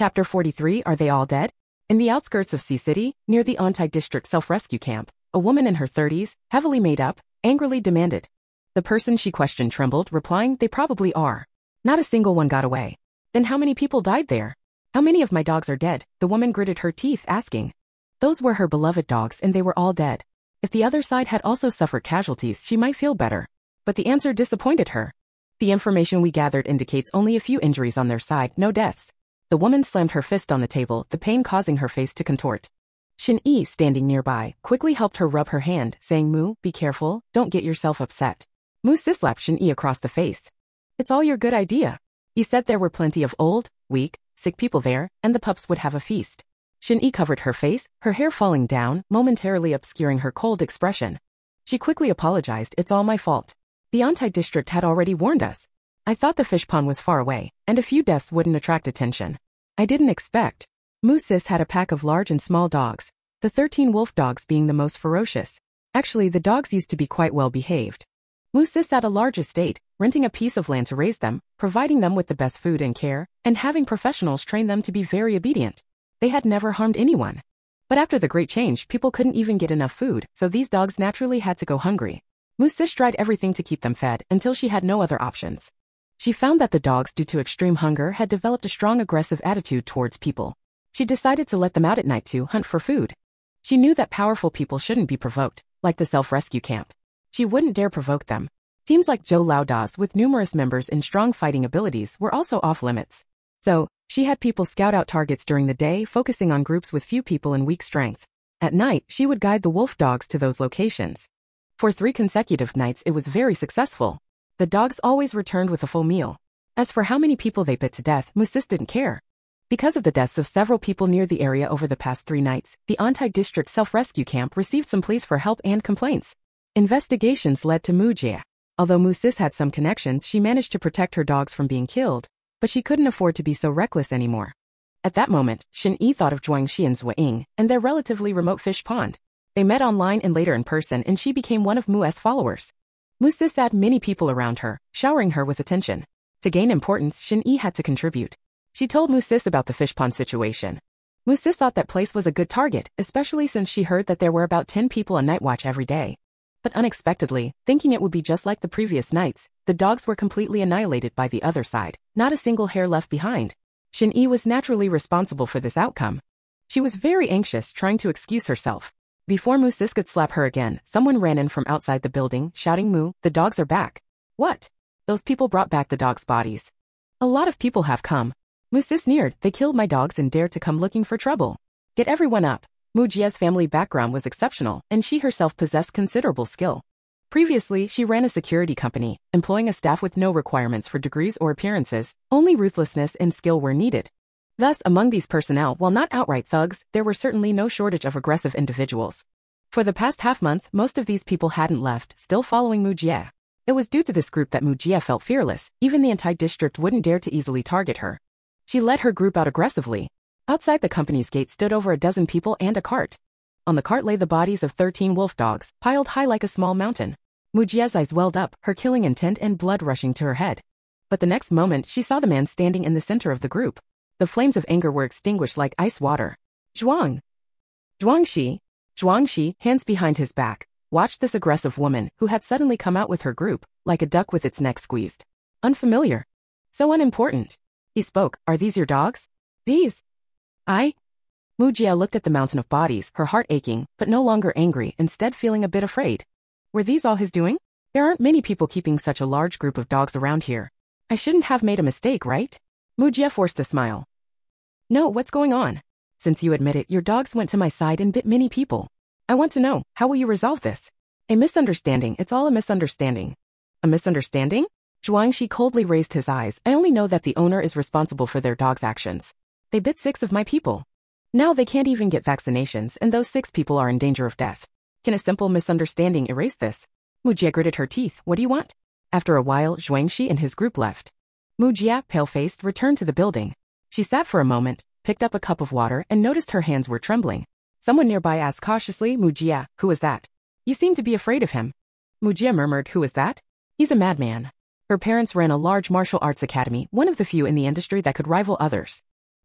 Chapter 43 Are They All Dead? In the outskirts of Sea City, near the anti-district self-rescue camp, a woman in her 30s, heavily made up, angrily demanded. The person she questioned trembled, replying, "They probably are. Not a single one got away. Then how many people died there? How many of my dogs are dead?" The woman gritted her teeth, asking. Those were her beloved dogs and they were all dead. If the other side had also suffered casualties, she might feel better. But the answer disappointed her. The information we gathered indicates only a few injuries on their side, no deaths. The woman slammed her fist on the table, the pain causing her face to contort. Shin-Yi, standing nearby, quickly helped her rub her hand, saying, "Moo, be careful, don't get yourself upset." Moo slapped Shin-Yi across the face. "It's all your good idea. You said there were plenty of old, weak, sick people there, and the pups would have a feast." Shin-Yi covered her face, her hair falling down, momentarily obscuring her cold expression. She quickly apologized, "It's all my fault. The anti-district had already warned us. I thought the fish pond was far away, and a few deaths wouldn't attract attention. I didn't expect." Moo-Sis had a pack of large and small dogs, the 13 wolf dogs being the most ferocious. Actually, the dogs used to be quite well behaved. Moo-Sis had a large estate, renting a piece of land to raise them, providing them with the best food and care, and having professionals train them to be very obedient. They had never harmed anyone. But after the Great Change, people couldn't even get enough food, so these dogs naturally had to go hungry. Moo-Sis tried everything to keep them fed until she had no other options. She found that the dogs, due to extreme hunger, had developed a strong aggressive attitude towards people. She decided to let them out at night to hunt for food. She knew that powerful people shouldn't be provoked, like the self-rescue camp. She wouldn't dare provoke them. Teams like Zhou Laoda's, with numerous members in strong fighting abilities, were also off limits. So, she had people scout out targets during the day, focusing on groups with few people and weak strength. At night, she would guide the wolf dogs to those locations. For 3 consecutive nights, it was very successful. The dogs always returned with a full meal. As for how many people they bit to death, Moo-Sis didn't care. Because of the deaths of several people near the area over the past 3 nights, the anti-district self-rescue camp received some pleas for help and complaints. Investigations led to Mujia. Although Moo-Sis had some connections, she managed to protect her dogs from being killed, but she couldn't afford to be so reckless anymore. At that moment, Shin-Yi thought of Zhuangxi and Zuo Ying, and their relatively remote fish pond. They met online and later in person, and she became one of Mu's followers. Moo-Sis had many people around her, showering her with attention. To gain importance, Shin-Yi had to contribute. She told Moo-Sis about the fish pond situation. Moo-Sis thought that place was a good target, especially since she heard that there were about 10 people on night watch every day. But unexpectedly, thinking it would be just like the previous nights, the dogs were completely annihilated by the other side, not a single hair left behind. Shin-Yi was naturally responsible for this outcome. She was very anxious, trying to excuse herself. Before Moo-Sis could slap her again, someone ran in from outside the building, shouting, "Moo, the dogs are back." "What?" "Those people brought back the dogs' bodies." "A lot of people have come." Moo-Sis sneered, "They killed my dogs and dared to come looking for trouble." "Get everyone up." Mujia's family background was exceptional, and she herself possessed considerable skill. Previously, she ran a security company, employing a staff with no requirements for degrees or appearances, only ruthlessness and skill were needed. Thus, among these personnel, while not outright thugs, there were certainly no shortage of aggressive individuals. For the past half-month, most of these people hadn't left, still following Mujia. It was due to this group that Mujia felt fearless, even the anti-district wouldn't dare to easily target her. She led her group out aggressively. Outside the company's gate stood over a dozen people and a cart. On the cart lay the bodies of 13 wolf dogs, piled high like a small mountain. Mujia's eyes welled up, her killing intent and blood rushing to her head. But the next moment, she saw the man standing in the center of the group. The flames of anger were extinguished like ice water. Zhuangxi, hands behind his back, watched this aggressive woman, who had suddenly come out with her group, like a duck with its neck squeezed. Unfamiliar. So unimportant. He spoke, "Are these your dogs?" "These." Mujia looked at the mountain of bodies, her heart aching, but no longer angry, instead feeling a bit afraid. Were these all his doing? There aren't many people keeping such a large group of dogs around here. I shouldn't have made a mistake, right? Mujia forced a smile. "No, what's going on? Since you admit it, your dogs went to my side and bit many people. I want to know, how will you resolve this?" "A misunderstanding, it's all a misunderstanding." "A misunderstanding?" Zhuangxi coldly raised his eyes. "I only know that the owner is responsible for their dog's actions. They bit 6 of my people. Now they can't even get vaccinations, and those 6 people are in danger of death. Can a simple misunderstanding erase this?" Mujia gritted her teeth. "What do you want?" After a while, Zhuangxi and his group left. Mujia, pale-faced, returned to the building. She sat for a moment, picked up a cup of water, and noticed her hands were trembling. Someone nearby asked cautiously, "Mujia, who was that? You seem to be afraid of him." Mujia murmured, "Who is that?" "He's a madman." Her parents ran a large martial arts academy, one of the few in the industry that could rival others.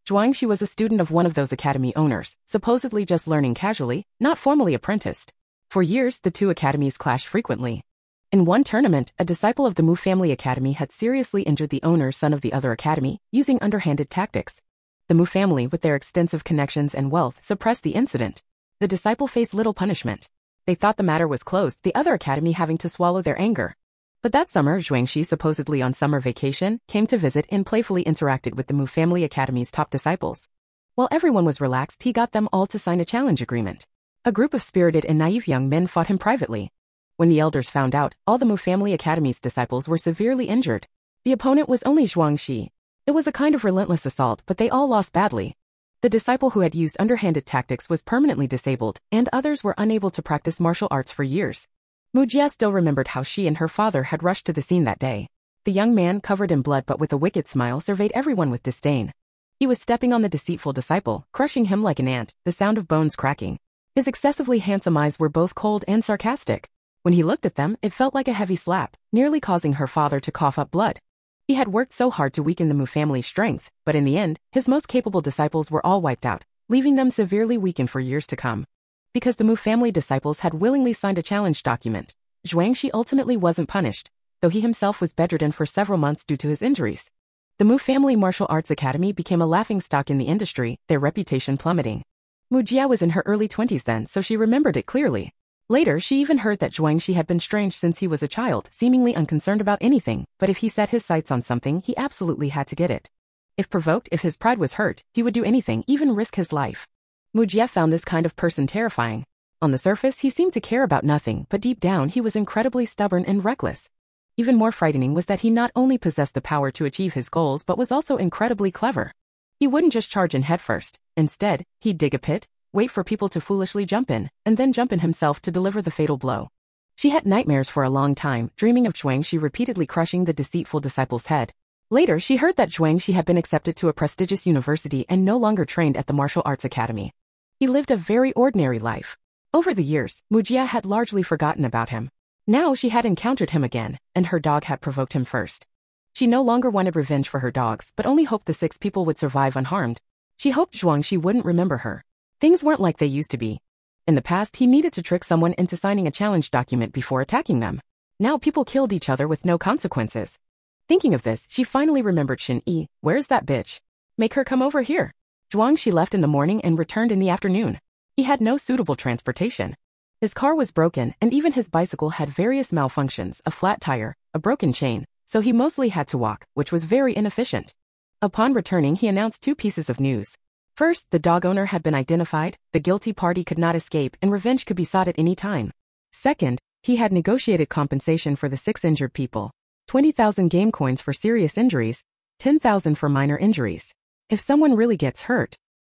Zhuang Shi was a student of one of those academy owners, supposedly just learning casually, not formally apprenticed. For years, the two academies clashed frequently. In one tournament, a disciple of the Mu family academy had seriously injured the owner's son of the other academy, using underhanded tactics. The Mu family, with their extensive connections and wealth, suppressed the incident. The disciple faced little punishment. They thought the matter was closed, the other academy having to swallow their anger. But that summer, Zhuang Shi, supposedly on summer vacation, came to visit and playfully interacted with the Mu family academy's top disciples. While everyone was relaxed, he got them all to sign a challenge agreement. A group of spirited and naive young men fought him privately. When the elders found out, all the Mu family academy's disciples were severely injured. The opponent was only Zhuang Shi. It was a kind of relentless assault, but they all lost badly. The disciple who had used underhanded tactics was permanently disabled, and others were unable to practice martial arts for years. Mu Jia still remembered how she and her father had rushed to the scene that day. The young man, covered in blood but with a wicked smile, surveyed everyone with disdain. He was stepping on the deceitful disciple, crushing him like an ant, the sound of bones cracking. His excessively handsome eyes were both cold and sarcastic. When he looked at them, it felt like a heavy slap, nearly causing her father to cough up blood. He had worked so hard to weaken the Mu family's strength, but in the end, his most capable disciples were all wiped out, leaving them severely weakened for years to come. Because the Mu family disciples had willingly signed a challenge document, Zhuang Shi ultimately wasn't punished, though he himself was bedridden for several months due to his injuries. The Mu family martial arts academy became a laughingstock in the industry, their reputation plummeting. Mu Jia was in her early 20s then, so she remembered it clearly. Later, she even heard that Zhuang Shi had been strange since he was a child, seemingly unconcerned about anything, but if he set his sights on something, he absolutely had to get it. If provoked, if his pride was hurt, he would do anything, even risk his life. Mu Jia found this kind of person terrifying. On the surface, he seemed to care about nothing, but deep down he was incredibly stubborn and reckless. Even more frightening was that he not only possessed the power to achieve his goals but was also incredibly clever. He wouldn't just charge in headfirst. Instead, he'd dig a pit, wait for people to foolishly jump in, and then jump in himself to deliver the fatal blow. She had nightmares for a long time, dreaming of Zhuang Shi repeatedly crushing the deceitful disciple's head. Later, she heard that Zhuang Shi had been accepted to a prestigious university and no longer trained at the martial arts academy. He lived a very ordinary life. Over the years, Mu Jia had largely forgotten about him. Now she had encountered him again, and her dog had provoked him first. She no longer wanted revenge for her dogs, but only hoped the 6 people would survive unharmed. She hoped Zhuang Shi wouldn't remember her. Things weren't like they used to be. In the past, he needed to trick someone into signing a challenge document before attacking them. Now people killed each other with no consequences. Thinking of this, she finally remembered Shin Yi. Where's that bitch? Make her come over here. Zhuang Shi left in the morning and returned in the afternoon. He had no suitable transportation. His car was broken, and even his bicycle had various malfunctions, a flat tire, a broken chain, so he mostly had to walk, which was very inefficient. Upon returning, he announced 2 pieces of news. First, the dog owner had been identified, the guilty party could not escape, and revenge could be sought at any time. Second, he had negotiated compensation for the 6 injured people. 20,000 game coins for serious injuries, 10,000 for minor injuries. If someone really gets hurt.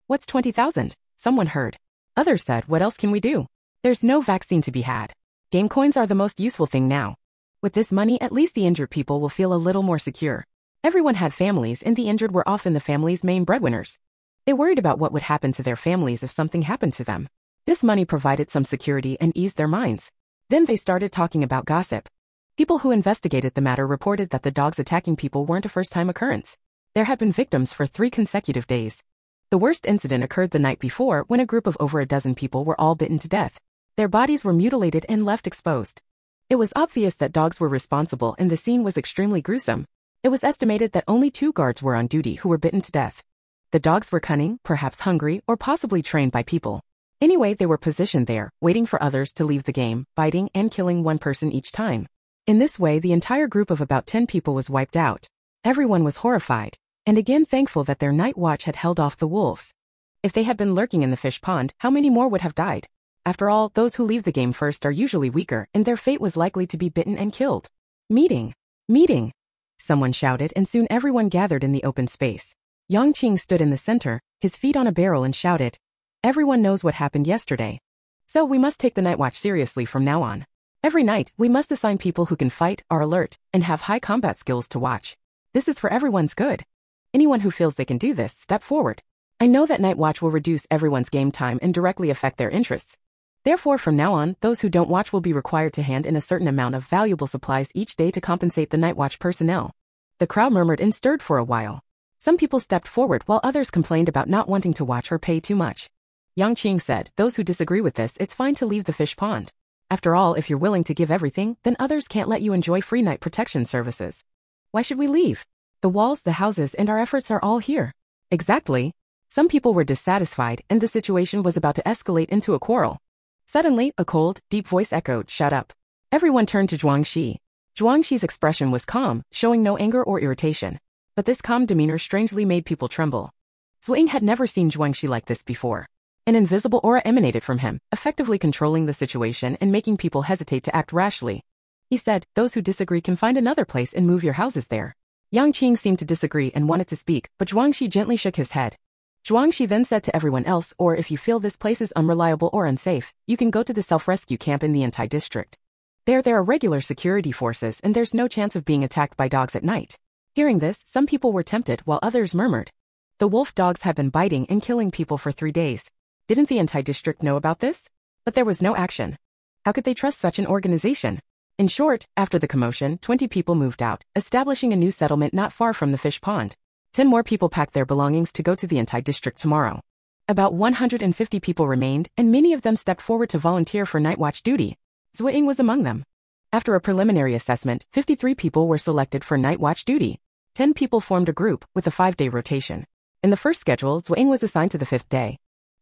What's 20,000? Someone heard. Others said, what else can we do? There's no vaccine to be had. Game coins are the most useful thing now. With this money, at least the injured people will feel a little more secure. Everyone had families, and the injured were often the family's main breadwinners. They worried about what would happen to their families if something happened to them. This money provided some security and eased their minds. Then they started talking about gossip. People who investigated the matter reported that the dogs attacking people weren't a first-time occurrence. There had been victims for 3 consecutive days. The worst incident occurred the night before when a group of over a dozen people were all bitten to death. Their bodies were mutilated and left exposed. It was obvious that dogs were responsible, and the scene was extremely gruesome. It was estimated that only 2 guards were on duty who were bitten to death. The dogs were cunning, perhaps hungry, or possibly trained by people. Anyway, they were positioned there, waiting for others to leave the game, biting and killing 1 person each time. In this way, the entire group of about 10 people was wiped out. Everyone was horrified, and again thankful that their night watch had held off the wolves. If they had been lurking in the fish pond, how many more would have died? After all, those who leave the game first are usually weaker, and their fate was likely to be bitten and killed. Meeting! Meeting! Someone shouted, and soon everyone gathered in the open space. Yang Qing stood in the center, his feet on a barrel, and shouted, "Everyone knows what happened yesterday. So we must take the night watch seriously from now on. Every night, we must assign people who can fight, are alert, and have high combat skills to watch. This is for everyone's good. Anyone who feels they can do this, step forward. I know that night watch will reduce everyone's game time and directly affect their interests. Therefore, from now on, those who don't watch will be required to hand in a certain amount of valuable supplies each day to compensate the night watch personnel." The crowd murmured and stirred for a while. Some people stepped forward while others complained about not wanting to watch her pay too much. Yang Qing said, those who disagree with this, it's fine to leave the fish pond. After all, if you're willing to give everything, then others can't let you enjoy free night protection services. Why should we leave? The walls, the houses, and our efforts are all here. Exactly. Some people were dissatisfied, and the situation was about to escalate into a quarrel. Suddenly, a cold, deep voice echoed, shut up. Everyone turned to Zhuangxi. Zhuangxi's expression was calm, showing no anger or irritation. But this calm demeanor strangely made people tremble. Zuo Ying had never seen Zhuangxi like this before. An invisible aura emanated from him, effectively controlling the situation and making people hesitate to act rashly. He said, those who disagree can find another place and move your houses there. Yang Qing seemed to disagree and wanted to speak, but Zhuangxi gently shook his head. Zhuangxi then said to everyone else, or if you feel this place is unreliable or unsafe, you can go to the self-rescue camp in the Entei district. There are regular security forces and there's no chance of being attacked by dogs at night. Hearing this, some people were tempted while others murmured. The wolf dogs had been biting and killing people for 3 days. Didn't the Entei district know about this? But there was no action. How could they trust such an organization? In short, after the commotion, 20 people moved out, establishing a new settlement not far from the fish pond. 10 more people packed their belongings to go to the Entei district tomorrow. About 150 people remained, and many of them stepped forward to volunteer for night watch duty. Zuo Ying was among them. After a preliminary assessment, 53 people were selected for night watch duty. 10 people formed a group, with a 5-day rotation. In the first schedule, Zuo Ying was assigned to the 5th day.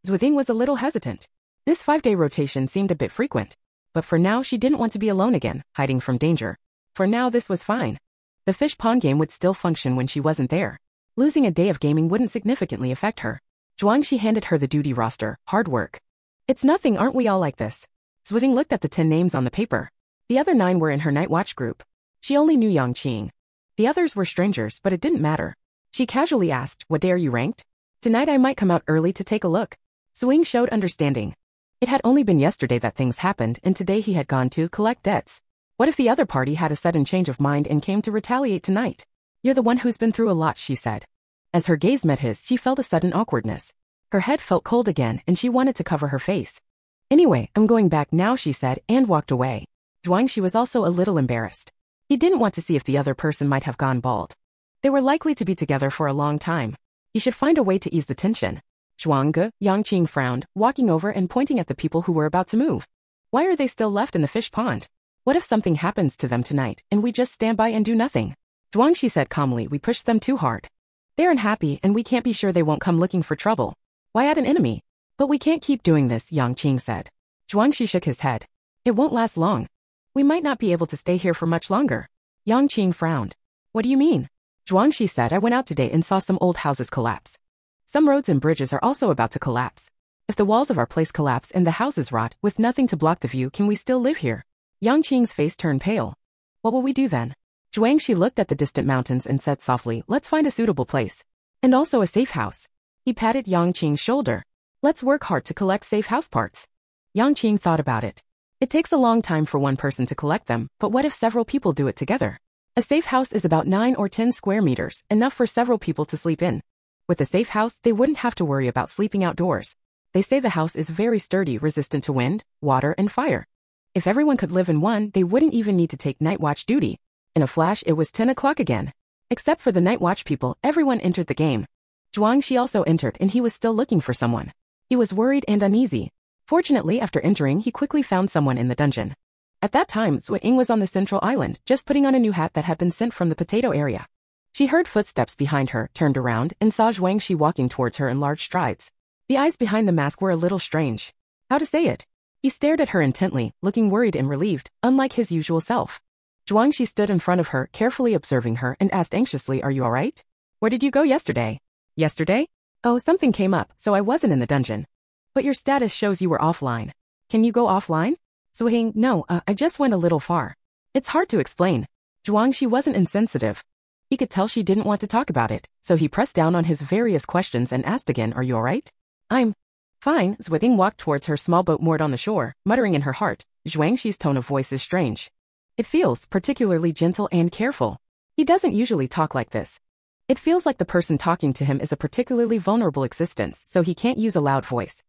Zuo Ying was a little hesitant. This 5-day rotation seemed a bit frequent. But for now, she didn't want to be alone again, hiding from danger. For now, this was fine. The fish pond game would still function when she wasn't there. Losing a day of gaming wouldn't significantly affect her. Zhuangxi handed her the duty roster, hard work. It's nothing, aren't we all like this? Zuo Ying looked at the 10 names on the paper. The other 9 were in her night watch group. She only knew Yang Qing. The others were strangers, but it didn't matter. She casually asked, what day are you ranked? Tonight I might come out early to take a look. Zuo Ying showed understanding. It had only been yesterday that things happened, and today he had gone to collect debts. What if the other party had a sudden change of mind and came to retaliate tonight? You're the one who's been through a lot, she said. As her gaze met his, she felt a sudden awkwardness. Her head felt cold again, and she wanted to cover her face. Anyway, I'm going back now, she said, and walked away. Zhuangxi was also a little embarrassed. He didn't want to see if the other person might have gone bald. They were likely to be together for a long time. He should find a way to ease the tension. Zhuangge, Yang Qing frowned, walking over and pointing at the people who were about to move. Why are they still left in the fish pond? What if something happens to them tonight, and we just stand by and do nothing? Zhuangxi said calmly, we pushed them too hard. They're unhappy, and we can't be sure they won't come looking for trouble. Why add an enemy? But we can't keep doing this, Yang Qing said. Zhuangxi shook his head. It won't last long. We might not be able to stay here for much longer. Yang Qing frowned. What do you mean? Zhuangxi said, I went out today and saw some old houses collapse. Some roads and bridges are also about to collapse. If the walls of our place collapse and the houses rot, with nothing to block the view, can we still live here? Yang Qing's face turned pale. What will we do then? Zhuangxi looked at the distant mountains and said softly, let's find a suitable place. And also a safe house. He patted Yang Qing's shoulder. Let's work hard to collect safe house parts. Yang Qing thought about it. It takes a long time for one person to collect them, but what if several people do it together? A safe house is about 9 or 10 square meters, enough for several people to sleep in. With a safe house, they wouldn't have to worry about sleeping outdoors. They say the house is very sturdy, resistant to wind, water, and fire. If everyone could live in one, they wouldn't even need to take night watch duty. In a flash, it was 10 o'clock again. Except for the night watch people, everyone entered the game. Zhuangxi also entered, and he was still looking for someone. He was worried and uneasy. Fortunately, after entering, he quickly found someone in the dungeon. At that time, Zuo Ying was on the central island, just putting on a new hat that had been sent from the potato area. She heard footsteps behind her, turned around, and saw Zhuangxi walking towards her in large strides. The eyes behind the mask were a little strange. How to say it? He stared at her intently, looking worried and relieved, unlike his usual self. Zhuangxi stood in front of her, carefully observing her, and asked anxiously, are you all right? Where did you go yesterday? Yesterday? Oh, something came up, so I wasn't in the dungeon. But your status shows you were offline. Can you go offline? Zuo Ying, no, I just went a little far. It's hard to explain. Zhuangxi wasn't insensitive. He could tell she didn't want to talk about it, so he pressed down on his various questions and asked again, are you all right? I'm fine. Zuo Ying walked towards her small boat moored on the shore, muttering in her heart, Zhuangxi's tone of voice is strange. It feels particularly gentle and careful. He doesn't usually talk like this. It feels like the person talking to him is a particularly vulnerable existence, so he can't use a loud voice.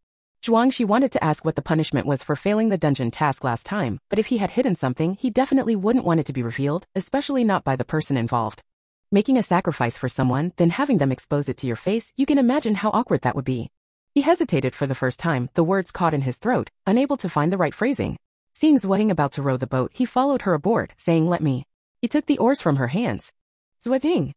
Zhuangxi wanted to ask what the punishment was for failing the dungeon task last time, but if he had hidden something, he definitely wouldn't want it to be revealed, especially not by the person involved. Making a sacrifice for someone, then having them expose it to your face, you can imagine how awkward that would be. He hesitated for the first time, the words caught in his throat, unable to find the right phrasing. Seeing Zuo Ying about to row the boat, he followed her aboard, saying, "Let me." He took the oars from her hands. Zuo Ying.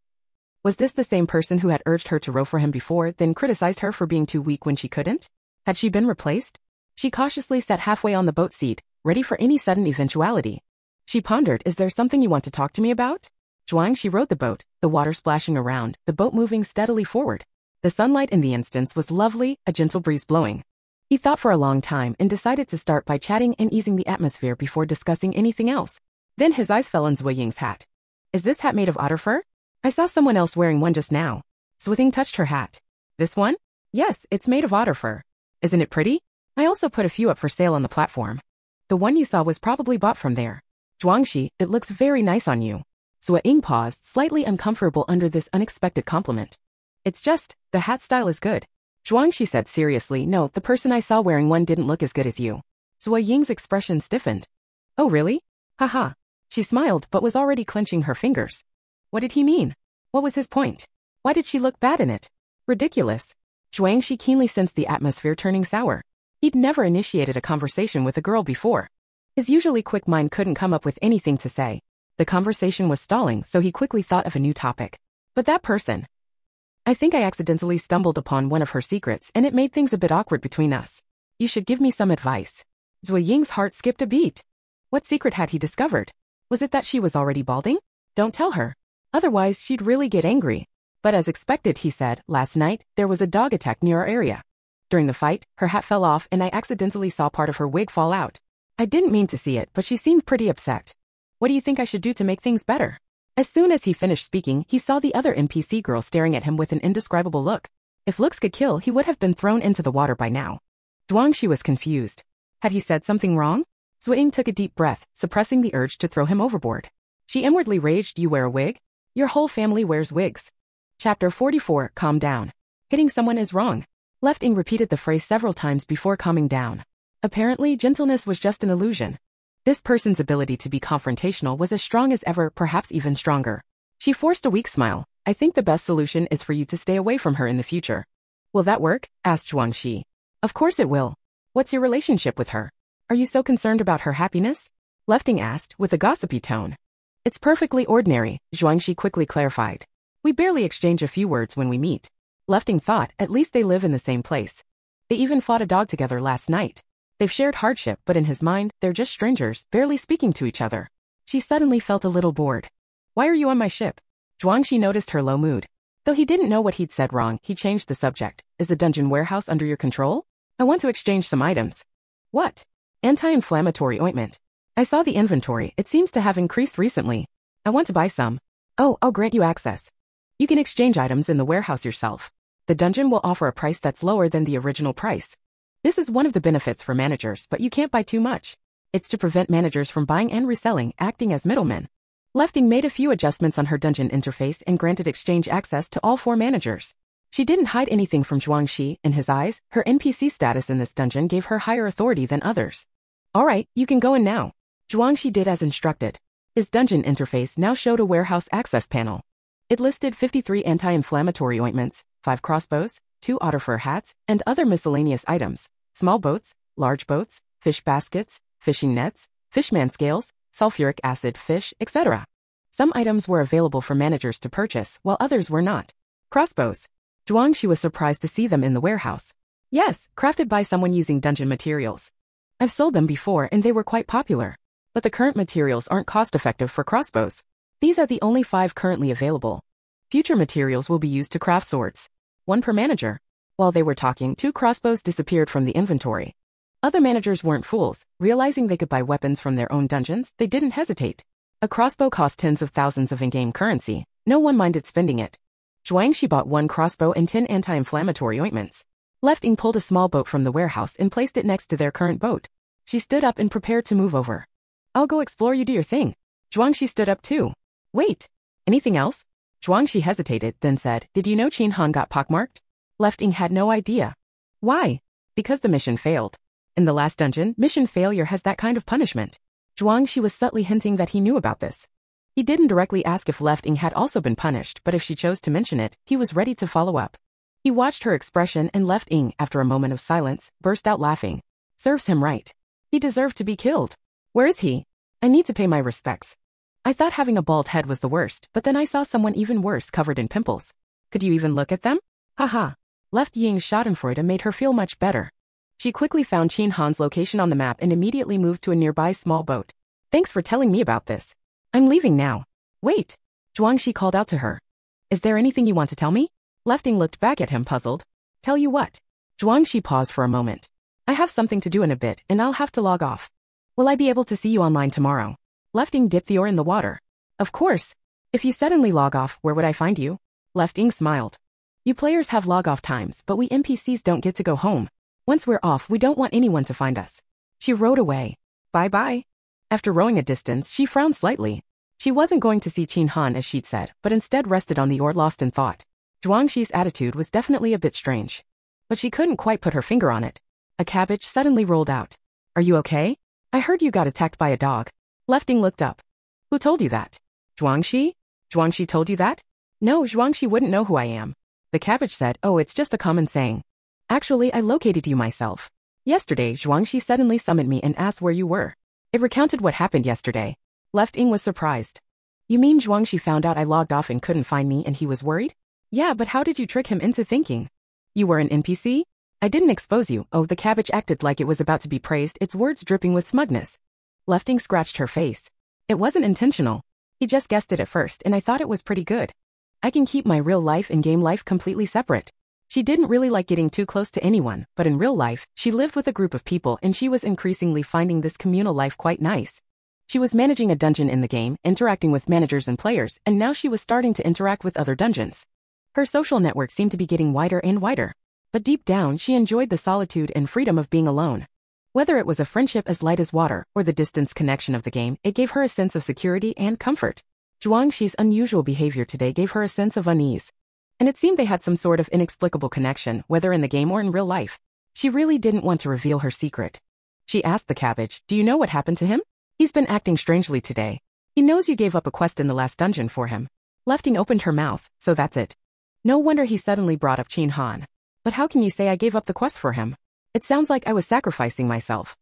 Was this the same person who had urged her to row for him before, then criticized her for being too weak when she couldn't? Had she been replaced? She cautiously sat halfway on the boat seat, ready for any sudden eventuality. She pondered, "Is there something you want to talk to me about?" Zhuang, she rowed the boat, the water splashing around, the boat moving steadily forward. The sunlight in the instance was lovely, a gentle breeze blowing. He thought for a long time and decided to start by chatting and easing the atmosphere before discussing anything else. Then his eyes fell on Zuo Ying's hat. "Is this hat made of otter fur? I saw someone else wearing one just now." Zuo Ying touched her hat. "This one? Yes, it's made of otter fur. Isn't it pretty? I also put a few up for sale on the platform. The one you saw was probably bought from there. Zhuangxi, it looks very nice on you." Zuo Ying paused, slightly uncomfortable under this unexpected compliment. "It's just, the hat style is good." Zhuangxi said seriously, "No, the person I saw wearing one didn't look as good as you." Zuo Ying's expression stiffened. "Oh really? Haha." She smiled but was already clenching her fingers. What did he mean? What was his point? Why did she look bad in it? Ridiculous. Zhuangxi keenly sensed the atmosphere turning sour. He'd never initiated a conversation with a girl before. His usually quick mind couldn't come up with anything to say. The conversation was stalling, so he quickly thought of a new topic. "But that person. I think I accidentally stumbled upon one of her secrets and it made things a bit awkward between us. You should give me some advice." Zuo Ying's heart skipped a beat. What secret had he discovered? Was it that she was already balding? Don't tell her. Otherwise, she'd really get angry. But as expected, he said, "Last night, there was a dog attack near our area. During the fight, her hat fell off and I accidentally saw part of her wig fall out. I didn't mean to see it, but she seemed pretty upset. What do you think I should do to make things better?" As soon as he finished speaking, he saw the other NPC girl staring at him with an indescribable look. If looks could kill, he would have been thrown into the water by now. Zhuangxi was confused. Had he said something wrong? Zuo Ying took a deep breath, suppressing the urge to throw him overboard. She inwardly raged, "You wear a wig? Your whole family wears wigs." Chapter 44, Calm Down. Hitting someone is wrong. Left Ying repeated the phrase several times before calming down. Apparently, gentleness was just an illusion. This person's ability to be confrontational was as strong as ever, perhaps even stronger. She forced a weak smile. "I think the best solution is for you to stay away from her in the future." "Will that work?" asked Zhuangxi. "Of course it will. What's your relationship with her? Are you so concerned about her happiness?" Left Ying asked, with a gossipy tone. "It's perfectly ordinary," Zhuangxi quickly clarified. "We barely exchange a few words when we meet." Left Ying thought, at least they live in the same place. They even fought a dog together last night. They've shared hardship, but in his mind, they're just strangers, barely speaking to each other. She suddenly felt a little bored. "Why are you on my ship?" Zhuangxi noticed her low mood. Though he didn't know what he'd said wrong, he changed the subject. "Is the dungeon warehouse under your control? I want to exchange some items." "What?" "Anti-inflammatory ointment. I saw the inventory, it seems to have increased recently. I want to buy some." "Oh, I'll grant you access. You can exchange items in the warehouse yourself. The dungeon will offer a price that's lower than the original price. This is one of the benefits for managers, but you can't buy too much. It's to prevent managers from buying and reselling, acting as middlemen." Left Ying made a few adjustments on her dungeon interface and granted exchange access to all 4 managers. She didn't hide anything from Zhuangxi. In his eyes, her NPC status in this dungeon gave her higher authority than others. "All right, you can go in now." Zhuangxi did as instructed. His dungeon interface now showed a warehouse access panel. It listed 53 anti-inflammatory ointments, 5 crossbows, 2 otter fur hats, and other miscellaneous items, small boats, large boats, fish baskets, fishing nets, fishman scales, sulfuric acid fish, etc. Some items were available for managers to purchase, while others were not. Crossbows. Zhuangxi was surprised to see them in the warehouse. Yes, crafted by someone using dungeon materials. I've sold them before and they were quite popular. But the current materials aren't cost-effective for crossbows. These are the only 5 currently available. Future materials will be used to craft swords. 1 per manager. While they were talking, 2 crossbows disappeared from the inventory. Other managers weren't fools. Realizing they could buy weapons from their own dungeons, they didn't hesitate. A crossbow cost tens of thousands of in-game currency. No one minded spending it. Zhuangxi bought 1 crossbow and 10 anti-inflammatory ointments. Left Ying pulled a small boat from the warehouse and placed it next to their current boat. She stood up and prepared to move over. "I'll go explore, you do your thing." Zhuangxi stood up too. "Wait. Anything else?" Zhuangxi hesitated, then said, "Did you know Qin Han got pockmarked?" Left Ying had no idea. "Why?" "Because the mission failed. In the last dungeon, mission failure has that kind of punishment." Zhuangxi was subtly hinting that he knew about this. He didn't directly ask if Left Ying had also been punished, but if she chose to mention it, he was ready to follow up. He watched her expression and Left Ying, after a moment of silence, burst out laughing. Serves him right. He deserved to be killed. Where is he? I need to pay my respects. I thought having a bald head was the worst, but then I saw someone even worse covered in pimples. Could you even look at them? Haha. Left Ying's schadenfreude made her feel much better. She quickly found Qin Han's location on the map and immediately moved to a nearby small boat. Thanks for telling me about this. I'm leaving now. Wait. Zhuangxi called out to her. Is there anything you want to tell me? Left Ying looked back at him puzzled. Tell you what? Zhuangxi paused for a moment. I have something to do in a bit and I'll have to log off. Will I be able to see you online tomorrow? Left Ying dipped the oar in the water. Of course. If you suddenly log off, where would I find you? Left Ying smiled. You players have log-off times, but we NPCs don't get to go home. Once we're off, we don't want anyone to find us. She rowed away. Bye-bye. After rowing a distance, she frowned slightly. She wasn't going to see Qin Han as she'd said, but instead rested on the oar lost in thought. Zhuangxi's attitude was definitely a bit strange. But she couldn't quite put her finger on it. A cabbage suddenly rolled out. Are you okay? I heard you got attacked by a dog. Left Ying looked up. Who told you that? Zhuangxi? Zhuangxi told you that? No, Zhuangxi wouldn't know who I am. The cabbage said, oh, it's just a common saying. Actually, I located you myself. Yesterday, Zhuangxi suddenly summoned me and asked where you were. It recounted what happened yesterday. Left Ying was surprised. You mean Zhuangxi found out I logged off and couldn't find me and he was worried? Yeah, but how did you trick him into thinking? You were an NPC? I didn't expose you. Oh, the cabbage acted like it was about to be praised, its words dripping with smugness. Left Ying scratched her face. It wasn't intentional. He just guessed it at first and I thought it was pretty good. I can keep my real life and game life completely separate. She didn't really like getting too close to anyone, but in real life, she lived with a group of people and she was increasingly finding this communal life quite nice. She was managing a dungeon in the game, interacting with managers and players, and now she was starting to interact with other dungeons. Her social network seemed to be getting wider and wider. But deep down, she enjoyed the solitude and freedom of being alone. Whether it was a friendship as light as water or the distance connection of the game, it gave her a sense of security and comfort. Zhuangxi's unusual behavior today gave her a sense of unease. And it seemed they had some sort of inexplicable connection, whether in the game or in real life. She really didn't want to reveal her secret. She asked the cabbage, do you know what happened to him? He's been acting strangely today. He knows you gave up a quest in the last dungeon for him. Left Ying opened her mouth, so that's it. No wonder he suddenly brought up Qin Han. But how can you say I gave up the quest for him? It sounds like I was sacrificing myself.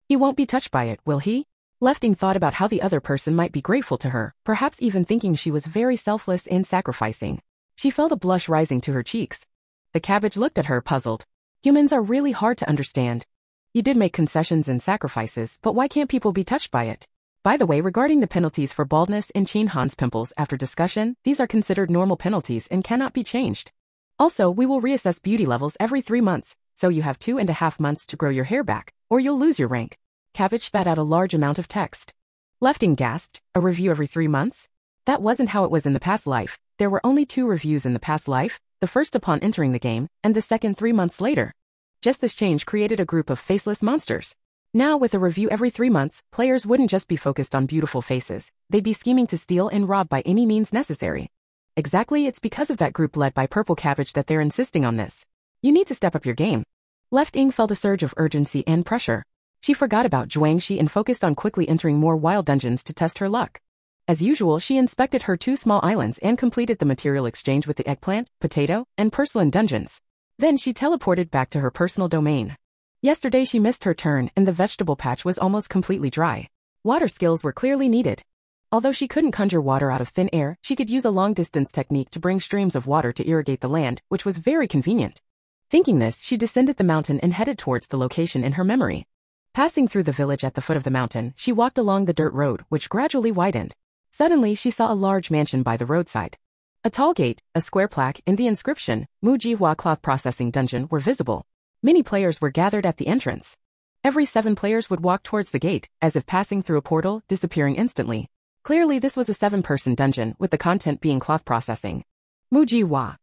He won't be touched by it, will he? Left Ying thought about how the other person might be grateful to her, perhaps even thinking she was very selfless and sacrificing. She felt a blush rising to her cheeks. The cabbage looked at her puzzled. Humans are really hard to understand. You did make concessions and sacrifices, but why can't people be touched by it? By the way, regarding the penalties for baldness and Qin Han's pimples, after discussion, these are considered normal penalties and cannot be changed. Also, we will reassess beauty levels every 3 months, so you have 2.5 months to grow your hair back, or you'll lose your rank. Cabbage spat out a large amount of text. Left Ying gasped, a review every 3 months? That wasn't how it was in the past life. There were only 2 reviews in the past life, the first upon entering the game, and the second 3 months later. Just this change created a group of faceless monsters. Now, with a review every 3 months, players wouldn't just be focused on beautiful faces, they'd be scheming to steal and rob by any means necessary. Exactly, it's because of that group led by Purple Cabbage that they're insisting on this. You need to step up your game. Left Ying felt a surge of urgency and pressure. She forgot about Zhuangxi and focused on quickly entering more wild dungeons to test her luck. As usual, she inspected her 2 small islands and completed the material exchange with the eggplant, potato, and porcelain dungeons. Then she teleported back to her personal domain. Yesterday she missed her turn and the vegetable patch was almost completely dry. Water skills were clearly needed. Although she couldn't conjure water out of thin air, she could use a long-distance technique to bring streams of water to irrigate the land, which was very convenient. Thinking this, she descended the mountain and headed towards the location in her memory. Passing through the village at the foot of the mountain, she walked along the dirt road, which gradually widened. Suddenly, she saw a large mansion by the roadside. A tall gate, a square plaque, and the inscription, Mujihua Cloth Processing Dungeon were visible. Many players were gathered at the entrance. Every 7 players would walk towards the gate, as if passing through a portal, disappearing instantly. Clearly, this was a 7-person dungeon, with the content being cloth processing. Mujihua.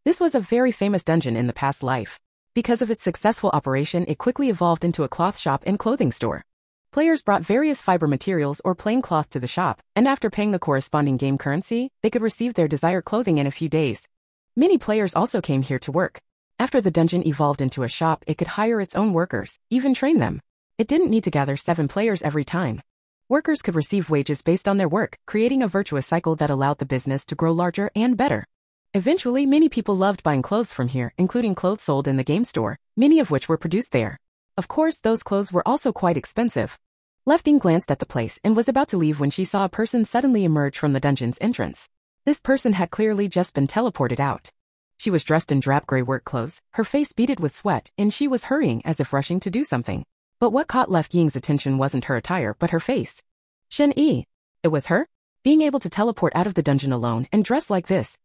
This was a very famous dungeon in the past life. Because of its successful operation, it quickly evolved into a cloth shop and clothing store. Players brought various fiber materials or plain cloth to the shop, and after paying the corresponding game currency, they could receive their desired clothing in a few days. Many players also came here to work. After the dungeon evolved into a shop, it could hire its own workers, even train them. It didn't need to gather 7 players every time. Workers could receive wages based on their work, creating a virtuous cycle that allowed the business to grow larger and better. Eventually, many people loved buying clothes from here, including clothes sold in the game store, many of which were produced there. Of course, those clothes were also quite expensive. Left Ying glanced at the place and was about to leave when she saw a person suddenly emerge from the dungeon's entrance. This person had clearly just been teleported out. She was dressed in drab gray work clothes, her face beaded with sweat, and she was hurrying as if rushing to do something. But what caught Left Ying's attention wasn't her attire but her face. Shen Yi. It was her? Being able to teleport out of the dungeon alone and dress like this.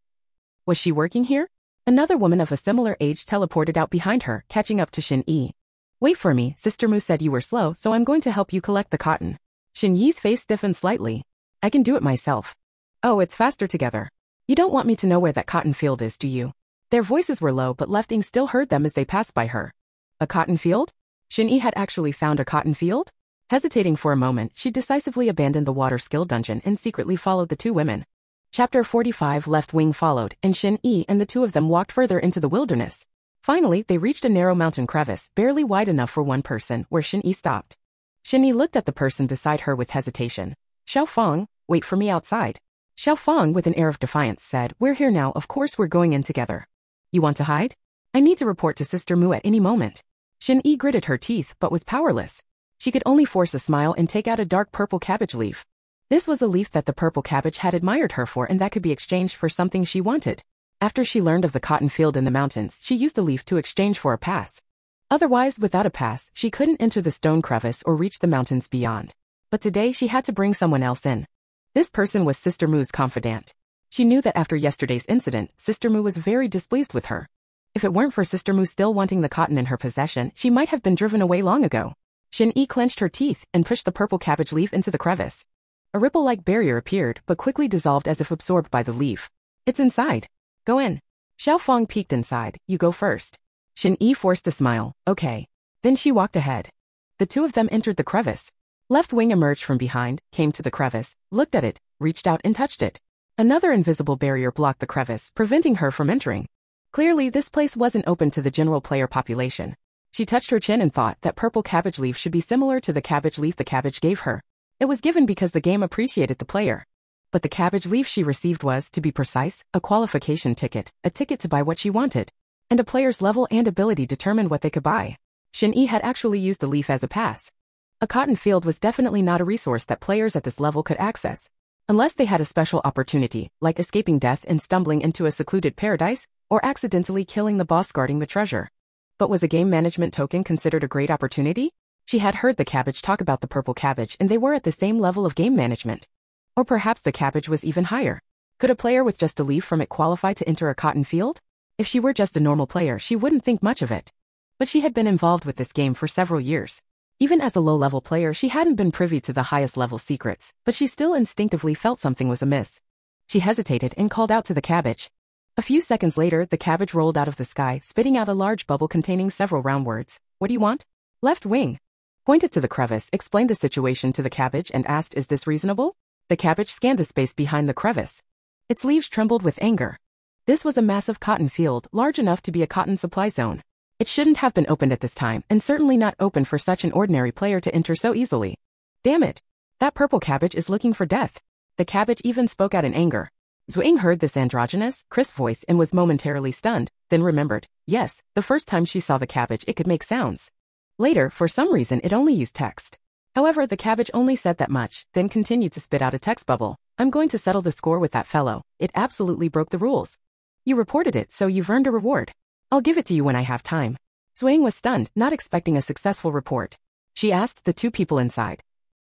Was she working here? Another woman of a similar age teleported out behind her, catching up to Shen Yi. Wait for me, Sister Mu said you were slow, so I'm going to help you collect the cotton. Shen Yi's face stiffened slightly. I can do it myself. Oh, it's faster together. You don't want me to know where that cotton field is, do you? Their voices were low, but Left Ying still heard them as they passed by her. A cotton field? Shen Yi had actually found a cotton field? Hesitating for a moment, she decisively abandoned the water skill dungeon and secretly followed the two women. Chapter 45. Left Wing followed, and Shen Yi and the two of them walked further into the wilderness. Finally, they reached a narrow mountain crevice, barely wide enough for one person, where Shen Yi stopped. Shen Yi looked at the person beside her with hesitation. Xiao Feng, wait for me outside. Xiao Feng, with an air of defiance, said, We're here now, of course we're going in together. You want to hide? I need to report to Sister Mu at any moment. Shen Yi gritted her teeth, but was powerless. She could only force a smile and take out a dark purple cabbage leaf. This was the leaf that the purple cabbage had admired her for and that could be exchanged for something she wanted. After she learned of the cotton field in the mountains, she used the leaf to exchange for a pass. Otherwise, without a pass, she couldn't enter the stone crevice or reach the mountains beyond. But today she had to bring someone else in. This person was Sister Mu's confidant. She knew that after yesterday's incident, Sister Mu was very displeased with her. If it weren't for Sister Mu still wanting the cotton in her possession, she might have been driven away long ago. Shen Yi clenched her teeth and pushed the purple cabbage leaf into the crevice. A ripple-like barrier appeared, but quickly dissolved as if absorbed by the leaf. It's inside. Go in. Xiao Feng peeked inside. You go first. Shen Yi forced a smile. Okay. Then she walked ahead. The two of them entered the crevice. Left Wing emerged from behind, came to the crevice, looked at it, reached out and touched it. Another invisible barrier blocked the crevice, preventing her from entering. Clearly, this place wasn't open to the general player population. She touched her chin and thought that purple cabbage leaf should be similar to the cabbage leaf the cabbage gave her. It was given because the game appreciated the player. But the cabbage leaf she received was, to be precise, a qualification ticket, a ticket to buy what she wanted. And a player's level and ability determined what they could buy. Shen Yi had actually used the leaf as a pass. A cotton field was definitely not a resource that players at this level could access. Unless they had a special opportunity, like escaping death and stumbling into a secluded paradise, or accidentally killing the boss guarding the treasure. But was a game management token considered a great opportunity? She had heard the cabbage talk about the purple cabbage and they were at the same level of game management. Or perhaps the cabbage was even higher. Could a player with just a leaf from it qualify to enter a cotton field? If she were just a normal player, she wouldn't think much of it. But she had been involved with this game for several years. Even as a low-level player, she hadn't been privy to the highest-level secrets, but she still instinctively felt something was amiss. She hesitated and called out to the cabbage. A few seconds later, the cabbage rolled out of the sky, spitting out a large bubble containing several round words. What do you want? Left Wing. Pointed to the crevice, explained the situation to the cabbage and asked, Is this reasonable? The cabbage scanned the space behind the crevice. Its leaves trembled with anger. This was a massive cotton field, large enough to be a cotton supply zone. It shouldn't have been opened at this time, and certainly not open for such an ordinary player to enter so easily. Damn it! That purple cabbage is looking for death. The cabbage even spoke out in anger. Zuo Ying heard this androgynous, crisp voice and was momentarily stunned, then remembered, yes, the first time she saw the cabbage it could make sounds. Later, for some reason it only used text. However, the cabbage only said that much, then continued to spit out a text bubble. I'm going to settle the score with that fellow. It absolutely broke the rules. You reported it, so you've earned a reward. I'll give it to you when I have time. Zuo Ying was stunned, not expecting a successful report. She asked the two people inside.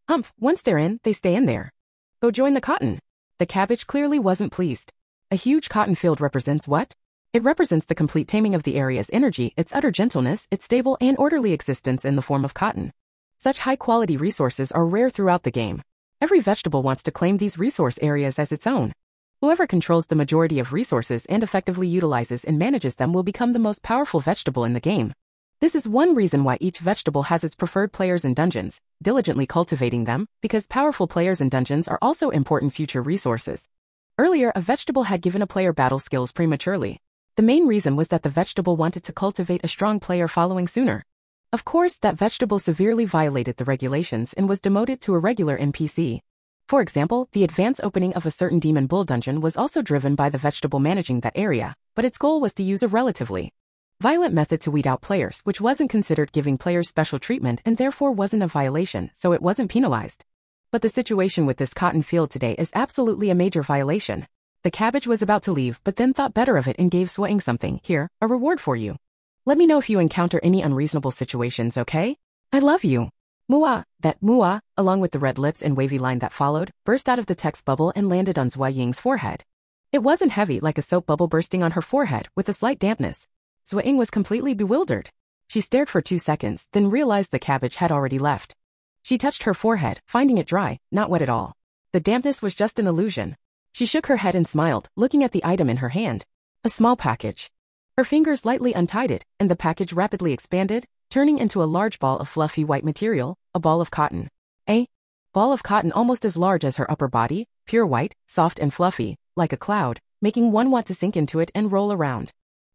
Humph, once they're in, they stay in there. Go join the cotton. The cabbage clearly wasn't pleased. A huge cotton field represents what? It represents the complete taming of the area's energy, its utter gentleness, its stable and orderly existence in the form of cotton. Such high-quality resources are rare throughout the game. Every vegetable wants to claim these resource areas as its own. Whoever controls the majority of resources and effectively utilizes and manages them will become the most powerful vegetable in the game. This is one reason why each vegetable has its preferred players in dungeons, diligently cultivating them, because powerful players in dungeons are also important future resources. Earlier, a vegetable had given a player battle skills prematurely. The main reason was that the vegetable wanted to cultivate a strong player following sooner. Of course, that vegetable severely violated the regulations and was demoted to a regular NPC. For example, the advance opening of a certain demon bull dungeon was also driven by the vegetable managing that area, but its goal was to use a relatively violent method to weed out players, which wasn't considered giving players special treatment and therefore wasn't a violation, so it wasn't penalized. But the situation with this cotton field today is absolutely a major violation. The cabbage was about to leave but then thought better of it and gave Zuo Ying something. Here, a reward for you. Let me know if you encounter any unreasonable situations, okay? I love you. Mua, that mua, along with the red lips and wavy line that followed, burst out of the text bubble and landed on Zuo Ying's forehead. It wasn't heavy like a soap bubble bursting on her forehead, with a slight dampness. Zuo Ying was completely bewildered. She stared for 2 seconds, then realized the cabbage had already left. She touched her forehead, finding it dry, not wet at all. The dampness was just an illusion. She shook her head and smiled, looking at the item in her hand. A small package. Her fingers lightly untied it, and the package rapidly expanded, turning into a large ball of fluffy white material, a ball of cotton. A ball of cotton almost as large as her upper body, pure white, soft and fluffy, like a cloud, making one want to sink into it and roll around.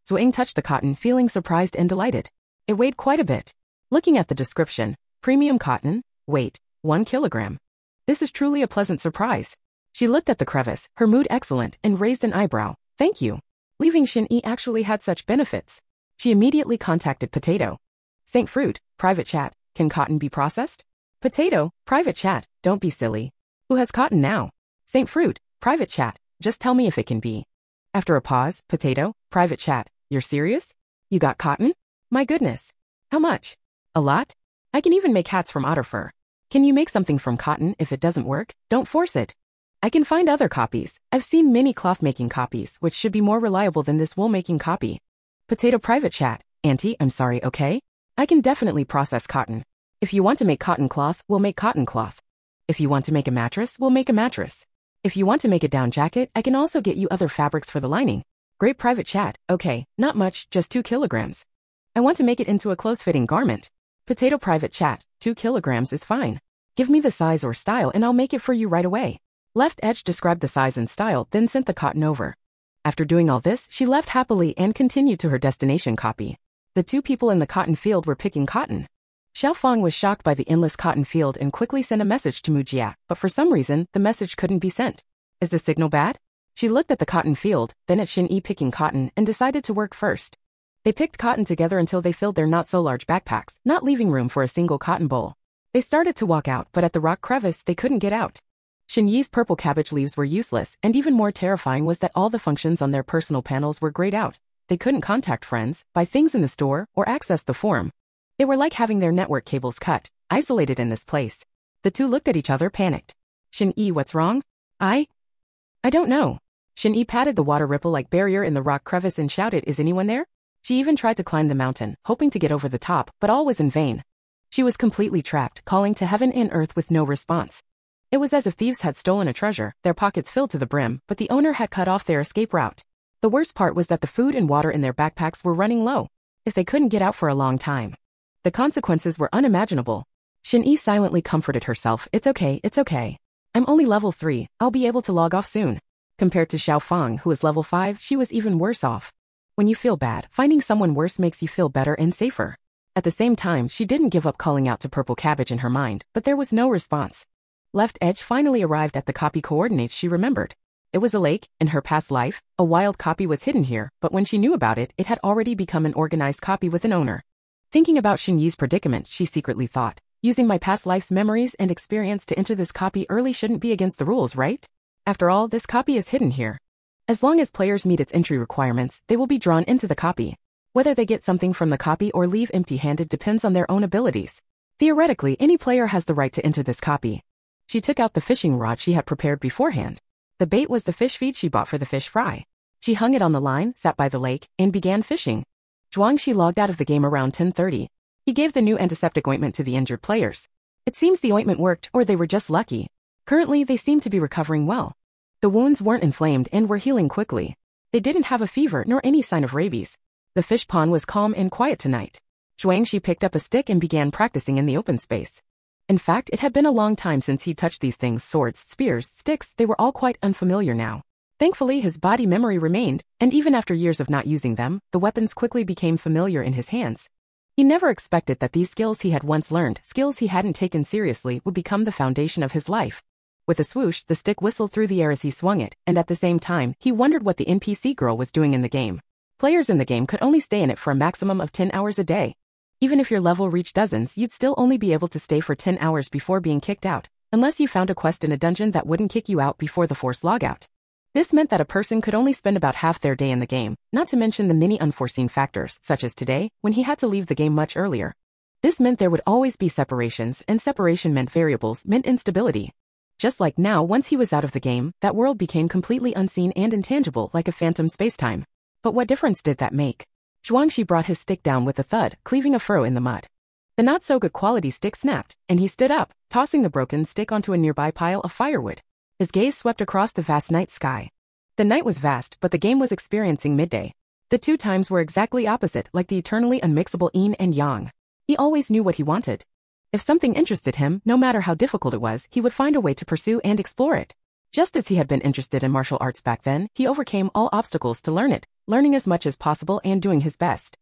Zuo Ying touched the cotton, feeling surprised and delighted. It weighed quite a bit. Looking at the description, premium cotton, weight, 1 kilogram. This is truly a pleasant surprise. She looked at the crevice, her mood excellent, and raised an eyebrow. Thank you. Leaving Xin-Yi actually had such benefits. She immediately contacted Potato. Saint Fruit, private chat, can cotton be processed? Potato, private chat, don't be silly. Who has cotton now? Saint Fruit, private chat, just tell me if it can be. After a pause, Potato, private chat, you're serious? You got cotton? My goodness. How much? A lot? I can even make hats from otter fur. Can you make something from cotton? If it doesn't work, don't force it. I can find other copies. I've seen many cloth-making copies, which should be more reliable than this wool-making copy. Potato private chat, Auntie, I'm sorry, okay? I can definitely process cotton. If you want to make cotton cloth, we'll make cotton cloth. If you want to make a mattress, we'll make a mattress. If you want to make a down jacket, I can also get you other fabrics for the lining. Great private chat, okay, not much, just 2 kilograms. I want to make it into a close-fitting garment. Potato private chat, 2 kilograms is fine. Give me the size or style and I'll make it for you right away. Left Edge described the size and style, then sent the cotton over. After doing all this, she left happily and continued to her destination copy. The 2 people in the cotton field were picking cotton. Xiao Fang was shocked by the endless cotton field and quickly sent a message to Mujia, but for some reason, the message couldn't be sent. Is the signal bad? She looked at the cotton field, then at Xin-Yi picking cotton, and decided to work first. They picked cotton together until they filled their not-so-large backpacks, not leaving room for a single cotton boll. They started to walk out, but at the rock crevice, they couldn't get out. Xin-Yi's purple cabbage leaves were useless, and even more terrifying was that all the functions on their personal panels were grayed out. They couldn't contact friends, buy things in the store, or access the forum. They were like having their network cables cut, isolated in this place. The 2 looked at each other, panicked. Xin-Yi, what's wrong? I don't know. Xin-Yi patted the water ripple-like barrier in the rock crevice and shouted, is anyone there? She even tried to climb the mountain, hoping to get over the top, but all was in vain. She was completely trapped, calling to heaven and earth with no response. It was as if thieves had stolen a treasure, their pockets filled to the brim, but the owner had cut off their escape route. The worst part was that the food and water in their backpacks were running low. If they couldn't get out for a long time, the consequences were unimaginable. Xin-Yi silently comforted herself, it's okay. I'm only level 3, I'll be able to log off soon. Compared to Xiao Fang, who was level 5, she was even worse off. When you feel bad, finding someone worse makes you feel better and safer. At the same time, she didn't give up calling out to Purple Cabbage in her mind, but there was no response. Left Edge finally arrived at the copy coordinates she remembered. It was a lake. In her past life, a wild copy was hidden here, but when she knew about it, it had already become an organized copy with an owner. Thinking about Xin-Yi's predicament, she secretly thought, using my past life's memories and experience to enter this copy early shouldn't be against the rules, right? After all, this copy is hidden here. As long as players meet its entry requirements, they will be drawn into the copy. Whether they get something from the copy or leave empty-handed depends on their own abilities. Theoretically, any player has the right to enter this copy. She took out the fishing rod she had prepared beforehand. The bait was the fish feed she bought for the fish fry. She hung it on the line, sat by the lake, and began fishing. Zhuangxi logged out of the game around 10:30. He gave the new antiseptic ointment to the injured players. It seems the ointment worked, or they were just lucky. Currently, they seemed to be recovering well. The wounds weren't inflamed and were healing quickly. They didn't have a fever nor any sign of rabies. The fish pond was calm and quiet tonight. Zhuangxi picked up a stick and began practicing in the open space. In fact, it had been a long time since he touched these things, swords, spears, sticks, they were all quite unfamiliar now. Thankfully, his body memory remained, and even after years of not using them, the weapons quickly became familiar in his hands. He never expected that these skills he had once learned, skills he hadn't taken seriously, would become the foundation of his life. With a swoosh, the stick whistled through the air as he swung it, and at the same time, he wondered what the NPC girl was doing in the game. Players in the game could only stay in it for a maximum of 10 hours a day. Even if your level reached dozens, you'd still only be able to stay for 10 hours before being kicked out, unless you found a quest in a dungeon that wouldn't kick you out before the forced logout. This meant that a person could only spend about half their day in the game, not to mention the many unforeseen factors, such as today, when he had to leave the game much earlier. This meant there would always be separations, and separation meant variables, meant instability. Just like now, once he was out of the game, that world became completely unseen and intangible, like a phantom spacetime. But what difference did that make? Zhuangxi brought his stick down with a thud, cleaving a furrow in the mud. The not-so-good quality stick snapped, and he stood up, tossing the broken stick onto a nearby pile of firewood. His gaze swept across the vast night sky. The night was vast, but the game was experiencing midday. The two times were exactly opposite, like the eternally unmixable yin and yang. He always knew what he wanted. If something interested him, no matter how difficult it was, he would find a way to pursue and explore it. Just as he had been interested in martial arts back then, he overcame all obstacles to learn it, learning as much as possible and doing his best.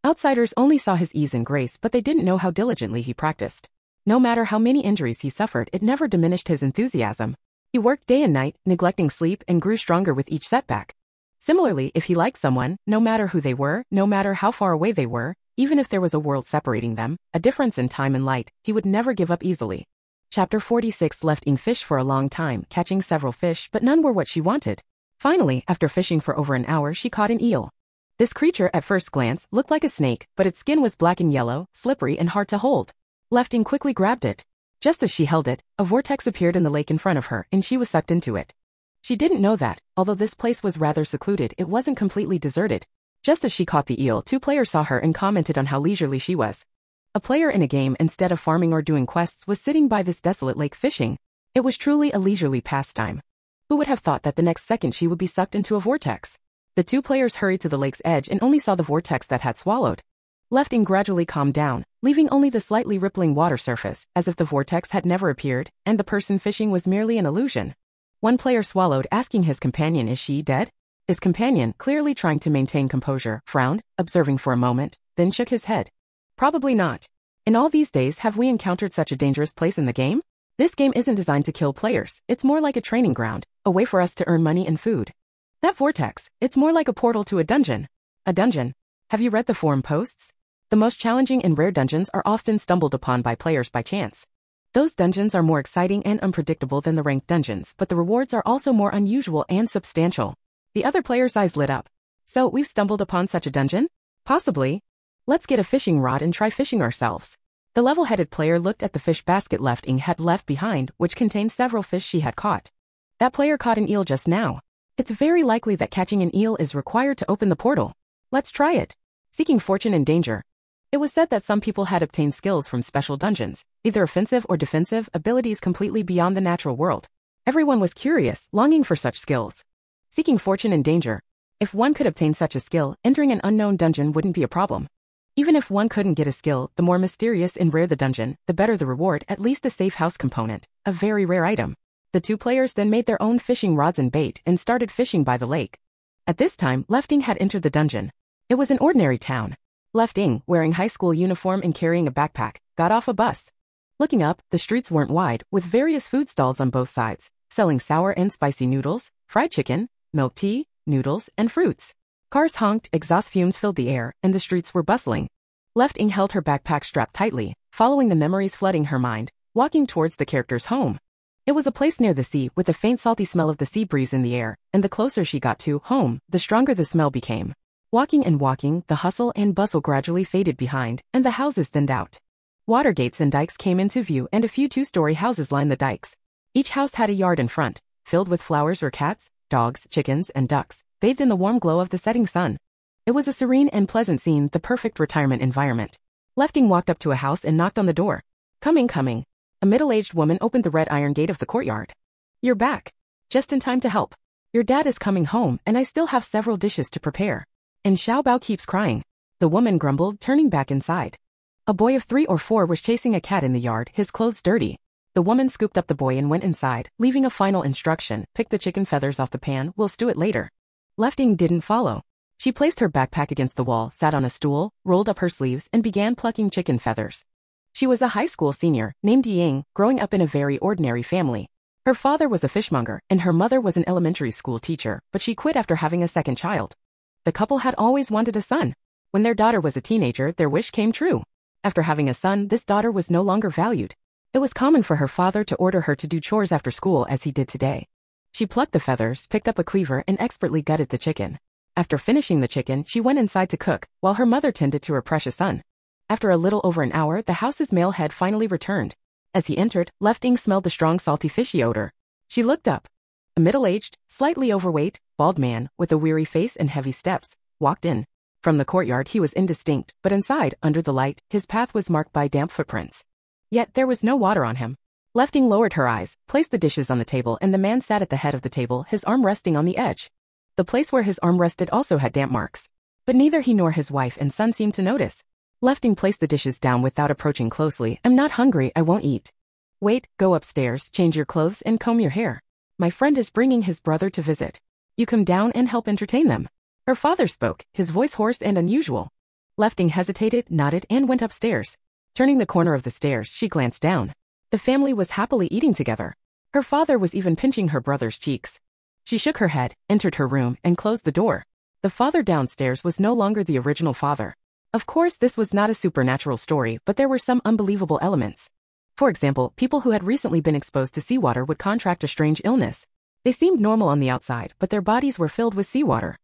Outsiders only saw his ease and grace, but they didn't know how diligently he practiced. No matter how many injuries he suffered, it never diminished his enthusiasm. He worked day and night, neglecting sleep, and grew stronger with each setback. Similarly, if he liked someone, no matter who they were, no matter how far away they were, even if there was a world separating them, a difference in time and light, he would never give up easily. Chapter 46 left Ying fish for a long time, catching several fish, but none were what she wanted. Finally, after fishing for over an hour, she caught an eel. This creature, at first glance, looked like a snake, but its skin was black and yellow, slippery and hard to hold. Ying quickly grabbed it. Just as she held it, a vortex appeared in the lake in front of her, and she was sucked into it. She didn't know that, although this place was rather secluded, it wasn't completely deserted. Just as she caught the eel, two players saw her and commented on how leisurely she was. A player in a game, instead of farming or doing quests, was sitting by this desolate lake fishing. It was truly a leisurely pastime. Who would have thought that the next second she would be sucked into a vortex? The two players hurried to the lake's edge and only saw the vortex that had swallowed. Ying gradually calmed down, leaving only the slightly rippling water surface, as if the vortex had never appeared, and the person fishing was merely an illusion. One player swallowed, asking his companion, "Is she dead?" His companion, clearly trying to maintain composure, frowned, observing for a moment, then shook his head. "Probably not. In all these days, have we encountered such a dangerous place in the game? This game isn't designed to kill players, it's more like a training ground, a way for us to earn money and food. That vortex, it's more like a portal to a dungeon." A dungeon? Have you read the forum posts? The most challenging and rare dungeons are often stumbled upon by players by chance. Those dungeons are more exciting and unpredictable than the ranked dungeons, but the rewards are also more unusual and substantial. The other player's eyes lit up. "So, we've stumbled upon such a dungeon? Possibly. Let's get a fishing rod and try fishing ourselves." The level-headed player looked at the fish basket Ying had left behind, which contained several fish she had caught. That player caught an eel just now. It's very likely that catching an eel is required to open the portal. Let's try it. Seeking fortune in danger. It was said that some people had obtained skills from special dungeons, either offensive or defensive, abilities completely beyond the natural world. Everyone was curious, longing for such skills. Seeking fortune in danger. If one could obtain such a skill, entering an unknown dungeon wouldn't be a problem. Even if one couldn't get a skill, the more mysterious and rare the dungeon, the better the reward, at least a safe house component, a very rare item. The two players then made their own fishing rods and bait and started fishing by the lake. At this time, Ying had entered the dungeon. It was an ordinary town. Ying, wearing high school uniform and carrying a backpack, got off a bus. Looking up, the streets weren't wide, with various food stalls on both sides, selling sour and spicy noodles, fried chicken, milk tea, noodles, and fruits. Cars honked, exhaust fumes filled the air, and the streets were bustling. Ying held her backpack strapped tightly, following the memories flooding her mind, walking towards the character's home. It was a place near the sea, with a faint salty smell of the sea breeze in the air, and the closer she got to home, the stronger the smell became. Walking and walking, the hustle and bustle gradually faded behind, and the houses thinned out. Water gates and dikes came into view, and a few two-story houses lined the dikes. Each house had a yard in front, filled with flowers or cats, dogs, chickens, and ducks, bathed in the warm glow of the setting sun. It was a serene and pleasant scene, the perfect retirement environment. Ying walked up to a house and knocked on the door. Coming. A middle-aged woman opened the red iron gate of the courtyard. "You're back. Just in time to help. Your dad is coming home, and I still have several dishes to prepare. And Xiaobao keeps crying." The woman grumbled, turning back inside. A boy of 3 or 4 was chasing a cat in the yard, his clothes dirty. The woman scooped up the boy and went inside, leaving a final instruction: pick the chicken feathers off the pan, we'll stew it later. Ying didn't follow. She placed her backpack against the wall, sat on a stool, rolled up her sleeves, and began plucking chicken feathers. She was a high school senior, named Ying, growing up in a very ordinary family. Her father was a fishmonger, and her mother was an elementary school teacher, but she quit after having a second child. The couple had always wanted a son. When their daughter was a teenager, their wish came true. After having a son, this daughter was no longer valued. It was common for her father to order her to do chores after school as he did today. She plucked the feathers, picked up a cleaver, and expertly gutted the chicken. After finishing the chicken, she went inside to cook, while her mother tended to her precious son. After a little over an hour, the house's male head finally returned. As he entered, Left Ying smelled the strong salty fishy odor. She looked up. A middle-aged, slightly overweight, bald man, with a weary face and heavy steps, walked in. From the courtyard he was indistinct, but inside, under the light, his path was marked by damp footprints. Yet there was no water on him. Left Ying lowered her eyes, placed the dishes on the table, and the man sat at the head of the table, his arm resting on the edge. The place where his arm rested also had damp marks. But neither he nor his wife and son seemed to notice. Left Ying placed the dishes down without approaching closely. "I'm not hungry, I won't eat." "Wait, go upstairs, change your clothes, and comb your hair. My friend is bringing his brother to visit. You come down and help entertain them." Her father spoke, his voice hoarse and unusual. Left Ying hesitated, nodded, and went upstairs. Turning the corner of the stairs, she glanced down. The family was happily eating together. Her father was even pinching her brother's cheeks. She shook her head, entered her room, and closed the door. The father downstairs was no longer the original father. Of course, this was not a supernatural story, but there were some unbelievable elements. For example, people who had recently been exposed to seawater would contract a strange illness. They seemed normal on the outside, but their bodies were filled with seawater.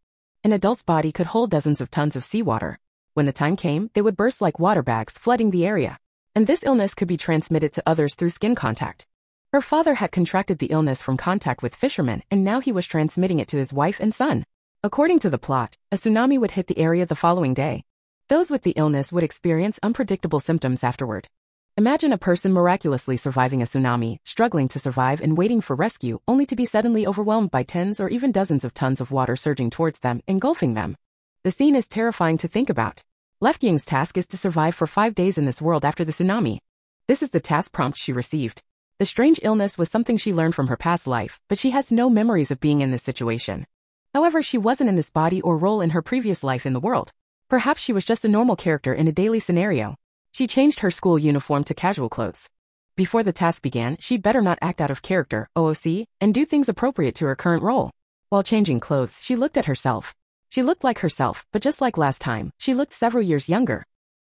An adult's body could hold dozens of tons of seawater. When the time came, they would burst like water bags, flooding the area. And this illness could be transmitted to others through skin contact. Her father had contracted the illness from contact with fishermen, and now he was transmitting it to his wife and son. According to the plot, a tsunami would hit the area the following day. Those with the illness would experience unpredictable symptoms afterward. Imagine a person miraculously surviving a tsunami, struggling to survive and waiting for rescue, only to be suddenly overwhelmed by tens or even dozens of tons of water surging towards them, engulfing them. The scene is terrifying to think about. Left Ying's task is to survive for 5 days in this world after the tsunami. This is the task prompt she received. The strange illness was something she learned from her past life, but she has no memories of being in this situation. However, she wasn't in this body or role in her previous life in the world. Perhaps she was just a normal character in a daily scenario. She changed her school uniform to casual clothes. Before the task began, she'd better not act out of character, OOC, and do things appropriate to her current role. While changing clothes, she looked at herself. She looked like herself, but just like last time, she looked several years younger.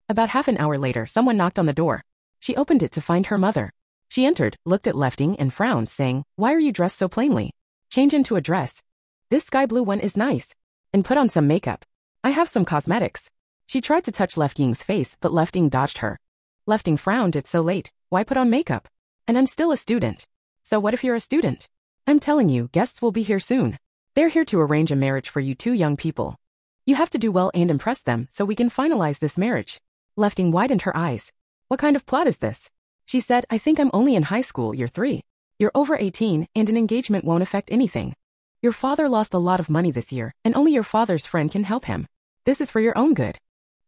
About half an hour later, someone knocked on the door. She opened it to find her mother. She entered, looked at Left Ying, and frowned, saying, "Why are you dressed so plainly? Change into a dress. This sky blue one is nice. And put on some makeup. I have some cosmetics." She tried to touch Left Ying's face, but Left Ying dodged her. Left Ying frowned. "It's so late. Why put on makeup? And I'm still a student." "So what if you're a student? I'm telling you, guests will be here soon. They're here to arrange a marriage for you two young people. You have to do well and impress them so we can finalize this marriage." Left Ying widened her eyes. "What kind of plot is this?" She said, "I think I'm only in high school, you're 3. You're over 18, and an engagement won't affect anything. Your father lost a lot of money this year, and only your father's friend can help him. This is for your own good.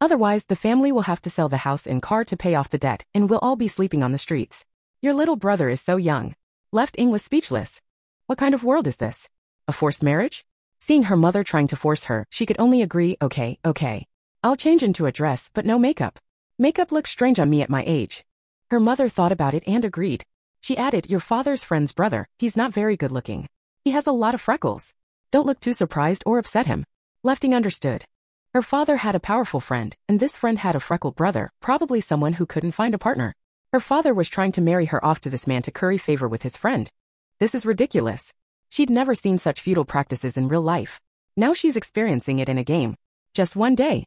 Otherwise, the family will have to sell the house and car to pay off the debt, and we'll all be sleeping on the streets. Your little brother is so young." Left Ying was speechless. What kind of world is this? A forced marriage? Seeing her mother trying to force her, she could only agree, okay. I'll change into a dress, but no makeup. Makeup looks strange on me at my age." Her mother thought about it and agreed. She added, "Your father's friend's brother, he's not very good looking. He has a lot of freckles. Don't look too surprised or upset him." Left Ying understood. Her father had a powerful friend, and this friend had a freckled brother, probably someone who couldn't find a partner. Her father was trying to marry her off to this man to curry favor with his friend. This is ridiculous. She'd never seen such futile practices in real life. Now she's experiencing it in a game. Just one day.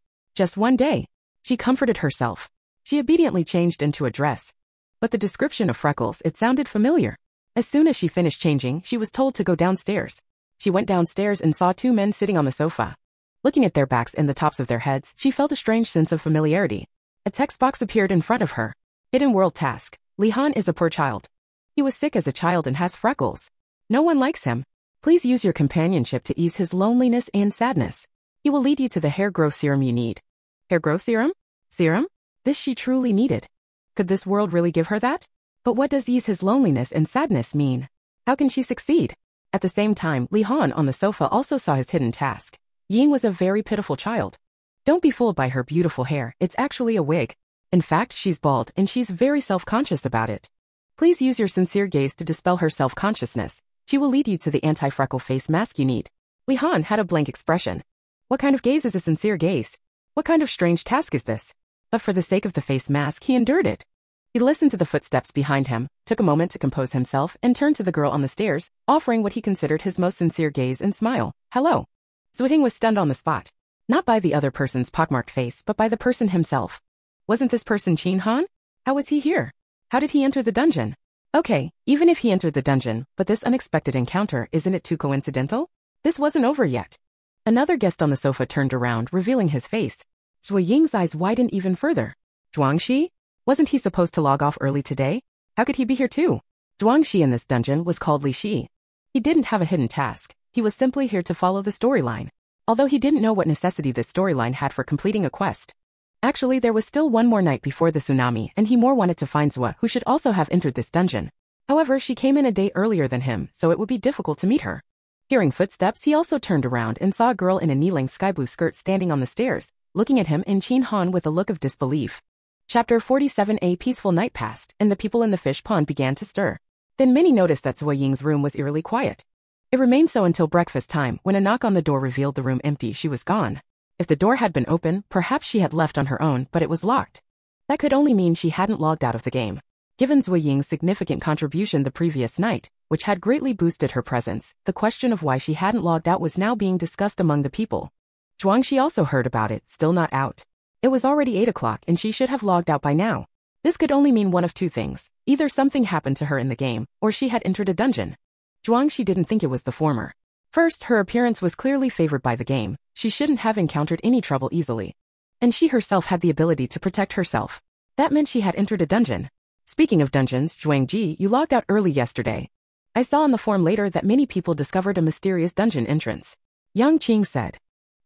She comforted herself. She obediently changed into a dress. But the description of freckles, it sounded familiar. As soon as she finished changing, she was told to go downstairs. She went downstairs and saw 2 men sitting on the sofa. Looking at their backs and the tops of their heads, she felt a strange sense of familiarity. A text box appeared in front of her. Hidden world task. Li Han is a poor child. He was sick as a child and has freckles. No one likes him. Please use your companionship to ease his loneliness and sadness. He will lead you to the hair growth serum you need. Hair growth serum? Serum? This she truly needed. Could this world really give her that? But what does ease his loneliness and sadness mean? How can she succeed? At the same time, Li Han on the sofa also saw his hidden task. Ying was a very pitiful child. Don't be fooled by her beautiful hair, it's actually a wig. In fact, she's bald and she's very self-conscious about it. Please use your sincere gaze to dispel her self-consciousness. She will lead you to the anti-freckle face mask you need. Li Han had a blank expression. What kind of gaze is a sincere gaze? What kind of strange task is this? But for the sake of the face mask, he endured it. He listened to the footsteps behind him, took a moment to compose himself, and turned to the girl on the stairs, offering what he considered his most sincere gaze and smile. Hello. Zuo Ying was stunned on the spot. Not by the other person's pockmarked face, but by the person himself. Wasn't this person Qin Han? How was he here? How did he enter the dungeon? Okay, even if he entered the dungeon, but this unexpected encounter, isn't it too coincidental? This wasn't over yet. Another guest on the sofa turned around, revealing his face. Zuo Ying's eyes widened even further. Zhuangxi? Wasn't he supposed to log off early today? How could he be here too? Zhuangxi in this dungeon was called Li Shi. He didn't have a hidden task. He was simply here to follow the storyline. Although he didn't know what necessity this storyline had for completing a quest. Actually, there was still one more night before the tsunami, and he more wanted to find Zuo, who should also have entered this dungeon. However, she came in a day earlier than him, so it would be difficult to meet her. Hearing footsteps, he also turned around and saw a girl in a knee-length sky-blue skirt standing on the stairs, looking at him and Qin Han with a look of disbelief. Chapter 47. A peaceful night passed, and the people in the fish pond began to stir. Then many noticed that Zuo Ying's room was eerily quiet. It remained so until breakfast time, when a knock on the door revealed the room empty. She was gone. If the door had been open, perhaps she had left on her own, but it was locked. That could only mean she hadn't logged out of the game. Given Zuo Ying's significant contribution the previous night, which had greatly boosted her presence, the question of why she hadn't logged out was now being discussed among the people. Zhuangxi also heard about it, still not out. It was already 8 o'clock and she should have logged out by now. This could only mean one of two things. Either something happened to her in the game, or she had entered a dungeon. Zhuangxi didn't think it was the former. First, her appearance was clearly favored by the game. She shouldn't have encountered any trouble easily. And she herself had the ability to protect herself. That meant she had entered a dungeon. Speaking of dungeons, Zhuangji, you logged out early yesterday. I saw on the forum later that many people discovered a mysterious dungeon entrance. Yang Qing said.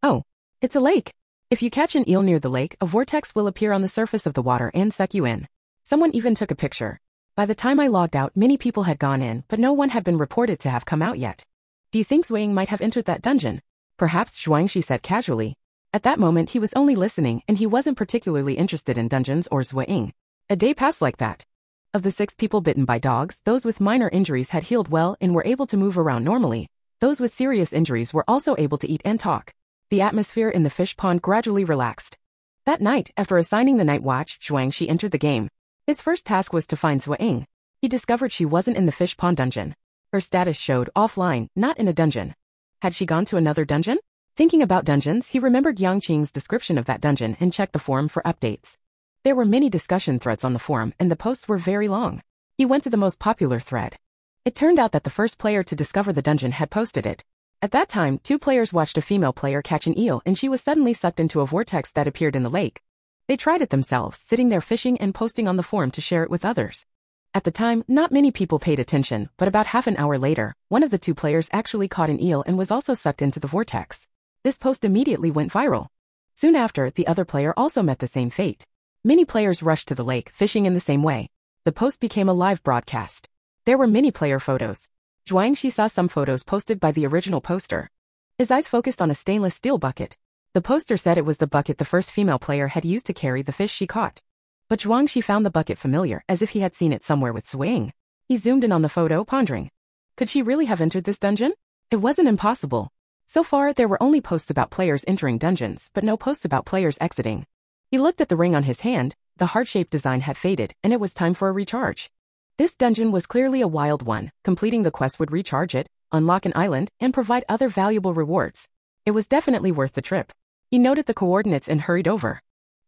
Oh, it's a lake. If you catch an eel near the lake, a vortex will appear on the surface of the water and suck you in. Someone even took a picture. By the time I logged out, many people had gone in, but no one had been reported to have come out yet. Do you think Zuo Ying might have entered that dungeon? Perhaps, Zhuangxi said casually. At that moment he was only listening and he wasn't particularly interested in dungeons or Zuo Ying. A day passed like that. Of the 6 people bitten by dogs, those with minor injuries had healed well and were able to move around normally. Those with serious injuries were also able to eat and talk. The atmosphere in the fish pond gradually relaxed. That night, after assigning the night watch, Zhuangxi entered the game. His first task was to find Zuo Ying. He discovered she wasn't in the fish pond dungeon. Her status showed offline, not in a dungeon. Had she gone to another dungeon? Thinking about dungeons, he remembered Yang Qing's description of that dungeon and checked the forum for updates. There were many discussion threads on the forum and the posts were very long. He went to the most popular thread. It turned out that the first player to discover the dungeon had posted it. At that time, 2 players watched a female player catch an eel and she was suddenly sucked into a vortex that appeared in the lake. They tried it themselves, sitting there fishing and posting on the forum to share it with others. At the time, not many people paid attention, but about half an hour later, one of the 2 players actually caught an eel and was also sucked into the vortex. This post immediately went viral. Soon after, the other player also met the same fate. Many players rushed to the lake, fishing in the same way. The post became a live broadcast. There were many player photos. Zhuangxi saw some photos posted by the original poster. His eyes focused on a stainless steel bucket. The poster said it was the bucket the first female player had used to carry the fish she caught. But Zhuangxi found the bucket familiar, as if he had seen it somewhere with Zuo Ying. He zoomed in on the photo, pondering. Could she really have entered this dungeon? It wasn't impossible. So far, there were only posts about players entering dungeons, but no posts about players exiting. He looked at the ring on his hand. The heart-shaped design had faded, and it was time for a recharge. This dungeon was clearly a wild one. Completing the quest would recharge it, unlock an island, and provide other valuable rewards. It was definitely worth the trip. He noted the coordinates and hurried over.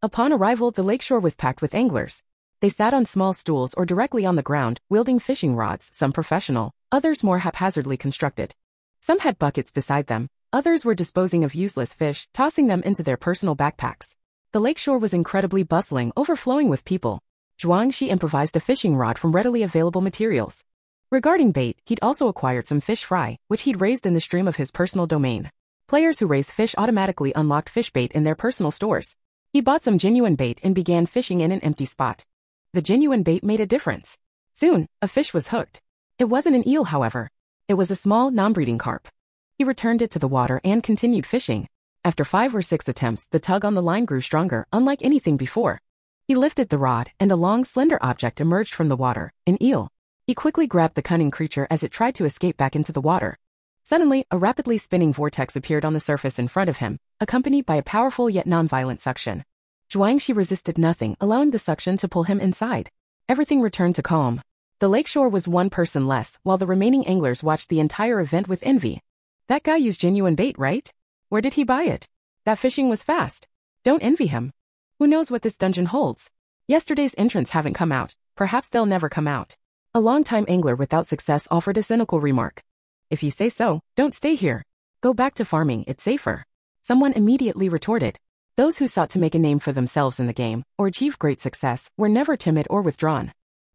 Upon arrival, the lakeshore was packed with anglers. They sat on small stools or directly on the ground, wielding fishing rods, some professional, others more haphazardly constructed. Some had buckets beside them, others were disposing of useless fish, tossing them into their personal backpacks. The lakeshore was incredibly bustling, overflowing with people. Zhuangxi improvised a fishing rod from readily available materials. Regarding bait, he'd also acquired some fish fry, which he'd raised in the stream of his personal domain. Players who raise fish automatically unlocked fish bait in their personal stores. He bought some genuine bait and began fishing in an empty spot. The genuine bait made a difference. Soon, a fish was hooked. It wasn't an eel, however. It was a small, non-breeding carp. He returned it to the water and continued fishing. After 5 or 6 attempts, the tug on the line grew stronger, unlike anything before. He lifted the rod, and a long, slender object emerged from the water, an eel. He quickly grabbed the cunning creature as it tried to escape back into the water. Suddenly, a rapidly spinning vortex appeared on the surface in front of him, accompanied by a powerful yet non-violent suction. Zuo Ying resisted nothing, allowing the suction to pull him inside. Everything returned to calm. The lakeshore was one person less, while the remaining anglers watched the entire event with envy. That guy used genuine bait, right? Where did he buy it? That fishing was fast. Don't envy him. Who knows what this dungeon holds? Yesterday's entrants haven't come out. Perhaps they'll never come out. A long-time angler without success offered a cynical remark. If you say so, don't stay here. Go back to farming, it's safer. Someone immediately retorted. Those who sought to make a name for themselves in the game, or achieve great success, were never timid or withdrawn.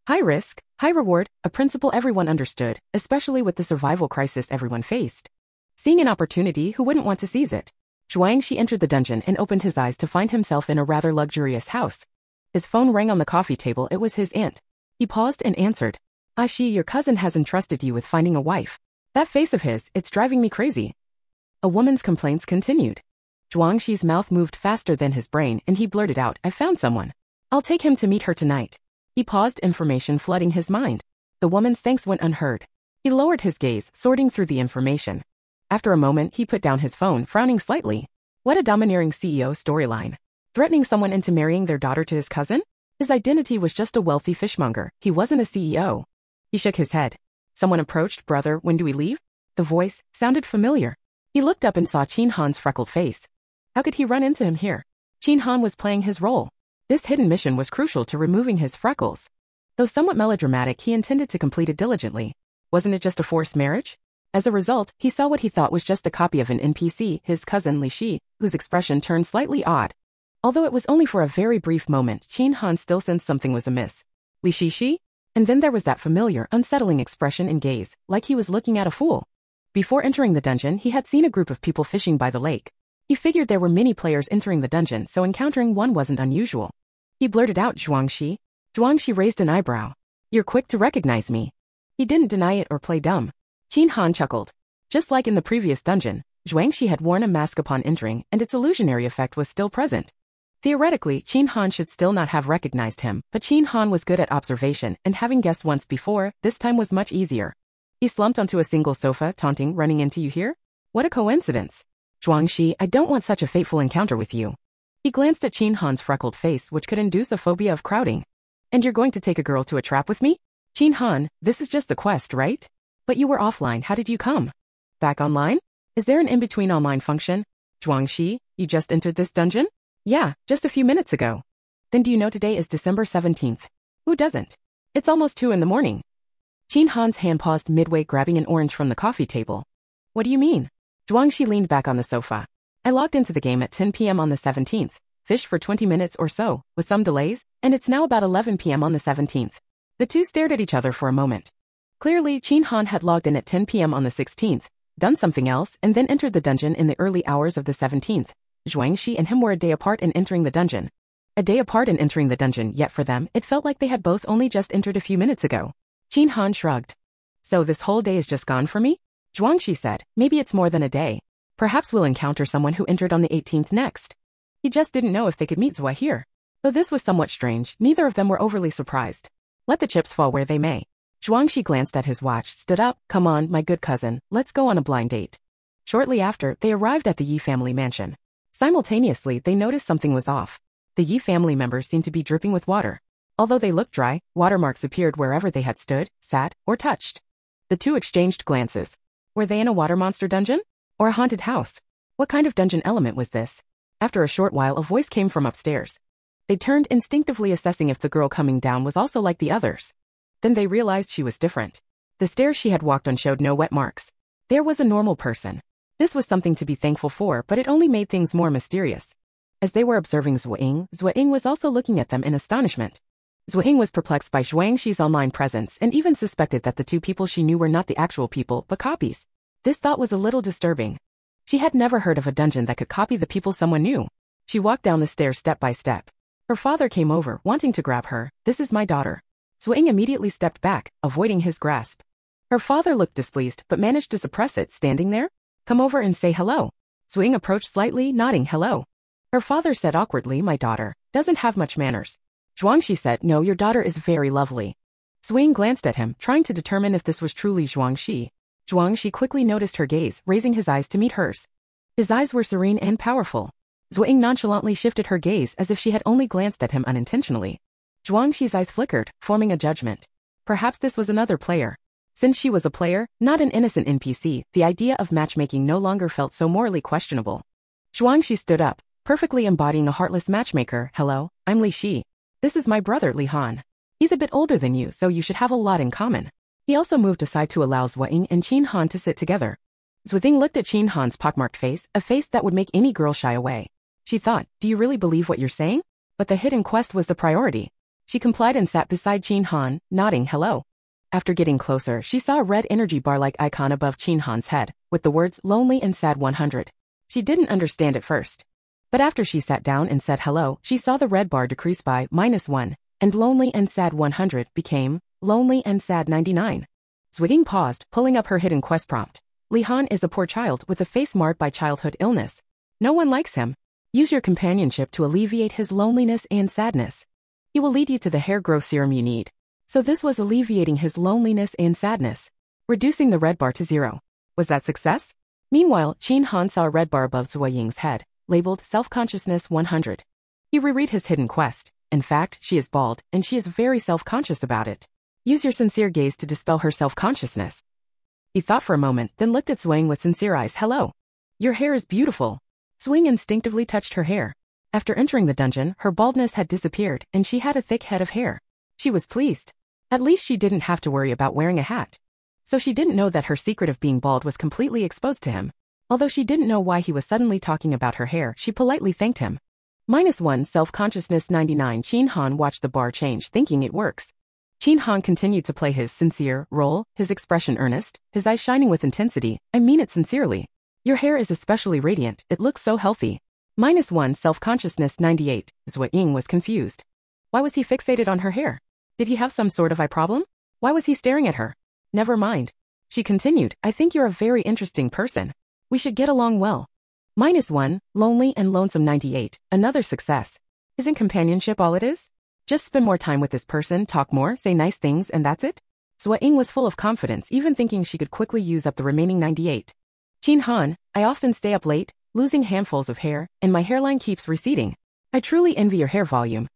High risk, high reward, a principle everyone understood, especially with the survival crisis everyone faced. Seeing an opportunity, who wouldn't want to seize it? Zuo Ying entered the dungeon and opened his eyes to find himself in a rather luxurious house. His phone rang on the coffee table. It was his aunt. He paused and answered. Your cousin has entrusted you with finding a wife. That face of his, it's driving me crazy. A woman's complaints continued. Zuo Ying's mouth moved faster than his brain, and he blurted out, I found someone. I'll take him to meet her tonight. He paused, information flooding his mind. The woman's thanks went unheard. He lowered his gaze, sorting through the information. After a moment, he put down his phone, frowning slightly. What a domineering CEO storyline. Threatening someone into marrying their daughter to his cousin? His identity was just a wealthy fishmonger. He wasn't a CEO. He shook his head. Someone approached. Brother, when do we leave? The voice sounded familiar. He looked up and saw Qin Han's freckled face. How could he run into him here? Qin Han was playing his role. This hidden mission was crucial to removing his freckles. Though somewhat melodramatic, he intended to complete it diligently. Wasn't it just a forced marriage? As a result, he saw what he thought was just a copy of an NPC, his cousin Li Shi, whose expression turned slightly odd. Although it was only for a very brief moment, Qin Han still sensed something was amiss. Li Shi? And then there was that familiar, unsettling expression and gaze, like he was looking at a fool. Before entering the dungeon, he had seen a group of people fishing by the lake. He figured there were many players entering the dungeon, so encountering one wasn't unusual. He blurted out, Zhuangxi. Zhuangxi raised an eyebrow. You're quick to recognize me. He didn't deny it or play dumb. Qin Han chuckled. Just like in the previous dungeon, Zhuangxi had worn a mask upon entering, and its illusionary effect was still present. Theoretically, Qin Han should still not have recognized him, but Qin Han was good at observation, and having guessed once before, this time was much easier. He slumped onto a single sofa, taunting, running into you here? What a coincidence. Zhuangxi, I don't want such a fateful encounter with you. He glanced at Qin Han's freckled face, which could induce a phobia of crowding. And you're going to take a girl to a trap with me? Qin Han, this is just a quest, right? But you were offline, how did you come? Back online? Is there an in-between online function? Zhuangxi, you just entered this dungeon? Yeah, just a few minutes ago. Then do you know today is December 17th? Who doesn't? It's almost 2 in the morning. Qin Han's hand paused midway, grabbing an orange from the coffee table. What do you mean? Zhuangxi leaned back on the sofa. I logged into the game at 10 p.m. on the 17th, fished for 20 minutes or so, with some delays, and it's now about 11 p.m. on the 17th. The two stared at each other for a moment. Clearly, Qin Han had logged in at 10 p.m. on the 16th, done something else, and then entered the dungeon in the early hours of the 17th. Zhuangxi and him were a day apart in entering the dungeon. A day apart in entering the dungeon, yet for them, it felt like they had both only just entered a few minutes ago. Qin Han shrugged. So this whole day is just gone for me? Zhuangxi said, maybe it's more than a day. Perhaps we'll encounter someone who entered on the 18th next. He just didn't know if they could meet Zuo here. Though this was somewhat strange, neither of them were overly surprised. Let the chips fall where they may. Zhuangxi glanced at his watch, stood up, come on, my good cousin, let's go on a blind date. Shortly after, they arrived at the Yi family mansion. Simultaneously, they noticed something was off. The Yi family members seemed to be dripping with water. Although they looked dry, watermarks appeared wherever they had stood, sat, or touched. The two exchanged glances. Were they in a water monster dungeon? Or a haunted house? What kind of dungeon element was this? After a short while, a voice came from upstairs. They turned, instinctively assessing if the girl coming down was also like the others. Then they realized she was different. The stairs she had walked on showed no wet marks. There was a normal person. This was something to be thankful for, but it only made things more mysterious. As they were observing Zuo Ying was also looking at them in astonishment. Zuo Ying was perplexed by Zhuangxi's online presence and even suspected that the two people she knew were not the actual people, but copies. This thought was a little disturbing. She had never heard of a dungeon that could copy the people someone knew. She walked down the stairs step by step. Her father came over, wanting to grab her. This is my daughter. Zuo Ying immediately stepped back, avoiding his grasp. Her father looked displeased, but managed to suppress it, standing there. Come over and say hello. Zuo Ying approached slightly, nodding hello. Her father said awkwardly, my daughter doesn't have much manners. Zhuangxi said, no, your daughter is very lovely. Zuo Ying glanced at him, trying to determine if this was truly Zhuangxi. Zhuangxi quickly noticed her gaze, raising his eyes to meet hers. His eyes were serene and powerful. Zuo Ying nonchalantly shifted her gaze as if she had only glanced at him unintentionally. Zhuangxi's eyes flickered, forming a judgment. Perhaps this was another player. Since she was a player, not an innocent NPC, the idea of matchmaking no longer felt so morally questionable. Zhuangxi stood up, perfectly embodying a heartless matchmaker. Hello, I'm Li Shi. This is my brother Li Han. He's a bit older than you, so you should have a lot in common. He also moved aside to allow Zuo Ying and Qin Han to sit together. Zuo Ying looked at Qin Han's pockmarked face, a face that would make any girl shy away. She thought, do you really believe what you're saying? But the hidden quest was the priority. She complied and sat beside Qin Han, nodding hello. After getting closer, she saw a red energy bar-like icon above Qin Han's head, with the words lonely and sad 100. She didn't understand at first. But after she sat down and said hello, she saw the red bar decrease by -1, and lonely and sad 100 became lonely and sad 99. Zuo Ying paused, pulling up her hidden quest prompt. Li Han is a poor child with a face marred by childhood illness. No one likes him. Use your companionship to alleviate his loneliness and sadness. He will lead you to the hair growth serum you need. So this was alleviating his loneliness and sadness, reducing the red bar to 0. Was that success? Meanwhile, Qin Han saw a red bar above Zuo Ying's head, labeled self-consciousness 100. He reread his hidden quest. In fact, she is bald, and she is very self-conscious about it. Use your sincere gaze to dispel her self-consciousness. He thought for a moment, then looked at Zuo Ying with sincere eyes. Hello. Your hair is beautiful. Zuo Ying instinctively touched her hair. After entering the dungeon, her baldness had disappeared, and she had a thick head of hair. She was pleased. At least she didn't have to worry about wearing a hat. So she didn't know that her secret of being bald was completely exposed to him. Although she didn't know why he was suddenly talking about her hair, she politely thanked him. -1 self-consciousness 99. Qin Han watched the bar change, thinking it works. Qin Han continued to play his sincere role, his expression earnest, his eyes shining with intensity. I mean it sincerely. Your hair is especially radiant, it looks so healthy. -1 self-consciousness 98. Zuo Ying was confused. Why was he fixated on her hair? Did he have some sort of eye problem? Why was he staring at her? Never mind. She continued, I think you're a very interesting person. We should get along well. -1, lonely and lonesome 98, another success. Isn't companionship all it is? Just spend more time with this person, talk more, say nice things, and that's it? Zuo Ying was full of confidence, even thinking she could quickly use up the remaining 98. Qin Han, I often stay up late, losing handfuls of hair, and my hairline keeps receding. I truly envy your hair volume.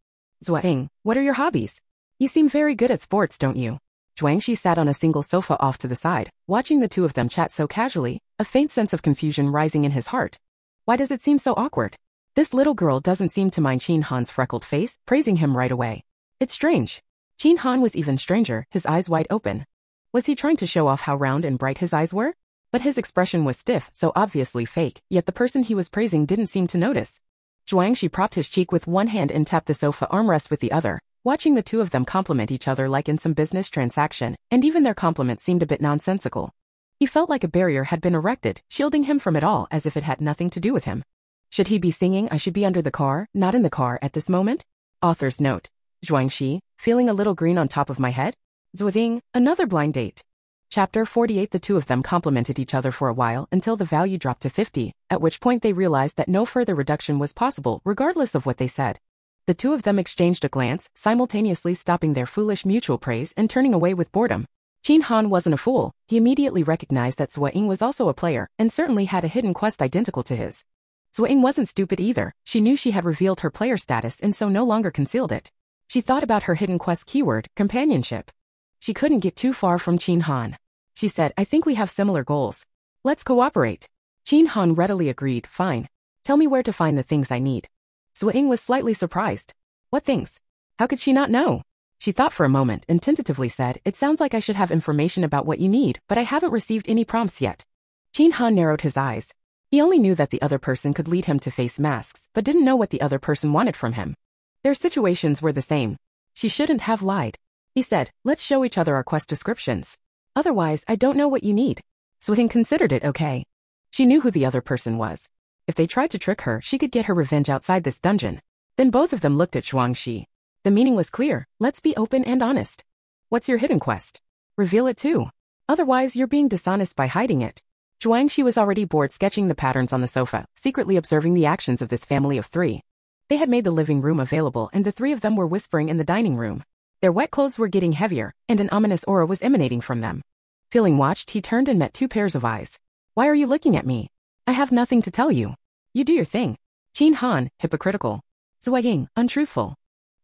Zuo Ying, what are your hobbies? You seem very good at sports, don't you? Zhuangxi sat on a single sofa off to the side, watching the two of them chat so casually, a faint sense of confusion rising in his heart. Why does it seem so awkward? This little girl doesn't seem to mind Qin Han's freckled face, praising him right away. It's strange. Qin Han was even stranger, his eyes wide open. Was he trying to show off how round and bright his eyes were? But his expression was stiff, so obviously fake, yet the person he was praising didn't seem to notice. Zhuangxi propped his cheek with one hand and tapped the sofa armrest with the other, watching the two of them compliment each other like in some business transaction, and even their compliments seemed a bit nonsensical. He felt like a barrier had been erected, shielding him from it all as if it had nothing to do with him. Should he be singing I should be under the car, not in the car at this moment? Author's note. Zhuangxi, feeling a little green on top of my head? Zuo Ying, another blind date. Chapter 48. The two of them complimented each other for a while until the value dropped to 50, at which point they realized that no further reduction was possible regardless of what they said. The two of them exchanged a glance, simultaneously stopping their foolish mutual praise and turning away with boredom. Qin Han wasn't a fool. He immediately recognized that Zuo Ying was also a player, and certainly had a hidden quest identical to his. Zuo Ying wasn't stupid either. She knew she had revealed her player status and so no longer concealed it. She thought about her hidden quest keyword, companionship. She couldn't get too far from Qin Han. She said, I think we have similar goals. Let's cooperate. Qin Han readily agreed, fine. Tell me where to find the things I need. Zuo Ying was slightly surprised. What things? How could she not know? She thought for a moment and tentatively said, it sounds like I should have information about what you need, but I haven't received any prompts yet. Qin Han narrowed his eyes. He only knew that the other person could lead him to face masks, but didn't know what the other person wanted from him. Their situations were the same. She shouldn't have lied. He said, let's show each other our quest descriptions. Otherwise, I don't know what you need. Zuo Ying considered it okay. She knew who the other person was. If they tried to trick her, she could get her revenge outside this dungeon. Then both of them looked at Zhuangxi. The meaning was clear. Let's be open and honest. What's your hidden quest? Reveal it too. Otherwise, you're being dishonest by hiding it. She was already bored sketching the patterns on the sofa, secretly observing the actions of this family of three. They had made the living room available and the three of them were whispering in the dining room. Their wet clothes were getting heavier, and an ominous aura was emanating from them. Feeling watched, he turned and met two pairs of eyes. Why are you looking at me? I have nothing to tell you. You do your thing. Qin Han, hypocritical. Zuo Ying, untruthful.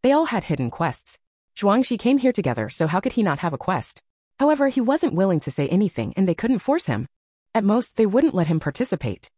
They all had hidden quests. She came here together, so how could he not have a quest? However, he wasn't willing to say anything and they couldn't force him. At most, they wouldn't let him participate.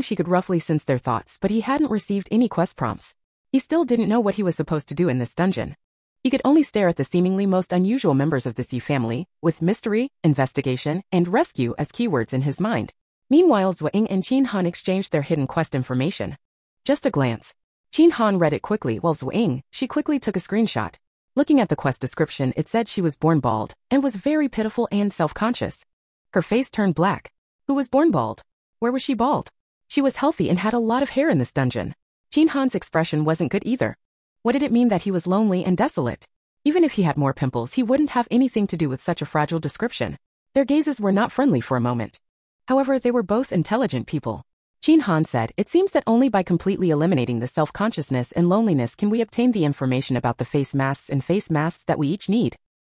She could roughly sense their thoughts, but he hadn't received any quest prompts. He still didn't know what he was supposed to do in this dungeon. He could only stare at the seemingly most unusual members of the Xi family, with mystery, investigation, and rescue as keywords in his mind. Meanwhile, Zuo Ying and Qin Han exchanged their hidden quest information. Just a glance. Qin Han read it quickly while Zuo Ying, she quickly took a screenshot. Looking at the quest description, it said she was born bald, and was very pitiful and self-conscious. Her face turned black. Who was born bald? Where was she bald? She was healthy and had a lot of hair in this dungeon. Qin Han's expression wasn't good either. What did it mean that he was lonely and desolate? Even if he had more pimples, he wouldn't have anything to do with such a fragile description. Their gazes were not friendly for a moment. However, they were both intelligent people. Qin Han said, it seems that only by completely eliminating the self-consciousness and loneliness can we obtain the information about the face masks and face masks that we each need.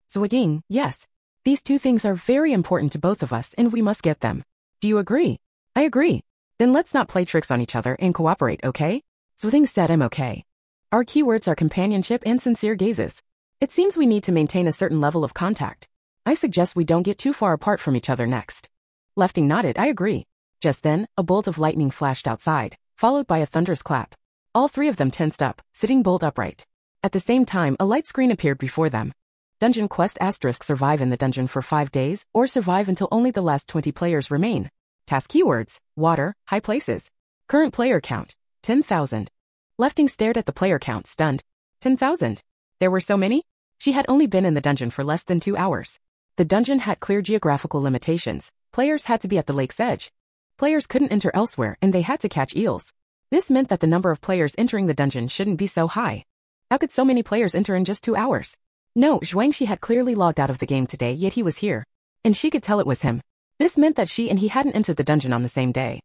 Zuo Ying, yes. These two things are very important to both of us and we must get them. Do you agree? I agree. Then let's not play tricks on each other and cooperate, okay? Zuo Ying said, I'm okay. Our keywords are companionship and sincere gazes. It seems we need to maintain a certain level of contact. I suggest we don't get too far apart from each other next. Lefting nodded, I agree. Just then, a bolt of lightning flashed outside, followed by a thunderous clap. All three of them tensed up, sitting bolt upright. At the same time, a light screen appeared before them. Dungeon quest * survive in the dungeon for 5 days, or survive until only the last 20 players remain. Task keywords, water, high places. Current player count, 10,000. Lefting stared at the player count, stunned. 10,000. There were so many? She had only been in the dungeon for less than 2 hours. The dungeon had clear geographical limitations. Players had to be at the lake's edge. Players couldn't enter elsewhere and they had to catch eels. This meant that the number of players entering the dungeon shouldn't be so high. How could so many players enter in just 2 hours? No, She had clearly logged out of the game today, yet he was here. And she could tell it was him. This meant that she and he hadn't entered the dungeon on the same day.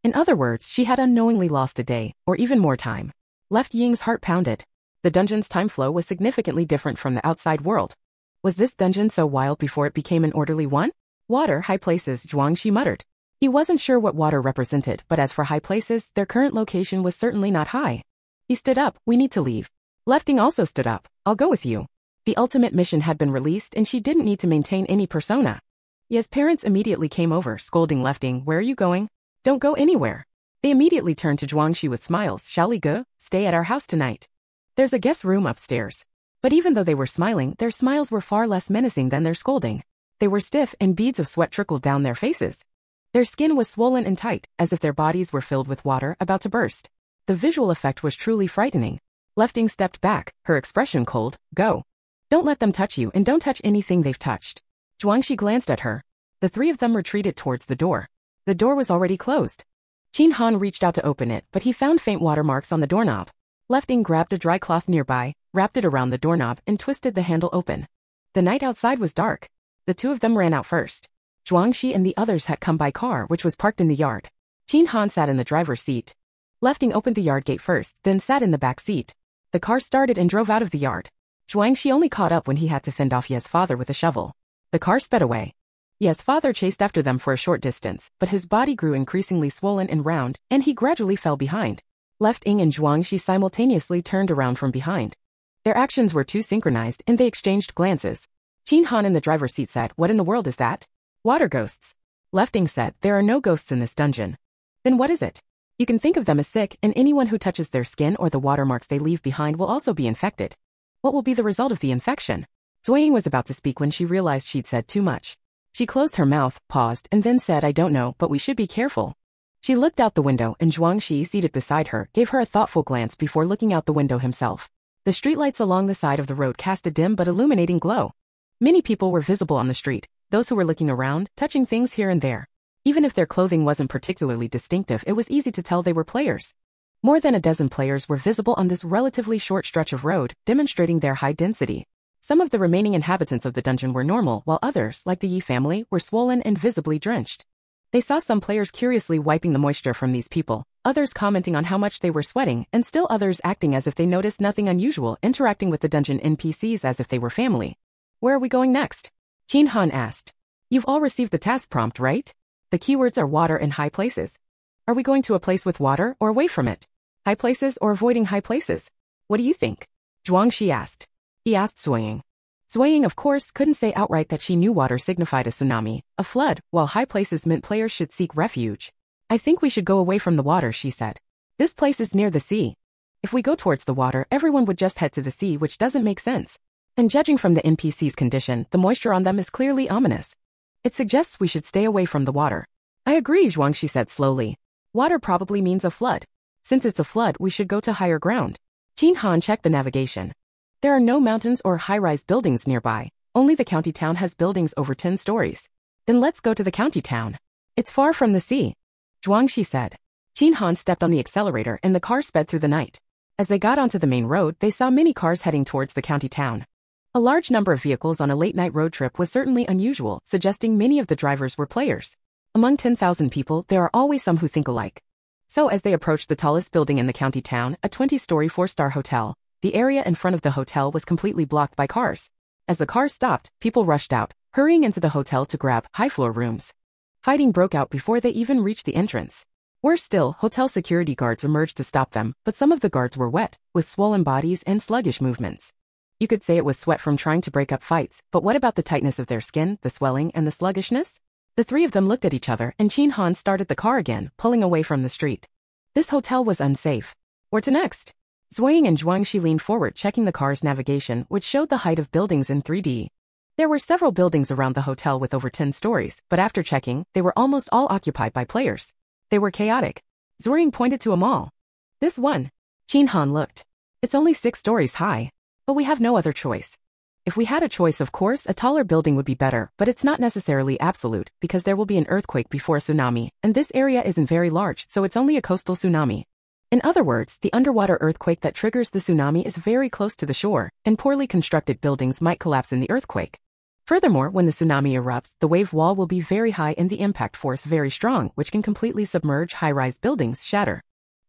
In other words, she had unknowingly lost a day, or even more time. Left Ying's heart pounded. The dungeon's time flow was significantly different from the outside world. Was this dungeon so wild before it became an orderly one? Water, high places, She muttered. He wasn't sure what water represented, but as for high places, their current location was certainly not high. He stood up, we need to leave. Lefting also stood up, I'll go with you. The ultimate mission had been released and she didn't need to maintain any persona. Ye's parents immediately came over, scolding Lefting, where are you going? Don't go anywhere. They immediately turned to Zhuangxi with smiles, shall we go? Stay at our house tonight. There's a guest room upstairs. But even though they were smiling, their smiles were far less menacing than their scolding. They were stiff and beads of sweat trickled down their faces. Their skin was swollen and tight, as if their bodies were filled with water about to burst. The visual effect was truly frightening. Lefting stepped back, her expression cold, go. Don't let them touch you and don't touch anything they've touched. Zhuangxi glanced at her. The three of them retreated towards the door. The door was already closed. Qin Han reached out to open it, but he found faint watermarks on the doorknob. Lefting grabbed a dry cloth nearby, wrapped it around the doorknob, and twisted the handle open. The night outside was dark. The two of them ran out first. Zhuangxi and the others had come by car, which was parked in the yard. Qin Han sat in the driver's seat. Lefting opened the yard gate first, then sat in the back seat. The car started and drove out of the yard. Zhuangxi only caught up when he had to fend off Ye's father with a shovel. The car sped away. Ye's father chased after them for a short distance, but his body grew increasingly swollen and round, and he gradually fell behind. Lefting and Zhuangxi simultaneously turned around from behind. Their actions were too synchronized, and they exchanged glances. Qin Han in the driver's seat said, what in the world is that? Water ghosts. Lefting said, there are no ghosts in this dungeon. Then what is it? You can think of them as sick, and anyone who touches their skin or the watermarks they leave behind will also be infected. What will be the result of the infection? Zuo Ying was about to speak when she realized she'd said too much. She closed her mouth, paused, and then said, I don't know, but we should be careful. She looked out the window and Zhuangxi, seated beside her, gave her a thoughtful glance before looking out the window himself. The streetlights along the side of the road cast a dim but illuminating glow. Many people were visible on the street, those who were looking around, touching things here and there. Even if their clothing wasn't particularly distinctive, it was easy to tell they were players. More than a dozen players were visible on this relatively short stretch of road, demonstrating their high density. Some of the remaining inhabitants of the dungeon were normal, while others, like the Yi family, were swollen and visibly drenched. They saw some players curiously wiping the moisture from these people, others commenting on how much they were sweating, and still others acting as if they noticed nothing unusual, interacting with the dungeon NPCs as if they were family. Where are we going next? Chin Han asked. You've all received the task prompt, right? The keywords are water and high places. Are we going to a place with water or away from it? High places or avoiding high places? What do you think? Zhuangxi asked. He asked Zuo Ying. Zuo Ying, of course, couldn't say outright that she knew water signified a tsunami, a flood, while high places meant players should seek refuge. I think we should go away from the water, she said. This place is near the sea. If we go towards the water, everyone would just head to the sea, which doesn't make sense. And judging from the NPC's condition, the moisture on them is clearly ominous. It suggests we should stay away from the water. I agree, Zhuangxi said slowly. Water probably means a flood. Since it's a flood, we should go to higher ground. Chin Han checked the navigation. There are no mountains or high-rise buildings nearby. Only the county town has buildings over 10 stories. Then let's go to the county town. It's far from the sea. Zhuangxi said. Chin Han stepped on the accelerator and the car sped through the night. As they got onto the main road, they saw many cars heading towards the county town. A large number of vehicles on a late-night road trip was certainly unusual, suggesting many of the drivers were players. Among 10,000 people, there are always some who think alike. So as they approached the tallest building in the county town, a 20-story 4-star hotel, the area in front of the hotel was completely blocked by cars. As the cars stopped, people rushed out, hurrying into the hotel to grab high-floor rooms. Fighting broke out before they even reached the entrance. Worse still, hotel security guards emerged to stop them, but some of the guards were wet, with swollen bodies and sluggish movements. You could say it was sweat from trying to break up fights, but what about the tightness of their skin, the swelling, and the sluggishness? The three of them looked at each other, and Chin Han started the car again, pulling away from the street. This hotel was unsafe. Where to next? Zuo Ying and Zhuangxi leaned forward, checking the car's navigation, which showed the height of buildings in 3D. There were several buildings around the hotel with over 10 stories, but after checking, they were almost all occupied by players. They were chaotic. Zuo Ying pointed to a mall. This one. Chin Han looked. It's only 6 stories high. But we have no other choice. If we had a choice, of course, a taller building would be better, but it's not necessarily absolute, because there will be an earthquake before a tsunami, and this area isn't very large, so it's only a coastal tsunami. In other words, the underwater earthquake that triggers the tsunami is very close to the shore, and poorly constructed buildings might collapse in the earthquake. Furthermore, when the tsunami erupts, the wave wall will be very high and the impact force very strong, which can completely submerge high-rise buildings, shatter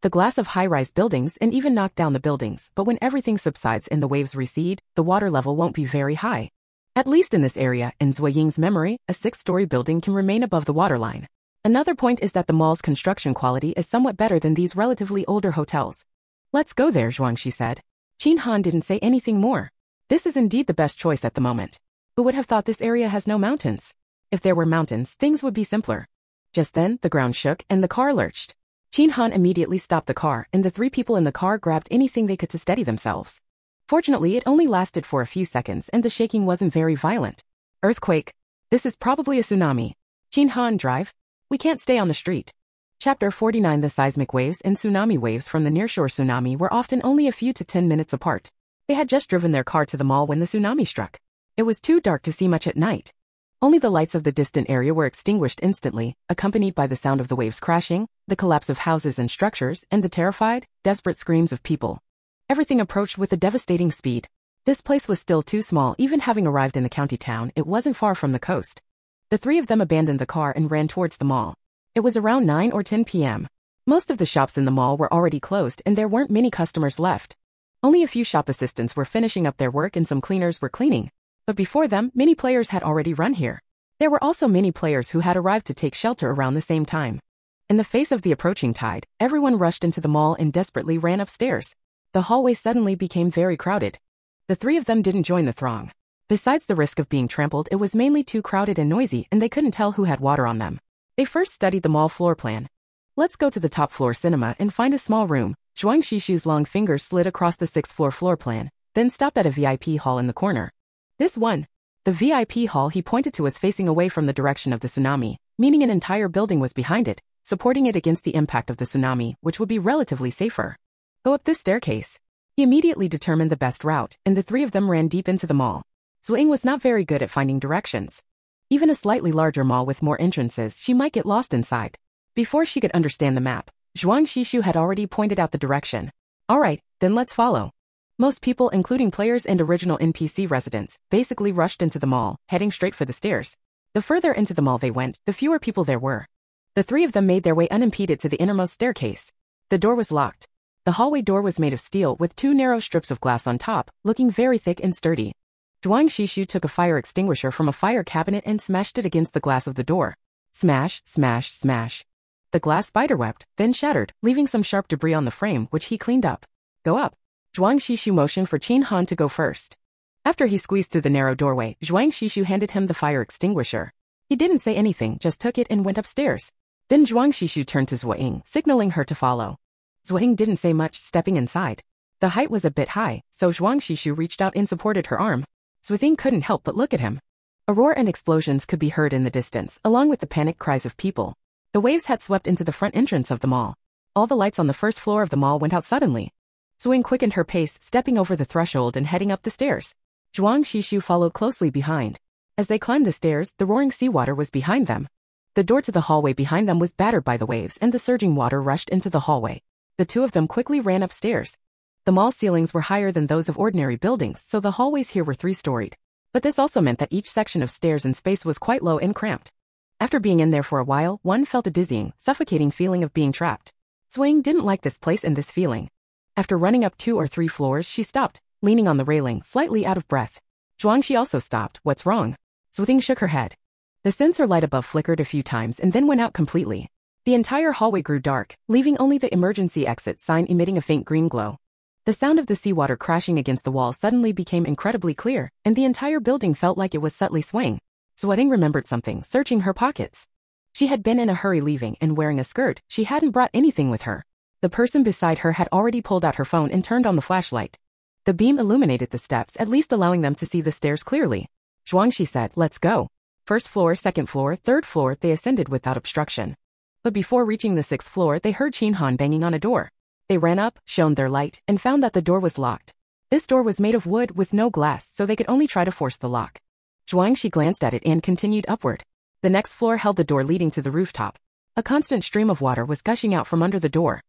the glass of high-rise buildings, and even knock down the buildings. But when everything subsides and the waves recede, the water level won't be very high. At least in this area, in Zuo Ying's memory, a 6-story building can remain above the waterline. Another point is that the mall's construction quality is somewhat better than these relatively older hotels. Let's go there, Zhuangxi said. Chin Han didn't say anything more. This is indeed the best choice at the moment. Who would have thought this area has no mountains? If there were mountains, things would be simpler. Just then, the ground shook and the car lurched. Chin Han immediately stopped the car, and the 3 people in the car grabbed anything they could to steady themselves. Fortunately, it only lasted for a few seconds and the shaking wasn't very violent. Earthquake. This is probably a tsunami. Chin Han, drive. We can't stay on the street. Chapter 49. The seismic waves and tsunami waves from the nearshore tsunami were often only a few to 10 minutes apart. They had just driven their car to the mall when the tsunami struck. It was too dark to see much at night. Only the lights of the distant area were extinguished instantly, accompanied by the sound of the waves crashing, the collapse of houses and structures, and the terrified, desperate screams of people. Everything approached with a devastating speed. This place was still too small. Even having arrived in the county town, it wasn't far from the coast. The 3 of them abandoned the car and ran towards the mall. It was around 9 or 10 p.m. Most of the shops in the mall were already closed and there weren't many customers left. Only a few shop assistants were finishing up their work and some cleaners were cleaning. But before them, many players had already run here. There were also many players who had arrived to take shelter around the same time. In the face of the approaching tide, everyone rushed into the mall and desperately ran upstairs. The hallway suddenly became very crowded. The 3 of them didn't join the throng. Besides the risk of being trampled, it was mainly too crowded and noisy, and they couldn't tell who had water on them. They first studied the mall floor plan. Let's go to the top floor cinema and find a small room. Zhuangxi's long fingers slid across the 6th floor plan, then stopped at a VIP hall in the corner. This one. The VIP hall he pointed to was facing away from the direction of the tsunami, meaning an entire building was behind it, supporting it against the impact of the tsunami, which would be relatively safer. Go up this staircase. He immediately determined the best route, and the 3 of them ran deep into the mall. Zuo Ying was not very good at finding directions. Even a slightly larger mall with more entrances, she might get lost inside. Before she could understand the map, Zhuangxi had already pointed out the direction. Alright, then let's follow. Most people, including players and original NPC residents, basically rushed into the mall, heading straight for the stairs. The further into the mall they went, the fewer people there were. The three of them made their way unimpeded to the innermost staircase. The door was locked. The hallway door was made of steel with two narrow strips of glass on top, looking very thick and sturdy. Zhuang Shishu took a fire extinguisher from a fire cabinet and smashed it against the glass of the door. Smash, smash, smash. The glass spiderwebbed, then shattered, leaving some sharp debris on the frame, which he cleaned up. Go up. Zhuang Shishu motioned for Qin Han to go first. After he squeezed through the narrow doorway, Zhuang Shishu handed him the fire extinguisher. He didn't say anything, just took it and went upstairs. Then Zhuang Shishu turned to Zuo Ying, signaling her to follow. Zuo Ying didn't say much, stepping inside. The height was a bit high, so Zhuang Shishu reached out and supported her arm. Zuo Ying couldn't help but look at him. A roar and explosions could be heard in the distance, along with the panicked cries of people. The waves had swept into the front entrance of the mall. All the lights on the first floor of the mall went out suddenly. Zuo Ying quickened her pace, stepping over the threshold and heading up the stairs. Zhuang Shishu followed closely behind. As they climbed the stairs, the roaring seawater was behind them. The door to the hallway behind them was battered by the waves and the surging water rushed into the hallway. The two of them quickly ran upstairs. The mall ceilings were higher than those of ordinary buildings, so the hallways here were three-storied. But this also meant that each section of stairs and space was quite low and cramped. After being in there for a while, one felt a dizzying, suffocating feeling of being trapped. Zuo Ying didn't like this place and this feeling. After running up 2 or 3 floors, she stopped, leaning on the railing, slightly out of breath. Zhuangxi also stopped. What's wrong? Zuo Ying shook her head. The sensor light above flickered a few times and then went out completely. The entire hallway grew dark, leaving only the emergency exit sign emitting a faint green glow. The sound of the seawater crashing against the wall suddenly became incredibly clear, and the entire building felt like it was subtly swaying. Zuo Ying remembered something, searching her pockets. She had been in a hurry leaving and wearing a skirt. She hadn't brought anything with her. The person beside her had already pulled out her phone and turned on the flashlight. The beam illuminated the steps, at least allowing them to see the stairs clearly. Zhuangxi said, "Let's go." First floor, second floor, third floor, they ascended without obstruction. But before reaching the 6th floor, they heard Qin Han banging on a door. They ran up, shone their light, and found that the door was locked. This door was made of wood with no glass, so they could only try to force the lock. Zhuangxi glanced at it and continued upward. The next floor held the door leading to the rooftop. A constant stream of water was gushing out from under the door.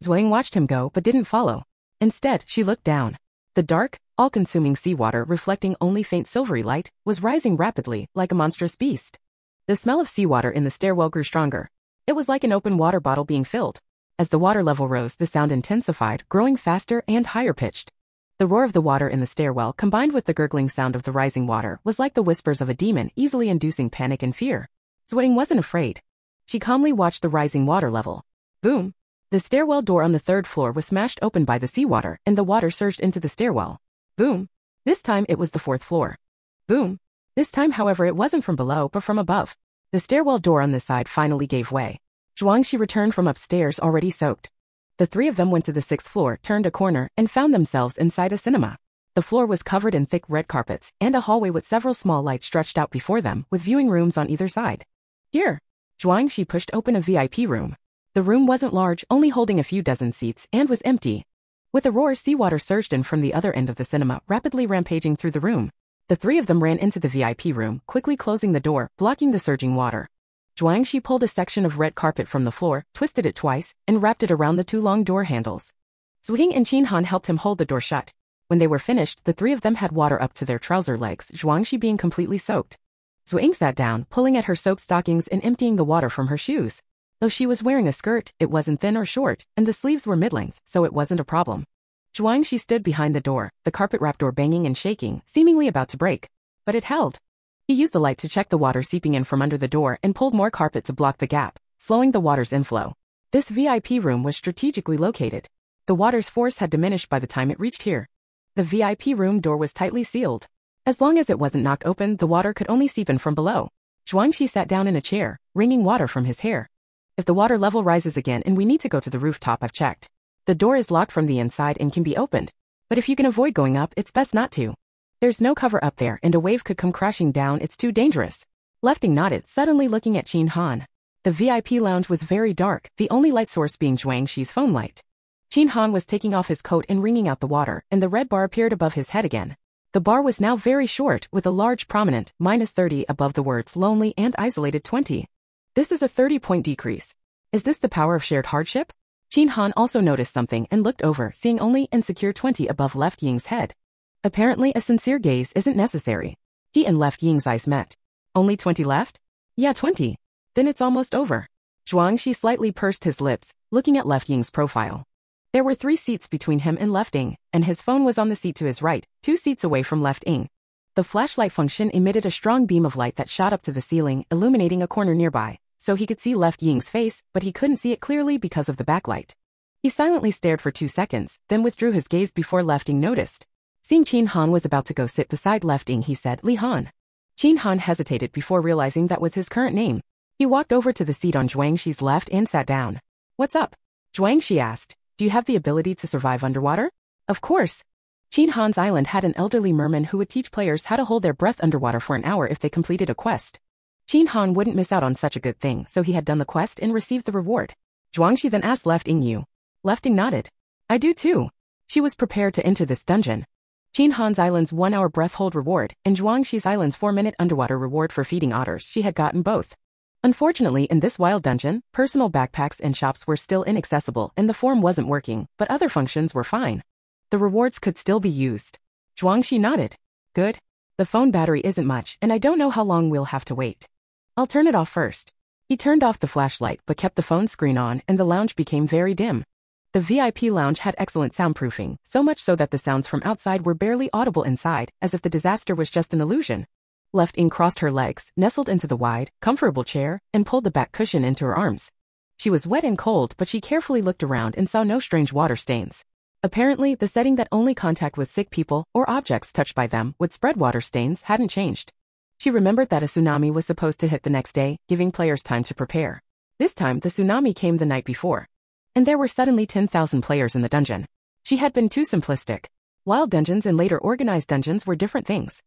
Zuo Ying watched him go but didn't follow. Instead, she looked down. The dark, all-consuming seawater, reflecting only faint silvery light, was rising rapidly, like a monstrous beast. The smell of seawater in the stairwell grew stronger. It was like an open water bottle being filled. As the water level rose, the sound intensified, growing faster and higher-pitched. The roar of the water in the stairwell, combined with the gurgling sound of the rising water, was like the whispers of a demon, easily inducing panic and fear. Zuo Ying wasn't afraid. She calmly watched the rising water level. Boom! The stairwell door on the 3rd floor was smashed open by the seawater, and the water surged into the stairwell. Boom! This time it was the 4th floor. Boom! This time, however, it wasn't from below but from above. The stairwell door on this side finally gave way. Zhuangxi returned from upstairs already soaked. The three of them went to the 6th floor, turned a corner, and found themselves inside a cinema. The floor was covered in thick red carpets, and a hallway with several small lights stretched out before them, with viewing rooms on either side. Here! Zhuangxi pushed open a VIP room. The room wasn't large, only holding a few dozen seats, and was empty. With a roar, seawater surged in from the other end of the cinema, rapidly rampaging through the room. The three of them ran into the VIP room, quickly closing the door, blocking the surging water. Zhuangxi pulled a section of red carpet from the floor, twisted it twice, and wrapped it around the 2 long door handles. Zuo Ying and Qin Han helped him hold the door shut. When they were finished, the three of them had water up to their trouser legs, Zhuangxi being completely soaked. Zuo Ying sat down, pulling at her soaked stockings and emptying the water from her shoes. Though she was wearing a skirt, it wasn't thin or short, and the sleeves were mid-length, so it wasn't a problem. Zhuangxi stood behind the door, the carpet-wrapped door banging and shaking, seemingly about to break. But it held. He used the light to check the water seeping in from under the door and pulled more carpet to block the gap, slowing the water's inflow. This VIP room was strategically located. The water's force had diminished by the time it reached here. The VIP room door was tightly sealed. As long as it wasn't knocked open, the water could only seep in from below. Zhuangxi sat down in a chair, wringing water from his hair. If the water level rises again and we need to go to the rooftop, I've checked. The door is locked from the inside and can be opened. But if you can avoid going up, it's best not to. There's no cover up there and a wave could come crashing down, it's too dangerous. Lefting nodded, suddenly looking at Qin Han. The VIP lounge was very dark, the only light source being Zhuangxi's phone light. Qin Han was taking off his coat and wringing out the water, and the red bar appeared above his head again. The bar was now very short, with a large prominent -30 above the words lonely and isolated 20. This is a 30-point decrease. Is this the power of shared hardship? Qin Han also noticed something and looked over, seeing only insecure 20 above Left Ying's head. Apparently, a sincere gaze isn't necessary. He and Left Ying's eyes met. Only 20 left? Yeah, 20. Then it's almost over. Zhuangxi slightly pursed his lips, looking at Left Ying's profile. There were 3 seats between him and Left Ying, and his phone was on the seat to his right, 2 seats away from Left Ying. The flashlight function emitted a strong beam of light that shot up to the ceiling, illuminating a corner nearby, so he could see Left Ying's face, but he couldn't see it clearly because of the backlight. He silently stared for 2 seconds, then withdrew his gaze before Left Ying noticed. Seeing Qin Han was about to go sit beside Left Ying, he said, "Li Han." Qin Han hesitated before realizing that was his current name. He walked over to the seat on Zhuangxi's left and sat down. "What's up?" Zhuangxi asked. "Do you have the ability to survive underwater?" "Of course." Qin Han's island had an elderly merman who would teach players how to hold their breath underwater for an hour if they completed a quest. Qin Han wouldn't miss out on such a good thing, so he had done the quest and received the reward. Zhuangxi then asked Left Ying, "You?" Left Ying nodded. "I do too." She was prepared to enter this dungeon. Qin Han's island's 1-hour breath hold reward, and Zhuangxi's island's 4-minute underwater reward for feeding otters, she had gotten both. Unfortunately, in this wild dungeon, personal backpacks and shops were still inaccessible and the form wasn't working, but other functions were fine. The rewards could still be used. Zhuangxi nodded. "Good. The phone battery isn't much, and I don't know how long we'll have to wait. I'll turn it off first." He turned off the flashlight but kept the phone screen on, and the lounge became very dim. The VIP lounge had excellent soundproofing, so much so that the sounds from outside were barely audible inside, as if the disaster was just an illusion. Left Ying crossed her legs, nestled into the wide, comfortable chair, and pulled the back cushion into her arms. She was wet and cold, but she carefully looked around and saw no strange water stains. Apparently, the setting that only contact with sick people or objects touched by them would spread water stains hadn't changed. She remembered that a tsunami was supposed to hit the next day, giving players time to prepare. This time, the tsunami came the night before. And there were suddenly 10,000 players in the dungeon. She had been too simplistic. Wild dungeons and later organized dungeons were different things.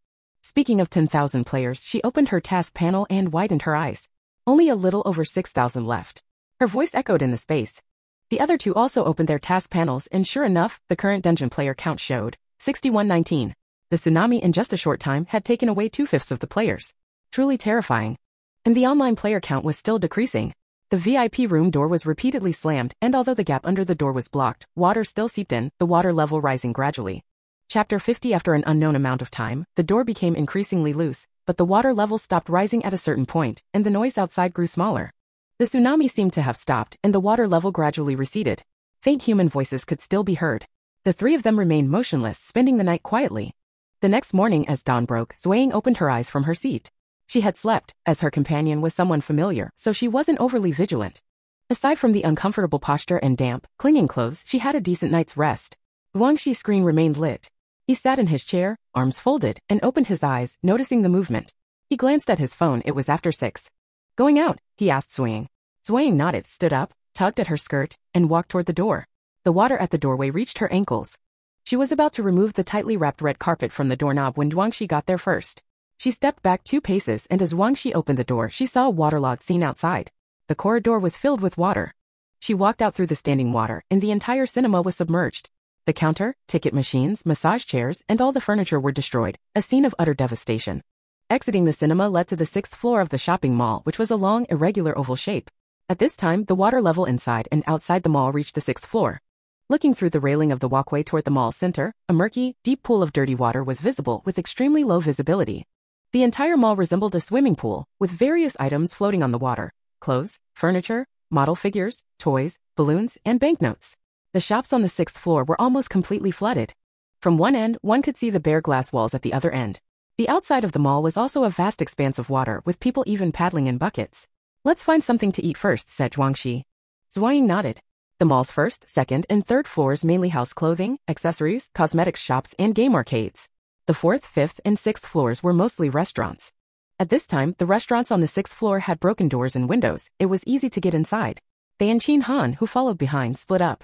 Speaking of 10,000 players, she opened her task panel and widened her eyes. Only a little over 6,000 left. Her voice echoed in the space. The other 2 also opened their task panels, and sure enough, the current dungeon player count showed 6119. The tsunami in just a short time had taken away 2/5 of the players. Truly terrifying. And the online player count was still decreasing. The VIP room door was repeatedly slammed, and although the gap under the door was blocked, water still seeped in, the water level rising gradually. Chapter 50. After an unknown amount of time, the door became increasingly loose, but the water level stopped rising at a certain point, and the noise outside grew smaller. The tsunami seemed to have stopped, and the water level gradually receded. Faint human voices could still be heard. The 3 of them remained motionless, spending the night quietly. The next morning, as dawn broke, Zuo Ying opened her eyes from her seat. She had slept, as her companion was someone familiar, so she wasn't overly vigilant. Aside from the uncomfortable posture and damp, clinging clothes, she had a decent night's rest. Zhuangxi's screen remained lit. He sat in his chair, arms folded, and opened his eyes, noticing the movement. He glanced at his phone. It was after 6. "Going out?" he asked Zuo Ying. Zuo Ying nodded, stood up, tugged at her skirt, and walked toward the door. The water at the doorway reached her ankles. She was about to remove the tightly wrapped red carpet from the doorknob when Zhuangxi got there first. She stepped back 2 paces, and as Zhuangxi opened the door, she saw a waterlogged scene outside. The corridor was filled with water. She walked out through the standing water, and the entire cinema was submerged. The counter, ticket machines, massage chairs, and all the furniture were destroyed, a scene of utter devastation. Exiting the cinema led to the 6th floor of the shopping mall, which was a long, irregular oval shape. At this time, the water level inside and outside the mall reached the 6th floor. Looking through the railing of the walkway toward the mall's center, a murky, deep pool of dirty water was visible with extremely low visibility. The entire mall resembled a swimming pool, with various items floating on the water: clothes, furniture, model figures, toys, balloons, and banknotes. The shops on the 6th floor were almost completely flooded. From one end, one could see the bare glass walls at the other end. The outside of the mall was also a vast expanse of water, with people even paddling in buckets. "Let's find something to eat first," said Zhuangxi. Zuo Ying nodded. The mall's 1st, 2nd, and 3rd floors mainly housed clothing, accessories, cosmetics shops, and game arcades. The 4th, 5th, and 6th floors were mostly restaurants. At this time, the restaurants on the 6th floor had broken doors and windows. It was easy to get inside. They and Qin Han, who followed behind, split up.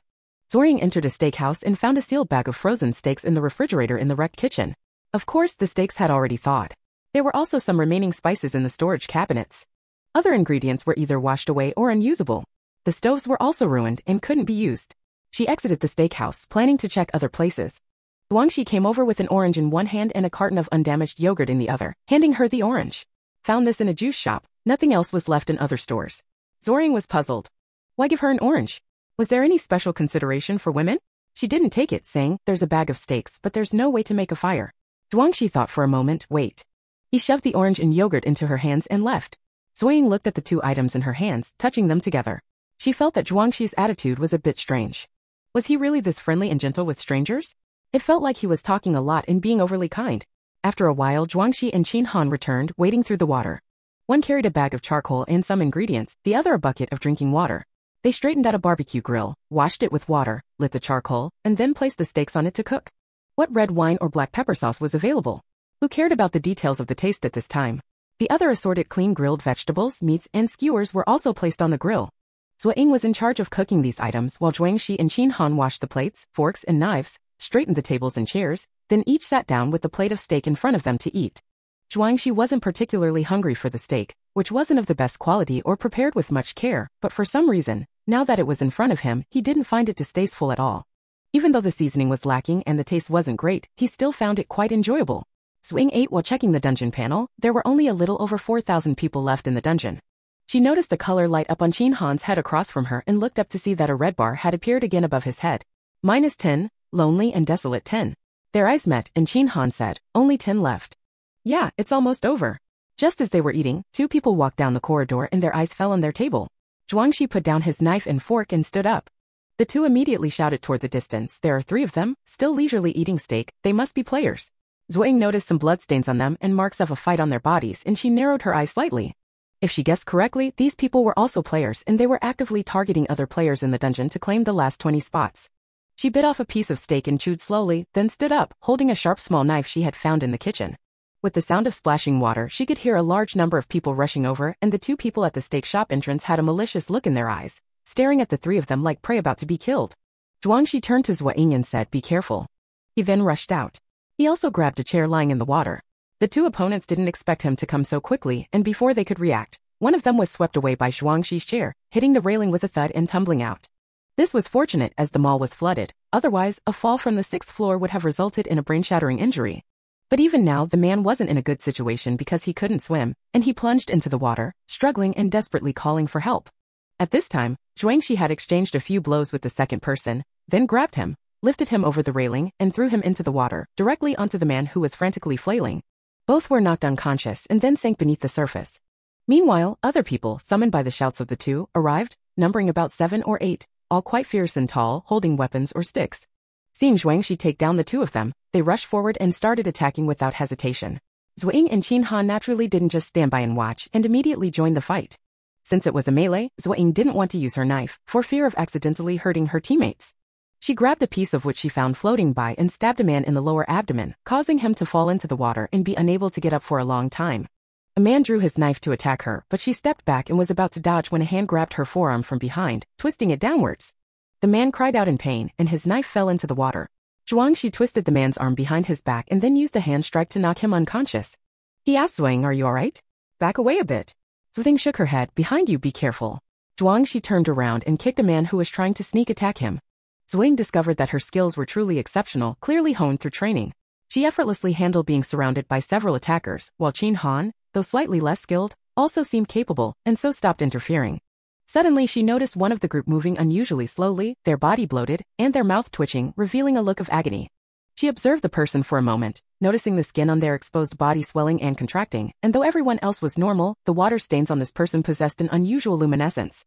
Zuo Ying entered a steakhouse and found a sealed bag of frozen steaks in the refrigerator in the wrecked kitchen. Of course, the steaks had already thawed. There were also some remaining spices in the storage cabinets. Other ingredients were either washed away or unusable. The stoves were also ruined and couldn't be used. She exited the steakhouse, planning to check other places. Zhuangxi came over with an orange in one hand and a carton of undamaged yogurt in the other, handing her the orange. Found this in a juice shop. Nothing else was left in other stores. Zuo Ying was puzzled. Why give her an orange? Was there any special consideration for women? She didn't take it, saying, "There's a bag of steaks, but there's no way to make a fire." Zhuangxi thought for a moment. Wait. He shoved the orange and yogurt into her hands and left. Zuo Ying looked at the two items in her hands, touching them together. She felt that Zhuangxi's attitude was a bit strange. Was he really this friendly and gentle with strangers? It felt like he was talking a lot and being overly kind. After a while, Zhuangxi and Qin Han returned, wading through the water. One carried a bag of charcoal and some ingredients, the other a bucket of drinking water. They straightened out a barbecue grill, washed it with water, lit the charcoal, and then placed the steaks on it to cook. What red wine or black pepper sauce was available? Who cared about the details of the taste at this time? The other assorted clean grilled vegetables, meats, and skewers were also placed on the grill. Zuo Ying was in charge of cooking these items while Zhuangxi and Qin Han washed the plates, forks, and knives, straightened the tables and chairs, then each sat down with the plate of steak in front of them to eat. Zhuangxi wasn't particularly hungry for the steak, which wasn't of the best quality or prepared with much care, but for some reason, now that it was in front of him, he didn't find it distasteful at all. Even though the seasoning was lacking and the taste wasn't great, he still found it quite enjoyable. Zuo Ying ate while checking the dungeon panel. There were only a little over 4,000 people left in the dungeon. She noticed a color light up on Qin Han's head across from her and looked up to see that a red bar had appeared again above his head. -10, lonely and desolate 10. Their eyes met and Qin Han said, only 10 left. Yeah, it's almost over. Just as they were eating, two people walked down the corridor and their eyes fell on their table. Zhuangxi put down his knife and fork and stood up. The two immediately shouted toward the distance, there are 3 of them, still leisurely eating steak, they must be players. Zuo Ying noticed some bloodstains on them and marks of a fight on their bodies and she narrowed her eyes slightly. If she guessed correctly, these people were also players and they were actively targeting other players in the dungeon to claim the last 20 spots. She bit off a piece of steak and chewed slowly, then stood up, holding a sharp small knife she had found in the kitchen. With the sound of splashing water, she could hear a large number of people rushing over and the two people at the steak shop entrance had a malicious look in their eyes, staring at the 3 of them like prey about to be killed. Zhuangxi turned to Zuo Ying and said, be careful. He then rushed out. He also grabbed a chair lying in the water. The two opponents didn't expect him to come so quickly, and before they could react, one of them was swept away by Zhuangxi's chair, hitting the railing with a thud and tumbling out. This was fortunate as the mall was flooded, otherwise, a fall from the 6th floor would have resulted in a brain-shattering injury. But even now, the man wasn't in a good situation because he couldn't swim, and he plunged into the water, struggling and desperately calling for help. At this time, Zhuangxi had exchanged a few blows with the second person, then grabbed him, lifted him over the railing, and threw him into the water, directly onto the man who was frantically flailing. Both were knocked unconscious and then sank beneath the surface. Meanwhile, other people, summoned by the shouts of the two, arrived, numbering about 7 or 8, all quite fierce and tall, holding weapons or sticks. Seeing Zhuangxi take down the 2 of them, they rushed forward and started attacking without hesitation. Zuo Ying and Qin Han naturally didn't just stand by and watch and immediately joined the fight. Since it was a melee, Zuo Ying didn't want to use her knife, for fear of accidentally hurting her teammates. She grabbed a piece of which she found floating by and stabbed a man in the lower abdomen, causing him to fall into the water and be unable to get up for a long time. A man drew his knife to attack her, but she stepped back and was about to dodge when a hand grabbed her forearm from behind, twisting it downwards. The man cried out in pain, and his knife fell into the water. Zhuangxi twisted the man's arm behind his back and then used a hand strike to knock him unconscious. He asked Zuo Ying, are you alright? Back away a bit. Zuo Ying shook her head, behind you, be careful. Zhuangxi turned around and kicked a man who was trying to sneak attack him. Zuo Ying discovered that her skills were truly exceptional, clearly honed through training. She effortlessly handled being surrounded by several attackers, while Qin Han, though slightly less skilled, also seemed capable, and so stopped interfering. Suddenly she noticed one of the group moving unusually slowly, their body bloated, and their mouth twitching, revealing a look of agony. She observed the person for a moment, noticing the skin on their exposed body swelling and contracting, and though everyone else was normal, the water stains on this person possessed an unusual luminescence.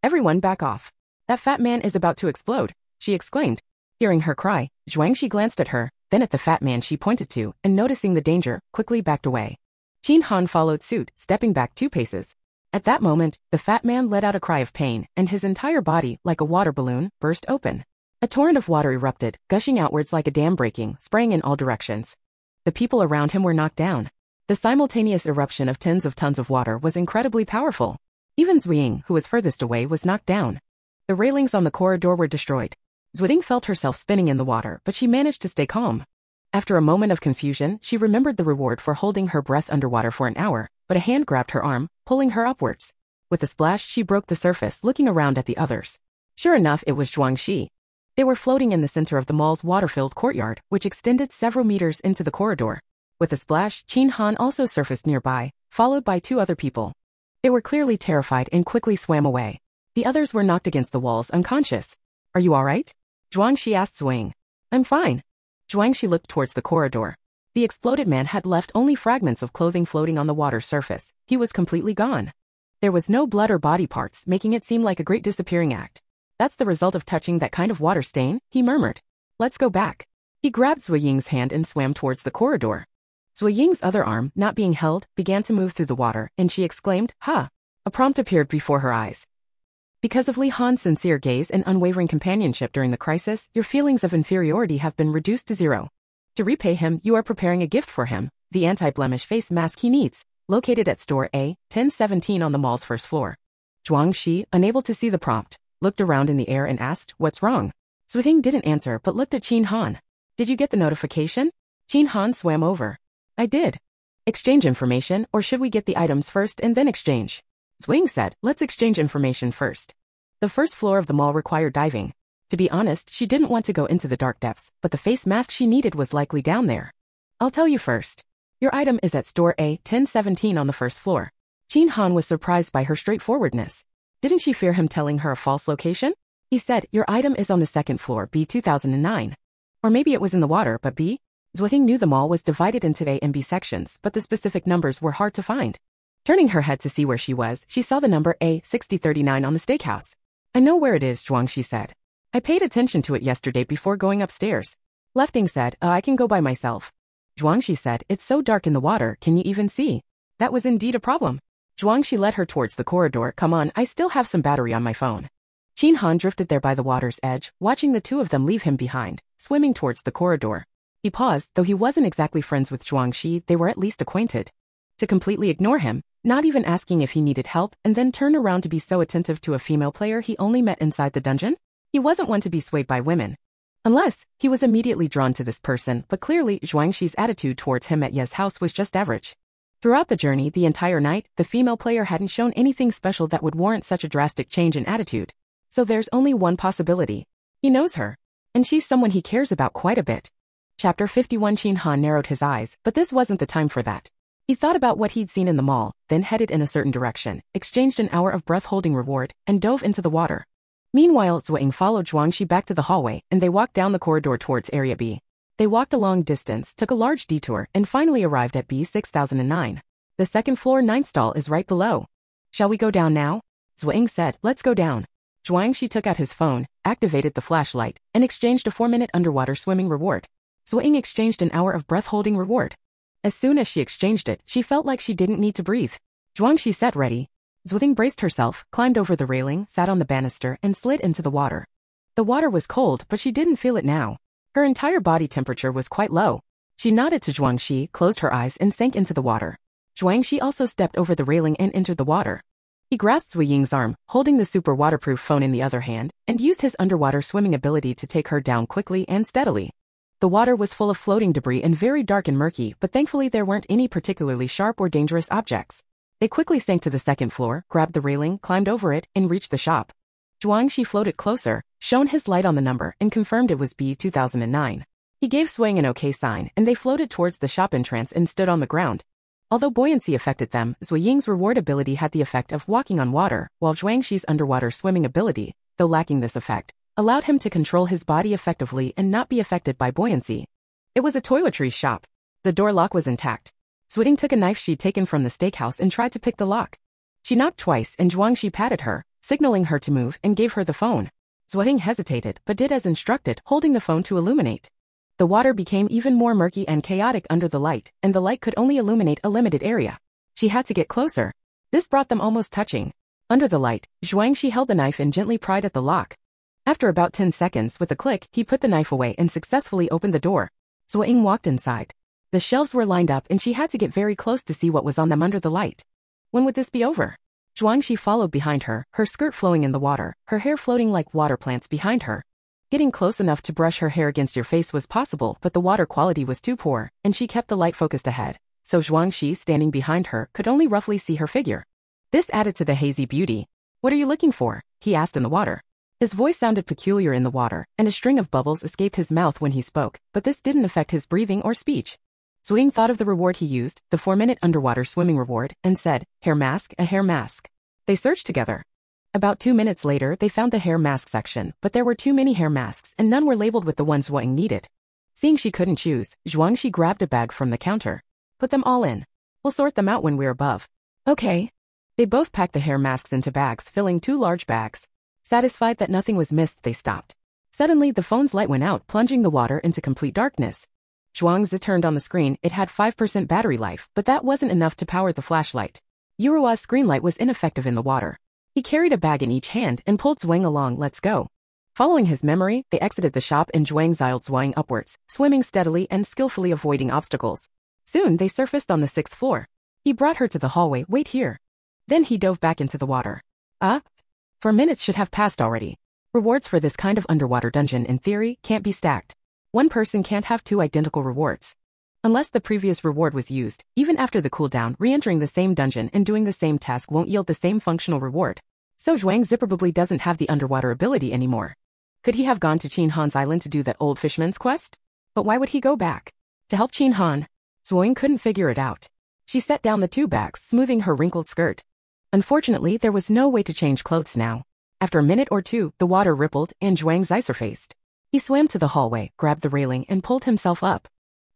Everyone back off. That fat man is about to explode, she exclaimed. Hearing her cry, Zhuangxi glanced at her, then at the fat man she pointed to, and noticing the danger, quickly backed away. Qin Han followed suit, stepping back 2 paces. At that moment, the fat man let out a cry of pain, and his entire body, like a water balloon, burst open. A torrent of water erupted, gushing outwards like a dam breaking, spraying in all directions. The people around him were knocked down. The simultaneous eruption of tens of tons of water was incredibly powerful. Even Zuo Ying, who was furthest away, was knocked down. The railings on the corridor were destroyed. Zuo Ying felt herself spinning in the water, but she managed to stay calm. After a moment of confusion, she remembered the reward for holding her breath underwater for an hour, but a hand grabbed her arm, pulling her upwards. With a splash, she broke the surface, looking around at the others. Sure enough, it was Zhuangxi. They were floating in the center of the mall's water-filled courtyard, which extended several meters into the corridor. With a splash, Qin Han also surfaced nearby, followed by 2 other people. They were clearly terrified and quickly swam away. The others were knocked against the walls unconscious. Are you alright? Zhuangxi asked Zuo Ying. I'm fine. Zhuangxi looked towards the corridor. The exploded man had left only fragments of clothing floating on the water's surface. He was completely gone. There was no blood or body parts, making it seem like a great disappearing act. That's the result of touching that kind of water stain, he murmured. Let's go back. He grabbed Zuo Ying's hand and swam towards the corridor. Zuo Ying's other arm, not being held, began to move through the water, and she exclaimed, "Ha!" A prompt appeared before her eyes. Because of Li Han's sincere gaze and unwavering companionship during the crisis, your feelings of inferiority have been reduced to zero. To repay him, you are preparing a gift for him, the anti-blemish face mask he needs, located at store A-1017 on the mall's first floor. Zhuang Shi, unable to see the prompt, looked around in the air and asked, "What's wrong?" Zuo Ying didn't answer but looked at Qin Han. "Did you get the notification?" Qin Han swam over. "I did." "Exchange information, or should we get the items first and then exchange?" Zuo Ying said, "Let's exchange information first." The first floor of the mall required diving. To be honest, she didn't want to go into the dark depths, but the face mask she needed was likely down there. "I'll tell you first. Your item is at store A-1017 on the first floor." Qin Han was surprised by her straightforwardness. Didn't she fear him telling her a false location? He said, "Your item is on the second floor, B-2009. Or maybe it was in the water, but B? Zuo Ying knew the mall was divided into A and B sections, but the specific numbers were hard to find. Turning her head to see where she was, she saw the number A-6039 on the steakhouse. "I know where it is," Zhuang Shi said. "I paid attention to it yesterday before going upstairs." Lefting said, "I can go by myself." Zhuang Shi said, "It's so dark in the water, can you even see?" That was indeed a problem. Zhuang Shi led her towards the corridor. "Come on, I still have some battery on my phone." Qin Han drifted there by the water's edge, watching the two of them leave him behind, swimming towards the corridor. He paused, though he wasn't exactly friends with Zhuang Shi, they were at least acquainted. To completely ignore him, not even asking if he needed help, and then turn around to be so attentive to a female player he only met inside the dungeon? He wasn't one to be swayed by women. Unless, he was immediately drawn to this person, but clearly Zhuang Shi's attitude towards him at Ye's house was just average. Throughout the journey, the entire night, the female player hadn't shown anything special that would warrant such a drastic change in attitude. So there's only one possibility. He knows her. And she's someone he cares about quite a bit. Chapter 51. Qin Han narrowed his eyes, but this wasn't the time for that. He thought about what he'd seen in the mall, then headed in a certain direction, exchanged an hour of breath-holding reward, and dove into the water. Meanwhile, Zuo Ying followed Zhuang Shi back to the hallway, and they walked down the corridor towards Area B. They walked a long distance, took a large detour, and finally arrived at B6009. The second floor 9th stall is right below. "Shall we go down now?" Zuo Ying said, "Let's go down." Zhuang Shi took out his phone, activated the flashlight, and exchanged a 4-minute underwater swimming reward. Zuo Ying exchanged an hour of breath-holding reward. As soon as she exchanged it, she felt like she didn't need to breathe. Zhuang Shi sat ready. Zuo Ying braced herself, climbed over the railing, sat on the banister, and slid into the water. The water was cold, but she didn't feel it now. Her entire body temperature was quite low. She nodded to Zhuang Shi, closed her eyes, and sank into the water. Zhuang Shi also stepped over the railing and entered the water. He grasped Zuo Ying's arm, holding the super waterproof phone in the other hand, and used his underwater swimming ability to take her down quickly and steadily. The water was full of floating debris and very dark and murky, but thankfully there weren't any particularly sharp or dangerous objects. They quickly sank to the second floor, grabbed the railing, climbed over it, and reached the shop. Zhuang Shi floated closer, shone his light on the number, and confirmed it was B2009. He gave Zuo Ying an okay sign, and they floated towards the shop entrance and stood on the ground. Although buoyancy affected them, Zuo Ying's reward ability had the effect of walking on water, while Zhuang Shi's underwater swimming ability, though lacking this effect, allowed him to control his body effectively and not be affected by buoyancy. It was a toiletries shop. The door lock was intact. Zuo Ying took a knife she'd taken from the steakhouse and tried to pick the lock. She knocked twice and Zhuang Shi patted her, signaling her to move, and gave her the phone. Zuo Ying hesitated but did as instructed, holding the phone to illuminate. The water became even more murky and chaotic under the light, and the light could only illuminate a limited area. She had to get closer. This brought them almost touching. Under the light, Zhuang Shi held the knife and gently pried at the lock. After about 10 seconds, with a click, he put the knife away and successfully opened the door. Zuo Ying walked inside. The shelves were lined up and she had to get very close to see what was on them under the light. When would this be over? Zhuang Shi followed behind her, her skirt flowing in the water, her hair floating like water plants behind her. Getting close enough to brush her hair against your face was possible, but the water quality was too poor, and she kept the light focused ahead, so Zhuang Shi, standing behind her, could only roughly see her figure. This added to the hazy beauty. "What are you looking for?" he asked in the water. His voice sounded peculiar in the water, and a string of bubbles escaped his mouth when he spoke, but this didn't affect his breathing or speech. Zuo Ying thought of the reward he used, the 4-minute underwater swimming reward, and said, "Hair mask, a hair mask." They searched together. About 2 minutes later, they found the hair mask section, but there were too many hair masks and none were labeled with the ones Zuo Ying needed. Seeing she couldn't choose, Zhuang Shi grabbed a bag from the counter. "Put them all in. We'll sort them out when we're above." "Okay." They both packed the hair masks into bags, filling 2 large bags. Satisfied that nothing was missed, they stopped. Suddenly, the phone's light went out, plunging the water into complete darkness. Zhuangzi turned on the screen. It had 5% battery life, but that wasn't enough to power the flashlight. Yurua's screen light was ineffective in the water. He carried a bag in each hand and pulled Zhuang along. Let's go. Following his memory, they exited the shop and Zhuang ziled Zhuang upwards, swimming steadily and skillfully avoiding obstacles. Soon, they surfaced on the 6th floor. He brought her to the hallway. Wait here. Then he dove back into the water. 4 minutes should have passed already. Rewards for this kind of underwater dungeon, in theory, can't be stacked. One person can't have 2 identical rewards. Unless the previous reward was used, even after the cooldown, re-entering the same dungeon and doing the same task won't yield the same functional reward. So Zhuang probably doesn't have the underwater ability anymore. Could he have gone to Qin Han's island to do that old fisherman's quest? But why would he go back? To help Qin Han? Zuo couldn't figure it out. She set down the 2 bags, smoothing her wrinkled skirt. Unfortunately, there was no way to change clothes now. After a minute or two, the water rippled and Zhuang's eyes surfaced. He swam to the hallway, grabbed the railing, and pulled himself up.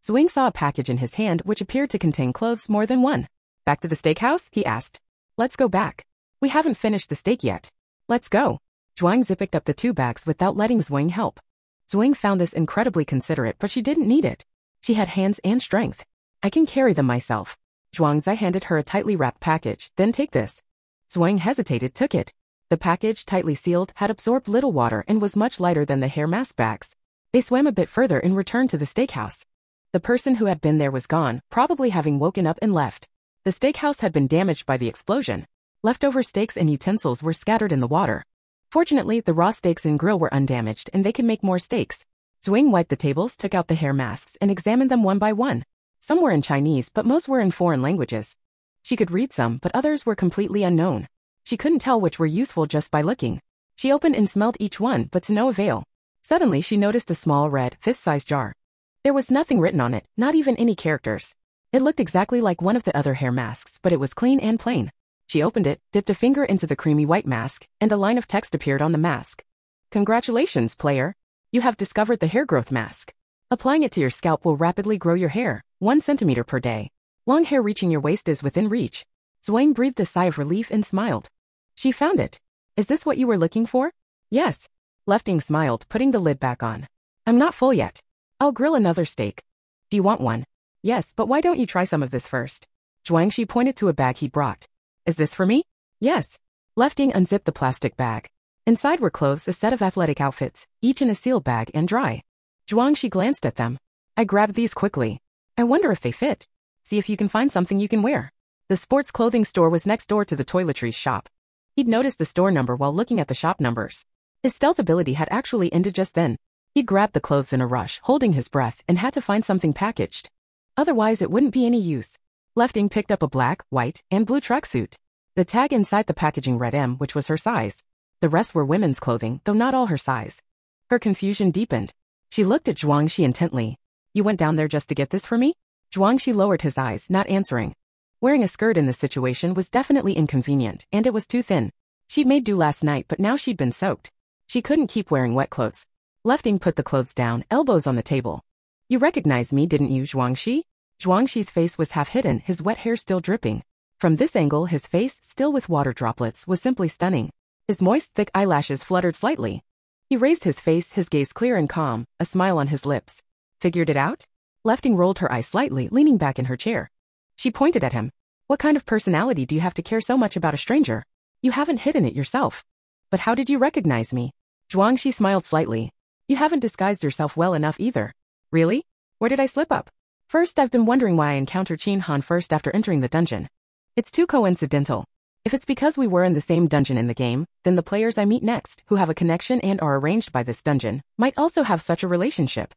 Zuo saw a package in his hand which appeared to contain clothes more than one. Back to the steakhouse? He asked. Let's go back. We haven't finished the steak yet. Let's go. Zhuang picked up the 2 bags without letting Zuo help. Zuo found this incredibly considerate, but she didn't need it. She had hands and strength. I can carry them myself. Zhuang handed her a tightly wrapped package. Then take this. Zuo hesitated, took it. The package, tightly sealed, had absorbed little water and was much lighter than the hair mask bags. They swam a bit further and returned to the steakhouse. The person who had been there was gone, probably having woken up and left. The steakhouse had been damaged by the explosion. Leftover steaks and utensils were scattered in the water. Fortunately, the raw steaks and grill were undamaged and they could make more steaks. Zuo wiped the tables, took out the hair masks, and examined them one by one. Some were in Chinese, but most were in foreign languages. She could read some, but others were completely unknown. She couldn't tell which were useful just by looking. She opened and smelled each one, but to no avail. Suddenly, she noticed a small red, fist-sized jar. There was nothing written on it, not even any characters. It looked exactly like one of the other hair masks, but it was clean and plain. She opened it, dipped a finger into the creamy white mask, and a line of text appeared on the mask. Congratulations, player. You have discovered the hair growth mask. Applying it to your scalp will rapidly grow your hair, 1 centimeter per day. Long hair reaching your waist is within reach. Zuo breathed a sigh of relief and smiled. She found it. Is this what you were looking for? Yes. Lefting smiled, putting the lid back on. I'm not full yet. I'll grill another steak. Do you want one? Yes, but why don't you try some of this first? She pointed to a bag he brought. Is this for me? Yes. Lefting unzipped the plastic bag. Inside were clothes, a set of athletic outfits, each in a sealed bag and dry. She glanced at them. I grabbed these quickly. I wonder if they fit. See if you can find something you can wear. The sports clothing store was next door to the toiletries shop. He'd noticed the store number while looking at the shop numbers. His stealth ability had actually ended just then. He grabbed the clothes in a rush, holding his breath, and had to find something packaged. Otherwise, it wouldn't be any use. Lefting picked up a black, white, and blue tracksuit. The tag inside the packaging read M, which was her size. The rest were women's clothing, though not all her size. Her confusion deepened. She looked at Zhuangzi intently. You went down there just to get this for me? Zhuangzi lowered his eyes, not answering. Wearing a skirt in this situation was definitely inconvenient, and it was too thin. She'd made do last night, but now she'd been soaked. She couldn't keep wearing wet clothes. Lefting put the clothes down, elbows on the table. You recognized me, didn't you, Zhuangzi? Zhuangzi's face was half hidden, his wet hair still dripping. From this angle, his face, still with water droplets, was simply stunning. His moist, thick eyelashes fluttered slightly. He raised his face, his gaze clear and calm, a smile on his lips. Figured it out? Lefting rolled her eyes slightly, leaning back in her chair. She pointed at him. What kind of personality do you have to care so much about a stranger? You haven't hidden it yourself. But how did you recognize me? Zhuangzi smiled slightly. You haven't disguised yourself well enough either. Really? Where did I slip up? First, I've been wondering why I encountered Qin Han first after entering the dungeon. It's too coincidental. If it's because we were in the same dungeon in the game, then the players I meet next, who have a connection and are arranged by this dungeon, might also have such a relationship.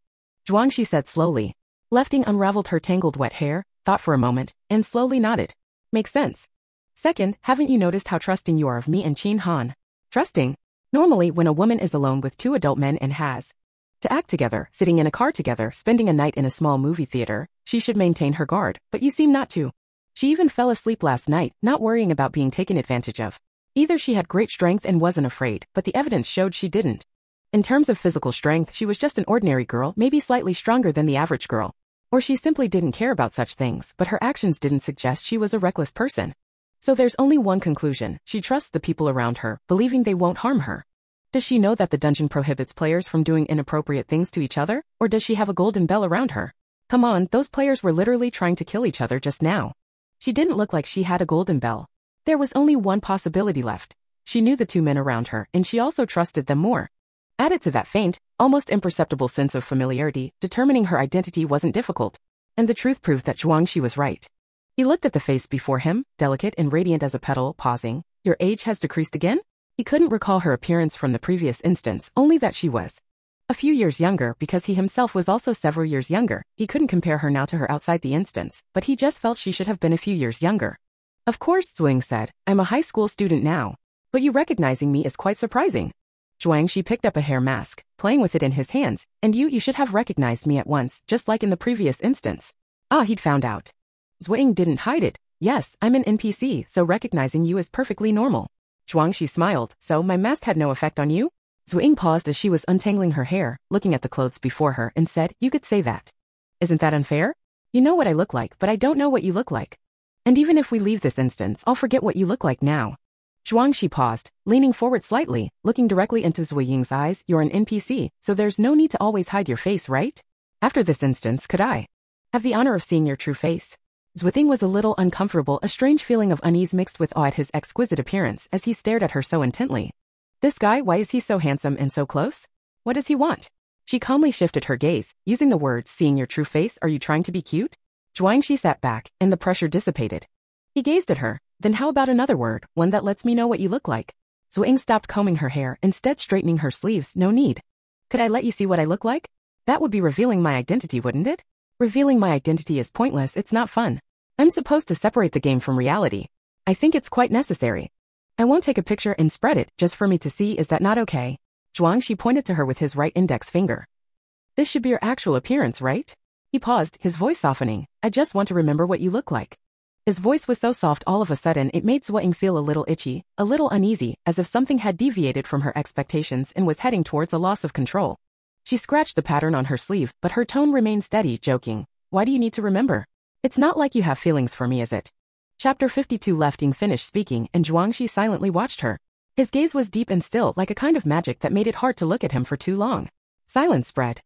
Zhuangzi said slowly. Lefting unraveled her tangled wet hair, thought for a moment, and slowly nodded. Makes sense. Second, haven't you noticed how trusting you are of me and Qin Han? Trusting? Normally, when a woman is alone with 2 adult men and has to act together, sitting in a car together, spending a night in a small movie theater, she should maintain her guard, but you seem not to. She even fell asleep last night, not worrying about being taken advantage of. Either she had great strength and wasn't afraid, but the evidence showed she didn't. In terms of physical strength, she was just an ordinary girl, maybe slightly stronger than the average girl. Or she simply didn't care about such things, but her actions didn't suggest she was a reckless person. So there's only one conclusion: she trusts the people around her, believing they won't harm her. Does she know that the dungeon prohibits players from doing inappropriate things to each other, or does she have a golden bell around her? Come on, those players were literally trying to kill each other just now. She didn't look like she had a golden bell. There was only one possibility left. She knew the two men around her, and she also trusted them more. Added to that faint, almost imperceptible sense of familiarity, determining her identity wasn't difficult. And the truth proved that Zhuangxi was right. He looked at the face before him, delicate and radiant as a petal, pausing. Your age has decreased again? He couldn't recall her appearance from the previous instance, only that she was a few years younger because he himself was also several years younger. He couldn't compare her now to her outside the instance, but he just felt she should have been a few years younger. Of course, Zuo Ying said, I'm a high school student now. But you recognizing me is quite surprising. Zhuangxi picked up a hair mask, playing with it in his hands, and you should have recognized me at once, just like in the previous instance. Ah, he'd found out. Zuo Ying didn't hide it. Yes, I'm an NPC, so recognizing you is perfectly normal. Zhuangxi smiled. So my mask had no effect on you? Zuo Ying paused as she was untangling her hair, looking at the clothes before her, and said, you could say that. Isn't that unfair? You know what I look like, but I don't know what you look like. And even if we leave this instance, I'll forget what you look like now. Zhuangxi paused, leaning forward slightly, looking directly into Zuo Ying's eyes. You're an NPC, so there's no need to always hide your face, right? After this instance, could I have the honor of seeing your true face? Zuo Ying was a little uncomfortable, a strange feeling of unease mixed with awe at his exquisite appearance as he stared at her so intently. This guy, why is he so handsome and so close? What does he want? She calmly shifted her gaze, using the words, seeing your true face, are you trying to be cute? Zhuangxi sat back, and the pressure dissipated. He gazed at her. Then how about another word, one that lets me know what you look like? Zuo Ying stopped combing her hair, instead straightening her sleeves. No need. Could I let you see what I look like? That would be revealing my identity, wouldn't it? Revealing my identity is pointless, it's not fun. I'm supposed to separate the game from reality. I think it's quite necessary. I won't take a picture and spread it just for me to see, is that not okay? Zhuangxi pointed to her with his right index finger. This should be your actual appearance, right? He paused, his voice softening. I just want to remember what you look like. His voice was so soft all of a sudden it made Zuo Ying feel a little itchy, a little uneasy, as if something had deviated from her expectations and was heading towards a loss of control. She scratched the pattern on her sleeve, but her tone remained steady, joking. Why do you need to remember? It's not like you have feelings for me, is it? Chapter 52. Left Ying finished speaking and Zhuangxi silently watched her. His gaze was deep and still, like a kind of magic that made it hard to look at him for too long. Silence spread.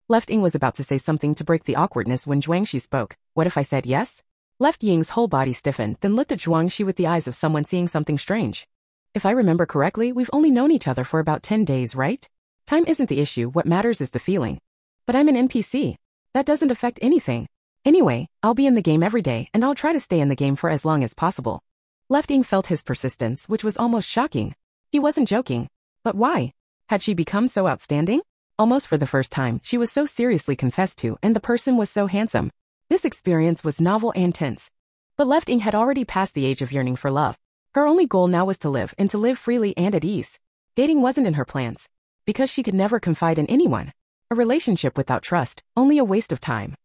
Left Ying was about to say something to break the awkwardness when Zhuangxi spoke. What if I said yes? Left Ying's whole body stiffened, then looked at Zhuangxi with the eyes of someone seeing something strange. If I remember correctly, we've only known each other for about 10 days, right? Time isn't the issue, what matters is the feeling. But I'm an NPC. That doesn't affect anything. Anyway, I'll be in the game every day, and I'll try to stay in the game for as long as possible. Left Ying felt his persistence, which was almost shocking. He wasn't joking. But why? Had she become so outstanding? Almost for the first time, she was so seriously confessed to, and the person was so handsome. This experience was novel and tense. But Left Ying had already passed the age of yearning for love. Her only goal now was to live, and to live freely and at ease. Dating wasn't in her plans. Because she could never confide in anyone. A relationship without trust, only a waste of time.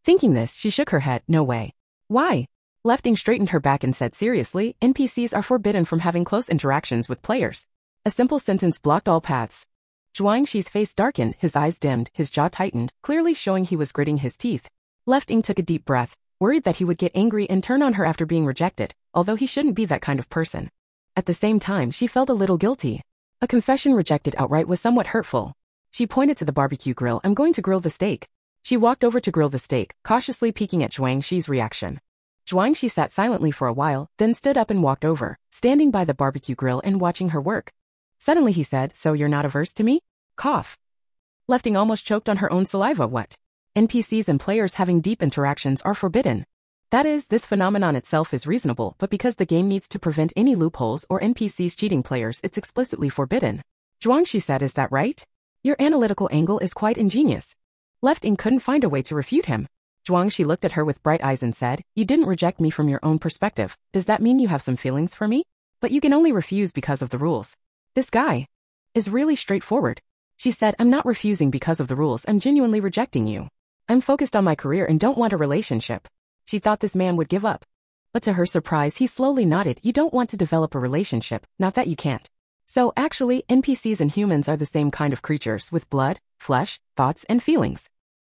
Thinking this, she shook her head. No way. Why? Left Ying straightened her back and said seriously, NPCs are forbidden from having close interactions with players. A simple sentence blocked all paths. Zhuangxi's face darkened, his eyes dimmed, his jaw tightened, clearly showing he was gritting his teeth. Left Ying took a deep breath, worried that he would get angry and turn on her after being rejected, although he shouldn't be that kind of person. At the same time, she felt a little guilty. A confession rejected outright was somewhat hurtful. She pointed to the barbecue grill. I'm going to grill the steak. She walked over to grill the steak, cautiously peeking at Zhuangxi's reaction. Zhuangxi sat silently for a while, then stood up and walked over, standing by the barbecue grill and watching her work. Suddenly he said, so you're not averse to me? Cough. Left Ying almost choked on her own saliva. What? NPCs and players having deep interactions are forbidden. That is, this phenomenon itself is reasonable, but because the game needs to prevent any loopholes or NPCs cheating players, it's explicitly forbidden. Zhuangxi said, is that right? Your analytical angle is quite ingenious. Left Ying couldn't find a way to refute him. Zhuangxi looked at her with bright eyes and said, you didn't reject me from your own perspective. Does that mean you have some feelings for me? But you can only refuse because of the rules. This guy is really straightforward. She said, I'm not refusing because of the rules, I'm genuinely rejecting you. I'm focused on my career and don't want a relationship. She thought this man would give up. But to her surprise, he slowly nodded. You don't want to develop a relationship, not that you can't. So actually, NPCs and humans are the same kind of creatures with blood, flesh, thoughts, and feelings.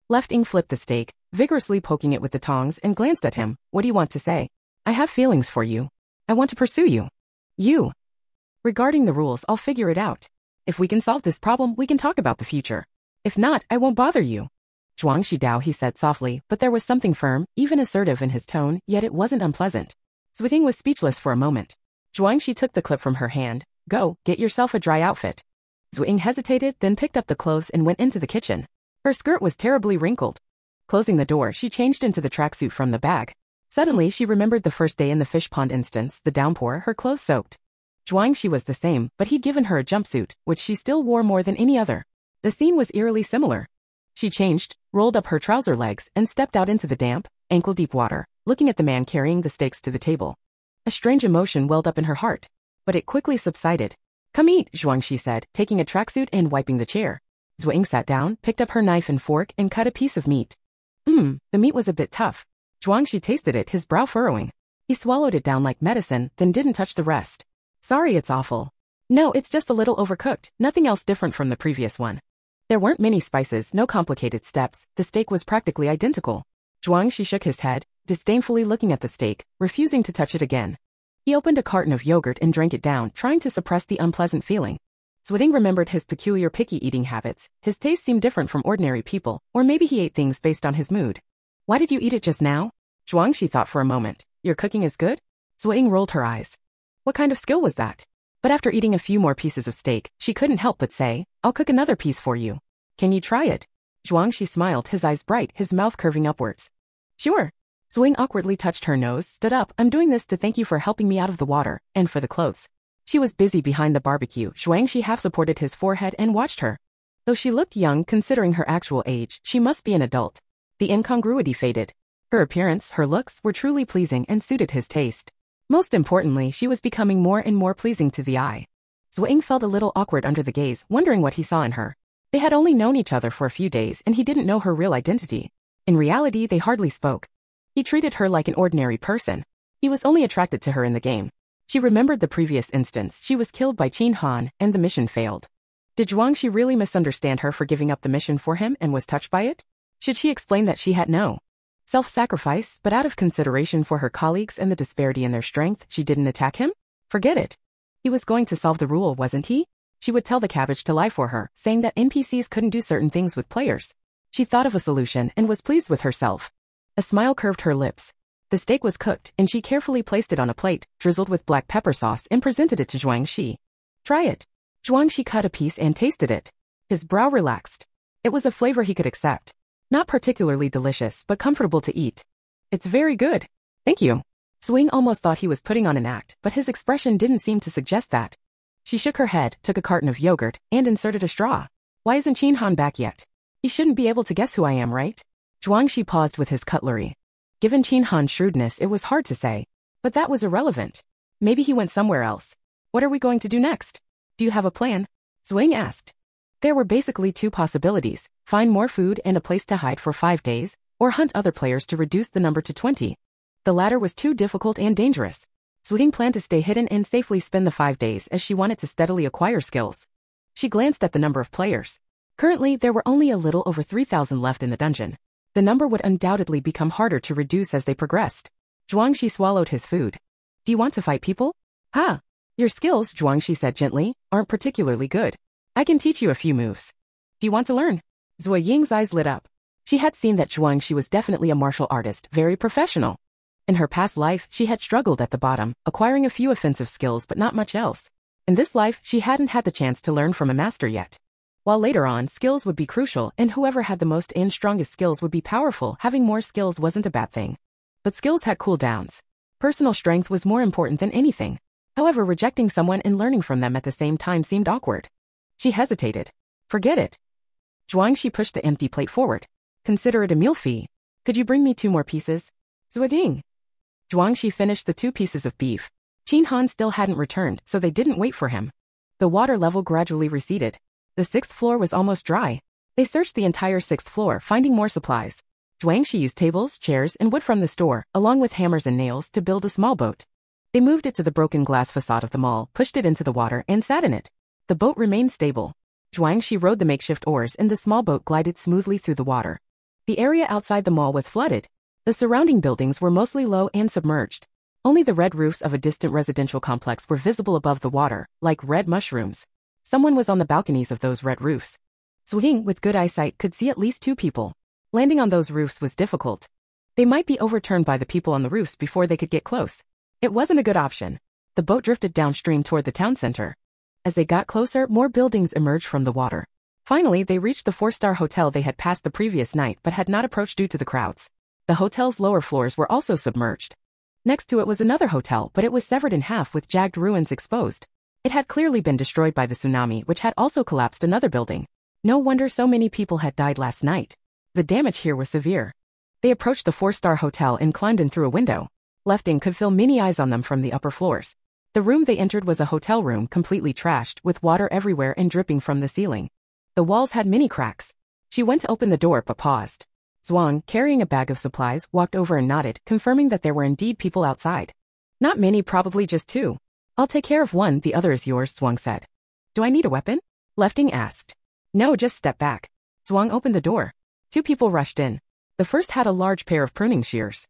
Left Ying flipped the steak, vigorously poking it with the tongs, and glanced at him. What do you want to say? I have feelings for you. I want to pursue you. You. Regarding the rules, I'll figure it out. If we can solve this problem, we can talk about the future. If not, I won't bother you. Zhuang Shidao, he said softly, but there was something firm, even assertive in his tone, yet it wasn't unpleasant. Zuo Ying was speechless for a moment. Zhuang Shi took the clip from her hand. Go, get yourself a dry outfit. Zuo Ying hesitated, then picked up the clothes and went into the kitchen. Her skirt was terribly wrinkled. Closing the door, she changed into the tracksuit from the bag. Suddenly, she remembered the first day in the fish pond instance, the downpour, her clothes soaked. Zhuang Shi was the same, but he'd given her a jumpsuit, which she still wore more than any other. The scene was eerily similar. She changed, rolled up her trouser legs, and stepped out into the damp, ankle-deep water, looking at the man carrying the steaks to the table. A strange emotion welled up in her heart, but it quickly subsided. Come eat, Zhuang Shi said, taking a tracksuit and wiping the chair. Zuo Ying sat down, picked up her knife and fork, and cut a piece of meat. The meat was a bit tough. Zhuang Shi tasted it, his brow furrowing. He swallowed it down like medicine, then didn't touch the rest. Sorry, it's awful. No, it's just a little overcooked, nothing else different from the previous one. There weren't many spices, no complicated steps, the steak was practically identical. Zhuang Shi shook his head, disdainfully looking at the steak, refusing to touch it again. He opened a carton of yogurt and drank it down, trying to suppress the unpleasant feeling. Zuo Ying remembered his peculiar picky eating habits. His taste seemed different from ordinary people, or maybe he ate things based on his mood. Why did you eat it just now? Zhuang Shi thought for a moment. Your cooking is good? Zuo Ying rolled her eyes. What kind of skill was that? But after eating a few more pieces of steak, she couldn't help but say, I'll cook another piece for you. Can you try it? Zhuang Shi smiled, his eyes bright, his mouth curving upwards. Sure. Zuo Ying awkwardly touched her nose, stood up. I'm doing this to thank you for helping me out of the water, and for the clothes. She was busy behind the barbecue. Zhuang Shi half supported his forehead and watched her. Though she looked young considering her actual age, she must be an adult. The incongruity faded. Her appearance, her looks, were truly pleasing and suited his taste. Most importantly, she was becoming more and more pleasing to the eye. Zuo Ying felt a little awkward under the gaze, wondering what he saw in her. They had only known each other for a few days and he didn't know her real identity. In reality, they hardly spoke. He treated her like an ordinary person. He was only attracted to her in the game. She remembered the previous instance. She was killed by Qin Han, and the mission failed. Did Zhuang Shi really misunderstand her for giving up the mission for him and was touched by it? Should she explain that she had no self-sacrifice, but out of consideration for her colleagues and the disparity in their strength, she didn't attack him? Forget it. He was going to solve the rule, wasn't he? She would tell the cabbage to lie for her, saying that NPCs couldn't do certain things with players. She thought of a solution and was pleased with herself. A smile curved her lips. The steak was cooked, and she carefully placed it on a plate, drizzled with black pepper sauce, and presented it to Zhuang Shi. Try it. Zhuang Shi cut a piece and tasted it. His brow relaxed. It was a flavor he could accept. Not particularly delicious, but comfortable to eat. It's very good. Thank you. Zuo Ying almost thought he was putting on an act, but his expression didn't seem to suggest that. She shook her head, took a carton of yogurt, and inserted a straw. Why isn't Qin Han back yet? He shouldn't be able to guess who I am, right? Zhuang Shi paused with his cutlery. Given Qin Han's shrewdness, it was hard to say. But that was irrelevant. Maybe he went somewhere else. What are we going to do next? Do you have a plan? Zuo Ying asked. There were basically two possibilities: find more food and a place to hide for 5 days, or hunt other players to reduce the number to 20. The latter was too difficult and dangerous. Zuo Ying planned to stay hidden and safely spend the 5 days as she wanted to steadily acquire skills. She glanced at the number of players. Currently, there were only a little over 3,000 left in the dungeon. The number would undoubtedly become harder to reduce as they progressed. Zhuang Shi swallowed his food. Do you want to fight people? Ha! Your skills, Zhuang Shi said gently, aren't particularly good. I can teach you a few moves. Do you want to learn? Zuo Ying's eyes lit up. She had seen that Zhuang Shi was definitely a martial artist, very professional. In her past life, she had struggled at the bottom, acquiring a few offensive skills but not much else. In this life, she hadn't had the chance to learn from a master yet. While later on, skills would be crucial, and whoever had the most and strongest skills would be powerful. Having more skills wasn't a bad thing. But skills had cooldowns. Personal strength was more important than anything. However, rejecting someone and learning from them at the same time seemed awkward. She hesitated. Forget it. Zhuang Shi pushed the empty plate forward. Consider it a meal fee. Could you bring me 2 more pieces? Zuo Ying. Zhuang Shi finished the 2 pieces of beef. Qin Han still hadn't returned, so they didn't wait for him. The water level gradually receded. The 6th floor was almost dry. They searched the entire 6th floor, finding more supplies. Zhuang Shi used tables, chairs, and wood from the store, along with hammers and nails, to build a small boat. They moved it to the broken glass facade of the mall, pushed it into the water, and sat in it. The boat remained stable. Zhuang Shi rode the makeshift oars, and the small boat glided smoothly through the water. The area outside the mall was flooded. The surrounding buildings were mostly low and submerged. Only the red roofs of a distant residential complex were visible above the water, like red mushrooms. Someone was on the balconies of those red roofs. Zuo Ying, with good eyesight, could see at least 2 people. Landing on those roofs was difficult. They might be overturned by the people on the roofs before they could get close. It wasn't a good option. The boat drifted downstream toward the town center. As they got closer, more buildings emerged from the water. Finally, they reached the 4-star hotel they had passed the previous night but had not approached due to the crowds. The hotel's lower floors were also submerged. Next to it was another hotel, but it was severed in half with jagged ruins exposed. It had clearly been destroyed by the tsunami, which had also collapsed another building. No wonder so many people had died last night. The damage here was severe. They approached the 4-star hotel and climbed in through a window. Left Ying could feel many eyes on them from the upper floors. The room they entered was a hotel room completely trashed, with water everywhere and dripping from the ceiling. The walls had many cracks. She went to open the door but paused. Zhuang, carrying a bag of supplies, walked over and nodded, confirming that there were indeed people outside. Not many, probably just 2. I'll take care of one, the other is yours, Zhuang said. Do I need a weapon? Left Ying asked. No, just step back. Zhuang opened the door. 2 people rushed in. The first had a large pair of pruning shears.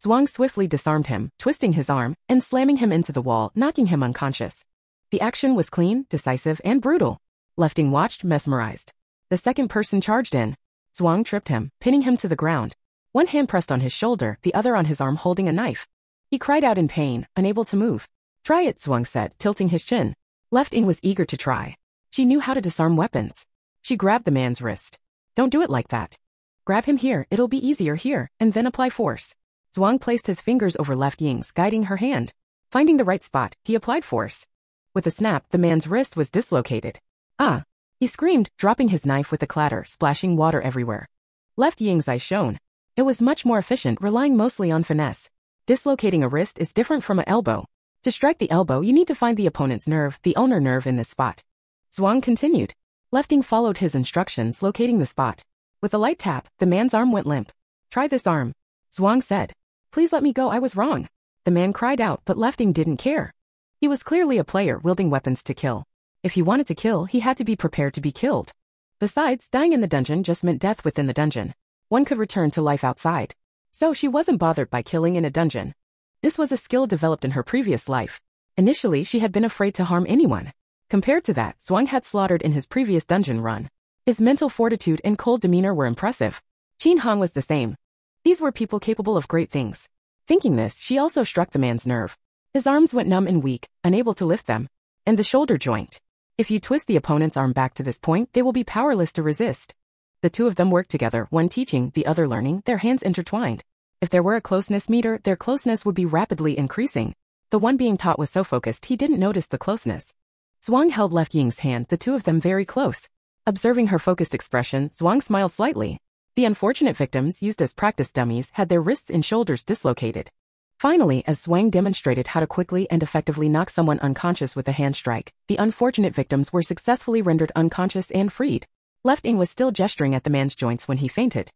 Zhuang swiftly disarmed him, twisting his arm, and slamming him into the wall, knocking him unconscious. The action was clean, decisive, and brutal. Left Ying watched, mesmerized. The second person charged in. Zhuang tripped him, pinning him to the ground. One hand pressed on his shoulder, the other on his arm holding a knife. He cried out in pain, unable to move. Try it, Zhuang said, tilting his chin. Left Ying was eager to try. She knew how to disarm weapons. She grabbed the man's wrist. Don't do it like that. Grab him here, it'll be easier here, and then apply force. Zhuang placed his fingers over Left Ying's, guiding her hand. Finding the right spot, he applied force. With a snap, the man's wrist was dislocated. Ah! He screamed, dropping his knife with a clatter, splashing water everywhere. Left Ying's eyes shone. It was much more efficient, relying mostly on finesse. Dislocating a wrist is different from an elbow. To strike the elbow, you need to find the opponent's nerve, the ulnar nerve in this spot. Zhuang continued. Left Ying followed his instructions, locating the spot. With a light tap, the man's arm went limp. Try this arm. Zhuang said. Please let me go, I was wrong. The man cried out, but Left Ying didn't care. He was clearly a player wielding weapons to kill. If he wanted to kill, he had to be prepared to be killed. Besides, dying in the dungeon just meant death within the dungeon. One could return to life outside. So she wasn't bothered by killing in a dungeon. This was a skill developed in her previous life. Initially, she had been afraid to harm anyone. Compared to that, Zhuang had slaughtered in his previous dungeon run. His mental fortitude and cold demeanor were impressive. Qin Hong was the same. These were people capable of great things. Thinking this, she also struck the man's nerve. His arms went numb and weak, unable to lift them. And the shoulder joint. If you twist the opponent's arm back to this point, they will be powerless to resist. The 2 of them worked together, one teaching, the other learning, their hands intertwined. If there were a closeness meter, their closeness would be rapidly increasing. The one being taught was so focused he didn't notice the closeness. Zhuang held Left Ying's hand, the 2 of them very close. Observing her focused expression, Zhuang smiled slightly. The unfortunate victims, used as practice dummies, had their wrists and shoulders dislocated. Finally, as Zhuang demonstrated how to quickly and effectively knock someone unconscious with a hand strike, the unfortunate victims were successfully rendered unconscious and freed. Left Ying was still gesturing at the man's joints when he fainted.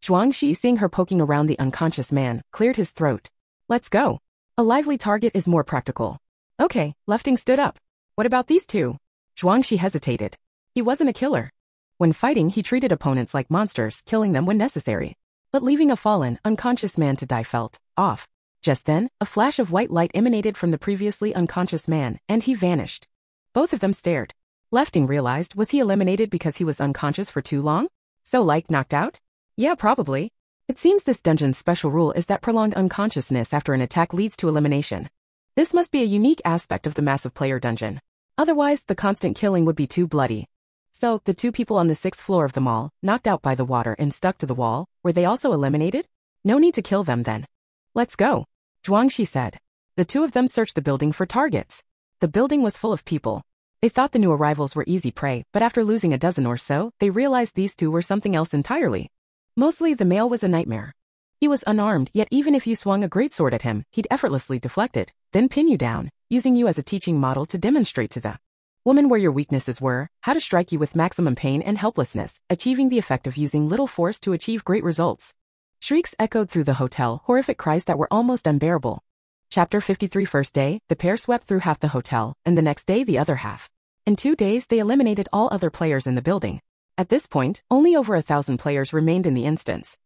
Zhuang Shi, seeing her poking around the unconscious man, cleared his throat. Let's go. A lively target is more practical. Okay, Left Ying stood up. What about these 2? Zhuang Shi hesitated. He wasn't a killer. When fighting, he treated opponents like monsters, killing them when necessary. But leaving a fallen, unconscious man to die felt off. Just then, a flash of white light emanated from the previously unconscious man, and he vanished. Both of them stared. Left Ying realized, was he eliminated because he was unconscious for too long? So like knocked out? Yeah, probably. It seems this dungeon's special rule is that prolonged unconsciousness after an attack leads to elimination. This must be a unique aspect of the massive player dungeon. Otherwise, the constant killing would be too bloody. So, the 2 people on the 6th floor of the mall, knocked out by the water and stuck to the wall, were they also eliminated? No need to kill them then. Let's go. Zhuang Shi said. The 2 of them searched the building for targets. The building was full of people. They thought the new arrivals were easy prey, but after losing a dozen or so, they realized these 2 were something else entirely. Mostly, the male was a nightmare. He was unarmed, yet even if you swung a greatsword at him, he'd effortlessly deflect it, then pin you down, using you as a teaching model to demonstrate to the woman where your weaknesses were, how to strike you with maximum pain and helplessness, achieving the effect of using little force to achieve great results. Shrieks echoed through the hotel, horrific cries that were almost unbearable. Chapter 53. First day, the pair swept through half the hotel, and the next day the other half. In 2 days they eliminated all other players in the building. At this point, only over 1,000 players remained in the instance.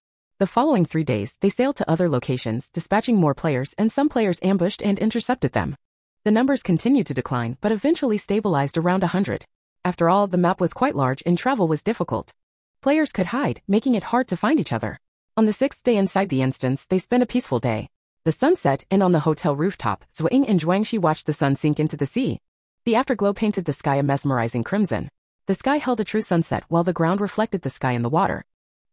The following 3 days, they sailed to other locations, dispatching more players, and some players ambushed and intercepted them. The numbers continued to decline, but eventually stabilized around 100. After all, the map was quite large and travel was difficult. Players could hide, making it hard to find each other. On the 6th day inside the instance, they spent a peaceful day. The sun set, and on the hotel rooftop, Zuo Ying and Zhuangxi watched the sun sink into the sea. The afterglow painted the sky a mesmerizing crimson. The sky held a true sunset while the ground reflected the sky in the water.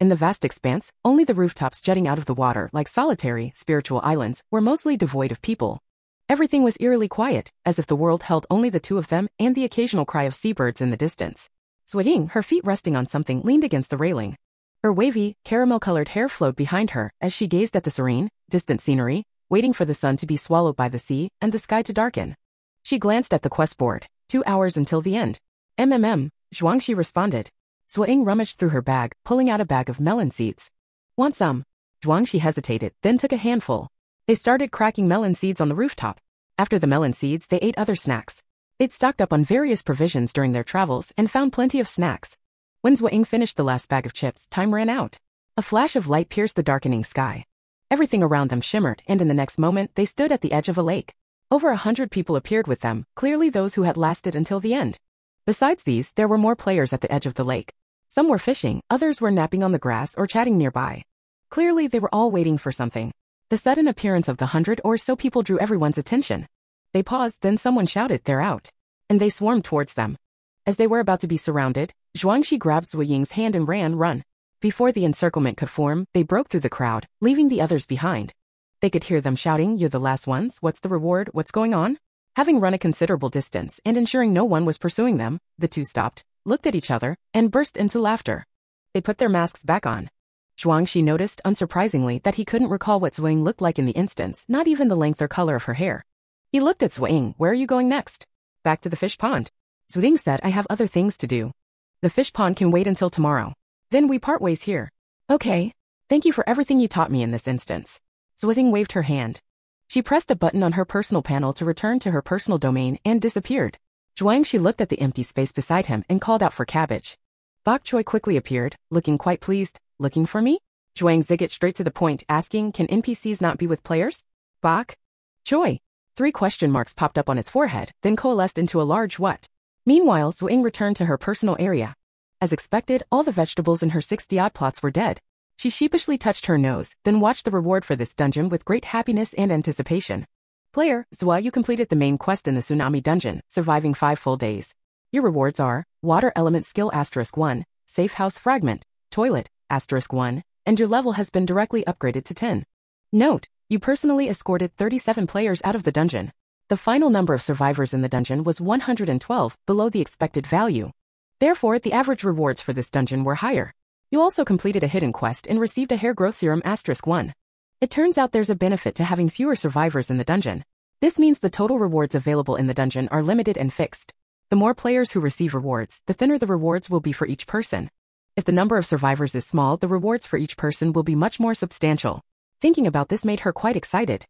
In the vast expanse, only the rooftops jutting out of the water like solitary, spiritual islands were mostly devoid of people. Everything was eerily quiet, as if the world held only the two of them and the occasional cry of seabirds in the distance. Zuo Ying, her feet resting on something, leaned against the railing. Her wavy, caramel-colored hair flowed behind her as she gazed at the serene, distant scenery, waiting for the sun to be swallowed by the sea and the sky to darken. She glanced at the quest board. 2 hours until the end. Zhuangxi responded. Zuo Ying rummaged through her bag, pulling out a bag of melon seeds. Want some? Zhuangxi hesitated, then took a handful. They started cracking melon seeds on the rooftop. After the melon seeds, they ate other snacks. They'd stocked up on various provisions during their travels and found plenty of snacks. When Zuo Ying finished the last bag of chips, time ran out. A flash of light pierced the darkening sky. Everything around them shimmered, and in the next moment, they stood at the edge of a lake. Over 100 people appeared with them, clearly those who had lasted until the end. Besides these, there were more players at the edge of the lake. Some were fishing, others were napping on the grass or chatting nearby. Clearly, they were all waiting for something. The sudden appearance of the 100 or so people drew everyone's attention. They paused, then someone shouted, "They're out." And they swarmed towards them. As they were about to be surrounded, Zhuangxi grabbed Zuo Ying's hand and run. Before the encirclement could form, they broke through the crowd, leaving the others behind. They could hear them shouting, "You're the last ones, what's the reward, what's going on?" Having run a considerable distance and ensuring no one was pursuing them, the two stopped, looked at each other, and burst into laughter. They put their masks back on. Zhuangxi noticed, unsurprisingly, that he couldn't recall what Zuo Ying looked like in the instance, not even the length or color of her hair. He looked at Zuo Ying. "Where are you going next?" "Back to the fish pond." Zuo Ying said, "I have other things to do. The fish pond can wait until tomorrow. Then we part ways here." "Okay. Thank you for everything you taught me in this instance." Zuo Ying waved her hand. She pressed a button on her personal panel to return to her personal domain and disappeared. Zhuangxi looked at the empty space beside him and called out for cabbage. Bok Choy quickly appeared, looking quite pleased. "Looking for me?" Zhuang zigged straight to the point, asking, "Can NPCs not be with players?" "Bok Choy." 3 question marks popped up on its forehead, then coalesced into a large what. Meanwhile, Zuo Ying returned to her personal area. As expected, all the vegetables in her 60-odd plots were dead. She sheepishly touched her nose, then watched the reward for this dungeon with great happiness and anticipation. Player, Zuo, you completed the main quest in the Tsunami Dungeon, surviving 5 full days. Your rewards are, Water Element Skill *1, Safe House Fragment, Toilet *1, and your level has been directly upgraded to 10. Note, you personally escorted 37 players out of the dungeon. The final number of survivors in the dungeon was 112, below the expected value. Therefore, the average rewards for this dungeon were higher. You also completed a hidden quest and received a hair growth serum *1. It turns out there's a benefit to having fewer survivors in the dungeon. This means the total rewards available in the dungeon are limited and fixed. The more players who receive rewards, the thinner the rewards will be for each person. If the number of survivors is small, the rewards for each person will be much more substantial. Thinking about this made her quite excited.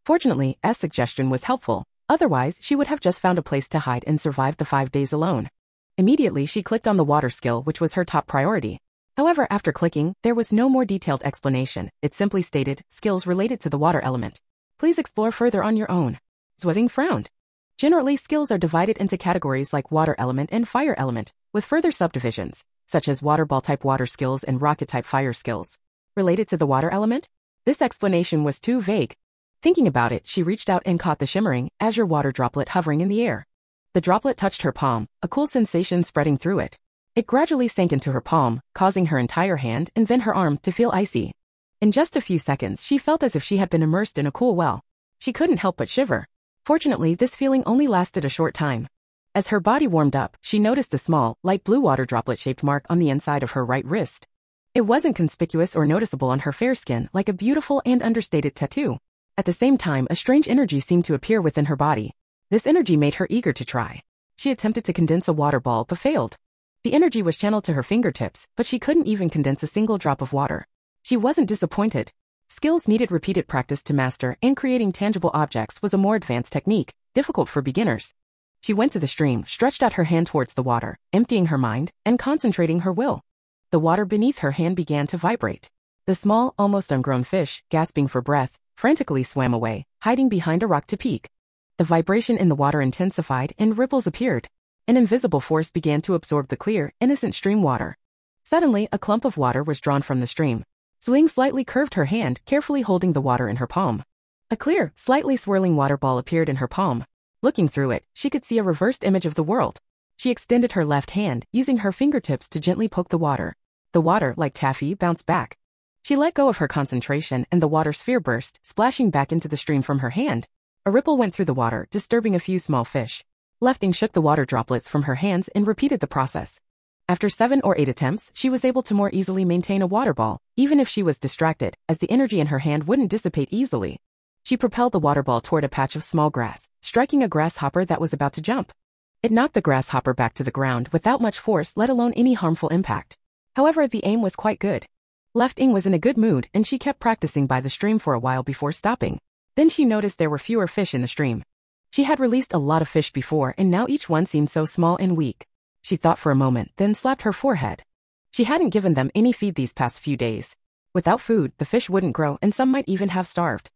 Fortunately, S suggestion was helpful. Otherwise, she would have just found a place to hide and survived the 5 days alone. Immediately, she clicked on the water skill, which was her top priority. However, after clicking, there was no more detailed explanation. It simply stated, skills related to the water element. Please explore further on your own. Zuo Ying frowned. Generally, skills are divided into categories like water element and fire element, with further subdivisions, such as water ball type water skills and rocket type fire skills. Related to the water element? This explanation was too vague. Thinking about it, she reached out and caught the shimmering, azure water droplet hovering in the air. The droplet touched her palm, a cool sensation spreading through it. It gradually sank into her palm, causing her entire hand and then her arm to feel icy. In just a few seconds, she felt as if she had been immersed in a cool well. She couldn't help but shiver. Fortunately, this feeling only lasted a short time. As her body warmed up, she noticed a small, light blue water droplet-shaped mark on the inside of her right wrist. It wasn't conspicuous or noticeable on her fair skin like a beautiful and understated tattoo. At the same time, a strange energy seemed to appear within her body. This energy made her eager to try. She attempted to condense a water ball but failed. The energy was channeled to her fingertips, but she couldn't even condense a single drop of water. She wasn't disappointed. Skills needed repeated practice to master, and creating tangible objects was a more advanced technique, difficult for beginners. She went to the stream, stretched out her hand towards the water, emptying her mind, and concentrating her will. The water beneath her hand began to vibrate. The small, almost ungrown fish, gasping for breath, frantically swam away, hiding behind a rock to peek. The vibration in the water intensified and ripples appeared. An invisible force began to absorb the clear, innocent stream water. Suddenly, a clump of water was drawn from the stream. Zuo Ying slightly curved her hand, carefully holding the water in her palm. A clear, slightly swirling water ball appeared in her palm. Looking through it, she could see a reversed image of the world. She extended her left hand, using her fingertips to gently poke the water. The water, like taffy, bounced back. She let go of her concentration and the water sphere burst, splashing back into the stream from her hand. A ripple went through the water, disturbing a few small fish. Left Ying shook the water droplets from her hands and repeated the process. After 7 or 8 attempts, she was able to more easily maintain a water ball, even if she was distracted, as the energy in her hand wouldn't dissipate easily. She propelled the water ball toward a patch of small grass, striking a grasshopper that was about to jump. It knocked the grasshopper back to the ground without much force, let alone any harmful impact. However, the aim was quite good. Left Ying was in a good mood and she kept practicing by the stream for a while before stopping. Then she noticed there were fewer fish in the stream. She had released a lot of fish before and now each one seemed so small and weak. She thought for a moment, then slapped her forehead. She hadn't given them any feed these past few days. Without food, the fish wouldn't grow and some might even have starved.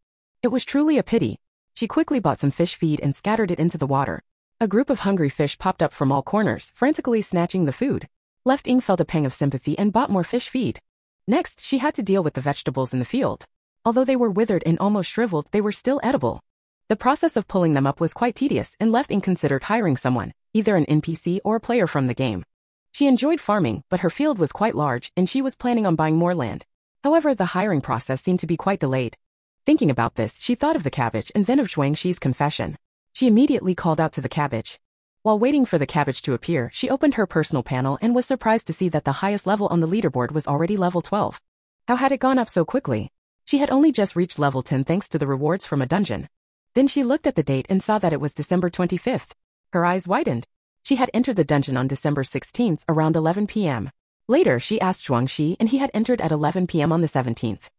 It was truly a pity. She quickly bought some fish feed and scattered it into the water. A group of hungry fish popped up from all corners, frantically snatching the food. Left Ying felt a pang of sympathy and bought more fish feed. Next, she had to deal with the vegetables in the field. Although they were withered and almost shriveled, they were still edible. The process of pulling them up was quite tedious and Left Ying considered hiring someone, either an NPC or a player from the game. She enjoyed farming, but her field was quite large and she was planning on buying more land. However, the hiring process seemed to be quite delayed. Thinking about this, she thought of the cabbage and then of Zhuangxi's confession. She immediately called out to the cabbage. While waiting for the cabbage to appear, she opened her personal panel and was surprised to see that the highest level on the leaderboard was already level 12. How had it gone up so quickly? She had only just reached level 10 thanks to the rewards from a dungeon. Then she looked at the date and saw that it was December 25th. Her eyes widened. She had entered the dungeon on December 16th around 11 p.m. Later, she asked Zhuangxi and he had entered at 11 p.m. on the 17th.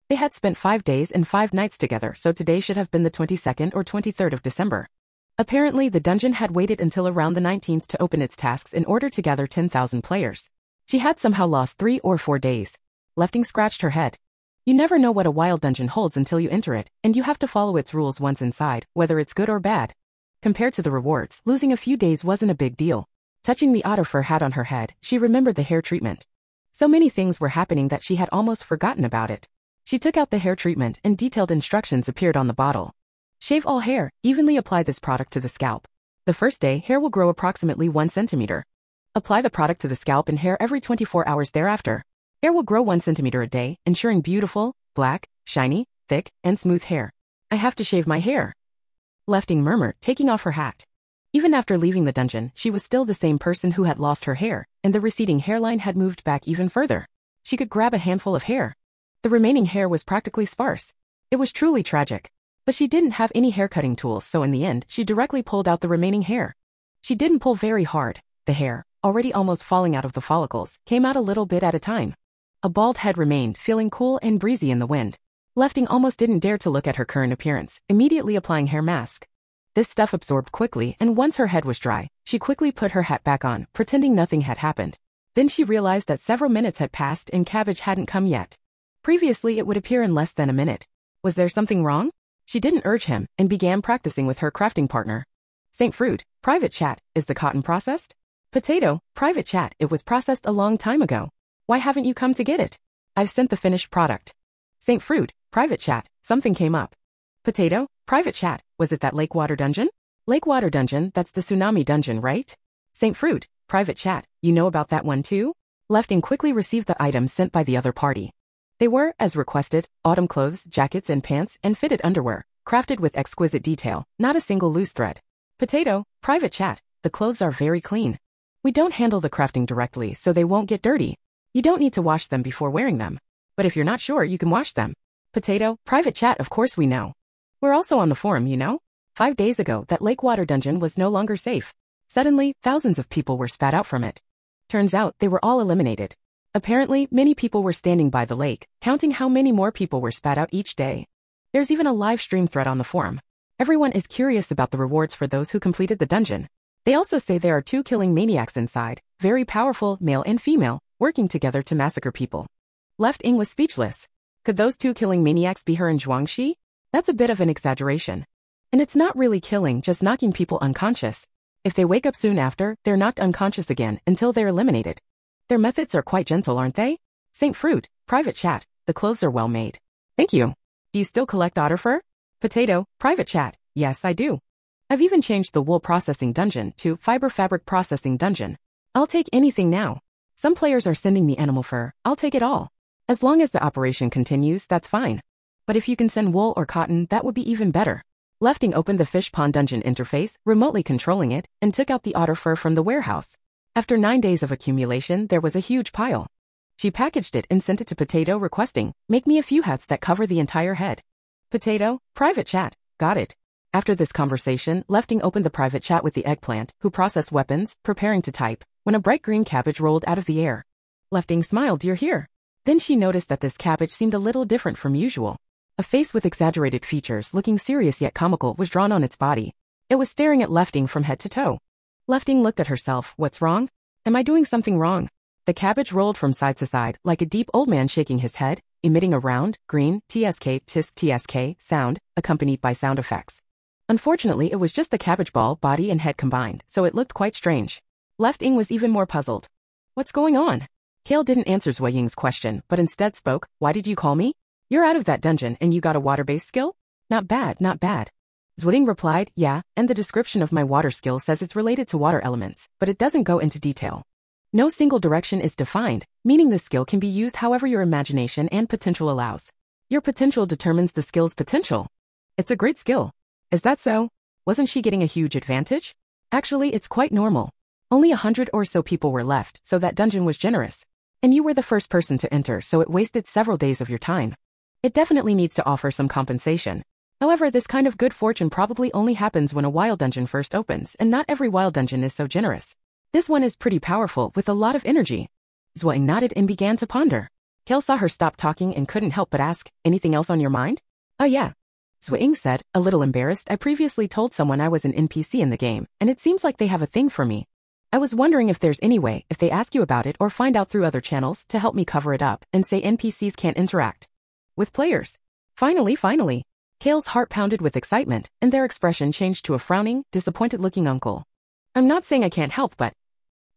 They had spent 5 days and 5 nights together, so today should have been the 22nd or 23rd of December. Apparently, the dungeon had waited until around the 19th to open its tasks in order to gather 10,000 players. She had somehow lost 3 or 4 days. Left Ying scratched her head. You never know what a wild dungeon holds until you enter it, and you have to follow its rules once inside, whether it's good or bad. Compared to the rewards, losing a few days wasn't a big deal. Touching the otter fur hat on her head, she remembered the hair treatment. So many things were happening that she had almost forgotten about it. She took out the hair treatment and detailed instructions appeared on the bottle. Shave all hair, evenly apply this product to the scalp. The first day, hair will grow approximately 1 centimeter. Apply the product to the scalp and hair every 24 hours thereafter. Hair will grow 1 centimeter a day, ensuring beautiful, black, shiny, thick, and smooth hair. I have to shave my hair. Left Ying murmured, taking off her hat. Even after leaving the dungeon, she was still the same person who had lost her hair, and the receding hairline had moved back even further. She could grab a handful of hair. The remaining hair was practically sparse. It was truly tragic. But she didn't have any haircutting tools, so in the end, she directly pulled out the remaining hair. She didn't pull very hard. The hair, already almost falling out of the follicles, came out a little bit at a time. A bald head remained, feeling cool and breezy in the wind. Left Ying almost didn't dare to look at her current appearance, immediately applying hair mask. This stuff absorbed quickly, and once her head was dry, she quickly put her hat back on, pretending nothing had happened. Then she realized that several minutes had passed and cabbage hadn't come yet. Previously, it would appear in less than a minute. Was there something wrong? She didn't urge him, and began practicing with her crafting partner. Saint Fruit, private chat, is the cotton processed? Potato, private chat, it was processed a long time ago. Why haven't you come to get it? I've sent the finished product. Saint Fruit, private chat, something came up. Potato, private chat, was it that Lakewater dungeon? Lakewater dungeon, that's the tsunami dungeon, right? Saint Fruit, private chat, you know about that one too? Left Ying quickly received the items sent by the other party. They were, as requested, autumn clothes, jackets and pants, and fitted underwear, crafted with exquisite detail, not a single loose thread. Potato, private chat, the clothes are very clean. We don't handle the crafting directly, so they won't get dirty. You don't need to wash them before wearing them. But if you're not sure, you can wash them. Potato, private chat, of course we know. We're also on the forum, you know? 5 days ago, that Lakewater dungeon was no longer safe. Suddenly, thousands of people were spat out from it. Turns out, they were all eliminated. Apparently, many people were standing by the lake, counting how many more people were spat out each day. There's even a live stream thread on the forum. Everyone is curious about the rewards for those who completed the dungeon. They also say there are 2 killing maniacs inside, very powerful, male and female, working together to massacre people. Left Ying was speechless. Could those two killing maniacs be her and Zhuangxi? That's a bit of an exaggeration. And it's not really killing, just knocking people unconscious. If they wake up soon after, they're knocked unconscious again until they're eliminated. Their methods are quite gentle, aren't they? Saint Fruit, private chat, the clothes are well made. Thank you. Do you still collect otter fur? Potato, private chat, yes I do. I've even changed the wool processing dungeon to fiber fabric processing dungeon. I'll take anything now. Some players are sending me animal fur, I'll take it all. As long as the operation continues, that's fine. But if you can send wool or cotton, that would be even better. Left Ying opened the fish pond dungeon interface, remotely controlling it, and took out the otter fur from the warehouse. After 9 days of accumulation, there was a huge pile. She packaged it and sent it to Potato requesting, make me a few hats that cover the entire head. Potato, private chat, got it. After this conversation, Left Ying opened the private chat with the eggplant, who processed weapons, preparing to type, when a bright green cabbage rolled out of the air. Left Ying smiled, you're here. Then she noticed that this cabbage seemed a little different from usual. A face with exaggerated features, looking serious yet comical, was drawn on its body. It was staring at Left Ying from head to toe. Left Ying looked at herself, what's wrong? Am I doing something wrong? The cabbage rolled from side to side, like a deep old man shaking his head, emitting a round, green, tsk sound, accompanied by sound effects. Unfortunately, it was just the cabbage ball, body and head combined, so it looked quite strange. Left Ying was even more puzzled. What's going on? Kale didn't answer Zuo Ying's question, but instead spoke, why did you call me? You're out of that dungeon and you got a water-based skill? Not bad, not bad. Zuo Ying replied, yeah, and the description of my water skill says it's related to water elements, but it doesn't go into detail. No single direction is defined, meaning the skill can be used however your imagination and potential allows. Your potential determines the skill's potential. It's a great skill. Is that so? Wasn't she getting a huge advantage? Actually, it's quite normal. Only 100 or so people were left, so that dungeon was generous. And you were the first person to enter, so it wasted several days of your time. It definitely needs to offer some compensation. However, this kind of good fortune probably only happens when a wild dungeon first opens, and not every wild dungeon is so generous. This one is pretty powerful, with a lot of energy. Zuo Ying nodded and began to ponder. Kale saw her stop talking and couldn't help but ask, anything else on your mind? Oh yeah. Zuo Ying said, a little embarrassed, I previously told someone I was an NPC in the game, and it seems like they have a thing for me. I was wondering if there's any way, if they ask you about it or find out through other channels, to help me cover it up, and say NPCs can't interact with players. Finally. Kale's heart pounded with excitement, and their expression changed to a frowning, disappointed-looking uncle. I'm not saying I can't help, but...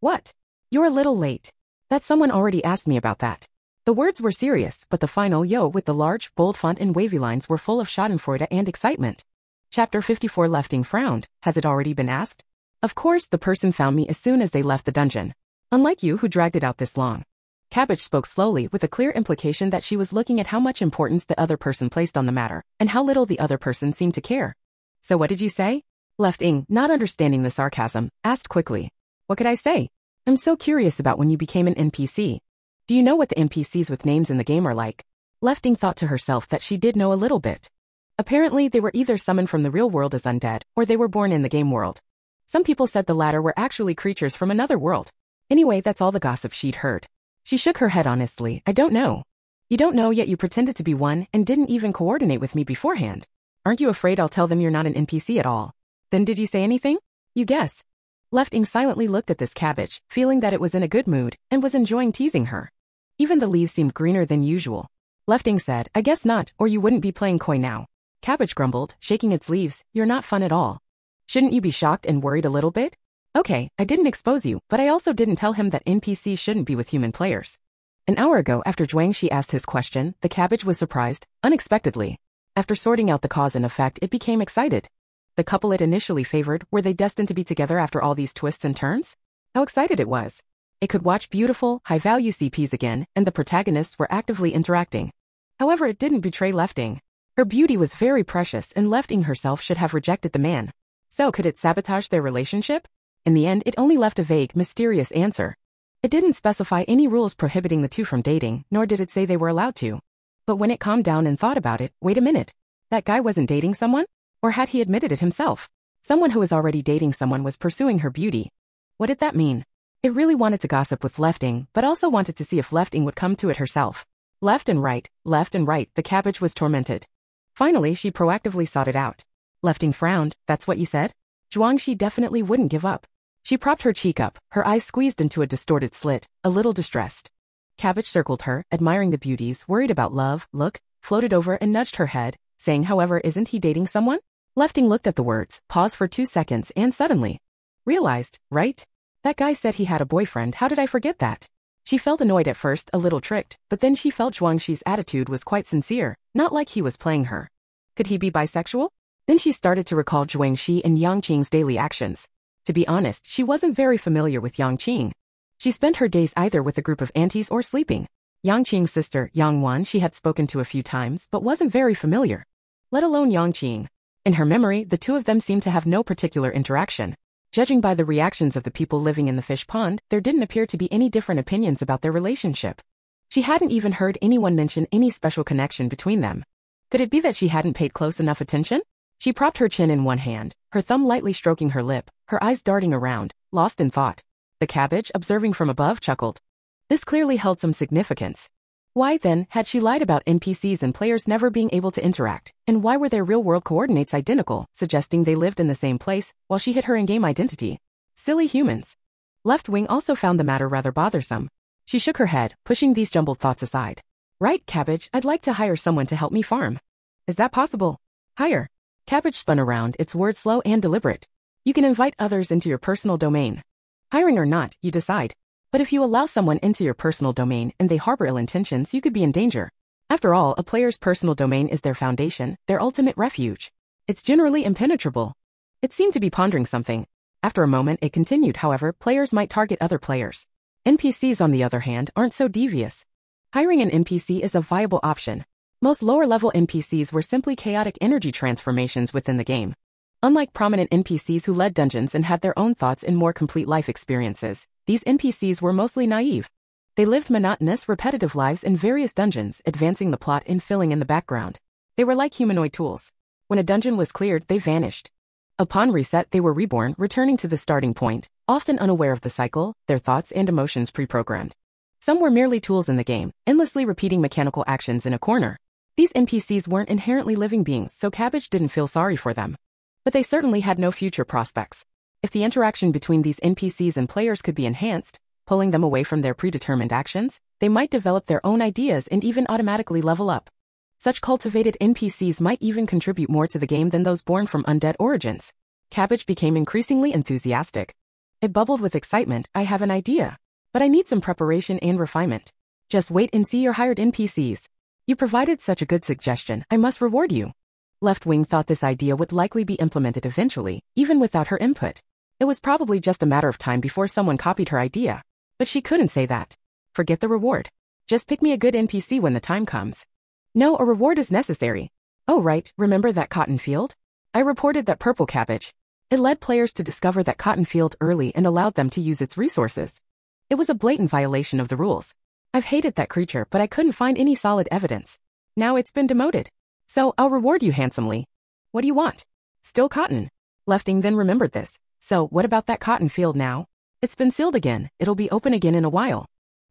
What? You're a little late. That someone already asked me about that. The words were serious, but the final yo with the large, bold font and wavy lines were full of schadenfreude and excitement. Chapter 54. Left Ying frowned. Has it already been asked? Of course, the person found me as soon as they left the dungeon. Unlike you who dragged it out this long. Cabbage spoke slowly with a clear implication that she was looking at how much importance the other person placed on the matter, and how little the other person seemed to care. So what did you say? Left Ying, not understanding the sarcasm, asked quickly. What could I say? I'm so curious about when you became an NPC. Do you know what the NPCs with names in the game are like? Left Ying thought to herself that she did know a little bit. Apparently, they were either summoned from the real world as undead, or they were born in the game world. Some people said the latter were actually creatures from another world. Anyway, that's all the gossip she'd heard. She shook her head honestly. I don't know. You don't know yet you pretended to be one and didn't even coordinate with me beforehand. Aren't you afraid I'll tell them you're not an NPC at all? Then did you say anything? You guess. Left Ying silently looked at this cabbage, feeling that it was in a good mood, and was enjoying teasing her. Even the leaves seemed greener than usual. Left Ying said, I guess not, or you wouldn't be playing coy now. Cabbage grumbled, shaking its leaves, you're not fun at all. Shouldn't you be shocked and worried a little bit? Okay, I didn't expose you, but I also didn't tell him that NPCs shouldn't be with human players. An hour ago, after Zhuangxi asked his question, the cabbage was surprised, unexpectedly. After sorting out the cause and effect, it became excited. The couple it initially favored, were they destined to be together after all these twists and turns? How excited it was. It could watch beautiful, high-value CPs again, and the protagonists were actively interacting. However, it didn't betray Left Ying. Her beauty was very precious, and Left Ying herself should have rejected the man. So could it sabotage their relationship? In the end, it only left a vague, mysterious answer. It didn't specify any rules prohibiting the two from dating, nor did it say they were allowed to. But when it calmed down and thought about it, wait a minute. That guy wasn't dating someone? Or had he admitted it himself? Someone who was already dating someone was pursuing her beauty. What did that mean? It really wanted to gossip with Left Ying, but also wanted to see if Left Ying would come to it herself. Left and right, the cabbage was tormented. Finally, she proactively sought it out. Left Ying frowned, that's what you said? Zhuangxi definitely wouldn't give up. She propped her cheek up, her eyes squeezed into a distorted slit, a little distressed. Cabbage circled her, admiring the beauties, worried about love, look, floated over and nudged her head, saying however isn't he dating someone? Lefting looked at the words, paused for 2 seconds and suddenly realized, right? That guy said he had a boyfriend, how did I forget that? She felt annoyed at first, a little tricked, but then she felt Zhuangxi's attitude was quite sincere, not like he was playing her. Could he be bisexual? Then she started to recall Zhuangxi and Yang Qing's daily actions. To be honest, she wasn't very familiar with Yang Qing. She spent her days either with a group of aunties or sleeping. Yang Qing's sister, Yang Wan, she had spoken to a few times but wasn't very familiar. Let alone Yang Qing. In her memory, the two of them seemed to have no particular interaction. Judging by the reactions of the people living in the fish pond, there didn't appear to be any different opinions about their relationship. She hadn't even heard anyone mention any special connection between them. Could it be that she hadn't paid close enough attention? She propped her chin in one hand, her thumb lightly stroking her lip, her eyes darting around, lost in thought. The cabbage, observing from above, chuckled. This clearly held some significance. Why, then, had she lied about NPCs and players never being able to interact, and why were their real-world coordinates identical, suggesting they lived in the same place, while she hid her in-game identity? Silly humans. Left Wing also found the matter rather bothersome. She shook her head, pushing these jumbled thoughts aside. Right, Cabbage, I'd like to hire someone to help me farm. Is that possible? Hire. Cabbage spun around, its words slow and deliberate. You can invite others into your personal domain. Hiring or not, you decide. But if you allow someone into your personal domain and they harbor ill intentions, you could be in danger. After all, a player's personal domain is their foundation, their ultimate refuge. It's generally impenetrable. It seemed to be pondering something. After a moment, it continued, however, players might target other players. NPCs, on the other hand, aren't so devious. Hiring an NPC is a viable option. Most lower-level NPCs were simply chaotic energy transformations within the game. Unlike prominent NPCs who led dungeons and had their own thoughts and more complete life experiences, these NPCs were mostly naive. They lived monotonous, repetitive lives in various dungeons, advancing the plot and filling in the background. They were like humanoid tools. When a dungeon was cleared, they vanished. Upon reset, they were reborn, returning to the starting point, often unaware of the cycle, their thoughts and emotions pre-programmed. Some were merely tools in the game, endlessly repeating mechanical actions in a corner. These NPCs weren't inherently living beings, so Cabbage didn't feel sorry for them. But they certainly had no future prospects. If the interaction between these NPCs and players could be enhanced, pulling them away from their predetermined actions, they might develop their own ideas and even automatically level up. Such cultivated NPCs might even contribute more to the game than those born from undead origins. Cabbage became increasingly enthusiastic. It bubbled with excitement. I have an idea. But I need some preparation and refinement. Just wait and see your hired NPCs. You provided such a good suggestion, I must reward you. Left Wing thought this idea would likely be implemented eventually, even without her input. It was probably just a matter of time before someone copied her idea. But she couldn't say that. Forget the reward. Just pick me a good NPC when the time comes. No, a reward is necessary. Oh right, remember that cotton field? I reported that purple cabbage. It led players to discover that cotton field early and allowed them to use its resources. It was a blatant violation of the rules. I've hated that creature, but I couldn't find any solid evidence. Now it's been demoted. So I'll reward you handsomely. What do you want? Still cotton. Lefting then remembered this. So what about that cotton field now? It's been sealed again. It'll be open again in a while.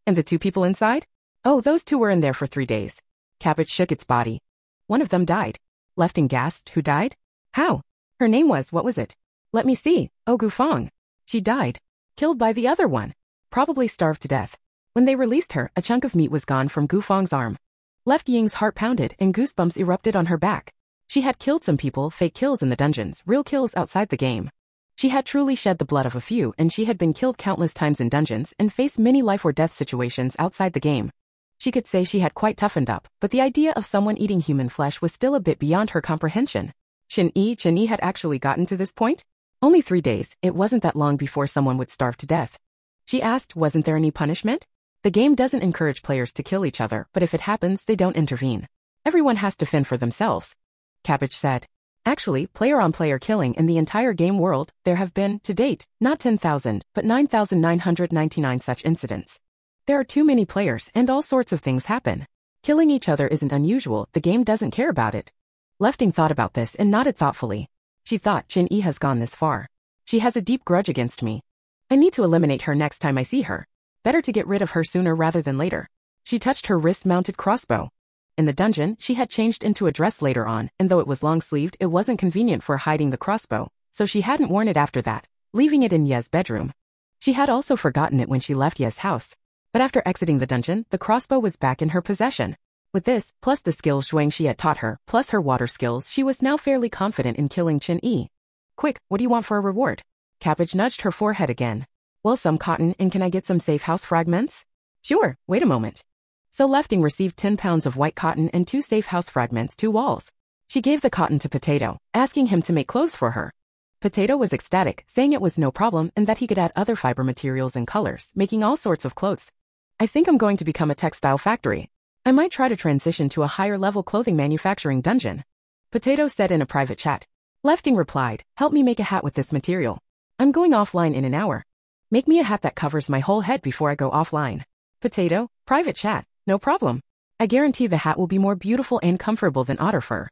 And the two people inside? Oh, those two were in there for 3 days. Cabbage shook its body. One of them died. Lefting gasped. Who died? How? Her name was, what was it? Let me see. Oh, Gufang. She died. Killed by the other one. Probably starved to death. When they released her, a chunk of meat was gone from Gufang's arm. Left Ying's heart pounded and goosebumps erupted on her back. She had killed some people, fake kills in the dungeons, real kills outside the game. She had truly shed the blood of a few, and she had been killed countless times in dungeons and faced many life or death situations outside the game. She could say she had quite toughened up, but the idea of someone eating human flesh was still a bit beyond her comprehension. Chen-Yi had actually gotten to this point? Only 3 days, it wasn't that long before someone would starve to death. She asked, wasn't there any punishment? The game doesn't encourage players to kill each other, but if it happens, they don't intervene. Everyone has to fend for themselves. Cabbage said. Actually, player-on-player killing in the entire game world, there have been, to date, not 10,000, but 9,999 such incidents. There are too many players, and all sorts of things happen. Killing each other isn't unusual, the game doesn't care about it. Lefting thought about this and nodded thoughtfully. She thought Chen-Yi has gone this far. She has a deep grudge against me. I need to eliminate her next time I see her. Better to get rid of her sooner rather than later. She touched her wrist-mounted crossbow. In the dungeon, she had changed into a dress later on, and though it was long-sleeved, it wasn't convenient for hiding the crossbow, so she hadn't worn it after that, leaving it in Ye's bedroom. She had also forgotten it when she left Ye's house. But after exiting the dungeon, the crossbow was back in her possession. With this, plus the skills Zuo Ying had taught her, plus her water skills, she was now fairly confident in killing Qin Yi. Quick, what do you want for a reward? Cabbage nudged her forehead again. Well, some cotton, and can I get some safe house fragments? Sure, wait a moment. So Lefting received 10 pounds of white cotton and 2 safe house fragments, 2 walls. She gave the cotton to Potato, asking him to make clothes for her. Potato was ecstatic, saying it was no problem and that he could add other fiber materials and colors, making all sorts of clothes. I think I'm going to become a textile factory. I might try to transition to a higher-level clothing manufacturing dungeon. Potato said in a private chat. Lefting replied, help me make a hat with this material. I'm going offline in an hour. Make me a hat that covers my whole head before I go offline. Potato, private chat, no problem. I guarantee the hat will be more beautiful and comfortable than otter fur.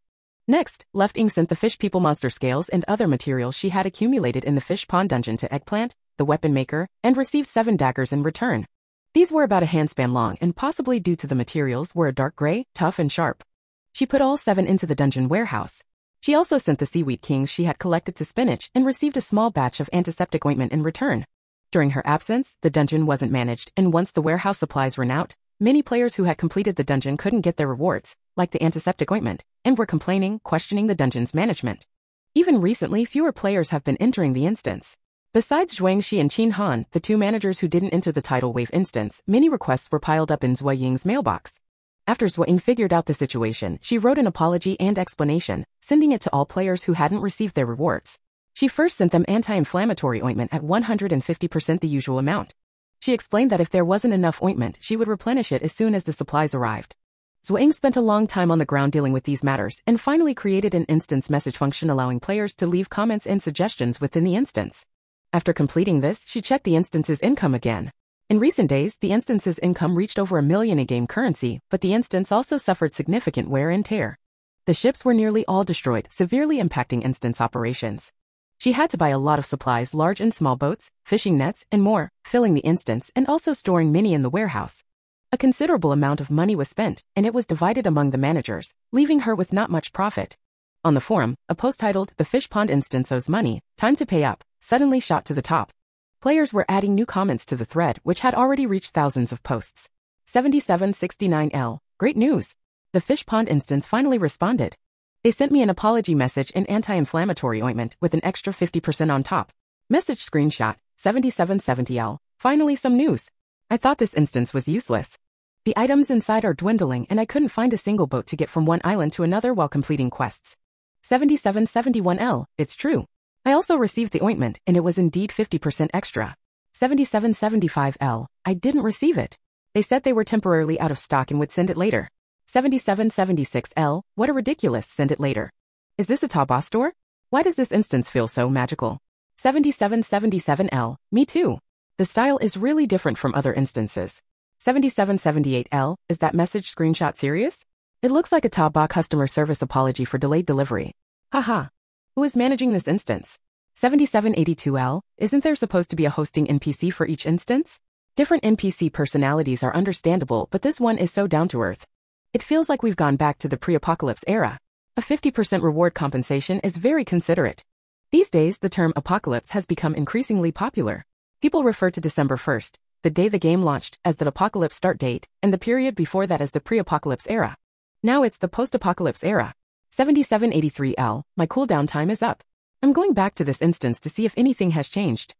Next, Lefting sent the fish people monster scales and other materials she had accumulated in the fish pond dungeon to Eggplant, the weapon maker, and received 7 daggers in return. These were about a handspan long and possibly due to the materials were a dark gray, tough and sharp. She put all 7 into the dungeon warehouse. She also sent the seaweed kings she had collected to Spinach and received a small batch of antiseptic ointment in return. During her absence, the dungeon wasn't managed, and once the warehouse supplies ran out, many players who had completed the dungeon couldn't get their rewards, like the antiseptic ointment, and were complaining, questioning the dungeon's management. Even recently, fewer players have been entering the instance. Besides Zhuang Shi and Qin Han, the 2 managers who didn't enter the tidal wave instance, many requests were piled up in Zuo Ying's mailbox. After Zuo Ying figured out the situation, she wrote an apology and explanation, sending it to all players who hadn't received their rewards. She first sent them anti-inflammatory ointment at 150% the usual amount. She explained that if there wasn't enough ointment, she would replenish it as soon as the supplies arrived. Zuo Ying spent a long time on the ground dealing with these matters and finally created an instance message function allowing players to leave comments and suggestions within the instance. After completing this, she checked the instance's income again. In recent days, the instance's income reached over 1 million in-game currency, but the instance also suffered significant wear and tear. The ships were nearly all destroyed, severely impacting instance operations. She had to buy a lot of supplies, large and small boats, fishing nets, and more, filling the instance and also storing many in the warehouse. A considerable amount of money was spent, and it was divided among the managers, leaving her with not much profit. On the forum, a post titled, "The Fish Pond Instance Owes Money, Time to Pay Up," suddenly shot to the top. Players were adding new comments to the thread, which had already reached thousands of posts. 7769L, great news! The Fish Pond Instance finally responded. They sent me an apology message and anti-inflammatory ointment with an extra 50% on top. Message screenshot, 7770L, finally some news. I thought this instance was useless. The items inside are dwindling and I couldn't find a single boat to get from one island to another while completing quests. 7771L, it's true. I also received the ointment and it was indeed 50% extra. 7775L, I didn't receive it. They said they were temporarily out of stock and would send it later. 7776L, what a ridiculous, send it later. Is this a Taobao store? Why does this instance feel so magical? 7777L, me too. The style is really different from other instances. 7778L, is that message screenshot serious? It looks like a Taobao customer service apology for delayed delivery. Haha. Who is managing this instance? 7782L, isn't there supposed to be a hosting NPC for each instance? Different NPC personalities are understandable, but this one is so down to earth. It feels like we've gone back to the pre-apocalypse era. A 50% reward compensation is very considerate. These days, the term apocalypse has become increasingly popular. People refer to December 1st, the day the game launched, as the apocalypse start date, and the period before that as the pre-apocalypse era. Now it's the post-apocalypse era. 7783L, my cooldown time is up. I'm going back to this instance to see if anything has changed.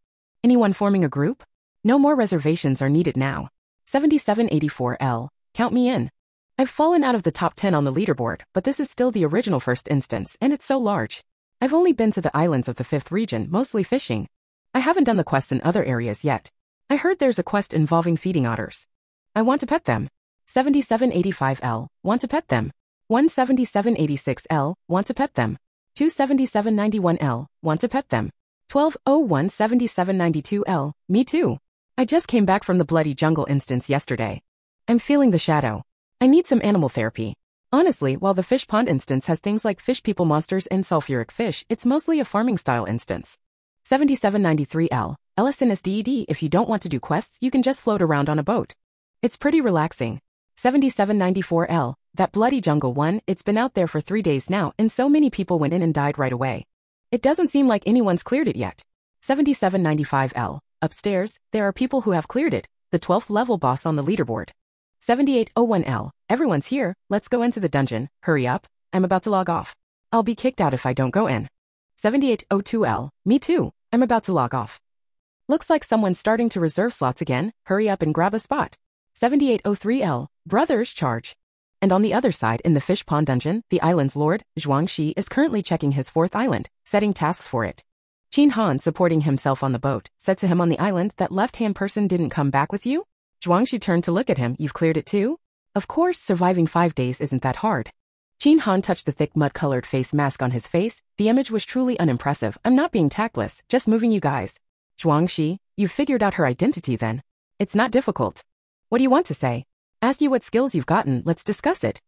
Anyone forming a group? No more reservations are needed now. 7784L, count me in. I've fallen out of the top 10 on the leaderboard, but this is still the original first instance, and it's so large. I've only been to the islands of the 5th region, mostly fishing. I haven't done the quests in other areas yet. I heard there's a quest involving feeding otters. I want to pet them. 7785L, want to pet them. 17786L, want to pet them. 27791L, want to pet them. 12017792L, me too. I just came back from the Bloody Jungle instance yesterday. I'm feeling the shadow. I need some animal therapy. Honestly, while the Fish Pond instance has things like fish people monsters and sulfuric fish, it's mostly a farming style instance. 7793L, LSNSDED, if you don't want to do quests, you can just float around on a boat. It's pretty relaxing. 7794L, that Bloody Jungle one, it's been out there for 3 days now and so many people went in and died right away. It doesn't seem like anyone's cleared it yet. 7795L, upstairs, there are people who have cleared it. the 12th level boss on the leaderboard. 7801L, everyone's here, let's go into the dungeon, hurry up, I'm about to log off. I'll be kicked out if I don't go in. 7802L, me too, I'm about to log off. Looks like someone's starting to reserve slots again, hurry up and grab a spot. 7803L, brothers charge. And on the other side in the fish pond dungeon, the island's lord, Zhuang Shi, is currently checking his 4th island, setting tasks for it. Qin Han, supporting himself on the boat, said to him on the island that left-hand person didn't come back with you? Zhuang Shi turned to look at him, you've cleared it too? Of course, surviving 5 days isn't that hard. Qin Han touched the thick mud-colored face mask on his face, the image was truly unimpressive, I'm not being tactless, just moving you guys. Zhuang Shi, you've figured out her identity then. It's not difficult. What do you want to say? Asked you what skills you've gotten, let's discuss it.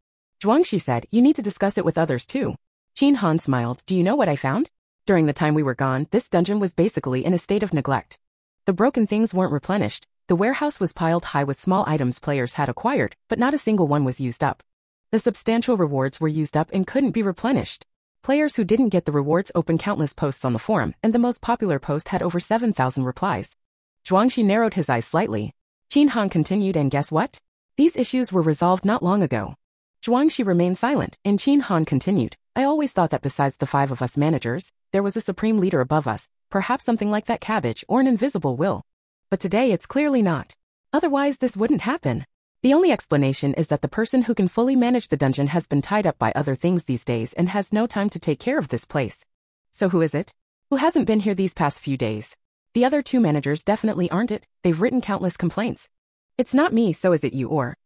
Zhuang Shi said, you need to discuss it with others too. Qin Han smiled, do you know what I found? During the time we were gone, this dungeon was basically in a state of neglect. The broken things weren't replenished, the warehouse was piled high with small items players had acquired, but not a single one was used up. The substantial rewards were used up and couldn't be replenished. Players who didn't get the rewards opened countless posts on the forum, and the most popular post had over 7,000 replies. Zhuang Shi narrowed his eyes slightly. Qin Han continued, and guess what? These issues were resolved not long ago. Zhuang Shi remained silent, and Qin Han continued, I always thought that besides the 5 of us managers, there was a supreme leader above us, perhaps something like that cabbage or an invisible will. But today it's clearly not. Otherwise this wouldn't happen. The only explanation is that the person who can fully manage the dungeon has been tied up by other things these days and has no time to take care of this place. So who is it? Who hasn't been here these past few days? The other 2 managers definitely aren't it, they've written countless complaints. It's not me, so is it you or?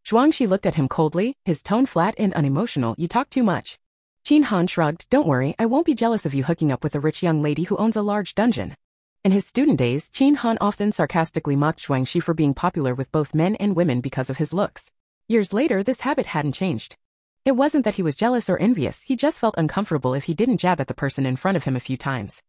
Zhuang Shi looked at him coldly, his tone flat and unemotional, you talk too much. Qin Han shrugged, don't worry, I won't be jealous of you hooking up with a rich young lady who owns a large dungeon. In his student days, Qin Han often sarcastically mocked Zhuang Shi for being popular with both men and women because of his looks. Years later, this habit hadn't changed. It wasn't that he was jealous or envious, he just felt uncomfortable if he didn't jab at the person in front of him a few times.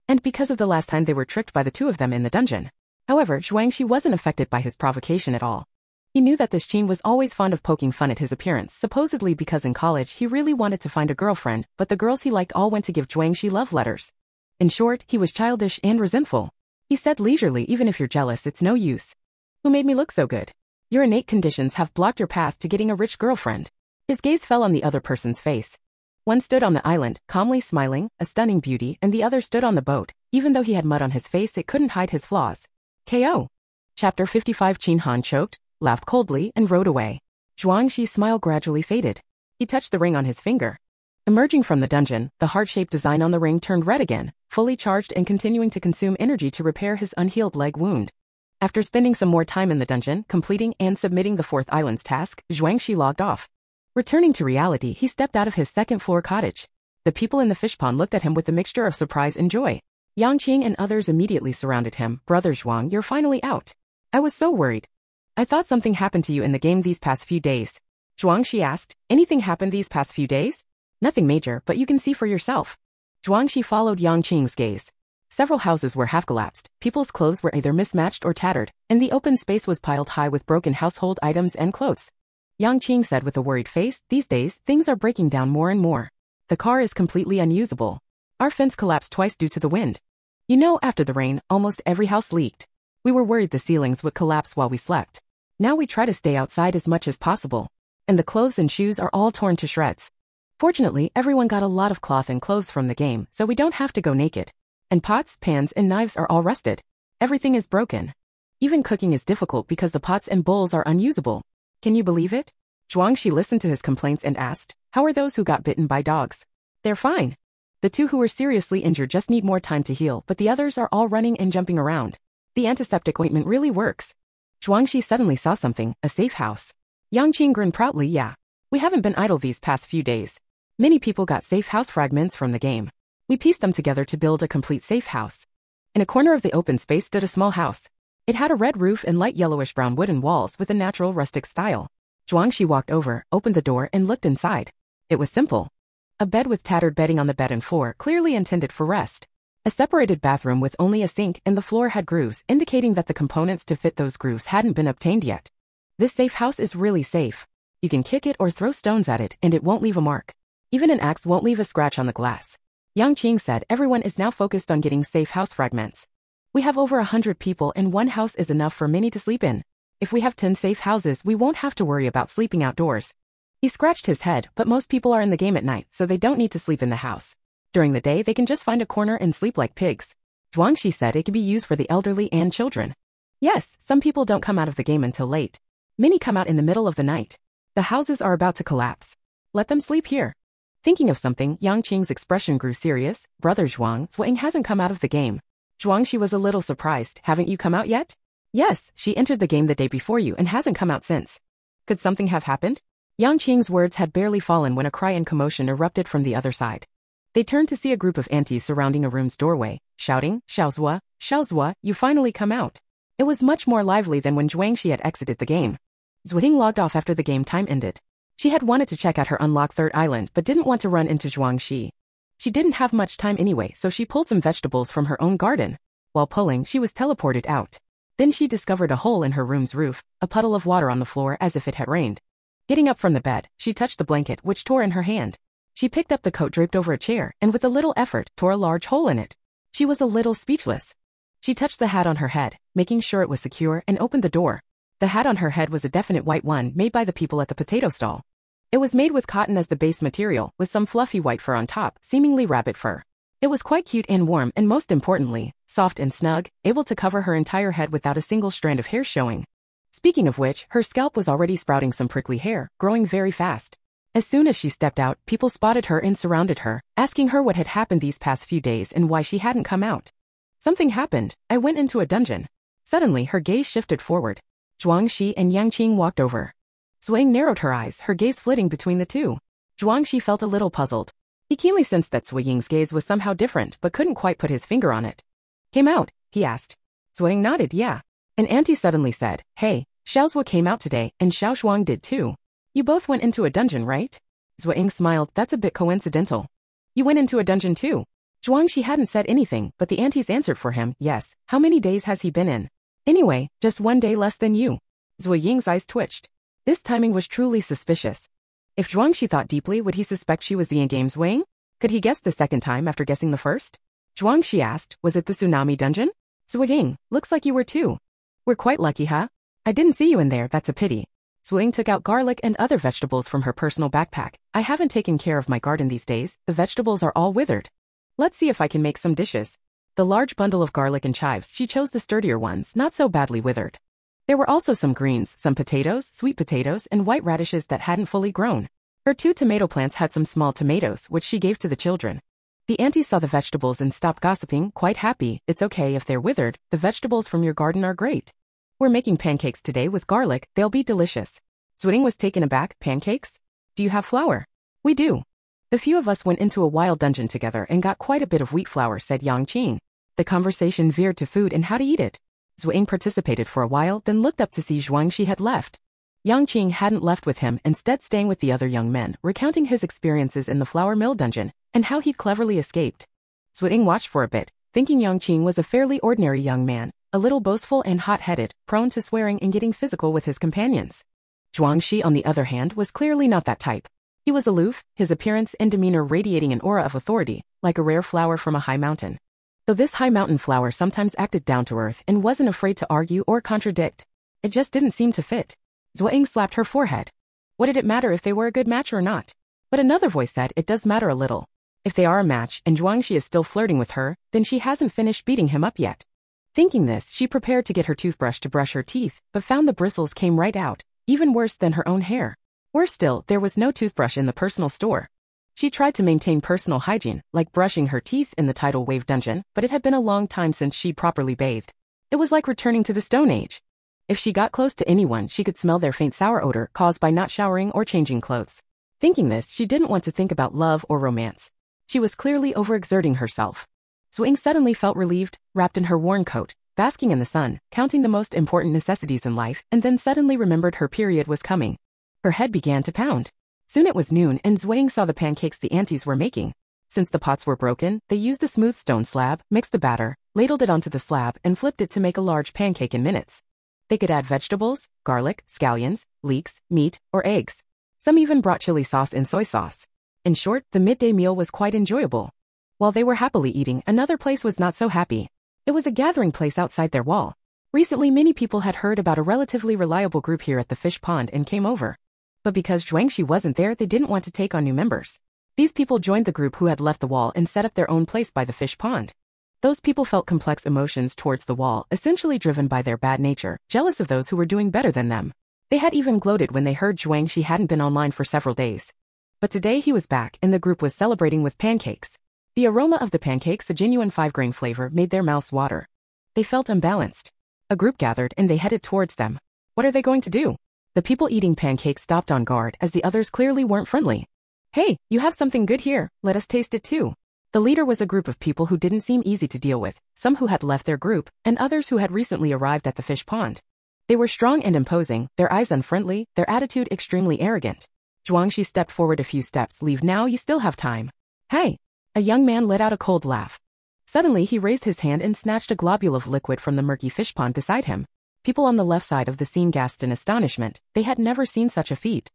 And because of the last time they were tricked by the 2 of them in the dungeon. However, Zhuang Shi wasn't affected by his provocation at all. He knew that this Qin was always fond of poking fun at his appearance, supposedly because in college he really wanted to find a girlfriend, but the girls he liked all went to give Zhuang Shi love letters. In short, he was childish and resentful. He said leisurely, even if you're jealous, it's no use. Who made me look so good? Your innate conditions have blocked your path to getting a rich girlfriend. His gaze fell on the other person's face. One stood on the island, calmly smiling, a stunning beauty, and the other stood on the boat. Even though he had mud on his face, it couldn't hide his flaws. KO. Chapter 55. Qin Han choked, laughed coldly, and rode away. Zhuang Shi's smile gradually faded. He touched the ring on his finger. Emerging from the dungeon, the heart-shaped design on the ring turned red again, fully charged and continuing to consume energy to repair his unhealed leg wound. After spending some more time in the dungeon, completing and submitting the 4th island's task, Zhuang Shi logged off. Returning to reality, he stepped out of his 2nd-floor cottage. The people in the fish pond looked at him with a mixture of surprise and joy. Yang Qing and others immediately surrounded him. Brother Zhuang, you're finally out. I was so worried. I thought something happened to you in the game these past few days. Zhuang Shi asked, anything happened these past few days? Nothing major, but you can see for yourself. Zhuang Shi followed Yang Qing's gaze. Several houses were half-collapsed, people's clothes were either mismatched or tattered, and the open space was piled high with broken household items and clothes. Yang Qing said with a worried face, these days, things are breaking down more and more. The car is completely unusable. Our fence collapsed twice due to the wind. You know, after the rain, almost every house leaked. We were worried the ceilings would collapse while we slept. Now we try to stay outside as much as possible. And the clothes and shoes are all torn to shreds. Fortunately, everyone got a lot of cloth and clothes from the game, so we don't have to go naked. And pots, pans, and knives are all rusted. Everything is broken. Even cooking is difficult because the pots and bowls are unusable. Can you believe it? Zhuang Shi listened to his complaints and asked, how are those who got bitten by dogs? They're fine. The 2 who were seriously injured just need more time to heal, but the others are all running and jumping around. The antiseptic ointment really works. Zhuang Shi suddenly saw something, a safe house. Yang Qing grinned proudly, yeah. We haven't been idle these past few days. Many people got safe house fragments from the game. We pieced them together to build a complete safe house. In a corner of the open space stood a small house. It had a red roof and light yellowish-brown wooden walls with a natural rustic style. Zhuang Shi walked over, opened the door, and looked inside. It was simple. A bed with tattered bedding on the bed and floor, clearly intended for rest. A separated bathroom with only a sink, and the floor had grooves, indicating that the components to fit those grooves hadn't been obtained yet. This safe house is really safe. You can kick it or throw stones at it, and it won't leave a mark. Even an axe won't leave a scratch on the glass. Yang Qing said everyone is now focused on getting safe house fragments. We have over 100 people and one house is enough for many to sleep in. If we have 10 safe houses, we won't have to worry about sleeping outdoors. He scratched his head, but most people are in the game at night, so they don't need to sleep in the house. During the day, they can just find a corner and sleep like pigs. Zhuangxi said it could be used for the elderly and children. Yes, some people don't come out of the game until late. Many come out in the middle of the night. The houses are about to collapse. Let them sleep here. Thinking of something, Yang Qing's expression grew serious. Brother Zhuang, Zuo Ying hasn't come out of the game. Zhuangxi was a little surprised. Haven't you come out yet? Yes, she entered the game the day before you and hasn't come out since. Could something have happened? Yang Qing's words had barely fallen when a cry and commotion erupted from the other side. They turned to see a group of aunties surrounding a room's doorway, shouting, Xiaozuo, you finally come out. It was much more lively than when Zhuangxi had exited the game. Zuo Ying logged off after the game time ended. She had wanted to check out her unlocked third island but didn't want to run into Zhuangxi. She didn't have much time anyway, so she pulled some vegetables from her own garden. While pulling, she was teleported out. Then she discovered a hole in her room's roof, a puddle of water on the floor as if it had rained. Getting up from the bed, she touched the blanket which tore in her hand. She picked up the coat draped over a chair and with a little effort tore a large hole in it. She was a little speechless. She touched the hat on her head, making sure it was secure, and opened the door. The hat on her head was a definite white one made by the people at the potato stall. It was made with cotton as the base material, with some fluffy white fur on top, seemingly rabbit fur. It was quite cute and warm and most importantly, soft and snug, able to cover her entire head without a single strand of hair showing. Speaking of which, her scalp was already sprouting some prickly hair, growing very fast. As soon as she stepped out, people spotted her and surrounded her, asking her what had happened these past few days and why she hadn't come out. Something happened. I went into a dungeon. Suddenly, her gaze shifted forward. Zhuangxi and Yang Qing walked over. Zuo Ying narrowed her eyes, her gaze flitting between the two. Zhuangxi felt a little puzzled. He keenly sensed that Zuo Ying's gaze was somehow different but couldn't quite put his finger on it. Came out, he asked. Zuo Ying nodded, yeah. An auntie suddenly said, hey, Xiaozuo came out today and Xiao Shuang did too. You both went into a dungeon, right? Zuo Ying smiled, that's a bit coincidental. You went into a dungeon too. Zhuangxi hadn't said anything, but the aunties answered for him, yes. How many days has he been in? Anyway, just 1 day less than you. Zuo Ying's eyes twitched. This timing was truly suspicious. If Zhuangxi thought deeply, would he suspect she was the in-game Zuo Ying? Could he guess the second time after guessing the first? Zhuangxi asked, was it the tsunami dungeon? Zuo Ying, looks like you were too. We're quite lucky, huh? I didn't see you in there, that's a pity. Zuo Ying took out garlic and other vegetables from her personal backpack. I haven't taken care of my garden these days, the vegetables are all withered. Let's see if I can make some dishes. The large bundle of garlic and chives, she chose the sturdier ones, not so badly withered. There were also some greens, some potatoes, sweet potatoes, and white radishes that hadn't fully grown. Her 2 tomato plants had some small tomatoes, which she gave to the children. The auntie saw the vegetables and stopped gossiping, quite happy. It's okay if they're withered, the vegetables from your garden are great. We're making pancakes today with garlic, they'll be delicious. Zuo Ying was taken aback, pancakes? Do you have flour? We do. The few of us went into a wild dungeon together and got quite a bit of wheat flour, said Yang Qing. The conversation veered to food and how to eat it. Zuo Ying participated for a while, then looked up to see Zhuangxi had left. Yang Qing hadn't left with him, instead staying with the other young men, recounting his experiences in the flour mill dungeon, and how he'd cleverly escaped. Zuo Ying watched for a bit, thinking Yang Qing was a fairly ordinary young man, a little boastful and hot-headed, prone to swearing and getting physical with his companions. Zhuangxi, on the other hand, was clearly not that type. He was aloof, his appearance and demeanor radiating an aura of authority, like a rare flower from a high mountain. Though this high mountain flower sometimes acted down to earth and wasn't afraid to argue or contradict, it just didn't seem to fit. Zuo Ying slapped her forehead. What did it matter if they were a good match or not? But another voice said it does matter a little. If they are a match and Zhuangxi is still flirting with her, then she hasn't finished beating him up yet. Thinking this, she prepared to get her toothbrush to brush her teeth, but found the bristles came right out, even worse than her own hair. Worse still, there was no toothbrush in the personal store. She tried to maintain personal hygiene, like brushing her teeth in the tidal wave dungeon, but it had been a long time since she'd properly bathed. It was like returning to the Stone Age. If she got close to anyone, she could smell their faint sour odor caused by not showering or changing clothes. Thinking this, she didn't want to think about love or romance. She was clearly overexerting herself. Zuo Ying suddenly felt relieved, wrapped in her worn coat, basking in the sun, counting the most important necessities in life, and then suddenly remembered her period was coming. Her head began to pound. Soon it was noon and Zuo Ying saw the pancakes the aunties were making. Since the pots were broken, they used a smooth stone slab, mixed the batter, ladled it onto the slab, and flipped it to make a large pancake in minutes. They could add vegetables, garlic, scallions, leeks, meat, or eggs. Some even brought chili sauce and soy sauce. In short, the midday meal was quite enjoyable. While they were happily eating, another place was not so happy. It was a gathering place outside their wall. Recently, many people had heard about a relatively reliable group here at the fish pond and came over. But because Zhuangxi wasn't there, they didn't want to take on new members. These people joined the group who had left the wall and set up their own place by the fish pond. Those people felt complex emotions towards the wall, essentially driven by their bad nature, jealous of those who were doing better than them. They had even gloated when they heard Zhuangxi hadn't been online for several days. But today he was back and the group was celebrating with pancakes. The aroma of the pancakes, a genuine 5-grain flavor, made their mouths water. They felt unbalanced. A group gathered and they headed towards them. What are they going to do? The people eating pancakes stopped on guard as the others clearly weren't friendly. Hey, you have something good here, let us taste it too. The leader was a group of people who didn't seem easy to deal with, some who had left their group, and others who had recently arrived at the fish pond. They were strong and imposing, their eyes unfriendly, their attitude extremely arrogant. Zhuangxi stepped forward a few steps. Leave now, you still have time. Hey! A young man let out a cold laugh. Suddenly he raised his hand and snatched a globule of liquid from the murky fish pond beside him. People on the left side of the scene gasped in astonishment. They had never seen such a feat.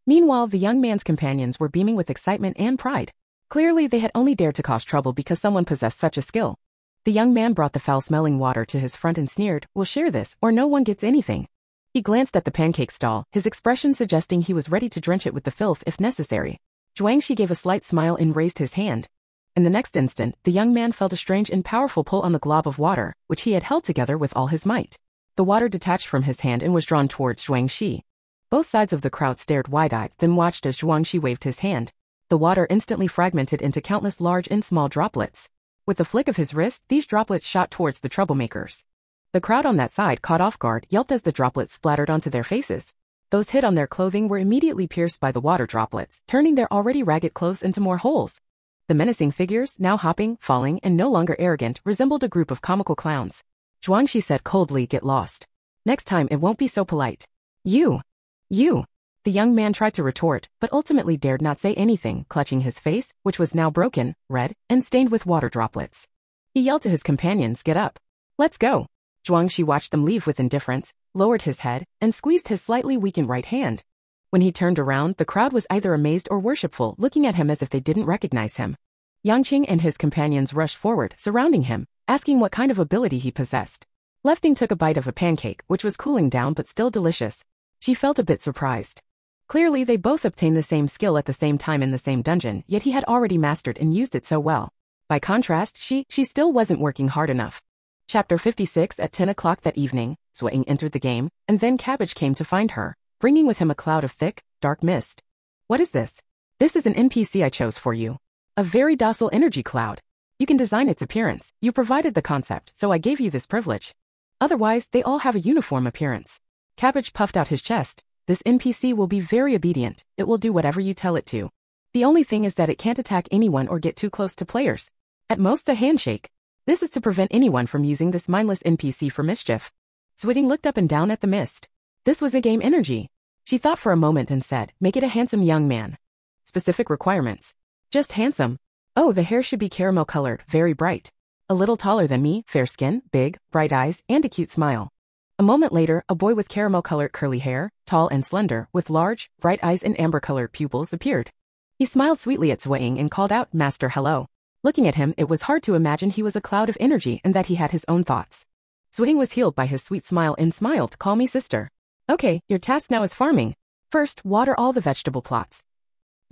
Meanwhile, the young man's companions were beaming with excitement and pride. Clearly, they had only dared to cause trouble because someone possessed such a skill. The young man brought the foul-smelling water to his front and sneered, "We'll share this, or no one gets anything." He glanced at the pancake stall, his expression suggesting he was ready to drench it with the filth if necessary. Zhuangxi gave a slight smile and raised his hand. In the next instant, the young man felt a strange and powerful pull on the glob of water, which he had held together with all his might. The water detached from his hand and was drawn towards Zhuangxi. Both sides of the crowd stared wide-eyed, then watched as Zhuangxi waved his hand. The water instantly fragmented into countless large and small droplets. With the flick of his wrist, these droplets shot towards the troublemakers. The crowd on that side, caught off guard, yelped as the droplets splattered onto their faces. Those hit on their clothing were immediately pierced by the water droplets, turning their already ragged clothes into more holes. The menacing figures, now hopping, falling, and no longer arrogant, resembled a group of comical clowns. Zhuangxi said coldly, "Get lost. Next time it won't be so polite." You. The young man tried to retort, but ultimately dared not say anything, clutching his face, which was now broken, red, and stained with water droplets. He yelled to his companions, "Get up. Let's go." Zhuangxi watched them leave with indifference, lowered his head, and squeezed his slightly weakened right hand. When he turned around, the crowd was either amazed or worshipful, looking at him as if they didn't recognize him. Yangqing and his companions rushed forward, surrounding him, asking what kind of ability he possessed. Lefting took a bite of a pancake, which was cooling down but still delicious. She felt a bit surprised. Clearly, they both obtained the same skill at the same time in the same dungeon, yet he had already mastered and used it so well. By contrast, she still wasn't working hard enough. Chapter 56. At 10 o'clock that evening, Zuo Ying entered the game, and then Cabbage came to find her, bringing with him a cloud of thick, dark mist. "What is this?" "This is an NPC I chose for you. A very docile energy cloud. You can design its appearance. You provided the concept, so I gave you this privilege. Otherwise, they all have a uniform appearance." Cabbage puffed out his chest. "This NPC will be very obedient. It will do whatever you tell it to. The only thing is that it can't attack anyone or get too close to players. At most, a handshake. This is to prevent anyone from using this mindless NPC for mischief." Zuo Ying looked up and down at the mist. This was a game energy. She thought for a moment and said, "Make it a handsome young man." Specific requirements. Just handsome. Oh, the hair should be caramel colored, very bright. A little taller than me, fair skin, big, bright eyes, and a cute smile. A moment later, a boy with caramel-colored curly hair, tall and slender, with large, bright eyes and amber-colored pupils appeared. He smiled sweetly at Zuo Ying and called out, "Master, hello." Looking at him, it was hard to imagine he was a cloud of energy and that he had his own thoughts. Zuo Ying was healed by his sweet smile and smiled, "Call me sister. Okay, your task now is farming. First, water all the vegetable plots."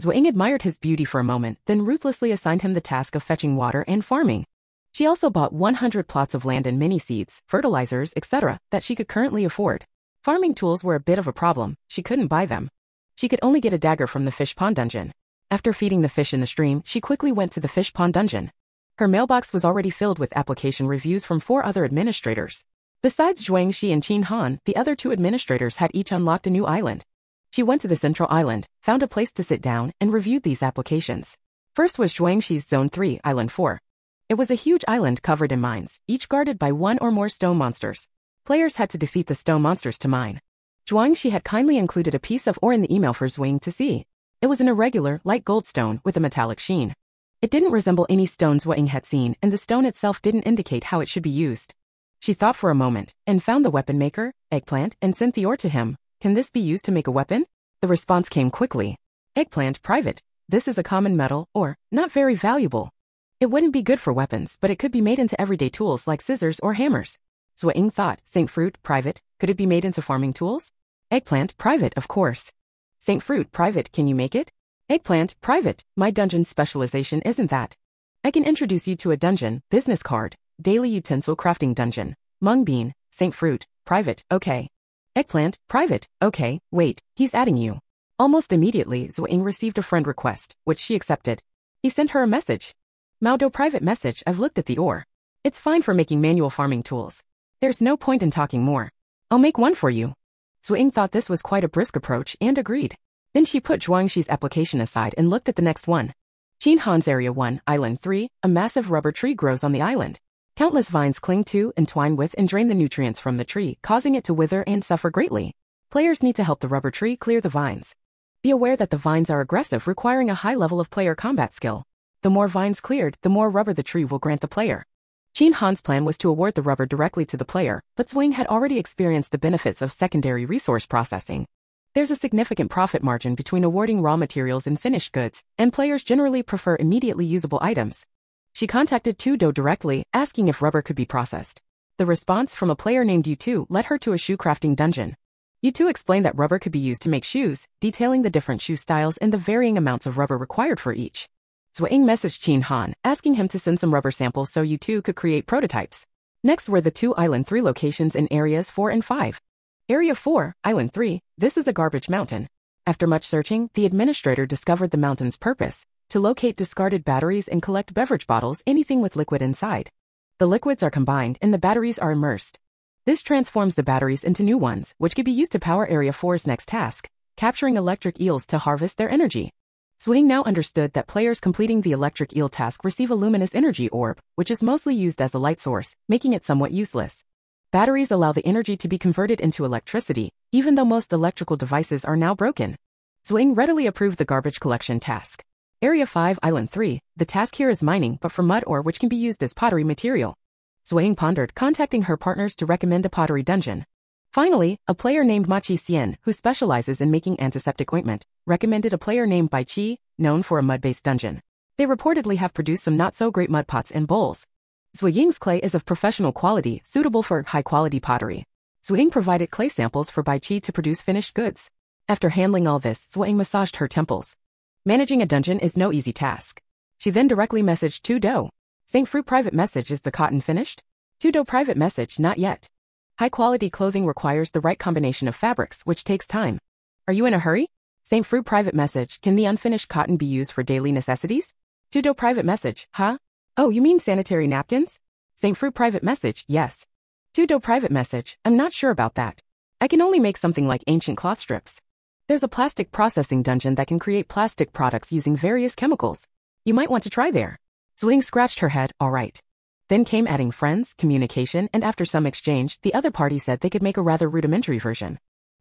Zuo Ying admired his beauty for a moment, then ruthlessly assigned him the task of fetching water and farming. She also bought 100 plots of land and mini seeds, fertilizers, etc., that she could currently afford. Farming tools were a bit of a problem. She couldn't buy them. She could only get a dagger from the fish pond dungeon. After feeding the fish in the stream, she quickly went to the fish pond dungeon. Her mailbox was already filled with application reviews from 4 other administrators. Besides Zhuangxi and Qin Han, the other 2 administrators had each unlocked a new island. She went to the central island, found a place to sit down, and reviewed these applications. First was Zhuangxi's Zone 3, Island 4. It was a huge island covered in mines, each guarded by 1 or more stone monsters. Players had to defeat the stone monsters to mine. Zhuangxi had kindly included a piece of ore in the email for Zuo Ying to see. It was an irregular, light gold stone with a metallic sheen. It didn't resemble any stone Zuo Ying had seen, and the stone itself didn't indicate how it should be used. She thought for a moment, and found the weapon maker, Eggplant, and sent the ore to him. "Can this be used to make a weapon?" The response came quickly. "Eggplant, private. This is a common metal, or, not very valuable. It wouldn't be good for weapons, but it could be made into everyday tools like scissors or hammers. Zuo Ying thought. Saint Fruit, private, could it be made into farming tools? Eggplant, private, of course. Saint Fruit, private, can you make it? Eggplant, private, my dungeon specialization isn't that. I can introduce you to a dungeon, business card, daily utensil crafting dungeon, mung bean, Saint Fruit, private, okay. Eggplant, private, okay, wait, he's adding you. Almost immediately, Zuo Ying received a friend request, which she accepted. He sent her a message. Maodo private message, I've looked at the ore. It's fine for making manual farming tools. There's no point in talking more. I'll make one for you. Zuo Ying thought this was quite a brisk approach and agreed. Then she put Zhuangxi's application aside and looked at the next one. Qin Han's Area 1, Island 3, a massive rubber tree grows on the island. Countless vines cling to, entwine with, and drain the nutrients from the tree, causing it to wither and suffer greatly. Players need to help the rubber tree clear the vines. Be aware that the vines are aggressive, requiring a high level of player combat skill. The more vines cleared, the more rubber the tree will grant the player. Qin Han's plan was to award the rubber directly to the player, but Zuo Ying had already experienced the benefits of secondary resource processing. There's a significant profit margin between awarding raw materials and finished goods, and players generally prefer immediately usable items. She contacted Tudo directly, asking if rubber could be processed. The response from a player named Yu2 led her to a shoe crafting dungeon. Yu2 explained that rubber could be used to make shoes, detailing the different shoe styles and the varying amounts of rubber required for each. Zuo Ying messaged Qin Han, asking him to send some rubber samples so Yu2 could create prototypes. Next were the two Island 3 locations in Areas 4 and 5. Area 4, Island 3, this is a garbage mountain. After much searching, the administrator discovered the mountain's purpose, to locate discarded batteries and collect beverage bottles, anything with liquid inside. The liquids are combined and the batteries are immersed. This transforms the batteries into new ones, which could be used to power Area 4's next task, capturing electric eels to harvest their energy. Zuo Ying now understood that players completing the electric eel task receive a luminous energy orb, which is mostly used as a light source, making it somewhat useless. Batteries allow the energy to be converted into electricity, even though most electrical devices are now broken. Zuo Ying readily approved the garbage collection task. Area 5, Island 3, the task here is mining, but for mud ore which can be used as pottery material. Zuo Ying pondered, contacting her partners to recommend a pottery dungeon. Finally, a player named Machi Xian, who specializes in making antiseptic ointment, recommended a player named Bai Qi, known for a mud-based dungeon. They reportedly have produced some not-so-great mud pots and bowls. Zuo Ying's clay is of professional quality, suitable for high-quality pottery. Zuo Ying provided clay samples for Bai Qi to produce finished goods. After handling all this, Zuo Ying massaged her temples. Managing a dungeon is no easy task. She then directly messaged Tudo. Saint Fruit private message, is the cotton finished? Tudo private message, not yet. High-quality clothing requires the right combination of fabrics, which takes time. Are you in a hurry? Saint Fruit private message, can the unfinished cotton be used for daily necessities? Tudo private message, huh? Oh, you mean sanitary napkins? Saint Fruit private message, yes. Tudo private message, I'm not sure about that. I can only make something like ancient cloth strips. There's a plastic processing dungeon that can create plastic products using various chemicals. You might want to try there. Zuo Ying scratched her head, all right. Then came adding friends, communication, and after some exchange, the other party said they could make a rather rudimentary version.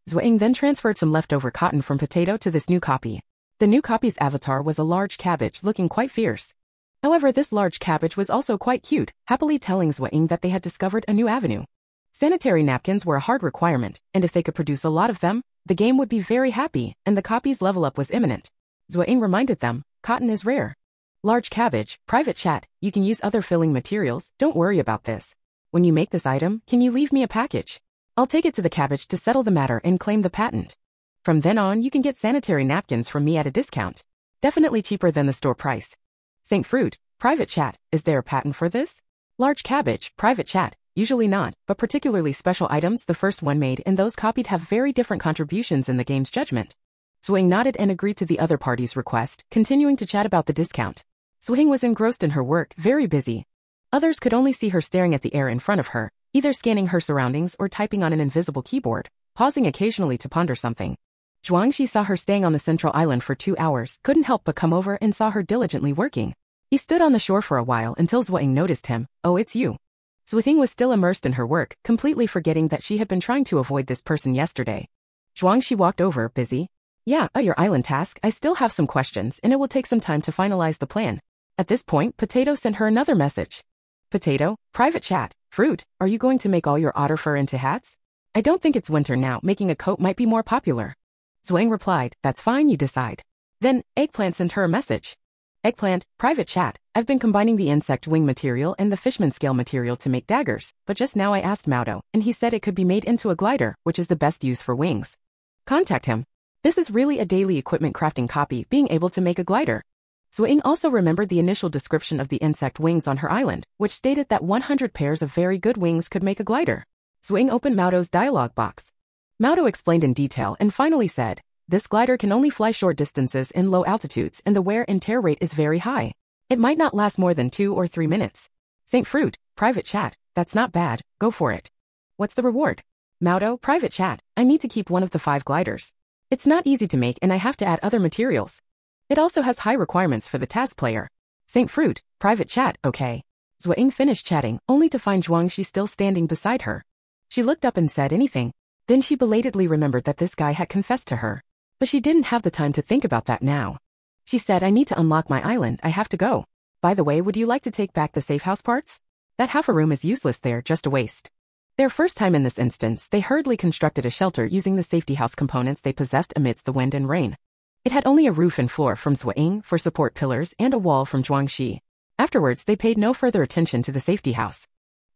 Zuo Ying then transferred some leftover cotton from Potato to this new copy. The new copy's avatar was a large cabbage looking quite fierce. However, this large cabbage was also quite cute, happily telling Zuo Ying that they had discovered a new avenue. Sanitary napkins were a hard requirement, and if they could produce a lot of them, the game would be very happy, and the copy's level up was imminent. Zuo Ying reminded them, cotton is rare. Large cabbage, private chat, you can use other filling materials, don't worry about this. When you make this item, can you leave me a package? I'll take it to the cabbage to settle the matter and claim the patent. From then on, you can get sanitary napkins from me at a discount. Definitely cheaper than the store price. Saint Fruit, private chat, is there a patent for this? Large cabbage, private chat, usually not, but particularly special items the first one made and those copied have very different contributions in the game's judgment. Zuo Ying nodded and agreed to the other party's request, continuing to chat about the discount. Zuo Ying was engrossed in her work, very busy. Others could only see her staring at the air in front of her, either scanning her surroundings or typing on an invisible keyboard, pausing occasionally to ponder something. Zhuangxi saw her staying on the central island for 2 hours, couldn't help but come over and saw her diligently working. He stood on the shore for a while until Zuo Ying noticed him. Oh, it's you. Zuo Ying was still immersed in her work, completely forgetting that she had been trying to avoid this person yesterday. Zhuangxi walked over, busy. Yeah, your island task, I still have some questions and it will take some time to finalize the plan. At this point, Potato sent her another message. Potato, private chat, Fruit, are you going to make all your otter fur into hats? I don't think it's winter now, making a coat might be more popular. Zuo Ying replied, that's fine, you decide. Then, Eggplant sent her a message. Eggplant, private chat. I've been combining the insect wing material and the fishman scale material to make daggers, but just now I asked Maudo, and he said it could be made into a glider, which is the best use for wings. Contact him. This is really a daily equipment crafting copy, being able to make a glider. Zuo Ying also remembered the initial description of the insect wings on her island, which stated that 100 pairs of very good wings could make a glider. Zuo Ying opened Maudo's dialogue box. Maudo explained in detail and finally said, this glider can only fly short distances in low altitudes and the wear and tear rate is very high. It might not last more than 2 or 3 minutes. Saint Fruit, private chat, that's not bad, go for it. What's the reward? Maudo, private chat, I need to keep one of the 5 gliders. It's not easy to make and I have to add other materials. It also has high requirements for the task player. Saint Fruit, private chat, okay. Zuo Ying finished chatting, only to find Zhuangxi still standing beside her. She looked up and said anything. Then she belatedly remembered that this guy had confessed to her. But she didn't have the time to think about that now. She said, I need to unlock my island, I have to go. By the way, would you like to take back the safe house parts? That half a room is useless there, just a waste. Their first time in this instance, they hurriedly constructed a shelter using the safety house components they possessed amidst the wind and rain. It had only a roof and floor from Zuo Ying for support pillars and a wall from Zhuangxi. Afterwards, they paid no further attention to the safety house.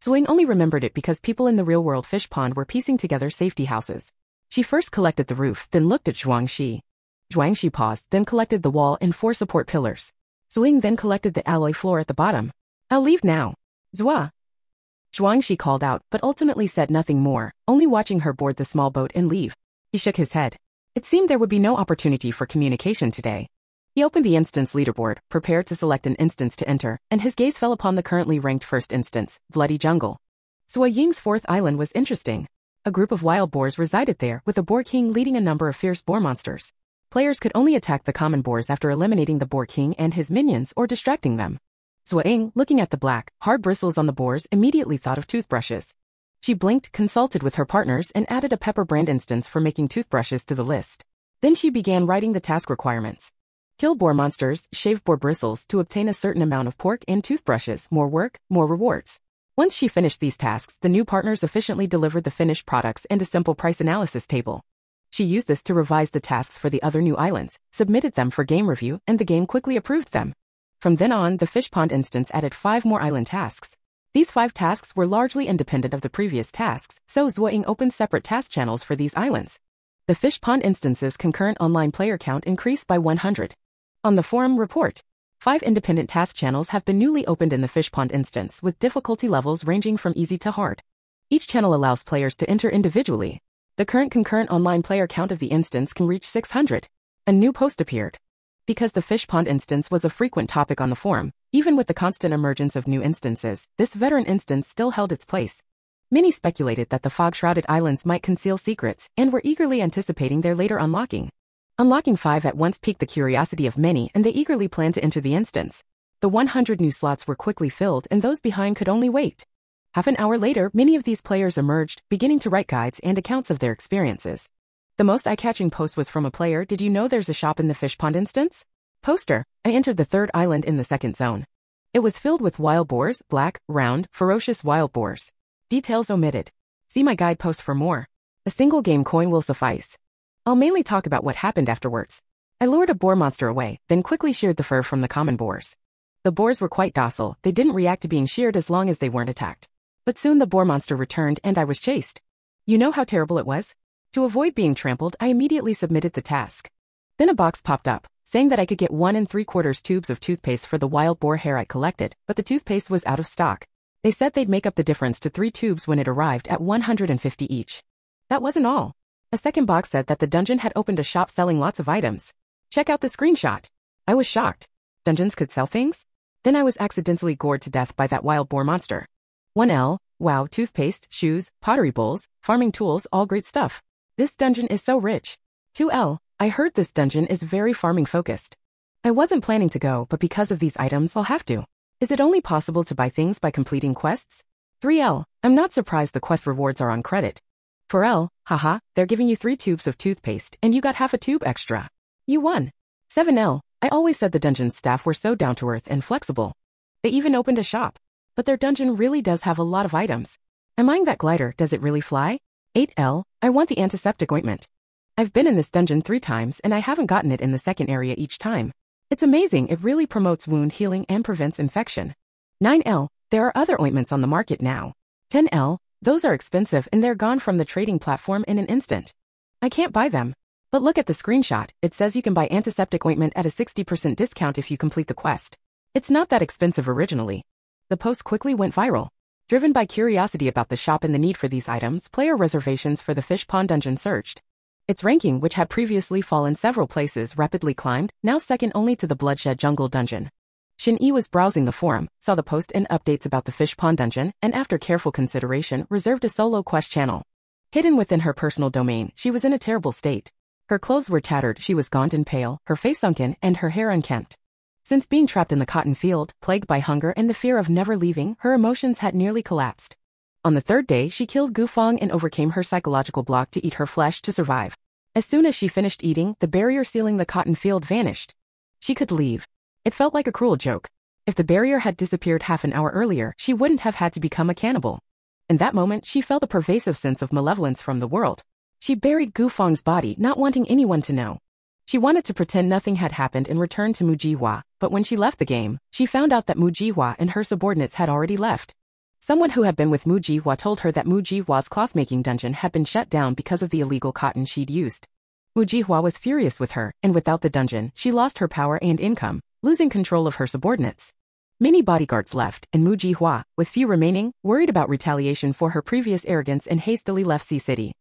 Zuo Ying only remembered it because people in the real-world fish pond were piecing together safety houses. She first collected the roof, then looked at Zhuangxi. Zhuangxi paused, then collected the wall and 4 support pillars. Zuo Ying then collected the alloy floor at the bottom. I'll leave now. Zua. Zhuangxi called out, but ultimately said nothing more, only watching her board the small boat and leave. He shook his head. It seemed there would be no opportunity for communication today. He opened the instance leaderboard, prepared to select an instance to enter, and his gaze fell upon the currently ranked first instance, Bloody Jungle. Zuo Ying's 4th island was interesting. A group of wild boars resided there, with a boar king leading a number of fierce boar monsters. Players could only attack the common boars after eliminating the boar king and his minions or distracting them. Zuo Ying, looking at the black, hard bristles on the boars, immediately thought of toothbrushes. She blinked, consulted with her partners, and added a pepper brand instance for making toothbrushes to the list. Then she began writing the task requirements. Kill boar monsters, shave boar bristles to obtain a certain amount of pork and toothbrushes, more work, more rewards. Once she finished these tasks, the new partners efficiently delivered the finished products and a simple price analysis table. She used this to revise the tasks for the other new islands, submitted them for game review, and the game quickly approved them. From then on, the fish pond instance added 5 more island tasks. These 5 tasks were largely independent of the previous tasks, so Zuo Ying opened separate task channels for these islands. The fish pond instance's concurrent online player count increased by 100. On the forum report, 5 independent task channels have been newly opened in the fish pond instance with difficulty levels ranging from easy to hard. Each channel allows players to enter individually. The current concurrent online player count of the instance can reach 600. A new post appeared. Because the fish pond instance was a frequent topic on the forum, even with the constant emergence of new instances, this veteran instance still held its place. Many speculated that the fog-shrouded islands might conceal secrets and were eagerly anticipating their later unlocking. Unlocking 5 at once piqued the curiosity of many, and they eagerly planned to enter the instance. The 100 new slots were quickly filled and those behind could only wait. Half an hour later, many of these players emerged, beginning to write guides and accounts of their experiences. The most eye-catching post was from a player. Did you know there's a shop in the fish pond instance? Poster. I entered the 3rd island in the 2nd zone. It was filled with wild boars, black, round, ferocious wild boars. Details omitted. See my guide post for more. A single game coin will suffice. I'll mainly talk about what happened afterwards. I lured a boar monster away, then quickly sheared the fur from the common boars. The boars were quite docile, they didn't react to being sheared as long as they weren't attacked. But soon the boar monster returned and I was chased. You know how terrible it was? To avoid being trampled, I immediately submitted the task. Then a box popped up, saying that I could get 1 3/4 tubes of toothpaste for the wild boar hair I collected, but the toothpaste was out of stock. They said they'd make up the difference to 3 tubes when it arrived at 150 each. That wasn't all. A second box said that the dungeon had opened a shop selling lots of items. Check out the screenshot. I was shocked. Dungeons could sell things? Then I was accidentally gored to death by that wild boar monster. 1L, wow, toothpaste, shoes, pottery bowls, farming tools, all great stuff. This dungeon is so rich. 2L, I heard this dungeon is very farming focused. I wasn't planning to go, but because of these items I'll have to. Is it only possible to buy things by completing quests? 3L, I'm not surprised the quest rewards are on credit. 4L, haha, they're giving you 3 tubes of toothpaste and you got half a tube extra. You won. 7L, I always said the dungeon's staff were so down-to-earth and flexible. They even opened a shop. But their dungeon really does have a lot of items. I'm eyeing that glider, does it really fly? 8L, I want the antiseptic ointment. I've been in this dungeon 3 times and I haven't gotten it in the second area each time. It's amazing, it really promotes wound healing and prevents infection. 9L, there are other ointments on the market now. 10L, those are expensive and they're gone from the trading platform in an instant. I can't buy them. But look at the screenshot, it says you can buy antiseptic ointment at a 60% discount if you complete the quest. It's not that expensive originally. The post quickly went viral. Driven by curiosity about the shop and the need for these items, player reservations for the Fish Pond dungeon surged. Its ranking, which had previously fallen several places, rapidly climbed, now second only to the Bloodshed Jungle dungeon. Shin-Yi was browsing the forum, saw the post and updates about the Fish Pond dungeon, and after careful consideration, reserved a solo quest channel. Hidden within her personal domain, she was in a terrible state. Her clothes were tattered, she was gaunt and pale, her face sunken, and her hair unkempt. Since being trapped in the cotton field, plagued by hunger and the fear of never leaving, her emotions had nearly collapsed. On the third day, she killed Gufang and overcame her psychological block to eat her flesh to survive. As soon as she finished eating, the barrier sealing the cotton field vanished. She could leave. It felt like a cruel joke. If the barrier had disappeared half an hour earlier, she wouldn't have had to become a cannibal. In that moment, she felt a pervasive sense of malevolence from the world. She buried Gufang's body, not wanting anyone to know. She wanted to pretend nothing had happened and return to Mujiwa, but when she left the game, she found out that Mujiwa and her subordinates had already left. Someone who had been with Mujiwa told her that Mujiwa's cloth-making dungeon had been shut down because of the illegal cotton she'd used. Mujiwa was furious with her, and without the dungeon, she lost her power and income, losing control of her subordinates. Many bodyguards left, and Mujiwa, with few remaining, worried about retaliation for her previous arrogance and hastily left Sea City.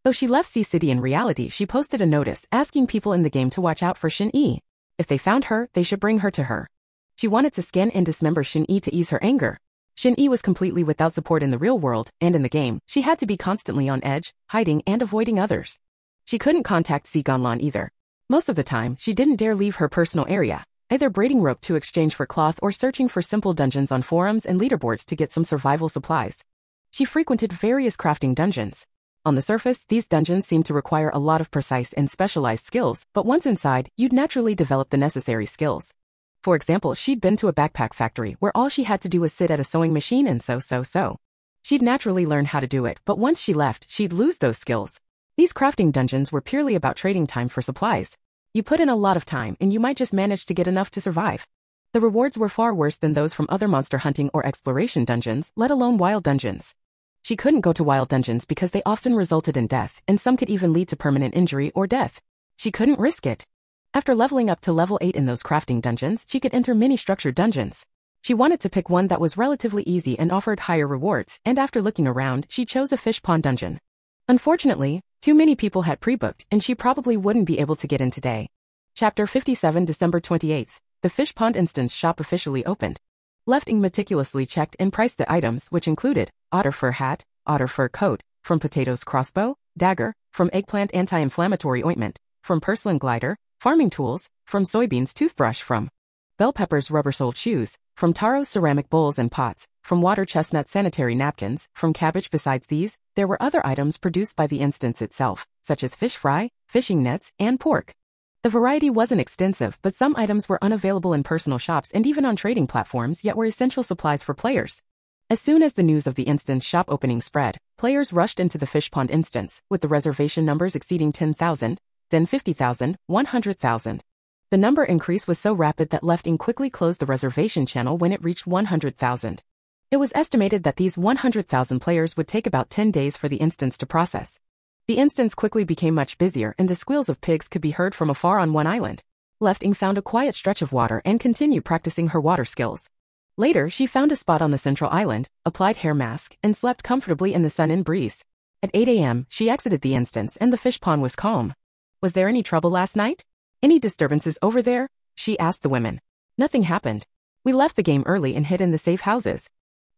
Though she left Sea City in reality, she posted a notice asking people in the game to watch out for Shin-Yi. If they found her, they should bring her to her. She wanted to skin and dismember Shin-Yi to ease her anger. Shin-Yi was completely without support in the real world, and in the game, she had to be constantly on edge, hiding and avoiding others. She couldn't contact Sigonlan either. Most of the time, she didn't dare leave her personal area, either braiding rope to exchange for cloth or searching for simple dungeons on forums and leaderboards to get some survival supplies. She frequented various crafting dungeons. On the surface, these dungeons seemed to require a lot of precise and specialized skills, but once inside, you'd naturally develop the necessary skills. For example, she'd been to a backpack factory where all she had to do was sit at a sewing machine and sew. She'd naturally learn how to do it, but once she left, she'd lose those skills. These crafting dungeons were purely about trading time for supplies. You put in a lot of time and you might just manage to get enough to survive. The rewards were far worse than those from other monster hunting or exploration dungeons, let alone wild dungeons. She couldn't go to wild dungeons because they often resulted in death, and some could even lead to permanent injury or death. She couldn't risk it. After leveling up to level 8 in those crafting dungeons, she could enter mini-structured dungeons. She wanted to pick one that was relatively easy and offered higher rewards, and after looking around, she chose a fish pond dungeon. Unfortunately, too many people had pre-booked, and she probably wouldn't be able to get in today. Chapter 57, December 28th. The Fish Pond Instance shop officially opened. Lefting meticulously checked and priced the items, which included otter fur hat, otter fur coat, from potatoes crossbow, dagger, from eggplant anti-inflammatory ointment, from purslane glider, farming tools, from soybeans toothbrush, from bell peppers rubber-soled shoes, from taro ceramic bowls and pots, from water chestnut sanitary napkins, from cabbage. Besides these, there were other items produced by the instance itself, such as fish fry, fishing nets, and pork. The variety wasn't extensive, but some items were unavailable in personal shops and even on trading platforms, yet were essential supplies for players. As soon as the news of the instance shop opening spread, players rushed into the Fish Pond instance, with the reservation numbers exceeding 10,000, then 50,000, 100,000. The number increase was so rapid that Lefting quickly closed the reservation channel when it reached 100,000. It was estimated that these 100,000 players would take about 10 days for the instance to process. The instance quickly became much busier, and the squeals of pigs could be heard from afar on one island. Lefting found a quiet stretch of water and continued practicing her water skills. Later, she found a spot on the central island, applied hair mask, and slept comfortably in the sun and breeze. At 8 a.m., she exited the instance and the fish pond was calm. Was there any trouble last night? Any disturbances over there? She asked the women. Nothing happened. We left the game early and hid in the safe houses.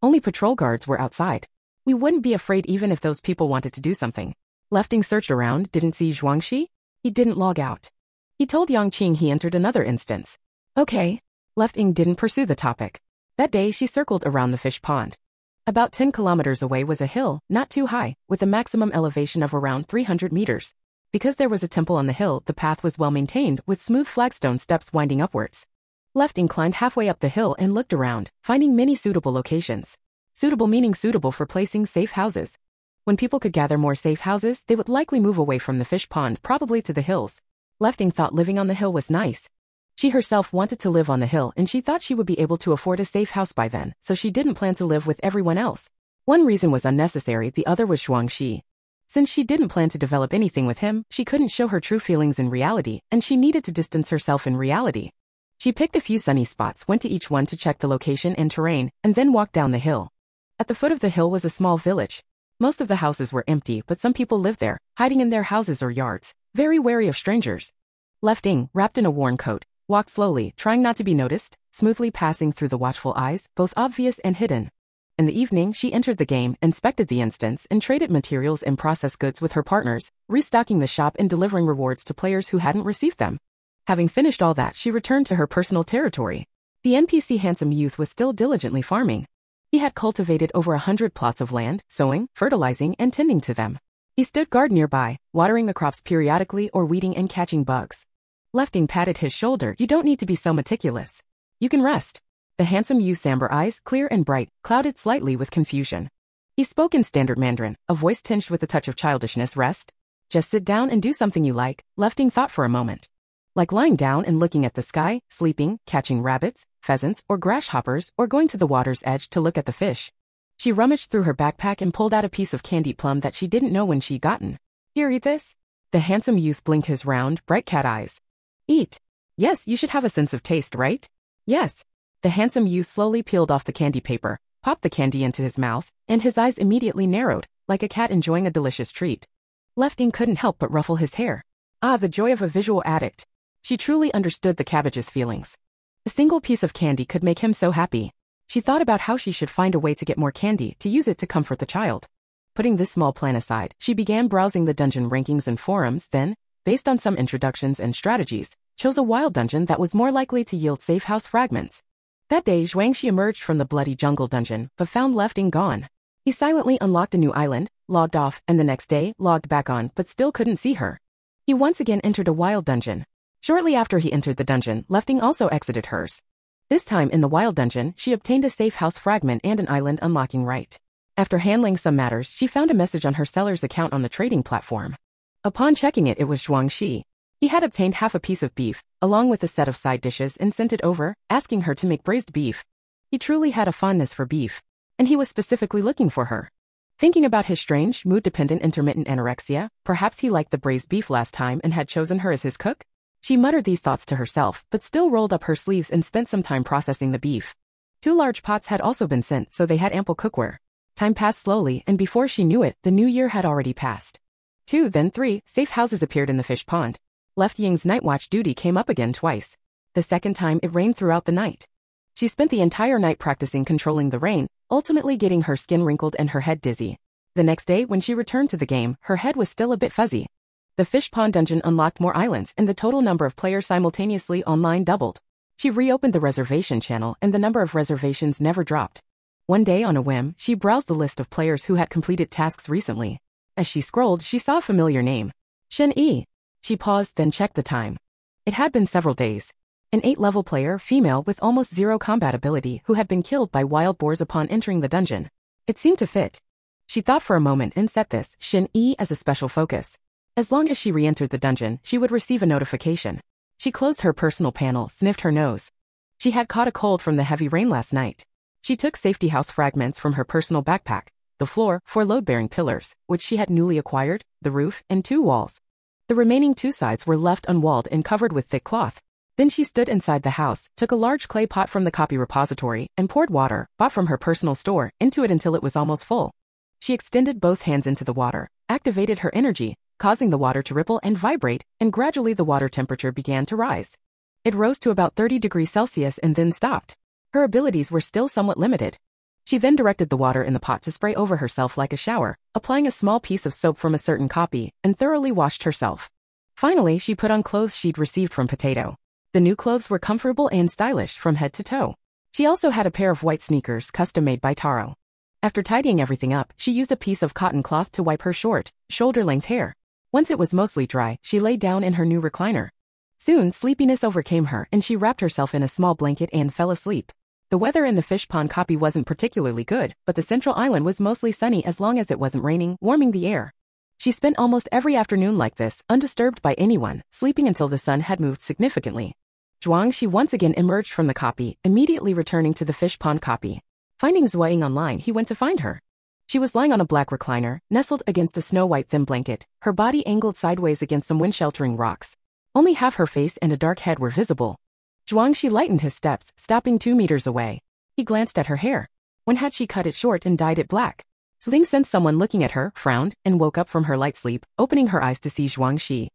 Only patrol guards were outside. We wouldn't be afraid even if those people wanted to do something. Lefting searched around, didn't see Zhuangxi. He didn't log out. He told Yangqing he entered another instance. Okay. Lefting didn't pursue the topic. That day she circled around the fish pond. About 10 kilometers away was a hill, not too high, with a maximum elevation of around 300 meters. Because there was a temple on the hill, the path was well maintained, with smooth flagstone steps winding upwards. Lefting climbed halfway up the hill and looked around, finding many suitable locations. Suitable meaning suitable for placing safe houses. When people could gather more safe houses, they would likely move away from the fish pond, probably to the hills. Lefting thought living on the hill was nice. She herself wanted to live on the hill and she thought she would be able to afford a safe house by then, so she didn't plan to live with everyone else. One reason was unnecessary, the other was Zhuangxi. Since she didn't plan to develop anything with him, she couldn't show her true feelings in reality, and she needed to distance herself in reality. She picked a few sunny spots, went to each one to check the location and terrain, and then walked down the hill. At the foot of the hill was a small village. Most of the houses were empty, but some people lived there, hiding in their houses or yards, very wary of strangers. Left Ying, wrapped in a worn coat, walked slowly, trying not to be noticed, smoothly passing through the watchful eyes, both obvious and hidden. In the evening, she entered the game, inspected the instance, and traded materials and processed goods with her partners, restocking the shop and delivering rewards to players who hadn't received them. Having finished all that, she returned to her personal territory. The NPC handsome youth was still diligently farming. He had cultivated over 100 plots of land, sowing, fertilizing, and tending to them. He stood guard nearby, watering the crops periodically or weeding and catching bugs. Left Ying patted his shoulder. You don't need to be so meticulous. You can rest. The handsome youth's amber eyes, clear and bright, clouded slightly with confusion. He spoke in standard Mandarin, a voice tinged with a touch of childishness. Rest? Just sit down and do something you like. Left Ying thought for a moment. Like lying down and looking at the sky, sleeping, catching rabbits, pheasants, or grasshoppers, or going to the water's edge to look at the fish. She rummaged through her backpack and pulled out a piece of candied plum that she didn't know when she'd gotten. Here, eat this. The handsome youth blinked his round, bright cat eyes. Eat. Yes, you should have a sense of taste, right? Yes. The handsome youth slowly peeled off the candy paper, popped the candy into his mouth, and his eyes immediately narrowed, like a cat enjoying a delicious treat. Left Ying couldn't help but ruffle his hair. Ah, the joy of a visual addict. She truly understood the cabbage's feelings. A single piece of candy could make him so happy. She thought about how she should find a way to get more candy to use it to comfort the child. Putting this small plan aside, she began browsing the dungeon rankings and forums, then, based on some introductions and strategies, chose a wild dungeon that was more likely to yield safe house fragments. That day, Zhuangxi emerged from the bloody jungle dungeon, but found Left Ying gone. He silently unlocked a new island, logged off, and the next day, logged back on, but still couldn't see her. He once again entered a wild dungeon. Shortly after he entered the dungeon, Left Ying also exited hers. This time in the wild dungeon, she obtained a safe house fragment and an island unlocking right. After handling some matters, she found a message on her seller's account on the trading platform. Upon checking it, it was Zhuangxi. He had obtained half a piece of beef, along with a set of side dishes, and sent it over, asking her to make braised beef. He truly had a fondness for beef, and he was specifically looking for her. Thinking about his strange, mood-dependent intermittent anorexia, perhaps he liked the braised beef last time and had chosen her as his cook? She muttered these thoughts to herself, but still rolled up her sleeves and spent some time processing the beef. 2 large pots had also been sent, so they had ample cookware. Time passed slowly, and before she knew it, the new year had already passed. 2, then 3, safe houses appeared in the fish pond. Left Ying's night watch duty came up again twice. The second time, it rained throughout the night. She spent the entire night practicing controlling the rain, ultimately getting her skin wrinkled and her head dizzy. The next day, when she returned to the game, her head was still a bit fuzzy. The fish pond dungeon unlocked more islands, and the total number of players simultaneously online doubled. She reopened the reservation channel, and the number of reservations never dropped. One day, on a whim, she browsed the list of players who had completed tasks recently. As she scrolled, she saw a familiar name. Shen Yi. She paused, then checked the time. It had been several days. An 8-level player, female with almost 0 combat ability, who had been killed by wild boars upon entering the dungeon. It seemed to fit. She thought for a moment and set this, Shen Yi, as a special focus. As long as she re-entered the dungeon, she would receive a notification. She closed her personal panel, sniffed her nose. She had caught a cold from the heavy rain last night. She took safety house fragments from her personal backpack, the floor, 4 load-bearing pillars, which she had newly acquired, the roof, and 2 walls. The remaining 2 sides were left unwalled and covered with thick cloth. Then she stood inside the house, took a large clay pot from the copy repository, and poured water, bought from her personal store, into it until it was almost full. She extended both hands into the water, activated her energy, causing the water to ripple and vibrate, and gradually the water temperature began to rise. It rose to about 30 degrees Celsius and then stopped. Her abilities were still somewhat limited. She then directed the water in the pot to spray over herself like a shower, applying a small piece of soap from a certain copy, and thoroughly washed herself. Finally, she put on clothes she'd received from Potato. The new clothes were comfortable and stylish from head to toe. She also had a pair of white sneakers custom-made by Taro. After tidying everything up, she used a piece of cotton cloth to wipe her short, shoulder-length hair. Once it was mostly dry, she lay down in her new recliner. Soon, sleepiness overcame her and she wrapped herself in a small blanket and fell asleep. The weather in the fish pond copy wasn't particularly good, but the central island was mostly sunny as long as it wasn't raining, warming the air. She spent almost every afternoon like this, undisturbed by anyone, sleeping until the sun had moved significantly. Zhuangxi once again emerged from the copy, immediately returning to the fish pond copy. Finding Zuo Ying online, he went to find her. She was lying on a black recliner, nestled against a snow-white thin blanket, her body angled sideways against some wind-sheltering rocks. Only half her face and a dark head were visible. Zhuangxi lightened his steps, stopping 2 meters away. He glanced at her hair. When had she cut it short and dyed it black? Zuo Ying sensed someone looking at her, frowned, and woke up from her light sleep, opening her eyes to see Zhuangxi.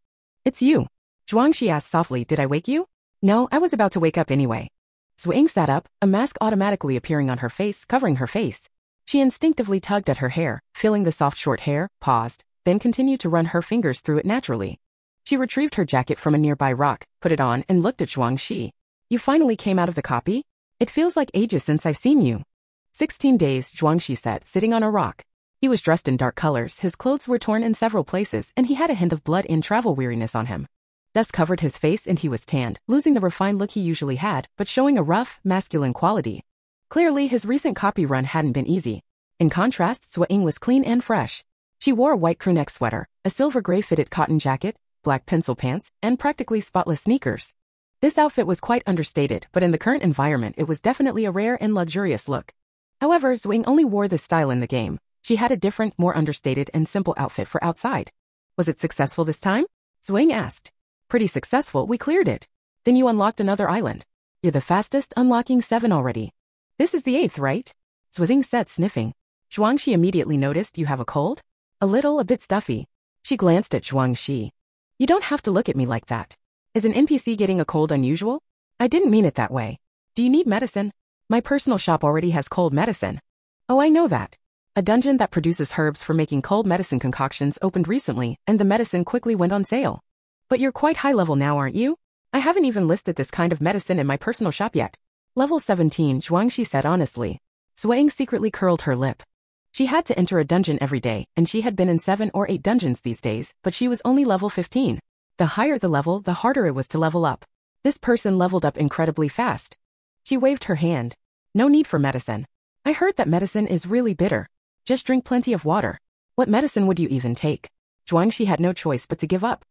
"It's you." Zhuangxi asked softly, "Did I wake you?" "No, I was about to wake up anyway." Zuo Ying sat up, a mask automatically appearing on her face, covering her face. She instinctively tugged at her hair, feeling the soft short hair, paused, then continued to run her fingers through it naturally. She retrieved her jacket from a nearby rock, put it on, and looked at Zhuangxi. "You finally came out of the copy? It feels like ages since I've seen you." 16 days, Zhuangxi said, sitting on a rock. He was dressed in dark colors, his clothes were torn in several places, and he had a hint of blood and travel weariness on him. Dust covered his face and he was tanned, losing the refined look he usually had, but showing a rough, masculine quality. Clearly, his recent copy run hadn't been easy. In contrast, Zuo Ying was clean and fresh. She wore a white crewneck sweater, a silver gray fitted cotton jacket, black pencil pants, and practically spotless sneakers. This outfit was quite understated, but in the current environment it was definitely a rare and luxurious look. However, Zuo Ying only wore this style in the game. She had a different, more understated and simple outfit for outside. "Was it successful this time?" Zuo Ying asked. "Pretty successful, we cleared it." "Then you unlocked another island." "You're the fastest, unlocking 7 already." "This is the 8th, right?" Zuo Ying said, sniffing. Zhuangxi immediately noticed, "You have a cold?" "A little, a bit stuffy." She glanced at Zhuangxi. "You don't have to look at me like that. Is an NPC getting a cold unusual?" "I didn't mean it that way." "Do you need medicine?" "My personal shop already has cold medicine." "Oh, I know that. A dungeon that produces herbs for making cold medicine concoctions opened recently, and the medicine quickly went on sale." "But you're quite high level now, aren't you?" "I haven't even listed this kind of medicine in my personal shop yet." "Level 17, Zhuangxi said honestly. Zuo Ying secretly curled her lip. She had to enter a dungeon every day, and she had been in 7 or 8 dungeons these days, but she was only level 15. The higher the level, the harder it was to level up. This person leveled up incredibly fast. She waved her hand. "No need for medicine. I heard that medicine is really bitter. Just drink plenty of water." "What medicine would you even take?" Zhuangxi had no choice but to give up.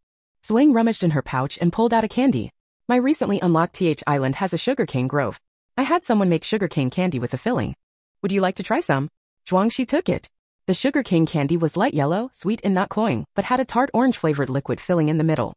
Zuo Ying rummaged in her pouch and pulled out a candy. "My recently unlocked TH Island has a sugarcane grove. I had someone make sugarcane candy with a filling. Would you like to try some?" Zhuangxi took it. The sugarcane candy was light yellow, sweet and not cloying, but had a tart orange-flavored liquid filling in the middle.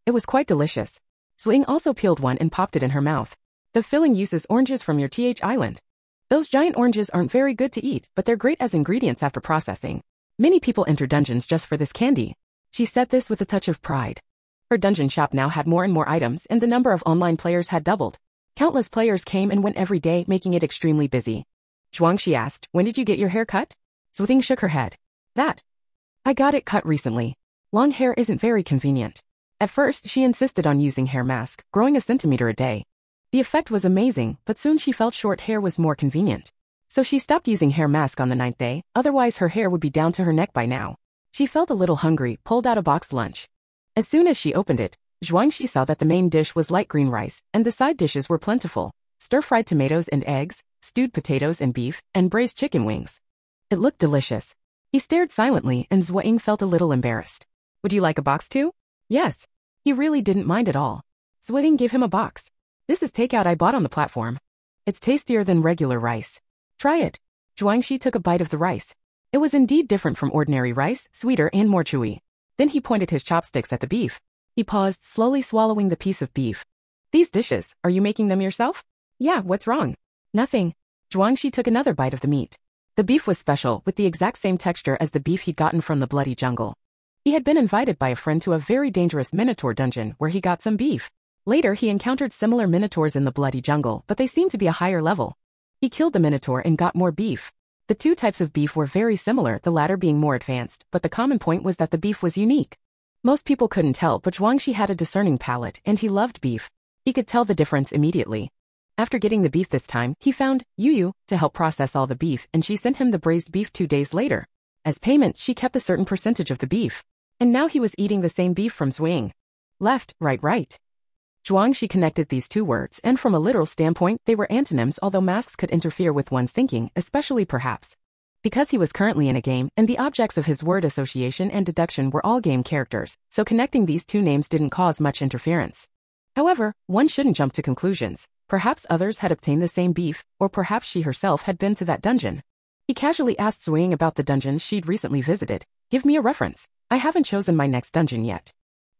It was quite delicious. Zuo Ying also peeled one and popped it in her mouth. "The filling uses oranges from your TH Island. Those giant oranges aren't very good to eat, but they're great as ingredients after processing. Many people enter dungeons just for this candy." She said this with a touch of pride. Her dungeon shop now had more and more items, and the number of online players had doubled. Countless players came and went every day, making it extremely busy. Zhuangxi asked, "When did you get your hair cut?" Zuo Ying shook her head. "That. I got it cut recently. Long hair isn't very convenient." At first, she insisted on using hair mask, growing a centimeter a day. The effect was amazing, but soon she felt short hair was more convenient. So she stopped using hair mask on the 9th day, otherwise her hair would be down to her neck by now. She felt a little hungry, pulled out a boxed lunch. As soon as she opened it, Zhuangxi saw that the main dish was light green rice, and the side dishes were plentiful. Stir-fried tomatoes and eggs, stewed potatoes and beef, and braised chicken wings. It looked delicious. He stared silently, and Zuo Ying felt a little embarrassed. "Would you like a box too?" "Yes." He really didn't mind at all. Zuo Ying gave him a box. "This is takeout I bought on the platform. It's tastier than regular rice. Try it." Zhuangxi took a bite of the rice. It was indeed different from ordinary rice, sweeter and more chewy. Then he pointed his chopsticks at the beef. He paused, slowly swallowing the piece of beef. "These dishes, are you making them yourself?" "Yeah, what's wrong?" "Nothing." Zhuangxi took another bite of the meat. The beef was special, with the exact same texture as the beef he'd gotten from the bloody jungle. He had been invited by a friend to a very dangerous minotaur dungeon where he got some beef. Later, he encountered similar minotaurs in the bloody jungle, but they seemed to be a higher level. He killed the minotaur and got more beef. The two types of beef were very similar, the latter being more advanced, but the common point was that the beef was unique. Most people couldn't tell, but Zhuangxi had a discerning palate, and he loved beef. He could tell the difference immediately. After getting the beef this time, he found Yu to help process all the beef, and she sent him the braised beef 2 days later. As payment, she kept a certain percentage of the beef. And now he was eating the same beef from Zuo Ying. Left, right. Zhuangxi connected these two words, and from a literal standpoint, they were antonyms, although masks could interfere with one's thinking, especially perhaps because he was currently in a game, and the objects of his word association and deduction were all game characters, so connecting these two names didn't cause much interference. However, one shouldn't jump to conclusions. Perhaps others had obtained the same beef, or perhaps she herself had been to that dungeon. He casually asked Zuo Ying about the dungeons she'd recently visited. Give me a reference. I haven't chosen my next dungeon yet.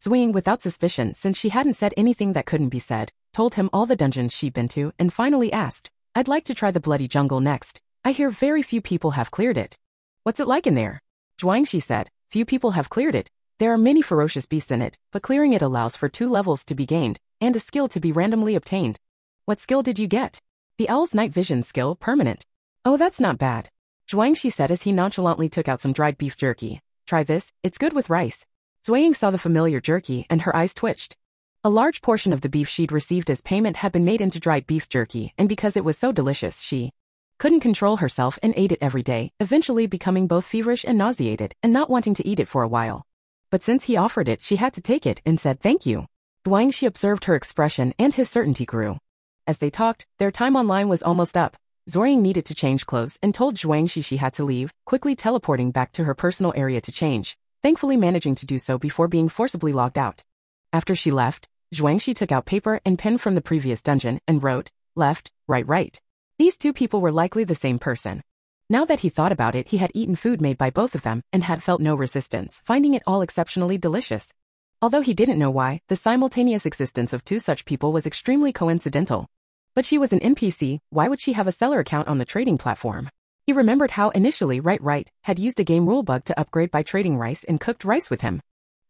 Zuo Ying, without suspicion since she hadn't said anything that couldn't be said, told him all the dungeons she'd been to and finally asked, I'd like to try the Bloody Jungle next. I hear very few people have cleared it. What's it like in there? Zhuang, she said, few people have cleared it. There are many ferocious beasts in it, but clearing it allows for 2 levels to be gained, and a skill to be randomly obtained. What skill did you get? The Owl's night vision skill, permanent. Oh, that's not bad. Zhuang, she said as he nonchalantly took out some dried beef jerky. Try this, it's good with rice. Zuo Ying saw the familiar jerky and her eyes twitched. A large portion of the beef she'd received as payment had been made into dried beef jerky, and because it was so delicious she couldn't control herself and ate it every day, eventually becoming both feverish and nauseated and not wanting to eat it for a while. But since he offered it, she had to take it and said thank you. Zhuang, she observed her expression and his certainty grew. As they talked, their time online was almost up. Zuo Ying needed to change clothes and told Zhuang she had to leave, quickly teleporting back to her personal area to change, thankfully managing to do so before being forcibly logged out. After she left, Zhuang took out paper and pen from the previous dungeon and wrote, left, right, right. These 2 people were likely the same person. Now that he thought about it, he had eaten food made by both of them and had felt no resistance, finding it all exceptionally delicious. Although he didn't know why, the simultaneous existence of 2 such people was extremely coincidental. But she was an NPC, why would she have a seller account on the trading platform? He remembered how initially Right had used a game rule bug to upgrade by trading rice and cooked rice with him.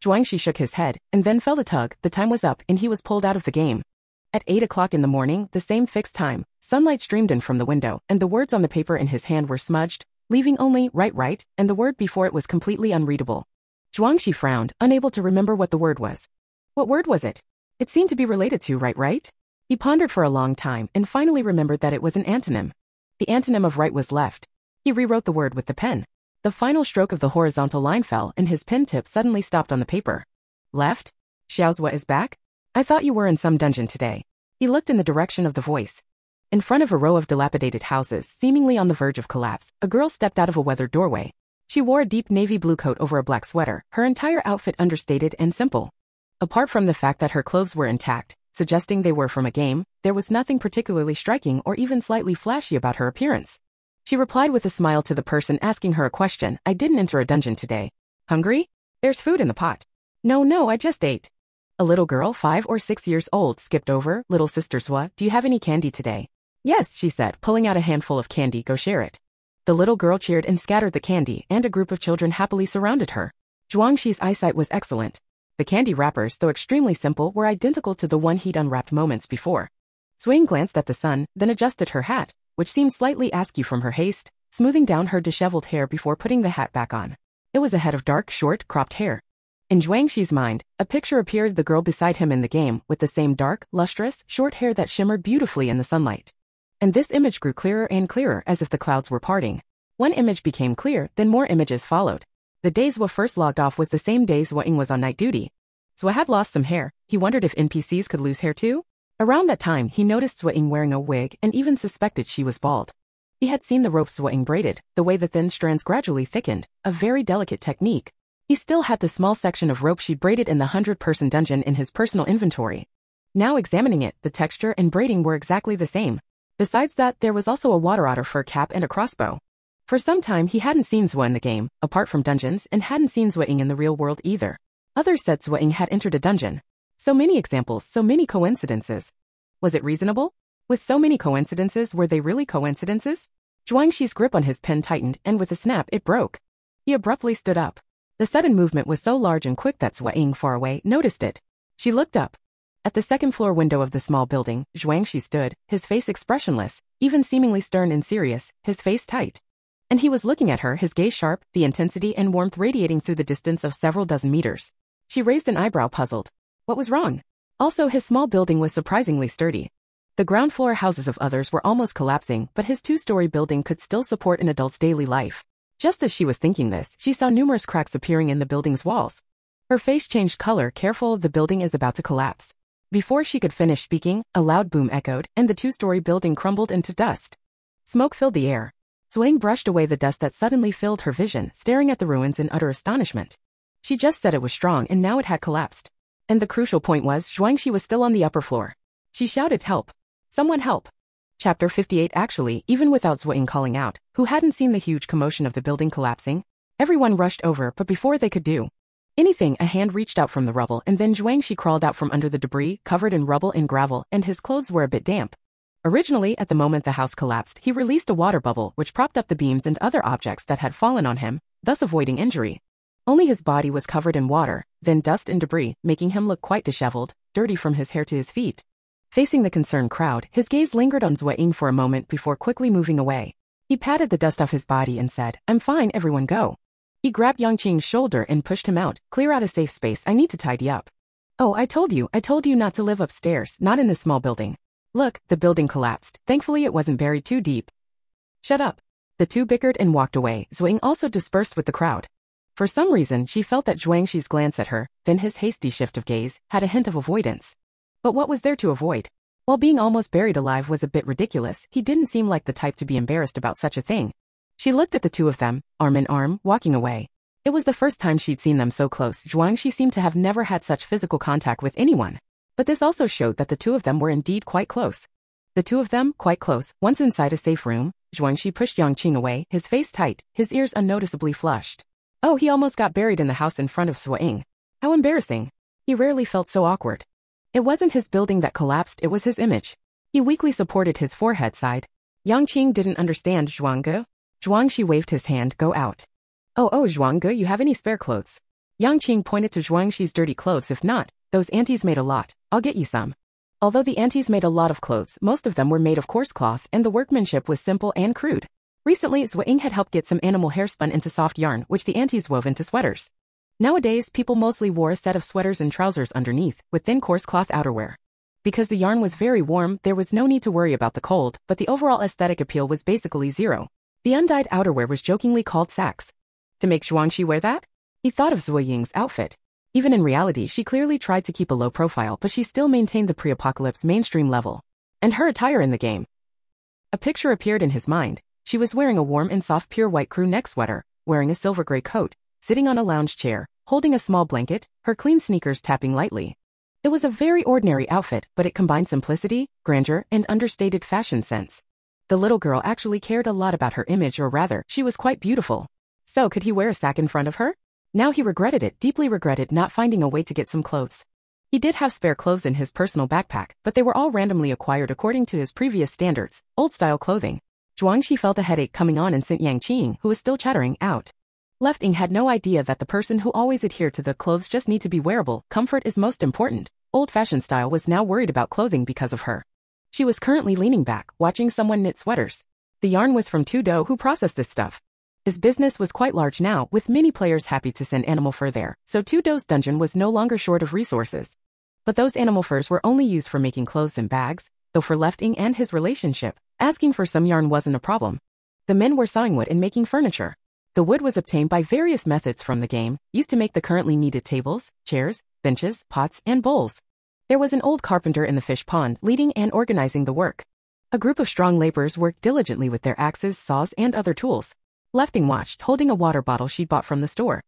Zhuang shook his head, and then felt a tug. The time was up and he was pulled out of the game. At 8 o'clock in the morning, the same fixed time, sunlight streamed in from the window and the words on the paper in his hand were smudged, leaving only right, and the word before it was completely unreadable. Zhuang frowned, unable to remember what the word was. What word was it? It seemed to be related to right? He pondered for a long time and finally remembered that it was an antonym. The antonym of right was left. He rewrote the word with the pen. The final stroke of the horizontal line fell and his pen tip suddenly stopped on the paper. Left? Xiaozhua is back? I thought you were in some dungeon today. He looked in the direction of the voice. In front of a row of dilapidated houses, seemingly on the verge of collapse, a girl stepped out of a weathered doorway. She wore a deep navy blue coat over a black sweater, her entire outfit understated and simple. Apart from the fact that her clothes were intact, suggesting they were from a game, there was nothing particularly striking or even slightly flashy about her appearance. She replied with a smile to the person asking her a question, I didn't enter a dungeon today. Hungry? There's food in the pot. No, I just ate. A little girl 5 or 6 years old skipped over, little sister Zuo, do you have any candy today? Yes, she said, pulling out a handful of candy, go share it. The little girl cheered and scattered the candy, and a group of children happily surrounded her. Zhuang's eyesight was excellent. The candy wrappers, though extremely simple, were identical to the one he'd unwrapped moments before. Zuo Ying glanced at the sun, then adjusted her hat, which seemed slightly askew from her haste, smoothing down her disheveled hair before putting the hat back on. It was a head of dark, short, cropped hair. In Zhuang's mind, a picture appeared, the girl beside him in the game, with the same dark, lustrous, short hair that shimmered beautifully in the sunlight. And this image grew clearer and clearer as if the clouds were parting. One image became clear, then more images followed. The day Zuo first logged off was the same day Zuo Ying was on night duty. Zuo had lost some hair. He wondered if NPCs could lose hair too? Around that time, he noticed Zuo Ying wearing a wig and even suspected she was bald. He had seen the ropes Zuo Ying braided, the way the thin strands gradually thickened, a very delicate technique. He still had the small section of rope she'd braided in the 100-person dungeon in his personal inventory. Now examining it, the texture and braiding were exactly the same. Besides that, there was also a water otter fur cap and a crossbow. For some time, he hadn't seen Zuo in the game, apart from dungeons, and hadn't seen Zuo Ying in the real world either. Others said Zuo Ying had entered a dungeon. So many examples, so many coincidences. Was it reasonable? With so many coincidences, were they really coincidences? Zhuang's grip on his pen tightened, and with a snap, it broke. He abruptly stood up. The sudden movement was so large and quick that Zuo Ying, far away, noticed it. She looked up. At the second-floor window of the small building, Zhuangxi stood, his face expressionless, even seemingly stern and serious, his face tight. And he was looking at her, his gaze sharp, the intensity and warmth radiating through the distance of several dozen meters. She raised an eyebrow, puzzled. What was wrong? Also, his small building was surprisingly sturdy. The ground floor houses of others were almost collapsing, but his 2-story building could still support an adult's daily life. Just as she was thinking this, she saw numerous cracks appearing in the building's walls. Her face changed color, careful, the building is about to collapse. Before she could finish speaking, a loud boom echoed, and the 2-story building crumbled into dust. Smoke filled the air. Zuo Ying brushed away the dust that suddenly filled her vision, staring at the ruins in utter astonishment. She just said it was strong and now it had collapsed. And the crucial point was Zhuangxi was still on the upper floor. She shouted, "Help! Someone help!" Chapter 58. Actually, even without Zuo Ying calling out, who hadn't seen the huge commotion of the building collapsing, everyone rushed over, but before they could do anything, a hand reached out from the rubble, and then Zhuangxi crawled out from under the debris, covered in rubble and gravel, and his clothes were a bit damp. Originally, at the moment the house collapsed, he released a water bubble which propped up the beams and other objects that had fallen on him, thus avoiding injury. Only his body was covered in water, then dust and debris, making him look quite disheveled, dirty from his hair to his feet. Facing the concerned crowd, his gaze lingered on Zuo Ying for a moment before quickly moving away. He patted the dust off his body and said, "I'm fine, everyone go." He grabbed Yang Qing's shoulder and pushed him out. "Clear out a safe space, I need to tidy up." "Oh, I told you not to live upstairs, not in this small building." "Look, the building collapsed. Thankfully it wasn't buried too deep." "Shut up." The two bickered and walked away. Zuo Ying also dispersed with the crowd. For some reason, she felt that Zhuangxi's glance at her, then his hasty shift of gaze, had a hint of avoidance. But what was there to avoid? While being almost buried alive was a bit ridiculous, he didn't seem like the type to be embarrassed about such a thing. She looked at the two of them, arm in arm, walking away. It was the first time she'd seen them so close. Zhuangxi seemed to have never had such physical contact with anyone. But this also showed that the two of them were indeed quite close. The two of them, quite close, once inside a safe room, Zhuangxi pushed Yang Qing away, his face tight, his ears unnoticeably flushed. Oh, he almost got buried in the house in front of Zuo Ying. How embarrassing. He rarely felt so awkward. It wasn't his building that collapsed, it was his image. He weakly supported his forehead side. Yang Qing didn't understand. "Zhuangge?" Zhuangxi waved his hand, "Go out." Oh, Zhuangge, you have any spare clothes?" Yang Qing pointed to Zhuangxi's dirty clothes. "If not, those aunties made a lot. I'll get you some." Although the aunties made a lot of clothes, most of them were made of coarse cloth and the workmanship was simple and crude. Recently, Zuo Ying had helped get some animal hair spun into soft yarn, which the aunties wove into sweaters. Nowadays, people mostly wore a set of sweaters and trousers underneath, with thin coarse cloth outerwear. Because the yarn was very warm, there was no need to worry about the cold, but the overall aesthetic appeal was basically zero. The undyed outerwear was jokingly called sacks. To make Zhuangxi wear that? He thought of Zuo Ying's outfit. Even in reality, she clearly tried to keep a low profile, but she still maintained the pre-apocalypse mainstream level. And her attire in the game. A picture appeared in his mind. She was wearing a warm and soft pure white crew neck sweater, wearing a silver gray coat, sitting on a lounge chair, holding a small blanket, her clean sneakers tapping lightly. It was a very ordinary outfit, but it combined simplicity, grandeur, and understated fashion sense. The little girl actually cared a lot about her image, or rather, she was quite beautiful. So could he wear a sack in front of her? Now he regretted it, deeply regretted not finding a way to get some clothes. He did have spare clothes in his personal backpack, but they were all randomly acquired according to his previous standards, old-style clothing. Zhuangxi felt a headache coming on and sent Yang Qing, who was still chattering, out. Left Ying had no idea that the person who always adhered to the clothes just need to be wearable, comfort is most important. Old-fashioned style was now worried about clothing because of her. She was currently leaning back, watching someone knit sweaters. The yarn was from Tudo, who processed this stuff. His business was quite large now, with many players happy to send animal fur there, so Tudo's dungeon was no longer short of resources. But those animal furs were only used for making clothes and bags, though for Left Ying and his relationship, asking for some yarn wasn't a problem. The men were sawing wood and making furniture. The wood was obtained by various methods from the game, used to make the currently needed tables, chairs, benches, pots, and bowls. There was an old carpenter in the fish pond leading and organizing the work. A group of strong laborers worked diligently with their axes, saws, and other tools. Left Ying watched, holding a water bottle she'd bought from the store.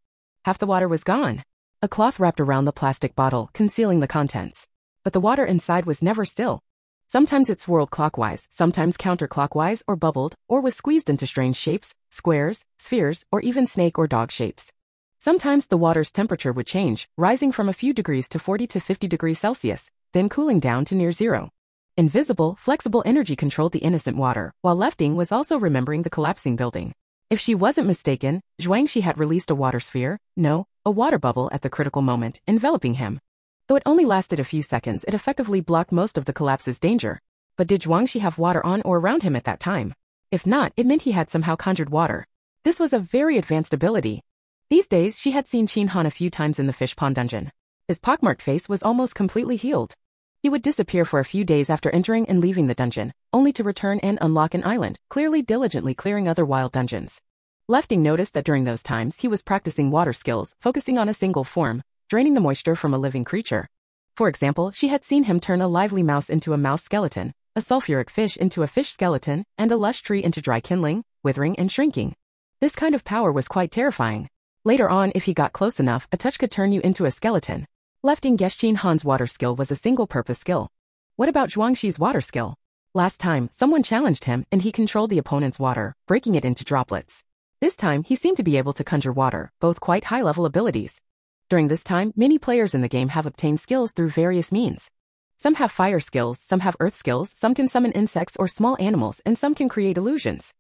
Half the water was gone. A cloth wrapped around the plastic bottle, concealing the contents. But the water inside was never still. Sometimes it swirled clockwise, sometimes counterclockwise or bubbled, or was squeezed into strange shapes, squares, spheres, or even snake or dog shapes. Sometimes the water's temperature would change, rising from a few degrees to 40 to 50 degrees Celsius, then cooling down to near zero. Invisible, flexible energy controlled the innocent water, while Left Ying was also remembering the collapsing building. If she wasn't mistaken, Zhuangxi had released a water sphere, no, a water bubble at the critical moment, enveloping him. Though it only lasted a few seconds, it effectively blocked most of the collapse's danger. But did Zhuangxi have water on or around him at that time? If not, it meant he had somehow conjured water. This was a very advanced ability. These days, she had seen Qin Han a few times in the fish pond dungeon. His pockmarked face was almost completely healed. He would disappear for a few days after entering and leaving the dungeon, only to return and unlock an island, clearly diligently clearing other wild dungeons. Left Ying noticed that during those times he was practicing water skills, focusing on a single form, draining the moisture from a living creature. For example, she had seen him turn a lively mouse into a mouse skeleton, a sulfuric fish into a fish skeleton, and a lush tree into dry kindling, withering and shrinking. This kind of power was quite terrifying. Later on, if he got close enough, a touch could turn you into a skeleton. Left Ying guessed Han's water skill was a single-purpose skill. What about Zhuangxi's water skill? Last time, someone challenged him and he controlled the opponent's water, breaking it into droplets. This time, he seemed to be able to conjure water, both quite high-level abilities. During this time, many players in the game have obtained skills through various means. Some have fire skills, some have earth skills, some can summon insects or small animals, and some can create illusions.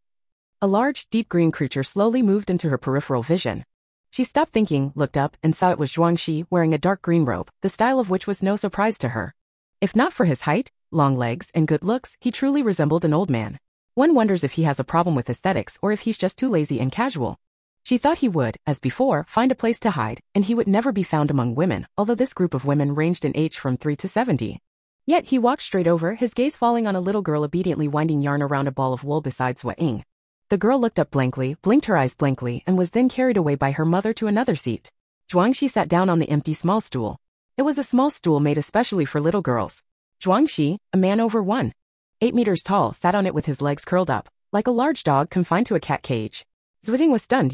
A large, deep green creature slowly moved into her peripheral vision. She stopped thinking, looked up, and saw it was Zhuangxi wearing a dark green robe, the style of which was no surprise to her. If not for his height, long legs, and good looks, he truly resembled an old man. One wonders if he has a problem with aesthetics or if he's just too lazy and casual. She thought he would, as before, find a place to hide, and he would never be found among women, although this group of women ranged in age from 3 to 70. Yet he walked straight over, his gaze falling on a little girl obediently winding yarn around a ball of wool beside Zuo Ying. The girl looked up blankly, blinked her eyes blankly, and was then carried away by her mother to another seat. Zhuangxi sat down on the empty small stool. It was a small stool made especially for little girls. Zhuangxi, a man over 1.8 meters tall, sat on it with his legs curled up, like a large dog confined to a cat cage. Zuo Ying was stunned.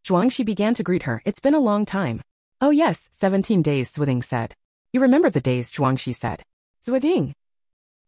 Zhuangxi began to greet her. It's been a long time. Oh yes, 17 days, Zuo Ying said. You remember the days, Zhuangxi said. Zuo Ying.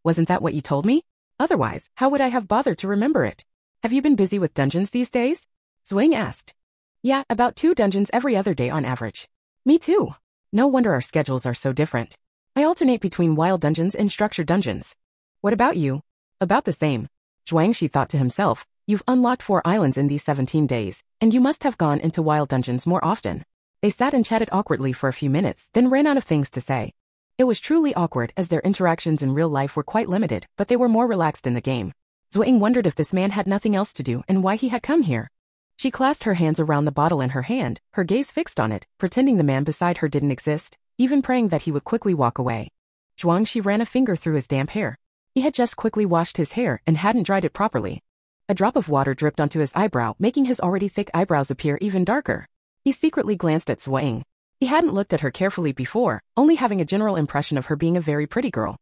Wasn't that what you told me? Otherwise, how would I have bothered to remember it? Have you been busy with dungeons these days? Zuo Ying asked. Yeah, about 2 dungeons every other day on average. Me too. No wonder our schedules are so different. I alternate between wild dungeons and structured dungeons. What about you? About the same. Zhuangxi thought to himself, you've unlocked 4 islands in these 17 days, and you must have gone into wild dungeons more often. They sat and chatted awkwardly for a few minutes, then ran out of things to say. It was truly awkward as their interactions in real life were quite limited, but they were more relaxed in the game. Zuo Ying wondered if this man had nothing else to do and why he had come here. She clasped her hands around the bottle in her hand, her gaze fixed on it, pretending the man beside her didn't exist, even praying that he would quickly walk away. Zhuangxi ran a finger through his damp hair. He had just quickly washed his hair and hadn't dried it properly. A drop of water dripped onto his eyebrow, making his already thick eyebrows appear even darker. He secretly glanced at Zuo Ying. He hadn't looked at her carefully before, only having a general impression of her being a very pretty girl.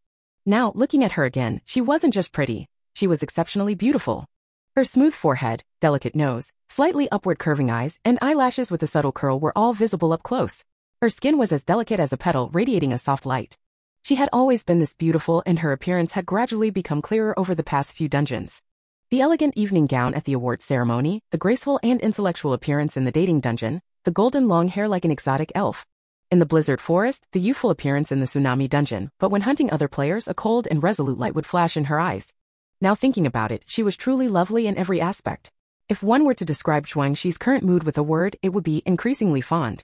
Now, looking at her again, she wasn't just pretty, she was exceptionally beautiful. Her smooth forehead, delicate nose, slightly upward curving eyes, and eyelashes with a subtle curl were all visible up close. Her skin was as delicate as a petal radiating a soft light. She had always been this beautiful and her appearance had gradually become clearer over the past few dungeons. The elegant evening gown at the awards ceremony, the graceful and intellectual appearance in the dating dungeon, the golden long hair like an exotic elf. In the blizzard forest, the youthful appearance in the tsunami dungeon, but when hunting other players a cold and resolute light would flash in her eyes. Now thinking about it, she was truly lovely in every aspect. If one were to describe Zhuangxi's current mood with a word, it would be increasingly fond.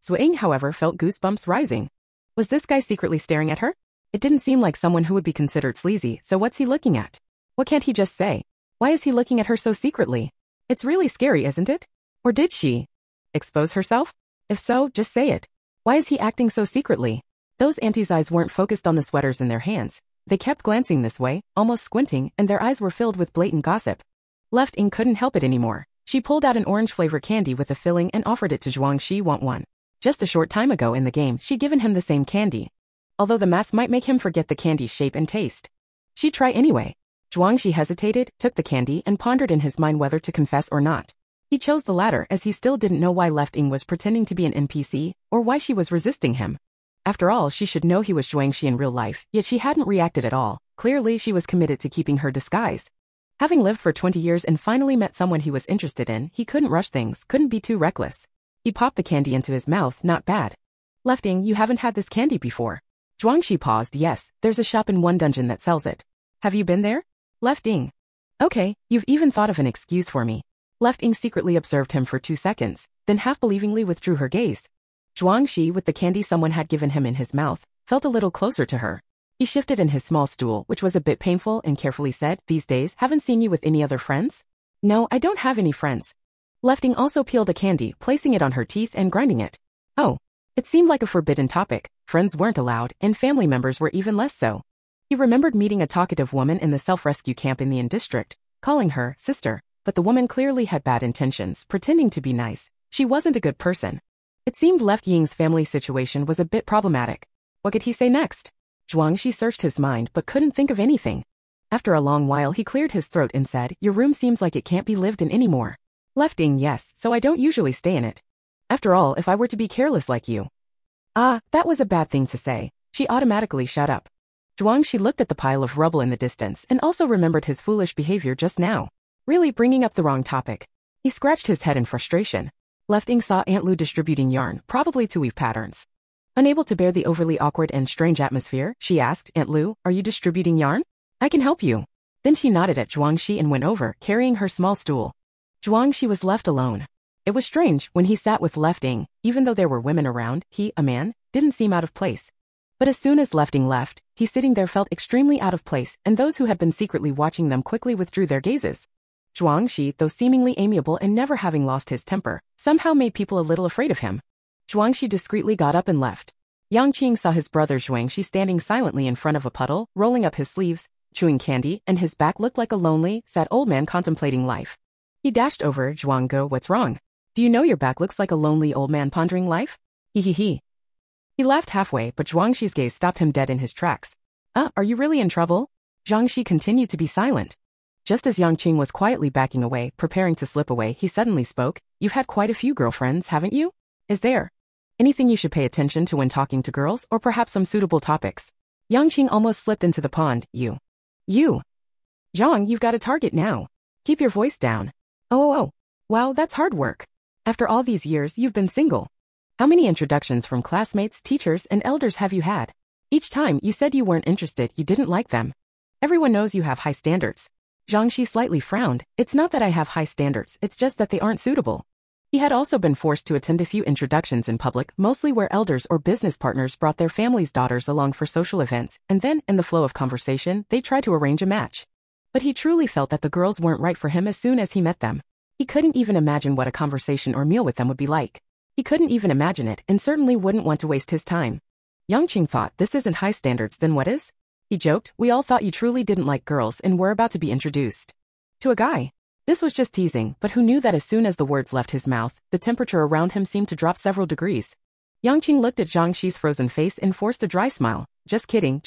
Zuo Ying, however, felt goosebumps rising. Was this guy secretly staring at her? It didn't seem like someone who would be considered sleazy, so what's he looking at? What can't he just say? Why is he looking at her so secretly? It's really scary, isn't it? Or did she expose herself? If so, just say it. Why is he acting so secretly? Those aunties' eyes weren't focused on the sweaters in their hands. They kept glancing this way, almost squinting, and their eyes were filled with blatant gossip. Left Ying couldn't help it anymore. She pulled out an orange-flavored candy with a filling and offered it to Zhuangxi. Want one? Just a short time ago in the game, she'd given him the same candy. Although the mask might make him forget the candy's shape and taste. She'd try anyway. Zhuangxi hesitated, took the candy, and pondered in his mind whether to confess or not. He chose the latter as he still didn't know why Left Ying was pretending to be an NPC, or why she was resisting him. After all, she should know he was Zhuangxi in real life, yet she hadn't reacted at all. Clearly, she was committed to keeping her disguise. Having lived for 20 years and finally met someone he was interested in, he couldn't rush things, couldn't be too reckless. He popped the candy into his mouth. Not bad. Left Ying, you haven't had this candy before. Zhuangxi paused. Yes, there's a shop in one dungeon that sells it. Have you been there? Left Ying. Okay, you've even thought of an excuse for me. Left Ying secretly observed him for 2 seconds, then half-believingly withdrew her gaze. Zhuangxi, with the candy someone had given him in his mouth, felt a little closer to her. He shifted in his small stool, which was a bit painful, and carefully said, These days, haven't seen you with any other friends? No, I don't have any friends. Left Ying also peeled a candy, placing it on her teeth and grinding it. Oh. It seemed like a forbidden topic. Friends weren't allowed, and family members were even less so. He remembered meeting a talkative woman in the self-rescue camp in the Yin district, calling her sister, but the woman clearly had bad intentions, pretending to be nice. She wasn't a good person. It seemed Left Ying's family situation was a bit problematic. What could he say next? Zhuangxi searched his mind but couldn't think of anything. After a long while he cleared his throat and said, Your room seems like it can't be lived in anymore. Left Ying, yes, so I don't usually stay in it. After all, if I were to be careless like you, Ah, that was a bad thing to say. She automatically shut up. Zhuang Shi looked at the pile of rubble in the distance and also remembered his foolish behavior just now. Really bringing up the wrong topic. He scratched his head in frustration. Left Ying saw Aunt Lu distributing yarn, probably to weave patterns. Unable to bear the overly awkward and strange atmosphere, she asked, Aunt Lu, are you distributing yarn? I can help you. Then she nodded at Zhuang Shi and went over, carrying her small stool. Zhuang Shi was left alone. It was strange when he sat with Left Ying, even though there were women around, he, a man, didn't seem out of place. But as soon as Left Ying left, he sitting there felt extremely out of place, and those who had been secretly watching them quickly withdrew their gazes. Zhuang Shi, though seemingly amiable and never having lost his temper, somehow made people a little afraid of him. Zhuang Shi discreetly got up and left. Yang Qing saw his brother Zhuang Shi standing silently in front of a puddle, rolling up his sleeves, chewing candy, and his back looked like a lonely, sad old man contemplating life. He dashed over, Zhuang Go, what's wrong? Do you know your back looks like a lonely old man pondering life? He laughed halfway, but Zhuang Shi's gaze stopped him dead in his tracks. Are you really in trouble? Zhuang Shi continued to be silent. Just as Yang Qing was quietly backing away, preparing to slip away, he suddenly spoke, You've had quite a few girlfriends, haven't you? Is there anything you should pay attention to when talking to girls, or perhaps some suitable topics? Yang Qing almost slipped into the pond. You. Zhang, you've got a target now. Keep your voice down. Oh. Wow, that's hard work. After all these years, you've been single. How many introductions from classmates, teachers, and elders have you had? Each time you said you weren't interested, you didn't like them. Everyone knows you have high standards. Zhang Shi slightly frowned. It's not that I have high standards, it's just that they aren't suitable. He had also been forced to attend a few introductions in public, mostly where elders or business partners brought their families' daughters along for social events, and then, in the flow of conversation, they tried to arrange a match. But he truly felt that the girls weren't right for him as soon as he met them. He couldn't even imagine what a conversation or meal with them would be like. He couldn't even imagine it, and certainly wouldn't want to waste his time. Yang Qing thought, this isn't high standards, then what is? He joked, we all thought you truly didn't like girls and were about to be introduced to a guy. This was just teasing, but who knew that as soon as the words left his mouth, the temperature around him seemed to drop several degrees. Yang Qing looked at Zhang Shi's frozen face and forced a dry smile. Just kidding.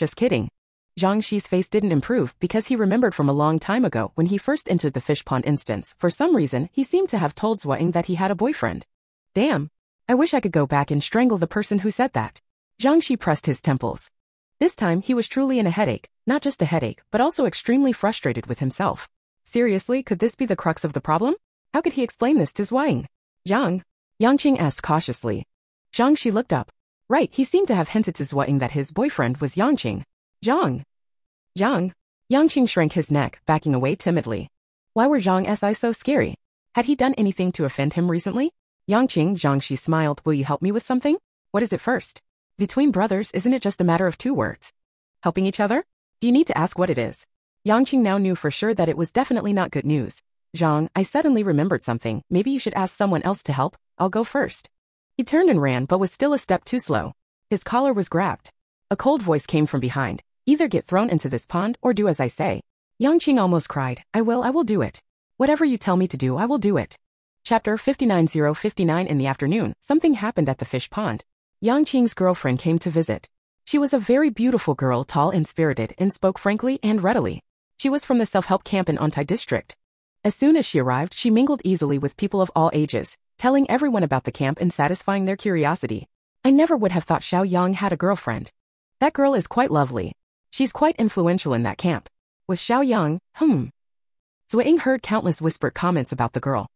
Zhang Shi's face didn't improve because he remembered from a long time ago when he first entered the fish pond instance. For some reason, he seemed to have told Zuo Ying that he had a boyfriend. Damn. I wish I could go back and strangle the person who said that. Zhang Shi pressed his temples. This time, he was truly in a headache, not just a headache, but also extremely frustrated with himself. Seriously, could this be the crux of the problem? How could he explain this to Zuo Ying? Zhang? Yang Qing asked cautiously. Zhang Shi looked up. Right, he seemed to have hinted to Zuo Ying that his boyfriend was Yang Qing. Zhang. Yang Qing shrank his neck, backing away timidly. Why were Zhang's eyes so scary? Had he done anything to offend him recently? Zhang Shi smiled. Will you help me with something? What is it first? Between brothers, isn't it just a matter of 2 words? Helping each other? Do you need to ask what it is? Yang Qing now knew for sure that it was definitely not good news. Zhang, I suddenly remembered something. Maybe you should ask someone else to help. I'll go first. He turned and ran, but was still a step too slow. His collar was grabbed. A cold voice came from behind. Either get thrown into this pond or do as I say. Yang Qing almost cried. I will do it. Whatever you tell me to do, I will do it. Chapter 59:059. In the afternoon, something happened at the fish pond. Yang Qing's girlfriend came to visit. She was a very beautiful girl, tall and spirited, and spoke frankly and readily. She was from the self-help camp in Ontai district. As soon as she arrived, she mingled easily with people of all ages, telling everyone about the camp and satisfying their curiosity. I never would have thought Xiao Yang had a girlfriend. That girl is quite lovely. She's quite influential in that camp. With Xiao Yang, Zuo Ying heard countless whispered comments about the girl.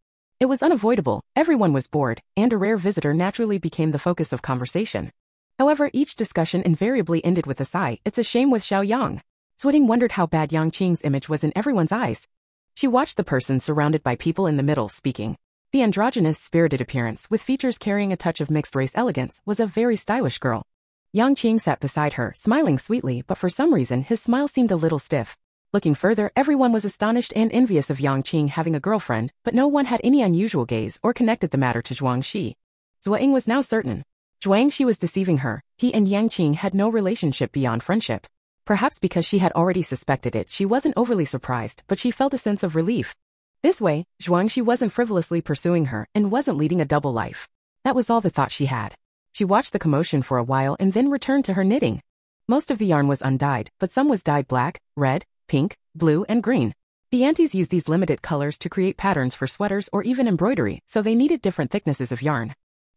It was unavoidable, everyone was bored, and a rare visitor naturally became the focus of conversation. However, each discussion invariably ended with a sigh. It's a shame with Xiao Yang. Zuo Ying wondered how bad Yang Qing's image was in everyone's eyes. She watched the person surrounded by people in the middle speaking. The androgynous, spirited appearance, with features carrying a touch of mixed-race elegance, was a very stylish girl. Yang Qing sat beside her, smiling sweetly, but for some reason his smile seemed a little stiff. Looking further, everyone was astonished and envious of Yang Qing having a girlfriend, but no one had any unusual gaze or connected the matter to Zhuang Shi. Zuo Ying was now certain. Zhuang Shi was deceiving her. He and Yang Qing had no relationship beyond friendship. Perhaps because she had already suspected it, she wasn't overly surprised, but she felt a sense of relief. This way, Zhuang Shi wasn't frivolously pursuing her and wasn't leading a double life. That was all the thought she had. She watched the commotion for a while and then returned to her knitting. Most of the yarn was undyed, but some was dyed black, red, pink, blue, and green. The aunties used these limited colors to create patterns for sweaters or even embroidery, so they needed different thicknesses of yarn.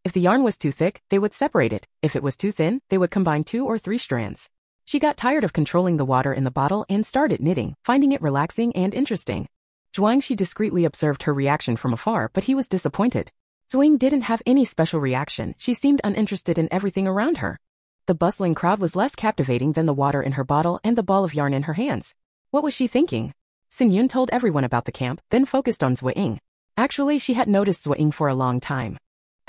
If the yarn was too thick, they would separate it. If it was too thin, they would combine 2 or 3 strands. She got tired of controlling the water in the bottle and started knitting, finding it relaxing and interesting. Zuo Ying discreetly observed her reaction from afar, but he was disappointed. Zuo Ying didn't have any special reaction. She seemed uninterested in everything around her. The bustling crowd was less captivating than the water in her bottle and the ball of yarn in her hands. What was she thinking? Xin told everyone about the camp, then focused on Zuo Ying. Actually, she had noticed Zuo Ying for a long time.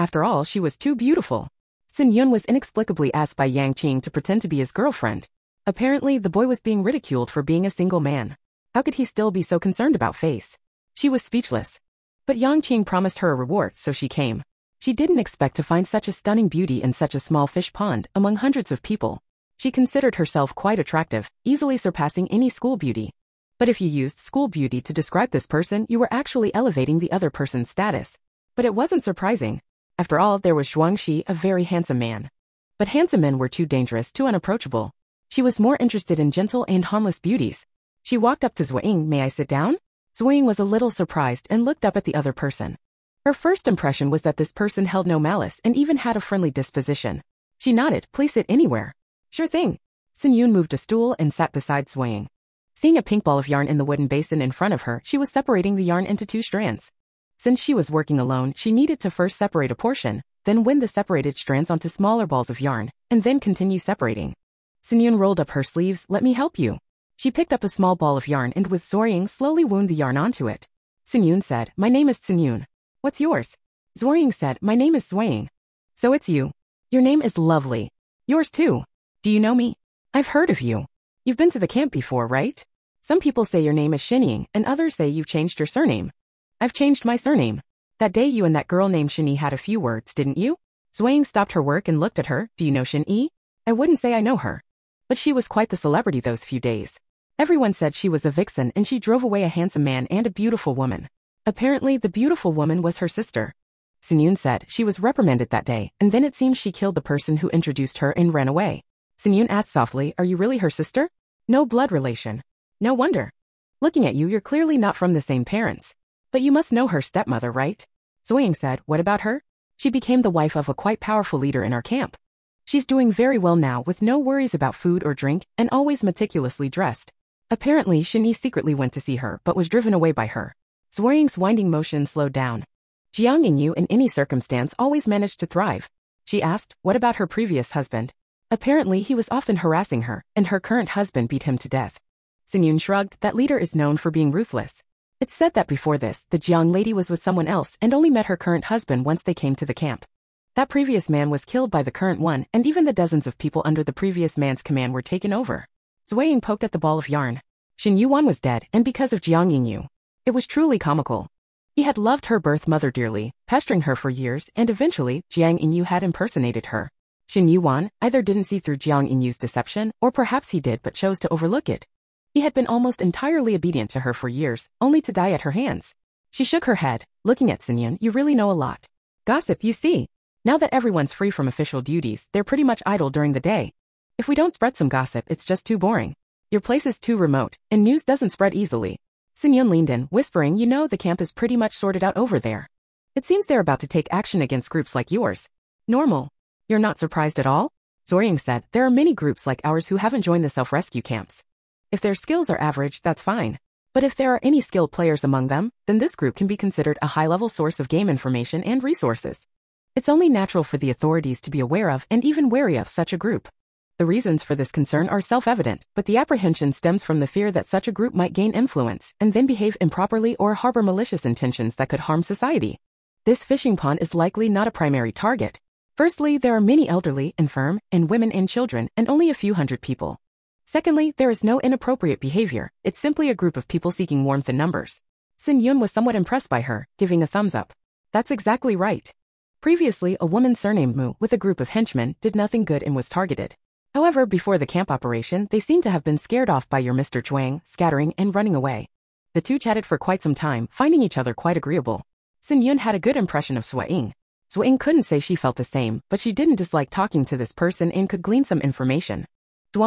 After all, she was too beautiful. Xin was inexplicably asked by Yang Qing to pretend to be his girlfriend. Apparently, the boy was being ridiculed for being a single man. How could he still be so concerned about face? She was speechless. But Yang Qing promised her a reward, so she came. She didn't expect to find such a stunning beauty in such a small fish pond among hundreds of people. She considered herself quite attractive, easily surpassing any school beauty. But if you used school beauty to describe this person, you were actually elevating the other person's status. But it wasn't surprising. After all, there was Zhuangxi, a very handsome man. But handsome men were too dangerous, too unapproachable. She was more interested in gentle and harmless beauties. She walked up to Zuo Ying. May I sit down? Zuo Ying was a little surprised and looked up at the other person. Her first impression was that this person held no malice and even had a friendly disposition. She nodded. Please sit anywhere. Sure thing. Xin moved a stool and sat beside Zuo Ying. Seeing a pink ball of yarn in the wooden basin in front of her, she was separating the yarn into 2 strands. Since she was working alone, she needed to first separate a portion, then wind the separated strands onto smaller balls of yarn, and then continue separating. Xin rolled up her sleeves. Let me help you. She picked up a small ball of yarn and with Zuo Ying slowly wound the yarn onto it. Xin said, My name is Xin. What's yours? Zuo Ying said, My name is Zuo Ying. So it's you. Your name is lovely. Yours too. Do you know me? I've heard of you. You've been to the camp before, right? Some people say your name is Xinying, and others say you've changed your surname. I've changed my surname. That day you and that girl named Xin had a few words, didn't you? Zuo Ying stopped her work and looked at her. Do you know Xin? I wouldn't say I know her. But she was quite the celebrity those few days. Everyone said she was a vixen and she drove away a handsome man and a beautiful woman. Apparently, the beautiful woman was her sister. Xin said she was reprimanded that day, and then it seems she killed the person who introduced her and ran away. Xin asked softly, Are you really her sister? No blood relation. No wonder. Looking at you, you're clearly not from the same parents. But you must know her stepmother, right? Zuo Ying said, What about her? She became the wife of a quite powerful leader in our camp. She's doing very well now with no worries about food or drink and always meticulously dressed. Apparently, Xin secretly went to see her but was driven away by her. Zuo Ying's winding motion slowed down. Jiang Yingyu in any circumstance always managed to thrive. She asked, What about her previous husband? Apparently, he was often harassing her, and her current husband beat him to death. Xin shrugged. That leader is known for being ruthless. It's said that before this, the Jiang lady was with someone else and only met her current husband once they came to the camp. That previous man was killed by the current one, and even the dozens of people under the previous man's command were taken over. Zuo Ying poked at the ball of yarn. Xin Yuan was dead, and because of Jiang Yingyu. It was truly comical. He had loved her birth mother dearly, pestering her for years, and eventually, Jiang Yingyu had impersonated her. Xin Yuan either didn't see through Jiang Yinyu's deception, or perhaps he did but chose to overlook it. He had been almost entirely obedient to her for years, only to die at her hands. She shook her head, looking at Xin You really know a lot. Gossip, you see. Now that everyone's free from official duties, they're pretty much idle during the day. If we don't spread some gossip, it's just too boring. Your place is too remote, and news doesn't spread easily. Xin leaned in, whispering, You know the camp is pretty much sorted out over there. It seems they're about to take action against groups like yours. Normal. You're not surprised at all? Zuo Ying said, There are many groups like ours who haven't joined the self-rescue camps. If their skills are average, that's fine. But if there are any skilled players among them, then this group can be considered a high-level source of game information and resources. It's only natural for the authorities to be aware of and even wary of such a group. The reasons for this concern are self-evident, but the apprehension stems from the fear that such a group might gain influence and then behave improperly or harbor malicious intentions that could harm society. This fishing pond is likely not a primary target. Firstly, there are many elderly, infirm, and women and children, and only a few hundred people. Secondly, there is no inappropriate behavior. It's simply a group of people seeking warmth in numbers. Xin Yun was somewhat impressed by her, giving a thumbs up. That's exactly right. Previously, a woman surnamed Mu with a group of henchmen did nothing good and was targeted. However, before the camp operation, they seem to have been scared off by your Mr. Zhuang, scattering and running away. The two chatted for quite some time, finding each other quite agreeable. Xin Yun had a good impression of Zuo Ying. Zuo Ying couldn't say she felt the same, but she didn't dislike talking to this person and could glean some information.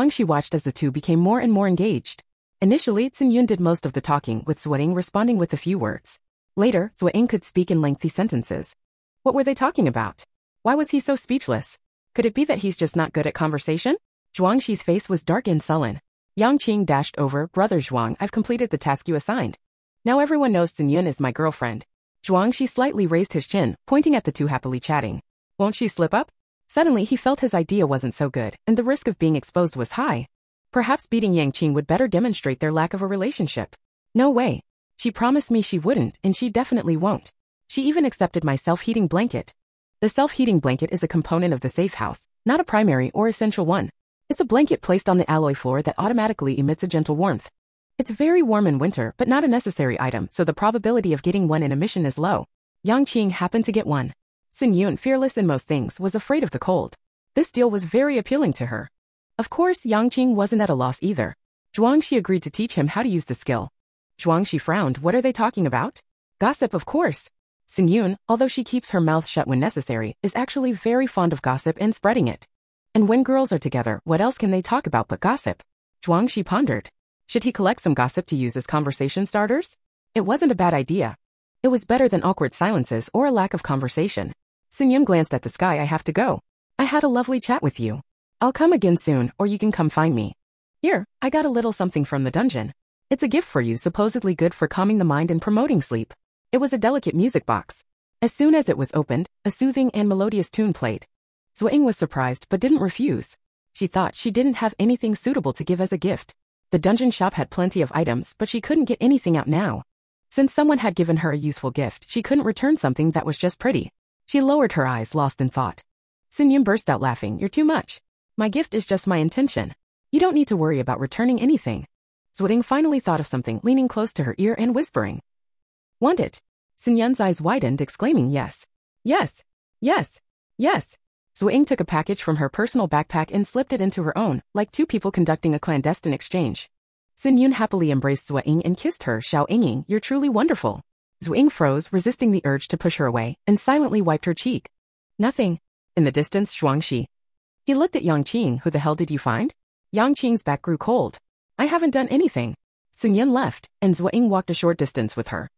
She watched as the two became more and more engaged. Initially, Xin Yun did most of the talking, with Zuo Ying responding with a few words. Later, Zuo Ying could speak in lengthy sentences. What were they talking about? Why was he so speechless? Could it be that he's just not good at conversation? Zhuangxi's face was dark and sullen. Yang Qing dashed over, Brother Zhuang, I've completed the task you assigned. Now everyone knows Xin Yun is my girlfriend. Zhuangxi slightly raised his chin, pointing at the two happily chatting. Won't she slip up? Suddenly he felt his idea wasn't so good, and the risk of being exposed was high. Perhaps beating Yang Qing would better demonstrate their lack of a relationship. No way. She promised me she wouldn't, and she definitely won't. She even accepted my self-heating blanket. The self-heating blanket is a component of the safe house, not a primary or essential one. It's a blanket placed on the alloy floor that automatically emits a gentle warmth. It's very warm in winter, but not a necessary item, so the probability of getting one in a mission is low. Yang Qing happened to get one. Xin Yun, fearless in most things, was afraid of the cold. This deal was very appealing to her. Of course, Yang Qing wasn't at a loss either. Zhuangxi agreed to teach him how to use the skill. Zhuangxi frowned. What are they talking about? Gossip, of course. Xin Yun, although she keeps her mouth shut when necessary, is actually very fond of gossip and spreading it. And when girls are together, what else can they talk about but gossip? Zhuangxi pondered. Should he collect some gossip to use as conversation starters? It wasn't a bad idea. It was better than awkward silences or a lack of conversation. Xin Yun glanced at the sky. I have to go. I had a lovely chat with you. I'll come again soon, or you can come find me. Here, I got a little something from the dungeon. It's a gift for you, supposedly good for calming the mind and promoting sleep. It was a delicate music box. As soon as it was opened, a soothing and melodious tune played. Zuo Ying was surprised but didn't refuse. She thought she didn't have anything suitable to give as a gift. The dungeon shop had plenty of items, but she couldn't get anything out now. Since someone had given her a useful gift, she couldn't return something that was just pretty. She lowered her eyes, lost in thought. Xin Yun burst out laughing. You're too much. My gift is just my intention. You don't need to worry about returning anything. Zuo Ying finally thought of something, leaning close to her ear and whispering. Want it? Xin Yun's eyes widened, exclaiming yes. Yes. Yes. Yes. Zuo Ying took a package from her personal backpack and slipped it into her own, like two people conducting a clandestine exchange. Xin Yun happily embraced Zuo Ying and kissed her. Xiao Ying, you're truly wonderful. Zuo Ying froze, resisting the urge to push her away, and silently wiped her cheek. Nothing. In the distance, Zhuangxi. He looked at Yang Qing. Who the hell did you find? Yang Qing's back grew cold. I haven't done anything. Xin Yun left, and Zuo Ying walked a short distance with her.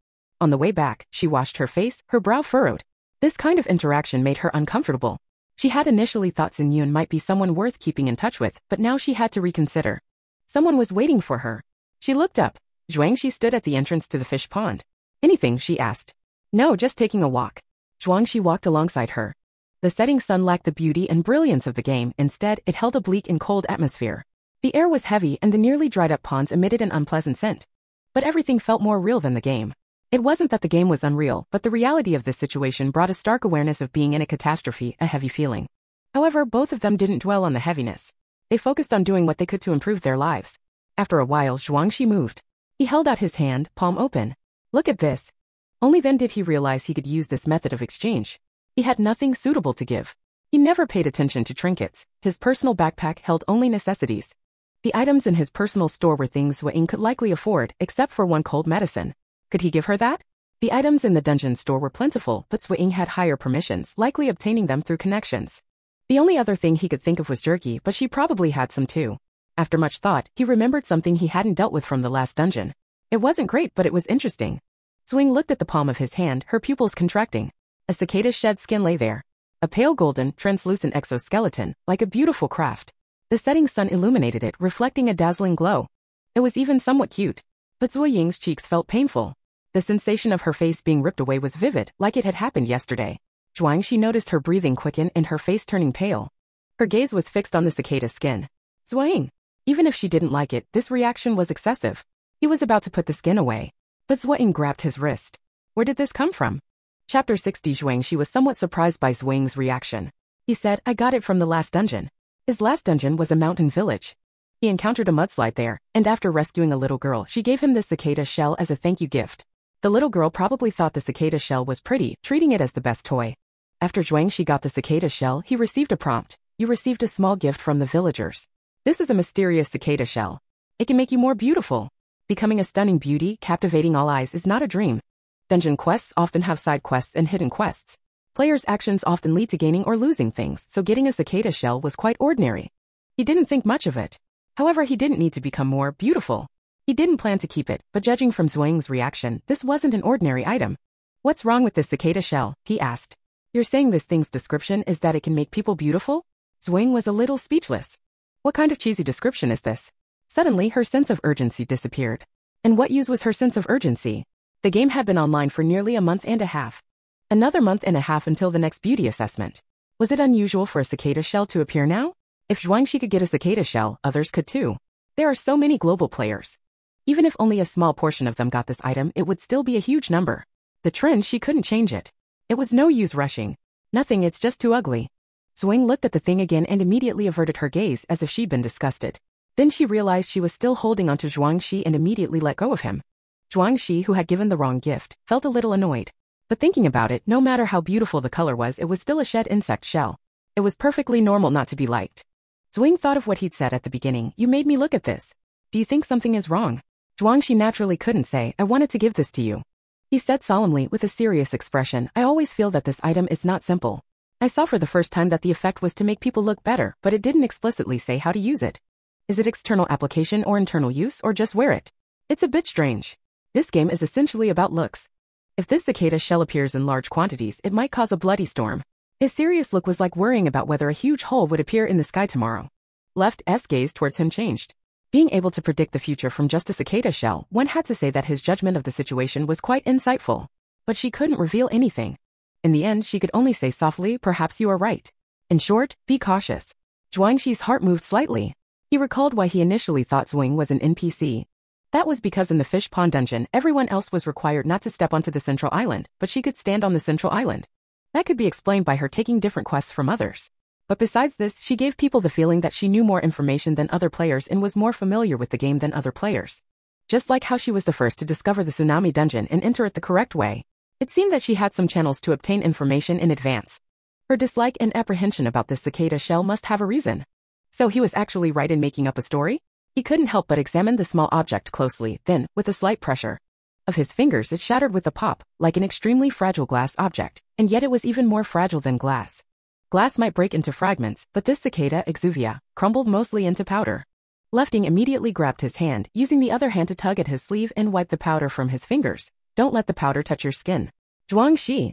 On the way back, she washed her face, her brow furrowed. This kind of interaction made her uncomfortable. She had initially thought Xin Yun might be someone worth keeping in touch with, but now she had to reconsider. Someone was waiting for her. She looked up. Zhuangxi stood at the entrance to the fish pond. Anything? She asked. No, just taking a walk. Zhuangxi walked alongside her. The setting sun lacked the beauty and brilliance of the game. Instead, it held a bleak and cold atmosphere. The air was heavy and the nearly dried-up ponds emitted an unpleasant scent. But everything felt more real than the game. It wasn't that the game was unreal, but the reality of this situation brought a stark awareness of being in a catastrophe, a heavy feeling. However, both of them didn't dwell on the heaviness. They focused on doing what they could to improve their lives. After a while, Zhuangxi moved. He held out his hand, palm open. Look at this. Only then did he realize he could use this method of exchange. He had nothing suitable to give. He never paid attention to trinkets. His personal backpack held only necessities. The items in his personal store were things Zuo Ying could likely afford, except for one cold medicine. Could he give her that? The items in the dungeon store were plentiful, but Zuo Ying had higher permissions, likely obtaining them through connections. The only other thing he could think of was jerky, but she probably had some too. After much thought, he remembered something he hadn't dealt with from the last dungeon. It wasn't great, but it was interesting. Zuo Ying looked at the palm of his hand, her pupils contracting. A cicada's shed skin lay there. A pale golden, translucent exoskeleton, like a beautiful craft. The setting sun illuminated it, reflecting a dazzling glow. It was even somewhat cute. But Zuo Ying's cheeks felt painful. The sensation of her face being ripped away was vivid, like it had happened yesterday. Zhuangxi noticed her breathing quicken and her face turning pale. Her gaze was fixed on the cicada's skin. Zuo Ying. Even if she didn't like it, this reaction was excessive. He was about to put the skin away. But Zuo Ying grabbed his wrist. Where did this come from? Chapter 60. Zhuangxi was somewhat surprised by Zuo Ying's reaction. He said, I got it from the last dungeon. His last dungeon was a mountain village. He encountered a mudslide there, and after rescuing a little girl, she gave him this cicada shell as a thank you gift. The little girl probably thought the cicada shell was pretty, treating it as the best toy. After Zhuangxi got the cicada shell, he received a prompt. You received a small gift from the villagers. This is a mysterious cicada shell. It can make you more beautiful. Becoming a stunning beauty, captivating all eyes is not a dream. Dungeon quests often have side quests and hidden quests. Players' actions often lead to gaining or losing things, so getting a cicada shell was quite ordinary. He didn't think much of it. However, he didn't need to become more beautiful. He didn't plan to keep it, but judging from Zuo Ying's reaction, this wasn't an ordinary item. What's wrong with this cicada shell? He asked. You're saying this thing's description is that it can make people beautiful? Zuo Ying was a little speechless. What kind of cheesy description is this? Suddenly, her sense of urgency disappeared. And what use was her sense of urgency? The game had been online for nearly a month and a half. Another month and a half until the next beauty assessment. Was it unusual for a cicada shell to appear now? If Zhuangxi could get a cicada shell, others could too. There are so many global players. Even if only a small portion of them got this item, it would still be a huge number. The trend, she couldn't change it. It was no use rushing. Nothing, it's just too ugly. Zuo Ying looked at the thing again and immediately averted her gaze as if she'd been disgusted. Then she realized she was still holding onto Zhuangxi and immediately let go of him. Zhuangxi, who had given the wrong gift, felt a little annoyed. But thinking about it, no matter how beautiful the color was, it was still a shed insect shell. It was perfectly normal not to be liked. Zuo Ying thought of what he'd said at the beginning. You made me look at this. Do you think something is wrong? Zhuangxi naturally couldn't say, I wanted to give this to you. He said solemnly with a serious expression, I always feel that this item is not simple. I saw for the first time that the effect was to make people look better, but it didn't explicitly say how to use it. Is it external application or internal use or just wear it? It's a bit strange. This game is essentially about looks. If this cicada shell appears in large quantities, it might cause a bloody storm. His serious look was like worrying about whether a huge hole would appear in the sky tomorrow. Left's gaze towards him changed. Being able to predict the future from just a cicada shell, one had to say that his judgment of the situation was quite insightful. But she couldn't reveal anything. In the end, she could only say softly, perhaps you are right. In short, be cautious. Zhuangxi's heart moved slightly. He recalled why he initially thought Zuo Ying was an NPC. That was because in the fish pond dungeon, everyone else was required not to step onto the central island, but she could stand on the central island. That could be explained by her taking different quests from others. But besides this, she gave people the feeling that she knew more information than other players and was more familiar with the game than other players. Just like how she was the first to discover the tsunami dungeon and enter it the correct way. It seemed that she had some channels to obtain information in advance. Her dislike and apprehension about this cicada shell must have a reason. So he was actually right in making up a story? He couldn't help but examine the small object closely, then, with a slight pressure of his fingers, it shattered with a pop, like an extremely fragile glass object, and yet it was even more fragile than glass. Glass might break into fragments, but this cicada exuvia crumbled mostly into powder. Lefting immediately grabbed his hand, using the other hand to tug at his sleeve and wipe the powder from his fingers. Don't let the powder touch your skin. Zhuangxi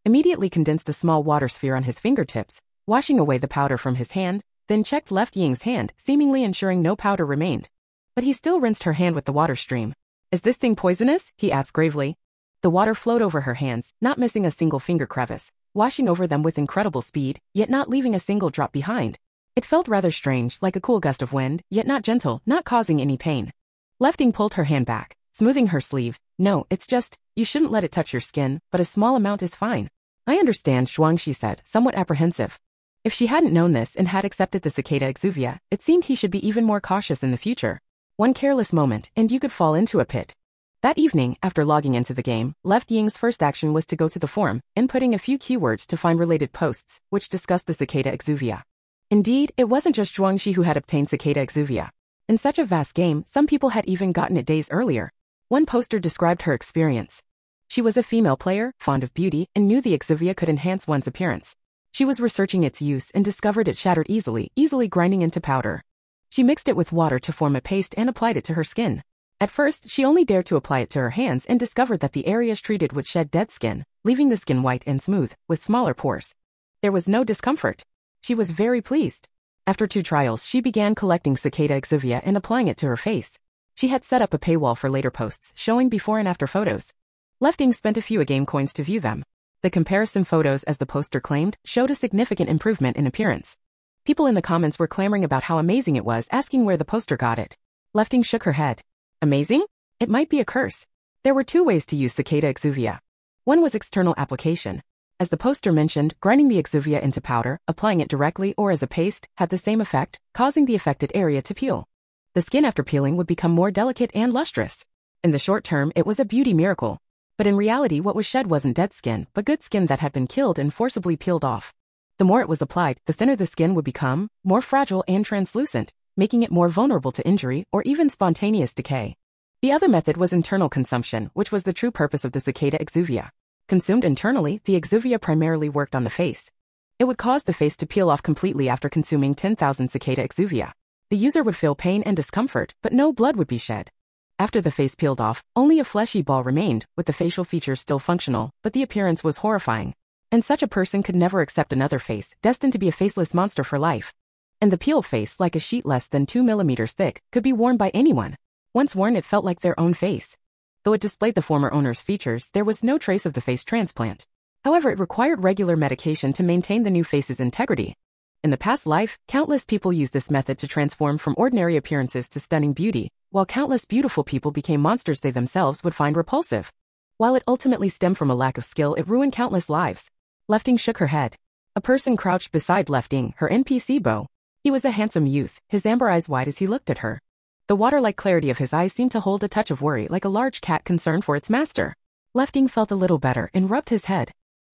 immediately condensed a small water sphere on his fingertips, washing away the powder from his hand, then checked Left Ying's hand, seemingly ensuring no powder remained. But he still rinsed her hand with the water stream. Is this thing poisonous? He asked gravely. The water flowed over her hands, not missing a single finger crevice, washing over them with incredible speed, yet not leaving a single drop behind. It felt rather strange, like a cool gust of wind, yet not gentle, not causing any pain. Left Ying pulled her hand back, smoothing her sleeve. No, it's just, you shouldn't let it touch your skin, but a small amount is fine. I understand, Zhuangxi said, somewhat apprehensive. If she hadn't known this and had accepted the cicada exuvia, it seemed he should be even more cautious in the future. One careless moment, and you could fall into a pit. That evening, after logging into the game, Left Ying's first action was to go to the forum, inputting a few keywords to find related posts, which discussed the cicada exuvia. Indeed, it wasn't just Zhuangxi who had obtained cicada exuvia. In such a vast game, some people had even gotten it days earlier. One poster described her experience. She was a female player, fond of beauty, and knew the exuvia could enhance one's appearance. She was researching its use and discovered it shattered easily grinding into powder. She mixed it with water to form a paste and applied it to her skin. At first, she only dared to apply it to her hands and discovered that the areas treated would shed dead skin, leaving the skin white and smooth, with smaller pores. There was no discomfort. She was very pleased. After 2 trials, she began collecting cicada exuvia and applying it to her face. She had set up a paywall for later posts, showing before and after photos. Left Ying spent a few game coins to view them. The comparison photos, as the poster claimed, showed a significant improvement in appearance. People in the comments were clamoring about how amazing it was, asking where the poster got it. Left Ying shook her head. Amazing? It might be a curse. There were 2 ways to use cicada exuvia. One was external application. As the poster mentioned, grinding the exuvia into powder, applying it directly or as a paste, had the same effect, causing the affected area to peel. The skin after peeling would become more delicate and lustrous. In the short term, it was a beauty miracle. But in reality, what was shed wasn't dead skin, but good skin that had been killed and forcibly peeled off. The more it was applied, the thinner the skin would become, more fragile and translucent, making it more vulnerable to injury or even spontaneous decay. The other method was internal consumption, which was the true purpose of the cicada exuvia. Consumed internally, the exuvia primarily worked on the face. It would cause the face to peel off completely after consuming 10,000 cicada exuvia. The user would feel pain and discomfort, but no blood would be shed. After the face peeled off, only a fleshy ball remained, with the facial features still functional, but the appearance was horrifying. And such a person could never accept another face, destined to be a faceless monster for life. And the peel face, like a sheet less than 2 millimeters thick, could be worn by anyone. Once worn, it felt like their own face. Though it displayed the former owner's features, there was no trace of the face transplant. However, it required regular medication to maintain the new face's integrity. In the past life, countless people used this method to transform from ordinary appearances to stunning beauty, while countless beautiful people became monsters they themselves would find repulsive. While it ultimately stemmed from a lack of skill, it ruined countless lives. Lefting shook her head. A person crouched beside Lefting, her NPC beau. He was a handsome youth, his amber eyes wide as he looked at her. The water-like clarity of his eyes seemed to hold a touch of worry, like a large cat concerned for its master. Lefting felt a little better and rubbed his head.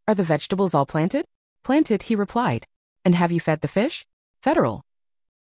Are the vegetables all planted? Planted, he replied. And have you fed the fish? Federal.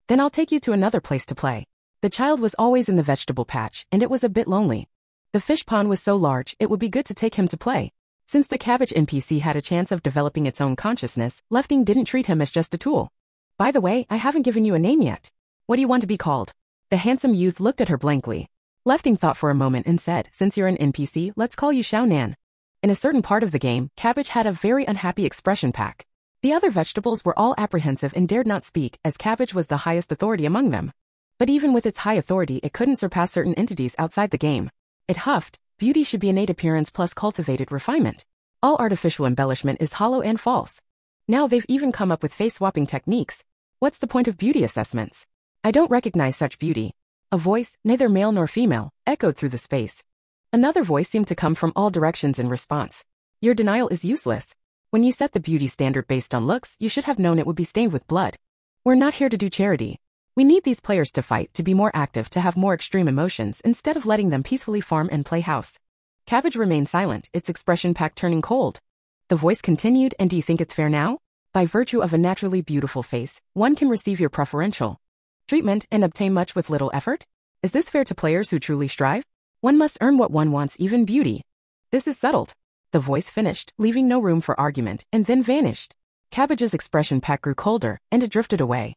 Then I'll take you to another place to play. The child was always in the vegetable patch, and it was a bit lonely. The fish pond was so large, it would be good to take him to play. Since the cabbage NPC had a chance of developing its own consciousness, Lefting didn't treat him as just a tool. By the way, I haven't given you a name yet. What do you want to be called? The handsome youth looked at her blankly. Lefting thought for a moment and said, since you're an NPC, let's call you Xiao Nan. In a certain part of the game, Cabbage had a very unhappy expression pack. The other vegetables were all apprehensive and dared not speak, as Cabbage was the highest authority among them. But even with its high authority, it couldn't surpass certain entities outside the game. It huffed, beauty should be innate appearance plus cultivated refinement. All artificial embellishment is hollow and false. Now they've even come up with face-swapping techniques. What's the point of beauty assessments? I don't recognize such beauty. A voice, neither male nor female, echoed through the space. Another voice seemed to come from all directions in response. Your denial is useless. When you set the beauty standard based on looks, you should have known it would be stained with blood. We're not here to do charity. We need these players to fight, to be more active, to have more extreme emotions, instead of letting them peacefully farm and play house. Cabbage remained silent, its expression pack turning cold. The voice continued, and do you think it's fair now? By virtue of a naturally beautiful face, one can receive your preferential treatment and obtain much with little effort? Is this fair to players who truly strive? One must earn what one wants, even beauty. This is settled. The voice finished, leaving no room for argument, and then vanished. Cabbage's expression pack grew colder, and it drifted away.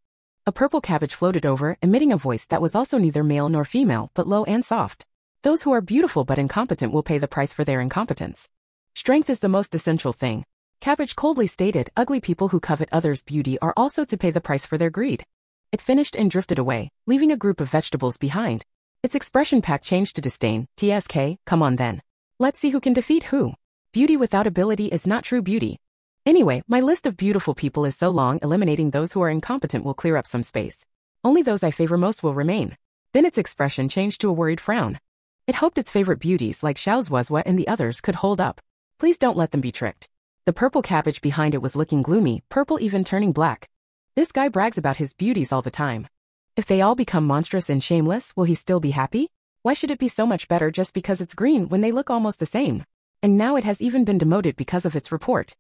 A purple cabbage floated over, emitting a voice that was also neither male nor female, but low and soft. Those who are beautiful but incompetent will pay the price for their incompetence. Strength is the most essential thing. Cabbage coldly stated, ugly people who covet others' beauty are also to pay the price for their greed. It finished and drifted away, leaving a group of vegetables behind. Its expression pack changed to disdain. TSK, come on then. Let's see who can defeat who. Beauty without ability is not true beauty. Anyway, my list of beautiful people is so long, eliminating those who are incompetent will clear up some space. Only those I favor most will remain. Then its expression changed to a worried frown. It hoped its favorite beauties like Xiao Zuozua and the others could hold up. Please don't let them be tricked. The purple cabbage behind it was looking gloomy, purple even turning black. This guy brags about his beauties all the time. If they all become monstrous and shameless, will he still be happy? Why should it be so much better just because it's green when they look almost the same? And now it has even been demoted because of its report.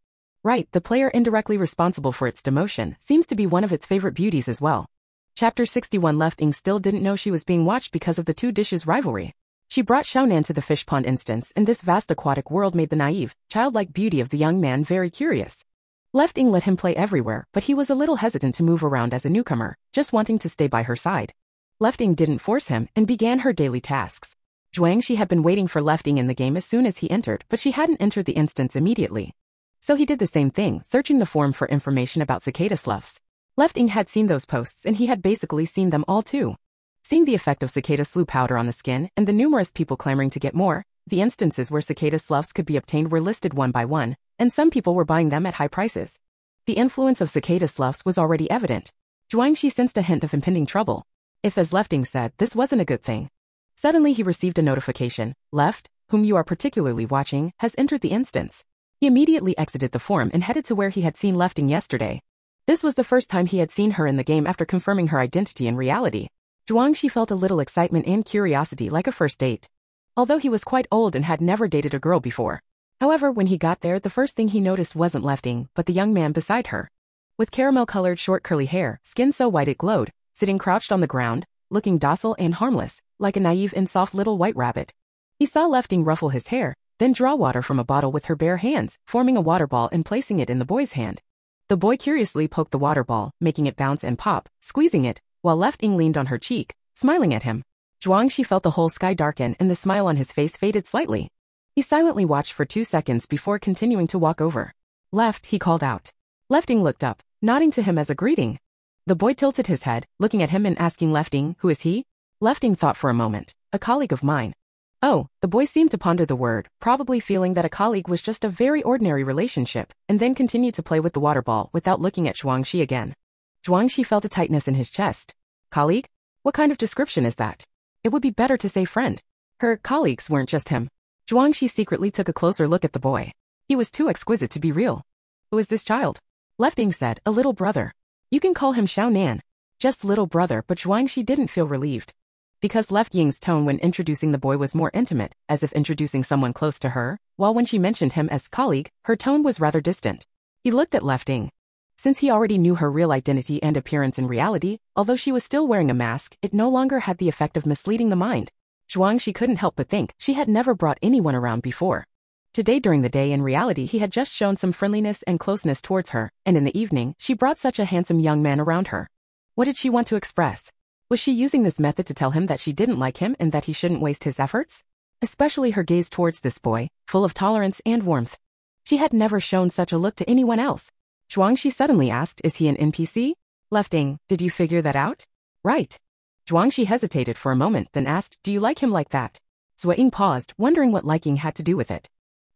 Right, the player indirectly responsible for its demotion seems to be one of its favorite beauties as well. Chapter 61 Lefting still didn't know she was being watched because of the two dishes rivalry. She brought Xiaonan to the fish pond instance, and this vast aquatic world made the naive, childlike beauty of the young man very curious. Lefting let him play everywhere, but he was a little hesitant to move around as a newcomer, just wanting to stay by her side. Lefting didn't force him and began her daily tasks. Zhuang she had been waiting for Lefting in the game as soon as he entered, but she hadn't entered the instance immediately. So he did the same thing, searching the forum for information about cicada sloughs. Lefting had seen those posts and he had basically seen them all too. Seeing the effect of cicada slough powder on the skin and the numerous people clamoring to get more, the instances where cicada sloughs could be obtained were listed one by one, and some people were buying them at high prices. The influence of cicada sloughs was already evident. Zhuang Shi sensed a hint of impending trouble. If, as Lefting said, this wasn't a good thing. Suddenly he received a notification. Left, whom you are particularly watching, has entered the instance. He immediately exited the forum and headed to where he had seen Lefting yesterday. This was the first time he had seen her in the game after confirming her identity in reality. Zhuang Shi felt a little excitement and curiosity like a first date. Although he was quite old and had never dated a girl before. However, when he got there, the first thing he noticed wasn't Lefting, but the young man beside her. With caramel-colored short curly hair, skin so white it glowed, sitting crouched on the ground, looking docile and harmless, like a naive and soft little white rabbit. He saw Lefting ruffle his hair, then draw water from a bottle with her bare hands, forming a water ball and placing it in the boy's hand. The boy curiously poked the water ball, making it bounce and pop, squeezing it, while Lefting leaned on her cheek, smiling at him. Zhuang Shi felt the whole sky darken and the smile on his face faded slightly. He silently watched for 2 seconds before continuing to walk over. Left, he called out. Left Ying looked up, nodding to him as a greeting. The boy tilted his head, looking at him and asking Left Ying, who is he? Left Ying thought for a moment. A colleague of mine. Oh, the boy seemed to ponder the word, probably feeling that a colleague was just a very ordinary relationship, and then continued to play with the water ball without looking at Zhuangxi again. Zhuangxi felt a tightness in his chest. Colleague? What kind of description is that? It would be better to say friend. Her colleagues weren't just him. Zhuangxi secretly took a closer look at the boy. He was too exquisite to be real. Who is this child? Left Ying said, a little brother. You can call him Xiao Nan. Just little brother, but Zhuangxi didn't feel relieved. Because Left Ying's tone when introducing the boy was more intimate, as if introducing someone close to her, while when she mentioned him as colleague, her tone was rather distant. He looked at Left Ying. Since he already knew her real identity and appearance in reality, although she was still wearing a mask, it no longer had the effect of misleading the mind. Zhuangxi couldn't help but think she had never brought anyone around before. Today during the day in reality he had just shown some friendliness and closeness towards her, and in the evening she brought such a handsome young man around her. What did she want to express? Was she using this method to tell him that she didn't like him and that he shouldn't waste his efforts? Especially her gaze towards this boy, full of tolerance and warmth. She had never shown such a look to anyone else. Zhuangxi suddenly asked, is he an NPC? Left Ying, did you figure that out? Right. Zhuangxi hesitated for a moment, then asked, do you like him like that? Zuo Ying paused, wondering what liking had to do with it.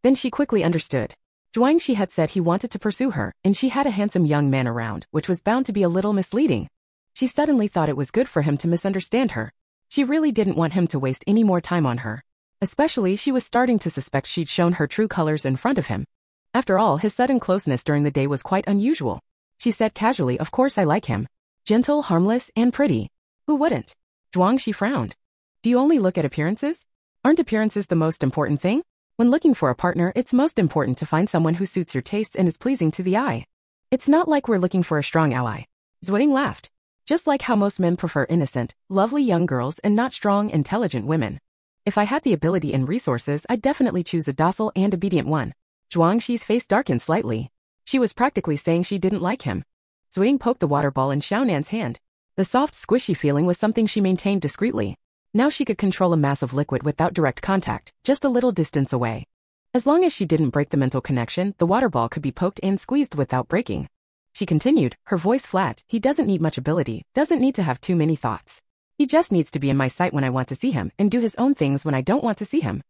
Then she quickly understood. Zhuangxi had said he wanted to pursue her, and she had a handsome young man around, which was bound to be a little misleading. She suddenly thought it was good for him to misunderstand her. She really didn't want him to waste any more time on her. Especially she was starting to suspect she'd shown her true colors in front of him. After all, his sudden closeness during the day was quite unusual. She said casually, of course I like him. Gentle, harmless, and pretty. Who wouldn't? Zhuangxi frowned. Do you only look at appearances? Aren't appearances the most important thing? When looking for a partner, it's most important to find someone who suits your tastes and is pleasing to the eye. It's not like we're looking for a strong ally. Zuo Ying laughed. Just like how most men prefer innocent, lovely young girls and not strong, intelligent women. If I had the ability and resources, I'd definitely choose a docile and obedient one. Zhuangxi's face darkened slightly. She was practically saying she didn't like him. Zuo Ying poked the water ball in Xiaonan's hand. The soft, squishy feeling was something she maintained discreetly. Now she could control a mass of liquid without direct contact, just a little distance away. As long as she didn't break the mental connection, the water ball could be poked and squeezed without breaking. She continued, her voice flat, he doesn't need much ability, doesn't need to have too many thoughts. He just needs to be in my sight when I want to see him and do his own things when I don't want to see him.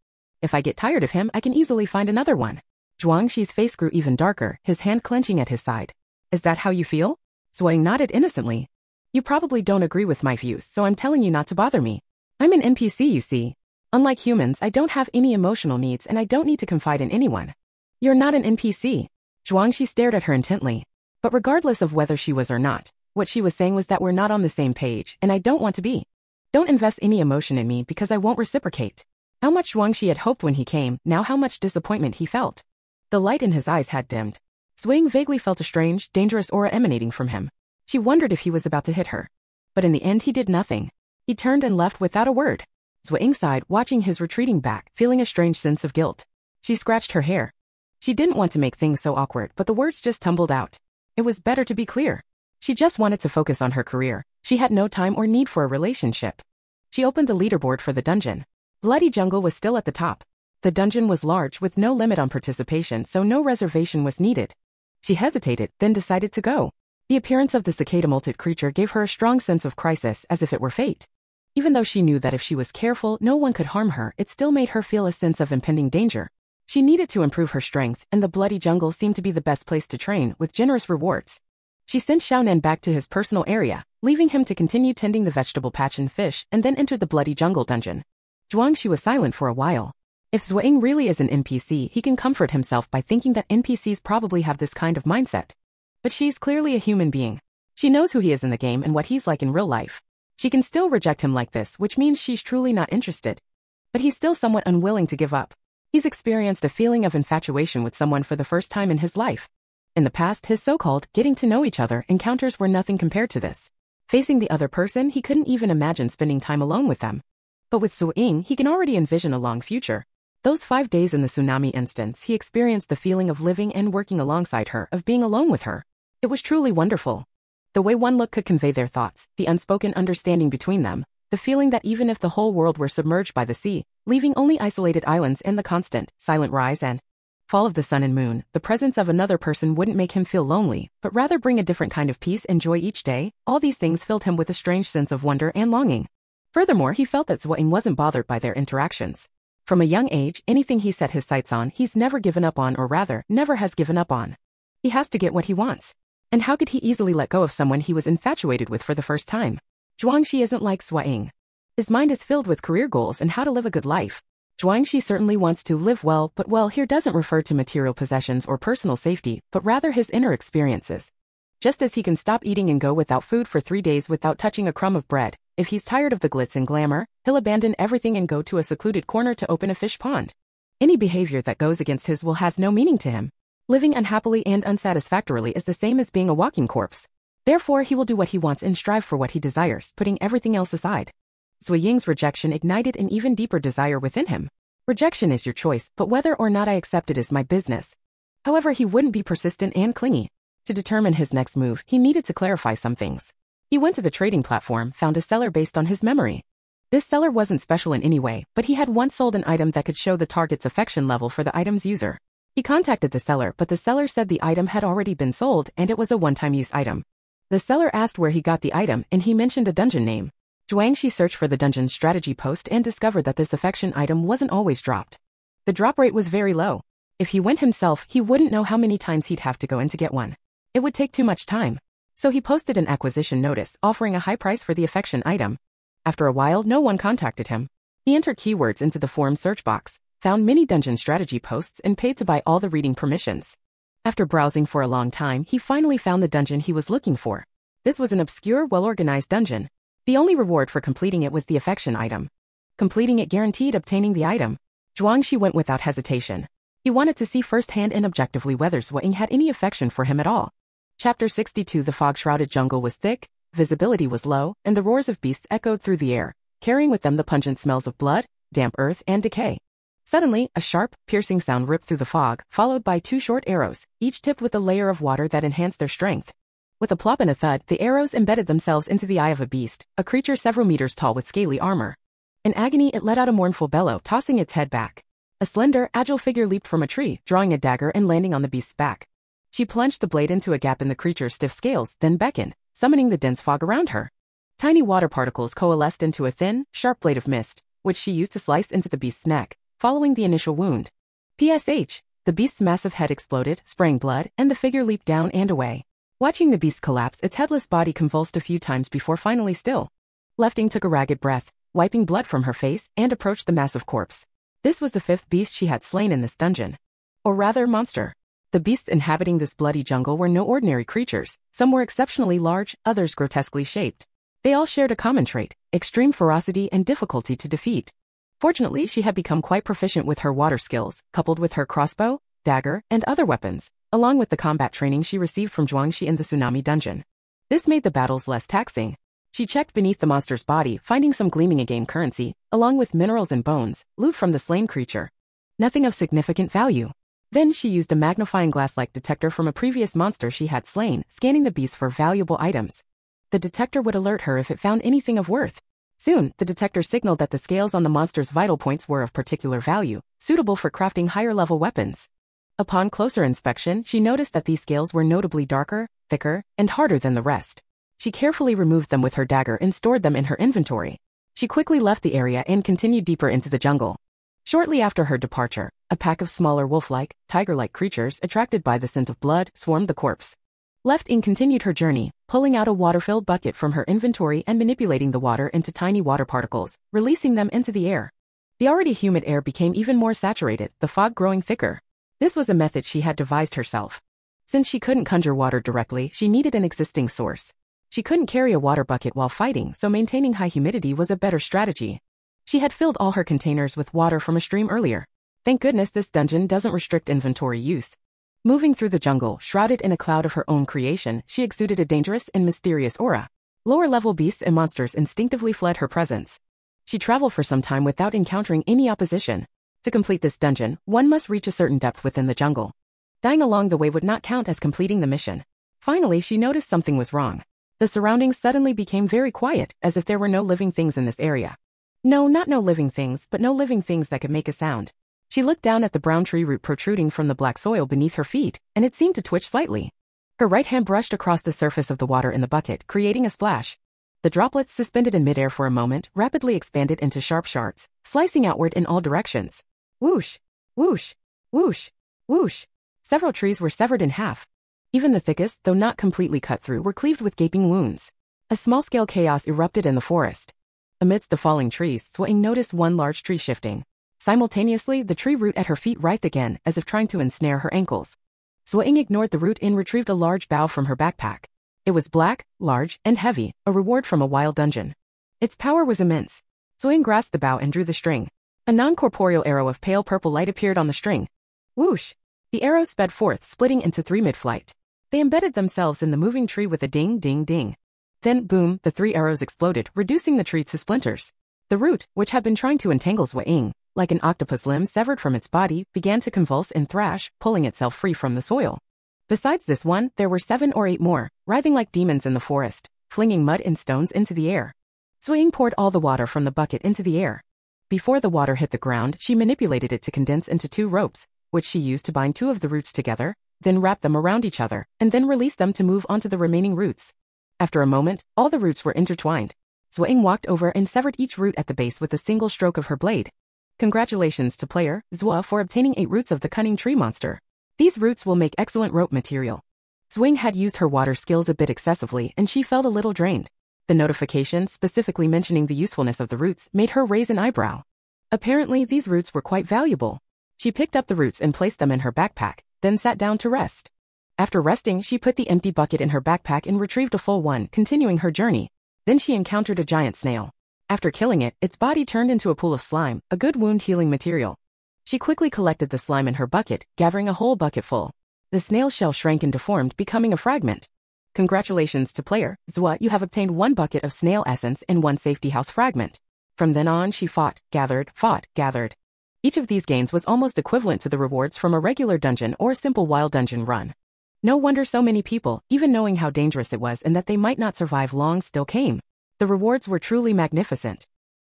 If I get tired of him, I can easily find another one. Zhuangxi's face grew even darker, his hand clenching at his side. Is that how you feel? Zuo Ying nodded innocently. You probably don't agree with my views, so I'm telling you not to bother me. I'm an NPC, you see. Unlike humans, I don't have any emotional needs and I don't need to confide in anyone. You're not an NPC. Zhuangxi stared at her intently. But regardless of whether she was or not, what she was saying was that we're not on the same page, and I don't want to be. Don't invest any emotion in me because I won't reciprocate. How much Zhuangxi had hoped when he came, now how much disappointment he felt. The light in his eyes had dimmed. Zuo Ying vaguely felt a strange, dangerous aura emanating from him. She wondered if he was about to hit her. But in the end he did nothing. He turned and left without a word. Zuo Ying sighed, watching his retreating back, feeling a strange sense of guilt. She scratched her hair. She didn't want to make things so awkward, but the words just tumbled out. It was better to be clear. She just wanted to focus on her career. She had no time or need for a relationship. She opened the leaderboard for the dungeon. Bloody Jungle was still at the top. The dungeon was large with no limit on participation, so no reservation was needed. She hesitated, then decided to go. The appearance of the cicada-molted creature gave her a strong sense of crisis, as if it were fate. Even though she knew that if she was careful, no one could harm her, it still made her feel a sense of impending danger. She needed to improve her strength, and the Bloody Jungle seemed to be the best place to train, with generous rewards. She sent Xiaonan back to his personal area, leaving him to continue tending the vegetable patch and fish, and then entered the Bloody Jungle dungeon. Zhuangxi was silent for a while. If Zuo Ying really is an NPC, he can comfort himself by thinking that NPCs probably have this kind of mindset. But she's clearly a human being. She knows who he is in the game and what he's like in real life. She can still reject him like this, which means she's truly not interested. But he's still somewhat unwilling to give up. He's experienced a feeling of infatuation with someone for the first time in his life. In the past, his so-called getting to know each other encounters were nothing compared to this. Facing the other person, he couldn't even imagine spending time alone with them. But with Zuo Ying, he can already envision a long future. Those 5 days in the tsunami instance, he experienced the feeling of living and working alongside her, of being alone with her. It was truly wonderful. The way one look could convey their thoughts, the unspoken understanding between them, the feeling that even if the whole world were submerged by the sea, leaving only isolated islands and the constant, silent rise and fall of the sun and moon, the presence of another person wouldn't make him feel lonely, but rather bring a different kind of peace and joy each day. All these things filled him with a strange sense of wonder and longing. Furthermore, he felt that Zuo Ying wasn't bothered by their interactions. From a young age, anything he set his sights on, he's never given up on, or rather, never has given up on. He has to get what he wants. And how could he easily let go of someone he was infatuated with for the first time? Zhuangxi isn't like Zuo Ying. His mind is filled with career goals and how to live a good life. Zhuangxi certainly wants to live well, but well here doesn't refer to material possessions or personal safety, but rather his inner experiences. Just as he can stop eating and go without food for 3 days without touching a crumb of bread, if he's tired of the glitz and glamour, he'll abandon everything and go to a secluded corner to open a fish pond. Any behavior that goes against his will has no meaning to him. Living unhappily and unsatisfactorily is the same as being a walking corpse. Therefore, he will do what he wants and strive for what he desires, putting everything else aside. Zuo Ying's rejection ignited an even deeper desire within him. Rejection is your choice, but whether or not I accept it is my business. However, he wouldn't be persistent and clingy. To determine his next move, he needed to clarify some things. He went to the trading platform, found a seller based on his memory. This seller wasn't special in any way, but he had once sold an item that could show the target's affection level for the item's user. He contacted the seller, but the seller said the item had already been sold and it was a one-time use item. The seller asked where he got the item and he mentioned a dungeon name. Zhuangxi searched for the dungeon strategy post and discovered that this affection item wasn't always dropped. The drop rate was very low. If he went himself, he wouldn't know how many times he'd have to go in to get one. It would take too much time. So he posted an acquisition notice offering a high price for the affection item. After a while, no one contacted him. He entered keywords into the forum search box, found many dungeon strategy posts and paid to buy all the reading permissions. After browsing for a long time, he finally found the dungeon he was looking for. This was an obscure, well-organized dungeon. The only reward for completing it was the affection item. Completing it guaranteed obtaining the item. Zhuangxi went without hesitation. He wanted to see firsthand and objectively whether Zuo Ying had any affection for him at all. Chapter 62 The fog-shrouded jungle was thick, visibility was low, and the roars of beasts echoed through the air, carrying with them the pungent smells of blood, damp earth, and decay. Suddenly, a sharp, piercing sound ripped through the fog, followed by 2 short arrows, each tipped with a layer of water that enhanced their strength. With a plop and a thud, the arrows embedded themselves into the eye of a beast, a creature several meters tall with scaly armor. In agony, it let out a mournful bellow, tossing its head back. A slender, agile figure leaped from a tree, drawing a dagger and landing on the beast's back. She plunged the blade into a gap in the creature's stiff scales, then beckoned, summoning the dense fog around her. Tiny water particles coalesced into a thin, sharp blade of mist, which she used to slice into the beast's neck, following the initial wound. PSH! The beast's massive head exploded, spraying blood, and the figure leaped down and away. Watching the beast collapse, its headless body convulsed a few times before finally still. Lefting took a ragged breath, wiping blood from her face, and approached the massive corpse. This was the 5th beast she had slain in this dungeon. Or rather, monster. The beasts inhabiting this bloody jungle were no ordinary creatures. Some were exceptionally large, others grotesquely shaped. They all shared a common trait, extreme ferocity and difficulty to defeat. Fortunately, she had become quite proficient with her water skills, coupled with her crossbow, dagger, and other weapons, along with the combat training she received from Zhuangxi in the tsunami dungeon. This made the battles less taxing. She checked beneath the monster's body, finding some gleaming in-game currency, along with minerals and bones, loot from the slain creature. Nothing of significant value. Then she used a magnifying glass-like detector from a previous monster she had slain, scanning the beast for valuable items. The detector would alert her if it found anything of worth. Soon, the detector signaled that the scales on the monster's vital points were of particular value, suitable for crafting higher-level weapons. Upon closer inspection, she noticed that these scales were notably darker, thicker, and harder than the rest. She carefully removed them with her dagger and stored them in her inventory. She quickly left the area and continued deeper into the jungle. Shortly after her departure, a pack of smaller wolf-like, tiger-like creatures attracted by the scent of blood swarmed the corpse. Left In continued her journey, pulling out a water-filled bucket from her inventory and manipulating the water into tiny water particles, releasing them into the air. The already humid air became even more saturated, the fog growing thicker. This was a method she had devised herself. Since she couldn't conjure water directly, she needed an existing source. She couldn't carry a water bucket while fighting, so maintaining high humidity was a better strategy. She had filled all her containers with water from a stream earlier. Thank goodness this dungeon doesn't restrict inventory use. Moving through the jungle, shrouded in a cloud of her own creation, she exuded a dangerous and mysterious aura. Lower-level beasts and monsters instinctively fled her presence. She traveled for some time without encountering any opposition. To complete this dungeon, one must reach a certain depth within the jungle. Dying along the way would not count as completing the mission. Finally, she noticed something was wrong. The surroundings suddenly became very quiet, as if there were no living things in this area. No, not no living things, but no living things that could make a sound. She looked down at the brown tree root protruding from the black soil beneath her feet, and it seemed to twitch slightly. Her right hand brushed across the surface of the water in the bucket, creating a splash. The droplets suspended in midair for a moment rapidly expanded into sharp shards, slicing outward in all directions. Whoosh! Whoosh! Whoosh! Whoosh! Several trees were severed in half. Even the thickest, though not completely cut through, were cleaved with gaping wounds. A small-scale chaos erupted in the forest. Amidst the falling trees, Zuo Ying noticed one large tree shifting. Simultaneously, the tree root at her feet writhed again, as if trying to ensnare her ankles. Zuo Ying ignored the root and retrieved a large bough from her backpack. It was black, large, and heavy, a reward from a wild dungeon. Its power was immense. Zuo Ying grasped the bough and drew the string. A non-corporeal arrow of pale purple light appeared on the string. Whoosh! The arrows sped forth, splitting into 3 mid-flight. They embedded themselves in the moving tree with a ding, ding, ding. Then, boom, the 3 arrows exploded, reducing the tree to splinters. The root, which had been trying to entangle Zuo Ying, like an octopus limb severed from its body, began to convulse and thrash, pulling itself free from the soil. Besides this one, there were 7 or 8 more, writhing like demons in the forest, flinging mud and stones into the air. Zuo Ying poured all the water from the bucket into the air. Before the water hit the ground, she manipulated it to condense into 2 ropes, which she used to bind 2 of the roots together, then wrap them around each other, and then release them to move onto the remaining roots. After a moment, all the roots were intertwined. Zuo Ying walked over and severed each root at the base with a single stroke of her blade. Congratulations to player Zuo for obtaining 8 roots of the cunning tree monster. These roots will make excellent rope material. Zuo Ying had used her water skills a bit excessively and she felt a little drained. The notification, specifically mentioning the usefulness of the roots, made her raise an eyebrow. Apparently, these roots were quite valuable. She picked up the roots and placed them in her backpack, then sat down to rest. After resting, she put the empty bucket in her backpack and retrieved a full one, continuing her journey. Then she encountered a giant snail. After killing it, its body turned into a pool of slime, a good wound-healing material. She quickly collected the slime in her bucket, gathering a whole bucket full. The snail shell shrank and deformed, becoming a fragment. Congratulations to player Zuo, you have obtained 1 bucket of snail essence and 1 safety house fragment. From then on, she fought, gathered. Each of these gains was almost equivalent to the rewards from a regular dungeon or simple wild dungeon run. No wonder so many people, even knowing how dangerous it was and that they might not survive long, still came. The rewards were truly magnificent.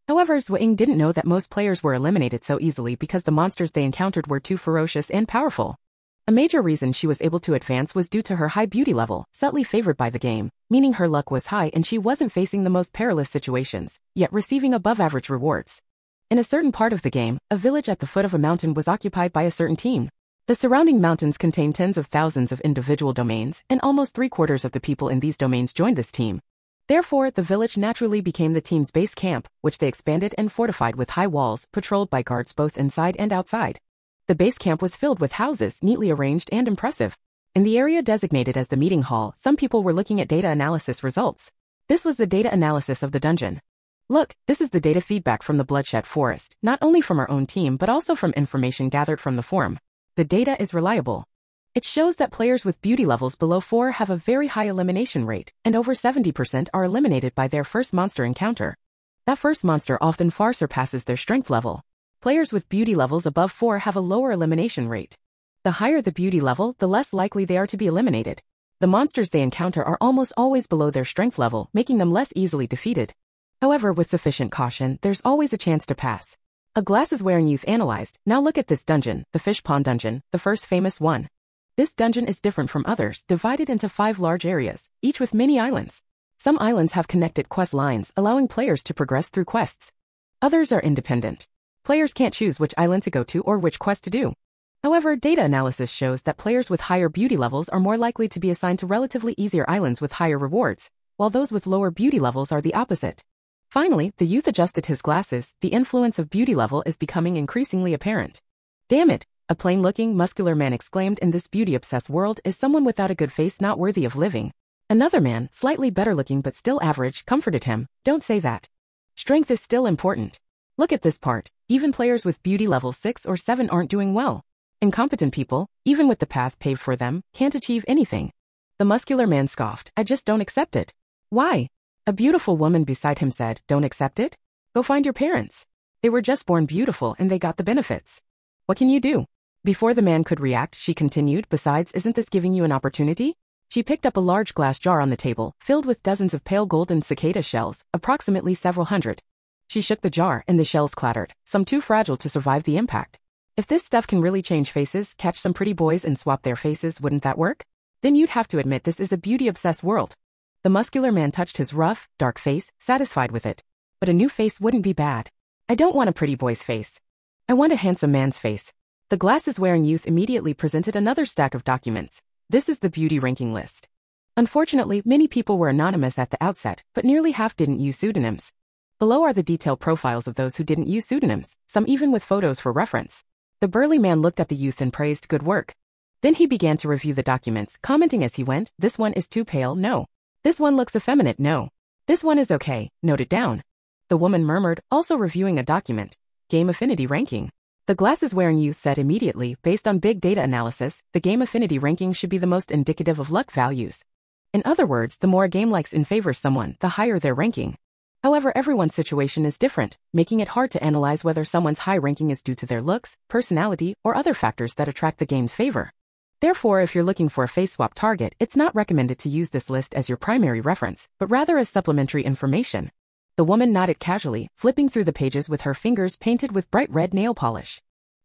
However, Zuo Ying didn't know that most players were eliminated so easily because the monsters they encountered were too ferocious and powerful. A major reason she was able to advance was due to her high beauty level, subtly favored by the game, meaning her luck was high and she wasn't facing the most perilous situations, yet receiving above-average rewards. In a certain part of the game, a village at the foot of a mountain was occupied by a certain team. The surrounding mountains contain tens of thousands of individual domains, and almost 3/4 of the people in these domains joined this team. Therefore, the village naturally became the team's base camp, which they expanded and fortified with high walls, patrolled by guards both inside and outside. The base camp was filled with houses, neatly arranged and impressive. In the area designated as the meeting hall, some people were looking at data analysis results. This was the data analysis of the dungeon. Look, this is the data feedback from the Bloodshed Forest, not only from our own team but also from information gathered from the forum. The data is reliable. It shows that players with beauty levels below 4 have a very high elimination rate, and over 70% are eliminated by their first monster encounter. That first monster often far surpasses their strength level. Players with beauty levels above 4 have a lower elimination rate. The higher the beauty level, the less likely they are to be eliminated. The monsters they encounter are almost always below their strength level, making them less easily defeated. However, with sufficient caution, there's always a chance to pass. A glasses-wearing youth analyzed. Now look at this dungeon, the Fish Pond Dungeon, the first famous one. This dungeon is different from others, divided into 5 large areas, each with many islands. Some islands have connected quest lines, allowing players to progress through quests. Others are independent. Players can't choose which island to go to or which quest to do. However, data analysis shows that players with higher beauty levels are more likely to be assigned to relatively easier islands with higher rewards, while those with lower beauty levels are the opposite. Finally, the youth adjusted his glasses. The influence of beauty level is becoming increasingly apparent. Damn it! A plain-looking, muscular man exclaimed, in this beauty-obsessed world is someone without a good face not worthy of living. Another man, slightly better-looking but still average, comforted him. Don't say that. Strength is still important. Look at this part. Even players with beauty level 6 or 7 aren't doing well. Incompetent people, even with the path paved for them, can't achieve anything. The muscular man scoffed. I just don't accept it. Why? A beautiful woman beside him said, don't accept it? Go find your parents. They were just born beautiful and they got the benefits. What can you do? Before the man could react, she continued, besides, isn't this giving you an opportunity? She picked up a large glass jar on the table, filled with dozens of pale golden cicada shells, approximately several hundred. She shook the jar and the shells clattered, some too fragile to survive the impact. If this stuff can really change faces, catch some pretty boys and swap their faces, wouldn't that work? Then you'd have to admit this is a beauty-obsessed world. The muscular man touched his rough, dark face, satisfied with it. But a new face wouldn't be bad. I don't want a pretty boy's face. I want a handsome man's face. The glasses-wearing youth immediately presented another stack of documents. This is the beauty ranking list. Unfortunately, many people were anonymous at the outset, but nearly half didn't use pseudonyms. Below are the detailed profiles of those who didn't use pseudonyms, some even with photos for reference. The burly man looked at the youth and praised good work. Then he began to review the documents, commenting as he went, "This one is too pale, no. This one looks effeminate, no. This one is okay, note it down." The woman murmured, also reviewing a document. Game affinity ranking. The glasses-wearing youth said immediately, based on big data analysis, the game affinity ranking should be the most indicative of luck values. In other words, the more a game likes and favors someone, the higher their ranking. However, everyone's situation is different, making it hard to analyze whether someone's high ranking is due to their looks, personality, or other factors that attract the game's favor. Therefore, if you're looking for a face swap target, it's not recommended to use this list as your primary reference, but rather as supplementary information. The woman nodded casually, flipping through the pages with her fingers painted with bright red nail polish.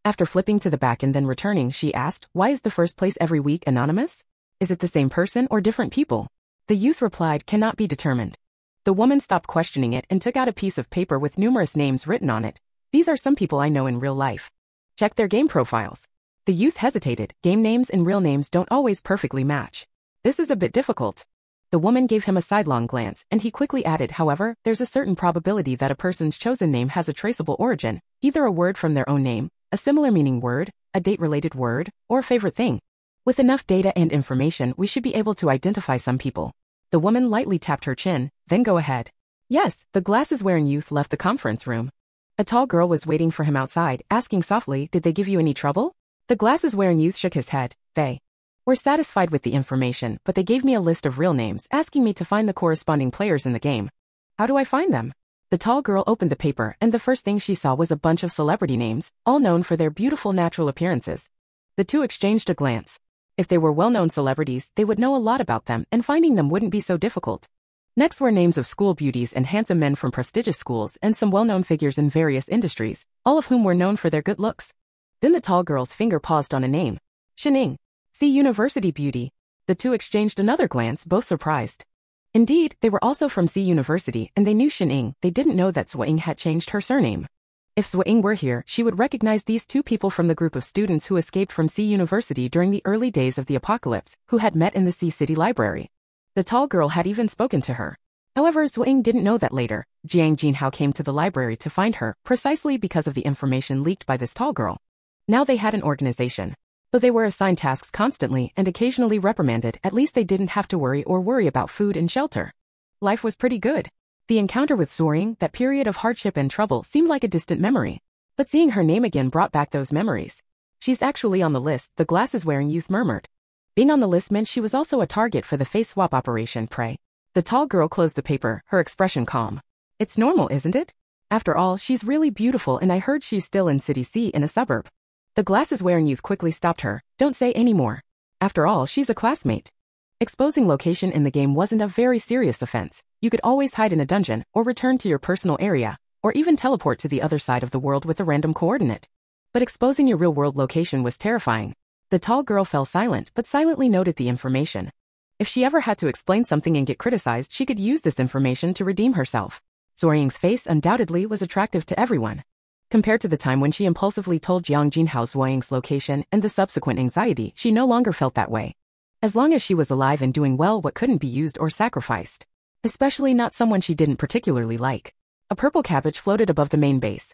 After flipping to the back and then returning, she asked, "Why is the first place every week anonymous? Is it the same person or different people?" The youth replied, "Cannot be determined." The woman stopped questioning it and took out a piece of paper with numerous names written on it. "These are some people I know in real life. Check their game profiles." The youth hesitated. Game names and real names don't always perfectly match. This is a bit difficult. The woman gave him a sidelong glance, and he quickly added, "However, there's a certain probability that a person's chosen name has a traceable origin, either a word from their own name, a similar meaning word, a date-related word, or a favorite thing. With enough data and information, we should be able to identify some people." The woman lightly tapped her chin, "Then go ahead." Yes, the glasses-wearing youth left the conference room. A tall girl was waiting for him outside, asking softly, "Did they give you any trouble?" The glasses-wearing youth shook his head. "They were satisfied with the information, but they gave me a list of real names, asking me to find the corresponding players in the game. How do I find them?" The tall girl opened the paper, and the first thing she saw was a bunch of celebrity names, all known for their beautiful natural appearances. The two exchanged a glance. If they were well-known celebrities, they would know a lot about them, and finding them wouldn't be so difficult. Next were names of school beauties and handsome men from prestigious schools and some well-known figures in various industries, all of whom were known for their good looks. Then the tall girl's finger paused on a name. Shining. See University Beauty. The two exchanged another glance, both surprised. Indeed, they were also from C University, and they knew Shining. They didn't know that Zuo Ying had changed her surname. If Zuo Ying were here, she would recognize these two people from the group of students who escaped from C University during the early days of the apocalypse, who had met in the C City Library. The tall girl had even spoken to her. However, Zuo Ying didn't know that later, Jiang Jinhao came to the library to find her, precisely because of the information leaked by this tall girl. Now they had an organization. Though they were assigned tasks constantly and occasionally reprimanded, at least they didn't have to worry about food and shelter. Life was pretty good. The encounter with Zuo Ying, that period of hardship and trouble, seemed like a distant memory. But seeing her name again brought back those memories. "She's actually on the list," the glasses-wearing youth murmured. Being on the list meant she was also a target for the face swap operation, pray. The tall girl closed the paper, her expression calm. "It's normal, isn't it? After all, she's really beautiful, and I heard she's still in City C in a suburb." The glasses-wearing youth quickly stopped her. "Don't say any more. After all, she's a classmate." Exposing location in the game wasn't a very serious offense. You could always hide in a dungeon, or return to your personal area, or even teleport to the other side of the world with a random coordinate. But exposing your real-world location was terrifying. The tall girl fell silent, but silently noted the information. If she ever had to explain something and get criticized, she could use this information to redeem herself. Zuo Ying's face undoubtedly was attractive to everyone. Compared to the time when she impulsively told Jiang Jinhao Zuo Ying's location and the subsequent anxiety, she no longer felt that way. As long as she was alive and doing well, what couldn't be used or sacrificed? Especially not someone she didn't particularly like. A purple cabbage floated above the main base.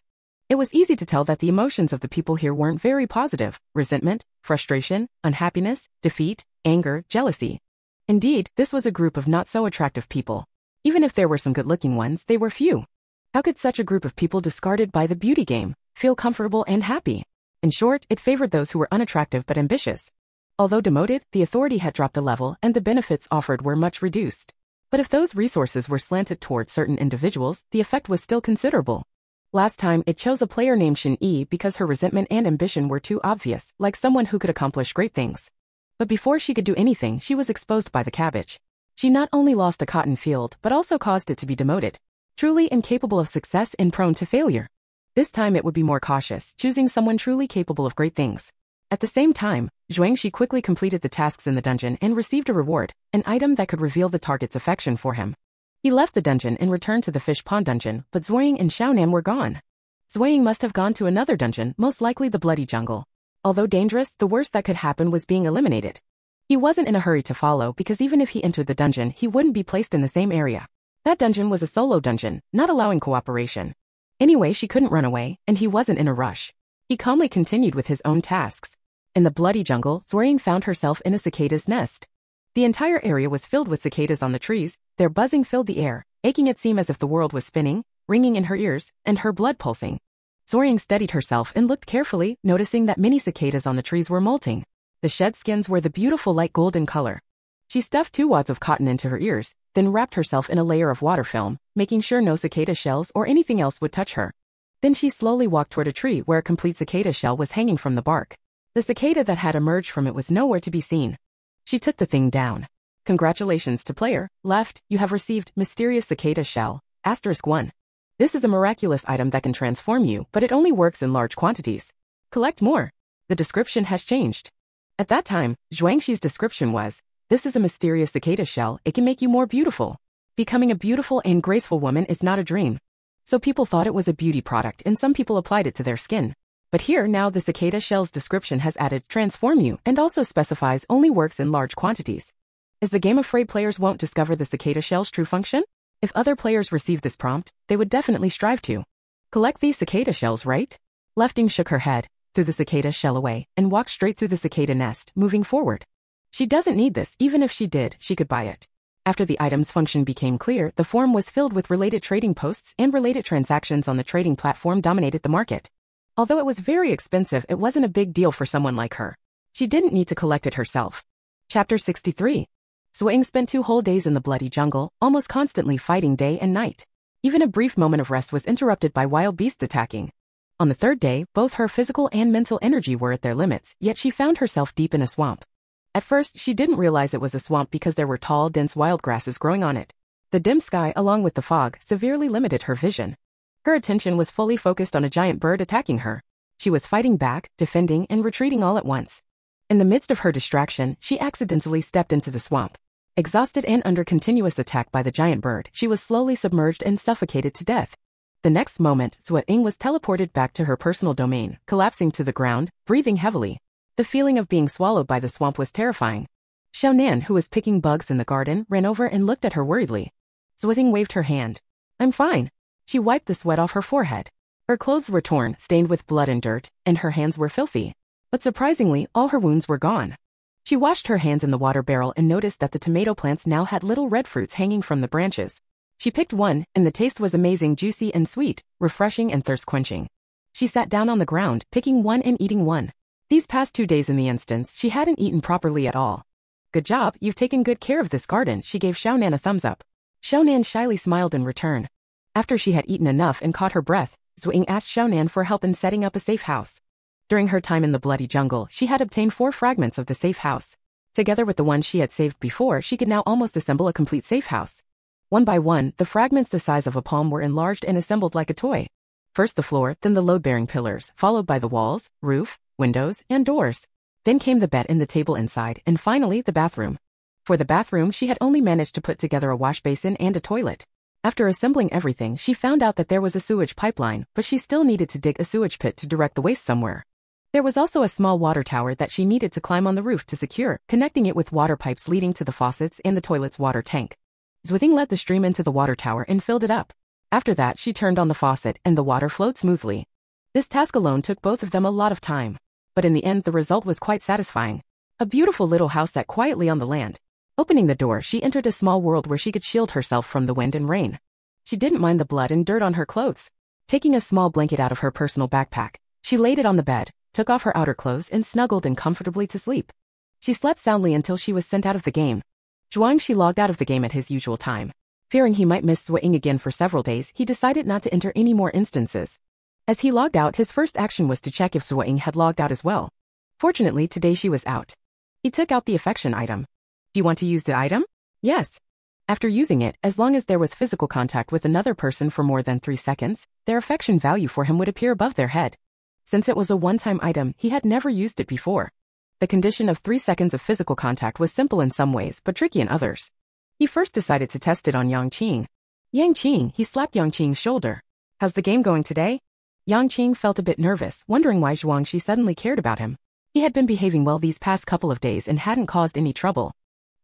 It was easy to tell that the emotions of the people here weren't very positive: resentment, frustration, unhappiness, defeat, anger, jealousy. Indeed, this was a group of not-so-attractive people. Even if there were some good-looking ones, they were few. How could such a group of people discarded by the beauty game feel comfortable and happy? In short, it favored those who were unattractive but ambitious. Although demoted, the authority had dropped a level and the benefits offered were much reduced. But if those resources were slanted towards certain individuals, the effect was still considerable. Last time, it chose a player named Shin Yi because her resentment and ambition were too obvious, like someone who could accomplish great things. But before she could do anything, she was exposed by the cabbage. She not only lost a cotton field, but also caused it to be demoted. Truly incapable of success and prone to failure. This time it would be more cautious, choosing someone truly capable of great things. At the same time, Zuo Ying quickly completed the tasks in the dungeon and received a reward, an item that could reveal the target's affection for him. He left the dungeon and returned to the fish pond dungeon, but Zuo Ying and Xiaonan were gone. Zuo Ying must have gone to another dungeon, most likely the Bloody Jungle. Although dangerous, the worst that could happen was being eliminated. He wasn't in a hurry to follow because even if he entered the dungeon, he wouldn't be placed in the same area. That dungeon was a solo dungeon, not allowing cooperation. Anyway, she couldn't run away, and he wasn't in a rush. He calmly continued with his own tasks. In the Bloody Jungle, Zuo Ying found herself in a cicada's nest. The entire area was filled with cicadas on the trees, their buzzing filled the air, making it seem as if the world was spinning, ringing in her ears, and her blood pulsing. Zuo Ying steadied herself and looked carefully, noticing that many cicadas on the trees were molting. The shed skins were the beautiful light golden color. She stuffed 2 wads of cotton into her ears, then wrapped herself in a layer of water film, making sure no cicada shells or anything else would touch her. Then she slowly walked toward a tree where a complete cicada shell was hanging from the bark. The cicada that had emerged from it was nowhere to be seen. She took the thing down. Congratulations to player, left, you have received Mysterious Cicada Shell, *1. This is a miraculous item that can transform you, but it only works in large quantities. Collect more. The description has changed. At that time, Zhuangxi's description was, this is a mysterious cicada shell, it can make you more beautiful. Becoming a beautiful and graceful woman is not a dream. So people thought it was a beauty product and some people applied it to their skin. But here now the cicada shell's description has added transform you and also specifies only works in large quantities. Is the game afraid players won't discover the cicada shell's true function? If other players receive this prompt, they would definitely strive to collect these cicada shells, right? Lefting shook her head, threw the cicada shell away, and walked straight through the cicada nest, moving forward. She doesn't need this, even if she did, she could buy it. After the item's function became clear, the forum was filled with related trading posts and related transactions on the trading platform dominated the market. Although it was very expensive, it wasn't a big deal for someone like her. She didn't need to collect it herself. Chapter 63. Zuo Ying spent 2 whole days in the Bloody Jungle, almost constantly fighting day and night. Even a brief moment of rest was interrupted by wild beasts attacking. On the 3rd day, both her physical and mental energy were at their limits, yet she found herself deep in a swamp. At first, she didn't realize it was a swamp because there were tall, dense wild grasses growing on it. The dim sky, along with the fog, severely limited her vision. Her attention was fully focused on a giant bird attacking her. She was fighting back, defending, and retreating all at once. In the midst of her distraction, she accidentally stepped into the swamp. Exhausted and under continuous attack by the giant bird, she was slowly submerged and suffocated to death. The next moment, Zuo Ying was teleported back to her personal domain, collapsing to the ground, breathing heavily. The feeling of being swallowed by the swamp was terrifying. Xiaonan, who was picking bugs in the garden, ran over and looked at her worriedly. Zuo Ying waved her hand. I'm fine. She wiped the sweat off her forehead. Her clothes were torn, stained with blood and dirt, and her hands were filthy. But surprisingly, all her wounds were gone. She washed her hands in the water barrel and noticed that the tomato plants now had little red fruits hanging from the branches. She picked one, and the taste was amazing, juicy and sweet, refreshing and thirst-quenching. She sat down on the ground, picking one and eating one. These past 2 days in the instance, she hadn't eaten properly at all. Good job, you've taken good care of this garden, she gave Xiaonan a thumbs up. Xiaonan shyly smiled in return. After she had eaten enough and caught her breath, Zuo Ying asked Xiaonan for help in setting up a safe house. During her time in the Bloody Jungle, she had obtained 4 fragments of the safe house. Together with the one she had saved before, she could now almost assemble a complete safe house. One by one, the fragments the size of a palm were enlarged and assembled like a toy. First the floor, then the load-bearing pillars, followed by the walls, roof, windows, and doors. Then came the bed and the table inside, and finally the bathroom. For the bathroom, she had only managed to put together a wash basin and a toilet. After assembling everything, she found out that there was a sewage pipeline, but she still needed to dig a sewage pit to direct the waste somewhere. There was also a small water tower that she needed to climb on the roof to secure, connecting it with water pipes leading to the faucets and the toilet's water tank. Zuo Ying led the stream into the water tower and filled it up. After that, she turned on the faucet and the water flowed smoothly. This task alone took both of them a lot of time. But in the end, the result was quite satisfying. A beautiful little house sat quietly on the land. Opening the door, she entered a small world where she could shield herself from the wind and rain. She didn't mind the blood and dirt on her clothes. Taking a small blanket out of her personal backpack, she laid it on the bed, took off her outer clothes and snuggled in comfortably to sleep. She slept soundly until she was sent out of the game. Zhuangxi logged out of the game at his usual time. Fearing he might miss Zuo Ying again for several days, he decided not to enter any more instances. As he logged out, his first action was to check if Zuo Ying had logged out as well. Fortunately, today she was out. He took out the affection item. Do you want to use the item? Yes. After using it, as long as there was physical contact with another person for more than 3 seconds, their affection value for him would appear above their head. Since it was a one-time item, he had never used it before. The condition of 3 seconds of physical contact was simple in some ways but tricky in others. He first decided to test it on Yang Qing. Yang Qing, he slapped Yang Qing's shoulder. How's the game going today? Yang Qing felt a bit nervous, wondering why Zhuangxi suddenly cared about him. He had been behaving well these past couple of days and hadn't caused any trouble.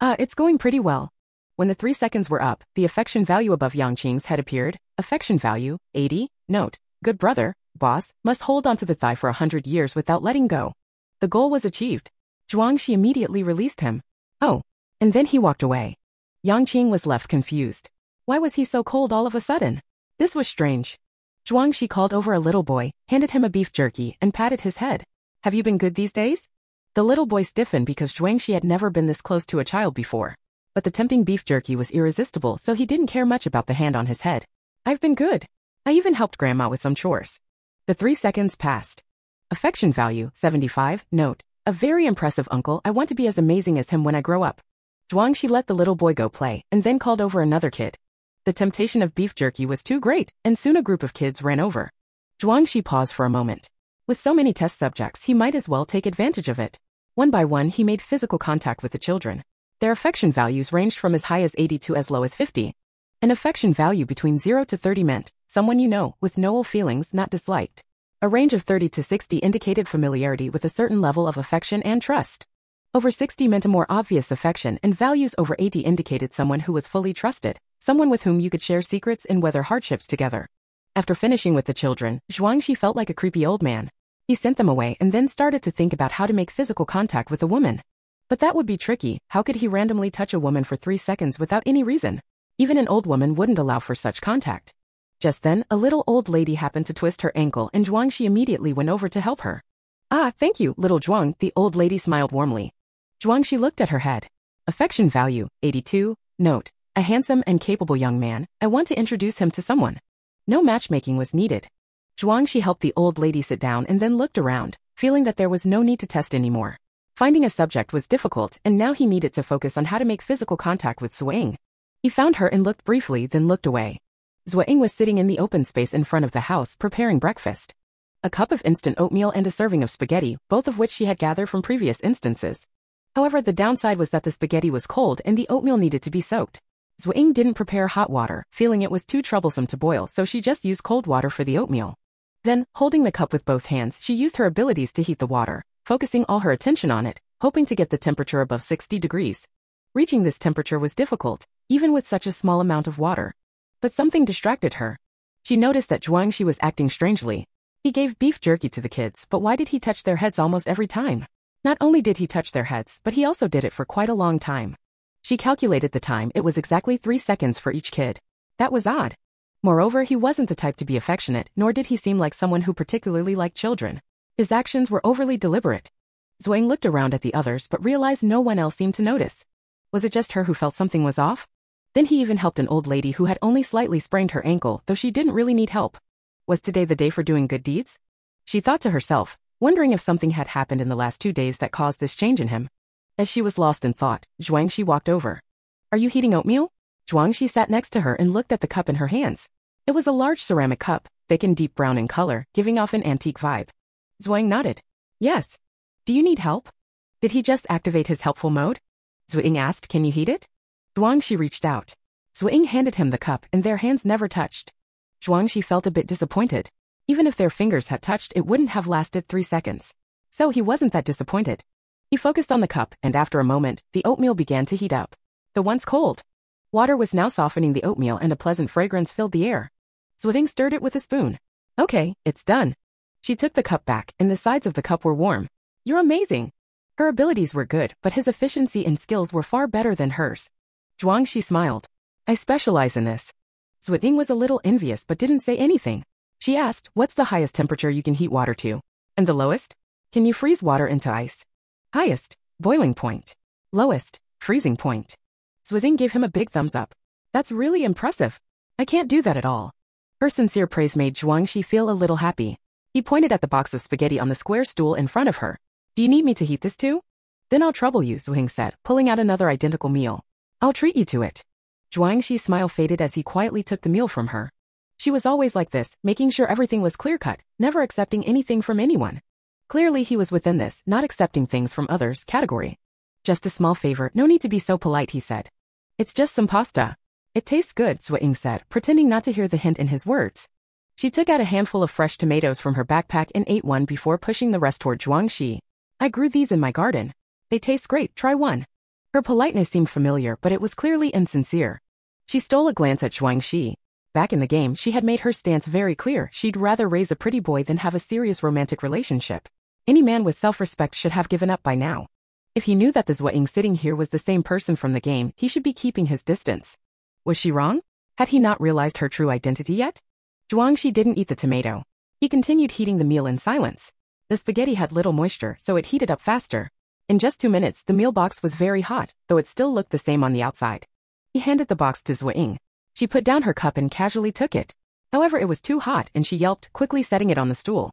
It's going pretty well. When the 3 seconds were up, the affection value above Yang Qing's had appeared. Affection value, 80. Note, good brother, boss, must hold onto the thigh for 100 years without letting go. The goal was achieved. Zhuangxi immediately released him. Oh, and then he walked away. Yang Qing was left confused. Why was he so cold all of a sudden? This was strange. Zhuangxi called over a little boy, handed him a beef jerky, and patted his head. Have you been good these days? The little boy stiffened because Zhuangxi had never been this close to a child before. But the tempting beef jerky was irresistible, so he didn't care much about the hand on his head. I've been good. I even helped Grandma with some chores. The 3 seconds passed. Affection value, 75. Note, a very impressive uncle. I want to be as amazing as him when I grow up. Zhuangxi let the little boy go play, and then called over another kid. The temptation of beef jerky was too great, and soon a group of kids ran over. Zhuangxi paused for a moment. With so many test subjects, he might as well take advantage of it. One by one, he made physical contact with the children. Their affection values ranged from as high as 80 to as low as 50. An affection value between 0 to 30 meant someone you know, with no ill feelings, not disliked. A range of 30 to 60 indicated familiarity with a certain level of affection and trust. Over 60 meant a more obvious affection, and values over 80 indicated someone who was fully trusted, someone with whom you could share secrets and weather hardships together. After finishing with the children, Zhuangxi felt like a creepy old man. He sent them away and then started to think about how to make physical contact with a woman. But that would be tricky. How could he randomly touch a woman for 3 seconds without any reason? Even an old woman wouldn't allow for such contact. Just then, a little old lady happened to twist her ankle, and Zhuangxi immediately went over to help her. Ah, thank you, little Zhuang, the old lady smiled warmly. Zhuangxi looked at her head. Affection value, 82. Note, a handsome and capable young man. I want to introduce him to someone. No matchmaking was needed. Zhuangxi helped the old lady sit down and then looked around, feeling that there was no need to test anymore. Finding a subject was difficult, and now he needed to focus on how to make physical contact with Zuo Ying. He found her and looked briefly, then looked away. Zuo Ying was sitting in the open space in front of the house preparing breakfast. A cup of instant oatmeal and a serving of spaghetti, both of which she had gathered from previous instances. However, the downside was that the spaghetti was cold and the oatmeal needed to be soaked. Zuo Ying didn't prepare hot water, feeling it was too troublesome to boil, so she just used cold water for the oatmeal. Then, holding the cup with both hands, she used her abilities to heat the water, focusing all her attention on it, hoping to get the temperature above 60 degrees. Reaching this temperature was difficult, even with such a small amount of water. But something distracted her. She noticed that Zhuangxi was acting strangely. He gave beef jerky to the kids, but why did he touch their heads almost every time? Not only did he touch their heads, but he also did it for quite a long time. She calculated the time. It was exactly 3 seconds for each kid. That was odd. Moreover, he wasn't the type to be affectionate, nor did he seem like someone who particularly liked children. His actions were overly deliberate. Zuo Ying looked around at the others but realized no one else seemed to notice. Was it just her who felt something was off? Then he even helped an old lady who had only slightly sprained her ankle, though she didn't really need help. Was today the day for doing good deeds? She thought to herself, wondering if something had happened in the last 2 days that caused this change in him. As she was lost in thought, Zhuangxi walked over. Are you heating oatmeal? Zhuangxi sat next to her and looked at the cup in her hands. It was a large ceramic cup, thick and deep brown in color, giving off an antique vibe. Zuo Ying nodded. Yes. Do you need help? Did he just activate his helpful mode? Zuo Ying asked, can you heat it? Zhuangxi reached out. Zuo Ying handed him the cup and their hands never touched. Zhuangxi felt a bit disappointed. Even if their fingers had touched, it wouldn't have lasted 3 seconds. So he wasn't that disappointed. He focused on the cup, and after a moment, the oatmeal began to heat up. The once cold water was now softening the oatmeal and a pleasant fragrance filled the air. Zuo Ying stirred it with a spoon. Okay, it's done. She took the cup back, and the sides of the cup were warm. You're amazing. Her abilities were good, but his efficiency and skills were far better than hers. Zhuangxi smiled. I specialize in this. Zuo Ying was a little envious but didn't say anything. She asked, what's the highest temperature you can heat water to? And the lowest? Can you freeze water into ice? Highest, boiling point. Lowest, freezing point. Zuo Ying gave him a big thumbs up. That's really impressive. I can't do that at all. Her sincere praise made Zhuangxi feel a little happy. He pointed at the box of spaghetti on the square stool in front of her. Do you need me to heat this too? Then I'll trouble you, Zuo Ying said, pulling out another identical meal. I'll treat you to it. Zhuangxi's smile faded as he quietly took the meal from her. She was always like this, making sure everything was clear-cut, never accepting anything from anyone. Clearly he was within this, not accepting things from others, category. Just a small favor, no need to be so polite, he said. It's just some pasta. It tastes good, Zuo Ying said, pretending not to hear the hint in his words. She took out a handful of fresh tomatoes from her backpack and ate one before pushing the rest toward Zhuangxi. I grew these in my garden. They taste great, try one. Her politeness seemed familiar, but it was clearly insincere. She stole a glance at Zhuangxi. Back in the game, she had made her stance very clear. She'd rather raise a pretty boy than have a serious romantic relationship. Any man with self-respect should have given up by now. If he knew that the Zuo Ying sitting here was the same person from the game, he should be keeping his distance. Was she wrong? Had he not realized her true identity yet? Zhuangxi didn't eat the tomato. He continued heating the meal in silence. The spaghetti had little moisture, so it heated up faster. In just 2 minutes, the meal box was very hot, though it still looked the same on the outside. He handed the box to Zuo Ying. She put down her cup and casually took it. However, it was too hot and she yelped, quickly setting it on the stool.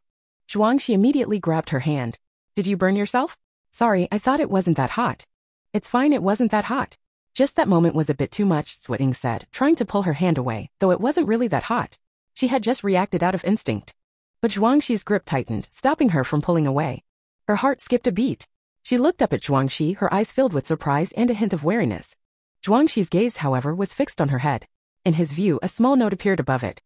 Zhuangxi immediately grabbed her hand. Did you burn yourself? Sorry, I thought it wasn't that hot. It's fine, it wasn't that hot. Just that moment was a bit too much, Zuo Ying said, trying to pull her hand away, though it wasn't really that hot. She had just reacted out of instinct. But Zhuangxi's grip tightened, stopping her from pulling away. Her heart skipped a beat. She looked up at Zhuangxi, her eyes filled with surprise and a hint of wariness. Zhuangxi's gaze, however, was fixed on her head. In his view, a small note appeared above it.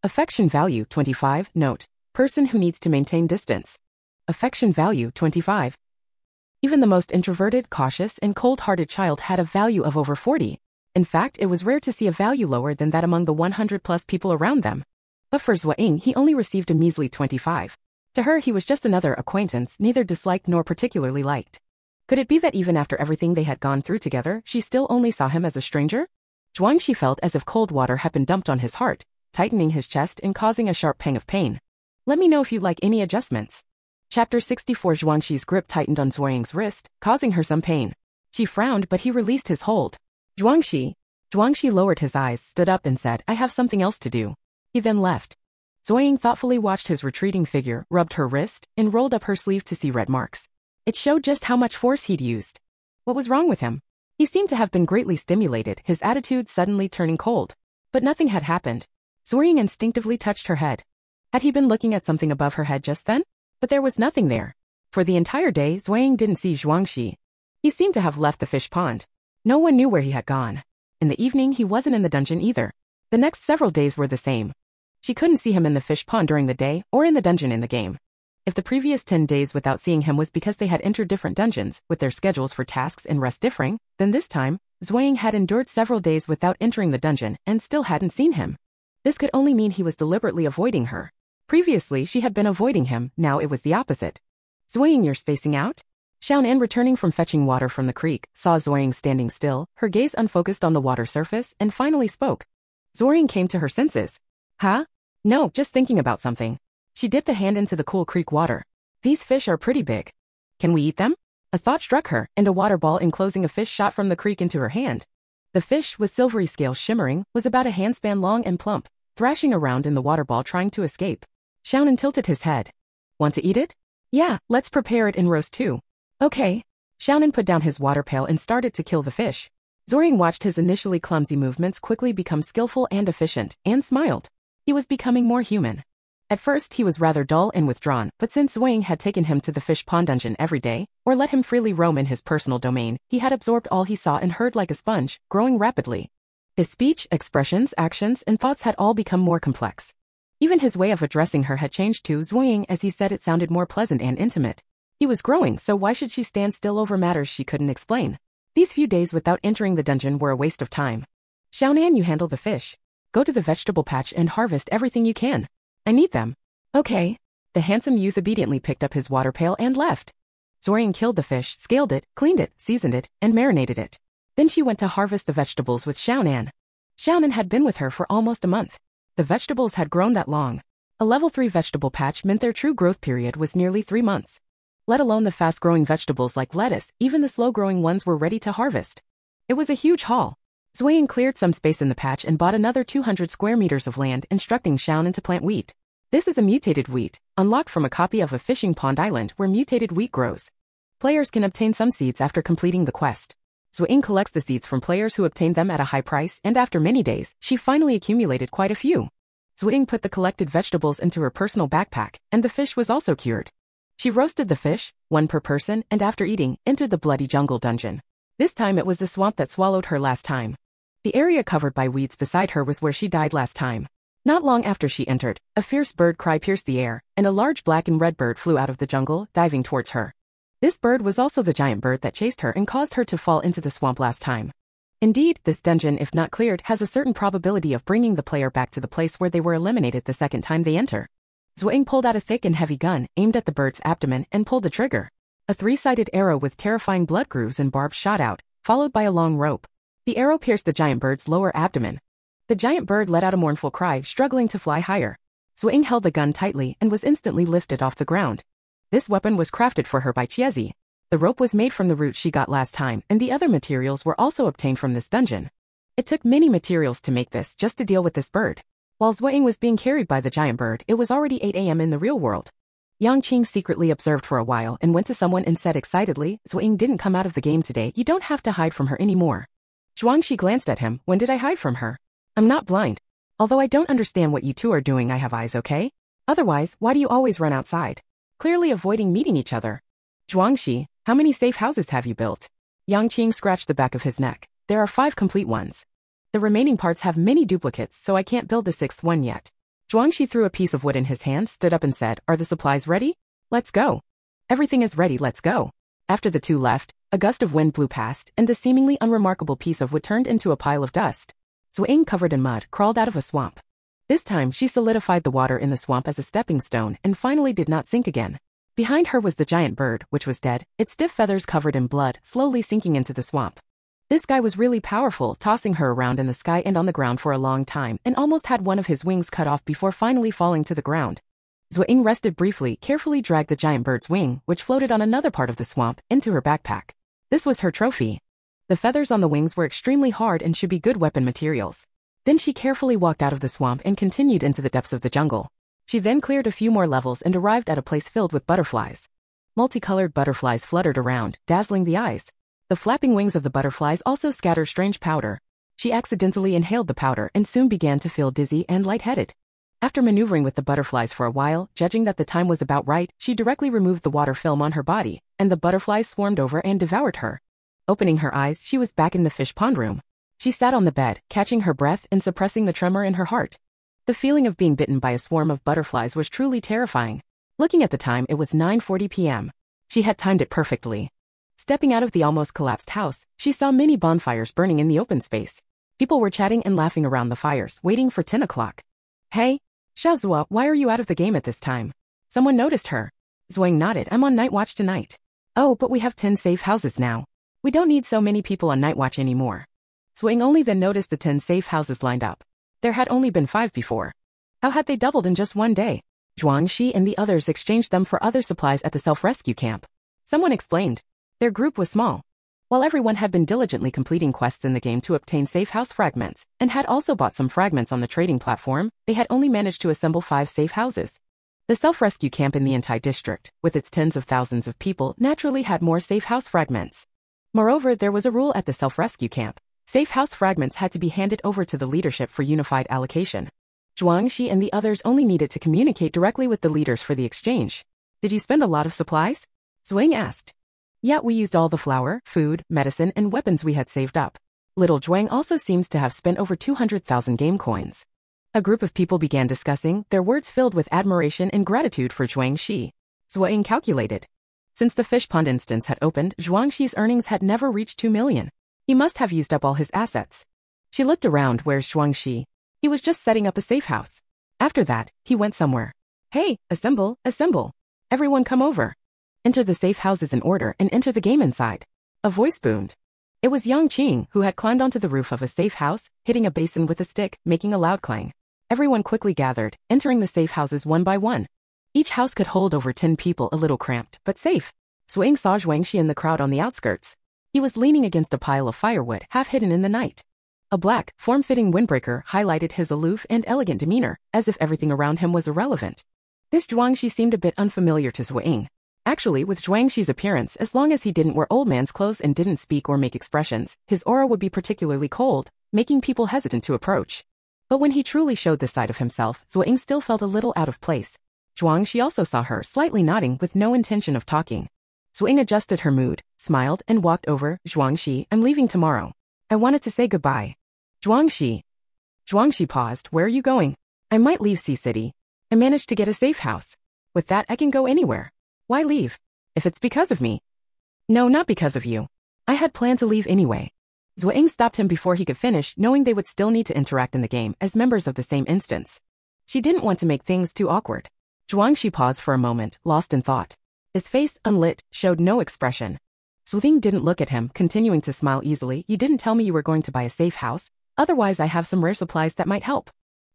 Affection value 25, note. Person who needs to maintain distance. Affection value 25. Even the most introverted, cautious, and cold-hearted child had a value of over 40. In fact, it was rare to see a value lower than that among the 100-plus people around them. But for Zuo Ying, he only received a measly 25. To her, he was just another acquaintance, neither disliked nor particularly liked. Could it be that even after everything they had gone through together, she still only saw him as a stranger? Zhuangxi felt as if cold water had been dumped on his heart, tightening his chest and causing a sharp pang of pain. Let me know if you'd like any adjustments. Chapter 64. Zhuangxi's grip tightened on Zuo Ying's wrist, causing her some pain. She frowned, but he released his hold. Zhuangxi lowered his eyes, stood up and said, I have something else to do. He then left. Zuo Ying thoughtfully watched his retreating figure, rubbed her wrist, and rolled up her sleeve to see red marks. It showed just how much force he'd used. What was wrong with him? He seemed to have been greatly stimulated, his attitude suddenly turning cold. But nothing had happened. Zuo Ying instinctively touched her head. Had he been looking at something above her head just then? But there was nothing there. For the entire day, Zuo Ying didn't see Zhuangxi. He seemed to have left the fish pond. No one knew where he had gone. In the evening, he wasn't in the dungeon either. The next several days were the same. She couldn't see him in the fish pond during the day or in the dungeon in the game. If the previous 10 days without seeing him was because they had entered different dungeons, with their schedules for tasks and rest differing, then this time, Zuo Ying had endured several days without entering the dungeon and still hadn't seen him. This could only mean he was deliberately avoiding her. Previously, she had been avoiding him, now it was the opposite. Zuo Ying, you're spacing out? Xiaonan, returning from fetching water from the creek, saw Zuo Ying standing still, her gaze unfocused on the water surface, and finally spoke. Zuo Ying came to her senses. Huh? No, just thinking about something. She dipped a hand into the cool creek water. These fish are pretty big. Can we eat them? A thought struck her, and a water ball enclosing a fish shot from the creek into her hand. The fish, with silvery scales shimmering, was about a handspan long and plump, thrashing around in the water ball trying to escape. Xiaonan tilted his head. Want to eat it? Yeah, let's prepare it in roast too. Okay. Xiaonan put down his water pail and started to kill the fish. Zuo Ying watched his initially clumsy movements quickly become skillful and efficient, and smiled. He was becoming more human. At first, he was rather dull and withdrawn, but since Zuo Ying had taken him to the fish pond dungeon every day, or let him freely roam in his personal domain, he had absorbed all he saw and heard like a sponge, growing rapidly. His speech, expressions, actions, and thoughts had all become more complex. Even his way of addressing her had changed too. Zuo Ying, as he said, it sounded more pleasant and intimate. He was growing, so why should she stand still over matters she couldn't explain? These few days without entering the dungeon were a waste of time. Xiaonan, you handle the fish. Go to the vegetable patch and harvest everything you can. I need them. Okay. The handsome youth obediently picked up his water pail and left. Zuo Ying killed the fish, scaled it, cleaned it, seasoned it, and marinated it. Then she went to harvest the vegetables with Xiaonan. Xiaonan had been with her for almost a month. The vegetables had grown that long. A level 3 vegetable patch meant their true growth period was nearly 3 months. Let alone the fast-growing vegetables like lettuce, even the slow-growing ones were ready to harvest. It was a huge haul. Zuo Ying cleared some space in the patch and bought another 200 square meters of land, instructing Xiaonan to plant wheat. This is a mutated wheat, unlocked from a copy of a fishing pond island where mutated wheat grows. Players can obtain some seeds after completing the quest. Zuo Ying collects the seeds from players who obtained them at a high price, and after many days, she finally accumulated quite a few. Zuo Ying put the collected vegetables into her personal backpack, and the fish was also cured. She roasted the fish, one per person, and after eating, entered the bloody jungle dungeon. This time it was the swamp that swallowed her last time. The area covered by weeds beside her was where she died last time. Not long after she entered, a fierce bird cry pierced the air, and a large black and red bird flew out of the jungle, diving towards her. This bird was also the giant bird that chased her and caused her to fall into the swamp last time. Indeed, this dungeon, if not cleared, has a certain probability of bringing the player back to the place where they were eliminated the second time they enter. Zuo Ying pulled out a thick and heavy gun, aimed at the bird's abdomen, and pulled the trigger. A three-sided arrow with terrifying blood grooves and barbs shot out, followed by a long rope. The arrow pierced the giant bird's lower abdomen. The giant bird let out a mournful cry, struggling to fly higher. Zuo Ying held the gun tightly and was instantly lifted off the ground. This weapon was crafted for her by Chiezi. The rope was made from the root she got last time, and the other materials were also obtained from this dungeon. It took many materials to make this just to deal with this bird. While Zuo Ying was being carried by the giant bird, it was already 8 a.m. in the real world. Yang Qing secretly observed for a while and went to someone and said excitedly, "Zuo Ying didn't come out of the game today, you don't have to hide from her anymore." Zhuangxi glanced at him, "When did I hide from her? I'm not blind. Although I don't understand what you two are doing, I have eyes, okay? Otherwise, why do you always run outside? Clearly avoiding meeting each other." "Zhuangxi, how many safe houses have you built?" Yang Qing scratched the back of his neck. "There are 5 complete ones. The remaining parts have many duplicates, so I can't build the 6th one yet." Zhuangxi threw a piece of wood in his hand, stood up and said, "Are the supplies ready? Let's go." "Everything is ready, let's go." After the two left, a gust of wind blew past, and the seemingly unremarkable piece of wood turned into a pile of dust. Zuo Ying, covered in mud, crawled out of a swamp. This time, she solidified the water in the swamp as a stepping stone and finally did not sink again. Behind her was the giant bird, which was dead, its stiff feathers covered in blood, slowly sinking into the swamp. This guy was really powerful, tossing her around in the sky and on the ground for a long time, and almost had one of his wings cut off before finally falling to the ground. Zuo Ying rested briefly, carefully dragged the giant bird's wing, which floated on another part of the swamp, into her backpack. This was her trophy. The feathers on the wings were extremely hard and should be good weapon materials. Then she carefully walked out of the swamp and continued into the depths of the jungle. She then cleared a few more levels and arrived at a place filled with butterflies. Multicolored butterflies fluttered around, dazzling the eyes. The flapping wings of the butterflies also scattered strange powder. She accidentally inhaled the powder and soon began to feel dizzy and lightheaded. After maneuvering with the butterflies for a while, judging that the time was about right, she directly removed the water film on her body, and the butterflies swarmed over and devoured her. Opening her eyes, she was back in the fish pond room. She sat on the bed, catching her breath and suppressing the tremor in her heart. The feeling of being bitten by a swarm of butterflies was truly terrifying. Looking at the time, it was 9:40 p.m. She had timed it perfectly. Stepping out of the almost collapsed house, she saw many bonfires burning in the open space. People were chatting and laughing around the fires, waiting for 10 o'clock. "Hey, Xiaozuo, why are you out of the game at this time?" Someone noticed her. Zuo Ying nodded. "I'm on night watch tonight." "Oh, but we have 10 safe houses now. We don't need so many people on night watch anymore." Zuo Ying only then noticed the 10 safe houses lined up. There had only been 5 before. How had they doubled in just one day? Zhuangxi and the others exchanged them for other supplies at the self-rescue camp. Someone explained. Their group was small. While everyone had been diligently completing quests in the game to obtain safe house fragments, and had also bought some fragments on the trading platform, they had only managed to assemble 5 safe houses. The self-rescue camp in the Yantai district, with its tens of thousands of people, naturally had more safe house fragments. Moreover, there was a rule at the self-rescue camp. Safe house fragments had to be handed over to the leadership for unified allocation. Zhuangxi and the others only needed to communicate directly with the leaders for the exchange. "Did you spend a lot of supplies?" Zuo Ying asked. "Yeah, we used all the flour, food, medicine, and weapons we had saved up." Little Zhuang also seems to have spent over 200,000 game coins. A group of people began discussing, their words filled with admiration and gratitude for Zhuangxi. Zuo Ying calculated. Since the fish pond instance had opened, Zhuangxi's earnings had never reached 2 million. He must have used up all his assets. She looked around. Where's Zhuangxi? He was just setting up a safe house. After that, he went somewhere. "Hey, assemble, assemble. Everyone come over. Enter the safe houses in order and enter the game inside." A voice boomed. It was Yang Qing, who had climbed onto the roof of a safe house, hitting a basin with a stick, making a loud clang. Everyone quickly gathered, entering the safe houses one by one. Each house could hold over 10 people, a little cramped, but safe. Zuo Ying saw Zhuangxi in the crowd on the outskirts. He was leaning against a pile of firewood, half hidden in the night. A black, form-fitting windbreaker highlighted his aloof and elegant demeanor, as if everything around him was irrelevant. This Zhuangxi seemed a bit unfamiliar to Zuo Ying. Actually, with Zhuangxi's appearance, as long as he didn't wear old man's clothes and didn't speak or make expressions, his aura would be particularly cold, making people hesitant to approach. But when he truly showed this side of himself, Zuo Ying still felt a little out of place. Zhuangxi also saw her, slightly nodding with no intention of talking. Zuo Ying adjusted her mood, smiled, and walked over. Zhuangxi, I'm leaving tomorrow. I wanted to say goodbye. Zhuangxi. Zhuangxi paused. Where are you going? I might leave C-City. I managed to get a safe house. With that, I can go anywhere. Why leave? If it's because of me. No, not because of you. I had planned to leave anyway. Zuo Ying stopped him before he could finish, knowing they would still need to interact in the game as members of the same instance. She didn't want to make things too awkward. Zhuangxi paused for a moment, lost in thought. His face, unlit, showed no expression. Zuo Ying didn't look at him, continuing to smile easily. You didn't tell me you were going to buy a safe house. Otherwise, I have some rare supplies that might help.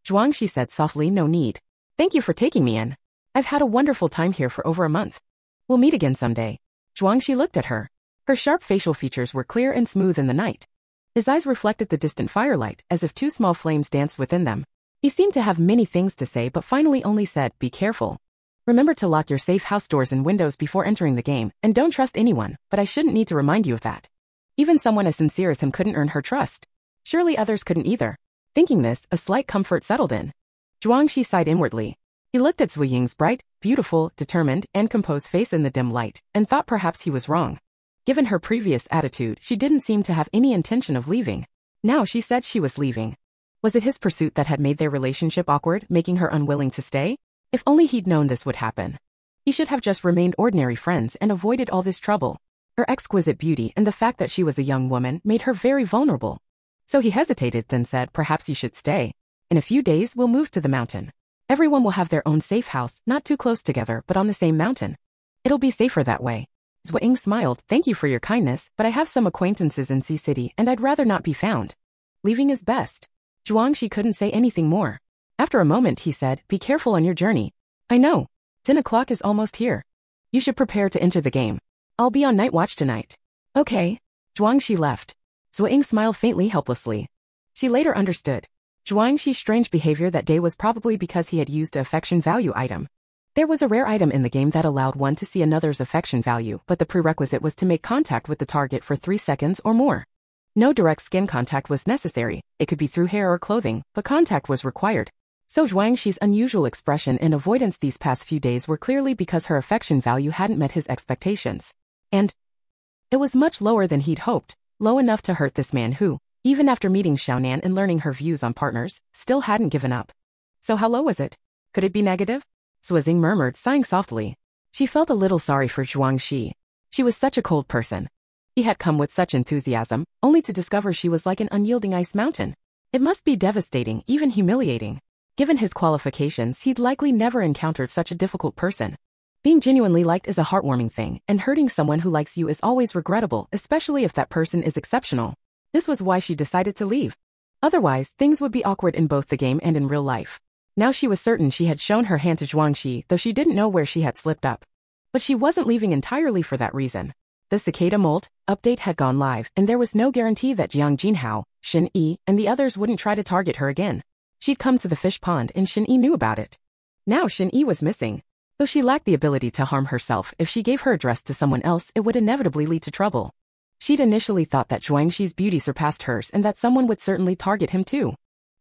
Zhuangxi said softly, no need. Thank you for taking me in. I've had a wonderful time here for over a month. We'll meet again someday. Zhuangxi looked at her. Her sharp facial features were clear and smooth in the night. His eyes reflected the distant firelight, as if two small flames danced within them. He seemed to have many things to say but finally only said, be careful. Remember to lock your safe house doors and windows before entering the game, and don't trust anyone, but I shouldn't need to remind you of that. Even someone as sincere as him couldn't earn her trust. Surely others couldn't either. Thinking this, a slight comfort settled in. Zhuangxi sighed inwardly. He looked at Zuo Ying's bright, beautiful, determined, and composed face in the dim light, and thought perhaps he was wrong. Given her previous attitude, she didn't seem to have any intention of leaving. Now she said she was leaving. Was it his pursuit that had made their relationship awkward, making her unwilling to stay? If only he'd known this would happen. He should have just remained ordinary friends and avoided all this trouble. Her exquisite beauty and the fact that she was a young woman made her very vulnerable. So he hesitated, then said, perhaps you should stay. In a few days, we'll move to the mountain. Everyone will have their own safe house, not too close together, but on the same mountain. It'll be safer that way. Zuo Ying smiled. Thank you for your kindness, but I have some acquaintances in C-City and I'd rather not be found. Leaving is best. Zhuangxi couldn't say anything more. After a moment, he said, be careful on your journey. I know. 10 o'clock is almost here. You should prepare to enter the game. I'll be on night watch tonight. Okay. Zhuangxi left. Zuo Ying smiled faintly, helplessly. She later understood. Zhuangxi's strange behavior that day was probably because he had used an affection value item. There was a rare item in the game that allowed one to see another's affection value, but the prerequisite was to make contact with the target for 3 seconds or more. No direct skin contact was necessary. It could be through hair or clothing, but contact was required. So Zhuangxi's unusual expression and avoidance these past few days were clearly because her affection value hadn't met his expectations. And it was much lower than he'd hoped, low enough to hurt this man who, even after meeting Xiaonan and learning her views on partners, still hadn't given up. So how low was it? Could it be negative? Zuo Ying murmured, sighing softly. She felt a little sorry for Zhuangxi. She was such a cold person. He had come with such enthusiasm, only to discover she was like an unyielding ice mountain. It must be devastating, even humiliating. Given his qualifications, he'd likely never encountered such a difficult person. Being genuinely liked is a heartwarming thing, and hurting someone who likes you is always regrettable, especially if that person is exceptional. This was why she decided to leave. Otherwise, things would be awkward in both the game and in real life. Now she was certain she had shown her hand to Zhuangxi, though she didn't know where she had slipped up. But she wasn't leaving entirely for that reason. The cicada molt update had gone live, and there was no guarantee that Jiang Jinhao, Shin Yi, and the others wouldn't try to target her again. She'd come to the fish pond and Shin Yi knew about it. Now Shin Yi was missing. Though she lacked the ability to harm herself, if she gave her address to someone else, it would inevitably lead to trouble. She'd initially thought that Zhuangxi's beauty surpassed hers and that someone would certainly target him too.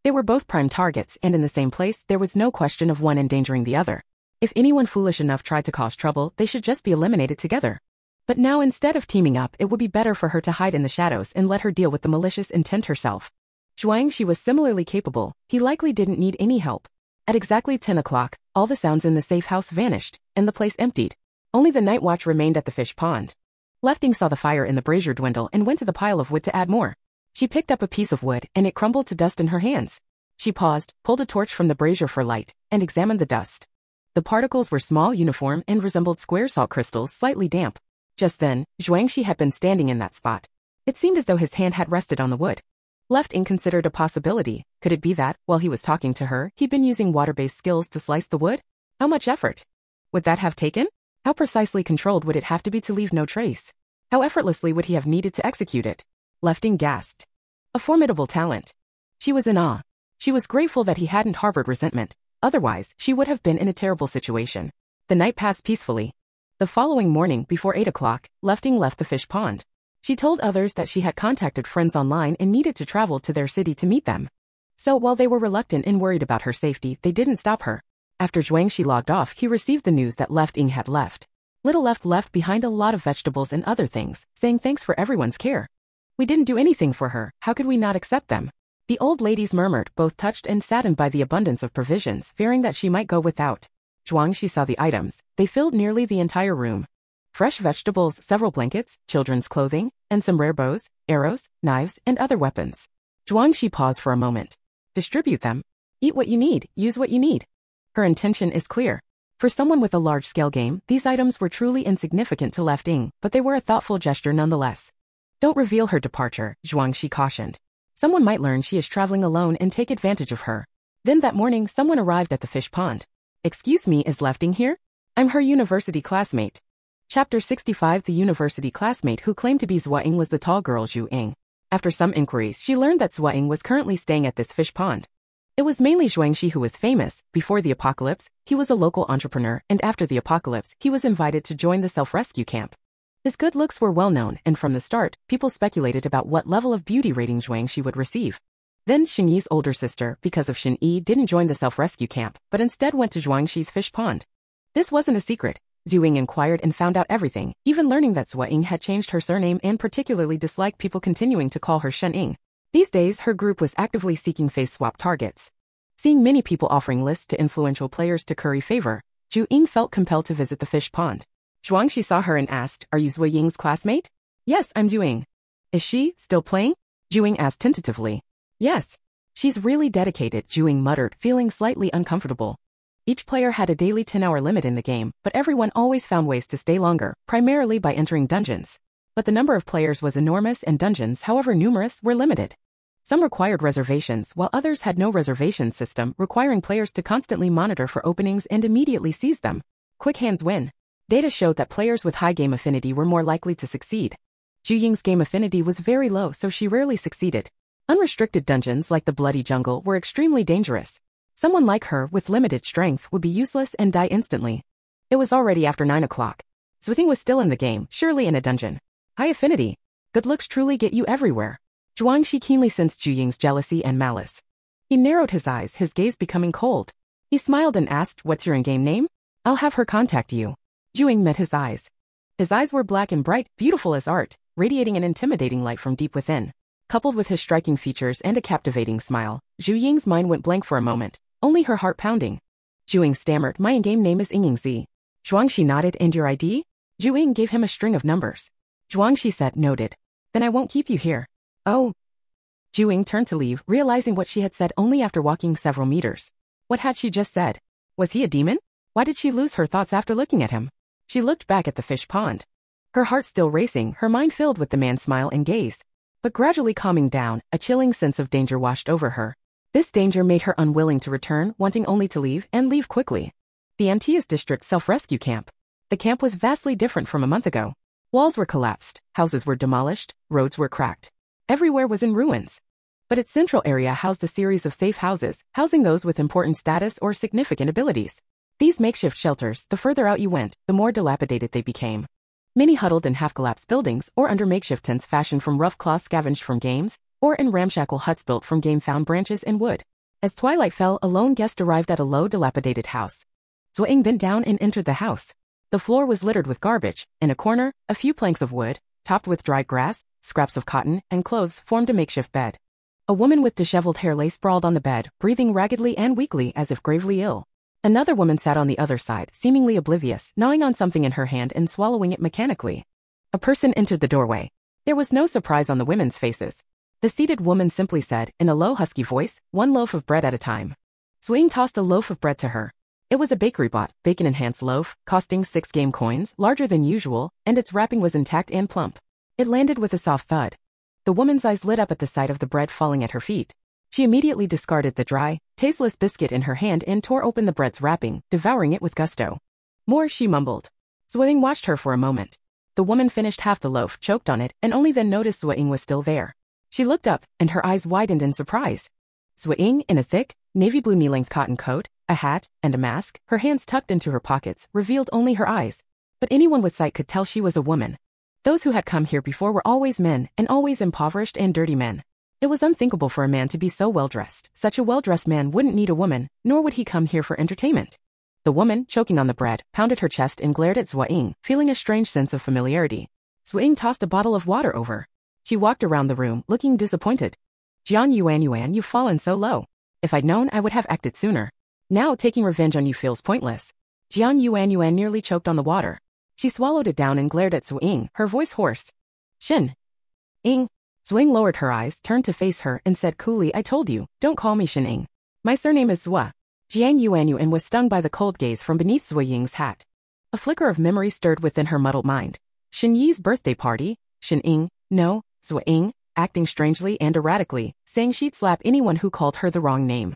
They were both prime targets, and in the same place, there was no question of one endangering the other. If anyone foolish enough tried to cause trouble, they should just be eliminated together. But now instead of teaming up, it would be better for her to hide in the shadows and let her deal with the malicious intent herself. Zhuangxi was similarly capable. He likely didn't need any help. At exactly 10 o'clock, all the sounds in the safe house vanished, and the place emptied. Only the night watch remained at the fish pond. Lefting saw the fire in the brazier dwindle and went to the pile of wood to add more. She picked up a piece of wood, and it crumbled to dust in her hands. She paused, pulled a torch from the brazier for light, and examined the dust. The particles were small, uniform, and resembled square salt crystals, slightly damp. Just then, Zhuangxi had been standing in that spot. It seemed as though his hand had rested on the wood. Lefting considered a possibility. Could it be that, while he was talking to her, he'd been using water-based skills to slice the wood? How much effort would that have taken? How precisely controlled would it have to be to leave no trace? How effortlessly would he have needed to execute it? Lefting gasped. A formidable talent. She was in awe. She was grateful that he hadn't harbored resentment. Otherwise, she would have been in a terrible situation. The night passed peacefully. The following morning, before 8 o'clock, Lefting left the fish pond. She told others that she had contacted friends online and needed to travel to their city to meet them. So while they were reluctant and worried about her safety, they didn't stop her. After Zhuangxi logged off, he received the news that Lefting had left. Little left behind a lot of vegetables and other things, saying thanks for everyone's care. We didn't do anything for her, how could we not accept them? The old ladies murmured, both touched and saddened by the abundance of provisions, fearing that she might go without. Zhuangxi saw the items. They filled nearly the entire room. Fresh vegetables, several blankets, children's clothing, and some rare bows, arrows, knives, and other weapons. Zhuangxi paused for a moment. Distribute them. Eat what you need, use what you need. Her intention is clear. For someone with a large-scale game, these items were truly insignificant to Lefting, but they were a thoughtful gesture nonetheless. Don't reveal her departure, Zhuangxi cautioned. Someone might learn she is traveling alone and take advantage of her. Then that morning, someone arrived at the fish pond. Excuse me, is Lefting here? I'm her university classmate. Chapter 65. The university classmate who claimed to be Zuo Ying was the tall girl Zuo Ying. After some inquiries, she learned that Zuo Ying was currently staying at this fish pond. It was mainly Zhuangxi who was famous. Before the apocalypse, he was a local entrepreneur, and after the apocalypse, he was invited to join the self-rescue camp. His good looks were well known, and from the start, people speculated about what level of beauty rating Zhuangxi would receive. Then Xingyi's older sister, because of Xingyi, didn't join the self-rescue camp, but instead went to Zhuangxi's fish pond. This wasn't a secret. Zuo Ying inquired and found out everything, even learning that Zuo Ying had changed her surname and particularly disliked people continuing to call her Shen Ying. These days, her group was actively seeking face-swap targets. Seeing many people offering lists to influential players to curry favor, Zuo Ying felt compelled to visit the fish pond. Zhuangxi saw her and asked, "Are you Zuo Ying's classmate?" "Yes, I'm Zuo Ying." "Is she still playing?" Zuo Ying asked tentatively. "Yes. She's really dedicated," Zuo Ying muttered, feeling slightly uncomfortable. Each player had a daily 10-hour limit in the game, but everyone always found ways to stay longer, primarily by entering dungeons. But the number of players was enormous and dungeons, however numerous, were limited. Some required reservations, while others had no reservation system, requiring players to constantly monitor for openings and immediately seize them. Quick hands win. Data showed that players with high game affinity were more likely to succeed. Zuo Ying's game affinity was very low, so she rarely succeeded. Unrestricted dungeons like the Bloody Jungle were extremely dangerous. Someone like her, with limited strength, would be useless and die instantly. It was already after 9 o'clock. Zuo Ying was still in the game, surely in a dungeon. High affinity. Good looks truly get you everywhere. Zhuangxi keenly sensed Zuo Ying's jealousy and malice. He narrowed his eyes, his gaze becoming cold. He smiled and asked, "What's your in-game name?" "I'll have her contact you." Zuo Ying met his eyes. His eyes were black and bright, beautiful as art, radiating an intimidating light from deep within. Coupled with his striking features and a captivating smile, Zuo Ying's mind went blank for a moment. Only her heart pounding. Zuo Ying stammered, "My in-game name is Yingzi." Zhuangxi nodded, "And your ID?" Zuo Ying gave him a string of numbers. Zhuangxi said, "Noted. Then I won't keep you here." "Oh." Zuo Ying turned to leave, realizing what she had said only after walking several meters. What had she just said? Was he a demon? Why did she lose her thoughts after looking at him? She looked back at the fish pond. Her heart still racing, her mind filled with the man's smile and gaze. But gradually calming down, a chilling sense of danger washed over her. This danger made her unwilling to return, wanting only to leave, and leave quickly. The Antilles District self-rescue camp. The camp was vastly different from a month ago. Walls were collapsed, houses were demolished, roads were cracked. Everywhere was in ruins. But its central area housed a series of safe houses, housing those with important status or significant abilities. These makeshift shelters, the further out you went, the more dilapidated they became. Many huddled in half-collapsed buildings or under makeshift tents fashioned from rough cloth scavenged from games, or in ramshackle huts built from game-found branches and wood. As twilight fell, a lone guest arrived at a low, dilapidated house. Zuo Ying bent down and entered the house. The floor was littered with garbage. In a corner, a few planks of wood, topped with dried grass, scraps of cotton, and clothes formed a makeshift bed. A woman with disheveled hair lay sprawled on the bed, breathing raggedly and weakly as if gravely ill. Another woman sat on the other side, seemingly oblivious, gnawing on something in her hand and swallowing it mechanically. A person entered the doorway. There was no surprise on the women's faces. The seated woman simply said, in a low husky voice, "1 loaf of bread at a time." Zuo Ying tossed a loaf of bread to her. It was a bakery-bought, bacon-enhanced loaf, costing 6 game coins, larger than usual, and its wrapping was intact and plump. It landed with a soft thud. The woman's eyes lit up at the sight of the bread falling at her feet. She immediately discarded the dry, tasteless biscuit in her hand and tore open the bread's wrapping, devouring it with gusto. "More," she mumbled. Zuo Ying watched her for a moment. The woman finished half the loaf, choked on it, and only then noticed Zuo Ying was still there. She looked up, and her eyes widened in surprise. Zuo Ying, in a thick, navy blue knee-length cotton coat, a hat, and a mask, her hands tucked into her pockets, revealed only her eyes. but anyone with sight could tell she was a woman. Those who had come here before were always men, and always impoverished and dirty men. It was unthinkable for a man to be so well-dressed. Such a well-dressed man wouldn't need a woman, nor would he come here for entertainment. The woman, choking on the bread, pounded her chest and glared at Zuo Ying, feeling a strange sense of familiarity. Zuo Ying tossed a bottle of water over. She walked around the room, looking disappointed. Jiang Yuan, you've fallen so low. If I'd known, I would have acted sooner. Now taking revenge on you feels pointless. Jiang Yuan nearly choked on the water. She swallowed it down and glared at Zuo Ying, her voice hoarse. Shin. Ying. Zuo Ying lowered her eyes, turned to face her, and said coolly, I told you, don't call me Shin Ying. My surname is Zuo. Jiang Yuan was stunned by the cold gaze from beneath Zuo Ying's hat. A flicker of memory stirred within her muddled mind. Shin Yi's birthday party? Shin Ying? No. Zuo Ying, acting strangely and erratically, saying she'd slap anyone who called her the wrong name.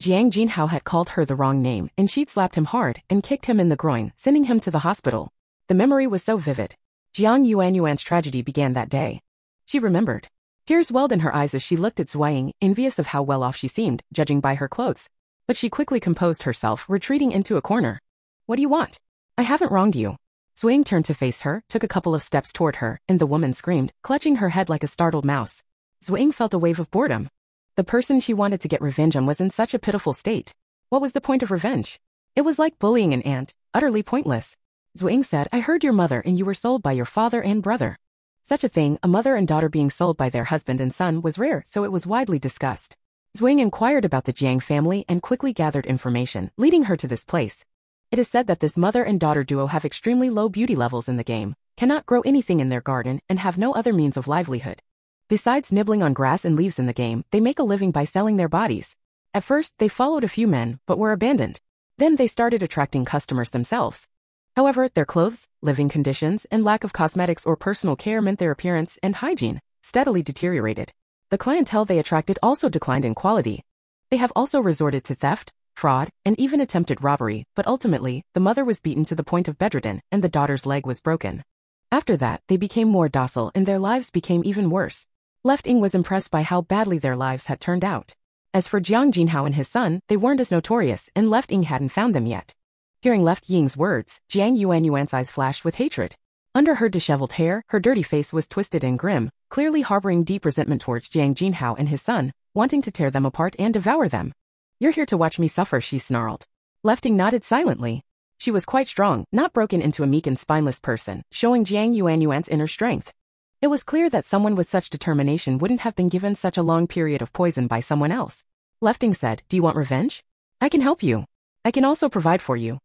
Jiang Jinhao had called her the wrong name, and she'd slapped him hard and kicked him in the groin, sending him to the hospital. The memory was so vivid. Jiang Yuan's tragedy began that day. She remembered. Tears welled in her eyes as she looked at Zuo Ying, envious of how well off she seemed, judging by her clothes. But she quickly composed herself, retreating into a corner. What do you want? I haven't wronged you. Zuo Ying turned to face her, took a couple of steps toward her, and the woman screamed, clutching her head like a startled mouse. Zuo Ying felt a wave of boredom. The person she wanted to get revenge on was in such a pitiful state. What was the point of revenge? It was like bullying an ant, utterly pointless. Zuo Ying said, I heard your mother and you were sold by your father and brother. Such a thing, a mother and daughter being sold by their husband and son, was rare, so it was widely discussed. Zuo Ying inquired about the Jiang family and quickly gathered information, leading her to this place. It is said that this mother and daughter duo have extremely low beauty levels in the game, cannot grow anything in their garden, and have no other means of livelihood. Besides nibbling on grass and leaves in the game, they make a living by selling their bodies. At first, they followed a few men, but were abandoned. Then they started attracting customers themselves. However, their clothes, living conditions, and lack of cosmetics or personal care meant their appearance and hygiene steadily deteriorated. The clientele they attracted also declined in quality. They have also resorted to theft, fraud, and even attempted robbery, but ultimately, the mother was beaten to the point of bedridden, and the daughter's leg was broken. After that, they became more docile and their lives became even worse. Left Ying was impressed by how badly their lives had turned out. As for Jiang Jinhao and his son, they weren't as notorious, and Left Ying hadn't found them yet. Hearing Left Ying's words, Jiang Yuan's eyes flashed with hatred. Under her disheveled hair, her dirty face was twisted and grim, clearly harboring deep resentment towards Jiang Jinhao and his son, wanting to tear them apart and devour them. You're here to watch me suffer, she snarled. Left Ying nodded silently. She was quite strong, not broken into a meek and spineless person, showing Jiang Yuan's inner strength. It was clear that someone with such determination wouldn't have been given such a long period of poison by someone else. Left Ying said, Do you want revenge? I can help you. I can also provide for you.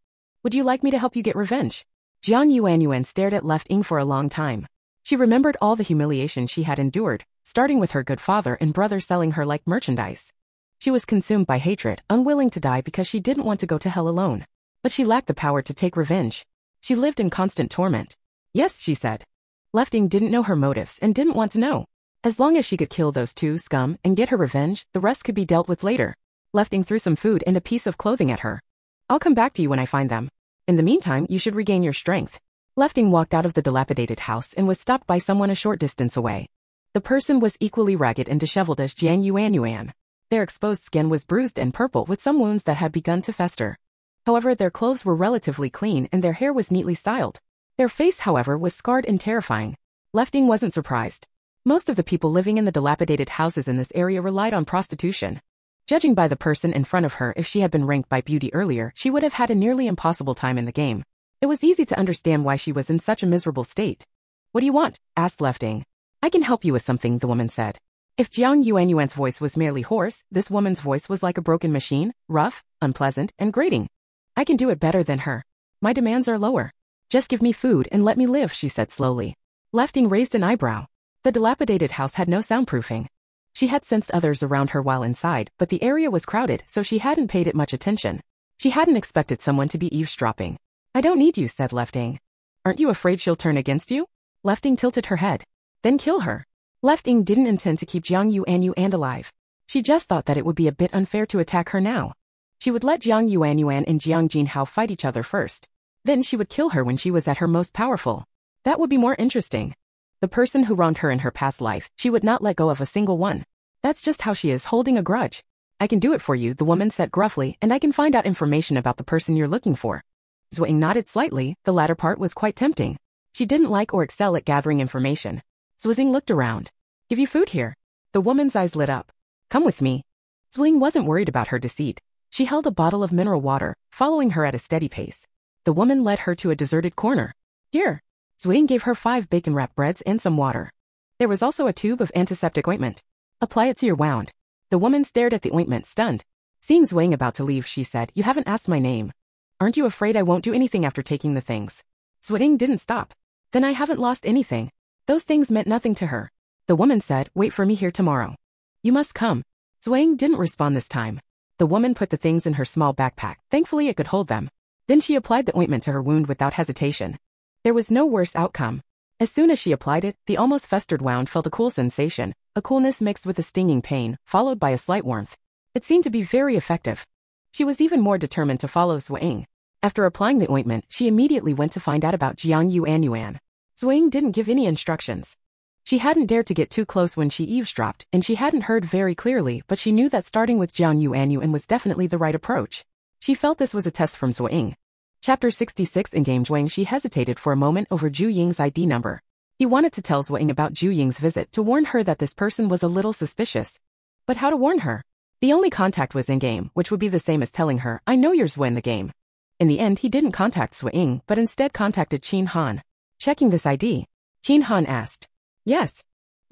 Would you like me to help you get revenge? Jiang Yuan stared at Left Ying for a long time. She remembered all the humiliation she had endured, starting with her good father and brother selling her like merchandise. She was consumed by hatred, unwilling to die because she didn't want to go to hell alone. But she lacked the power to take revenge. She lived in constant torment. Yes, she said. Left Ying didn't know her motives and didn't want to know. As long as she could kill those two scum and get her revenge, the rest could be dealt with later. Left Ying threw some food and a piece of clothing at her. I'll come back to you when I find them. In the meantime, you should regain your strength. Left Ying walked out of the dilapidated house and was stopped by someone a short distance away. The person was equally ragged and disheveled as Jiang Yuan. Their exposed skin was bruised and purple with some wounds that had begun to fester. However, their clothes were relatively clean and their hair was neatly styled. Their face, however, was scarred and terrifying. Left Ying wasn't surprised. Most of the people living in the dilapidated houses in this area relied on prostitution. Judging by the person in front of her, if she had been ranked by beauty earlier, she would have had a nearly impossible time in the game. It was easy to understand why she was in such a miserable state. What do you want? Asked Left Ying. I can help you with something, the woman said. If Jiang Yuan's voice was merely hoarse, this woman's voice was like a broken machine, rough, unpleasant, and grating. I can do it better than her. My demands are lower. Just give me food and let me live, she said slowly. Left Ying raised an eyebrow. The dilapidated house had no soundproofing. She had sensed others around her while inside, but the area was crowded, so she hadn't paid it much attention. She hadn't expected someone to be eavesdropping. I don't need you, said Left Ying. Aren't you afraid she'll turn against you? Left Ying tilted her head. Then kill her. Left Ying didn't intend to keep Jiang Yuan alive. She just thought that it would be a bit unfair to attack her now. She would let Jiang Yuan and Jiang Jinhao fight each other first. Then she would kill her when she was at her most powerful. That would be more interesting. The person who wronged her in her past life, she would not let go of a single one. That's just how she is, holding a grudge. I can do it for you, the woman said gruffly, and I can find out information about the person you're looking for. Zuo Ying nodded slightly. The latter part was quite tempting. She didn't like or excel at gathering information. Zuo Ying looked around. Give you food here. The woman's eyes lit up. Come with me. Zuo Ying wasn't worried about her deceit. She held a bottle of mineral water, following her at a steady pace. The woman led her to a deserted corner. Here. Zuo Ying gave her 5 bacon-wrapped breads and some water. There was also a tube of antiseptic ointment. Apply it to your wound. The woman stared at the ointment, stunned. Seeing Zuo Ying about to leave, she said, You haven't asked my name. Aren't you afraid I won't do anything after taking the things? Zuo Ying didn't stop. Then I haven't lost anything. Those things meant nothing to her. The woman said, Wait for me here tomorrow. You must come. Zuo Ying didn't respond this time. The woman put the things in her small backpack. Thankfully it could hold them. Then she applied the ointment to her wound without hesitation. There was no worse outcome. As soon as she applied it, the almost festered wound felt a cool sensation, a coolness mixed with a stinging pain, followed by a slight warmth. It seemed to be very effective. She was even more determined to follow Zuo Ying. After applying the ointment, she immediately went to find out about Jiang Yuan. Zuo Ying didn't give any instructions. She hadn't dared to get too close when she eavesdropped, and she hadn't heard very clearly, but she knew that starting with Jiang Yuan was definitely the right approach. She felt this was a test from Zuo Ying. Chapter 66. In Game Zhuang, she hesitated for a moment over Zhu Ying's ID number. He wanted to tell Zuo Ying about Zhu Ying's visit to warn her that this person was a little suspicious. But how to warn her? The only contact was in-game, which would be the same as telling her, I know you're Zuo in the game. In the end, he didn't contact Zuo Ying, but instead contacted Qin Han. Checking this ID, Qin Han asked. Yes.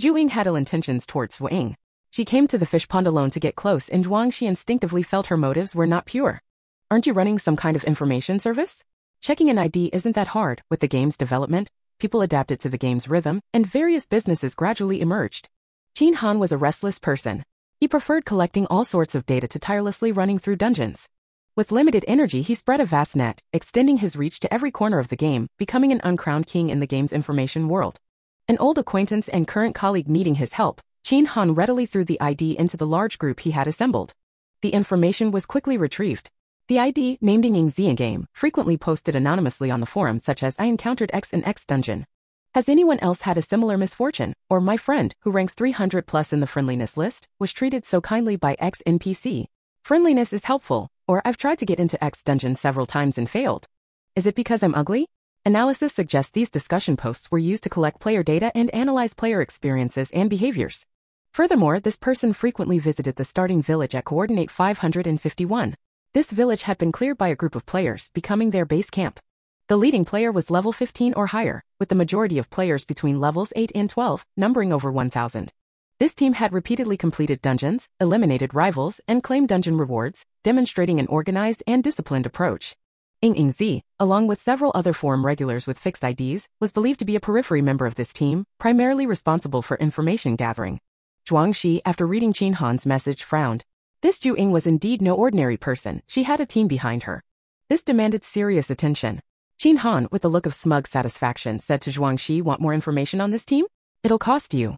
Zhu Ying had ill intentions towards Zuo Ying. She came to the fish pond alone to get close, and Zhuang instinctively felt her motives were not pure. Aren't you running some kind of information service? Checking an ID isn't that hard. With the game's development, people adapted to the game's rhythm, and various businesses gradually emerged. Qin Han was a restless person. He preferred collecting all sorts of data to tirelessly running through dungeons. With limited energy, he spread a vast net, extending his reach to every corner of the game, becoming an uncrowned king in the game's information world. An old acquaintance and current colleague needing his help, Qin Han readily threw the ID into the large group he had assembled. The information was quickly retrieved. The ID, named Ying Zi in game, frequently posted anonymously on the forums such as I encountered X in X dungeon. Has anyone else had a similar misfortune? Or my friend, who ranks 300 plus in the friendliness list, was treated so kindly by X NPC. Friendliness is helpful. Or I've tried to get into X dungeon several times and failed. Is it because I'm ugly? Analysis suggests these discussion posts were used to collect player data and analyze player experiences and behaviors. Furthermore, this person frequently visited the starting village at coordinate 551. This village had been cleared by a group of players, becoming their base camp. The leading player was level 15 or higher, with the majority of players between levels 8 and 12, numbering over 1,000. This team had repeatedly completed dungeons, eliminated rivals, and claimed dungeon rewards, demonstrating an organized and disciplined approach. Ying Zi, along with several other forum regulars with fixed IDs, was believed to be a periphery member of this team, primarily responsible for information gathering. Zhuang Shi, after reading Qin Han's message, frowned. This Zhu Ying was indeed no ordinary person. She had a team behind her. This demanded serious attention. Qin Han, with a look of smug satisfaction, said to Zhuang Shi, Want more information on this team? It'll cost you.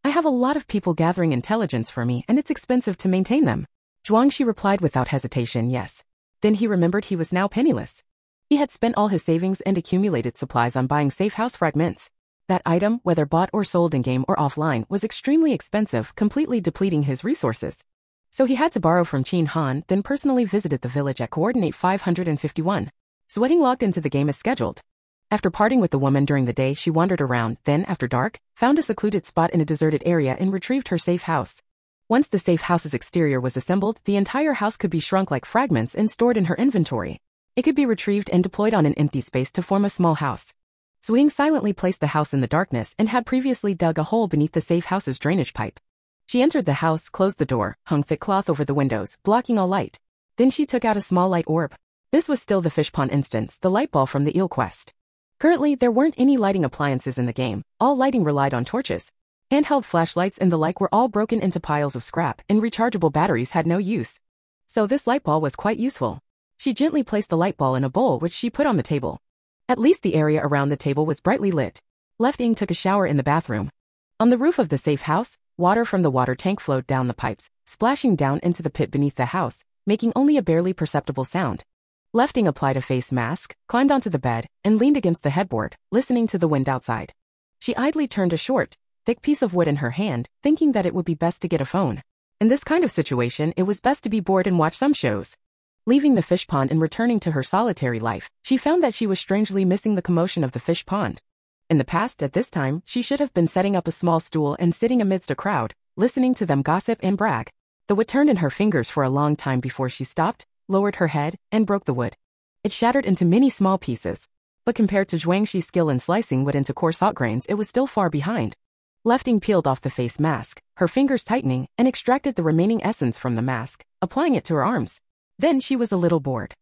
I have a lot of people gathering intelligence for me, and it's expensive to maintain them. Zhuang Shi replied without hesitation, yes. Then he remembered he was now penniless. He had spent all his savings and accumulated supplies on buying safe house fragments. That item, whether bought or sold in-game or offline, was extremely expensive, completely depleting his resources. So he had to borrow from Qin Han, then personally visited the village at coordinate 551. Zuo Ying logged into the game as scheduled. After parting with the woman during the day, she wandered around, then, after dark, found a secluded spot in a deserted area and retrieved her safe house. Once the safe house's exterior was assembled, the entire house could be shrunk like fragments and stored in her inventory. It could be retrieved and deployed on an empty space to form a small house. Zuo Ying silently placed the house in the darkness and had previously dug a hole beneath the safe house's drainage pipe. She entered the house, closed the door, hung thick cloth over the windows, blocking all light. Then she took out a small light orb. This was still the fishpond instance, the light ball from the eel quest. Currently, there weren't any lighting appliances in the game. All lighting relied on torches. Handheld flashlights and the like were all broken into piles of scrap, and rechargeable batteries had no use. So this light ball was quite useful. She gently placed the light ball in a bowl which she put on the table. At least the area around the table was brightly lit. Ying took a shower in the bathroom. On the roof of the safe house, water from the water tank flowed down the pipes, splashing down into the pit beneath the house, making only a barely perceptible sound. Ying applied a face mask, climbed onto the bed, and leaned against the headboard, listening to the wind outside. She idly turned a short, thick piece of wood in her hand, thinking that it would be best to get a phone. In this kind of situation, it was best to be bored and watch some shows. Leaving the fish pond and returning to her solitary life, she found that she was strangely missing the commotion of the fish pond. In the past, at this time, she should have been setting up a small stool and sitting amidst a crowd, listening to them gossip and brag. The wood turned in her fingers for a long time before she stopped, lowered her head, and broke the wood. It shattered into many small pieces. But compared to Zhuangxi's skill in slicing wood into coarse salt grains, it was still far behind. Lefting peeled off the face mask, her fingers tightening, and extracted the remaining essence from the mask, applying it to her arms. Then she was a little bored.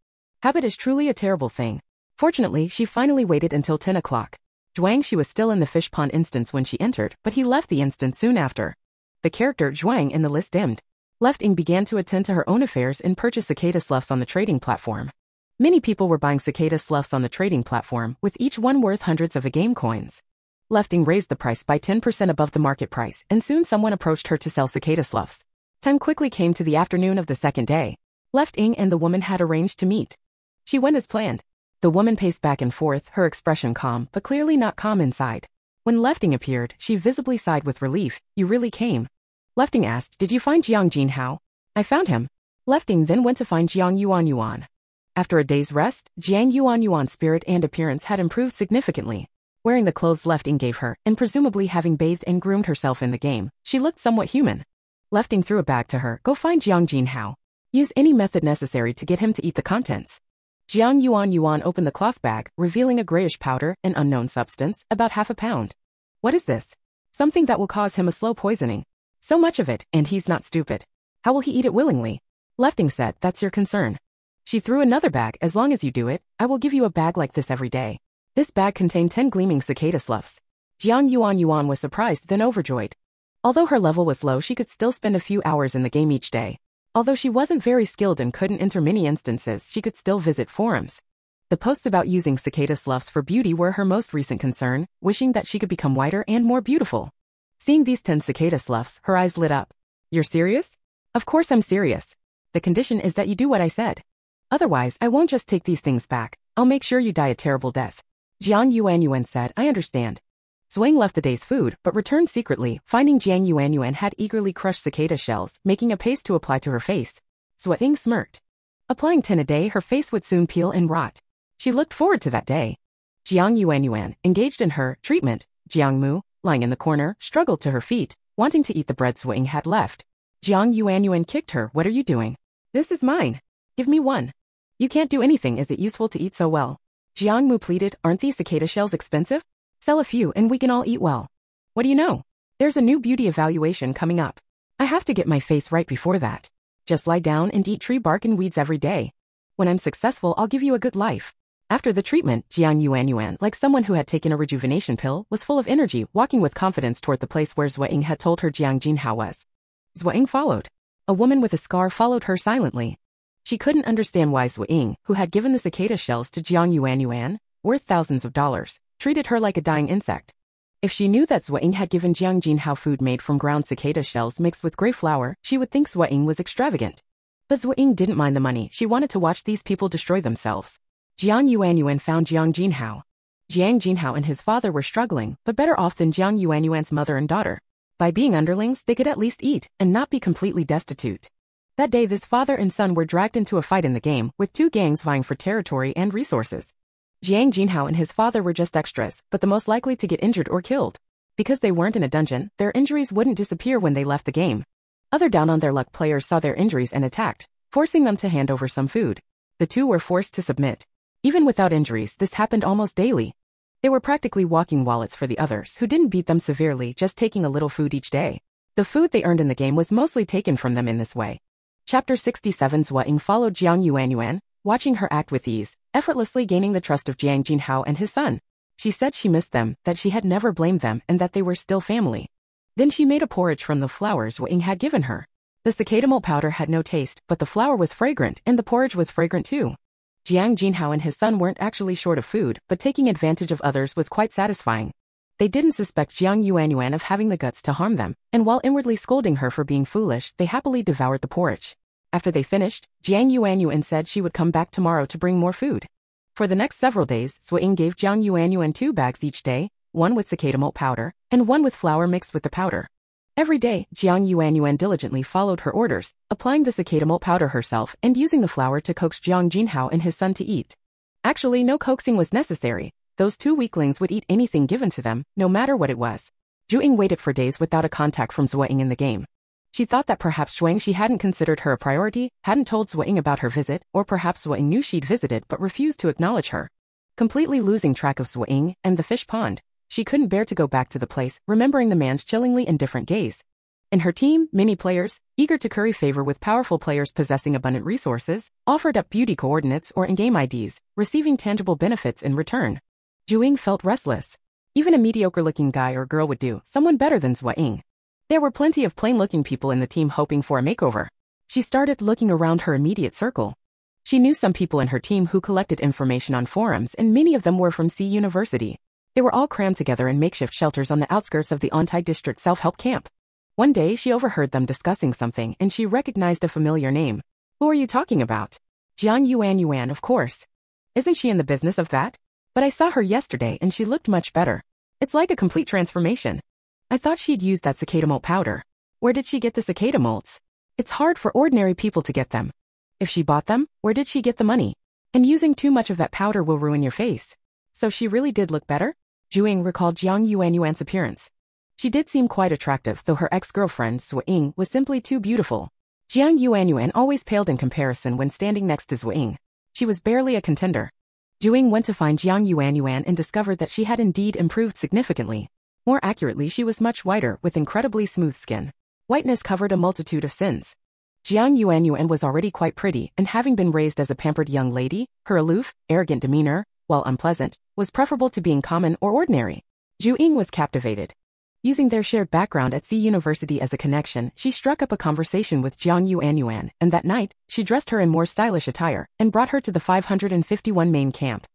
Habit is truly a terrible thing. Fortunately, she finally waited until 10 o'clock. Zhuangxi was still in the fish pond instance when she entered, but he left the instance soon after. The character Zhuang in the list dimmed. Lefting began to attend to her own affairs and purchase cicada sloughs on the trading platform. Many people were buying cicada sloughs on the trading platform, with each one worth hundreds of game coins. Lefting raised the price by 10% above the market price, and soon someone approached her to sell cicada sloughs. Time quickly came to the afternoon of the second day. Lefting and the woman had arranged to meet. She went as planned. The woman paced back and forth, her expression calm, but clearly not calm inside. When Lefting appeared, she visibly sighed with relief. "You really came." Lefting asked, "Did you find Jiang Jinhao?" "I found him." Lefting then went to find Jiang Yuan. After a day's rest, Jiang Yuan's spirit and appearance had improved significantly. Wearing the clothes Lefting gave her, and presumably having bathed and groomed herself in the game, she looked somewhat human. Lefting threw a bag to her. "Go find Jiang Jinhao. Use any method necessary to get him to eat the contents." Jiang Yuan opened the cloth bag, revealing a grayish powder, an unknown substance, about half a pound. "What is this?" "Something that will cause him a slow poisoning." "So much of it, and he's not stupid. How will he eat it willingly?" Lefting said, "That's your concern." She threw another bag. "As long as you do it, I will give you a bag like this every day." This bag contained 10 gleaming cicada sloughs. Jiang Yuan was surprised, then overjoyed. Although her level was low, she could still spend a few hours in the game each day. Although she wasn't very skilled and couldn't enter many instances, she could still visit forums. The posts about using cicada sloughs for beauty were her most recent concern, wishing that she could become whiter and more beautiful. Seeing these 10 cicada sloughs, her eyes lit up. "You're serious?" "Of course I'm serious. The condition is that you do what I said. Otherwise, I won't just take these things back. I'll make sure you die a terrible death." Jiang Yuan said, "I understand." Zuo Ying left the day's food, but returned secretly, finding Jiang Yuan had eagerly crushed cicada shells, making a paste to apply to her face. Zuo Ying smirked. Applying 10 a day, her face would soon peel and rot. She looked forward to that day. Jiang Yuan, engaged in her treatment, Jiang Mu, lying in the corner, struggled to her feet, wanting to eat the bread Zuo Ying had left. Jiang Yuan kicked her. "What are you doing?" "This is mine. Give me one." "You can't do anything. Is it useful to eat so well?" Jiang Mu pleaded. "Aren't these cicada shells expensive? Sell a few and we can all eat well." "What do you know? There's a new beauty evaluation coming up. I have to get my face right before that. Just lie down and eat tree bark and weeds every day. When I'm successful, I'll give you a good life." After the treatment, Jiang Yuan, like someone who had taken a rejuvenation pill, was full of energy, walking with confidence toward the place where Zuo Ying had told her Jiang Jinhao was. Zuo Ying followed. A woman with a scar followed her silently. She couldn't understand why Zuo Ying, who had given the cicada shells to Jiang Yuan, worth thousands of dollars, treated her like a dying insect. If she knew that Zuo Ying had given Jiang Jinhao food made from ground cicada shells mixed with gray flour, she would think Zuo Ying was extravagant. But Zuo Ying didn't mind the money. She wanted to watch these people destroy themselves. Jiang Yuan found Jiang Jinhao. Jiang Jinhao and his father were struggling, but better off than Jiang Yuan's mother and daughter. By being underlings, they could at least eat and not be completely destitute. That day, this father and son were dragged into a fight in the game, with two gangs vying for territory and resources. Jiang Jinhao and his father were just extras, but the most likely to get injured or killed. Because they weren't in a dungeon, their injuries wouldn't disappear when they left the game. Other down-on-their-luck players saw their injuries and attacked, forcing them to hand over some food. The two were forced to submit. Even without injuries, this happened almost daily. They were practically walking wallets for the others, who didn't beat them severely, just taking a little food each day. The food they earned in the game was mostly taken from them in this way. Chapter 67. Zuo Ying followed Jiang Yuan, watching her act with ease, effortlessly gaining the trust of Jiang Jinhao and his son. She said she missed them, that she had never blamed them, and that they were still family. Then she made a porridge from the flour Zuo Ying had given her. The cicada malt powder had no taste, but the flour was fragrant, and the porridge was fragrant too. Jiang Jinhao and his son weren't actually short of food, but taking advantage of others was quite satisfying. They didn't suspect Jiang Yuan of having the guts to harm them, and while inwardly scolding her for being foolish, they happily devoured the porridge. After they finished, Jiang Yuan said she would come back tomorrow to bring more food. For the next several days, Zuo Ying gave Jiang Yuan 2 bags each day, one with cicada malt powder, and one with flour mixed with the powder. Every day, Jiang Yuanyuan diligently followed her orders, applying the cicada malt powder herself and using the flour to coax Jiang Jinhao and his son to eat. Actually, no coaxing was necessary. Those two weaklings would eat anything given to them, no matter what it was. Zuo Ying waited for days without a contact from Zuo Ying in the game. She thought that perhaps Zuo Ying hadn't considered her a priority, hadn't told Zuo Ying about her visit, or perhaps Zuo Ying knew she'd visited but refused to acknowledge her. Completely losing track of Zuo Ying and the fish pond, she couldn't bear to go back to the place, remembering the man's chillingly indifferent gaze. In her team, many players, eager to curry favor with powerful players possessing abundant resources, offered up beauty coordinates or in-game IDs, receiving tangible benefits in return. Zuo Ying felt restless. Even a mediocre-looking guy or girl would do, someone better than Zuo Ying. There were plenty of plain-looking people in the team hoping for a makeover. She started looking around her immediate circle. She knew some people in her team who collected information on forums, and many of them were from C University. They were all crammed together in makeshift shelters on the outskirts of the Ontai District self-help camp. One day, she overheard them discussing something, and she recognized a familiar name. Who are you talking about? Jiang Yuanyuan, of course. Isn't she in the business of that? But I saw her yesterday, and she looked much better. It's like a complete transformation. I thought she'd used that cicada malt powder. Where did she get the cicada malts? It's hard for ordinary people to get them. If she bought them, where did she get the money? And using too much of that powder will ruin your face. So she really did look better? Zuo Ying recalled Jiang Yuanyuan's appearance. She did seem quite attractive, though her ex-girlfriend, Zuo Ying, was simply too beautiful. Jiang Yuanyuan always paled in comparison when standing next to Zuo Ying. She was barely a contender. Zuo Ying went to find Jiang Yuanyuan and discovered that she had indeed improved significantly. More accurately, she was much whiter, with incredibly smooth skin. Whiteness covered a multitude of sins. Jiang Yuanyuan was already quite pretty, and having been raised as a pampered young lady, her aloof, arrogant demeanor, while unpleasant, was preferable to being common or ordinary. Zuo Ying was captivated. Using their shared background at C University as a connection, she struck up a conversation with Jiang Yuanyuan, and that night, she dressed her in more stylish attire and brought her to the 551 main camp.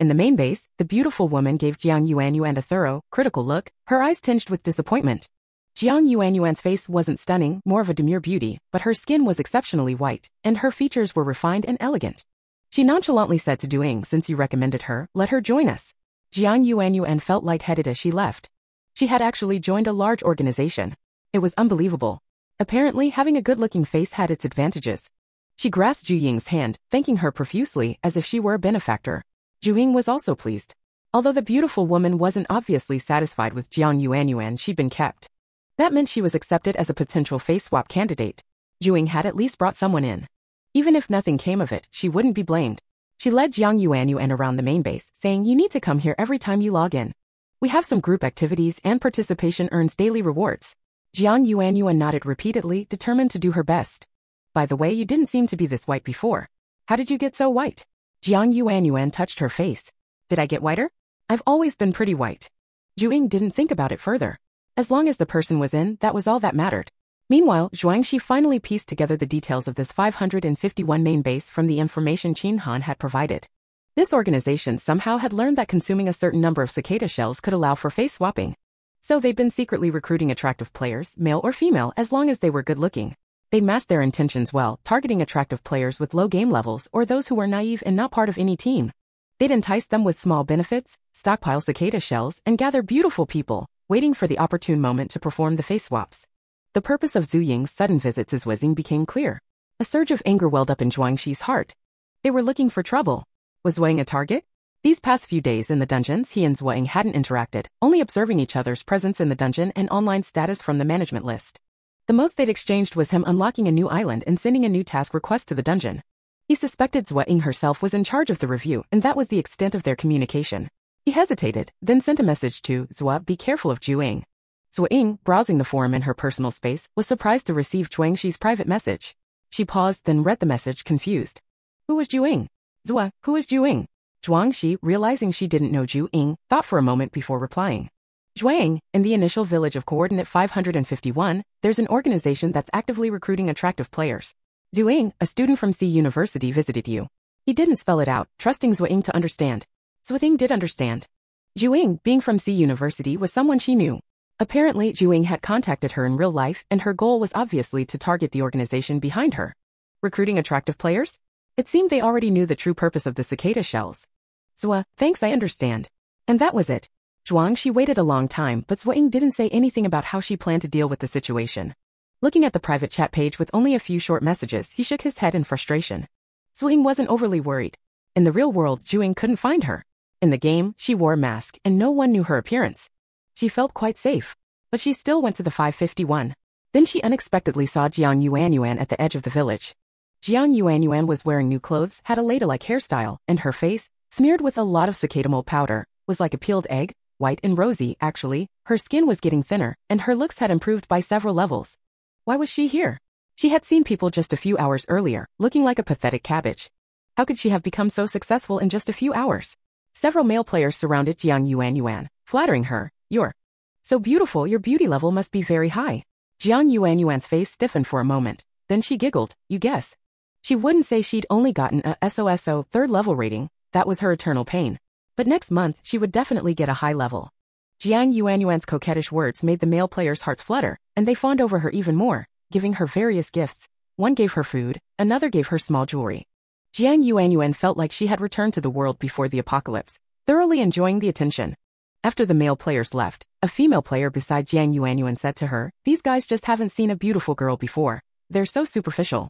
In the main base, the beautiful woman gave Jiang Yuanyuan a thorough, critical look, her eyes tinged with disappointment. Jiang Yuanyuan's face wasn't stunning, more of a demure beauty, but her skin was exceptionally white, and her features were refined and elegant. She nonchalantly said to Zuo Ying, since you recommended her, let her join us. Jiang Yuanyuan felt lightheaded as she left. She had actually joined a large organization. It was unbelievable. Apparently, having a good-looking face had its advantages. She grasped Zuo Ying's hand, thanking her profusely as if she were a benefactor. Zuo Ying was also pleased. Although the beautiful woman wasn't obviously satisfied with Jiang Yuanyuan, she'd been kept. That meant she was accepted as a potential face swap candidate. Zuo Ying had at least brought someone in. Even if nothing came of it, she wouldn't be blamed. She led Jiang Yuanyuan around the main base, saying, you need to come here every time you log in. We have some group activities and participation earns daily rewards. Jiang Yuanyuan nodded repeatedly, determined to do her best. By the way, you didn't seem to be this white before. How did you get so white? Jiang Yuanyuan touched her face. Did I get whiter? I've always been pretty white. Zuo Ying didn't think about it further. As long as the person was in, that was all that mattered. Meanwhile, Zhuangxi finally pieced together the details of this 551 main base from the information Qin Han had provided. This organization somehow had learned that consuming a certain number of cicada shells could allow for face swapping. So they'd been secretly recruiting attractive players, male or female, as long as they were good-looking. They'd masked their intentions well, targeting attractive players with low game levels or those who were naive and not part of any team. They'd entice them with small benefits, stockpile cicada shells, and gather beautiful people, waiting for the opportune moment to perform the face swaps. The purpose of Zuo Ying's sudden visit to Zuo Ying became clear. A surge of anger welled up in Zhuangxi's heart. They were looking for trouble. Was Zuo Ying a target? These past few days in the dungeons, he and Zuo Ying hadn't interacted, only observing each other's presence in the dungeon and online status from the management list. The most they'd exchanged was him unlocking a new island and sending a new task request to the dungeon. He suspected Zuo Ying herself was in charge of the review, and that was the extent of their communication. He hesitated, then sent a message to Zuo, be careful of Zuo Ying. Zuo Ying, browsing the forum in her personal space, was surprised to receive Zhuangxi's private message. She paused, then read the message, confused. Who was Zuo Ying? Zuo, who is Zuo Ying? Zhuangxi, realizing she didn't know Zuo Ying, thought for a moment before replying. Zhuang, in the initial village of coordinate 551, there's an organization that's actively recruiting attractive players. Zuo Ying, a student from C University, visited you. He didn't spell it out, trusting Zuo Ying to understand. Zuo Ying did understand. Zuo Ying, being from C University, was someone she knew. Apparently, Zuo Ying had contacted her in real life, and her goal was obviously to target the organization behind her. Recruiting attractive players? It seemed they already knew the true purpose of the cicada shells. Zuo, thanks, I understand. And that was it. Zhuang, she waited a long time, but Zuo Ying didn't say anything about how she planned to deal with the situation. Looking at the private chat page with only a few short messages, he shook his head in frustration. Zuo Ying wasn't overly worried. In the real world, Zhu Ying couldn't find her. In the game, she wore a mask, and no one knew her appearance. She felt quite safe. But she still went to the 551. Then she unexpectedly saw Jiang Yuanyuan at the edge of the village. Jiang Yuanyuan was wearing new clothes, had a lady-like hairstyle, and her face, smeared with a lot of cicada mold powder, was like a peeled egg, white and rosy, actually. Her skin was getting thinner, and her looks had improved by several levels. Why was she here? She had seen people just a few hours earlier, looking like a pathetic cabbage. How could she have become so successful in just a few hours? Several male players surrounded Jiang Yuanyuan, flattering her. You're so beautiful, your beauty level must be very high. Jiang Yuanyuan's face stiffened for a moment, then she giggled. You guess. She wouldn't say she'd only gotten a SOSO third level rating, that was her eternal pain. But next month she would definitely get a high level. Jiang Yuanyuan's coquettish words made the male players' hearts flutter, and they fawned over her even more, giving her various gifts. One gave her food, another gave her small jewelry. Jiang Yuanyuan felt like she had returned to the world before the apocalypse, thoroughly enjoying the attention. After the male players left, a female player beside Jiang Yuanyuan said to her, these guys just haven't seen a beautiful girl before. They're so superficial.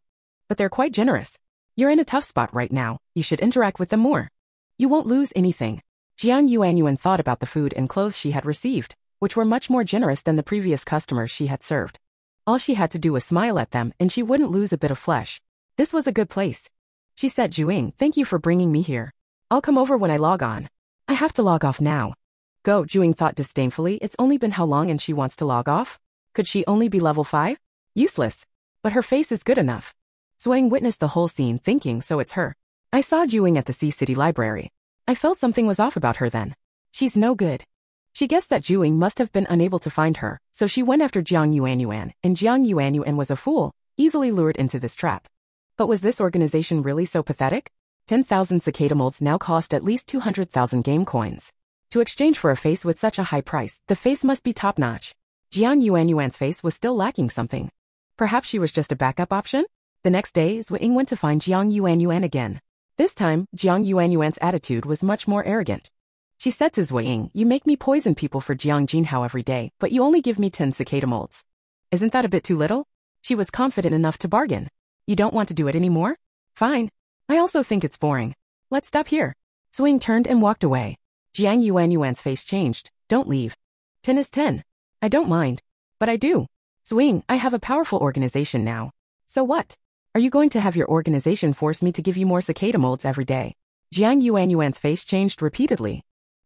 But they're quite generous. You're in a tough spot right now, you should interact with them more. You won't lose anything. Jiang Yuanyuan thought about the food and clothes she had received, which were much more generous than the previous customers she had served. All she had to do was smile at them and she wouldn't lose a bit of flesh. This was a good place. She said, Zuo Ying, thank you for bringing me here. I'll come over when I log on. I have to log off now. Go, Zuo Ying thought disdainfully, it's only been how long and she wants to log off? Could she only be level 5? Useless. But her face is good enough. Zuo Ying witnessed the whole scene thinking, so it's her. I saw Zuo Ying at the Sea City Library. I felt something was off about her then. She's no good. She guessed that Zuo Ying must have been unable to find her, so she went after Jiang Yuanyuan, and Jiang Yuanyuan was a fool, easily lured into this trap. But was this organization really so pathetic? 10,000 cicada molds now cost at least 200,000 game coins. To exchange for a face with such a high price, the face must be top-notch. Jiang Yuanyuan's face was still lacking something. Perhaps she was just a backup option? The next day, Zuo Ying went to find Jiang Yuanyuan again. This time, Jiang Yuanyuan's attitude was much more arrogant. She said to Zuo Ying, you make me poison people for Jiang Jinhao every day, but you only give me 10 cicada molds. Isn't that a bit too little? She was confident enough to bargain. You don't want to do it anymore? Fine. I also think it's boring. Let's stop here. Zuo Ying turned and walked away. Jiang Yuanyuan's face changed. Don't leave. 10 is 10. I don't mind. But I do. Zuo Ying, I have a powerful organization now. So what? Are you going to have your organization force me to give you more cicada molds every day? Jiang Yuanyuan's face changed repeatedly.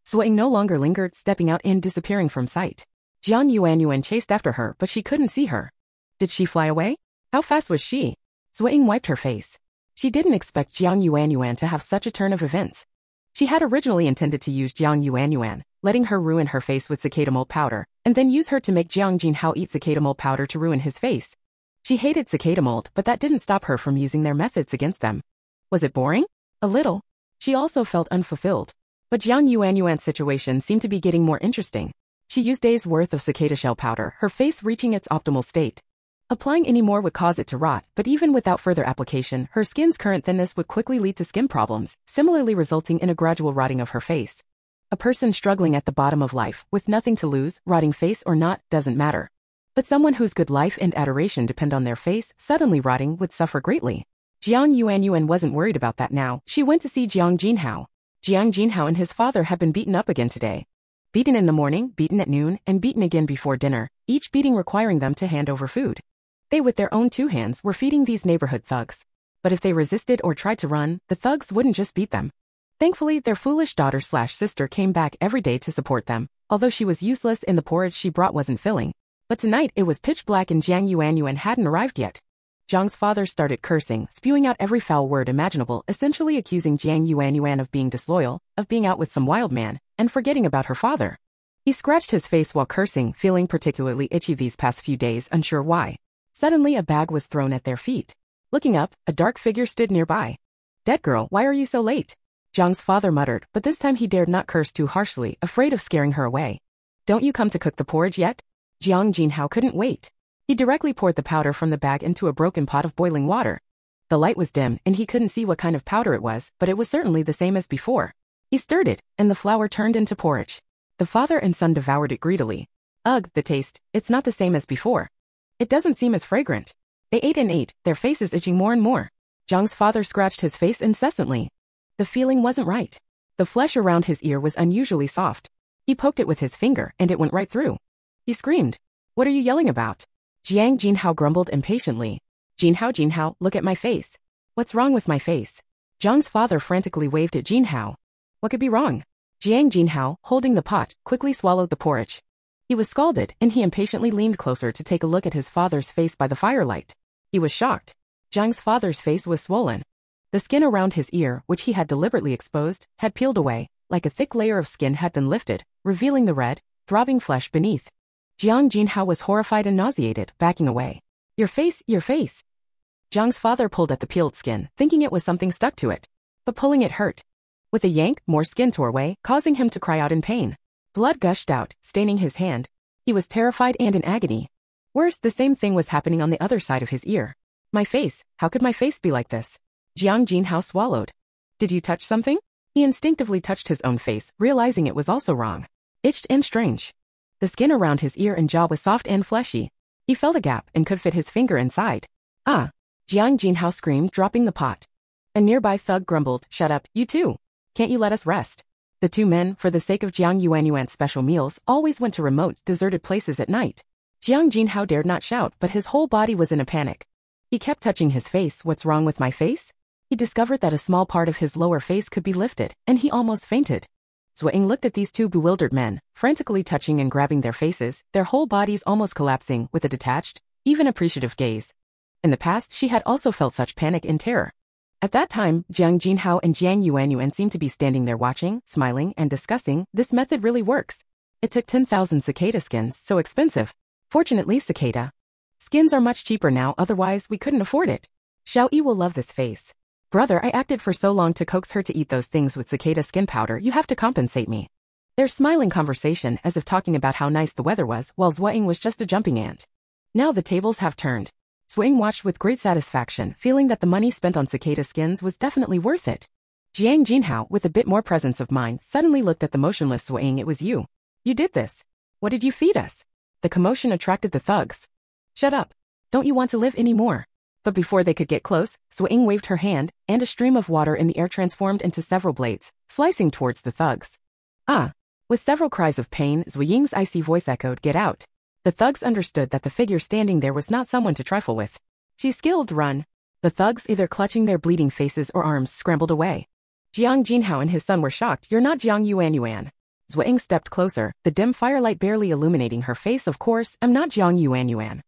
Zuo Ying no longer lingered, stepping out and disappearing from sight. Jiang Yuanyuan chased after her, but she couldn't see her. Did she fly away? How fast was she? Zuo Ying wiped her face. She didn't expect Jiang Yuanyuan to have such a turn of events. She had originally intended to use Jiang Yuanyuan, letting her ruin her face with cicada mold powder, and then use her to make Jiang Jinhao eat cicada mold powder to ruin his face. She hated cicada mold, but that didn't stop her from using their methods against them. Was it boring? A little. She also felt unfulfilled. But Jiang Yuanyuan's situation seemed to be getting more interesting. She used days' worth of cicada shell powder, her face reaching its optimal state. Applying any more would cause it to rot, but even without further application, her skin's current thinness would quickly lead to skin problems, similarly resulting in a gradual rotting of her face. A person struggling at the bottom of life, with nothing to lose, rotting face or not, doesn't matter. But someone whose good life and adoration depend on their face, suddenly rotting, would suffer greatly. Jiang Yuanyuan wasn't worried about that now. She went to see Jiang Jinhao. Jiang Jinhao and his father had been beaten up again today. Beaten in the morning, beaten at noon, and beaten again before dinner, each beating requiring them to hand over food. They with their own 2 hands were feeding these neighborhood thugs. But if they resisted or tried to run, the thugs wouldn't just beat them. Thankfully, their foolish daughter/sister came back every day to support them, although she was useless and the porridge she brought wasn't filling. But tonight it was pitch black and Jiang Yuanyuan hadn't arrived yet. Jiang's father started cursing, spewing out every foul word imaginable, essentially accusing Jiang Yuanyuan of being disloyal, of being out with some wild man, and forgetting about her father. He scratched his face while cursing, feeling particularly itchy these past few days, unsure why. Suddenly a bag was thrown at their feet. Looking up, a dark figure stood nearby. Dead girl, why are you so late? Jiang's father muttered, but this time he dared not curse too harshly, afraid of scaring her away. Don't you come to cook the porridge yet? Jiang Jinhao couldn't wait. He directly poured the powder from the bag into a broken pot of boiling water. The light was dim and he couldn't see what kind of powder it was, but it was certainly the same as before. He stirred it, and the flour turned into porridge. The father and son devoured it greedily. Ugh, the taste, it's not the same as before. It doesn't seem as fragrant. They ate and ate, their faces itching more and more. Jiang's father scratched his face incessantly. The feeling wasn't right. The flesh around his ear was unusually soft. He poked it with his finger, and it went right through. He screamed. What are you yelling about? Jiang Jinhao grumbled impatiently. Jinhao, look at my face. What's wrong with my face? Jiang's father frantically waved at Jinhao. What could be wrong? Jiang Jinhao, holding the pot, quickly swallowed the porridge. He was scalded, and he impatiently leaned closer to take a look at his father's face by the firelight. He was shocked. Jiang's father's face was swollen. The skin around his ear, which he had deliberately exposed, had peeled away, like a thick layer of skin had been lifted, revealing the red, throbbing flesh beneath. Jiang Jinhao was horrified and nauseated, backing away. Your face! Jiang's father pulled at the peeled skin, thinking it was something stuck to it. But pulling it hurt. With a yank, more skin tore away, causing him to cry out in pain. Blood gushed out, staining his hand. He was terrified and in agony. Worse, the same thing was happening on the other side of his ear. My face, how could my face be like this? Jiang Jinhao swallowed. Did you touch something? He instinctively touched his own face, realizing it was also wrong. Itched and strange. The skin around his ear and jaw was soft and fleshy. He felt a gap and could fit his finger inside. Ah! Jiang Jinhao screamed, dropping the pot. A nearby thug grumbled, shut up, you too. Can't you let us rest? The two men, for the sake of Jiang Yuanyuan's special meals, always went to remote, deserted places at night. Jiang Jinhao dared not shout, but his whole body was in a panic. He kept touching his face. What's wrong with my face? He discovered that a small part of his lower face could be lifted, and he almost fainted. Zuo Ying looked at these two bewildered men, frantically touching and grabbing their faces, their whole bodies almost collapsing, with a detached, even appreciative gaze. In the past, she had also felt such panic and terror. At that time, Jiang Jinhao and Jiang Yuanyuan seemed to be standing there watching, smiling, and discussing. This method really works. It took 10,000 cicada skins, so expensive. Fortunately, cicada skins are much cheaper now, otherwise we couldn't afford it. Xiao Yi will love this face. Brother, I acted for so long to coax her to eat those things with cicada skin powder, you have to compensate me. Their smiling conversation as if talking about how nice the weather was, while Zuo Ying was just a jumping ant. Now the tables have turned. Zuo Ying watched with great satisfaction, feeling that the money spent on cicada skins was definitely worth it. Jiang Jinhao, with a bit more presence of mind, suddenly looked at the motionless Zuo Ying. It was you. You did this. What did you feed us? The commotion attracted the thugs. Shut up. Don't you want to live anymore? But before they could get close, Zuo Ying waved her hand, and a stream of water in the air transformed into several blades, slicing towards the thugs. Ah! With several cries of pain, Zuo Ying's icy voice echoed, get out. The thugs understood that the figure standing there was not someone to trifle with. She's skilled, run. The thugs, either clutching their bleeding faces or arms, scrambled away. Jiang Jinhao and his son were shocked. You're not Jiang Yuanyuan. Zuo Ying stepped closer, the dim firelight barely illuminating her face. Of course, I'm not Jiang Yuanyuan.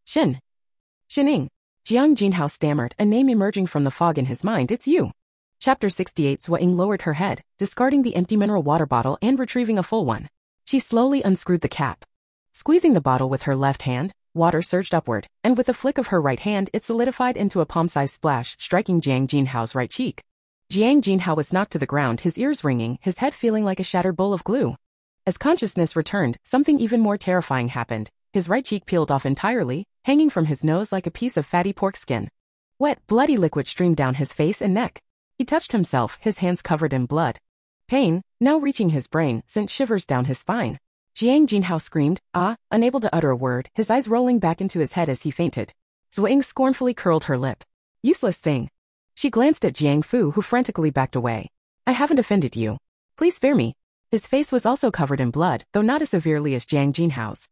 Xining. Jiang Jinhao stammered, a name emerging from the fog in his mind. It's you. Chapter 68. Zuo Ying lowered her head, discarding the empty mineral water bottle and retrieving a full one. She slowly unscrewed the cap. Squeezing the bottle with her left hand, water surged upward, and with a flick of her right hand it solidified into a palm-sized splash, striking Jiang Jinhao's right cheek. Jiang Jinhao was knocked to the ground, his ears ringing, his head feeling like a shattered bowl of glue. As consciousness returned, something even more terrifying happened. His right cheek peeled off entirely, hanging from his nose like a piece of fatty pork skin. Wet, bloody liquid streamed down his face and neck. He touched himself, his hands covered in blood. Pain, now reaching his brain, sent shivers down his spine. Jiang Jinhao screamed, unable to utter a word, his eyes rolling back into his head as he fainted. Zuo Ying scornfully curled her lip. Useless thing. She glanced at Jiang Fu, who frantically backed away. I haven't offended you. Please spare me. His face was also covered in blood, though not as severely as Jiang Jinhao's.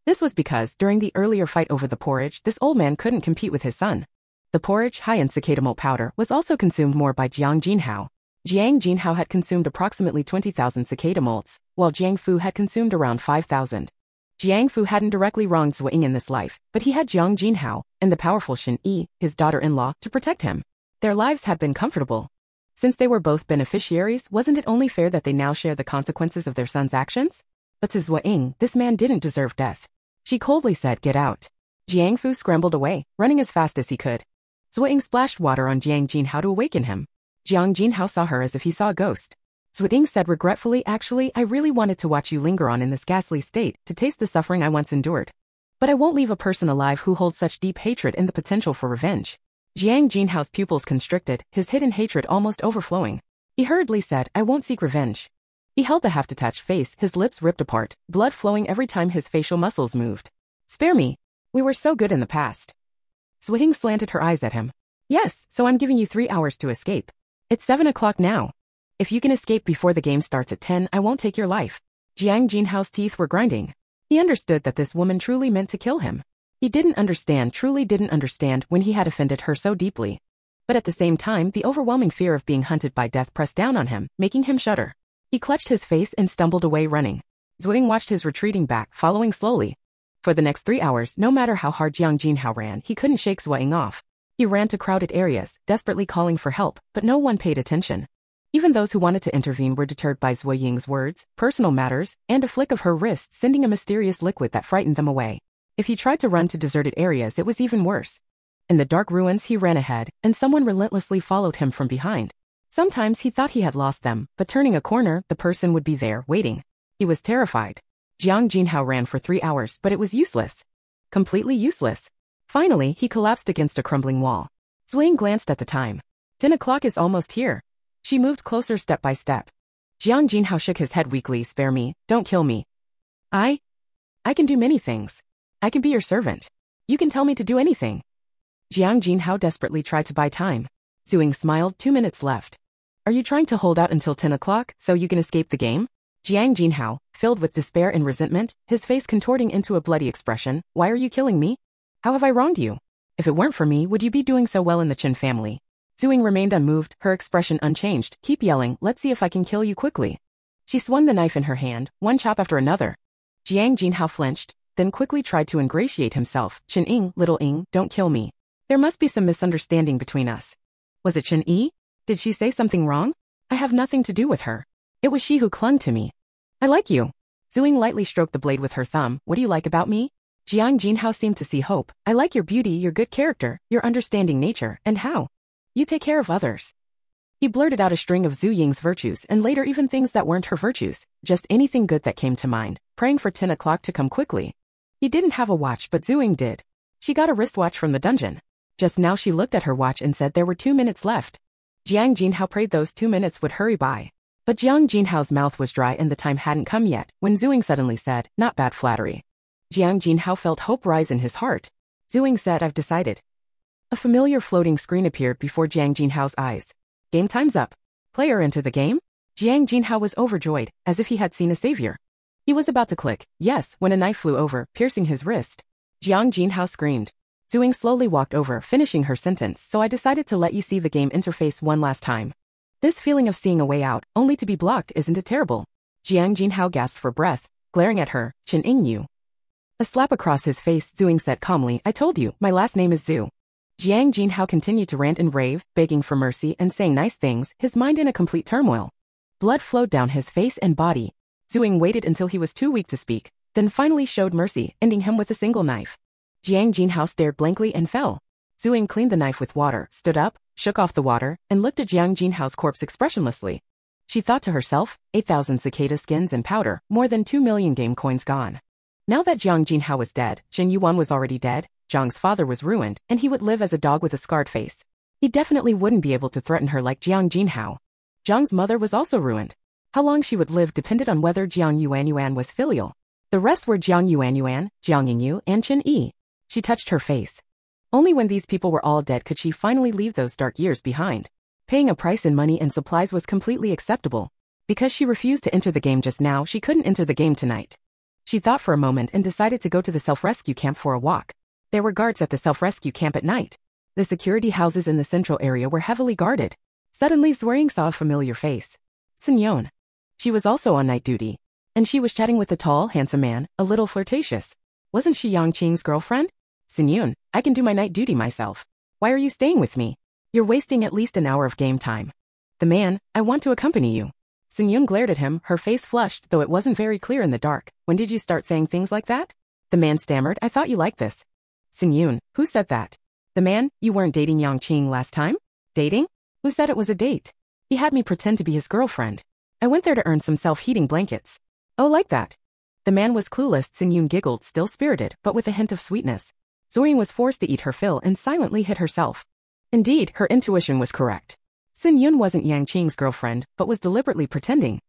This was because, during the earlier fight over the porridge, this old man couldn't compete with his son. The porridge, high in cicada malt powder, was also consumed more by Jiang Jinhao. Jiang Jinhao had consumed approximately 20,000 cicada malts, while Jiang Fu had consumed around 5,000. Jiang Fu hadn't directly wronged Zuo Ying in this life, but he had Jiang Jinhao, and the powerful Shen Yi, his daughter-in-law, to protect him. Their lives had been comfortable. Since they were both beneficiaries, wasn't it only fair that they now share the consequences of their son's actions? But to Zuo Ying, this man didn't deserve death. She coldly said, get out. Jiang Fu scrambled away, running as fast as he could. Zuo Ying splashed water on Jiang Jinhao to awaken him. Jiang Jinhao saw her as if he saw a ghost. Zuo Ying said regretfully, actually, I really wanted to watch you linger on in this ghastly state, to taste the suffering I once endured. But I won't leave a person alive who holds such deep hatred and the potential for revenge. Jiang Jinhao's pupils constricted, his hidden hatred almost overflowing. He hurriedly said, I won't seek revenge. He held the half-detached face, his lips ripped apart, blood flowing every time his facial muscles moved. Spare me. We were so good in the past. Zuo Ying slanted her eyes at him. Yes, so I'm giving you 3 hours to escape. It's 7 o'clock now. If you can escape before the game starts at 10, I won't take your life. Jiang Jinhao's teeth were grinding. He understood that this woman truly meant to kill him. He truly didn't understand when he had offended her so deeply. But at the same time, the overwhelming fear of being hunted by death pressed down on him, making him shudder. He clutched his face and stumbled away running. Zuo Ying watched his retreating back, following slowly. For the next 3 hours, no matter how hard Jiang Jinhao ran, he couldn't shake Zuo Ying off. He ran to crowded areas, desperately calling for help, but no one paid attention. Even those who wanted to intervene were deterred by Zuo Ying's words, personal matters, and a flick of her wrist sending a mysterious liquid that frightened them away. If he tried to run to deserted areas, it was even worse. In the dark ruins, he ran ahead, and someone relentlessly followed him from behind. Sometimes he thought he had lost them, but turning a corner, the person would be there, waiting. He was terrified. Jiang Jinhao ran for 3 hours, but it was useless. Completely useless. Finally, he collapsed against a crumbling wall. Zuo Ying glanced at the time. 10 o'clock is almost here. She moved closer step by step. Jiang Jinhao shook his head weakly. Spare me, don't kill me. I can do many things. I can be your servant. You can tell me to do anything. Jiang Jinhao desperately tried to buy time. Zuo Ying smiled. 2 minutes left. Are you trying to hold out until 10 o'clock so you can escape the game? Jiang Jinhao, filled with despair and resentment, his face contorting into a bloody expression. Why are you killing me? How have I wronged you? If it weren't for me, would you be doing so well in the Chen family? Zuo Ying remained unmoved, her expression unchanged. Keep yelling, let's see if I can kill you quickly. She swung the knife in her hand, one chop after another. Jiang Jinhao flinched, then quickly tried to ingratiate himself. Chen Ying, little Ying, don't kill me. There must be some misunderstanding between us. Was it Chen Yi? Did she say something wrong? I have nothing to do with her. It was she who clung to me. I like you. Zuo Ying lightly stroked the blade with her thumb. What do you like about me? Jiang Jinhao seemed to see hope. I like your beauty, your good character, your understanding nature, and how you take care of others. He blurted out a string of Zuo Ying's virtues and later even things that weren't her virtues, just anything good that came to mind, praying for 10 o'clock to come quickly. He didn't have a watch, but Zuo Ying did. She got a wristwatch from the dungeon. Just now she looked at her watch and said there were 2 minutes left. Jiang Jinhao prayed those 2 minutes would hurry by. But Jiang Jinhao's mouth was dry and the time hadn't come yet, when Zuo Ying suddenly said, not bad flattery. Jiang Jinhao felt hope rise in his heart. Zuo Ying said, I've decided. A familiar floating screen appeared before Jiang Jinhao's eyes. Game time's up. Player enter the game? Jiang Jinhao was overjoyed, as if he had seen a savior. He was about to click yes when a knife flew over, piercing his wrist. Jiang Jinhao screamed. Zuo Ying slowly walked over, finishing her sentence, so I decided to let you see the game interface one last time. This feeling of seeing a way out, only to be blocked, isn't it terrible? Jiang Jinhao gasped for breath, glaring at her. Chen Ying, you. A slap across his face, Zuo Ying said calmly, I told you, my last name is Zhu. Jiang Jinhao continued to rant and rave, begging for mercy and saying nice things, his mind in a complete turmoil. Blood flowed down his face and body. Zuo Ying waited until he was too weak to speak, then finally showed mercy, ending him with a single knife. Jiang Jinhao stared blankly and fell. Zuo Ying cleaned the knife with water, stood up, shook off the water, and looked at Jiang Jinhao's corpse expressionlessly. She thought to herself, 8,000 cicada skins and powder, more than 2 million game coins gone. Now that Jiang Jinhao was dead, Chen Yuan was already dead, Zhang's father was ruined, and he would live as a dog with a scarred face. He definitely wouldn't be able to threaten her like Jiang Jinhao. Zhang's mother was also ruined. How long she would live depended on whether Jiang Yuanyuan was filial. The rest were Jiang Yuanyuan, Jiang Yingyu, and Chen Yi. She touched her face. Only when these people were all dead could she finally leave those dark years behind. Paying a price in money and supplies was completely acceptable. Because she refused to enter the game just now, she couldn't enter the game tonight. She thought for a moment and decided to go to the self-rescue camp for a walk. There were guards at the self-rescue camp at night. The security houses in the central area were heavily guarded. Suddenly Zuo Ying saw a familiar face. Sun Yon. She was also on night duty. And she was chatting with a tall, handsome man, a little flirtatious. Wasn't she Yang Qing's girlfriend? Sun Yun, I can do my night duty myself. Why are you staying with me? You're wasting at least an hour of game time. The man, I want to accompany you. Sun Yun glared at him, her face flushed, though it wasn't very clear in the dark. When did you start saying things like that? The man stammered, I thought you liked this. Sun Yun, who said that? The man, you weren't dating Yang Qing last time? Dating? Who said it was a date? He had me pretend to be his girlfriend. I went there to earn some self-heating blankets. Oh, like that. The man was clueless. Sun Yun giggled, still spirited, but with a hint of sweetness. Zuo Ying was forced to eat her fill and silently hit herself. Indeed, her intuition was correct. Sun Yun wasn't Yang Qing's girlfriend, but was deliberately pretending.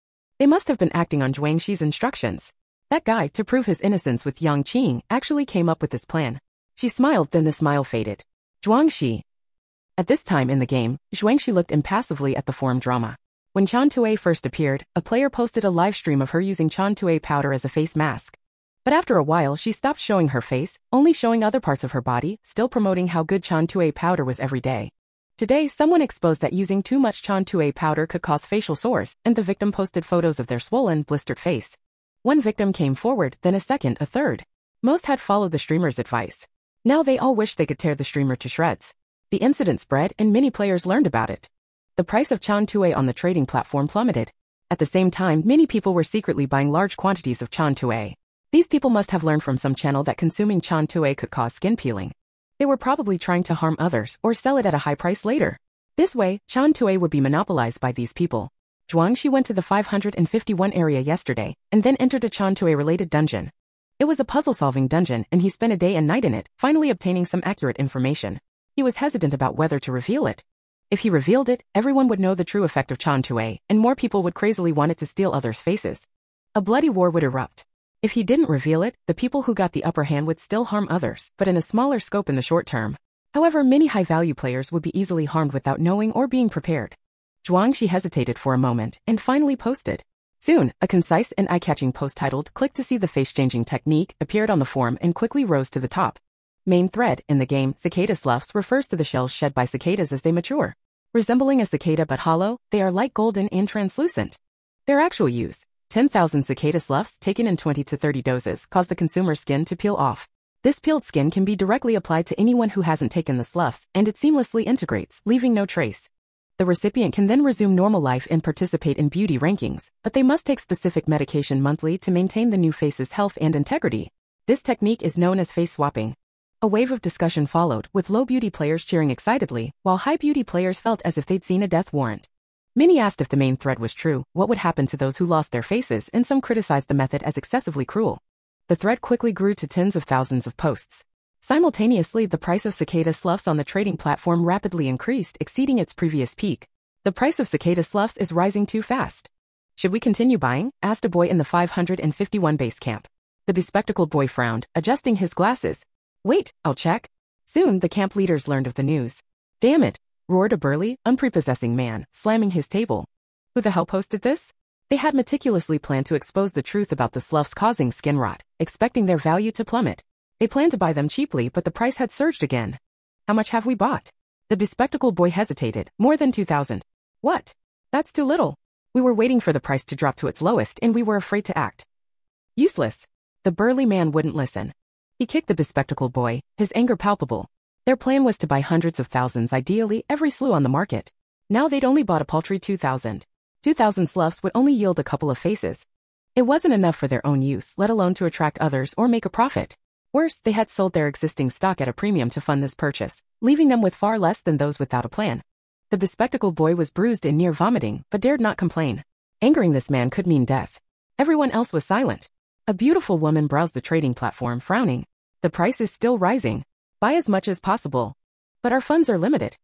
They must have been acting on Zhuang Xi's instructions. That guy, to prove his innocence with Yang Qing, actually came up with this plan. She smiled, then the smile faded. Zhuang Xi. At this time in the game, Zhuang Xi looked impassively at the forum drama. When Chan Tue first appeared, a player posted a live stream of her using Chan Tue powder as a face mask. But after a while she stopped showing her face, only showing other parts of her body, still promoting how good Chan Tue powder was every day. Today someone exposed that using too much Chan Tue powder could cause facial sores, and the victim posted photos of their swollen, blistered face. One victim came forward, then a second, a third. Most had followed the streamer's advice. Now they all wish they could tear the streamer to shreds. The incident spread and many players learned about it. The price of Chan Tue on the trading platform plummeted. At the same time, many people were secretly buying large quantities of Chan Tue. These people must have learned from some channel that consuming Chan Tue could cause skin peeling. They were probably trying to harm others or sell it at a high price later. This way, Chan Tue would be monopolized by these people. Zhuang Xi went to the 551 area yesterday, and then entered a Chan Tue-related dungeon. It was a puzzle-solving dungeon, and he spent a day and night in it, finally obtaining some accurate information. He was hesitant about whether to reveal it. If he revealed it, everyone would know the true effect of Chan Tue, and more people would crazily want it to steal others' faces. A bloody war would erupt. If he didn't reveal it, the people who got the upper hand would still harm others, but in a smaller scope in the short term. However, many high-value players would be easily harmed without knowing or being prepared. Zhuang Xi hesitated for a moment, and finally posted. Soon, a concise and eye-catching post titled "Click to see the face-changing technique" appeared on the forum and quickly rose to the top. Main thread, in the game, cicada sloughs refers to the shells shed by cicadas as they mature. Resembling a cicada but hollow, they are light golden and translucent. Their actual use, 10,000 cicada sloughs taken in 20 to 30 doses cause the consumer's skin to peel off. This peeled skin can be directly applied to anyone who hasn't taken the sloughs, and it seamlessly integrates, leaving no trace. The recipient can then resume normal life and participate in beauty rankings, but they must take specific medication monthly to maintain the new face's health and integrity. This technique is known as face swapping. A wave of discussion followed, with low beauty players cheering excitedly, while high beauty players felt as if they'd seen a death warrant. Many asked if the main thread was true, what would happen to those who lost their faces, and some criticized the method as excessively cruel. The thread quickly grew to tens of thousands of posts. Simultaneously, the price of cicada sloughs on the trading platform rapidly increased, exceeding its previous peak. The price of cicada sloughs is rising too fast. Should we continue buying? Asked a boy in the 551 base camp. The bespectacled boy frowned, adjusting his glasses. Wait, I'll check. Soon, the camp leaders learned of the news. Damn it, roared a burly, unprepossessing man, slamming his table. Who the hell posted this? They had meticulously planned to expose the truth about the sloughs causing skin rot, expecting their value to plummet. They planned to buy them cheaply, but the price had surged again. How much have we bought? The bespectacled boy hesitated. More than 2,000. What? That's too little. We were waiting for the price to drop to its lowest, and we were afraid to act. Useless. The burly man wouldn't listen. He kicked the bespectacled boy, his anger palpable. Their plan was to buy hundreds of thousands, ideally every slough on the market. Now they'd only bought a paltry 2,000. 2,000 sloughs would only yield a couple of faces. It wasn't enough for their own use, let alone to attract others or make a profit. Worse, they had sold their existing stock at a premium to fund this purchase, leaving them with far less than those without a plan. The bespectacled boy was bruised and near vomiting, but dared not complain. Angering this man could mean death. Everyone else was silent. A beautiful woman browsed the trading platform, frowning. The price is still rising. Buy as much as possible. But our funds are limited.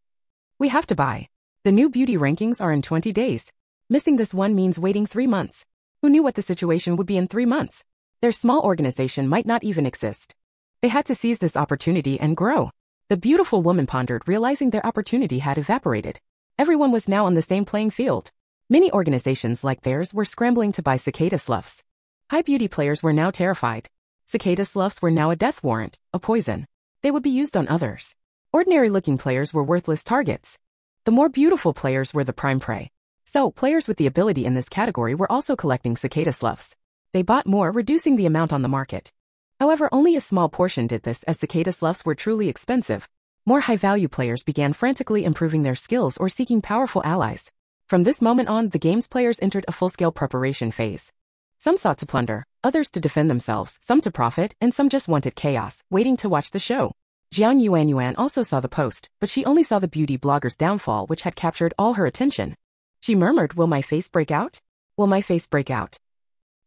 We have to buy. The new beauty rankings are in 20 days. Missing this one means waiting 3 months. Who knew what the situation would be in 3 months? Their small organization might not even exist. They had to seize this opportunity and grow. The beautiful woman pondered, realizing their opportunity had evaporated. Everyone was now on the same playing field. Many organizations like theirs were scrambling to buy cicada sloughs. High beauty players were now terrified. Cicada sloughs were now a death warrant, a poison. They would be used on others. Ordinary-looking players were worthless targets. The more beautiful players were the prime prey. So, players with the ability in this category were also collecting cicada sloughs. They bought more, reducing the amount on the market. However, only a small portion did this, as cicada sloughs were truly expensive. More high-value players began frantically improving their skills or seeking powerful allies. From this moment on, the game's players entered a full-scale preparation phase. Some sought to plunder, others to defend themselves, some to profit, and some just wanted chaos, waiting to watch the show. Jiang Yuan also saw the post, but she only saw the beauty blogger's downfall, which had captured all her attention. She murmured, "Will my face break out? Will my face break out?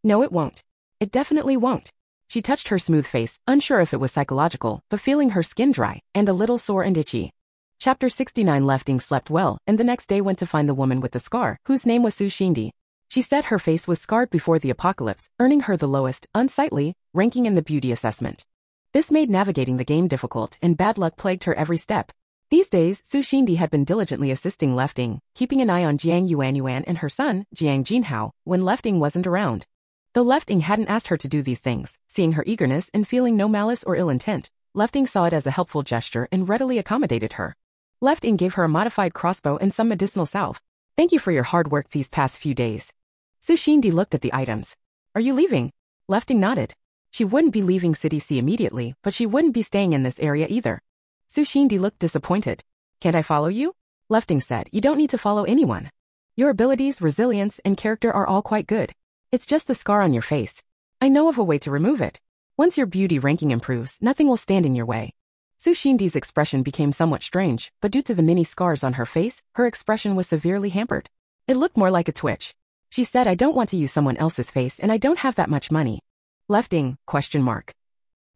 No, it won't. It definitely won't." She touched her smooth face, unsure if it was psychological, but feeling her skin dry, and a little sore and itchy. Chapter 69. Lefting slept well, and the next day went to find the woman with the scar, whose name was Su Xindi. She said her face was scarred before the apocalypse, earning her the lowest, unsightly, ranking in the beauty assessment. This made navigating the game difficult, and bad luck plagued her every step. These days, Zuo Ying had been diligently assisting Lefting, keeping an eye on Jiang Yuanyuan and her son, Jiang Jinhao, when Lefting wasn't around. Though Lefting hadn't asked her to do these things, seeing her eagerness and feeling no malice or ill intent, Lefting saw it as a helpful gesture and readily accommodated her. Lefting gave her a modified crossbow and some medicinal salve. Thank you for your hard work these past few days. Zuo Ying looked at the items. Are you leaving? Lefting nodded. She wouldn't be leaving City C immediately, but she wouldn't be staying in this area either. Zuo Ying looked disappointed. Can't I follow you? Lefting said, you don't need to follow anyone. Your abilities, resilience, and character are all quite good. It's just the scar on your face. I know of a way to remove it. Once your beauty ranking improves, nothing will stand in your way. Zuo Ying's expression became somewhat strange, but due to the many scars on her face, her expression was severely hampered. It looked more like a twitch. She said, I don't want to use someone else's face and I don't have that much money. Lefting, ?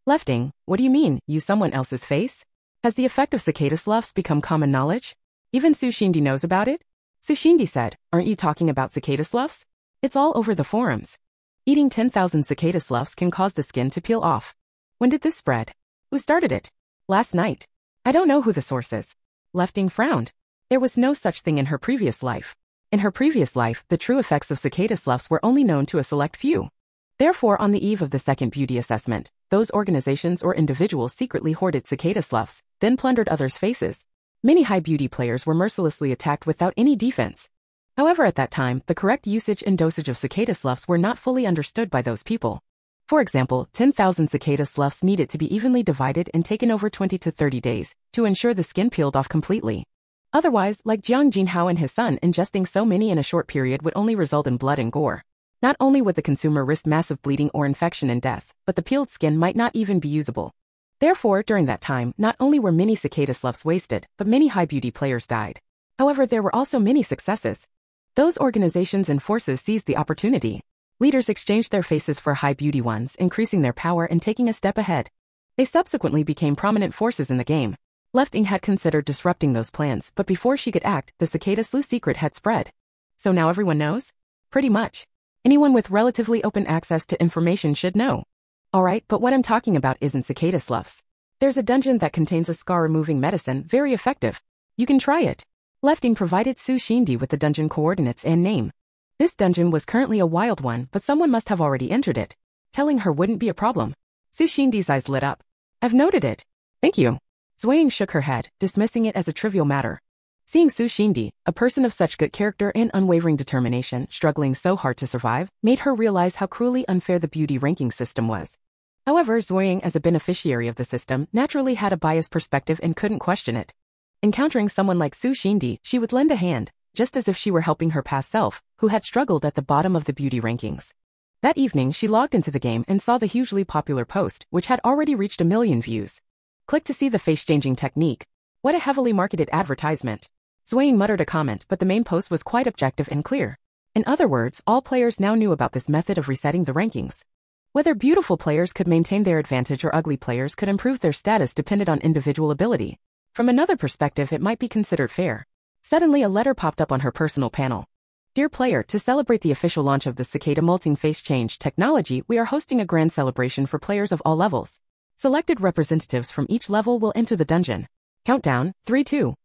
Lefting, what do you mean, use someone else's face? Has the effect of cicada sloughs become common knowledge? Even Zuo Ying knows about it? Zuo Ying said, aren't you talking about cicada sloughs? It's all over the forums. Eating 10,000 cicada sloughs can cause the skin to peel off. When did this spread? Who started it? Last night. I don't know who the source is. Lefting frowned. There was no such thing in her previous life. In her previous life, the true effects of cicada sloughs were only known to a select few. Therefore, on the eve of the second beauty assessment, those organizations or individuals secretly hoarded cicada sloughs, then plundered others' faces. Many high beauty players were mercilessly attacked without any defense. However, at that time, the correct usage and dosage of cicada sloughs were not fully understood by those people. For example, 10,000 cicada sloughs needed to be evenly divided and taken over 20 to 30 days to ensure the skin peeled off completely. Otherwise, like Jiang Jinhao and his son, ingesting so many in a short period would only result in blood and gore. Not only would the consumer risk massive bleeding or infection and death, but the peeled skin might not even be usable. Therefore, during that time, not only were many cicada sloughs wasted, but many high beauty players died. However, there were also many successes. Those organizations and forces seized the opportunity. Leaders exchanged their faces for high beauty ones, increasing their power and taking a step ahead. They subsequently became prominent forces in the game. Lefting had considered disrupting those plans, but before she could act, the cicada slough secret had spread. So now everyone knows? Pretty much. Anyone with relatively open access to information should know. Alright, but what I'm talking about isn't cicada sloughs. There's a dungeon that contains a scar-removing medicine, very effective. You can try it. Lefting provided Zuo Ying with the dungeon coordinates and name. This dungeon was currently a wild one, but someone must have already entered it. Telling her wouldn't be a problem. Zuo Ying's eyes lit up. I've noted it. Thank you. Zuo Ying shook her head, dismissing it as a trivial matter. Seeing Zuo Ying, a person of such good character and unwavering determination, struggling so hard to survive, made her realize how cruelly unfair the beauty ranking system was. However, Zuo Ying, as a beneficiary of the system, naturally had a biased perspective and couldn't question it. Encountering someone like Zuo Ying, she would lend a hand, just as if she were helping her past self, who had struggled at the bottom of the beauty rankings. That evening, she logged into the game and saw the hugely popular post, which had already reached 1 million views. Click to see the face-changing technique. What a heavily marketed advertisement. Zuo Ying muttered a comment, but the main post was quite objective and clear. In other words, all players now knew about this method of resetting the rankings. Whether beautiful players could maintain their advantage or ugly players could improve their status depended on individual ability. From another perspective, it might be considered fair. Suddenly, a letter popped up on her personal panel. Dear player, to celebrate the official launch of the Cicada Molting Face Change technology, we are hosting a grand celebration for players of all levels. Selected representatives from each level will enter the dungeon. Countdown, 3, 2.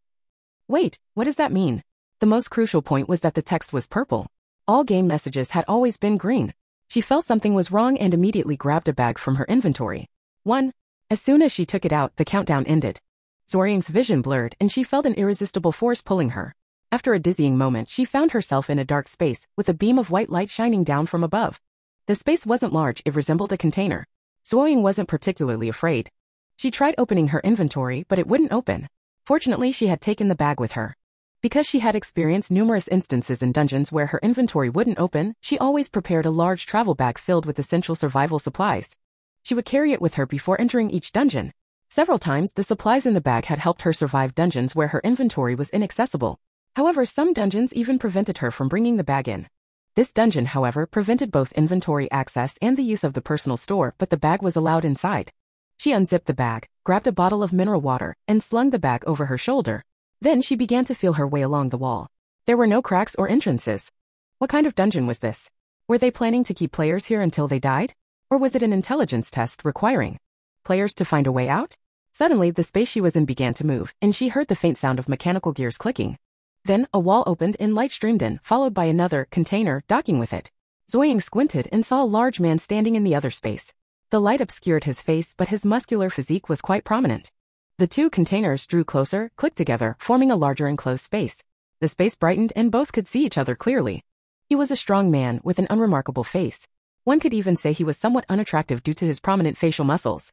Wait, what does that mean? The most crucial point was that the text was purple. All game messages had always been green. She felt something was wrong and immediately grabbed a bag from her inventory. 1. As soon as she took it out, the countdown ended. Zuo Ying's vision blurred and she felt an irresistible force pulling her. After a dizzying moment, she found herself in a dark space, with a beam of white light shining down from above. The space wasn't large, it resembled a container. Zuo Ying wasn't particularly afraid. She tried opening her inventory, but it wouldn't open. Fortunately, she had taken the bag with her. Because she had experienced numerous instances in dungeons where her inventory wouldn't open, she always prepared a large travel bag filled with essential survival supplies. She would carry it with her before entering each dungeon. Several times, the supplies in the bag had helped her survive dungeons where her inventory was inaccessible. However, some dungeons even prevented her from bringing the bag in. This dungeon, however, prevented both inventory access and the use of the personal store, but the bag was allowed inside. She unzipped the bag, grabbed a bottle of mineral water, and slung the bag over her shoulder. Then she began to feel her way along the wall. There were no cracks or entrances. What kind of dungeon was this? Were they planning to keep players here until they died? Or was it an intelligence test requiring players to find a way out? Suddenly, the space she was in began to move, and she heard the faint sound of mechanical gears clicking. Then, a wall opened and light streamed in, followed by another container docking with it. Zuo Ying squinted and saw a large man standing in the other space. The light obscured his face, but his muscular physique was quite prominent. The two containers drew closer, clicked together, forming a larger enclosed space. The space brightened and both could see each other clearly. He was a strong man with an unremarkable face. One could even say he was somewhat unattractive due to his prominent facial muscles.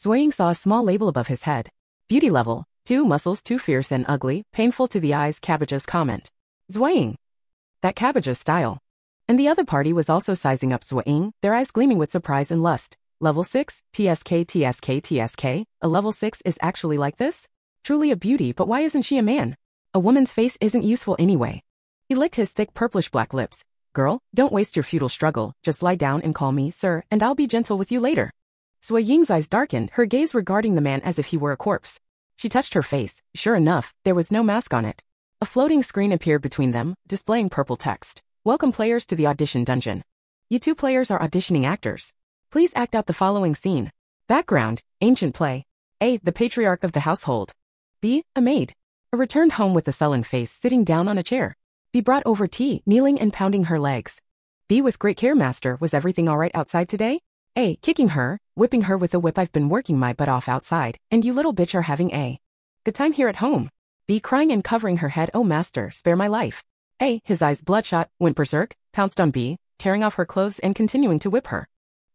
Zuo Ying saw a small label above his head. Beauty level, 2 muscles too fierce and ugly, painful to the eyes. Cabbage's comment. Zuo Ying. That Cabbage's style. And the other party was also sizing up Zuo Ying, their eyes gleaming with surprise and lust. Level 6, TSK. A level 6 is actually like this? Truly a beauty, but why isn't she a man? A woman's face isn't useful anyway. He licked his thick purplish-black lips. Girl, don't waste your futile struggle, just lie down and call me sir, and I'll be gentle with you later. Zuo Ying's eyes darkened, her gaze regarding the man as if he were a corpse. She touched her face. Sure enough, there was no mask on it. A floating screen appeared between them, displaying purple text. Welcome players to the audition dungeon. You 2 players are auditioning actors. Please act out the following scene. Background, ancient play. A. The patriarch of the household. B. A maid. A returned home with a sullen face sitting down on a chair. B. Brought over tea, kneeling and pounding her legs. B. With great care, master. Was everything alright outside today? A. Kicking her, whipping her with a whip. I've been working my butt off outside, and you little bitch are having a good time here at home. B. Crying and covering her head. Oh master, spare my life. A. His eyes bloodshot, went berserk, pounced on B, tearing off her clothes and continuing to whip her.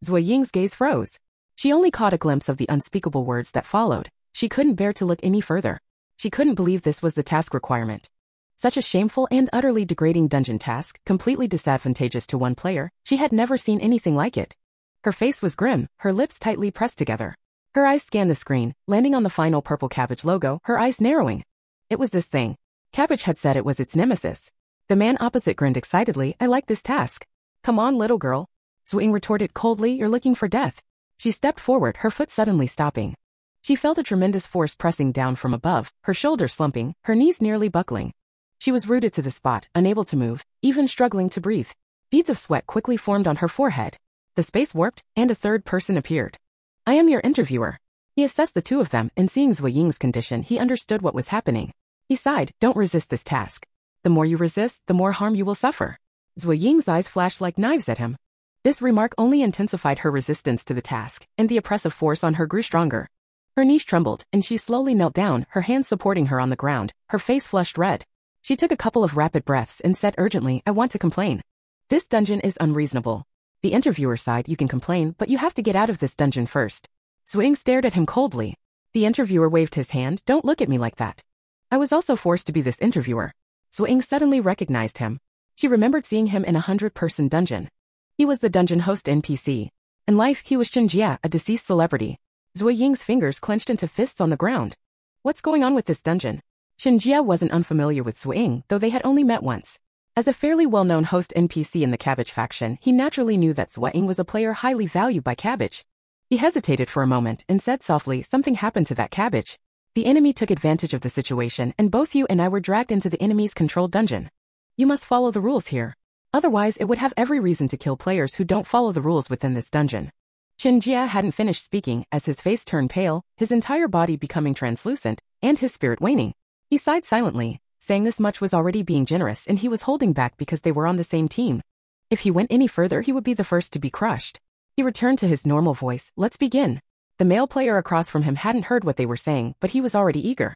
Zuo Ying's gaze froze. She only caught a glimpse of the unspeakable words that followed. She couldn't bear to look any further. She couldn't believe this was the task requirement. Such a shameful and utterly degrading dungeon task, completely disadvantageous to one player. She had never seen anything like it. Her face was grim, her lips tightly pressed together. Her eyes scanned the screen, landing on the final purple Cabbage logo, her eyes narrowing. It was this thing. Cabbage had said it was its nemesis. The man opposite grinned excitedly. I like this task. Come on, little girl. Zuo Ying retorted coldly. You're looking for death. She stepped forward, her foot suddenly stopping. She felt a tremendous force pressing down from above, her shoulders slumping, her knees nearly buckling. She was rooted to the spot, unable to move, even struggling to breathe. Beads of sweat quickly formed on her forehead. The space warped, and a third person appeared. I am your interviewer. He assessed the 2 of them, and seeing Zuo Ying's condition, he understood what was happening. He sighed. Don't resist this task. The more you resist, the more harm you will suffer. Zuo Ying's eyes flashed like knives at him. This remark only intensified her resistance to the task, and the oppressive force on her grew stronger. Her knees trembled, and she slowly knelt down, her hands supporting her on the ground, her face flushed red. She took a couple of rapid breaths and said urgently, I want to complain. This dungeon is unreasonable. The interviewer sighed. You can complain, but you have to get out of this dungeon first. Zuo Ying stared at him coldly. The interviewer waved his hand. Don't look at me like that. I was also forced to be this interviewer. Zuo Ying suddenly recognized him. She remembered seeing him in a 100-person dungeon. He was the dungeon host NPC. In life, he was Jia, a deceased celebrity. Zuo Ying's fingers clenched into fists on the ground. What's going on with this dungeon? Jia wasn't unfamiliar with Zuo Ying, though they had only met once. As a fairly well-known host NPC in the Cabbage faction, he naturally knew that Zuo Ying was a player highly valued by Cabbage. He hesitated for a moment and said softly, something happened to that Cabbage. The enemy took advantage of the situation, and both you and I were dragged into the enemy's controlled dungeon. You must follow the rules here. Otherwise, it would have every reason to kill players who don't follow the rules within this dungeon. Jia hadn't finished speaking as his face turned pale, his entire body becoming translucent, and his spirit waning. He sighed silently, saying this much was already being generous and he was holding back because they were on the same team. If he went any further, he would be the first to be crushed. He returned to his normal voice. Let's begin. The male player across from him hadn't heard what they were saying, but he was already eager.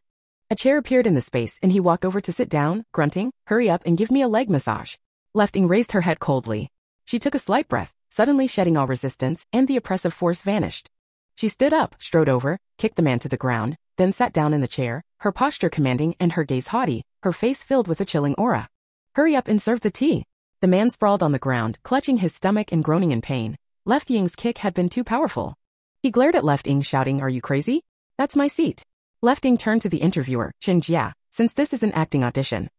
A chair appeared in the space and he walked over to sit down, grunting, hurry up and give me a leg massage. Left Ying raised her head coldly. She took a slight breath, suddenly shedding all resistance, and the oppressive force vanished. She stood up, strode over, kicked the man to the ground, then sat down in the chair, her posture commanding and her gaze haughty, her face filled with a chilling aura. Hurry up and serve the tea. The man sprawled on the ground, clutching his stomach and groaning in pain. Left Ying's kick had been too powerful. He glared at Left Ying, shouting, Are you crazy? That's my seat. Left Ying turned to the interviewer, Jia, since this is an acting audition.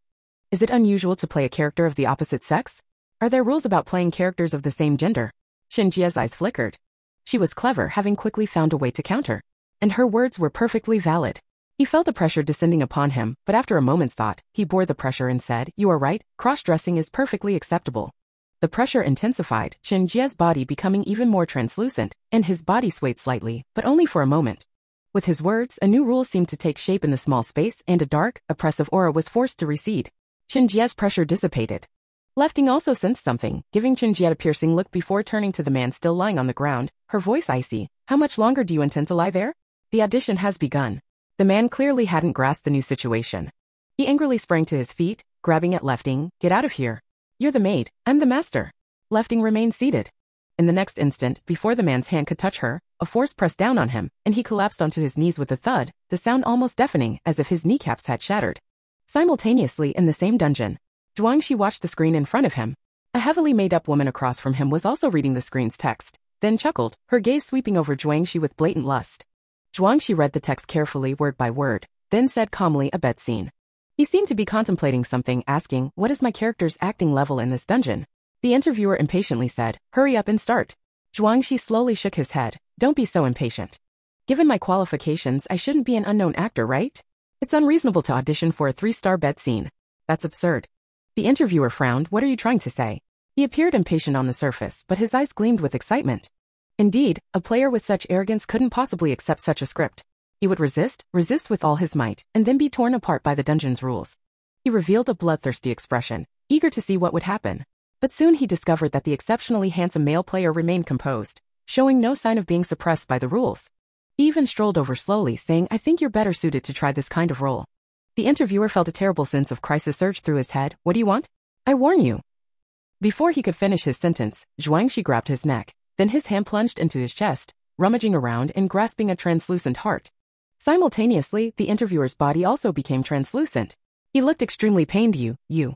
Is it unusual to play a character of the opposite sex? Are there rules about playing characters of the same gender? Jia's eyes flickered. She was clever, having quickly found a way to counter. And her words were perfectly valid. He felt a pressure descending upon him, but after a moment's thought, he bore the pressure and said, "You are right, cross-dressing is perfectly acceptable." The pressure intensified, Shinjia's body becoming even more translucent, and his body swayed slightly, but only for a moment. With his words, a new rule seemed to take shape in the small space, and a dark, oppressive aura was forced to recede. Shinjia's pressure dissipated. Left Ying also sensed something, giving Shinjia a piercing look before turning to the man still lying on the ground, her voice icy. "How much longer do you intend to lie there? The audition has begun." The man clearly hadn't grasped the new situation. He angrily sprang to his feet, grabbing at Left Ying. "Get out of here. You're the maid, I'm the master." Left Ying remained seated. In the next instant, before the man's hand could touch her, a force pressed down on him, and he collapsed onto his knees with a thud, the sound almost deafening, as if his kneecaps had shattered. Simultaneously in the same dungeon, Zhuangxi watched the screen in front of him. A heavily made-up woman across from him was also reading the screen's text, then chuckled, her gaze sweeping over Zhuangxi with blatant lust. Zhuangxi read the text carefully word by word, then said calmly, "A bed scene." He seemed to be contemplating something, asking, "What is my character's acting level in this dungeon?" The interviewer impatiently said, "Hurry up and start." Zhuangxi slowly shook his head. "Don't be so impatient. Given my qualifications, I shouldn't be an unknown actor, right? It's unreasonable to audition for a 3-star bed scene. That's absurd." The interviewer frowned. "What are you trying to say?" He appeared impatient on the surface, but his eyes gleamed with excitement. Indeed, a player with such arrogance couldn't possibly accept such a script. He would resist with all his might, and then be torn apart by the dungeon's rules. He revealed a bloodthirsty expression, eager to see what would happen. But soon he discovered that the exceptionally handsome male player remained composed, showing no sign of being suppressed by the rules. He even strolled over slowly, saying, "I think you're better suited to try this kind of role." The interviewer felt a terrible sense of crisis surge through his head. "What do you want?" "I warn you." Before he could finish his sentence, Zhuangxi grabbed his neck. Then his hand plunged into his chest, rummaging around and grasping a translucent heart. Simultaneously, the interviewer's body also became translucent. He looked extremely pained. You.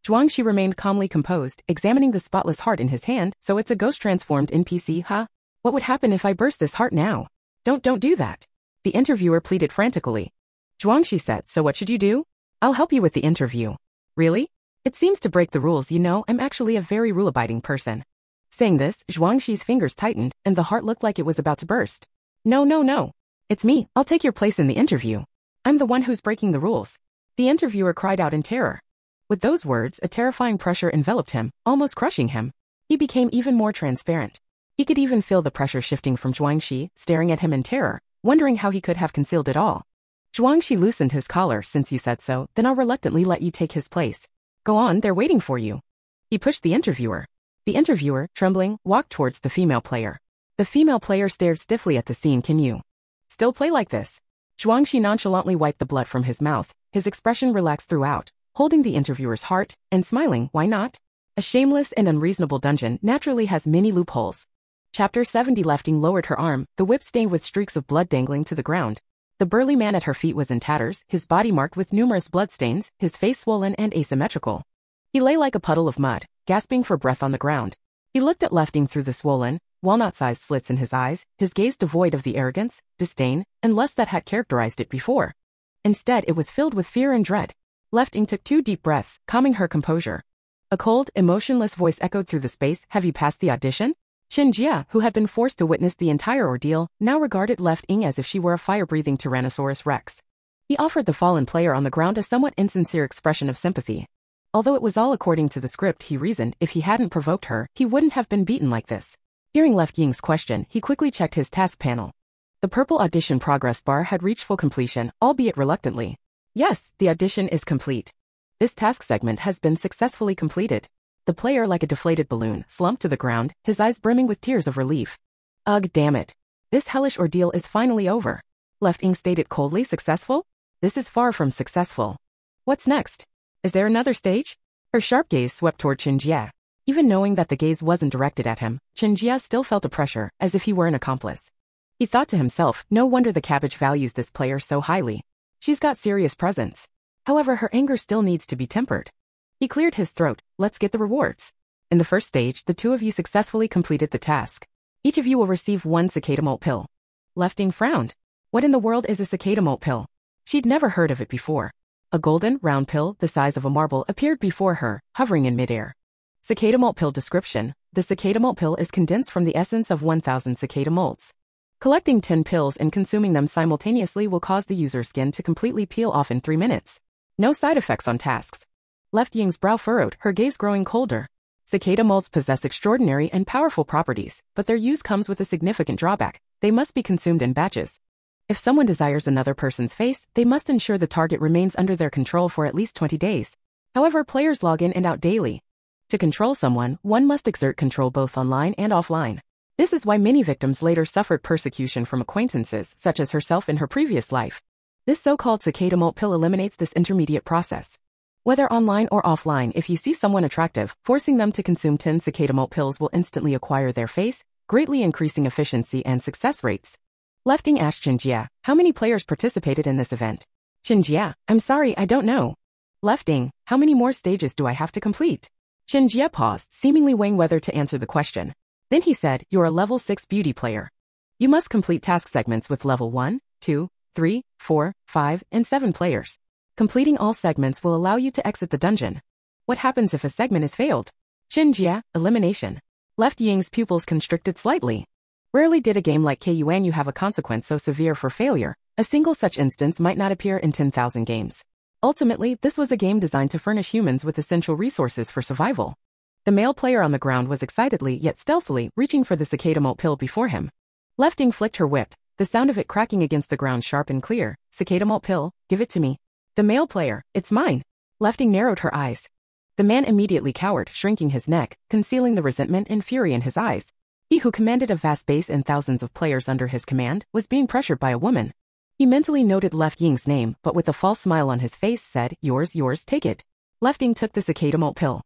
Zhuangxi remained calmly composed, examining the spotless heart in his hand. "So it's a ghost transformed NPC, huh? What would happen if I burst this heart now?" Don't do that." The interviewer pleaded frantically. Zhuangxi said, "So what should you do?" "I'll help you with the interview." "Really? It seems to break the rules, I'm actually a very rule-abiding person." Saying this, Zhuangxi's fingers tightened, and the heart looked like it was about to burst. No. It's me. I'll take your place in the interview. I'm the one who's breaking the rules." The interviewer cried out in terror. With those words, a terrifying pressure enveloped him, almost crushing him. He became even more transparent. He could even feel the pressure shifting from Zhuangxi, staring at him in terror, wondering how he could have concealed it all. Zhuangxi loosened his collar. "Since you said so, then I'll reluctantly let you take his place. Go on, they're waiting for you." He pushed the interviewer. The interviewer, trembling, walked towards the female player. The female player stared stiffly at the scene. "Can you still play like this?" Zhuangxi nonchalantly wiped the blood from his mouth, his expression relaxed throughout, holding the interviewer's heart, and smiling. "Why not? A shameless and unreasonable dungeon naturally has many loopholes." Chapter 70. Left Ying lowered her arm, the whip stained with streaks of blood dangling to the ground. The burly man at her feet was in tatters, his body marked with numerous bloodstains, his face swollen and asymmetrical. He lay like a puddle of mud, gasping for breath on the ground. He looked at Left Ying through the swollen, walnut-sized slits in his eyes, his gaze devoid of the arrogance, disdain, and lust that had characterized it before. Instead, it was filled with fear and dread. Left Ying took 2 deep breaths, calming her composure. A cold, emotionless voice echoed through the space. "Have you passed the audition?" Shinjia, who had been forced to witness the entire ordeal, now regarded Left Ying as if she were a fire-breathing Tyrannosaurus Rex. He offered the fallen player on the ground a somewhat insincere expression of sympathy. Although it was all according to the script, he reasoned, if he hadn't provoked her, he wouldn't have been beaten like this. Hearing Left Ying's question, he quickly checked his task panel. The purple audition progress bar had reached full completion, albeit reluctantly. "Yes, the audition is complete. This task segment has been successfully completed." The player, like a deflated balloon, slumped to the ground, his eyes brimming with tears of relief. "Ugh, damn it. This hellish ordeal is finally over." Left Ying stated coldly. "Successful? This is far from successful. What's next? Is there another stage?" Her sharp gaze swept toward Shinjia. Even knowing that the gaze wasn't directed at him, Shinjia still felt a pressure, as if he were an accomplice. He thought to himself, no wonder the cabbage values this player so highly. She's got serious presence. However, her anger still needs to be tempered. He cleared his throat. "Let's get the rewards. In the first stage, the 2 of you successfully completed the task. Each of you will receive 1 cicada molt pill." Left Ying frowned. What in the world is a cicada molt pill? She'd never heard of it before. A golden, round pill, the size of a marble, appeared before her, hovering in midair. Cicada molt pill description. The cicada molt pill is condensed from the essence of 1,000 cicada molts. Collecting 10 pills and consuming them simultaneously will cause the user's skin to completely peel off in 3 minutes. No side effects on tasks. Left Ying's brow furrowed, her gaze growing colder. Cicada molds possess extraordinary and powerful properties, but their use comes with a significant drawback. They must be consumed in batches. If someone desires another person's face, they must ensure the target remains under their control for at least 20 days. However, players log in and out daily. To control someone, one must exert control both online and offline. This is why many victims later suffered persecution from acquaintances, such as herself in her previous life. This so-called cicada molt pill eliminates this intermediate process. Whether online or offline, if you see someone attractive, forcing them to consume 10 cicada molt pills will instantly acquire their face, greatly increasing efficiency and success rates. Left Ying asked Xinjia, how many players participated in this event? Xinjia, I'm sorry, I don't know. Left Ying, how many more stages do I have to complete? Xinjia paused, seemingly weighing whether to answer the question. Then he said, you're a level 6 beauty player. You must complete task segments with level 1, 2, 3, 4, 5, and 7 players. Completing all segments will allow you to exit the dungeon. What happens if a segment is failed? Xinjia, elimination. Left Ying's pupils constricted slightly. Rarely did a game like KUNU have a consequence so severe for failure. A single such instance might not appear in 10,000 games. Ultimately, this was a game designed to furnish humans with essential resources for survival. The male player on the ground was excitedly yet stealthily reaching for the cicada molt pill before him. Left Ying flicked her whip, the sound of it cracking against the ground sharp and clear. Cicada molt pill, give it to me. The male player, it's mine. Left Ying narrowed her eyes. The man immediately cowered, shrinking his neck, concealing the resentment and fury in his eyes. He who commanded a vast base and thousands of players under his command was being pressured by a woman. He mentally noted Left Ying's name, but with a false smile on his face said, yours, take it. Left Ying took the cicada molt pill.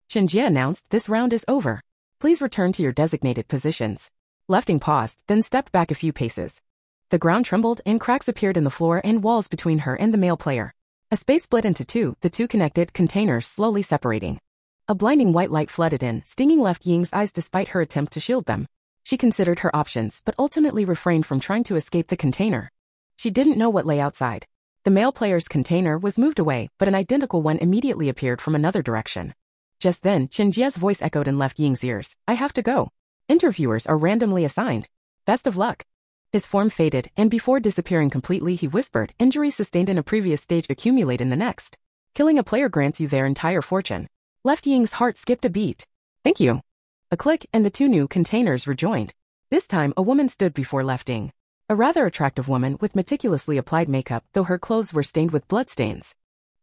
Xinjia announced, this round is over. Please return to your designated positions. Left Ying paused, then stepped back a few paces. The ground trembled and cracks appeared in the floor and walls between her and the male player. A space split into two, the two connected containers slowly separating. A blinding white light flooded in, stinging Left Ying's eyes despite her attempt to shield them. She considered her options but ultimately refrained from trying to escape the container. She didn't know what lay outside. The male player's container was moved away, but an identical one immediately appeared from another direction. Just then, Xinjia's voice echoed in Left Ying's ears, I have to go. Interviewers are randomly assigned. Best of luck. His form faded, and before disappearing completely he whispered, injuries sustained in a previous stage accumulate in the next. Killing a player grants you their entire fortune. Left Ying's heart skipped a beat. Thank you. A click, and the two new containers rejoined. This time, a woman stood before Left Ying. A rather attractive woman with meticulously applied makeup, though her clothes were stained with bloodstains.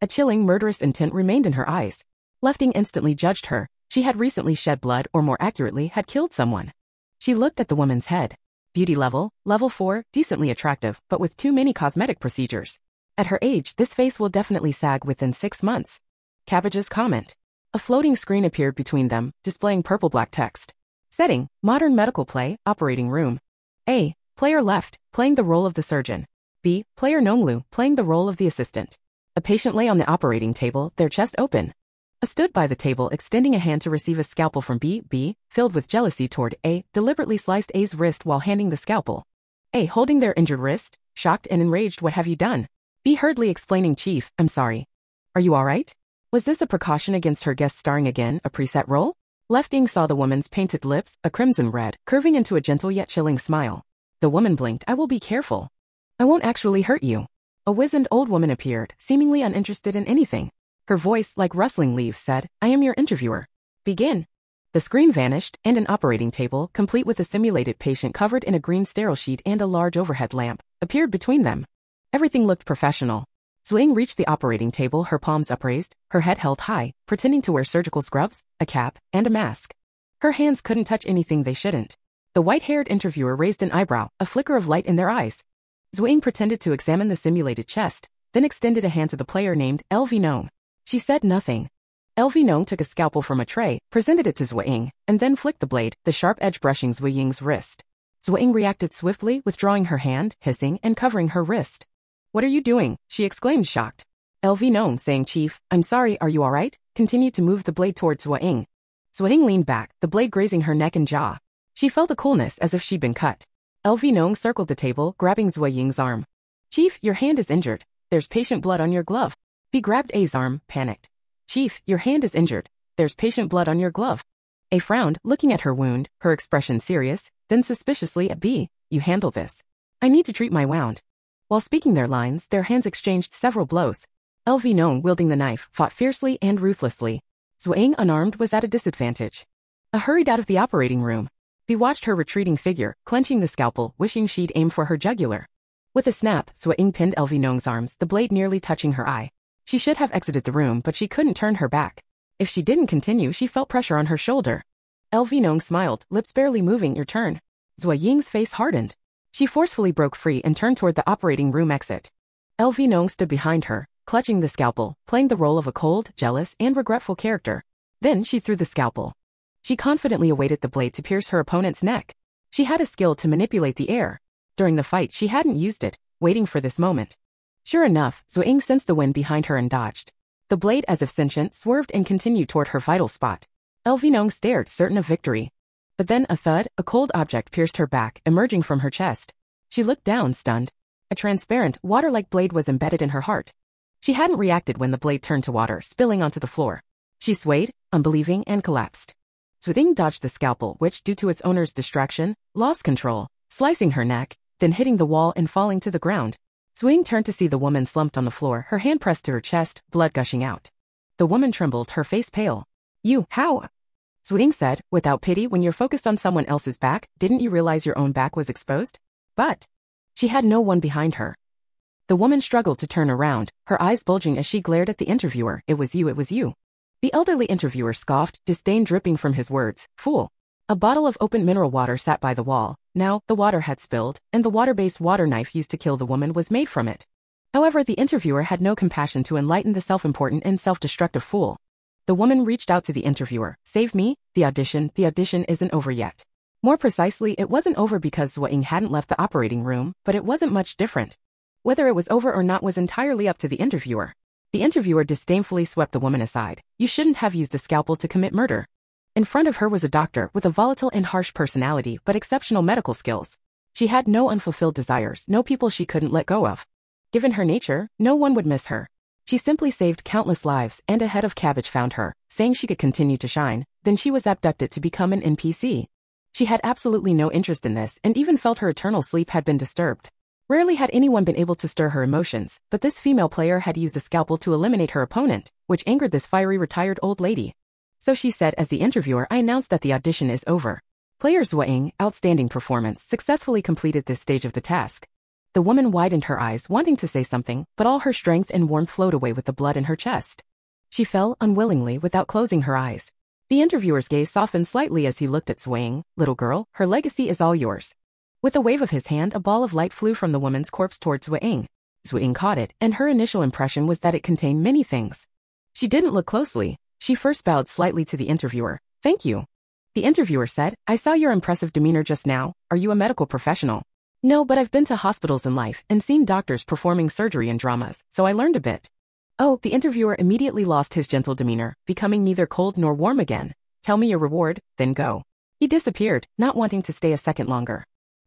A chilling, murderous intent remained in her eyes. Left Ying instantly judged her. She had recently shed blood, or more accurately, had killed someone. She looked at the woman's head. Beauty level, level 4, decently attractive, but with too many cosmetic procedures. At her age, this face will definitely sag within 6 months. Cabbage's comment. A floating screen appeared between them, displaying purple-black text. Setting, modern medical play, operating room. A. Player left, playing the role of the surgeon. B. Player Nonglu, playing the role of the assistant. A patient lay on the operating table, their chest open. A stood by the table extending a hand to receive a scalpel from B. B, filled with jealousy toward A, deliberately sliced A's wrist while handing the scalpel. A holding their injured wrist, shocked and enraged, what have you done? B hurriedly explaining, Chief, I'm sorry. Are you alright? Was this a precaution against her guest starring again, a preset role? Left Ying saw the woman's painted lips, a crimson red, curving into a gentle yet chilling smile. The woman blinked, I will be careful. I won't actually hurt you. A wizened old woman appeared, seemingly uninterested in anything. Her voice, like rustling leaves, said, I am your interviewer. Begin. The screen vanished, and an operating table, complete with a simulated patient covered in a green sterile sheet and a large overhead lamp, appeared between them. Everything looked professional. Zuo Ying reached the operating table, her palms upraised, her head held high, pretending to wear surgical scrubs, a cap, and a mask. Her hands couldn't touch anything they shouldn't. The white-haired interviewer raised an eyebrow, a flicker of light in their eyes. Zuo Ying pretended to examine the simulated chest, then extended a hand to the player named LV Nong. She said nothing. LV Nong took a scalpel from a tray, presented it to Zuo Ying, and then flicked the blade, the sharp edge brushing Zuo Ying's wrist. Zuo Ying reacted swiftly, withdrawing her hand, hissing, and covering her wrist. What are you doing? She exclaimed, shocked. LV Nong, saying, Chief, I'm sorry, are you alright? Continued to move the blade towards Zuo Ying. Zuo Ying leaned back, the blade grazing her neck and jaw. She felt a coolness as if she'd been cut. LV Nong circled the table, grabbing Zuo Ying's arm. Chief, your hand is injured. There's patient blood on your glove. B grabbed A's arm, panicked. Chief, your hand is injured. There's patient blood on your glove. A frowned, looking at her wound, her expression serious, then suspiciously at B. you handle this. I need to treat my wound. While speaking their lines, their hands exchanged several blows. LV Nong, wielding the knife, fought fiercely and ruthlessly. Zuo Ying, unarmed, was at a disadvantage. Hurried out of the operating room. He watched her retreating figure, clenching the scalpel, wishing she'd aim for her jugular. With a snap, Zuo Ying pinned LV Nong's arms, the blade nearly touching her eye. She should have exited the room, but she couldn't turn her back. If she didn't continue, she felt pressure on her shoulder. LV Nong smiled, lips barely moving. Your turn. Zuo Ying's face hardened. She forcefully broke free and turned toward the operating room exit. LV Nong stood behind her, clutching the scalpel, playing the role of a cold, jealous, and regretful character. Then she threw the scalpel. She confidently awaited the blade to pierce her opponent's neck. She had a skill to manipulate the air. During the fight, she hadn't used it, waiting for this moment. Sure enough, Zuo Ying sensed the wind behind her and dodged. The blade, as if sentient, swerved and continued toward her vital spot. LV Nong stared, certain of victory. But then a thud, a cold object pierced her back, emerging from her chest. She looked down, stunned. A transparent, water-like blade was embedded in her heart. She hadn't reacted when the blade turned to water, spilling onto the floor. She swayed, unbelieving, and collapsed. Zuo Ying dodged the scalpel, which, due to its owner's distraction, lost control, slicing her neck, then hitting the wall and falling to the ground. Zuo Ying turned to see the woman slumped on the floor, her hand pressed to her chest, blood gushing out. The woman trembled, her face pale. You, how? Zuo Ying said, without pity. When you're focused on someone else's back, didn't you realize your own back was exposed? But she had no one behind her. The woman struggled to turn around, her eyes bulging as she glared at the interviewer. It was you, it was you. The elderly interviewer scoffed, disdain dripping from his words. Fool. A bottle of open mineral water sat by the wall. Now, the water had spilled, and the water-based water knife used to kill the woman was made from it. However, the interviewer had no compassion to enlighten the self-important and self-destructive fool. The woman reached out to the interviewer. Save me, the audition isn't over yet. More precisely, it wasn't over because Zuo Ying hadn't left the operating room, but it wasn't much different. Whether it was over or not was entirely up to the interviewer. The interviewer disdainfully swept the woman aside. You shouldn't have used a scalpel to commit murder. In front of her was a doctor with a volatile and harsh personality but exceptional medical skills. She had no unfulfilled desires, no people she couldn't let go of. Given her nature, no one would miss her. She simply saved countless lives, and a head of cabbage found her, saying she could continue to shine. Then she was abducted to become an NPC. She had absolutely no interest in this and even felt her eternal sleep had been disturbed. Rarely had anyone been able to stir her emotions, but this female player had used a scalpel to eliminate her opponent, which angered this fiery retired old lady. So she said as the interviewer, I announced that the audition is over. Player Zuo Ying, outstanding performance, successfully completed this stage of the task. The woman widened her eyes, wanting to say something, but all her strength and warmth flowed away with the blood in her chest. She fell unwillingly without closing her eyes. The interviewer's gaze softened slightly as he looked at Zuo Ying. Little girl, her legacy is all yours. With a wave of his hand, a ball of light flew from the woman's corpse towards Zuo Ying. Zuo Ying caught it, and her initial impression was that it contained many things. She didn't look closely. She first bowed slightly to the interviewer. Thank you. The interviewer said, I saw your impressive demeanor just now. Are you a medical professional? No, but I've been to hospitals in life and seen doctors performing surgery in dramas, so I learned a bit. Oh, the interviewer immediately lost his gentle demeanor, becoming neither cold nor warm again. Tell me your reward, then go. He disappeared, not wanting to stay a second longer.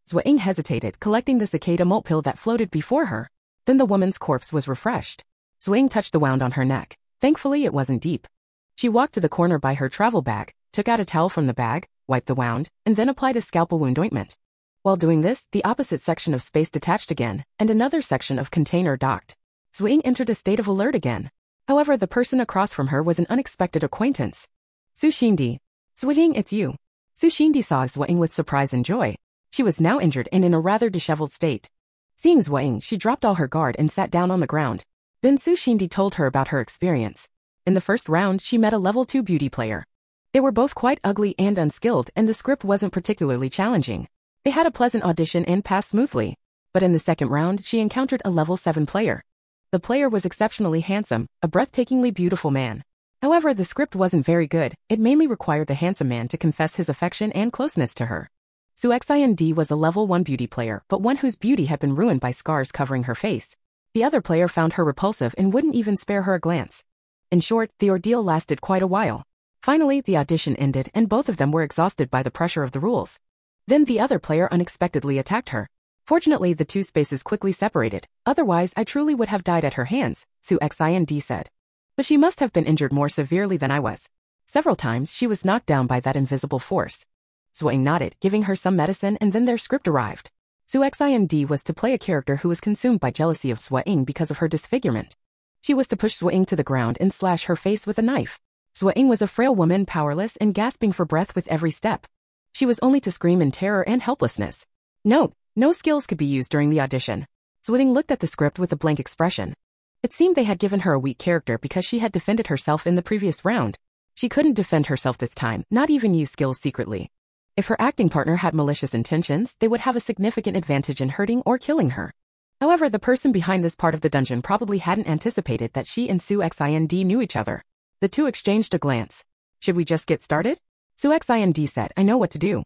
Zuo Ying hesitated, collecting the cicada malt pill that floated before her. Then the woman's corpse was refreshed. Zuo Ying touched the wound on her neck. Thankfully, it wasn't deep. She walked to the corner by her travel bag, took out a towel from the bag, wiped the wound, and then applied a scalpel wound ointment. While doing this, the opposite section of space detached again, and another section of container docked. Zuo Ying entered a state of alert again. However, the person across from her was an unexpected acquaintance. Su Xindi. Zuo Ying, it's you. Su Xindi saw Zuo Ying with surprise and joy. She was now injured and in a rather disheveled state. Seeing Zuo Ying, she dropped all her guard and sat down on the ground. Then Su Xindi told her about her experience. In the first round, she met a level 2 beauty player. They were both quite ugly and unskilled, and the script wasn't particularly challenging. They had a pleasant audition and passed smoothly. But in the second round, she encountered a level 7 player. The player was exceptionally handsome, a breathtakingly beautiful man. However, the script wasn't very good. It mainly required the handsome man to confess his affection and closeness to her. Su Xind was a level 1 beauty player, but one whose beauty had been ruined by scars covering her face. The other player found her repulsive and wouldn't even spare her a glance. In short, the ordeal lasted quite a while. Finally, the audition ended and both of them were exhausted by the pressure of the rules. Then the other player unexpectedly attacked her. Fortunately, the two spaces quickly separated. Otherwise, I truly would have died at her hands, Su Xind said. But she must have been injured more severely than I was. Several times, she was knocked down by that invisible force. Zuo Ying nodded, giving her some medicine, and then their script arrived. Zuo Ying was to play a character who was consumed by jealousy of Zuo Ying because of her disfigurement. She was to push Zuo Ying to the ground and slash her face with a knife. Zuo Ying was a frail woman, powerless and gasping for breath with every step. She was only to scream in terror and helplessness. Note: no skills could be used during the audition. Zuo Ying looked at the script with a blank expression. It seemed they had given her a weak character because she had defended herself in the previous round. She couldn't defend herself this time, not even use skills secretly. If her acting partner had malicious intentions, they would have a significant advantage in hurting or killing her. However, the person behind this part of the dungeon probably hadn't anticipated that she and Zuo Ying knew each other. The two exchanged a glance. Should we just get started? Zuo Ying said, I know what to do.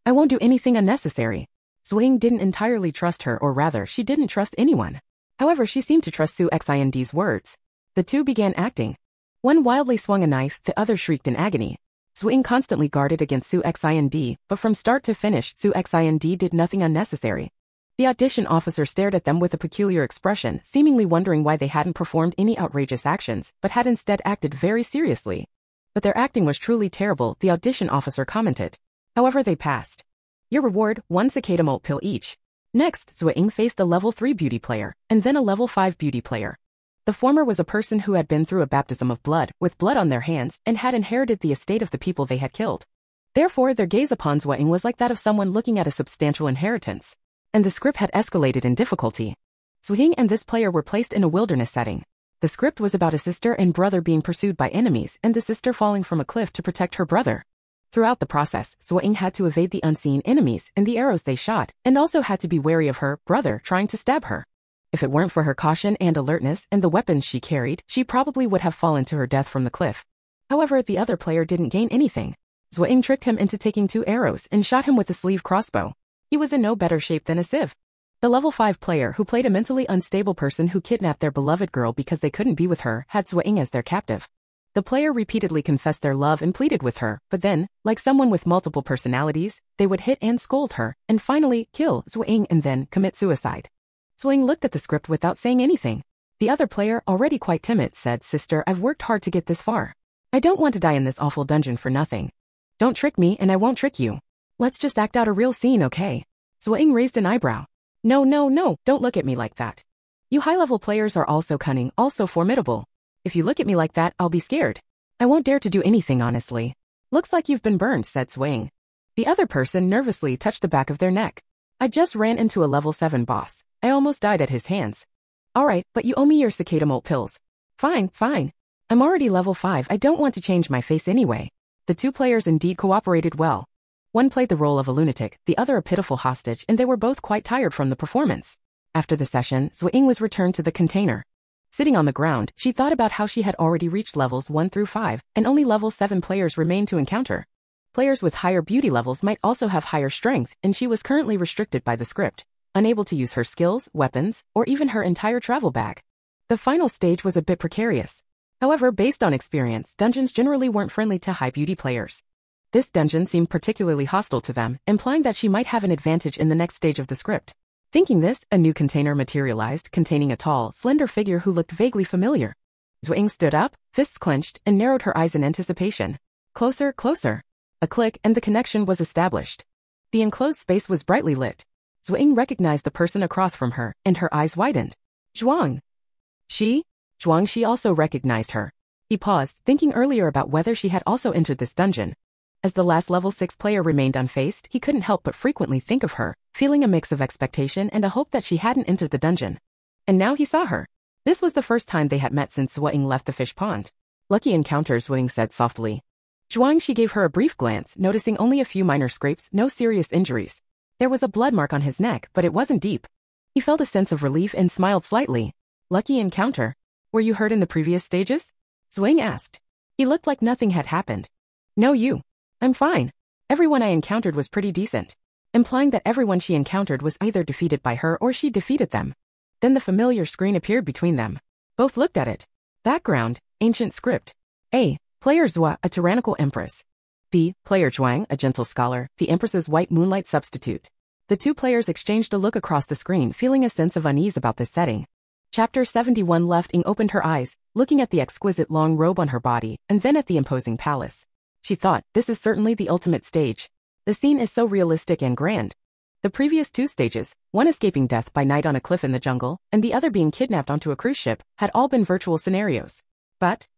I won't do anything unnecessary. Zuo Ying didn't entirely trust her, or rather, she didn't trust anyone. However, she seemed to trust Zuo Ying's words. The two began acting. One wildly swung a knife, the other shrieked in agony. Zuo Ying constantly guarded against Zuo Ying, but from start to finish, Zuo Ying did nothing unnecessary. The audition officer stared at them with a peculiar expression, seemingly wondering why they hadn't performed any outrageous actions, but had instead acted very seriously. But their acting was truly terrible, the audition officer commented. However, they passed. Your reward, 1 cicada malt pill each. Next, Zuo Ying faced a level 3 beauty player, and then a level 5 beauty player. The former was a person who had been through a baptism of blood, with blood on their hands, and had inherited the estate of the people they had killed. Therefore, their gaze upon Zuo Ying was like that of someone looking at a substantial inheritance. And the script had escalated in difficulty. Zuo Ying and this player were placed in a wilderness setting. The script was about a sister and brother being pursued by enemies, and the sister falling from a cliff to protect her brother. Throughout the process, Zuo Ying had to evade the unseen enemies and the arrows they shot, and also had to be wary of her brother trying to stab her. If it weren't for her caution and alertness and the weapons she carried, she probably would have fallen to her death from the cliff. However, the other player didn't gain anything. Zuo Ying tricked him into taking 2 arrows and shot him with a sleeve crossbow. He was in no better shape than a sieve. The level 5 player, who played a mentally unstable person who kidnapped their beloved girl because they couldn't be with her, had Zuo Ying as their captive. The player repeatedly confessed their love and pleaded with her, but then, like someone with multiple personalities, they would hit and scold her, and finally kill Zuo Ying and then commit suicide. Zuo Ying looked at the script without saying anything. The other player, already quite timid, said, Sister, I've worked hard to get this far. I don't want to die in this awful dungeon for nothing. Don't trick me and I won't trick you. Let's just act out a real scene, okay? Zuo Ying raised an eyebrow. No, don't look at me like that. You high-level players are also cunning, also formidable. If you look at me like that, I'll be scared. I won't dare to do anything, honestly. Looks like you've been burned, said Zuo Ying. The other person nervously touched the back of their neck. I just ran into a level 7 boss. I almost died at his hands. Alright, but you owe me your cicada malt pills. Fine. I'm already level 5, I don't want to change my face anyway. The 2 players indeed cooperated well. One played the role of a lunatic, the other a pitiful hostage, and they were both quite tired from the performance. After the session, Zuo Ying was returned to the container. Sitting on the ground, she thought about how she had already reached levels 1 through 5, and only level 7 players remained to encounter. Players with higher beauty levels might also have higher strength, and she was currently restricted by the script, unable to use her skills, weapons, or even her entire travel bag. The final stage was a bit precarious. However, based on experience, dungeons generally weren't friendly to high beauty players. This dungeon seemed particularly hostile to them, implying that she might have an advantage in the next stage of the script. Thinking this, a new container materialized, containing a tall, slender figure who looked vaguely familiar. Zuo Ying stood up, fists clenched, and narrowed her eyes in anticipation. Closer. A click, and the connection was established. The enclosed space was brightly lit. Zuo Ying recognized the person across from her, and her eyes widened. Zhuang. Zhuang, she also recognized her. He paused, thinking earlier about whether she had also entered this dungeon. As the last level 6 player remained unfaced, he couldn't help but frequently think of her, feeling a mix of expectation and a hope that she hadn't entered the dungeon. And now he saw her. This was the first time they had met since Zuo Ying left the fish pond. Lucky encounter, Zuo Ying said softly. Zhuang, she gave her a brief glance, noticing only a few minor scrapes, no serious injuries. There was a blood mark on his neck, but it wasn't deep. He felt a sense of relief and smiled slightly. Lucky encounter. Were you hurt in the previous stages? Zuo Ying asked. He looked like nothing had happened. No, you. I'm fine. Everyone I encountered was pretty decent. Implying that everyone she encountered was either defeated by her or she defeated them. Then the familiar screen appeared between them. Both looked at it. Background, ancient script. A. Player Zuo, a tyrannical empress. B. Player Zhuang, a gentle scholar, the empress's white moonlight substitute. The 2 players exchanged a look across the screen, feeling a sense of unease about this setting. Chapter 71. Left Ying opened her eyes, looking at the exquisite long robe on her body, and then at the imposing palace. She thought, this is certainly the ultimate stage. The scene is so realistic and grand. The previous two stages, one escaping death by night on a cliff in the jungle, and the other being kidnapped onto a cruise ship, had all been virtual scenarios. But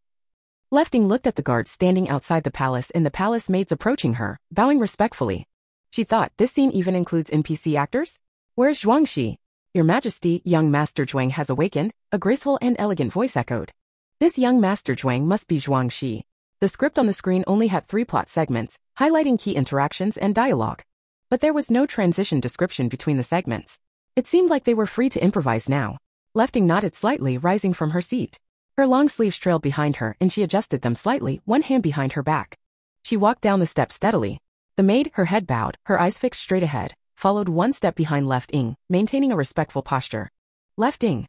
Lefting looked at the guards standing outside the palace and the palace maids approaching her, bowing respectfully. She thought, this scene even includes NPC actors? Where's Zhuangxi? Your Majesty, young Master Zhuang has awakened, a graceful and elegant voice echoed. This young Master Zhuang must be Zhuangxi. The script on the screen only had 3 plot segments, highlighting key interactions and dialogue. But there was no transition description between the segments. It seemed like they were free to improvise now. Lefting nodded slightly, rising from her seat. Her long sleeves trailed behind her and she adjusted them slightly, one hand behind her back. She walked down the steps steadily. The maid, her head bowed, her eyes fixed straight ahead, followed one step behind Lefting, maintaining a respectful posture. Lefting,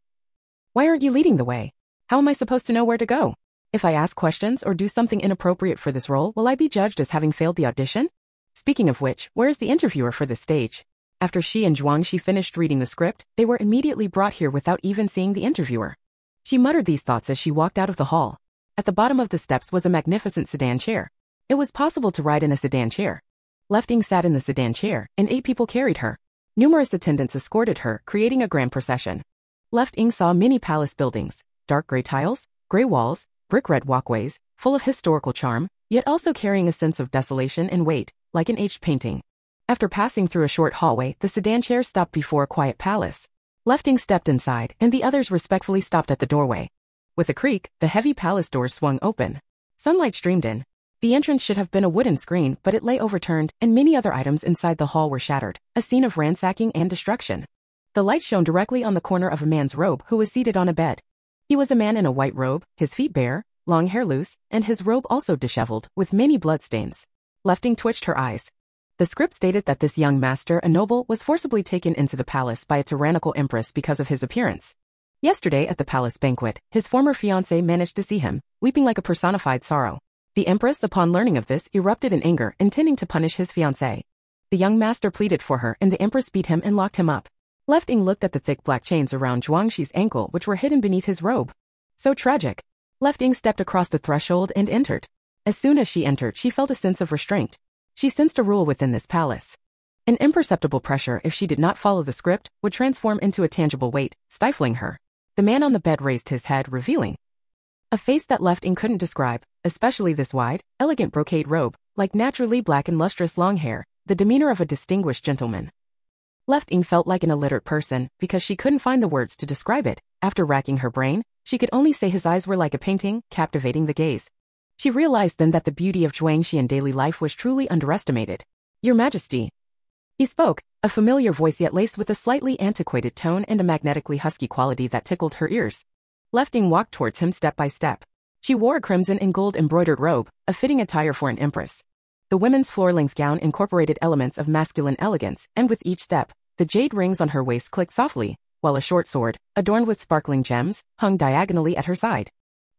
why aren't you leading the way? How am I supposed to know where to go? If I ask questions or do something inappropriate for this role, will I be judged as having failed the audition? Speaking of which, where is the interviewer for this stage? After she and Zhuangxi finished reading the script, they were immediately brought here without even seeing the interviewer. She muttered these thoughts as she walked out of the hall. At the bottom of the steps was a magnificent sedan chair. It was possible to ride in a sedan chair. Lefting sat in the sedan chair, and 8 people carried her. Numerous attendants escorted her, creating a grand procession. Lefting saw many palace buildings, dark gray tiles, gray walls, brick red walkways, full of historical charm, yet also carrying a sense of desolation and weight, like an aged painting. After passing through a short hallway, the sedan chair stopped before a quiet palace. Lefting stepped inside, and the others respectfully stopped at the doorway. With a creak, the heavy palace doors swung open. Sunlight streamed in. The entrance should have been a wooden screen, but it lay overturned, and many other items inside the hall were shattered, a scene of ransacking and destruction. The light shone directly on the corner of a man's robe who was seated on a bed. He was a man in a white robe, his feet bare, long hair loose, and his robe also disheveled, with many bloodstains. Lefting twitched her eyes. The script stated that this young master, a noble, was forcibly taken into the palace by a tyrannical empress because of his appearance. Yesterday at the palace banquet, his former fiancée managed to see him, weeping like a personified sorrow. The empress, upon learning of this, erupted in anger, intending to punish his fiancée. The young master pleaded for her and the empress beat him and locked him up. Lefting looked at the thick black chains around Zhuangxi's ankle which were hidden beneath his robe. So tragic. Lefting stepped across the threshold and entered. As soon as she entered, she felt a sense of restraint. She sensed a rule within this palace. An imperceptible pressure, if she did not follow the script, would transform into a tangible weight, stifling her. The man on the bed raised his head, revealing a face that Lefting couldn't describe, especially this wide, elegant brocade robe, like naturally black and lustrous long hair, the demeanor of a distinguished gentleman. Lefting felt like an illiterate person, because she couldn't find the words to describe it. After racking her brain, she could only say his eyes were like a painting, captivating the gaze. She realized then that the beauty of Zhuangxi in daily life was truly underestimated. Your Majesty. He spoke, a familiar voice yet laced with a slightly antiquated tone and a magnetically husky quality that tickled her ears. Lefting walked towards him step by step. She wore a crimson and gold embroidered robe, a fitting attire for an empress. The women's floor-length gown incorporated elements of masculine elegance, and with each step, the jade rings on her waist clicked softly, while a short sword, adorned with sparkling gems, hung diagonally at her side.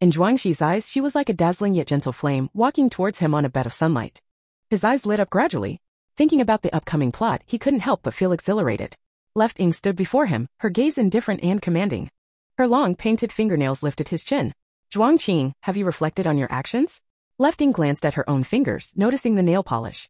In Zhuangxi's eyes, she was like a dazzling yet gentle flame walking towards him on a bed of sunlight. His eyes lit up gradually. Thinking about the upcoming plot, he couldn't help but feel exhilarated. Lefting stood before him, her gaze indifferent and commanding. Her long, painted fingernails lifted his chin. Zhuangxi, have you reflected on your actions? Lefting glanced at her own fingers, noticing the nail polish.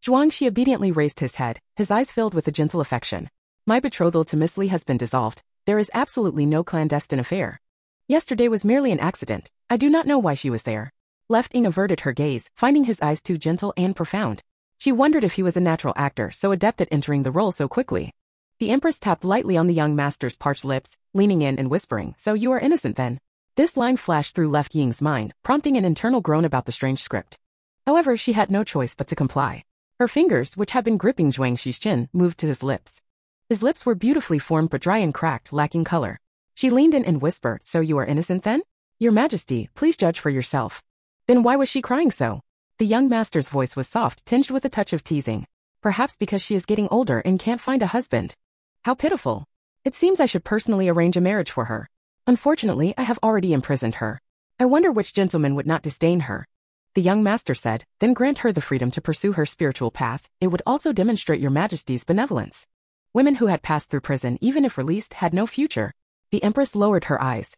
Zhuangxi obediently raised his head, his eyes filled with a gentle affection. My betrothal to Miss Li has been dissolved. There is absolutely no clandestine affair. Yesterday was merely an accident. I do not know why she was there. Lefting averted her gaze, finding his eyes too gentle and profound. She wondered if he was a natural actor so adept at entering the role so quickly. The empress tapped lightly on the young master's parched lips, leaning in and whispering, so you are innocent then. This line flashed through Left Ying's mind, prompting an internal groan about the strange script. However, she had no choice but to comply. Her fingers, which had been gripping Zhuangxi's chin, moved to his lips. His lips were beautifully formed but dry and cracked, lacking color. She leaned in and whispered, so you are innocent then? Your Majesty, please judge for yourself. Then why was she crying so? The young master's voice was soft, tinged with a touch of teasing. Perhaps because she is getting older and can't find a husband. How pitiful. It seems I should personally arrange a marriage for her. Unfortunately, I have already imprisoned her. I wonder which gentleman would not disdain her. The young master said, then grant her the freedom to pursue her spiritual path. It would also demonstrate your Majesty's benevolence. Women who had passed through prison, even if released, had no future. The empress lowered her eyes.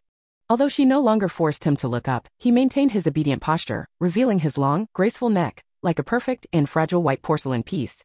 Although she no longer forced him to look up, he maintained his obedient posture, revealing his long, graceful neck, like a perfect and fragile white porcelain piece.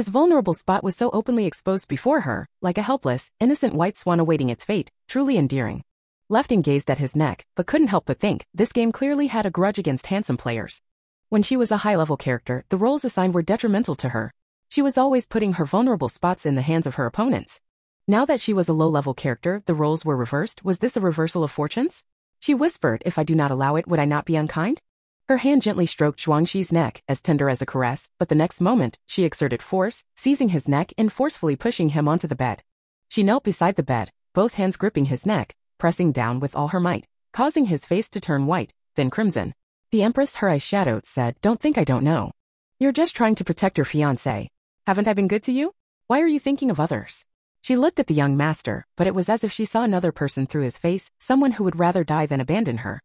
His vulnerable spot was so openly exposed before her, like a helpless, innocent white swan awaiting its fate, truly endearing. Lefting gazed at his neck, but couldn't help but think, this game clearly had a grudge against handsome players. When she was a high-level character, the roles assigned were detrimental to her. She was always putting her vulnerable spots in the hands of her opponents. Now that she was a low-level character, the roles were reversed. Was this a reversal of fortunes? She whispered, if I do not allow it, would I not be unkind? Her hand gently stroked Zhuangxi's neck, as tender as a caress, but the next moment, she exerted force, seizing his neck and forcefully pushing him onto the bed. She knelt beside the bed, both hands gripping his neck, pressing down with all her might, causing his face to turn white, then crimson. The Empress, her eyes shadowed, said, Don't think I don't know. You're just trying to protect your fiancé. Haven't I been good to you? Why are you thinking of others? She looked at the young master, but it was as if she saw another person through his face, someone who would rather die than abandon her.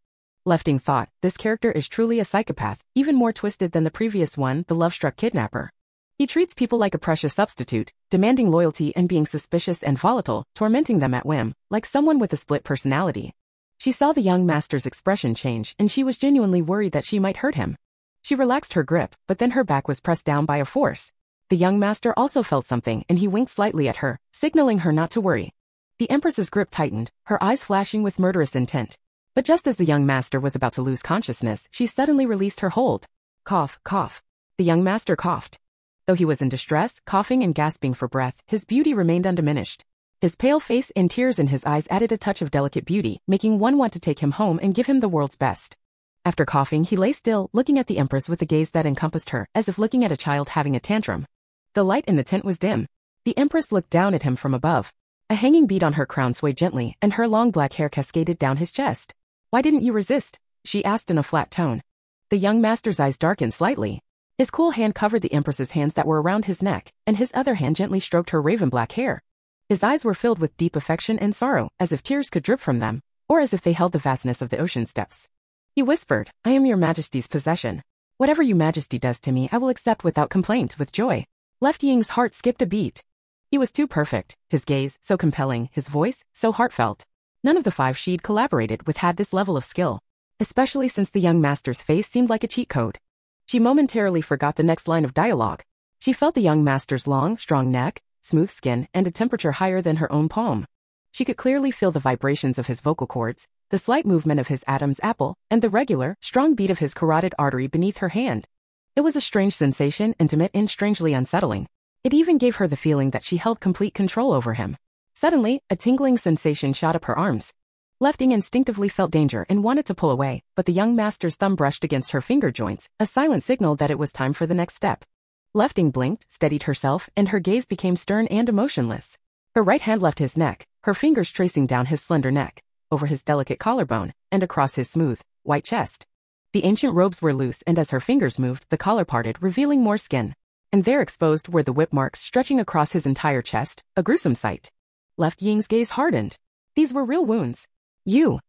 Lefting thought, this character is truly a psychopath, even more twisted than the previous one, the love-struck kidnapper. He treats people like a precious substitute, demanding loyalty and being suspicious and volatile, tormenting them at whim, like someone with a split personality. She saw the young master's expression change, and she was genuinely worried that she might hurt him. She relaxed her grip, but then her back was pressed down by a force. The young master also felt something, and he winked slightly at her, signaling her not to worry. The Empress's grip tightened, her eyes flashing with murderous intent. But just as the young master was about to lose consciousness, she suddenly released her hold. Cough, cough. The young master coughed. Though he was in distress, coughing and gasping for breath, his beauty remained undiminished. His pale face and tears in his eyes added a touch of delicate beauty, making one want to take him home and give him the world's best. After coughing, he lay still, looking at the Empress with a gaze that encompassed her, as if looking at a child having a tantrum. The light in the tent was dim. The Empress looked down at him from above. A hanging bead on her crown swayed gently, and her long black hair cascaded down his chest. Why didn't you resist? She asked in a flat tone. The young master's eyes darkened slightly. His cool hand covered the Empress's hands that were around his neck, and his other hand gently stroked her raven-black hair. His eyes were filled with deep affection and sorrow, as if tears could drip from them, or as if they held the vastness of the ocean's depths. He whispered, I am your majesty's possession. Whatever your majesty does to me I will accept without complaint, with joy. Left Ying's heart skipped a beat. He was too perfect, his gaze so compelling, his voice so heartfelt. None of the five she'd collaborated with had this level of skill, especially since the young master's face seemed like a cheat code. She momentarily forgot the next line of dialogue. She felt the young master's long, strong neck, smooth skin, and a temperature higher than her own palm. She could clearly feel the vibrations of his vocal cords, the slight movement of his Adam's apple, and the regular, strong beat of his carotid artery beneath her hand. It was a strange sensation, intimate and strangely unsettling. It even gave her the feeling that she held complete control over him. Suddenly, a tingling sensation shot up her arms. Lefting instinctively felt danger and wanted to pull away, but the young master's thumb brushed against her finger joints, a silent signal that it was time for the next step. Lefting blinked, steadied herself, and her gaze became stern and emotionless. Her right hand left his neck, her fingers tracing down his slender neck, over his delicate collarbone, and across his smooth, white chest. The ancient robes were loose, and as her fingers moved, the collar parted, revealing more skin. And there exposed were the whip marks stretching across his entire chest, a gruesome sight. Left Ying's gaze hardened. These were real wounds. You.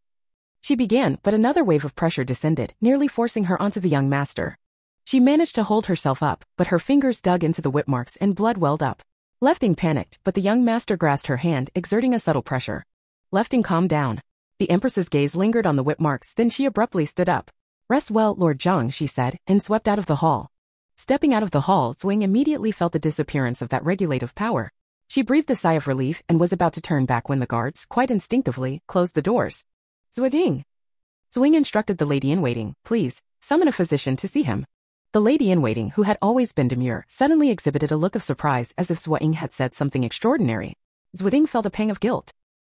She began, but another wave of pressure descended, nearly forcing her onto the young master. She managed to hold herself up, but her fingers dug into the whip marks and blood welled up. Lefting panicked, but the young master grasped her hand, exerting a subtle pressure. Lefting calmed down. The Empress's gaze lingered on the whip marks, then she abruptly stood up. Rest well, Lord Zhang, she said, and swept out of the hall. Stepping out of the hall, Zuo Ying immediately felt the disappearance of that regulative power. She breathed a sigh of relief and was about to turn back when the guards, quite instinctively, closed the doors. Zuo Ying. Zuo Ying instructed the lady-in-waiting, please, summon a physician to see him. The lady-in-waiting, who had always been demure, suddenly exhibited a look of surprise as if Zuo Ying had said something extraordinary. Zuo Ying felt a pang of guilt.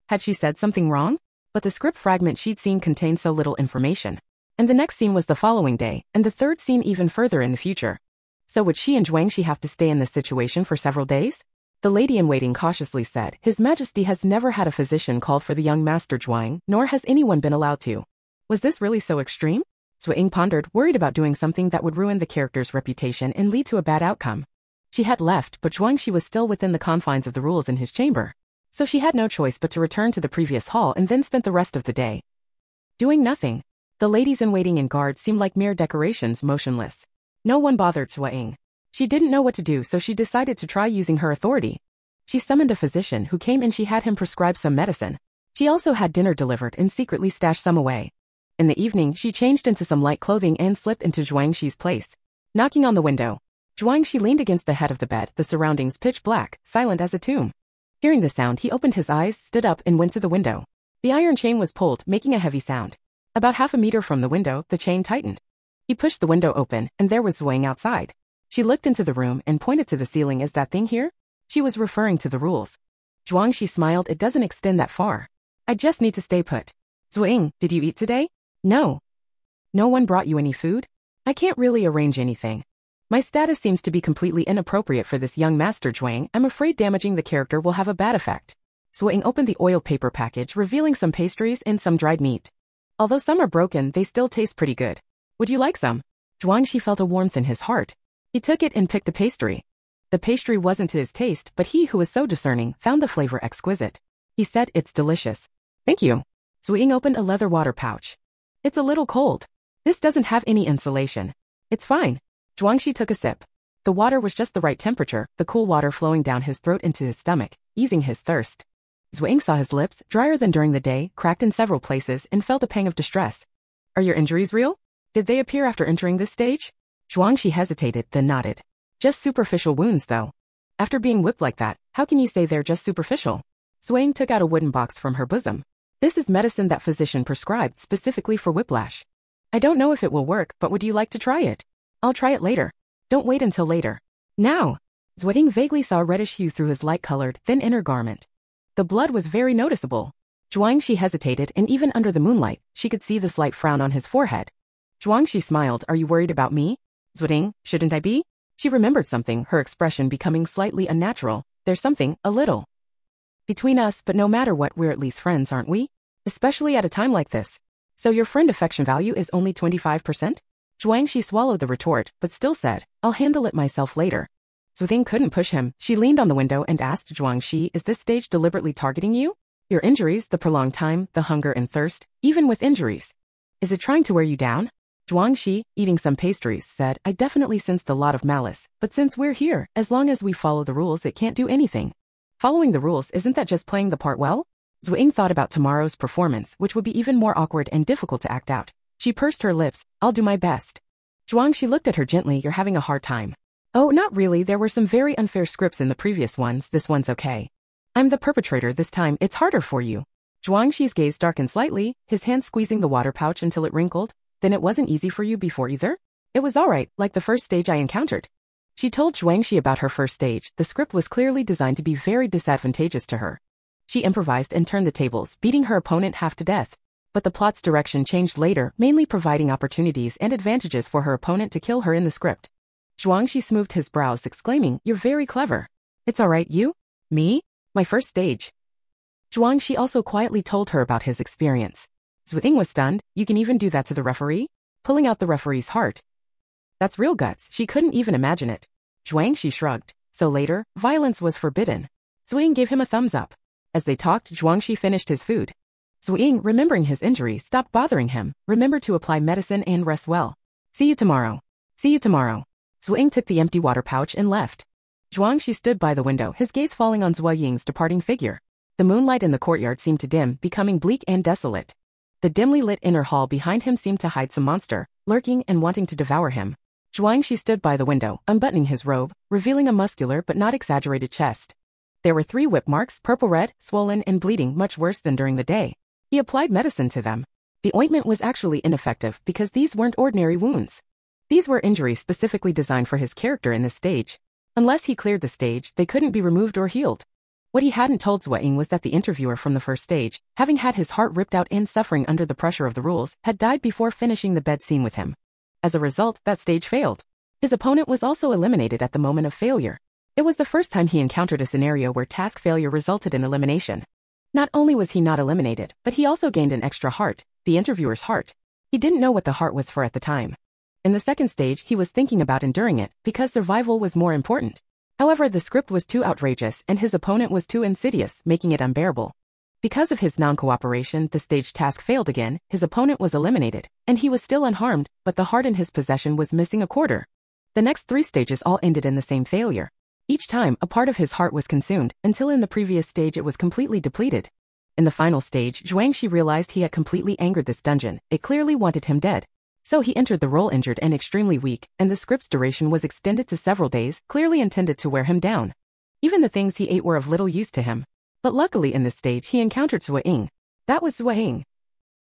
Had she said something wrong? But the script fragment she'd seen contained so little information. And the next scene was the following day, and the third scene even further in the future. So would she and Zhuangxi have to stay in this situation for several days? The lady-in-waiting cautiously said, His Majesty has never had a physician called for the young Master Zhuang, nor has anyone been allowed to. Was this really so extreme? Zuo Ying pondered, worried about doing something that would ruin the character's reputation and lead to a bad outcome. She had left, but Zhuangxi was still within the confines of the rules in his chamber. So she had no choice but to return to the previous hall and then spent the rest of the day doing nothing. The ladies-in-waiting and guards seemed like mere decorations, motionless. No one bothered Zuo Ying. She didn't know what to do, so she decided to try using her authority. She summoned a physician who came and she had him prescribe some medicine. She also had dinner delivered and secretly stashed some away. In the evening, she changed into some light clothing and slipped into Zhuangxi's place. Knocking on the window. Zhuangxi leaned against the head of the bed, the surroundings pitch black, silent as a tomb. Hearing the sound, he opened his eyes, stood up, and went to the window. The iron chain was pulled, making a heavy sound. About half a meter from the window, the chain tightened. He pushed the window open, and there was Zuo Ying outside. She looked into the room and pointed to the ceiling. Is that thing here? She was referring to the rules. Zhuangxi smiled. It doesn't extend that far. I just need to stay put. Zuo Ying, did you eat today? No. No one brought you any food? I can't really arrange anything. My status seems to be completely inappropriate for this young master Zhuang. I'm afraid damaging the character will have a bad effect. Zuo Ying opened the oil paper package, revealing some pastries and some dried meat. Although some are broken, they still taste pretty good. Would you like some? Zhuangxi felt a warmth in his heart. He took it and picked a pastry. The pastry wasn't to his taste, but he who was so discerning found the flavor exquisite. He said, it's delicious. Thank you. Zuo Ying opened a leather water pouch. It's a little cold. This doesn't have any insulation. It's fine. Zhuangxi took a sip. The water was just the right temperature, the cool water flowing down his throat into his stomach, easing his thirst. Zuo Ying saw his lips, drier than during the day, cracked in several places, and felt a pang of distress. Are your injuries real? Did they appear after entering this stage? Zhuangxi hesitated, then nodded. Just superficial wounds, though. After being whipped like that, how can you say they're just superficial? Zuo Ying took out a wooden box from her bosom. This is medicine that physician prescribed specifically for whiplash. I don't know if it will work, but would you like to try it? I'll try it later. Don't wait until later. Now! Zuo Ying vaguely saw a reddish hue through his light-colored, thin inner garment. The blood was very noticeable. Zhuangxi hesitated, and even under the moonlight, she could see the slight frown on his forehead. Zhuangxi smiled. Are you worried about me? Zuo Ying, shouldn't I be? She remembered something, her expression becoming slightly unnatural. There's something, a little, between us, but no matter what, we're at least friends, aren't we? Especially at a time like this. So your friend affection value is only 25%? Zhuangxi swallowed the retort, but still said, I'll handle it myself later. Zuo Ying couldn't push him. She leaned on the window and asked Zhuangxi, is this stage deliberately targeting you? Your injuries, the prolonged time, the hunger and thirst, even with injuries. Is it trying to wear you down? Zhuangxi, eating some pastries, said, I definitely sensed a lot of malice, but since we're here, as long as we follow the rules, it can't do anything. Following the rules, isn't that just playing the part well? Zuo Ying thought about tomorrow's performance, which would be even more awkward and difficult to act out. She pursed her lips. I'll do my best. Zhuangxi looked at her gently. You're having a hard time. Oh, not really. There were some very unfair scripts in the previous ones. This one's okay. I'm the perpetrator this time. It's harder for you. Zhuangxi's gaze darkened slightly, his hand squeezing the water pouch until it wrinkled. Then it wasn't easy for you before either? It was alright, like the first stage I encountered. She told Zhuangxi about her first stage. The script was clearly designed to be very disadvantageous to her. She improvised and turned the tables, beating her opponent half to death. But the plot's direction changed later, mainly providing opportunities and advantages for her opponent to kill her in the script. Zhuangxi smoothed his brows, exclaiming, You're very clever. It's alright, you? Me? My first stage. Zhuangxi also quietly told her about his experience. Zuo Ying was stunned. You can even do that to the referee? Pulling out the referee's heart. That's real guts. She couldn't even imagine it. Zhuangxi shrugged. So later, violence was forbidden. Zuo Ying gave him a thumbs up. As they talked, Zhuangxi finished his food. Zuo Ying, remembering his injury, stopped bothering him. Remember to apply medicine and rest well. See you tomorrow. See you tomorrow. Zuo Ying took the empty water pouch and left. Zhuangxi stood by the window, his gaze falling on Zuo Ying's departing figure. The moonlight in the courtyard seemed to dim, becoming bleak and desolate. The dimly lit inner hall behind him seemed to hide some monster, lurking and wanting to devour him. Zhuangxi stood by the window, unbuttoning his robe, revealing a muscular but not exaggerated chest. There were 3 whip marks, purple-red, swollen and bleeding, much worse than during the day. He applied medicine to them. The ointment was actually ineffective because these weren't ordinary wounds. These were injuries specifically designed for his character in this stage. Unless he cleared the stage, they couldn't be removed or healed. What he hadn't told Zuo Ying was that the interviewer from the first stage, having had his heart ripped out and suffering under the pressure of the rules, had died before finishing the bed scene with him. As a result, that stage failed. His opponent was also eliminated at the moment of failure. It was the first time he encountered a scenario where task failure resulted in elimination. Not only was he not eliminated, but he also gained an extra heart, the interviewer's heart. He didn't know what the heart was for at the time. In the second stage, he was thinking about enduring it, because survival was more important. However, the script was too outrageous and his opponent was too insidious, making it unbearable. Because of his non-cooperation, the stage task failed again, his opponent was eliminated, and he was still unharmed, but the heart in his possession was missing a quarter. The next 3 stages all ended in the same failure. Each time, a part of his heart was consumed, until in the previous stage it was completely depleted. In the final stage, Zhuangxi realized he had completely angered this dungeon. It clearly wanted him dead. So he entered the role injured and extremely weak, and the script's duration was extended to several days, clearly intended to wear him down. Even the things he ate were of little use to him. But luckily in this stage he encountered Zuo Ying. That was Zuo Ying.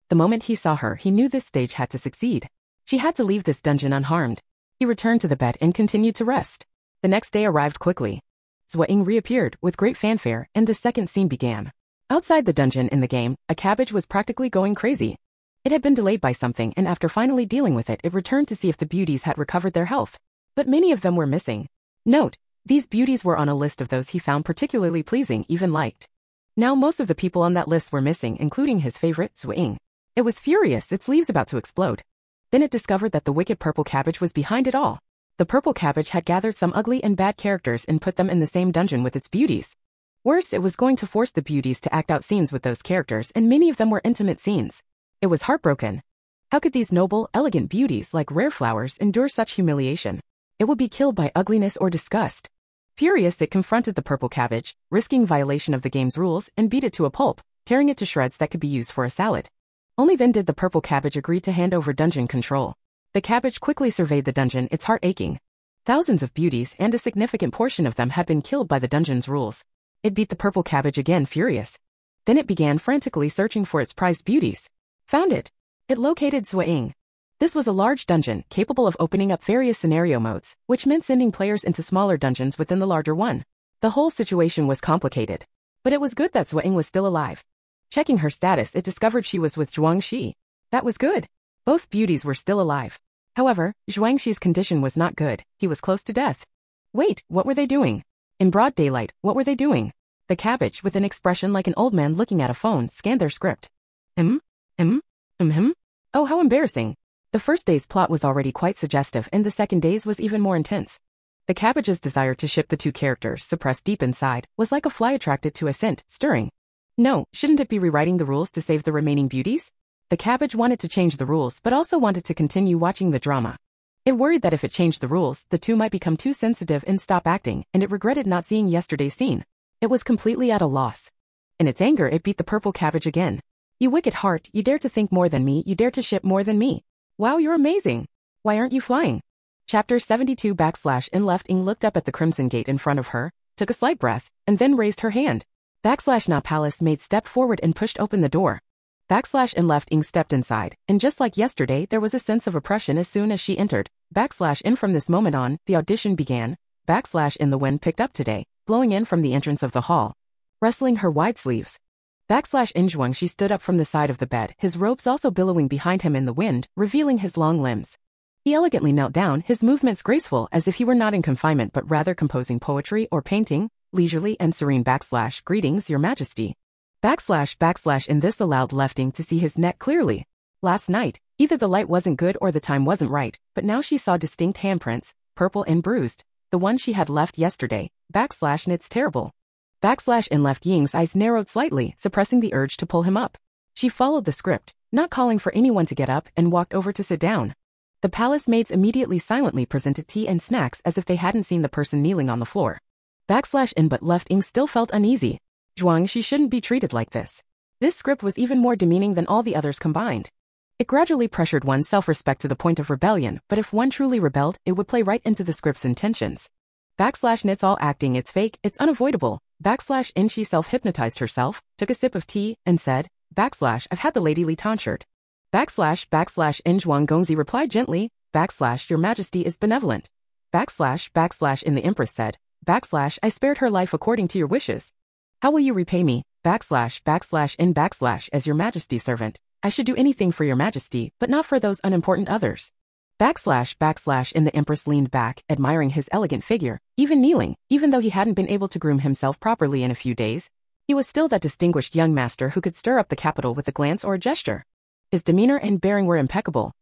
The moment he saw her, he knew this stage had to succeed. She had to leave this dungeon unharmed. He returned to the bed and continued to rest. The next day arrived quickly. Zuo Ying reappeared with great fanfare, and the second scene began. Outside the dungeon in the game, a cabbage was practically going crazy. It had been delayed by something, and after finally dealing with it, it returned to see if the beauties had recovered their health. But many of them were missing. Note, these beauties were on a list of those he found particularly pleasing, even liked. Now most of the people on that list were missing, including his favorite, Zuo Ying. It was furious, its leaves about to explode. Then it discovered that the wicked purple cabbage was behind it all. The purple cabbage had gathered some ugly and bad characters and put them in the same dungeon with its beauties. Worse, it was going to force the beauties to act out scenes with those characters, and many of them were intimate scenes. It was heartbroken. How could these noble, elegant beauties like rare flowers endure such humiliation? It would be killed by ugliness or disgust. Furious, it confronted the purple cabbage, risking violation of the game's rules, and beat it to a pulp, tearing it to shreds that could be used for a salad. Only then did the purple cabbage agree to hand over dungeon control. The cabbage quickly surveyed the dungeon, its heart aching. Thousands of beauties and a significant portion of them had been killed by the dungeon's rules. It beat the purple cabbage again, furious. Then it began frantically searching for its prized beauties. Found it. It located Zuo Ying. This was a large dungeon, capable of opening up various scenario modes, which meant sending players into smaller dungeons within the larger one. The whole situation was complicated. But it was good that Zuo Ying was still alive. Checking her status, it discovered she was with Zhuangxi. That was good. Both beauties were still alive. However, Zhuangxi's condition was not good. He was close to death. Wait, what were they doing? In broad daylight, what were they doing? The cabbage, with an expression like an old man looking at a phone, scanned their script. Oh, how embarrassing. The first day's plot was already quite suggestive, and the second day's was even more intense. The cabbage's desire to ship the two characters, suppressed deep inside, was like a fly attracted to a scent, stirring. No, shouldn't it be rewriting the rules to save the remaining beauties? The cabbage wanted to change the rules, but also wanted to continue watching the drama. It worried that if it changed the rules, the two might become too sensitive and stop acting, and it regretted not seeing yesterday's scene. It was completely at a loss. In its anger, it beat the purple cabbage again. You wicked heart, you dare to think more than me, you dare to ship more than me. Wow, you're amazing. Why aren't you flying? Chapter 72 /in left Ying looked up at the crimson gate in front of her, took a slight breath, and then raised her hand. /Na Palace made step forward and pushed open the door. /in left Ying stepped inside, and just like yesterday, there was a sense of oppression as soon as she entered. /in from this moment on, the audition began. /in the wind picked up today, blowing in from the entrance of the hall, rustling her wide sleeves. /in Zhuangxi stood up from the side of the bed, his robes also billowing behind him in the wind, revealing his long limbs. He elegantly knelt down, his movements graceful as if he were not in confinement but rather composing poetry or painting, leisurely and serene. Greetings, your majesty. In this allowed left Ying to see his neck clearly. Last night, either the light wasn't good or the time wasn't right, but now she saw distinct handprints, purple and bruised, the one she had left yesterday. It's terrible. In left Ying's eyes narrowed slightly, suppressing the urge to pull him up. She followed the script, not calling for anyone to get up, and walked over to sit down. The palace maids immediately silently presented tea and snacks as if they hadn't seen the person kneeling on the floor. In but left Ying still felt uneasy. Zhuangxi shouldn't be treated like this. This script was even more demeaning than all the others combined. It gradually pressured one's self-respect to the point of rebellion, but if one truly rebelled, it would play right into the script's intentions. It's all acting, it's fake, it's unavoidable. In she self-hypnotized herself, took a sip of tea, and said, I've had the ladyly tonsured. In Zhuang Gongzi replied gently, Your Majesty is benevolent. In the Empress said, I spared her life according to your wishes. How will you repay me? In as your Majesty's servant, I should do anything for your Majesty, but not for those unimportant others. In the Empress leaned back, admiring his elegant figure, even kneeling, even though he hadn't been able to groom himself properly in a few days. He was still that distinguished young master who could stir up the capital with a glance or a gesture. His demeanor and bearing were impeccable.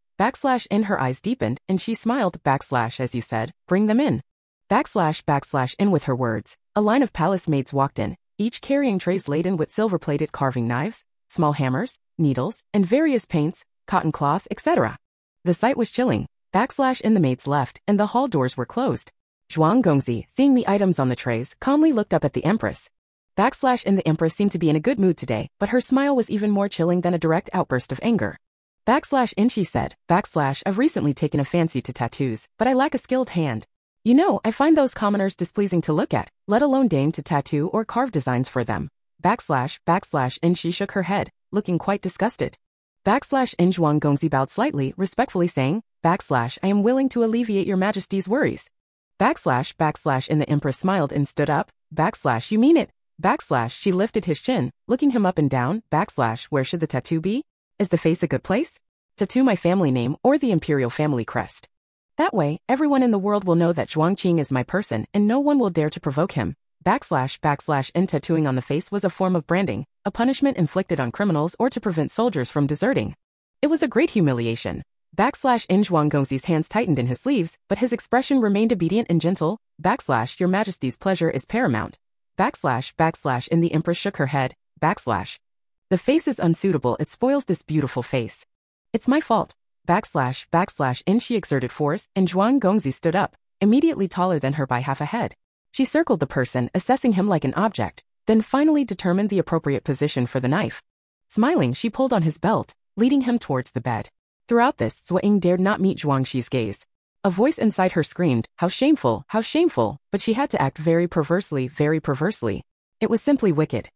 In her eyes deepened, and she smiled, as he said, bring them in. In with her words, a line of palace maids walked in, each carrying trays laden with silver-plated carving knives, small hammers, needles, and various paints, cotton cloth, etc. The sight was chilling. In the maids left, and the hall doors were closed. Zhuang Gongzi, seeing the items on the trays, calmly looked up at the Empress. In the Empress seemed to be in a good mood today, but her smile was even more chilling than a direct outburst of anger. And she said, I've recently taken a fancy to tattoos, but I lack a skilled hand. You know, I find those commoners displeasing to look at, let alone deign to tattoo or carve designs for them. And she shook her head, looking quite disgusted. And Zhuang Gongzi bowed slightly, respectfully saying, I am willing to alleviate your majesty's worries. And the empress smiled and stood up. You mean it? She lifted his chin, looking him up and down. Where should the tattoo be? Is the face a good place? Tattoo my family name or the imperial family crest. That way, everyone in the world will know that Zhuang Qing is my person and no one will dare to provoke him. And tattooing on the face was a form of branding, a punishment inflicted on criminals or to prevent soldiers from deserting. It was a great humiliation. In Zhuang Gongzi's hands tightened in his sleeves, but his expression remained obedient and gentle. Your majesty's pleasure is paramount. And the empress shook her head. The face is unsuitable, it spoils this beautiful face. It's my fault. And she exerted force, and Zhuang Gongzi stood up, immediately taller than her by half a head. She circled the person, assessing him like an object, then finally determined the appropriate position for the knife. Smiling, she pulled on his belt, leading him towards the bed. Throughout this, Zuo Ying dared not meet Zhuang Xi's gaze. A voice inside her screamed, how shameful, but she had to act very perversely. It was simply wicked.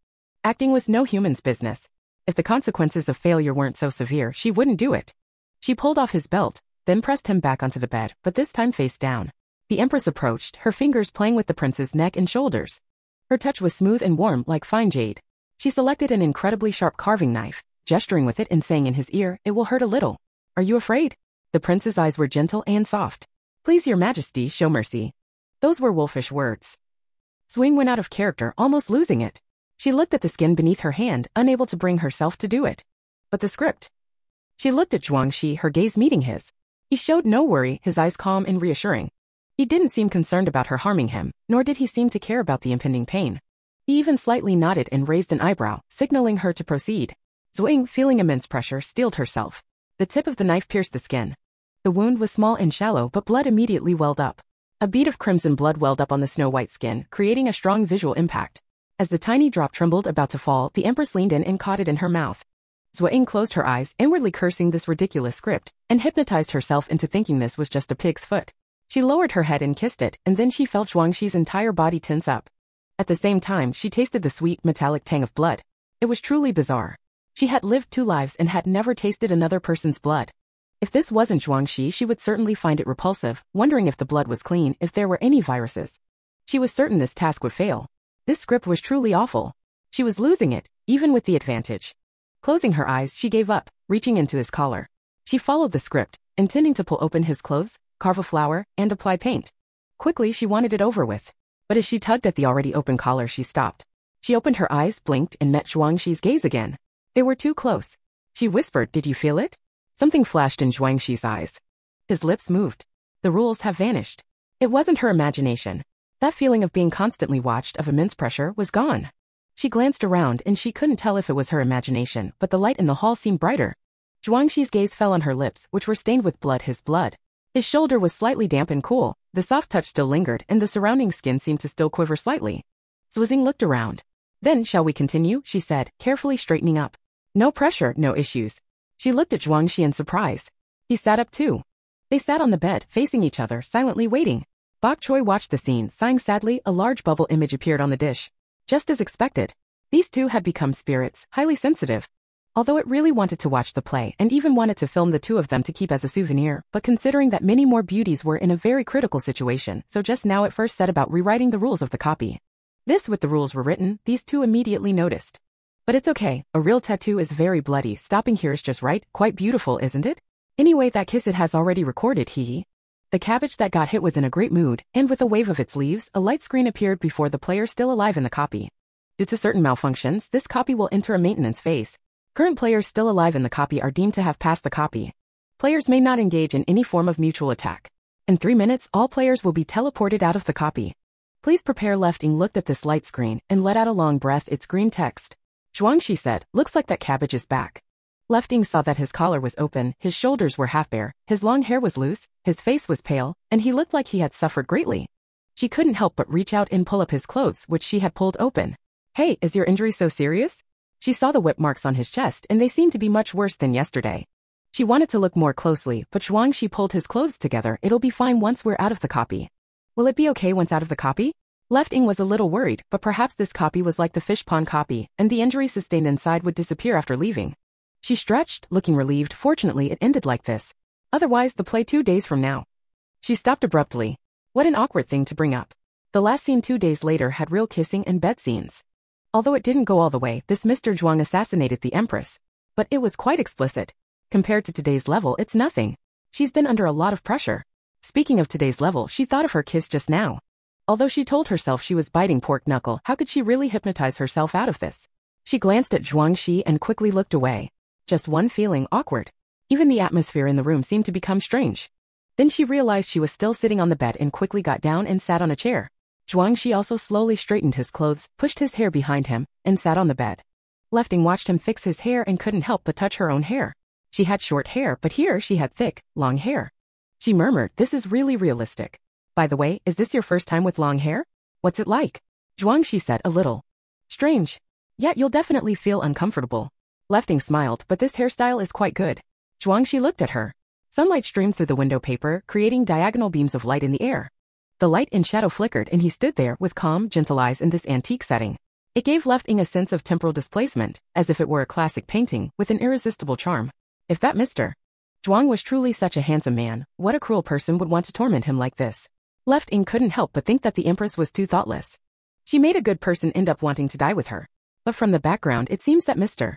Acting was no human's business. If the consequences of failure weren't so severe, she wouldn't do it. She pulled off his belt, then pressed him back onto the bed, but this time face down. The empress approached, her fingers playing with the prince's neck and shoulders. Her touch was smooth and warm like fine jade. She selected an incredibly sharp carving knife, gesturing with it and saying in his ear, it will hurt a little. Are you afraid? The prince's eyes were gentle and soft. Please your majesty, show mercy. Those were wolfish words. Zuo Ying went out of character, almost losing it. She looked at the skin beneath her hand, unable to bring herself to do it. But the script. She looked at Zhuang Xi, her gaze meeting his. He showed no worry, his eyes calm and reassuring. He didn't seem concerned about her harming him, nor did he seem to care about the impending pain. He even slightly nodded and raised an eyebrow, signaling her to proceed. Zuo Ying, feeling immense pressure, steeled herself. The tip of the knife pierced the skin. The wound was small and shallow, but blood immediately welled up. A bead of crimson blood welled up on the snow-white skin, creating a strong visual impact. As the tiny drop trembled about to fall, the empress leaned in and caught it in her mouth. Zuo Ying closed her eyes, inwardly cursing this ridiculous script, and hypnotized herself into thinking this was just a pig's foot. She lowered her head and kissed it, and then she felt Zhuang Xi's entire body tense up. At the same time, she tasted the sweet, metallic tang of blood. It was truly bizarre. She had lived 2 lives and had never tasted another person's blood. If this wasn't Zhuang Xi, she would certainly find it repulsive, wondering if the blood was clean, if there were any viruses. She was certain this task would fail. This script was truly awful. She was losing it, even with the advantage. Closing her eyes, she gave up, reaching into his collar. She followed the script, intending to pull open his clothes, carve a flower, and apply paint. Quickly, she wanted it over with. But as she tugged at the already open collar, she stopped. She opened her eyes, blinked, and met Zhuang Xi's gaze again. They were too close. She whispered, did you feel it? Something flashed in Zhuang Xi's eyes. His lips moved. The rules have vanished. It wasn't her imagination. That feeling of being constantly watched, of immense pressure, was gone. She glanced around and she couldn't tell if it was her imagination, but the light in the hall seemed brighter. Zhuang Xi's gaze fell on her lips, which were stained with blood, his blood. His shoulder was slightly damp and cool, the soft touch still lingered, and the surrounding skin seemed to still quiver slightly. Zuo Ying looked around. Then, shall we continue? She said, carefully straightening up. No pressure, no issues. She looked at Zhuang Xi in surprise. He sat up too. They sat on the bed, facing each other, silently waiting. Bok Choy watched the scene, sighing sadly. A large bubble image appeared on the dish. Just as expected. These two had become spirits, highly sensitive. Although it really wanted to watch the play and even wanted to film the two of them to keep as a souvenir, but considering that many more beauties were in a very critical situation, so just now it first set about rewriting the rules of the copy. This with the rules were written, these two immediately noticed. But it's okay, a real tattoo is very bloody, stopping here is just right, quite beautiful, isn't it? Anyway, that kiss it has already recorded, hee. The cabbage that got hit was in a great mood, and with a wave of its leaves, a light screen appeared before the player still alive in the copy. Due to certain malfunctions, this copy will enter a maintenance phase. Current players still alive in the copy are deemed to have passed the copy. Players may not engage in any form of mutual attack. In 3 minutes, all players will be teleported out of the copy. Please prepare. Left Ying looked at this light screen and let out a long breath. It's green text. Zhuang Xi said, looks like that cabbage is back. Left Ying saw that his collar was open, his shoulders were half bare, his long hair was loose, his face was pale, and he looked like he had suffered greatly. She couldn't help but reach out and pull up his clothes, which she had pulled open. Hey, is your injury so serious? She saw the whip marks on his chest and they seemed to be much worse than yesterday. She wanted to look more closely, but Zhuang Shi pulled his clothes together. It'll be fine once we're out of the copy. Will it be okay once out of the copy? Left Ing was a little worried, but perhaps this copy was like the fish pond copy, and the injury sustained inside would disappear after leaving. She stretched, looking relieved. Fortunately, it ended like this. Otherwise, the play 2 days from now. She stopped abruptly. What an awkward thing to bring up. The last scene 2 days later had real kissing and bed scenes. Although it didn't go all the way, this Mr. Zhuang assassinated the Empress. But it was quite explicit. Compared to today's level, it's nothing. She's been under a lot of pressure. Speaking of today's level, she thought of her kiss just now. Although she told herself she was biting pork knuckle, how could she really hypnotize herself out of this? She glanced at Zhuang Shi and quickly looked away. Just one feeling, awkward. Even the atmosphere in the room seemed to become strange. Then she realized she was still sitting on the bed and quickly got down and sat on a chair. Zhuang Shi also slowly straightened his clothes, pushed his hair behind him, and sat on the bed. Left Ing watched him fix his hair and couldn't help but touch her own hair. She had short hair, but here she had thick, long hair. She murmured, "This is really realistic. By the way, is this your first time with long hair? What's it like?" Zhuang Shi said, "A little strange. Yet you'll definitely feel uncomfortable." Left Ing smiled, "But this hairstyle is quite good." Zhuang Shi looked at her. Sunlight streamed through the window paper, creating diagonal beams of light in the air. The light and shadow flickered and he stood there with calm, gentle eyes in this antique setting. It gave Left Ing a sense of temporal displacement, as if it were a classic painting with an irresistible charm. If that Mr. Zhuang was truly such a handsome man, what a cruel person would want to torment him like this? Left Ing couldn't help but think that the Empress was too thoughtless. She made a good person end up wanting to die with her. But from the background, it seems that Mr.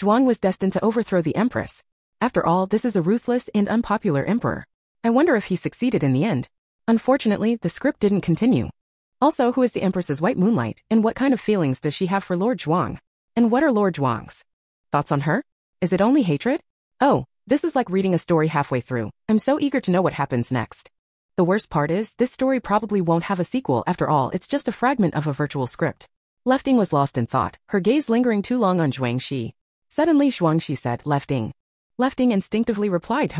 Zhuang was destined to overthrow the Empress. After all, this is a ruthless and unpopular emperor. I wonder if he succeeded in the end. Unfortunately, the script didn't continue. Also, who is the Empress's white moonlight, and what kind of feelings does she have for Lord Zhuang? And what are Lord Zhuang's thoughts on her? Is it only hatred? Oh, this is like reading a story halfway through. I'm so eager to know what happens next. The worst part is, this story probably won't have a sequel. After all, it's just a fragment of a virtual script. Left Ing was lost in thought, her gaze lingering too long on Zhuang Shi. Suddenly Zhuang Shi said, "Left Ing." Left Ing instinctively replied,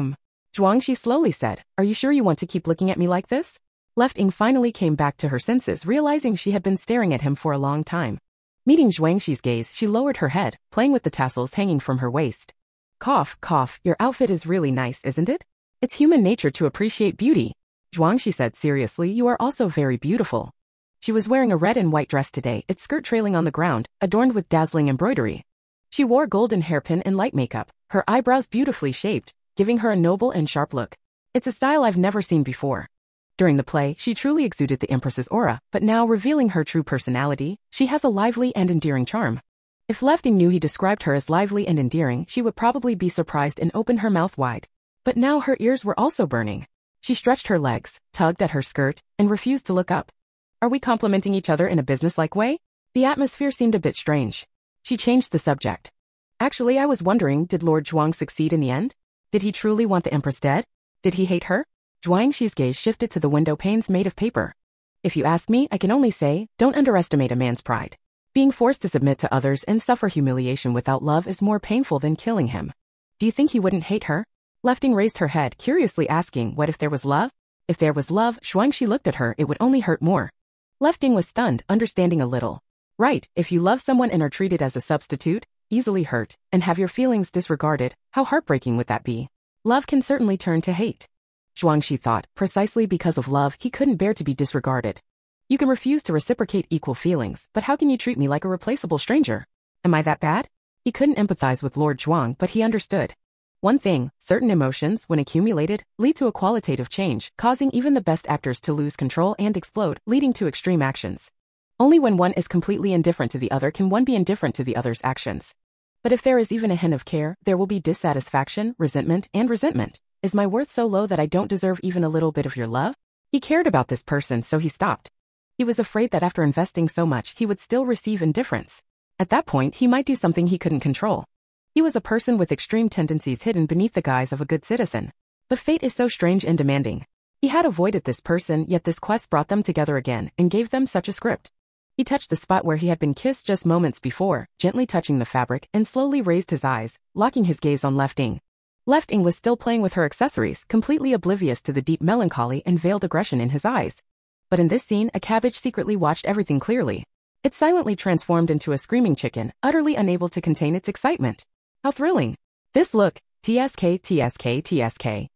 Zhuang Shi slowly said, "Are you sure you want to keep looking at me like this?" Left Ing finally came back to her senses, realizing she had been staring at him for a long time. Meeting Zhuang Shi's gaze, she lowered her head, playing with the tassels hanging from her waist. Cough, cough, your outfit is really nice, isn't it? It's human nature to appreciate beauty. Zhuang Shi said seriously, "You are also very beautiful." She was wearing a red and white dress today, its skirt trailing on the ground, adorned with dazzling embroidery. She wore golden hairpin and light makeup, her eyebrows beautifully shaped, giving her a noble and sharp look. It's a style I've never seen before. During the play, she truly exuded the Empress's aura, but now revealing her true personality, she has a lively and endearing charm. If Left Ing knew he described her as lively and endearing, she would probably be surprised and open her mouth wide. But now her ears were also burning. She stretched her legs, tugged at her skirt, and refused to look up. Are we complimenting each other in a businesslike way? The atmosphere seemed a bit strange. She changed the subject. Actually, I was wondering, did Lord Zhuang succeed in the end? Did he truly want the Empress dead? Did he hate her? Zhuang Shi's gaze shifted to the window panes made of paper. If you ask me, I can only say, don't underestimate a man's pride. Being forced to submit to others and suffer humiliation without love is more painful than killing him. Do you think he wouldn't hate her? Left Ing raised her head, curiously asking, what if there was love? If there was love, Zhuang Shi looked at her, it would only hurt more. Left Ing was stunned, understanding a little. Right, if you love someone and are treated as a substitute, easily hurt, and have your feelings disregarded, how heartbreaking would that be? Love can certainly turn to hate. Zhuang Shi thought, precisely because of love, he couldn't bear to be disregarded. You can refuse to reciprocate equal feelings, but how can you treat me like a replaceable stranger? Am I that bad? He couldn't empathize with Lord Zhuang, but he understood. One thing, certain emotions, when accumulated, lead to a qualitative change, causing even the best actors to lose control and explode, leading to extreme actions. Only when one is completely indifferent to the other can one be indifferent to the other's actions. But if there is even a hint of care, there will be dissatisfaction, resentment, and resentment. Is my worth so low that I don't deserve even a little bit of your love? He cared about this person, so he stopped. He was afraid that after investing so much, he would still receive indifference. At that point, he might do something he couldn't control. He was a person with extreme tendencies hidden beneath the guise of a good citizen. But fate is so strange and demanding. He had avoided this person, yet this quest brought them together again and gave them such a script. He touched the spot where he had been kissed just moments before, gently touching the fabric, and slowly raised his eyes, locking his gaze on Left Ing. Left Ing was still playing with her accessories, completely oblivious to the deep melancholy and veiled aggression in his eyes. But in this scene, a cabbage secretly watched everything clearly. It silently transformed into a screaming chicken, utterly unable to contain its excitement. How thrilling. This look, TSK, TSK, TSK.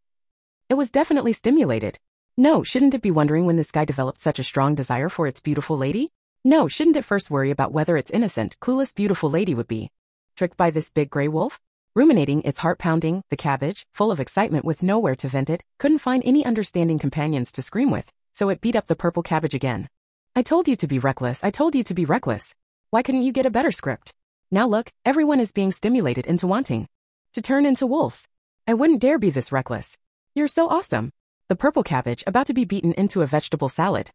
It was definitely stimulated. No, shouldn't it be wondering when this guy developed such a strong desire for its beautiful lady? No, shouldn't it first worry about whether its innocent, clueless beautiful lady would be tricked by this big gray wolf? Ruminating, its heart pounding, the cabbage, full of excitement with nowhere to vent it, couldn't find any understanding companions to scream with, so it beat up the purple cabbage again. I told you to be reckless, I told you to be reckless. Why couldn't you get a better script? Now look, everyone is being stimulated into wanting to turn into wolves. I wouldn't dare be this reckless. You're so awesome. The purple cabbage about to be beaten into a vegetable salad.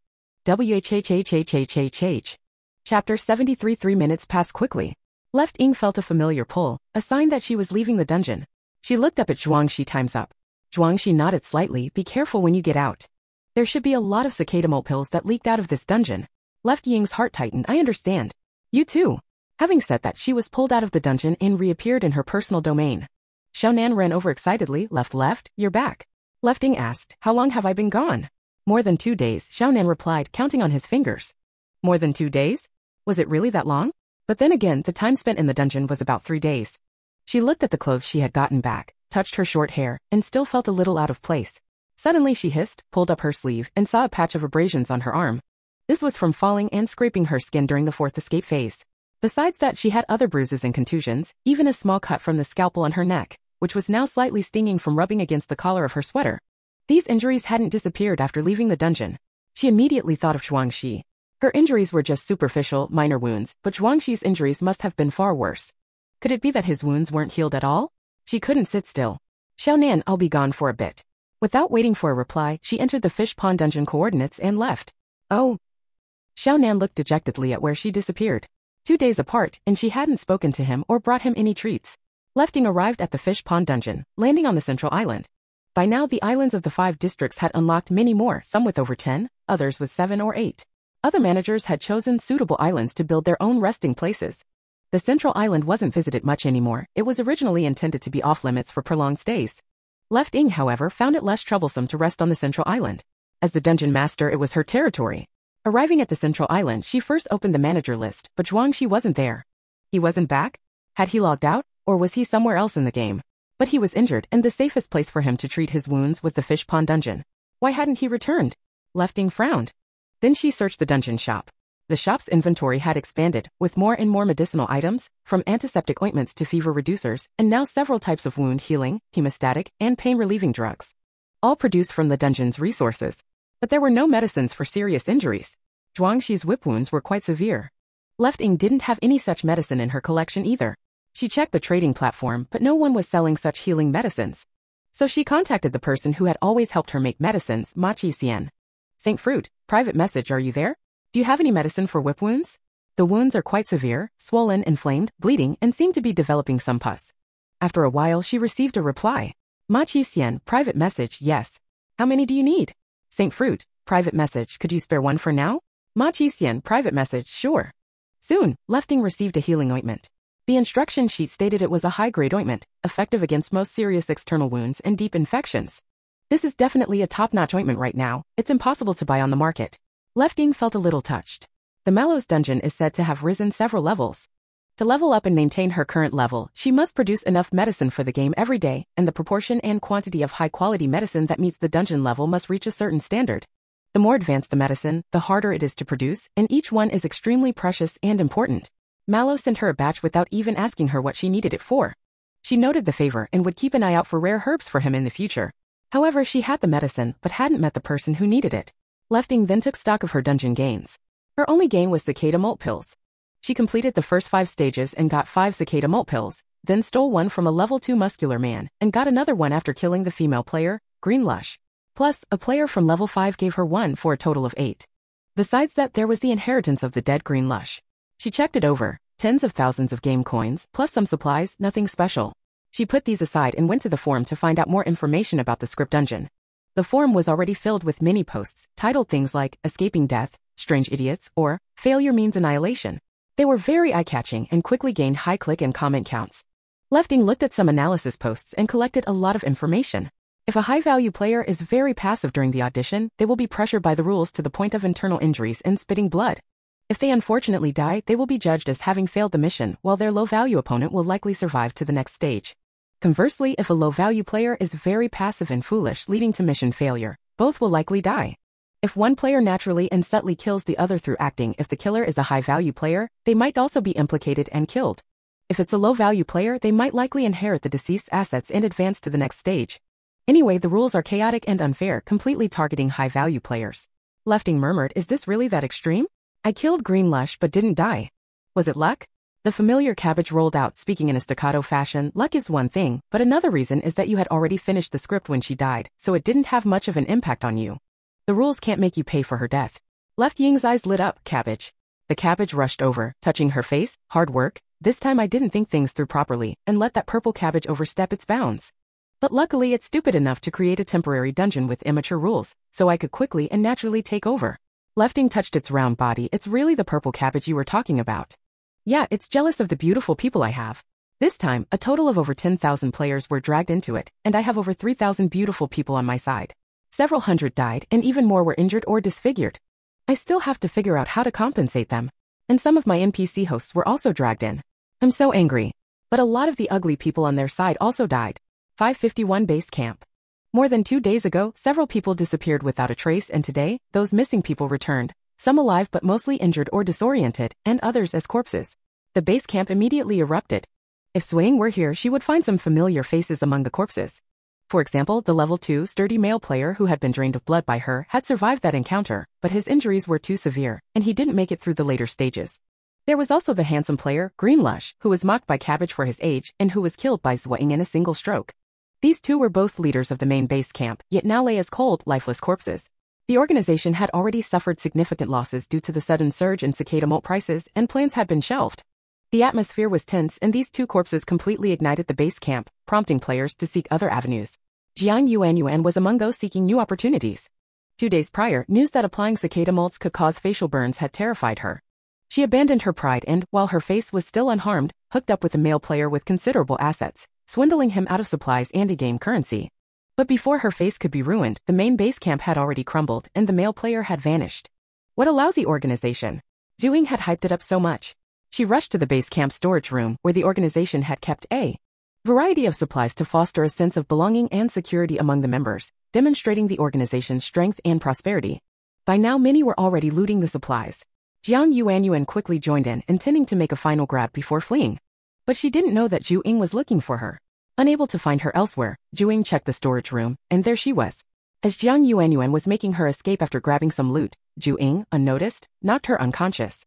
WHHHHHHH. Chapter 73. 3 minutes passed quickly. Left Ying felt a familiar pull, a sign that she was leaving the dungeon. She looked up at Zhuangxi. Time's up. Zhuangxi nodded slightly. Be careful when you get out. There should be a lot of cicada mole pills that leaked out of this dungeon. Left Ying's heart tightened. I understand. You too. Having said that, she was pulled out of the dungeon and reappeared in her personal domain. Xiaonan ran over excitedly. Left, you're back. Left Ying asked, how long have I been gone? More than 2 days, Xiaonan replied, counting on his fingers. More than 2 days? Was it really that long? But then again, the time spent in the dungeon was about 3 days. She looked at the clothes she had gotten back, touched her short hair, and still felt a little out of place. Suddenly she hissed, pulled up her sleeve, and saw a patch of abrasions on her arm. This was from falling and scraping her skin during the fourth escape phase. Besides that, she had other bruises and contusions, even a small cut from the scalpel on her neck, which was now slightly stinging from rubbing against the collar of her sweater. These injuries hadn't disappeared after leaving the dungeon. She immediately thought of Zhuangxi. Her injuries were just superficial, minor wounds, but Zhuangxi's injuries must have been far worse. Could it be that his wounds weren't healed at all? She couldn't sit still. Xiaonan, I'll be gone for a bit. Without waiting for a reply, she entered the fish pond dungeon coordinates and left. Oh. Xiaonan looked dejectedly at where she disappeared. 2 days apart, and she hadn't spoken to him or brought him any treats. Left Ying arrived at the fish pond dungeon, landing on the central island. By now, the islands of the 5 districts had unlocked many more, some with over 10, others with 7 or 8. Other managers had chosen suitable islands to build their own resting places. The central island wasn't visited much anymore. It was originally intended to be off-limits for prolonged stays. Left Ying, however, found it less troublesome to rest on the central island. As the dungeon master, it was her territory. Arriving at the central island, she first opened the manager list, but Zhuangxi wasn't there. He wasn't back? Had he logged out, or was he somewhere else in the game? But he was injured, and the safest place for him to treat his wounds was the fish pond dungeon. Why hadn't he returned? Left Ying frowned. Then she searched the dungeon shop. The shop's inventory had expanded, with more and more medicinal items, from antiseptic ointments to fever reducers, and now several types of wound healing, hemostatic, and pain-relieving drugs. All produced from the dungeon's resources. But there were no medicines for serious injuries. Zhuangxi's whip wounds were quite severe. Left Ying didn't have any such medicine in her collection either. She checked the trading platform, but no one was selling such healing medicines. So she contacted the person who had always helped her make medicines, Ma Qixian. Saint Fruit, private message, are you there? Do you have any medicine for whip wounds? The wounds are quite severe, swollen, inflamed, bleeding, and seem to be developing some pus. After a while, she received a reply. Ma Qixian, private message, yes. How many do you need? Saint Fruit, private message, could you spare one for now? Ma Qixian, private message, sure. Soon, Left Ying received a healing ointment. The instruction sheet stated it was a high-grade ointment, effective against most serious external wounds and deep infections. This is definitely a top-notch ointment right now. It's impossible to buy on the market. Left Ying felt a little touched. The Mallows dungeon is said to have risen several levels. To level up and maintain her current level, she must produce enough medicine for the game every day, and the proportion and quantity of high-quality medicine that meets the dungeon level must reach a certain standard. The more advanced the medicine, the harder it is to produce, and each one is extremely precious and important. Mallow sent her a batch without even asking her what she needed it for. She noted the favor and would keep an eye out for rare herbs for him in the future. However, she had the medicine, but hadn't met the person who needed it. Left Ying then took stock of her dungeon gains. Her only gain was cicada molt pills. She completed the first 5 stages and got 5 cicada molt pills, then stole one from a level 2 muscular man, and got another one after killing the female player, Green Lush. Plus, a player from level 5 gave her one for a total of 8. Besides that, there was the inheritance of the dead Green Lush. She checked it over, tens of thousands of game coins, plus some supplies, nothing special. She put these aside and went to the forum to find out more information about the script dungeon. The forum was already filled with mini posts, titled things like, Escaping Death, Strange Idiots, or, Failure Means Annihilation. They were very eye-catching and quickly gained high click and comment counts. Left Ying looked at some analysis posts and collected a lot of information. If a high-value player is very passive during the audition, they will be pressured by the rules to the point of internal injuries and spitting blood. If they unfortunately die, they will be judged as having failed the mission, while their low-value opponent will likely survive to the next stage. Conversely, if a low-value player is very passive and foolish, leading to mission failure, both will likely die. If one player naturally and subtly kills the other through acting, if the killer is a high-value player, they might also be implicated and killed. If it's a low-value player, they might likely inherit the deceased's assets and advance to the next stage. Anyway, the rules are chaotic and unfair, completely targeting high-value players. Lefting murmured, "Is this really that extreme? I killed Green Lush but didn't die. Was it luck?" The familiar Cabbage rolled out, speaking in a staccato fashion. "Luck is one thing, but another reason is that you had already finished the script when she died, so it didn't have much of an impact on you. The rules can't make you pay for her death." Left Ying's eyes lit up. "Cabbage." The Cabbage rushed over, touching her face. "Hard work. This time I didn't think things through properly, and let that purple cabbage overstep its bounds. But luckily it's stupid enough to create a temporary dungeon with immature rules, so I could quickly and naturally take over." Lefting touched its round body. "It's really the purple cabbage you were talking about. Yeah, it's jealous of the beautiful people I have. This time, a total of over 10,000 players were dragged into it, and I have over 3,000 beautiful people on my side. Several hundred died, and even more were injured or disfigured. I still have to figure out how to compensate them. And some of my NPC hosts were also dragged in. I'm so angry. But a lot of the ugly people on their side also died." 551 Base Camp. More than 2 days ago, several people disappeared without a trace, and today, those missing people returned, some alive but mostly injured or disoriented, and others as corpses. The base camp immediately erupted. If Zuo Ying were here, she would find some familiar faces among the corpses. For example, the level 2 sturdy male player who had been drained of blood by her had survived that encounter, but his injuries were too severe, and he didn't make it through the later stages. There was also the handsome player, Green Lush, who was mocked by Cabbage for his age and who was killed by Zuo Ying in a single stroke. These two were both leaders of the main base camp, yet now lay as cold, lifeless corpses. The organization had already suffered significant losses due to the sudden surge in cicada molt prices, and plans had been shelved. The atmosphere was tense, and these two corpses completely ignited the base camp, prompting players to seek other avenues. Jiang Yuanyuan was among those seeking new opportunities. 2 days prior, news that applying cicada molts could cause facial burns had terrified her. She abandoned her pride and, while her face was still unharmed, hooked up with a male player with considerable assets, swindling him out of supplies and in-game currency. But before her face could be ruined, the main base camp had already crumbled and the male player had vanished. What a lousy organization. Zuo Ying had hyped it up so much. She rushed to the base camp storage room where the organization had kept a variety of supplies to foster a sense of belonging and security among the members, demonstrating the organization's strength and prosperity. By now many were already looting the supplies. Jiang Yuanyuan quickly joined in, intending to make a final grab before fleeing. But she didn't know that Zuo Ying was looking for her. Unable to find her elsewhere, Zuo Ying checked the storage room, and there she was. As Jiang Yuanyuan was making her escape after grabbing some loot, Zuo Ying, unnoticed, knocked her unconscious.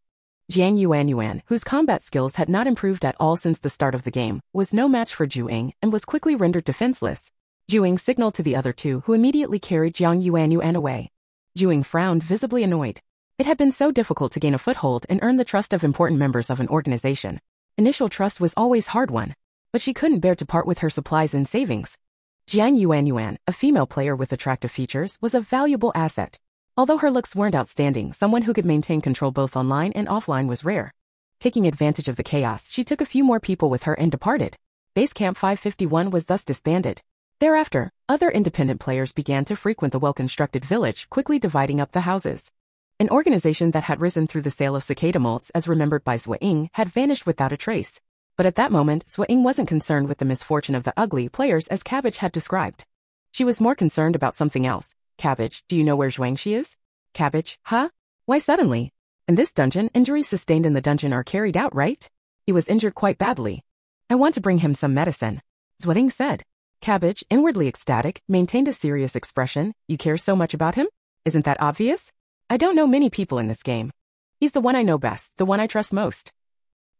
Jiang Yuanyuan, whose combat skills had not improved at all since the start of the game, was no match for Zuo Ying and was quickly rendered defenseless. Zuo Ying signaled to the other two, who immediately carried Jiang Yuanyuan away. Zuo Ying frowned, visibly annoyed. It had been so difficult to gain a foothold and earn the trust of important members of an organization. Initial trust was always hard won, but she couldn't bear to part with her supplies and savings. Jiang Yuanyuan, a female player with attractive features, was a valuable asset. Although her looks weren't outstanding, someone who could maintain control both online and offline was rare. Taking advantage of the chaos, she took a few more people with her and departed. Base Camp 551 was thus disbanded. Thereafter, other independent players began to frequent the well-constructed village, quickly dividing up the houses. An organization that had risen through the sale of cicada molts, as remembered by Zuo Ying, had vanished without a trace. But at that moment, Zuo Ying wasn't concerned with the misfortune of the ugly players as Cabbage had described. She was more concerned about something else. Cabbage, do you know where Zhuangxi is? Cabbage, huh? Why suddenly? In this dungeon, injuries sustained in the dungeon are carried out, right? He was injured quite badly. I want to bring him some medicine, Zuo Ying said. Cabbage, inwardly ecstatic, maintained a serious expression. You care so much about him? Isn't that obvious? I don't know many people in this game. He's the one I know best, the one I trust most.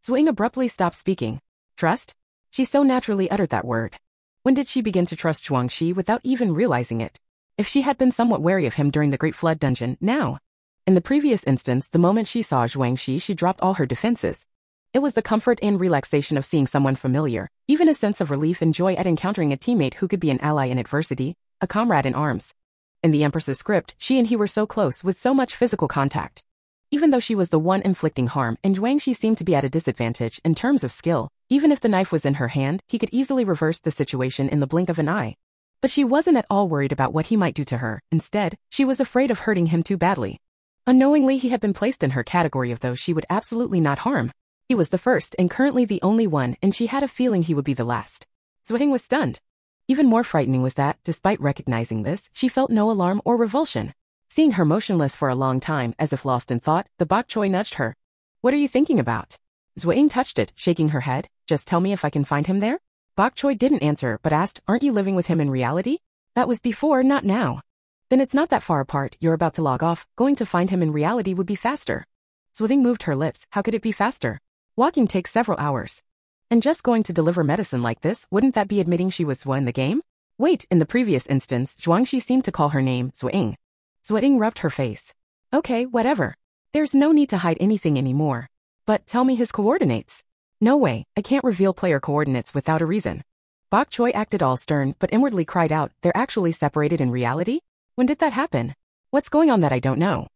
Zuo Ying abruptly stopped speaking. Trust? She so naturally uttered that word. When did she begin to trust Zhuangxi without even realizing it? If she had been somewhat wary of him during the Great Flood dungeon, now. In the previous instance, the moment she saw Zhuangxi, she dropped all her defenses. It was the comfort and relaxation of seeing someone familiar, even a sense of relief and joy at encountering a teammate who could be an ally in adversity, a comrade in arms. In the Empress's script, she and he were so close with so much physical contact. Even though she was the one inflicting harm and Zhuangxi seemed to be at a disadvantage in terms of skill, even if the knife was in her hand, he could easily reverse the situation in the blink of an eye. But she wasn't at all worried about what he might do to her. Instead, she was afraid of hurting him too badly. Unknowingly, he had been placed in her category of those she would absolutely not harm. He was the first and currently the only one, and she had a feeling he would be the last. Zuo Ying was stunned. Even more frightening was that, despite recognizing this, she felt no alarm or revulsion. Seeing her motionless for a long time, as if lost in thought, the bok choy nudged her. What are you thinking about? Zuo Ying touched it, shaking her head. Just tell me if I can find him there? Bok choy didn't answer but asked, aren't you living with him in reality? That was before, not now. Then it's not that far apart, you're about to log off, going to find him in reality would be faster. Zuo Ying moved her lips, how could it be faster? Walking takes several hours. And just going to deliver medicine like this, wouldn't that be admitting she was Zuo in the game? Wait, in the previous instance, Zhuangxi seemed to call her name Zuo Ying. Zuo Ying rubbed her face. Okay, whatever. There's no need to hide anything anymore. But tell me his coordinates. No way, I can't reveal player coordinates without a reason. Bok choy acted all stern but inwardly cried out, they're actually separated in reality? When did that happen? What's going on that I don't know?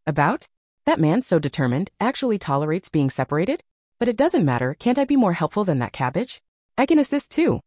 About? That man so determined actually tolerates being separated? But it doesn't matter, can't I be more helpful than that cabbage? I can assist too.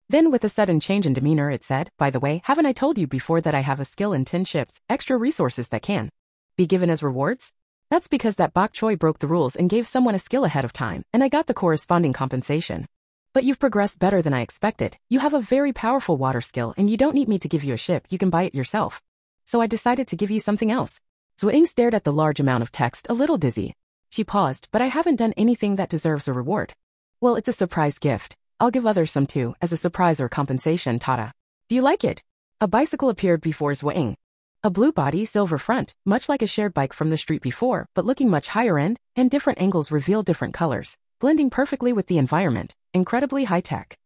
Then with a sudden change in demeanor it said, by the way, haven't I told you before that I have a skill in 10 ships, extra resources that can be given as rewards? That's because that bok choy broke the rules and gave someone a skill ahead of time, and I got the corresponding compensation. But you've progressed better than I expected. You have a very powerful water skill and you don't need me to give you a ship, you can buy it yourself. So I decided to give you something else. Zuo Ying stared at the large amount of text, a little dizzy. She paused, but I haven't done anything that deserves a reward. Well, it's a surprise gift. I'll give others some too, as a surprise or compensation, Tata. Do you like it? A bicycle appeared before Zuo Ying. A blue body, silver front, much like a shared bike from the street before, but looking much higher end, and different angles reveal different colors, blending perfectly with the environment. Incredibly high-tech.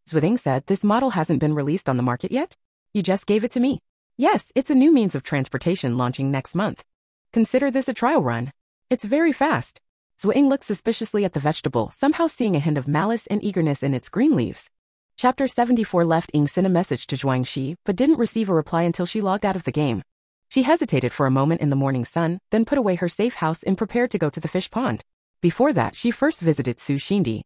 Zuo Ying said, this model hasn't been released on the market yet? You just gave it to me. Yes, it's a new means of transportation launching next month. Consider this a trial run. It's very fast. Zuo Ying looked suspiciously at the vegetable, somehow seeing a hint of malice and eagerness in its green leaves. Chapter 74 Left Ying sent a message to Zhuangxi, but didn't receive a reply until she logged out of the game. She hesitated for a moment in the morning sun, then put away her safe house and prepared to go to the fish pond. Before that, she first visited Su Xindi.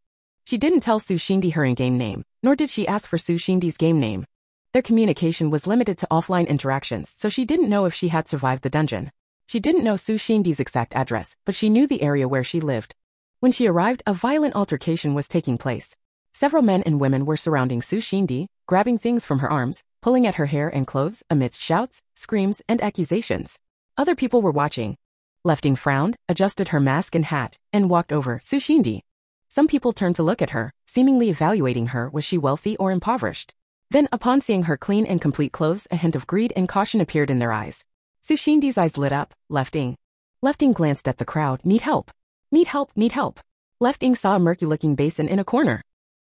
She didn't tell Su Xindi her in-game name, nor did she ask for Su Xindi's game name. Their communication was limited to offline interactions, so she didn't know if she had survived the dungeon. She didn't know Su Xindi's exact address, but she knew the area where she lived. When she arrived, a violent altercation was taking place. Several men and women were surrounding Su Xindi, grabbing things from her arms, pulling at her hair and clothes amidst shouts, screams, and accusations. Other people were watching. Left Ying frowned, adjusted her mask and hat, and walked over Su Xindi. Some people turned to look at her, seemingly evaluating her, was she wealthy or impoverished? Then, upon seeing her clean and complete clothes, a hint of greed and caution appeared in their eyes. Su Xindi's eyes lit up. Left Ying. Left Ying glanced at the crowd. Need help. Need help, need help. Left Ying saw a murky-looking basin in a corner.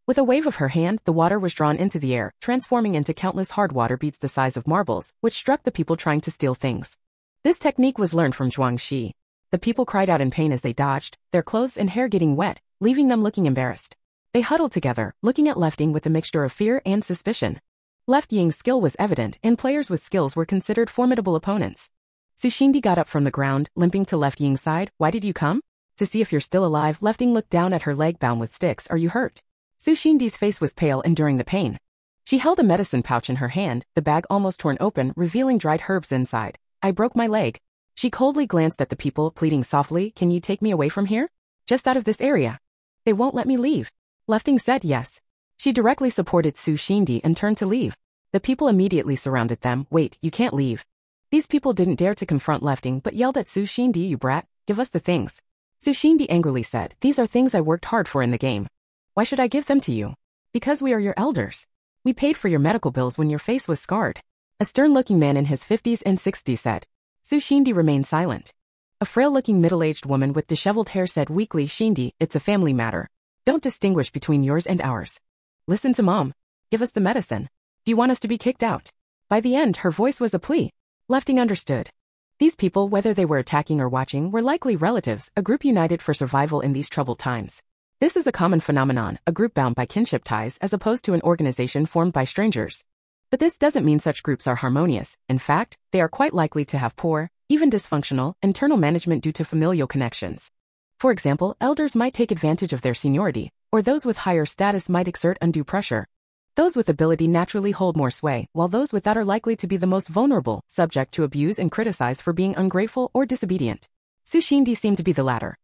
With a wave of her hand, the water was drawn into the air, transforming into countless hard water beads the size of marbles, which struck the people trying to steal things. This technique was learned from Zhuangxi. The people cried out in pain as they dodged, their clothes and hair getting wet, leaving them looking embarrassed. They huddled together, looking at Left Ying with a mixture of fear and suspicion. Left Ying's skill was evident, and players with skills were considered formidable opponents. Su Xindi got up from the ground, limping to Left Ying's side. Why did you come? To see if you're still alive. Left Ying looked down at her leg bound with sticks. Are you hurt? Su Xindi's face was pale, enduring the pain. She held a medicine pouch in her hand, the bag almost torn open, revealing dried herbs inside. I broke my leg. She coldly glanced at the people, pleading softly, can you take me away from here? Just out of this area. They won't let me leave. Left Ying said yes. She directly supported Su Xindi and turned to leave. The people immediately surrounded them. Wait, you can't leave. These people didn't dare to confront Left Ying but yelled at Su Xindi, you brat, give us the things. Su Xindi angrily said, these are things I worked hard for in the game. Why should I give them to you? Because we are your elders. We paid for your medical bills when your face was scarred. A stern-looking man in his 50s and 60s said. Su Xindi remained silent. A frail-looking middle-aged woman with disheveled hair said weakly, Xindi, it's a family matter. Don't distinguish between yours and ours. Listen to Mom. Give us the medicine. Do you want us to be kicked out? By the end, her voice was a plea. Left Ying understood. These people, whether they were attacking or watching, were likely relatives, a group united for survival in these troubled times. This is a common phenomenon, a group bound by kinship ties as opposed to an organization formed by strangers. But this doesn't mean such groups are harmonious. In fact, they are quite likely to have poor, even dysfunctional, internal management due to familial connections. For example, elders might take advantage of their seniority, or those with higher status might exert undue pressure. Those with ability naturally hold more sway, while those without are likely to be the most vulnerable, subject to abuse and criticized for being ungrateful or disobedient. Su Xindi seemed to be the latter.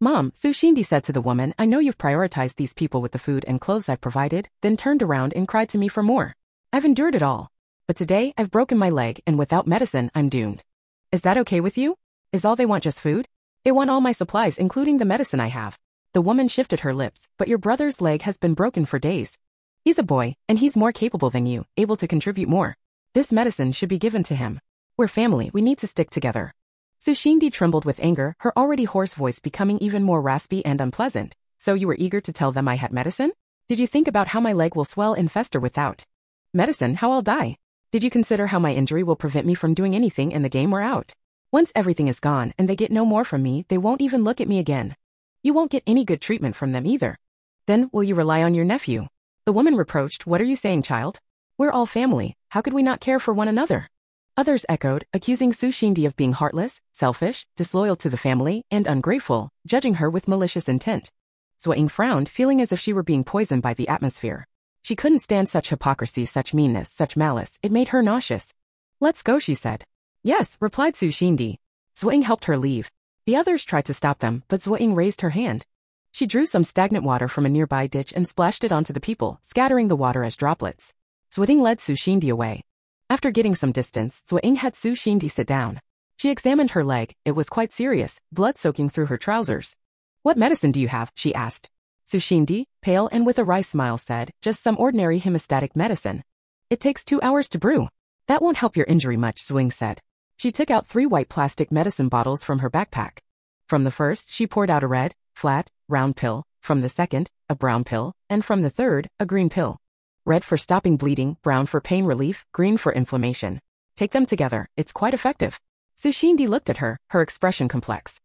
Mom, Su Shindi said to the woman, I know you've prioritized these people with the food and clothes I've provided, then turned around and cried to me for more. I've endured it all. But today, I've broken my leg and without medicine, I'm doomed. Is that okay with you? Is all they want just food? They want all my supplies including the medicine I have. The woman shifted her lips, but your brother's leg has been broken for days. He's a boy, and he's more capable than you, able to contribute more. This medicine should be given to him. We're family, we need to stick together. Su Shindi trembled with anger, her already hoarse voice becoming even more raspy and unpleasant. So you were eager to tell them I had medicine? Did you think about how my leg will swell and fester without medicine, how I'll die? Did you consider how my injury will prevent me from doing anything in the game or out? Once everything is gone and they get no more from me, they won't even look at me again. You won't get any good treatment from them either. Then, will you rely on your nephew? The woman reproached, what are you saying, child? We're all family, how could we not care for one another? Others echoed, accusing Su Shindi of being heartless, selfish, disloyal to the family, and ungrateful, judging her with malicious intent. Zuo Ying frowned, feeling as if she were being poisoned by the atmosphere. She couldn't stand such hypocrisy, such meanness, such malice, it made her nauseous. Let's go, she said. Yes, replied Su Shindi. Zuo Ying helped her leave. The others tried to stop them, but Zuo Ying raised her hand. She drew some stagnant water from a nearby ditch and splashed it onto the people, scattering the water as droplets. Zuo Ying led Su Shindi away. After getting some distance, Zuo Ying had Su Shindi sit down. She examined her leg, it was quite serious, blood soaking through her trousers. What medicine do you have? She asked. Su Shindi, pale and with a wry smile, said, just some ordinary hemostatic medicine. It takes 2 hours to brew. That won't help your injury much, Zuo Ying said. She took out 3 white plastic medicine bottles from her backpack. From the first, she poured out a red, flat, round pill, from the second, a brown pill, and from the third, a green pill. Red for stopping bleeding, brown for pain relief, green for inflammation. Take them together, it's quite effective. Su Shindi looked at her, her expression complex.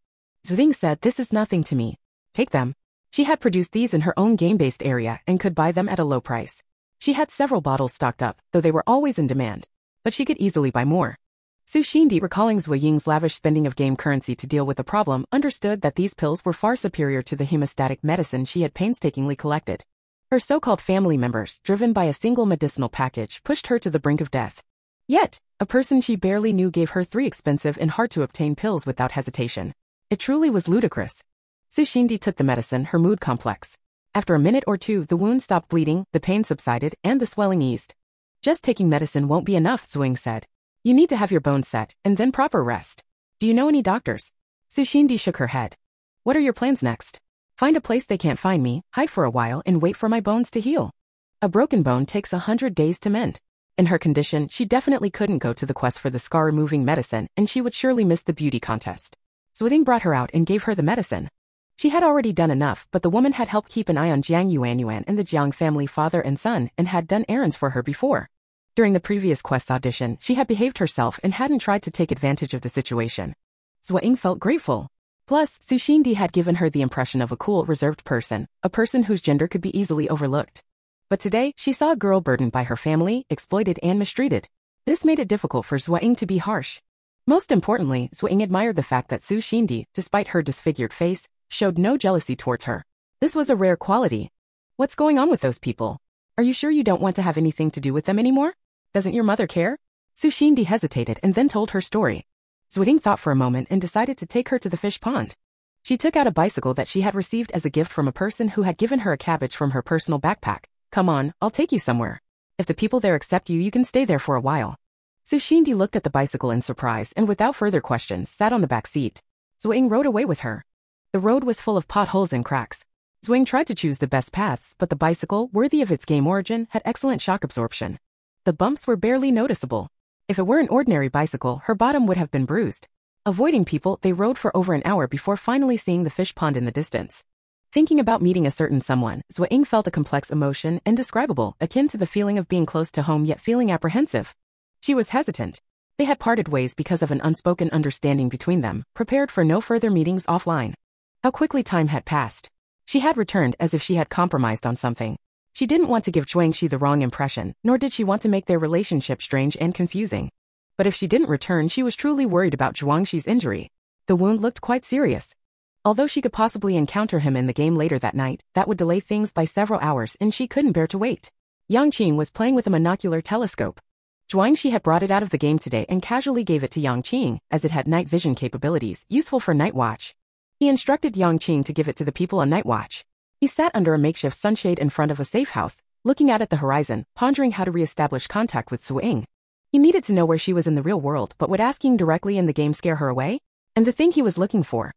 Zuo Ying said, this is nothing to me. Take them. She had produced these in her own game-based area and could buy them at a low price. She had several bottles stocked up, though they were always in demand. But she could easily buy more. Su Shindi, recalling Zuo Ying's lavish spending of game currency to deal with the problem, understood that these pills were far superior to the hemostatic medicine she had painstakingly collected. Her so-called family members, driven by a single medicinal package, pushed her to the brink of death. Yet, a person she barely knew gave her 3 expensive and hard-to-obtain pills without hesitation. It truly was ludicrous. Su Shindi took the medicine, her mood complex. After a minute or two, the wound stopped bleeding, the pain subsided, and the swelling eased. Just taking medicine won't be enough, Zuo Ying said. You need to have your bones set, and then proper rest. Do you know any doctors? Su Shindi shook her head. What are your plans next? Find a place they can't find me, hide for a while, and wait for my bones to heal. A broken bone takes 100 days to mend. In her condition, she definitely couldn't go to the quest for the scar-removing medicine, and she would surely miss the beauty contest. Zuo Ying brought her out and gave her the medicine. She had already done enough, but the woman had helped keep an eye on Jiang Yuanyuan and the Jiang family father and son and had done errands for her before. During the previous quest audition, she had behaved herself and hadn't tried to take advantage of the situation. Zuo Ying felt grateful. Plus, Su Shindi had given her the impression of a cool, reserved person, a person whose gender could be easily overlooked. But today, she saw a girl burdened by her family, exploited and mistreated. This made it difficult for Zuo Ying to be harsh. Most importantly, Zuo Ying admired the fact that Su Shindi, despite her disfigured face, showed no jealousy towards her. This was a rare quality. What's going on with those people? Are you sure you don't want to have anything to do with them anymore? Doesn't your mother care? Su Shindi hesitated and then told her story. Zuo Ying thought for a moment and decided to take her to the fish pond. She took out a bicycle that she had received as a gift from a person who had given her a cabbage from her personal backpack. Come on, I'll take you somewhere. If the people there accept you, you can stay there for a while. Su Shindi looked at the bicycle in surprise and without further questions sat on the back seat. Zuo Ying rode away with her. The road was full of potholes and cracks. Zuo Ying tried to choose the best paths, but the bicycle, worthy of its game origin, had excellent shock absorption. The bumps were barely noticeable. If it were an ordinary bicycle, her bottom would have been bruised. Avoiding people, they rode for over an hour before finally seeing the fish pond in the distance. Thinking about meeting a certain someone, Zuo Ying felt a complex emotion, indescribable, akin to the feeling of being close to home yet feeling apprehensive. She was hesitant. They had parted ways because of an unspoken understanding between them, prepared for no further meetings offline. How quickly time had passed. She had returned as if she had compromised on something. She didn't want to give Zhuangxi the wrong impression, nor did she want to make their relationship strange and confusing. But if she didn't return, she was truly worried about Zhuangxi's injury. The wound looked quite serious. Although she could possibly encounter him in the game later that night, that would delay things by several hours and she couldn't bear to wait. Yang Qing was playing with a monocular telescope. Zhuangxi had brought it out of the game today and casually gave it to Yang Qing, as it had night vision capabilities, useful for night watch. He instructed Yang Qing to give it to the people on night watch. He sat under a makeshift sunshade in front of a safe house, looking out at the horizon, pondering how to re-establish contact with Zuo Ying. He needed to know where she was in the real world, but would asking directly in the game scare her away? And the thing he was looking for.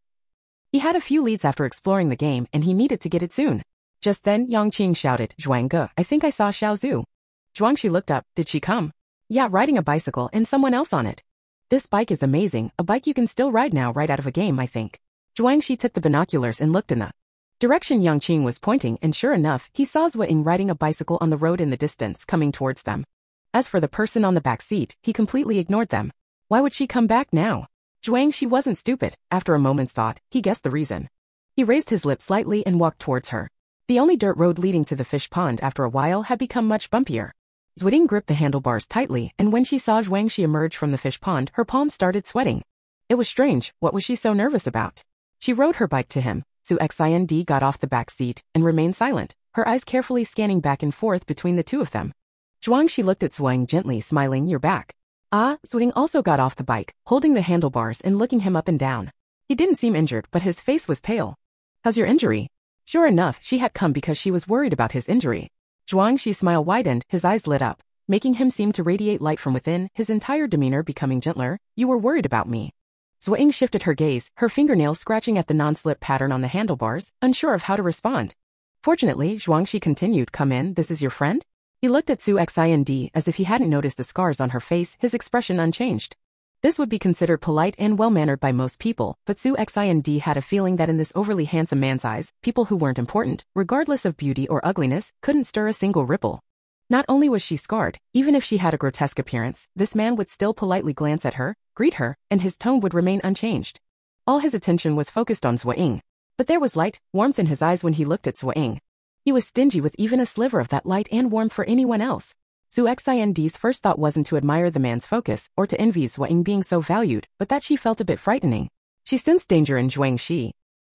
He had a few leads after exploring the game, and he needed to get it soon. Just then, Yang Qing shouted, "Zhuangge, I think I saw Xiao Zhu." Zhuangxi looked up. Did she come? Yeah, riding a bicycle and someone else on it. This bike is amazing, a bike you can still ride now right out of a game, I think. Zhuangxi took the binoculars and looked in the direction Yang Qing was pointing, and sure enough, he saw Zuo Ying riding a bicycle on the road in the distance, coming towards them. As for the person on the back seat, he completely ignored them. Why would she come back now? Zhuangxi wasn't stupid. After a moment's thought, he guessed the reason. He raised his lips slightly and walked towards her. The only dirt road leading to the fish pond after a while had become much bumpier. Zuo Ying gripped the handlebars tightly, and when she saw Zhuangxi emerge from the fish pond, her palms started sweating. It was strange. What was she so nervous about? She rode her bike to him. Zuo Xind got off the back seat and remained silent, her eyes carefully scanning back and forth between the two of them. Zhuangxi looked at Zuo Ying gently, smiling. You're back. Ah, Zuo Ying also got off the bike, holding the handlebars and looking him up and down. He didn't seem injured, but his face was pale. How's your injury? Sure enough, she had come because she was worried about his injury. Zhuangxi's smile widened, his eyes lit up, making him seem to radiate light from within, his entire demeanor becoming gentler. You were worried about me. Zuo Ying shifted her gaze, her fingernails scratching at the non-slip pattern on the handlebars, unsure of how to respond. Fortunately, Zhuangxi continued, come in, this is your friend? He looked at Zuo Xind as if he hadn't noticed the scars on her face, his expression unchanged. This would be considered polite and well-mannered by most people, but Zuo Xind had a feeling that in this overly handsome man's eyes, people who weren't important, regardless of beauty or ugliness, couldn't stir a single ripple. Not only was she scarred, even if she had a grotesque appearance, this man would still politely glance at her, greet her, and his tone would remain unchanged. All his attention was focused on Zuo Ying. But there was light, warmth in his eyes when he looked at Zuo Ying. He was stingy with even a sliver of that light and warmth for anyone else. Zuo Xind's first thought wasn't to admire the man's focus, or to envy Zuo Ying being so valued, but that she felt a bit frightening. She sensed danger in Zhuangxi.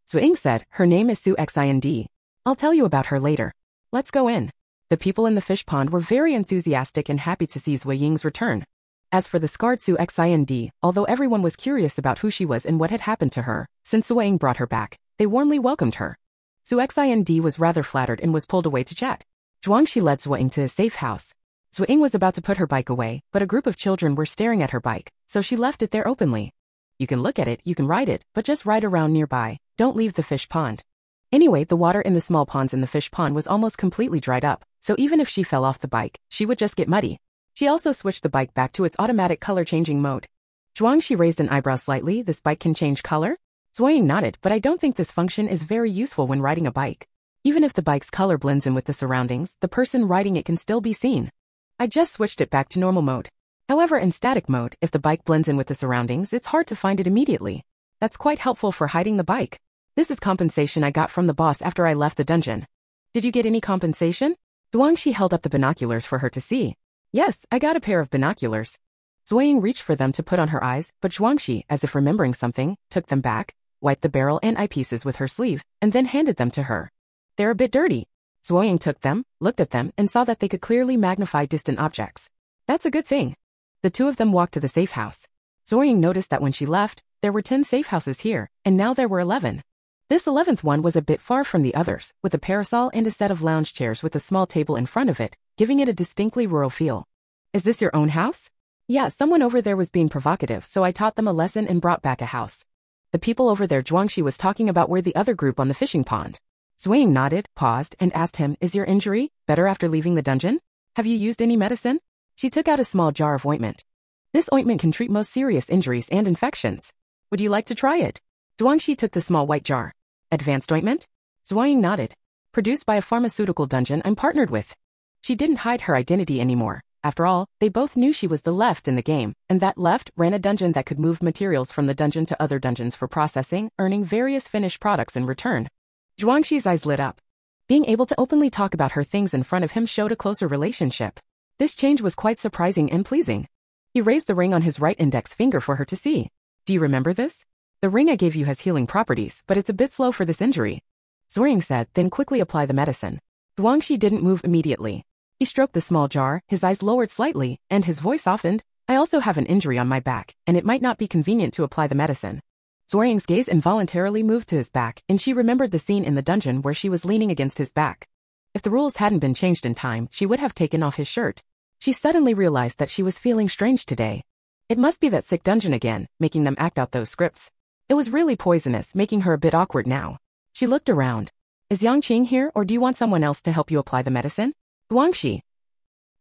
Zuo Ying said, her name is Zuo Xind. I'll tell you about her later. Let's go in. The people in the fish pond were very enthusiastic and happy to see Zuo Ying's return. As for the scarred Zuo Xind, although everyone was curious about who she was and what had happened to her, since Zuo Ying brought her back, they warmly welcomed her. Zuo Xind was rather flattered and was pulled away to chat. Zhuangxi led Zuo Ying to his safe house. Zuo Ying was about to put her bike away, but a group of children were staring at her bike, so she left it there openly. You can look at it, you can ride it, but just ride around nearby, don't leave the fish pond. Anyway, the water in the small ponds in the fish pond was almost completely dried up, so even if she fell off the bike, she would just get muddy. She also switched the bike back to its automatic color-changing mode. Zhuangxi raised an eyebrow slightly. This bike can change color? Zuo Ying nodded, but I don't think this function is very useful when riding a bike. Even if the bike's color blends in with the surroundings, the person riding it can still be seen. I just switched it back to normal mode. However, in static mode, if the bike blends in with the surroundings, it's hard to find it immediately. That's quite helpful for hiding the bike. This is compensation I got from the boss after I left the dungeon. Did you get any compensation? Zhuangxi held up the binoculars for her to see. Yes, I got a pair of binoculars. Zuo Ying reached for them to put on her eyes, but Zhuangxi, as if remembering something, took them back, wiped the barrel and eyepieces with her sleeve, and then handed them to her. They're a bit dirty. Zuo Ying took them, looked at them, and saw that they could clearly magnify distant objects. That's a good thing. The two of them walked to the safe house. Zuo Ying noticed that when she left, there were 10 safe houses here, and now there were 11. This 11th one was a bit far from the others, with a parasol and a set of lounge chairs with a small table in front of it, giving it a distinctly rural feel. Is this your own house? Yeah, someone over there was being provocative, so I taught them a lesson and brought back a house. The people over there Zhuangxi was talking about were the other group on the fishing pond. Zuo Ying nodded, paused, and asked him, is your injury better after leaving the dungeon? Have you used any medicine? She took out a small jar of ointment. This ointment can treat most serious injuries and infections. Would you like to try it? Zhuangxi took the small white jar. Advanced ointment? Zuo Ying nodded. Produced by a pharmaceutical dungeon I'm partnered with. She didn't hide her identity anymore. After all, they both knew she was the left in the game, and that left ran a dungeon that could move materials from the dungeon to other dungeons for processing, earning various finished products in return. Zhuangxi's eyes lit up. Being able to openly talk about her things in front of him showed a closer relationship. This change was quite surprising and pleasing. He raised the ring on his right index finger for her to see. Do you remember this? The ring I gave you has healing properties, but it's a bit slow for this injury. Zuo Ying said, then quickly apply the medicine. Zhuangxi didn't move immediately. He stroked the small jar, his eyes lowered slightly, and his voice softened. I also have an injury on my back, and it might not be convenient to apply the medicine. Zuo Ying's gaze involuntarily moved to his back, and she remembered the scene in the dungeon where she was leaning against his back. If the rules hadn't been changed in time, she would have taken off his shirt. She suddenly realized that she was feeling strange today. It must be that sick dungeon again, making them act out those scripts. It was really poisonous, making her a bit awkward now. She looked around. Is Yangqing here, or do you want someone else to help you apply the medicine? Wangxi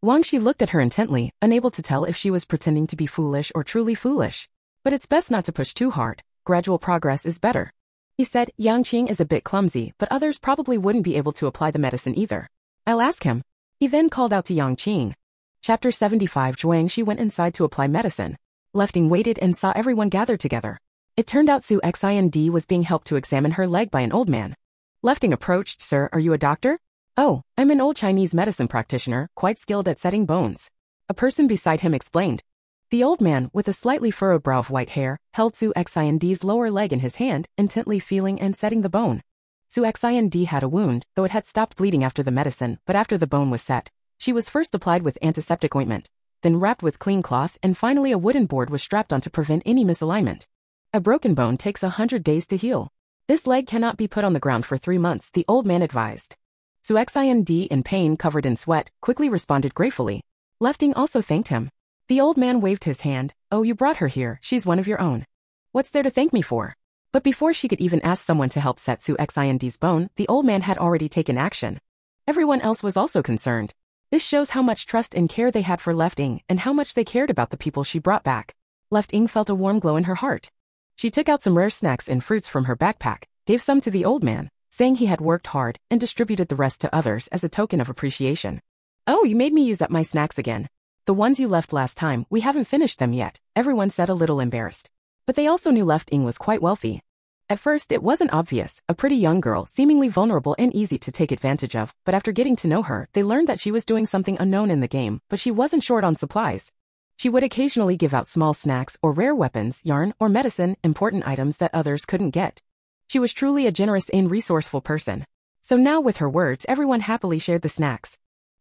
looked at her intently, unable to tell if she was pretending to be foolish or truly foolish. But it's best not to push too hard. Gradual progress is better. He said, Yangqing is a bit clumsy, but others probably wouldn't be able to apply the medicine either. I'll ask him. He then called out to Yangqing. Chapter 75. Zhuangxi went inside to apply medicine. Lefting waited and saw everyone gathered together. It turned out Zuo Ying was being helped to examine her leg by an old man. Lefting approached. Sir, are you a doctor? Oh, I'm an old Chinese medicine practitioner, quite skilled at setting bones. A person beside him explained. The old man, with a slightly furrowed brow of white hair, held Zuo Ying's lower leg in his hand, intently feeling and setting the bone. Zuo Ying had a wound, though it had stopped bleeding after the medicine, but after the bone was set, she was first applied with antiseptic ointment, then wrapped with clean cloth, and finally a wooden board was strapped on to prevent any misalignment. A broken bone takes 100 days to heal. This leg cannot be put on the ground for 3 months, the old man advised. Zuo Ying, in pain, covered in sweat, quickly responded gratefully. Lefting also thanked him. The old man waved his hand. Oh, you brought her here, she's one of your own. What's there to thank me for? But before she could even ask someone to help set Zuo Ying's bone, the old man had already taken action. Everyone else was also concerned. This shows how much trust and care they had for Lefting, and how much they cared about the people she brought back. Lefting felt a warm glow in her heart. She took out some rare snacks and fruits from her backpack, gave some to the old man, saying he had worked hard, and distributed the rest to others as a token of appreciation. Oh, you made me use up my snacks again. The ones you left last time, we haven't finished them yet, everyone said, a little embarrassed. But they also knew Lefting was quite wealthy. At first, it wasn't obvious, a pretty young girl, seemingly vulnerable and easy to take advantage of, but after getting to know her, they learned that she was doing something unknown in the game, but she wasn't short on supplies. She would occasionally give out small snacks or rare weapons, yarn, or medicine, important items that others couldn't get. She was truly a generous and resourceful person. So now with her words, everyone happily shared the snacks.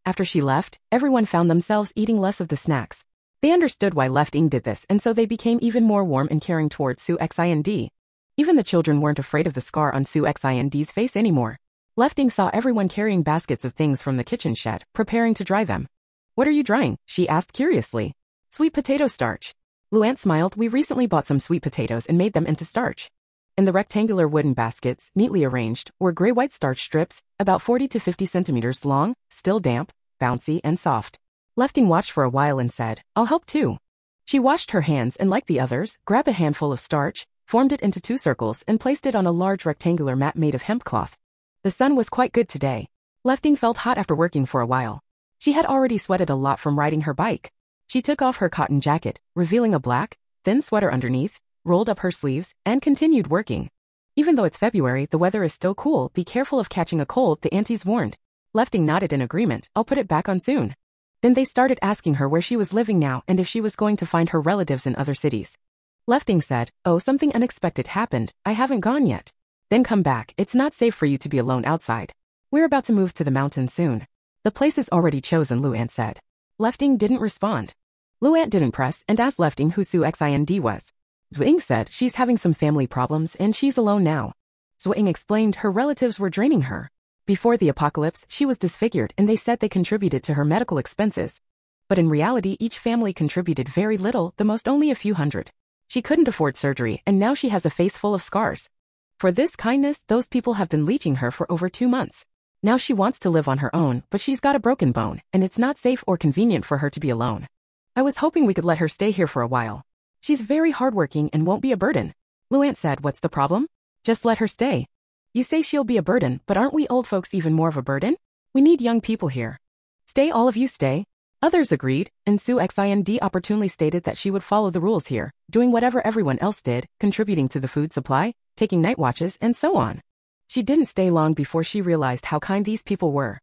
After she left, everyone found themselves eating less of the snacks. They understood why Lefting did this, and so they became even more warm and caring towards Zuo Ying. Even the children weren't afraid of the scar on Zuo Ying's face anymore. Lefting saw everyone carrying baskets of things from the kitchen shed, preparing to dry them. What are you drying? She asked curiously. Sweet potato starch. Luan smiled. We recently bought some sweet potatoes and made them into starch. In the rectangular wooden baskets, neatly arranged, were gray-white starch strips, about 40 to 50 centimeters long, still damp, bouncy, and soft. Lefting watched for a while and said, I'll help too. She washed her hands and, like the others, grabbed a handful of starch, formed it into 2 circles, and placed it on a large rectangular mat made of hemp cloth. The sun was quite good today. Lefting felt hot after working for a while. She had already sweated a lot from riding her bike. She took off her cotton jacket, revealing a black, thin sweater underneath, rolled up her sleeves, and continued working. Even though it's February, the weather is still cool. Be careful of catching a cold, the aunties warned. Lefting nodded in agreement. I'll put it back on soon. Then they started asking her where she was living now and if she was going to find her relatives in other cities. Lefting said, oh, something unexpected happened. I haven't gone yet. Then come back. It's not safe for you to be alone outside. We're about to move to the mountain soon. The place is already chosen, Luan said. Lefting didn't respond. Luan didn't press and asked Lefting who Zuo Ying was. Zuo Ying said she's having some family problems and she's alone now. Zuo Ying explained her relatives were draining her. Before the apocalypse, she was disfigured and they said they contributed to her medical expenses. But in reality, each family contributed very little, the most only a few hundred. She couldn't afford surgery and now she has a face full of scars. For this kindness, those people have been leeching her for over 2 months. Now she wants to live on her own, but she's got a broken bone, and it's not safe or convenient for her to be alone. I was hoping we could let her stay here for a while. She's very hardworking and won't be a burden. Luan said, what's the problem? Just let her stay. You say she'll be a burden, but aren't we old folks even more of a burden? We need young people here. Stay, all of you stay. Others agreed, and Zuo Ying opportunely stated that she would follow the rules here, doing whatever everyone else did, contributing to the food supply, taking night watches, and so on. She didn't stay long before she realized how kind these people were.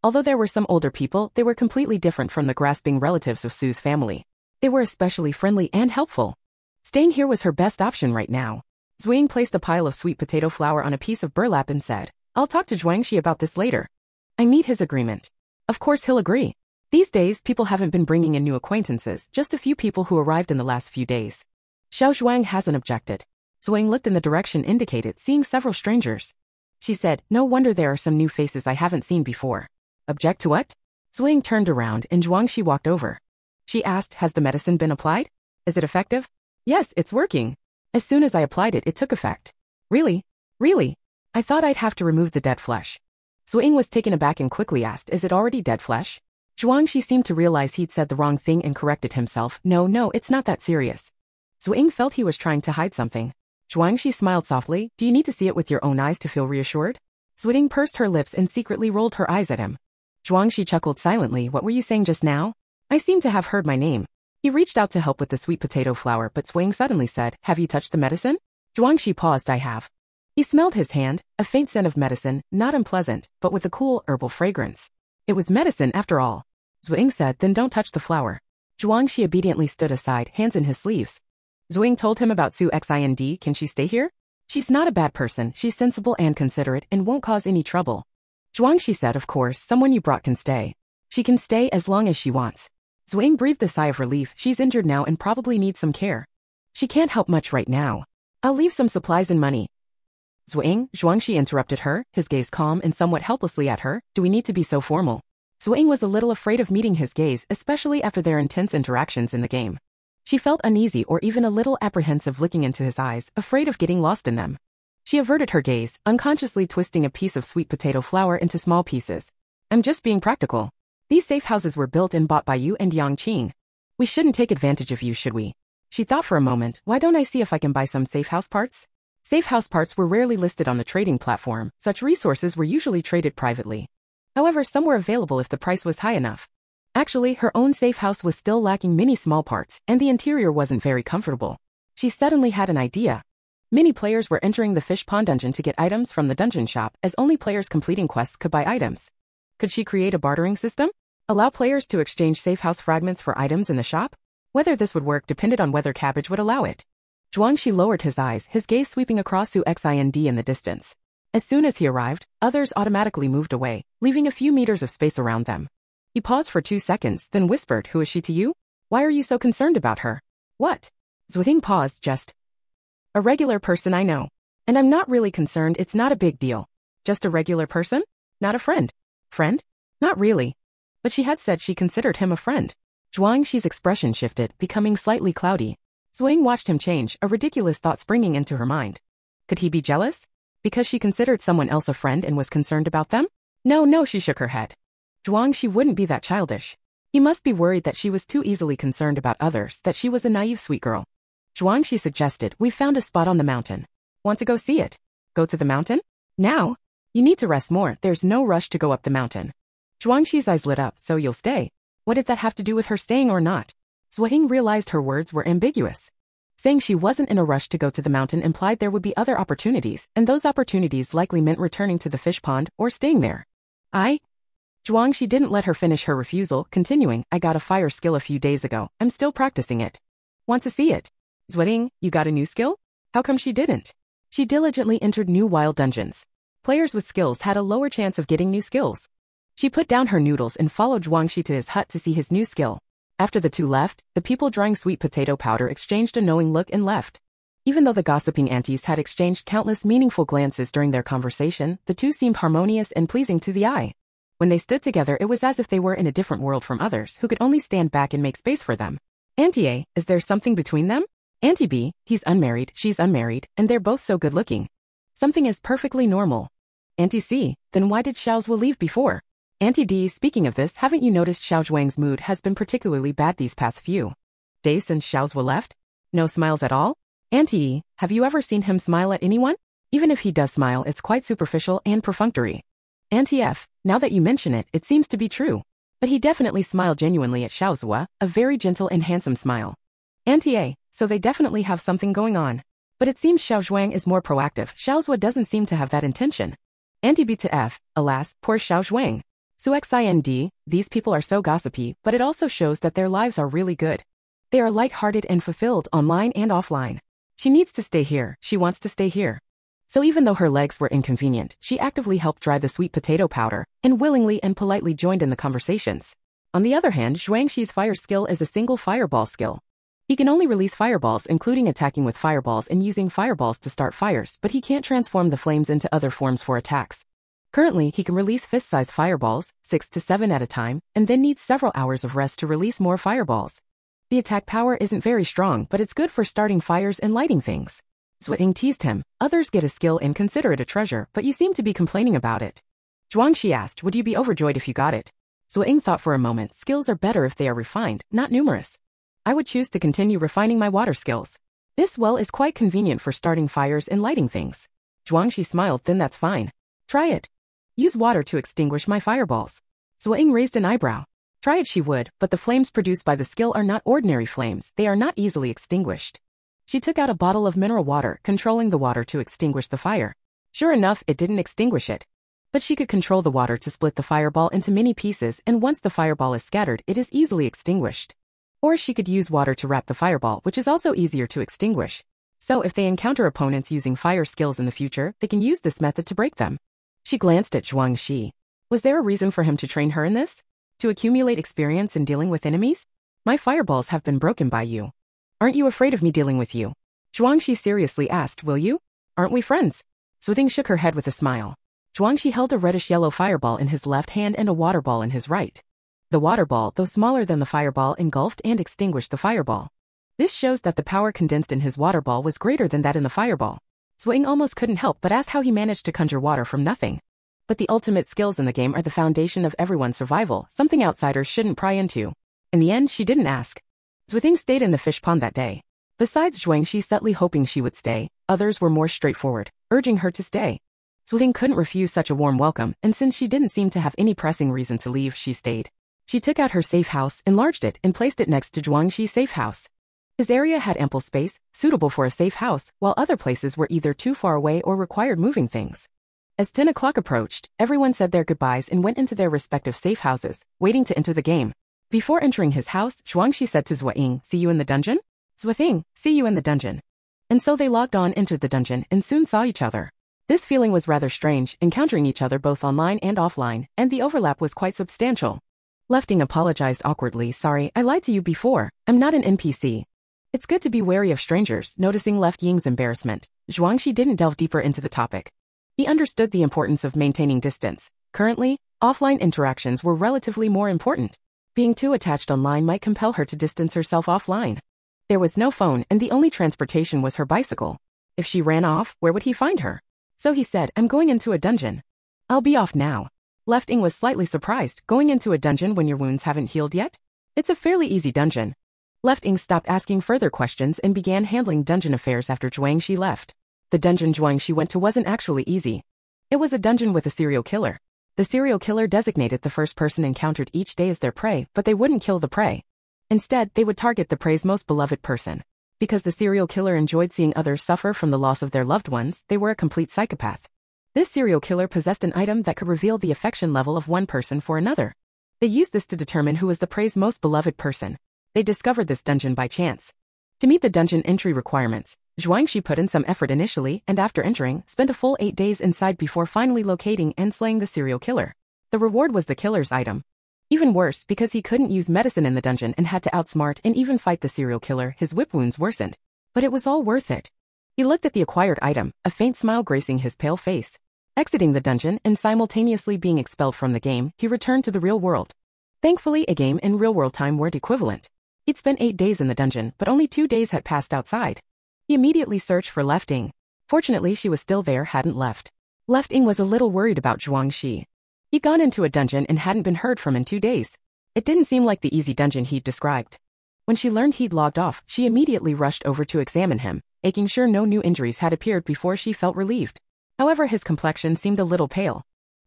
Although there were some older people, they were completely different from the grasping relatives of Sue's family. They were especially friendly and helpful. Staying here was her best option right now. Zuo Ying placed a pile of sweet potato flour on a piece of burlap and said, I'll talk to Zhuangxi about this later. I need his agreement. Of course he'll agree. These days, people haven't been bringing in new acquaintances, just a few people who arrived in the last few days. Xiao Zhuang hasn't objected. Zuo Ying looked in the direction indicated, seeing several strangers. She said, no wonder there are some new faces I haven't seen before. Object to what? Zuo Ying turned around and Zhuangxi walked over. She asked, has the medicine been applied? Is it effective? Yes, it's working. As soon as I applied it, it took effect. Really? Really? I thought I'd have to remove the dead flesh. Zuo Ying was taken aback and quickly asked, is it already dead flesh? Zhuangxi seemed to realize he'd said the wrong thing and corrected himself. No, it's not that serious. Zuo Ying felt he was trying to hide something. Zhuangxi smiled softly. Do you need to see it with your own eyes to feel reassured? Zuo Ying pursed her lips and secretly rolled her eyes at him. Zhuangxi chuckled silently. What were you saying just now? I seem to have heard my name. He reached out to help with the sweet potato flour, but Zuo Ying suddenly said, have you touched the medicine? Zhuangxi paused. I have. He smelled his hand, a faint scent of medicine, not unpleasant, but with a cool, herbal fragrance. It was medicine after all. Zuo Ying said, then don't touch the flour. Zhuangxi obediently stood aside, hands in his sleeves. Zuo Ying told him about Zuo Ying. Can she stay here? She's not a bad person, she's sensible and considerate and won't cause any trouble. Zhuangxi said, of course, someone you brought can stay. She can stay as long as she wants. Zuo Ying breathed a sigh of relief. She's injured now and probably needs some care. She can't help much right now. I'll leave some supplies and money. Zuo Ying, Zhuangxi interrupted her, his gaze calm and somewhat helplessly at her. Do we need to be so formal? Zuo Ying was a little afraid of meeting his gaze, especially after their intense interactions in the game. She felt uneasy or even a little apprehensive looking into his eyes, afraid of getting lost in them. She averted her gaze, unconsciously twisting a piece of sweet potato flour into small pieces. I'm just being practical. These safe houses were built and bought by you and Yang Qing. We shouldn't take advantage of you, should we? She thought for a moment, why don't I see if I can buy some safe house parts? Safe house parts were rarely listed on the trading platform, such resources were usually traded privately. However, some were available if the price was high enough. Actually, her own safe house was still lacking many small parts, and the interior wasn't very comfortable. She suddenly had an idea. Many players were entering the fish pond dungeon to get items from the dungeon shop, as only players completing quests could buy items. Could she create a bartering system? Allow players to exchange safe house fragments for items in the shop? Whether this would work depended on whether Cabbage would allow it. Zhuangxi lowered his eyes, his gaze sweeping across Zuo Ying in the distance. As soon as he arrived, others automatically moved away, leaving a few meters of space around them. He paused for 2 seconds, then whispered, who is she to you? Why are you so concerned about her? What? Zuo Ying paused, just a regular person I know. And I'm not really concerned, it's not a big deal. Just a regular person? Not a friend. Friend? Not really. But she had said she considered him a friend. Zhuangxi's expression shifted, becoming slightly cloudy. Zuo Ying watched him change, a ridiculous thought springing into her mind. Could he be jealous? Because she considered someone else a friend and was concerned about them? No, she shook her head. Zhuangxi wouldn't be that childish. He must be worried that she was too easily concerned about others, that she was a naive sweet girl. Zhuangxi suggested, we found a spot on the mountain. Want to go see it? Go to the mountain? Now? You need to rest more, there's no rush to go up the mountain. Zhuangxi's eyes lit up, so you'll stay. What did that have to do with her staying or not? Zuo Ying realized her words were ambiguous. Saying she wasn't in a rush to go to the mountain implied there would be other opportunities, and those opportunities likely meant returning to the fish pond or staying there. Zhuangxi didn't let her finish her refusal, continuing, I got a fire skill a few days ago, I'm still practicing it. Want to see it? Zuo Ying, you got a new skill? How come she didn't? She diligently entered new wild dungeons. Players with skills had a lower chance of getting new skills. She put down her noodles and followed Zhuangxi to his hut to see his new skill. After the two left, the people drying sweet potato powder exchanged a knowing look and left. Even though the gossiping aunties had exchanged countless meaningful glances during their conversation, the two seemed harmonious and pleasing to the eye. When they stood together, it was as if they were in a different world from others who could only stand back and make space for them. Auntie A, is there something between them? Auntie B, he's unmarried, she's unmarried, and they're both so good looking. Something is perfectly normal. Auntie C, then why did Xiao Zhuo leave before? Auntie D, speaking of this, haven't you noticed Xiao Zhuang's mood has been particularly bad these past few days since Xiao Zhuo left? No smiles at all? Auntie E, have you ever seen him smile at anyone? Even if he does smile, it's quite superficial and perfunctory. Auntie F, now that you mention it, it seems to be true. But he definitely smiled genuinely at Xiao Zhuo, a very gentle and handsome smile. Auntie A, so they definitely have something going on. But it seems Xiao Zhuang is more proactive. Xiao Zhuo doesn't seem to have that intention. Auntie B to F, alas, poor Xiao Zhuang. Zuo Ying, these people are so gossipy, but it also shows that their lives are really good. They are light-hearted and fulfilled online and offline. She needs to stay here, she wants to stay here. So even though her legs were inconvenient, she actively helped dry the sweet potato powder, and willingly and politely joined in the conversations. On the other hand, Zhuangxi's fire skill is a single fireball skill. He can only release fireballs, including attacking with fireballs and using fireballs to start fires, but he can't transform the flames into other forms for attacks. Currently, he can release fist-sized fireballs, 6 to 7 at a time, and then needs several hours of rest to release more fireballs. The attack power isn't very strong, but it's good for starting fires and lighting things. Zuo Ying teased him. Others get a skill and consider it a treasure, but you seem to be complaining about it. Zhuangxi asked, would you be overjoyed if you got it? Zuo Ying thought for a moment. Skills are better if they are refined, not numerous. I would choose to continue refining my water skills. This well is quite convenient for starting fires and lighting things. Zhuangxi smiled. Then that's fine. Try it. Use water to extinguish my fireballs. Zuo Ying raised an eyebrow. Try it she would, but the flames produced by the skill are not ordinary flames. They are not easily extinguished. She took out a bottle of mineral water, controlling the water to extinguish the fire. Sure enough, it didn't extinguish it. But she could control the water to split the fireball into many pieces, and once the fireball is scattered, it is easily extinguished. Or she could use water to wrap the fireball, which is also easier to extinguish. So if they encounter opponents using fire skills in the future, they can use this method to break them. She glanced at Zhuangxi. Was there a reason for him to train her in this? To accumulate experience in dealing with enemies? My fireballs have been broken by you. Aren't you afraid of me dealing with you? Zhuangxi seriously asked, will you? Aren't we friends? Zuo Ying shook her head with a smile. Zhuangxi held a reddish-yellow fireball in his left hand and a water ball in his right. The water ball, though smaller than the fireball, engulfed and extinguished the fireball. This shows that the power condensed in his water ball was greater than that in the fireball. Zuo Ying almost couldn't help but ask how he managed to conjure water from nothing. But the ultimate skills in the game are the foundation of everyone's survival, something outsiders shouldn't pry into. In the end, she didn't ask. Zuo Ying stayed in the fish pond that day. Besides Zhuangxi subtly hoping she would stay, others were more straightforward, urging her to stay. Zuo Ying couldn't refuse such a warm welcome, and since she didn't seem to have any pressing reason to leave, she stayed. She took out her safe house, enlarged it, and placed it next to Zhuangxi's safe house. His area had ample space, suitable for a safe house, while other places were either too far away or required moving things. As 10 o'clock approached, everyone said their goodbyes and went into their respective safe houses, waiting to enter the game. Before entering his house, Zhuangxi said to Zuo Ying, see you in the dungeon? Zuo Ying, see you in the dungeon. And so they logged on, entered the dungeon, and soon saw each other. This feeling was rather strange, encountering each other both online and offline, and the overlap was quite substantial. Left Ying apologized awkwardly, sorry, I lied to you before, I'm not an NPC. It's good to be wary of strangers. Noticing Left Ying's embarrassment, Zhuangxi didn't delve deeper into the topic. He understood the importance of maintaining distance. Currently, offline interactions were relatively more important. Being too attached online might compel her to distance herself offline. There was no phone, and the only transportation was her bicycle. If she ran off, where would he find her? So he said, I'm going into a dungeon. I'll be off now. Left Ying was slightly surprised, going into a dungeon when your wounds haven't healed yet? It's a fairly easy dungeon. Left Ying stopped asking further questions and began handling dungeon affairs after Zhuangxi left. The dungeon Zhuangxi went to wasn't actually easy. It was a dungeon with a serial killer. The serial killer designated the first person encountered each day as their prey, but they wouldn't kill the prey. Instead, they would target the prey's most beloved person. Because the serial killer enjoyed seeing others suffer from the loss of their loved ones, they were a complete psychopath. This serial killer possessed an item that could reveal the affection level of one person for another. They used this to determine who was the prey's most beloved person. They discovered this dungeon by chance. To meet the dungeon entry requirements, Zhuangxi put in some effort initially and after entering, spent a full 8 days inside before finally locating and slaying the serial killer. The reward was the killer's item. Even worse, because he couldn't use medicine in the dungeon and had to outsmart and even fight the serial killer, his whip wounds worsened. But it was all worth it. He looked at the acquired item, a faint smile gracing his pale face. Exiting the dungeon and simultaneously being expelled from the game, he returned to the real world. Thankfully, a game and real-world time were equivalent. He'd spent 8 days in the dungeon, but only 2 days had passed outside. He immediately searched for Left Ying. Fortunately, she was still there, hadn't left. Left Ying was a little worried about Zhuangxi. He'd gone into a dungeon and hadn't been heard from in 2 days. It didn't seem like the easy dungeon he'd described. When she learned he'd logged off, she immediately rushed over to examine him, making sure no new injuries had appeared before she felt relieved. However, his complexion seemed a little pale.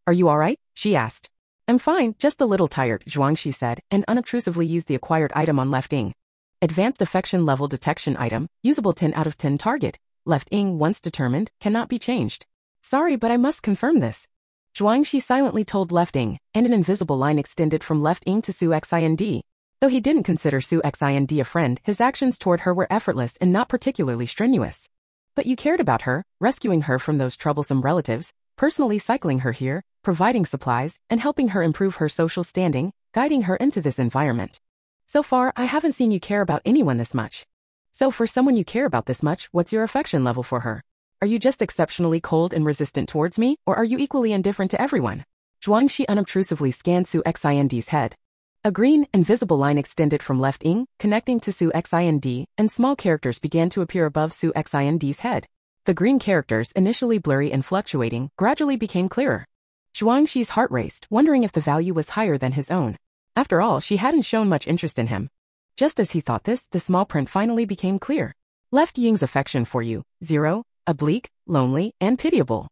Are you alright? She asked. I'm fine, just a little tired, Zhuangxi said, and unobtrusively used the acquired item on Left Ying. Advanced Affection Level Detection Item, usable 10 out of 10 target. Left Ying, once determined, cannot be changed. Sorry, but I must confirm this. Zhuangxi silently told Left Ying, and an invisible line extended from Left Ying to Zuo Xind. Though he didn't consider Zuo Xind a friend, his actions toward her were effortless and not particularly strenuous. But you cared about her, rescuing her from those troublesome relatives, personally cycling her here, providing supplies, and helping her improve her social standing, guiding her into this environment. So far, I haven't seen you care about anyone this much. So for someone you care about this much, what's your affection level for her? Are you just exceptionally cold and resistant towards me, or are you equally indifferent to everyone? Zhuang Shi unobtrusively scanned Su Xind's head. A green, invisible line extended from left Ying, connecting to Su Xind, and small characters began to appear above Su Xind's head. The green characters, initially blurry and fluctuating, gradually became clearer. Zhuang Shi's heart raced, wondering if the value was higher than his own. After all, she hadn't shown much interest in him. Just as he thought this, the small print finally became clear. Left Ying's affection for you, 0, oblique, lonely, and pitiable.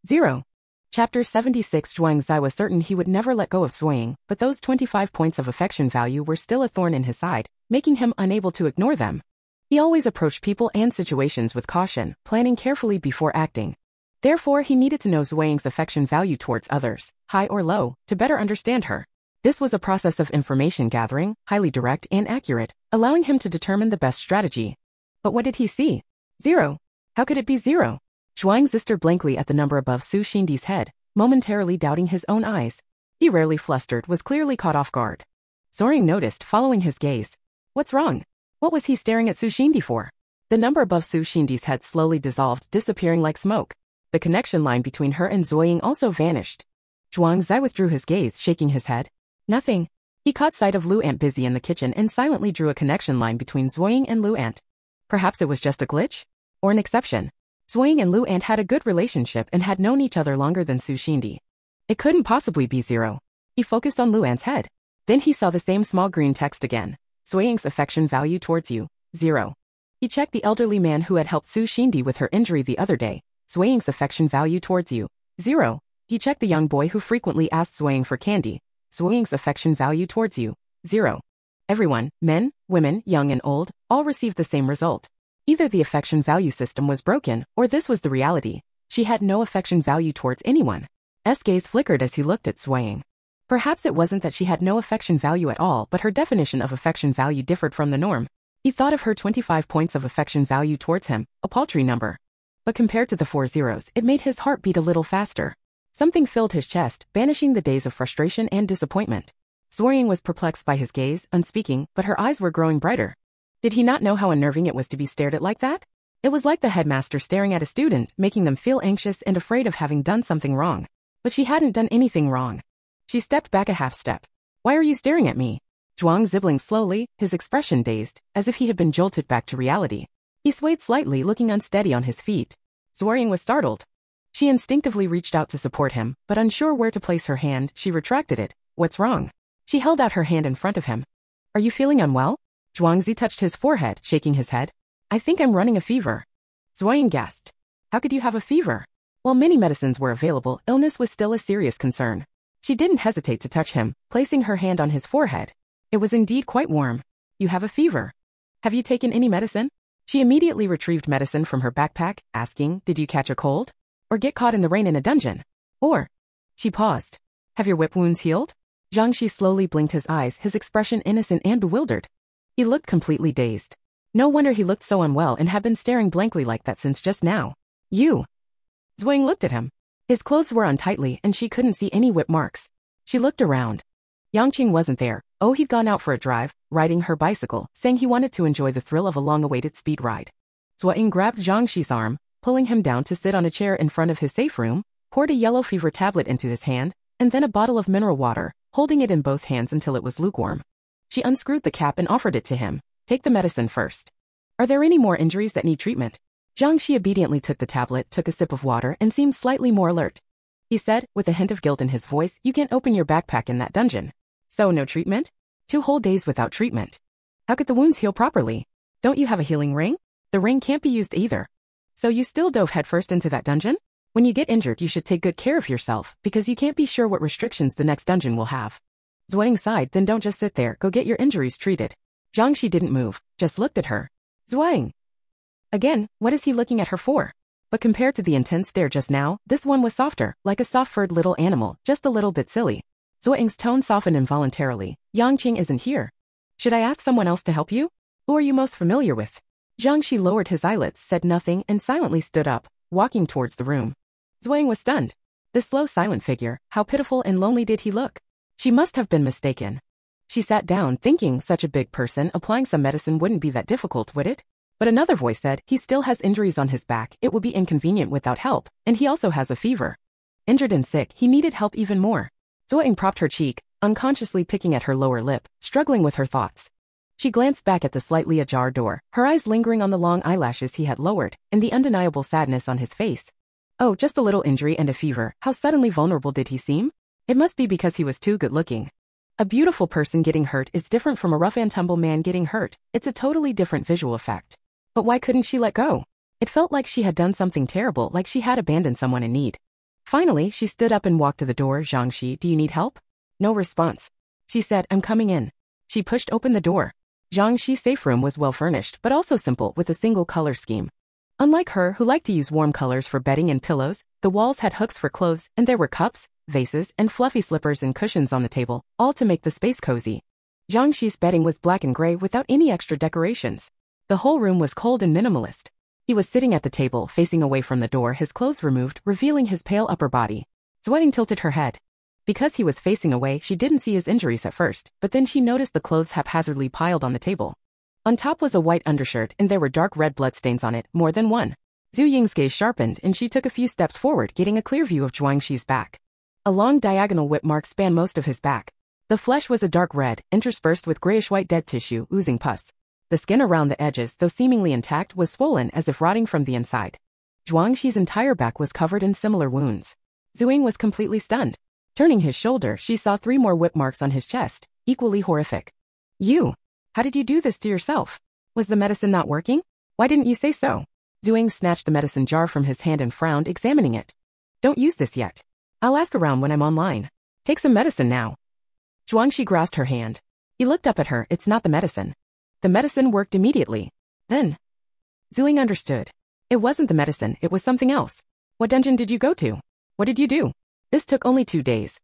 0. Chapter 76. Zhuang Zai was certain he would never let go of Zuo Ying, but those 25 points of affection value were still a thorn in his side, making him unable to ignore them. He always approached people and situations with caution, planning carefully before acting. Therefore, he needed to know Zuo Ying's affection value towards others, high or low, to better understand her. This was a process of information gathering, highly direct and accurate, allowing him to determine the best strategy. But what did he see? 0. How could it be 0? Zhuang stared blankly at the number above Su Xind's head, momentarily doubting his own eyes. He, rarely flustered, was clearly caught off guard. Zuo Ying noticed, following his gaze. What's wrong? What was he staring at Su Xind for? The number above Su Xind's head slowly dissolved, disappearing like smoke. The connection line between her and Zuo Ying also vanished. Zhuang Zai withdrew his gaze, shaking his head. Nothing. He caught sight of Lu Ant busy in the kitchen and silently drew a connection line between Zuo Ying and Lu Ant. Perhaps it was just a glitch? Or an exception? Zuo Ying and Lu Ant had a good relationship and had known each other longer than Su Xind. It couldn't possibly be 0. He focused on Lu Ant's head. Then he saw the same small green text again. Zuo Ying's affection value towards you, 0. He checked the elderly man who had helped Su Xind with her injury the other day. Zuo Ying's affection value towards you, 0. He checked the young boy who frequently asked Zuo Ying for candy. Zuo Ying's affection value towards you, 0. Everyone, men, women, young and old, all received the same result. Either the affection value system was broken, or this was the reality. She had no affection value towards anyone. S. gaze flickered as he looked at Zuo Ying. Perhaps it wasn't that she had no affection value at all, but her definition of affection value differed from the norm. He thought of her 25 points of affection value towards him, a paltry number. But compared to the 4 zeros, it made his heart beat a little faster. Something filled his chest, banishing the days of frustration and disappointment. Zuo Ying was perplexed by his gaze, unspeaking, but her eyes were growing brighter. Did he not know how unnerving it was to be stared at like that? It was like the headmaster staring at a student, making them feel anxious and afraid of having done something wrong. But she hadn't done anything wrong. She stepped back a half step. Why are you staring at me? Zhuang Zibling slowly, his expression dazed, as if he had been jolted back to reality. He swayed slightly, looking unsteady on his feet. Zuo Ying was startled. She instinctively reached out to support him, but unsure where to place her hand, she retracted it. What's wrong? She held out her hand in front of him. Are you feeling unwell? Zhuangzi touched his forehead, shaking his head. I think I'm running a fever. Zuo Ying gasped. How could you have a fever? While many medicines were available, illness was still a serious concern. She didn't hesitate to touch him, placing her hand on his forehead. It was indeed quite warm. You have a fever. Have you taken any medicine? She immediately retrieved medicine from her backpack, asking, did you catch a cold? Or get caught in the rain in a dungeon? Or... She paused. Have your whip wounds healed? Zhang Shi slowly blinked his eyes, his expression innocent and bewildered. He looked completely dazed. No wonder he looked so unwell and had been staring blankly like that since just now. You. Zuo Ying looked at him. His clothes were on tightly and she couldn't see any whip marks. She looked around. Yangqing wasn't there. Oh, he'd gone out for a drive, riding her bicycle, saying he wanted to enjoy the thrill of a long-awaited speed ride. Zuo Ying grabbed Zhang Shi's arm, pulling him down to sit on a chair in front of his safe room, poured a yellow fever tablet into his hand, and then a bottle of mineral water, holding it in both hands until it was lukewarm. She unscrewed the cap and offered it to him. Take the medicine first. Are there any more injuries that need treatment? Zhang Shi obediently took the tablet, took a sip of water, and seemed slightly more alert. He said, with a hint of guilt in his voice, you can't open your backpack in that dungeon. So no treatment? 2 whole days without treatment. How could the wounds heal properly? Don't you have a healing ring? The ring can't be used either. So you still dove headfirst into that dungeon? When you get injured, you should take good care of yourself, because you can't be sure what restrictions the next dungeon will have. Zuo Ying sighed, then don't just sit there, go get your injuries treated. Zhang Shi didn't move, just looked at her. Zuo Ying. Again, what is he looking at her for? But compared to the intense stare just now, this one was softer, like a soft-furred little animal, just a little bit silly. Zuo Ying's tone softened involuntarily. Yangqing isn't here. Should I ask someone else to help you? Who are you most familiar with? Zhang Shi lowered his eyelids, said nothing, and silently stood up, walking towards the room. Zuo Ying was stunned. This slow, silent figure, how pitiful and lonely did he look? She must have been mistaken. She sat down, thinking such a big person applying some medicine wouldn't be that difficult, would it? But another voice said, he still has injuries on his back, it would be inconvenient without help, and he also has a fever. Injured and sick, he needed help even more. Zuo Ying propped her cheek, unconsciously picking at her lower lip, struggling with her thoughts. She glanced back at the slightly ajar door, her eyes lingering on the long eyelashes he had lowered, and the undeniable sadness on his face. Oh, just a little injury and a fever, how suddenly vulnerable did he seem? It must be because he was too good-looking. A beautiful person getting hurt is different from a rough-and-tumble man getting hurt, it's a totally different visual effect. But why couldn't she let go? It felt like she had done something terrible, like she had abandoned someone in need. Finally, she stood up and walked to the door. Zhangxi, do you need help? No response. She said, I'm coming in. She pushed open the door. Zhangxi's safe room was well furnished, but also simple, with a single color scheme. Unlike her, who liked to use warm colors for bedding and pillows, the walls had hooks for clothes, and there were cups, vases, and fluffy slippers and cushions on the table, all to make the space cozy. Zhangxi's bedding was black and gray without any extra decorations. The whole room was cold and minimalist. He was sitting at the table, facing away from the door, his clothes removed, revealing his pale upper body. Zuo Ying tilted her head. Because he was facing away, she didn't see his injuries at first, but then she noticed the clothes haphazardly piled on the table. On top was a white undershirt, and there were dark red bloodstains on it, more than one. Zuo Ying's gaze sharpened, and she took a few steps forward, getting a clear view of Zhuangxi's back. A long diagonal whip mark spanned most of his back. The flesh was a dark red, interspersed with grayish-white dead tissue, oozing pus. The skin around the edges, though seemingly intact, was swollen as if rotting from the inside. Zhuangxi's entire back was covered in similar wounds. Zuo Ying was completely stunned. Turning his shoulder, she saw 3 more whip marks on his chest, equally horrific. How did you do this to yourself? Was the medicine not working? Why didn't you say so? Zuo Ying snatched the medicine jar from his hand and frowned, examining it. Don't use this yet. I'll ask around when I'm online. Take some medicine now. Zhuangxi grasped her hand. He looked up at her. It's not the medicine. The medicine worked immediately. Then, Zuo Ying understood. It wasn't the medicine, it was something else. What dungeon did you go to? What did you do? This took only 2 days.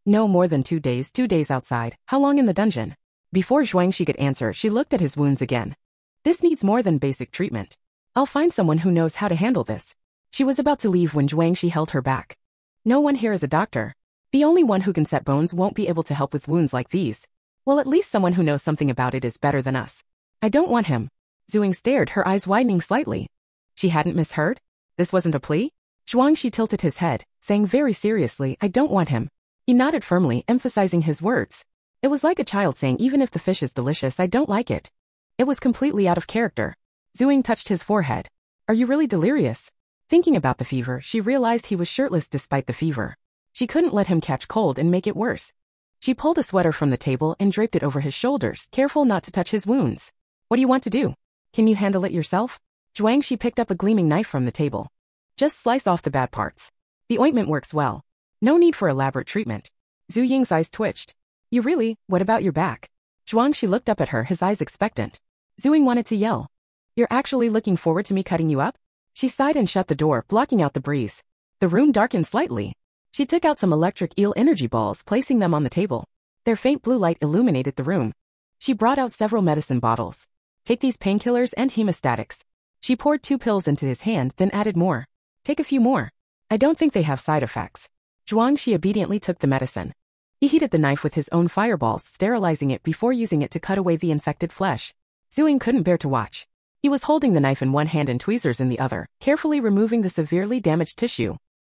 No more than 2 days, 2 days outside. How long in the dungeon? Before Zhuangxi could answer, she looked at his wounds again. This needs more than basic treatment. I'll find someone who knows how to handle this. She was about to leave when Zhuangxi held her back. No one here is a doctor. The only one who can set bones won't be able to help with wounds like these. Well, at least someone who knows something about it is better than us. I don't want him. Zuo Ying stared, her eyes widening slightly. She hadn't misheard? This wasn't a plea? Zhuangxi tilted his head, saying very seriously, I don't want him. He nodded firmly, emphasizing his words. It was like a child saying, even if the fish is delicious, I don't like it. It was completely out of character. Zuo Ying touched his forehead. Are you really delirious? Thinking about the fever, she realized he was shirtless despite the fever. She couldn't let him catch cold and make it worse. She pulled a sweater from the table and draped it over his shoulders, careful not to touch his wounds. What do you want to do? Can you handle it yourself? Zhuangxi picked up a gleaming knife from the table. Just slice off the bad parts. The ointment works well. No need for elaborate treatment. Zuo Ying's eyes twitched. You really? What about your back? Zhuangxi looked up at her, his eyes expectant. Zuo Ying wanted to yell. You're actually looking forward to me cutting you up? She sighed and shut the door, blocking out the breeze. The room darkened slightly. She took out some electric eel energy balls, placing them on the table. Their faint blue light illuminated the room. She brought out several medicine bottles. Take these painkillers and hemostatics. She poured 2 pills into his hand, then added more. Take a few more. I don't think they have side effects. Zhuangxi obediently took the medicine. He heated the knife with his own fireballs, sterilizing it before using it to cut away the infected flesh. Zuo Ying couldn't bear to watch. He was holding the knife in one hand and tweezers in the other, carefully removing the severely damaged tissue.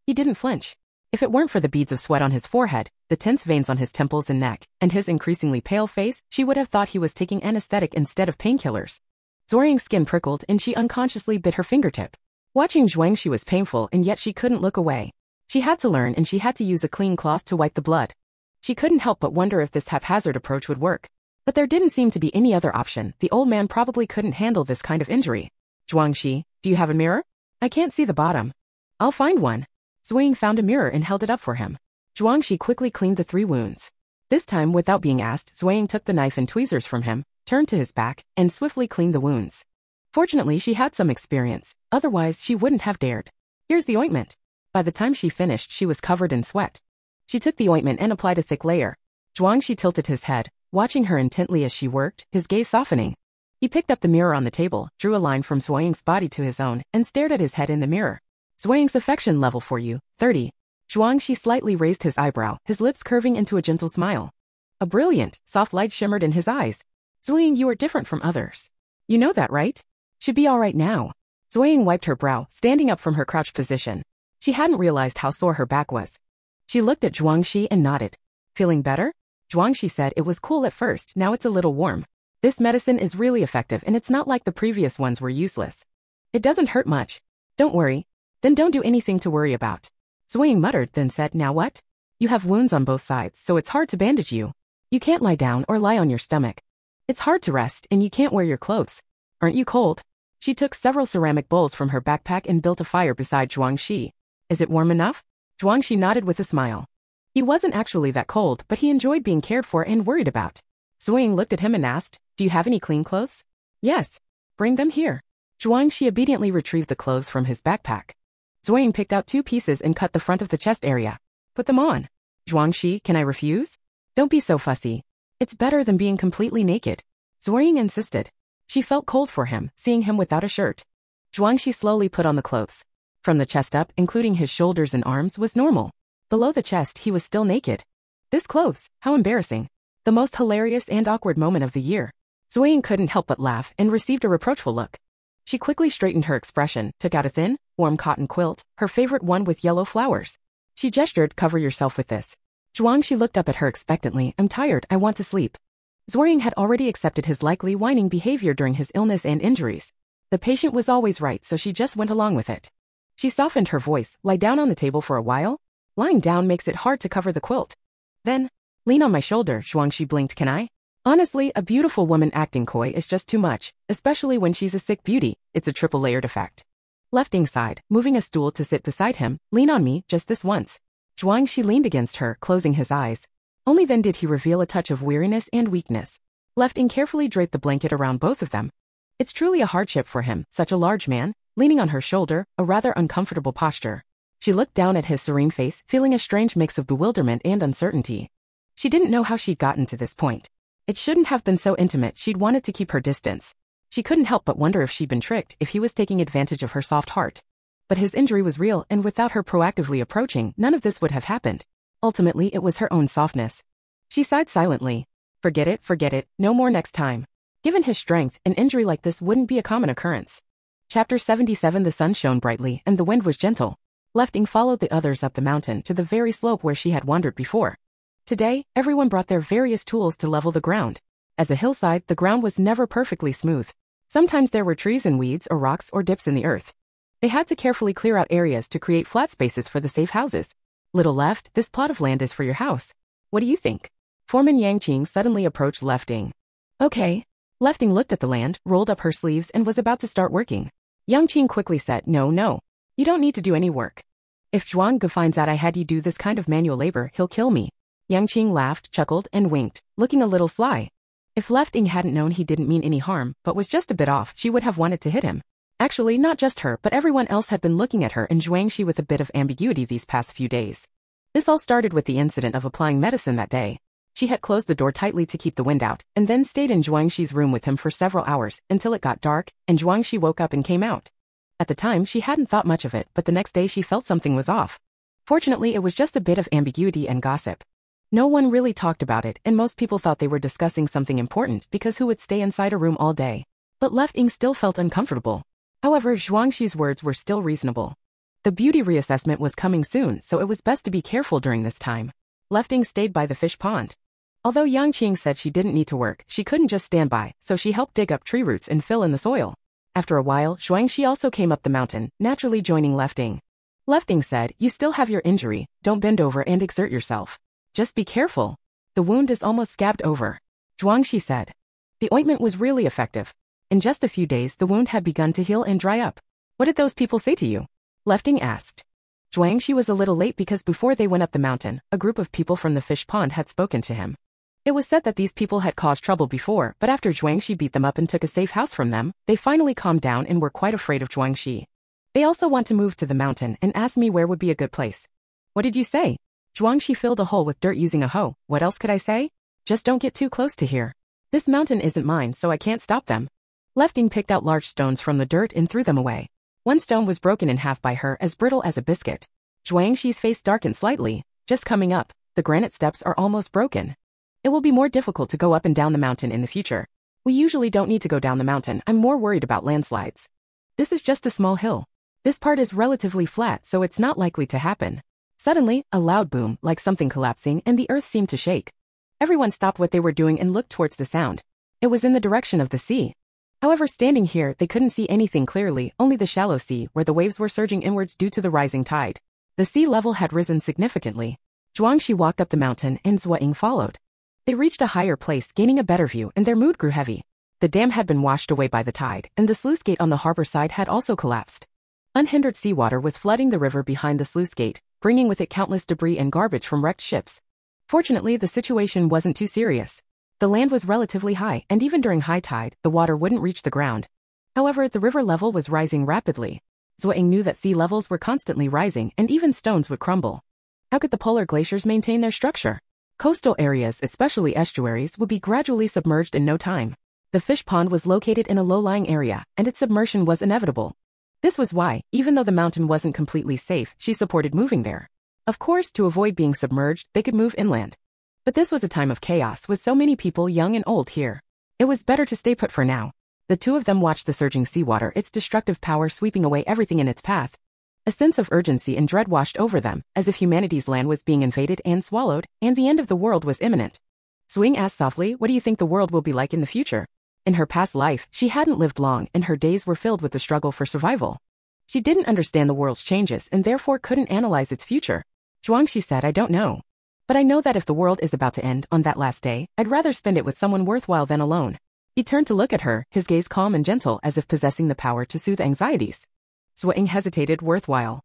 He didn't flinch. If it weren't for the beads of sweat on his forehead, the tense veins on his temples and neck, and his increasingly pale face, she would have thought he was taking anesthetic instead of painkillers. Zuo Ying's skin prickled and she unconsciously bit her fingertip. Watching Zhuangxi was painful, and yet she couldn't look away. She had to learn, and she had to use a clean cloth to wipe the blood. She couldn't help but wonder if this haphazard approach would work. But there didn't seem to be any other option. The old man probably couldn't handle this kind of injury. Zhuangxi, do you have a mirror? I can't see the bottom. I'll find one. Zuo Ying found a mirror and held it up for him. Zhuangxi quickly cleaned the 3 wounds. This time, without being asked, Zuo Ying took the knife and tweezers from him, turned to his back, and swiftly cleaned the wounds. Fortunately, she had some experience. Otherwise, she wouldn't have dared. Here's the ointment. By the time she finished, she was covered in sweat. She took the ointment and applied a thick layer. Zhuangxi tilted his head, watching her intently as she worked, his gaze softening. He picked up the mirror on the table, drew a line from Zuo Ying's body to his own, and stared at his head in the mirror. Zuo Ying's affection level for you, 30. Zhuangxi slightly raised his eyebrow, his lips curving into a gentle smile. A brilliant, soft light shimmered in his eyes. Zuo Ying, you are different from others. You know that, right? Should be all right now. Zuo Ying wiped her brow, standing up from her crouched position. She hadn't realized how sore her back was. She looked at Zhuangxi and nodded. Feeling better? Zhuangxi said it was cool at first, now it's a little warm. This medicine is really effective and it's not like the previous ones were useless. It doesn't hurt much. Don't worry. Then don't do anything to worry about. Zuo Ying muttered, then said, now what? You have wounds on both sides, so it's hard to bandage you. You can't lie down or lie on your stomach. It's hard to rest and you can't wear your clothes. Aren't you cold? She took several ceramic bowls from her backpack and built a fire beside Zhuangxi. Is it warm enough? Zhuangxi nodded with a smile. He wasn't actually that cold, but he enjoyed being cared for and worried about. Zuo Ying looked at him and asked, do you have any clean clothes? Yes. Bring them here. Zhuangxi obediently retrieved the clothes from his backpack. Zuo Ying picked out 2 pieces and cut the front of the chest area. Put them on. Zhuangxi, can I refuse? Don't be so fussy. It's better than being completely naked. Zuo Ying insisted. She felt cold for him, seeing him without a shirt. Zhuangxi slowly put on the clothes. From the chest up, including his shoulders and arms, was normal. Below the chest, he was still naked. This clothes, how embarrassing. The most hilarious and awkward moment of the year. Zuo Ying couldn't help but laugh and received a reproachful look. She quickly straightened her expression, took out a thin, warm cotton quilt, her favorite one with yellow flowers. She gestured, cover yourself with this. Zhuangxi looked up at her expectantly, I'm tired, I want to sleep. Zuo Ying had already accepted his likely whining behavior during his illness and injuries. The patient was always right, so she just went along with it. She softened her voice, lie down on the table for a while. Lying down makes it hard to cover the quilt. Then, lean on my shoulder, Zhuangxi blinked, can I? Honestly, a beautiful woman acting coy is just too much, especially when she's a sick beauty, it's a triple-layered effect. Lefting sighed, moving a stool to sit beside him, lean on me, just this once. Zhuangxi leaned against her, closing his eyes. Only then did he reveal a touch of weariness and weakness. Lefting carefully draped the blanket around both of them. It's truly a hardship for him, such a large man, leaning on her shoulder, a rather uncomfortable posture. She looked down at his serene face, feeling a strange mix of bewilderment and uncertainty. She didn't know how she'd gotten to this point. It shouldn't have been so intimate, she'd wanted to keep her distance. She couldn't help but wonder if she'd been tricked, if he was taking advantage of her soft heart. But his injury was real, and without her proactively approaching, none of this would have happened. Ultimately, it was her own softness. She sighed silently. Forget it, no more next time. Given his strength, an injury like this wouldn't be a common occurrence. Chapter 77. The sun shone brightly, and the wind was gentle. Lefting followed the others up the mountain to the very slope where she had wandered before. Today, everyone brought their various tools to level the ground. As a hillside, the ground was never perfectly smooth. Sometimes there were trees and weeds or rocks or dips in the earth. They had to carefully clear out areas to create flat spaces for the safe houses. Little left, this plot of land is for your house. What do you think? Foreman Yang Qing suddenly approached Lefting. Okay. Lefting looked at the land, rolled up her sleeves and was about to start working. Yang Qing quickly said, no. You don't need to do any work. If Zhuang Ge finds out I had you do this kind of manual labor, he'll kill me. Yang Qing laughed, chuckled, and winked, looking a little sly. If Lefting hadn't known he didn't mean any harm, but was just a bit off, she would have wanted to hit him. Actually, not just her, but everyone else had been looking at her and Zhuangxi with a bit of ambiguity these past few days. This all started with the incident of applying medicine that day. She had closed the door tightly to keep the wind out, and then stayed in Zhuangxi's room with him for several hours, until it got dark, and Zhuangxi woke up and came out. At the time, she hadn't thought much of it, but the next day she felt something was off. Fortunately, it was just a bit of ambiguity and gossip. No one really talked about it, and most people thought they were discussing something important because who would stay inside a room all day? But Lefting still felt uncomfortable. However, Zhuangxi's words were still reasonable. The beauty reassessment was coming soon, so it was best to be careful during this time. Lefting stayed by the fish pond. Although Yang Qing said she didn't need to work, she couldn't just stand by, so she helped dig up tree roots and fill in the soil. After a while, Zhuangxi also came up the mountain, naturally joining Lefting. Lefting said, you still have your injury, don't bend over and exert yourself. Just be careful. The wound is almost scabbed over. Zhuangxi said. The ointment was really effective. In just a few days, the wound had begun to heal and dry up. What did those people say to you? Lefting asked. Zhuangxi was a little late because before they went up the mountain, a group of people from the fish pond had spoken to him. It was said that these people had caused trouble before, but after Zhuangxi beat them up and took a safe house from them, they finally calmed down and were quite afraid of Zhuangxi. They also want to move to the mountain and asked me where would be a good place. What did you say? Zhuangxi filled a hole with dirt using a hoe. What else could I say? Just don't get too close to here. This mountain isn't mine, so I can't stop them. Lefting picked out large stones from the dirt and threw them away. One stone was broken in half by her, as brittle as a biscuit. Zhuangxi's face darkened slightly. Just coming up, the granite steps are almost broken. It will be more difficult to go up and down the mountain in the future. We usually don't need to go down the mountain. I'm more worried about landslides. This is just a small hill. This part is relatively flat, so it's not likely to happen. Suddenly, a loud boom, like something collapsing, and the earth seemed to shake. Everyone stopped what they were doing and looked towards the sound. It was in the direction of the sea. However, standing here, they couldn't see anything clearly, only the shallow sea, where the waves were surging inwards due to the rising tide. The sea level had risen significantly. Zhuangxi walked up the mountain, and Zuo Ying followed. They reached a higher place, gaining a better view, and their mood grew heavy. The dam had been washed away by the tide, and the sluice gate on the harbor side had also collapsed. Unhindered seawater was flooding the river behind the sluice gate, bringing with it countless debris and garbage from wrecked ships. Fortunately, the situation wasn't too serious. The land was relatively high, and even during high tide, the water wouldn't reach the ground. However, the river level was rising rapidly. Zuo Ying knew that sea levels were constantly rising, and even stones would crumble. How could the polar glaciers maintain their structure? Coastal areas, especially estuaries, would be gradually submerged in no time. The fish pond was located in a low-lying area, and its submersion was inevitable. This was why, even though the mountain wasn't completely safe, she supported moving there. Of course, to avoid being submerged, they could move inland. But this was a time of chaos with so many people young and old here. It was better to stay put for now. The two of them watched the surging seawater, its destructive power sweeping away everything in its path. A sense of urgency and dread washed over them, as if humanity's land was being invaded and swallowed, and the end of the world was imminent. Zuo Ying asked softly, "What do you think the world will be like in the future?" In her past life, she hadn't lived long, and her days were filled with the struggle for survival. She didn't understand the world's changes and therefore couldn't analyze its future. Zhuangxi said, "I don't know. But I know that if the world is about to end on that last day, I'd rather spend it with someone worthwhile than alone." He turned to look at her, his gaze calm and gentle as if possessing the power to soothe anxieties. Zuo Ying hesitated. "Worthwhile?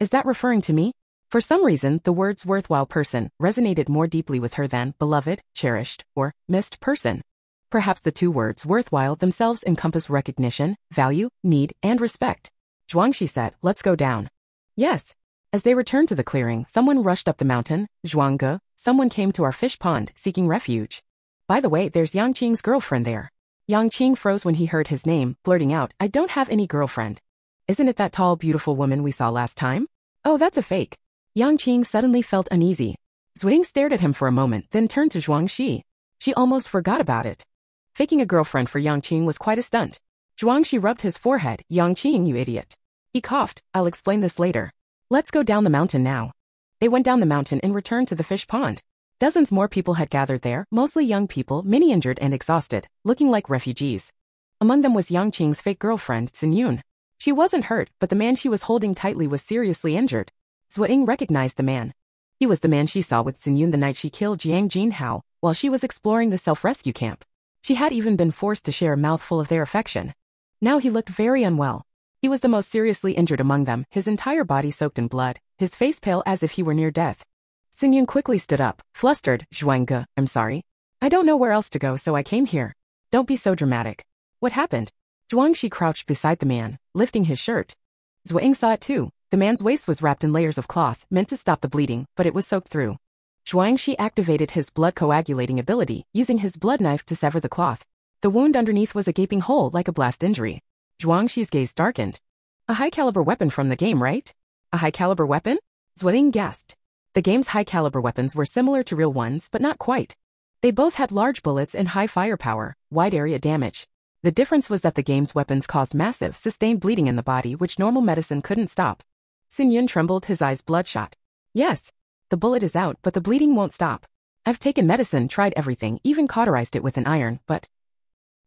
Is that referring to me?" For some reason, the words worthwhile person resonated more deeply with her than beloved, cherished, or missed person. Perhaps the two words worthwhile themselves encompass recognition, value, need, and respect. Zhuangxi said, "Let's go down." "Yes." As they returned to the clearing, someone rushed up the mountain. "Zhuangge, someone came to our fish pond, seeking refuge. By the way, there's Yang Qing's girlfriend there." Yang Qing froze when he heard his name, blurting out, "I don't have any girlfriend." "Isn't it that tall, beautiful woman we saw last time?" "Oh, that's a fake." Yang Qing suddenly felt uneasy. Zuo Ying stared at him for a moment, then turned to Zhuangxi. She almost forgot about it. Faking a girlfriend for Yang Qing was quite a stunt. Zhuangxi rubbed his forehead. "Yang Qing, you idiot." He coughed. "I'll explain this later. Let's go down the mountain now." They went down the mountain and returned to the fish pond. Dozens more people had gathered there, mostly young people, many injured and exhausted, looking like refugees. Among them was Yang Qing's fake girlfriend, Xinyun. She wasn't hurt, but the man she was holding tightly was seriously injured. Zuo Ying recognized the man. He was the man she saw with Xinyun the night she killed Jiang Jinhao, while she was exploring the self-rescue camp. She had even been forced to share a mouthful of their affection. Now he looked very unwell. He was the most seriously injured among them, his entire body soaked in blood, his face pale as if he were near death. Xinyun quickly stood up, flustered. "Zhuangge, I'm sorry. I don't know where else to go, so I came here." "Don't be so dramatic. What happened?" Zhuangxi crouched beside the man, lifting his shirt. Zuo Ying saw it too. The man's waist was wrapped in layers of cloth, meant to stop the bleeding, but it was soaked through. Zhuangxi activated his blood coagulating ability, using his blood knife to sever the cloth. The wound underneath was a gaping hole like a blast injury. Zhuangxi's gaze darkened. "A high-caliber weapon from the game, right?" "A high-caliber weapon?" Zuo Ying gasped. The game's high-caliber weapons were similar to real ones, but not quite. They both had large bullets and high firepower, wide area damage. The difference was that the game's weapons caused massive, sustained bleeding in the body which normal medicine couldn't stop. Xinyun trembled, his eyes bloodshot. "Yes. The bullet is out, but the bleeding won't stop. I've taken medicine, tried everything, even cauterized it with an iron, but..."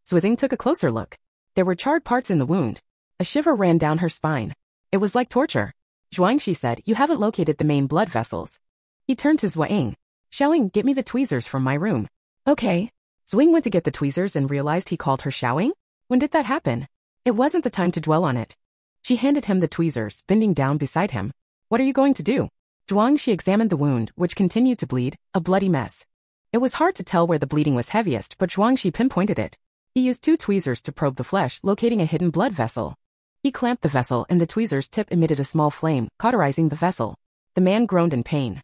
Zuo Ying took a closer look. There were charred parts in the wound. A shiver ran down her spine. It was like torture. Zhuangxi said, "You haven't located the main blood vessels." He turned to Zuo Ying. "Xiaoying, get me the tweezers from my room." "Okay." Zuo Ying went to get the tweezers and realized he called her Xiaoying? When did that happen? It wasn't the time to dwell on it. She handed him the tweezers, bending down beside him. "What are you going to do?" Zhuangxi examined the wound, which continued to bleed, a bloody mess. It was hard to tell where the bleeding was heaviest, but Zhuangxi pinpointed it. He used 2 tweezers to probe the flesh, locating a hidden blood vessel. He clamped the vessel and the tweezer's tip emitted a small flame, cauterizing the vessel. The man groaned in pain.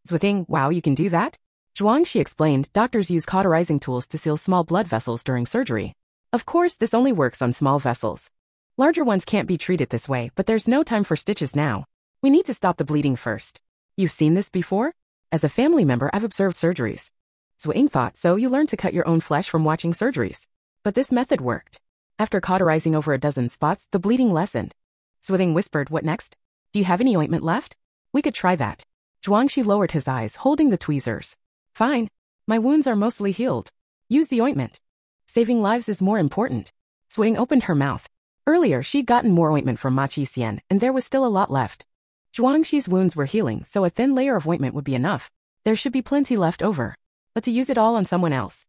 Zuo Ying, "Wow, you can do that?" Zhuangxi explained, doctors use cauterizing tools to seal small blood vessels during surgery. Of course, this only works on small vessels. Larger ones can't be treated this way, but there's no time for stitches now. We need to stop the bleeding first. You've seen this before? As a family member, I've observed surgeries. Zuo Ying thought, so you learned to cut your own flesh from watching surgeries. But this method worked. After cauterizing over a dozen spots, the bleeding lessened. Zuo Ying whispered, what next? Do you have any ointment left? We could try that. Zhuangxi lowered his eyes, holding the tweezers. Fine. My wounds are mostly healed. Use the ointment. Saving lives is more important. Zuo Ying opened her mouth. Earlier, she'd gotten more ointment from Ma Qixian, and there was still a lot left. Zhuangxi's wounds were healing, so a thin layer of ointment would be enough. There should be plenty left over. But to use it all on someone else.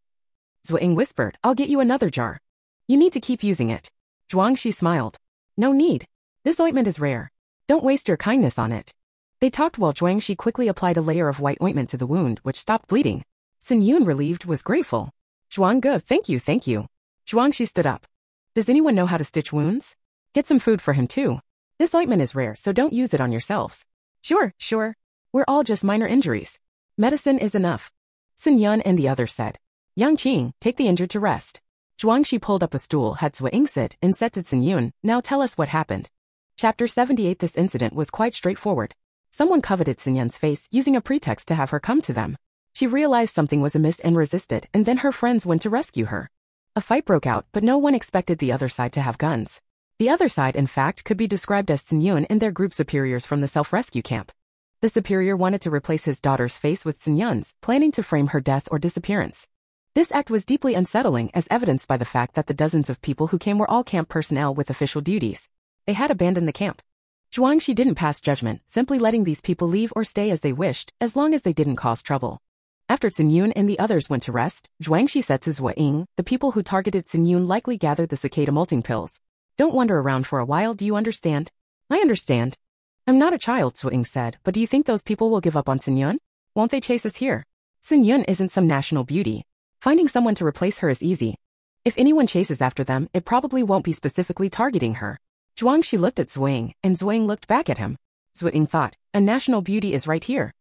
Zuo Ying whispered, I'll get you another jar. You need to keep using it. Zhuangxi smiled. No need. This ointment is rare. Don't waste your kindness on it. They talked while Zhuangxi quickly applied a layer of white ointment to the wound, which stopped bleeding. Sun Yun, relieved, was grateful. Zhuangge, thank you. Zhuangxi stood up. Does anyone know how to stitch wounds? Get some food for him too. This ointment is rare, so don't use it on yourselves. Sure. We're all just minor injuries. Medicine is enough. Sun Yun and the others said. Yang Qing, take the injured to rest. Zhuangxi pulled up a stool, had Zuo Ying sit, and said to Sun Yun, now tell us what happened. Chapter 78. This incident was quite straightforward. Someone coveted Sun Yun's face, using a pretext to have her come to them. She realized something was amiss and resisted, and then her friends went to rescue her. A fight broke out, but no one expected the other side to have guns. The other side, in fact, could be described as Sun Yun and their group superiors from the self-rescue camp. The superior wanted to replace his daughter's face with Sun Yun's, planning to frame her death or disappearance. This act was deeply unsettling, as evidenced by the fact that the dozens of people who came were all camp personnel with official duties. They had abandoned the camp. Zhuangxi didn't pass judgment, simply letting these people leave or stay as they wished, as long as they didn't cause trouble. After Sun Yun and the others went to rest, Zhuangxi said to Zuo Ying, the people who targeted Sun Yun likely gathered the cicada molting pills. Don't wander around for a while, do you understand? I understand. I'm not a child, Zuo Ying said, but do you think those people will give up on Sun Yun? Won't they chase us here? Sun Yun isn't some national beauty. Finding someone to replace her is easy. If anyone chases after them, it probably won't be specifically targeting her. Zhuangxi looked at Zuo Ying, and Zuo Ying looked back at him. Zuo Ying thought, a national beauty is right here.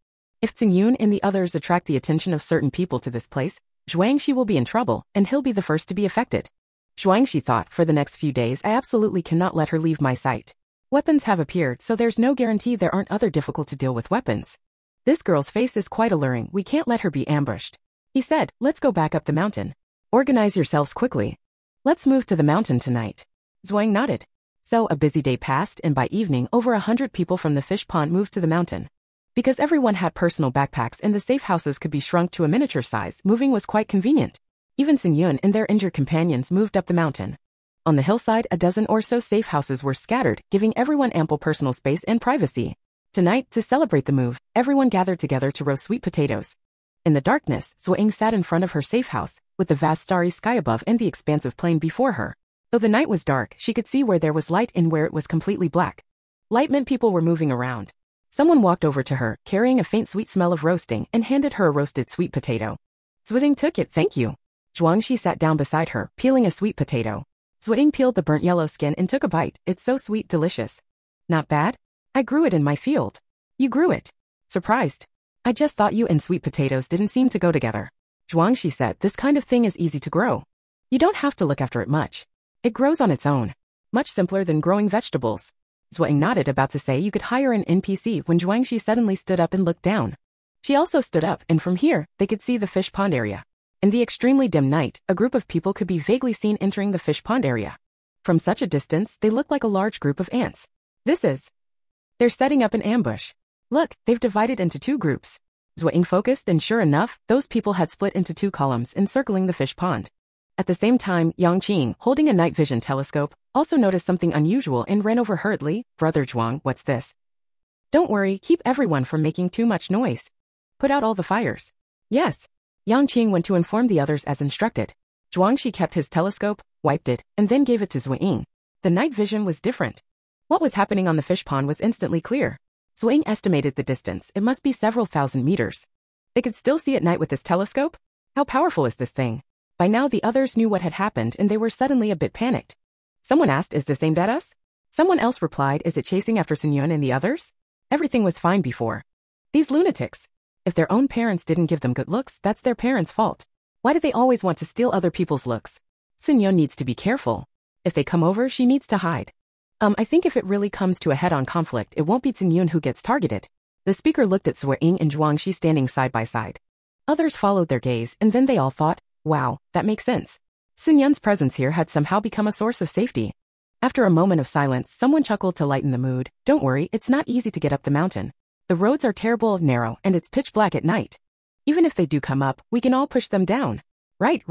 If Sun Yun and the others attract the attention of certain people to this place, Zhuangxi will be in trouble, and he'll be the first to be affected. Zhuangxi thought, for the next few days I absolutely cannot let her leave my sight. Weapons have appeared, so there's no guarantee there aren't other difficult to deal with weapons. This girl's face is quite alluring, we can't let her be ambushed. He said, let's go back up the mountain. Organize yourselves quickly. Let's move to the mountain tonight. Zuo Ying nodded. So a busy day passed, and by evening over 100 people from the fish pond moved to the mountain. Because everyone had personal backpacks and the safe houses could be shrunk to a miniature size, moving was quite convenient. Even Sun Yun and their injured companions moved up the mountain. On the hillside, a dozen or so safe houses were scattered, giving everyone ample personal space and privacy. Tonight, to celebrate the move, everyone gathered together to roast sweet potatoes. In the darkness, Zuo Ying sat in front of her safe house, with the vast starry sky above and the expansive plain before her. Though the night was dark, she could see where there was light and where it was completely black. Light meant people were moving around. Someone walked over to her, carrying a faint sweet smell of roasting, and handed her a roasted sweet potato. Zuo Ying took it, thank you. Zhuangxi sat down beside her, peeling a sweet potato. Zuo Ying peeled the burnt yellow skin and took a bite. It's so sweet, delicious. Not bad? I grew it in my field. You grew it? Surprised. I just thought you and sweet potatoes didn't seem to go together. Zhuangxi said, this kind of thing is easy to grow. You don't have to look after it much. It grows on its own. Much simpler than growing vegetables. Zuo Ying nodded, about to say you could hire an NPC when Zhuangxi suddenly stood up and looked down. She also stood up, and from here, they could see the fish pond area. In the extremely dim night, a group of people could be vaguely seen entering the fish pond area. From such a distance, they looked like a large group of ants. They're setting up an ambush. Look, they've divided into two groups. Zuo Ying focused, and sure enough, those people had split into two columns encircling the fish pond. At the same time, Yang Qing, holding a night vision telescope, also noticed something unusual and ran over hurriedly. Brother Zhuang, what's this? Don't worry, keep everyone from making too much noise. Put out all the fires. Yes. Yang Qing went to inform the others as instructed. Zhuangxi kept his telescope, wiped it, and then gave it to Zuo Ying. The night vision was different. What was happening on the fish pond was instantly clear. Zuo Ying estimated the distance, it must be several thousand meters. They could still see at night with this telescope? How powerful is this thing? By now the others knew what had happened and they were suddenly a bit panicked. Someone asked, is this aimed at us? Someone else replied, is it chasing after Sun Yun and the others? Everything was fine before. These lunatics. If their own parents didn't give them good looks, that's their parents' fault. Why do they always want to steal other people's looks? Sun Yun needs to be careful. If they come over, she needs to hide. I think if it really comes to a head-on conflict, it won't be Sun Yun who gets targeted. The speaker looked at Zuo Ying and Zhuangxi standing side by side. Others followed their gaze, and then they all thought, wow, that makes sense. Sun Yun's presence here had somehow become a source of safety. After a moment of silence, someone chuckled to lighten the mood. Don't worry, it's not easy to get up the mountain. The roads are terrible, narrow, and it's pitch black at night. Even if they do come up, we can all push them down. Right.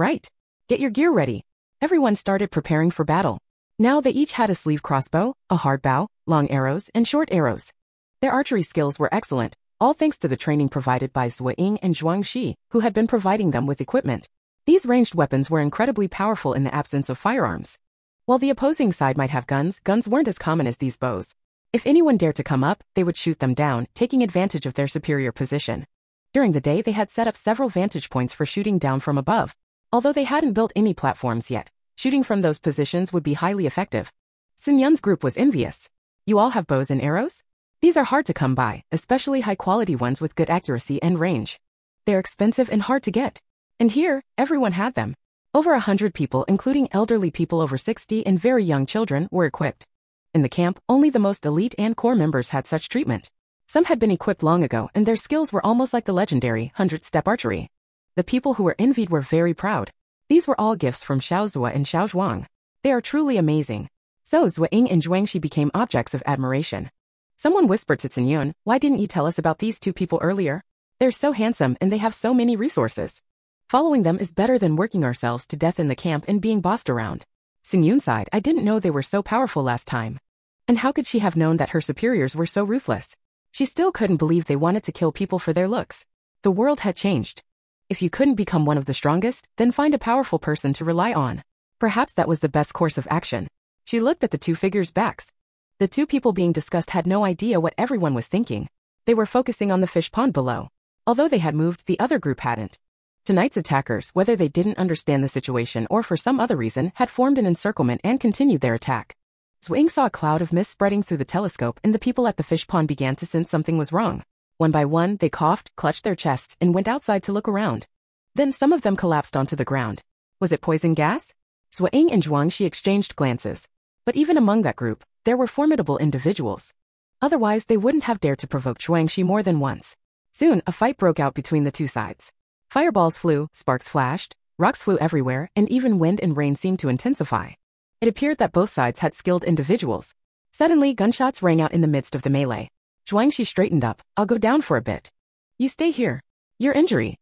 Get your gear ready. Everyone started preparing for battle. Now they each had a sleeve crossbow, a hard bow, long arrows, and short arrows. Their archery skills were excellent, all thanks to the training provided by Zuo Ying and Zhuang Shi, who had been providing them with equipment. These ranged weapons were incredibly powerful in the absence of firearms. While the opposing side might have guns weren't as common as these bows. If anyone dared to come up, they would shoot them down, taking advantage of their superior position. During the day they had set up several vantage points for shooting down from above. Although they hadn't built any platforms yet, shooting from those positions would be highly effective. Sun Yun's group was envious. You all have bows and arrows? These are hard to come by, especially high-quality ones with good accuracy and range. They're expensive and hard to get. And here, everyone had them. Over 100 people, including elderly people over 60 and very young children, were equipped. In the camp, only the most elite and core members had such treatment. Some had been equipped long ago, and their skills were almost like the legendary 100-step archery. The people who were envied were very proud. These were all gifts from Xiao Zuo and Xiao Zhuang. They are truly amazing. So Zuo Ying and Zhuang Shi became objects of admiration. Someone whispered to Sun Yun, why didn't you tell us about these two people earlier? They're so handsome and they have so many resources. Following them is better than working ourselves to death in the camp and being bossed around. Sun Yun sighed, I didn't know they were so powerful last time. And how could she have known that her superiors were so ruthless? She still couldn't believe they wanted to kill people for their looks. The world had changed. If you couldn't become one of the strongest, then find a powerful person to rely on. Perhaps that was the best course of action. She looked at the two figures' backs. The two people being discussed had no idea what everyone was thinking. They were focusing on the fish pond below. Although they had moved, the other group hadn't. Tonight's attackers, whether they didn't understand the situation or for some other reason, had formed an encirclement and continued their attack. Zuo Ying saw a cloud of mist spreading through the telescope, and the people at the fish pond began to sense something was wrong. One by one, they coughed, clutched their chests, and went outside to look around. Then some of them collapsed onto the ground. Was it poison gas? Zuo Ying and Zhuang Shi exchanged glances. But even among that group, there were formidable individuals. Otherwise, they wouldn't have dared to provoke Zhuang Shi more than once. Soon, a fight broke out between the two sides. Fireballs flew, sparks flashed, rocks flew everywhere, and even wind and rain seemed to intensify. It appeared that both sides had skilled individuals. Suddenly, gunshots rang out in the midst of the melee. Zhuang Shi straightened up. I'll go down for a bit. You stay here. Your injury.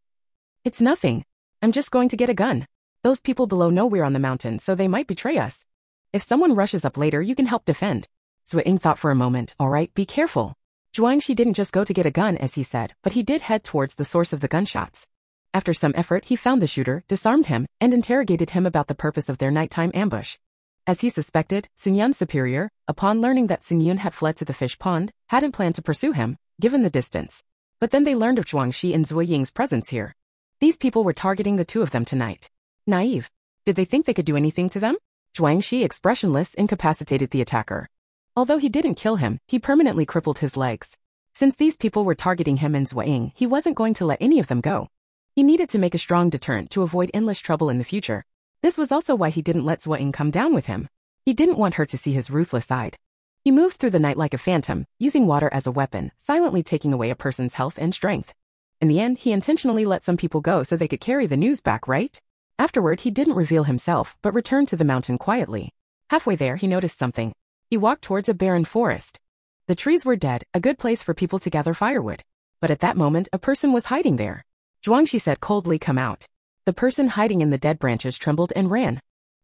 It's nothing. I'm just going to get a gun. Those people below know we're on the mountain, so they might betray us. If someone rushes up later, you can help defend. Zuo Ying thought for a moment. All right, be careful. Zhuang Shi didn't just go to get a gun, as he said, but he did head towards the source of the gunshots. After some effort, he found the shooter, disarmed him, and interrogated him about the purpose of their nighttime ambush. As he suspected, Sun Yun's superior, upon learning that Sun Yun had fled to the fish pond, hadn't planned to pursue him, given the distance. But then they learned of Zhuang Shi and Zuo Ying's presence here. These people were targeting the two of them tonight. Naive. Did they think they could do anything to them? Zhuang Shi, expressionless, incapacitated the attacker. Although he didn't kill him, he permanently crippled his legs. Since these people were targeting him and Zuo Ying, he wasn't going to let any of them go. He needed to make a strong deterrent to avoid endless trouble in the future. This was also why he didn't let Zuo Ying come down with him. He didn't want her to see his ruthless side. He moved through the night like a phantom, using water as a weapon, silently taking away a person's health and strength. In the end, he intentionally let some people go so they could carry the news back, right? Afterward, he didn't reveal himself, but returned to the mountain quietly. Halfway there, he noticed something. He walked towards a barren forest. The trees were dead, a good place for people to gather firewood. But at that moment, a person was hiding there. Zhuang Shi said coldly, come out. The person hiding in the dead branches trembled and ran.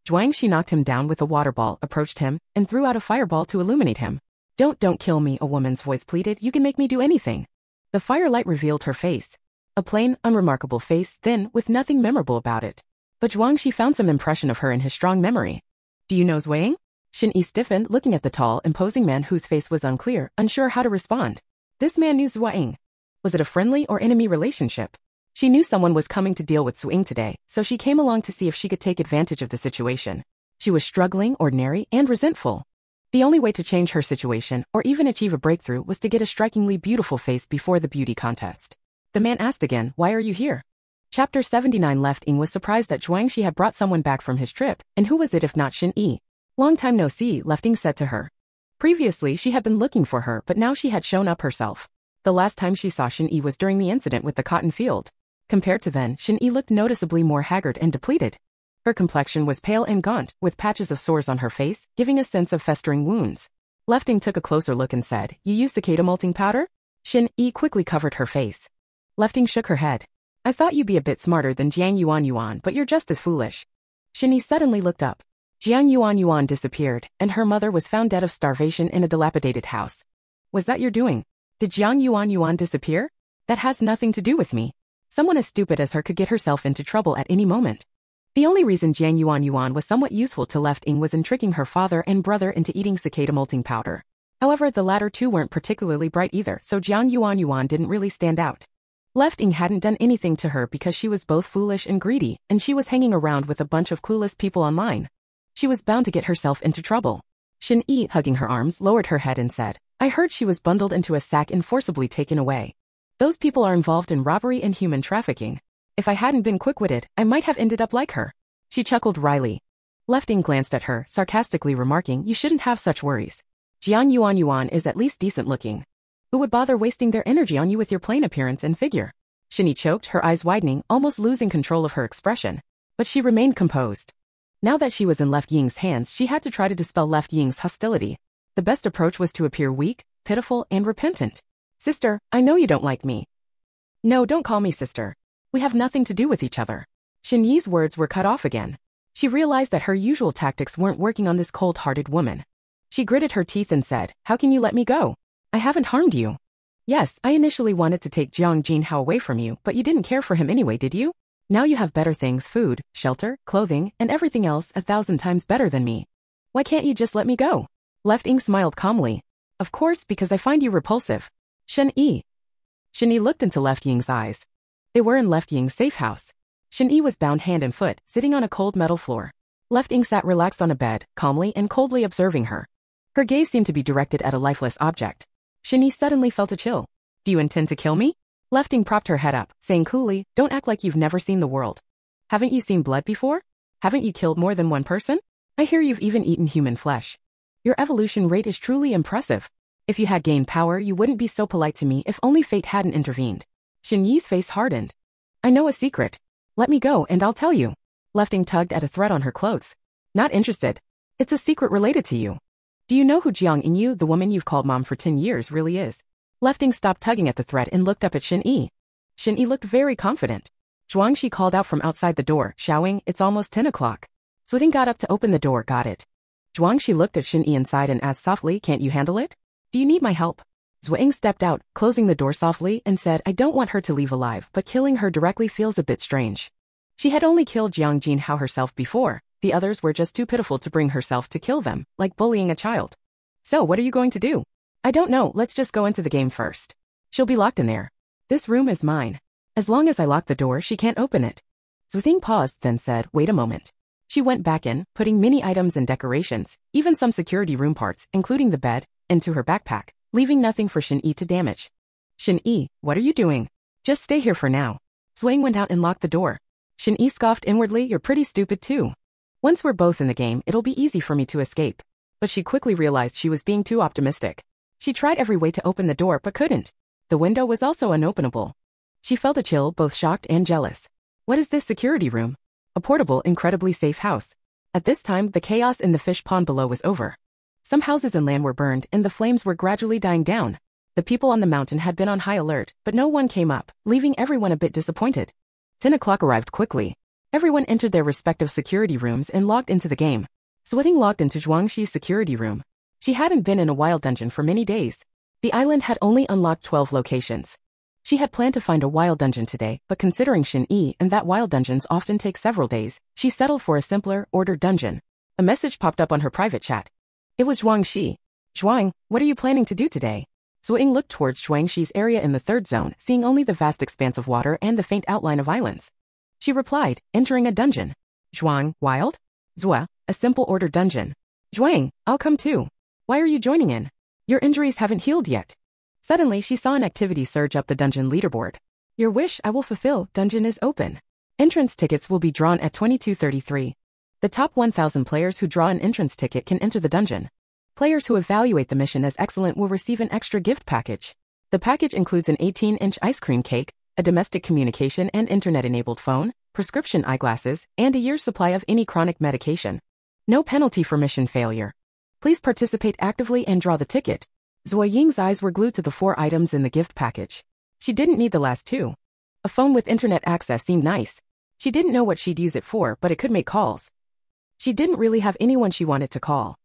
Zhuang Shi knocked him down with a water ball, approached him, and threw out a fireball to illuminate him. Don't kill me, a woman's voice pleaded. You can make me do anything. The firelight revealed her face. A plain, unremarkable face, thin, with nothing memorable about it. But Zhuang Shi found some impression of her in his strong memory. Do you know Zuo Ying? Shin Yi stiffened, looking at the tall, imposing man whose face was unclear, unsure how to respond. This man knew Zuo Ying. Was it a friendly or enemy relationship? She knew someone was coming to deal with Zuo Ying today, so she came along to see if she could take advantage of the situation. She was struggling, ordinary, and resentful. The only way to change her situation, or even achieve a breakthrough, was to get a strikingly beautiful face before the beauty contest. The man asked again, why are you here? Chapter 79. Left Ying was surprised that Zhuang Shi had brought someone back from his trip, and who was it if not Shin Yi? Long time no see, Left Ying said to her. Previously, she had been looking for her, but now she had shown up herself. The last time she saw Shin Yi was during the incident with the cotton field. Compared to then, Shin-Yi looked noticeably more haggard and depleted. Her complexion was pale and gaunt, with patches of sores on her face, giving a sense of festering wounds. Lefting took a closer look and said, "You use cicada molting powder?" Shin-Yi quickly covered her face. Lefting shook her head. "I thought you'd be a bit smarter than Jiang Yuan, but you're just as foolish." Shin-Yi suddenly looked up. Jiang Yuan disappeared, and her mother was found dead of starvation in a dilapidated house. "Was that your doing? Did Jiang Yuan disappear? That has nothing to do with me. Someone as stupid as her could get herself into trouble at any moment." The only reason Jiang Yuan was somewhat useful to Lefting was in tricking her father and brother into eating cicada molting powder. However, the latter two weren't particularly bright either, so Jiang Yuan didn't really stand out. Lefting hadn't done anything to her because she was both foolish and greedy, and she was hanging around with a bunch of clueless people online. She was bound to get herself into trouble. Shin-Yi, hugging her arms, lowered her head and said, "I heard she was bundled into a sack and forcibly taken away. Those people are involved in robbery and human trafficking. If I hadn't been quick-witted, I might have ended up like her." She chuckled wryly. Lefting glanced at her, sarcastically remarking, "You shouldn't have such worries. Jiang Yuan is at least decent-looking. Who would bother wasting their energy on you with your plain appearance and figure?" Shin-Yi choked, her eyes widening, almost losing control of her expression. But she remained composed. Now that she was in Left Ying's hands, she had to try to dispel Left Ying's hostility. The best approach was to appear weak, pitiful, and repentant. "Sister, I know you don't like me." "No, don't call me sister. We have nothing to do with each other." Shin-Yi's words were cut off again. She realized that her usual tactics weren't working on this cold-hearted woman. She gritted her teeth and said, "How can you let me go? I haven't harmed you." "Yes, I initially wanted to take Jiang Jinhao away from you, but you didn't care for him anyway, did you? Now you have better things, food, shelter, clothing, and everything else 1,000 times better than me. Why can't you just let me go?" Lefting smiled calmly. "Of course, because I find you repulsive." Shin-Yi. Shin-Yi looked into Left Ying's eyes. They were in Left Ying's safe house. Shin-Yi was bound hand and foot, sitting on a cold metal floor. Left Ying sat relaxed on a bed, calmly and coldly observing her. Her gaze seemed to be directed at a lifeless object. Shin-Yi suddenly felt a chill. "Do you intend to kill me?" Lefting propped her head up, saying coolly, "Don't act like you've never seen the world. Haven't you seen blood before? Haven't you killed more than one person? I hear you've even eaten human flesh. Your evolution rate is truly impressive. If you had gained power, you wouldn't be so polite to me if only fate hadn't intervened." Shin-Yi's face hardened. "I know a secret. Let me go and I'll tell you." Lefting tugged at a thread on her clothes. "Not interested. It's a secret related to you. Do you know who Jiang Ying, the woman you've called mom for 10 years, really is?" Lefting stopped tugging at the thread and looked up at Shin-Yi. Shin-Yi looked very confident. "Zhuang," she called out from outside the door, shouting, "It's almost 10 o'clock. Zuo Ying got up to open the door. "Got it." Zhuang, she looked at Shin-Yi inside and asked softly, "Can't you handle it? Do you need my help?" Zuo Ying stepped out, closing the door softly, and said, "I don't want her to leave alive, but killing her directly feels a bit strange." She had only killed Jiang Jinhao herself before. The others were just too pitiful to bring herself to kill them, like bullying a child. "So what are you going to do?" "I don't know, let's just go into the game first. She'll be locked in there. This room is mine. As long as I lock the door, she can't open it." Zuo Ying paused, then said, "Wait a moment." She went back in, putting many items and decorations, even some security room parts, including the bed, into her backpack, leaving nothing for Shin-Yi to damage. "Shin-Yi, what are you doing? Just stay here for now." Zuo Ying went out and locked the door. Shin-Yi scoffed inwardly, "You're pretty stupid too. Once we're both in the game, it'll be easy for me to escape." But she quickly realized she was being too optimistic. She tried every way to open the door but couldn't. The window was also unopenable. She felt a chill, both shocked and jealous. What is this security room? A portable, incredibly safe house. At this time, the chaos in the fish pond below was over. Some houses and land were burned and the flames were gradually dying down. The people on the mountain had been on high alert, but no one came up, leaving everyone a bit disappointed. 10 o'clock arrived quickly. Everyone entered their respective security rooms and logged into the game. Zuo Ying logged into Zhuangxi's security room. She hadn't been in a wild dungeon for many days. The island had only unlocked 12 locations. She had planned to find a wild dungeon today, but considering Shin-Yi and that wild dungeons often take several days, she settled for a simpler, ordered dungeon. A message popped up on her private chat. It was Zhuangxi. "Zhuang, what are you planning to do today?" Zuo Ying looked towards Zhuangxi's area in the third zone, seeing only the vast expanse of water and the faint outline of islands. She replied, "Entering a dungeon." "Zhuang, wild?" "Zuo, a simple ordered dungeon." "Zhuang, I'll come too. Why are you joining in? Your injuries haven't healed yet." Suddenly, she saw an activity surge up the dungeon leaderboard. "Your wish I will fulfill. Dungeon is open. Entrance tickets will be drawn at 22:33. The top 1,000 players who draw an entrance ticket can enter the dungeon. Players who evaluate the mission as excellent will receive an extra gift package. The package includes an 18-inch ice cream cake, a domestic communication and internet-enabled phone, prescription eyeglasses, and a year's supply of any chronic medication. No penalty for mission failure. Please participate actively and draw the ticket. Zuo Ying's eyes were glued to the 4 items in the gift package. She didn't need the last 2. A phone with internet access seemed nice. She didn't know what she'd use it for, but it could make calls. She didn't really have anyone she wanted to call.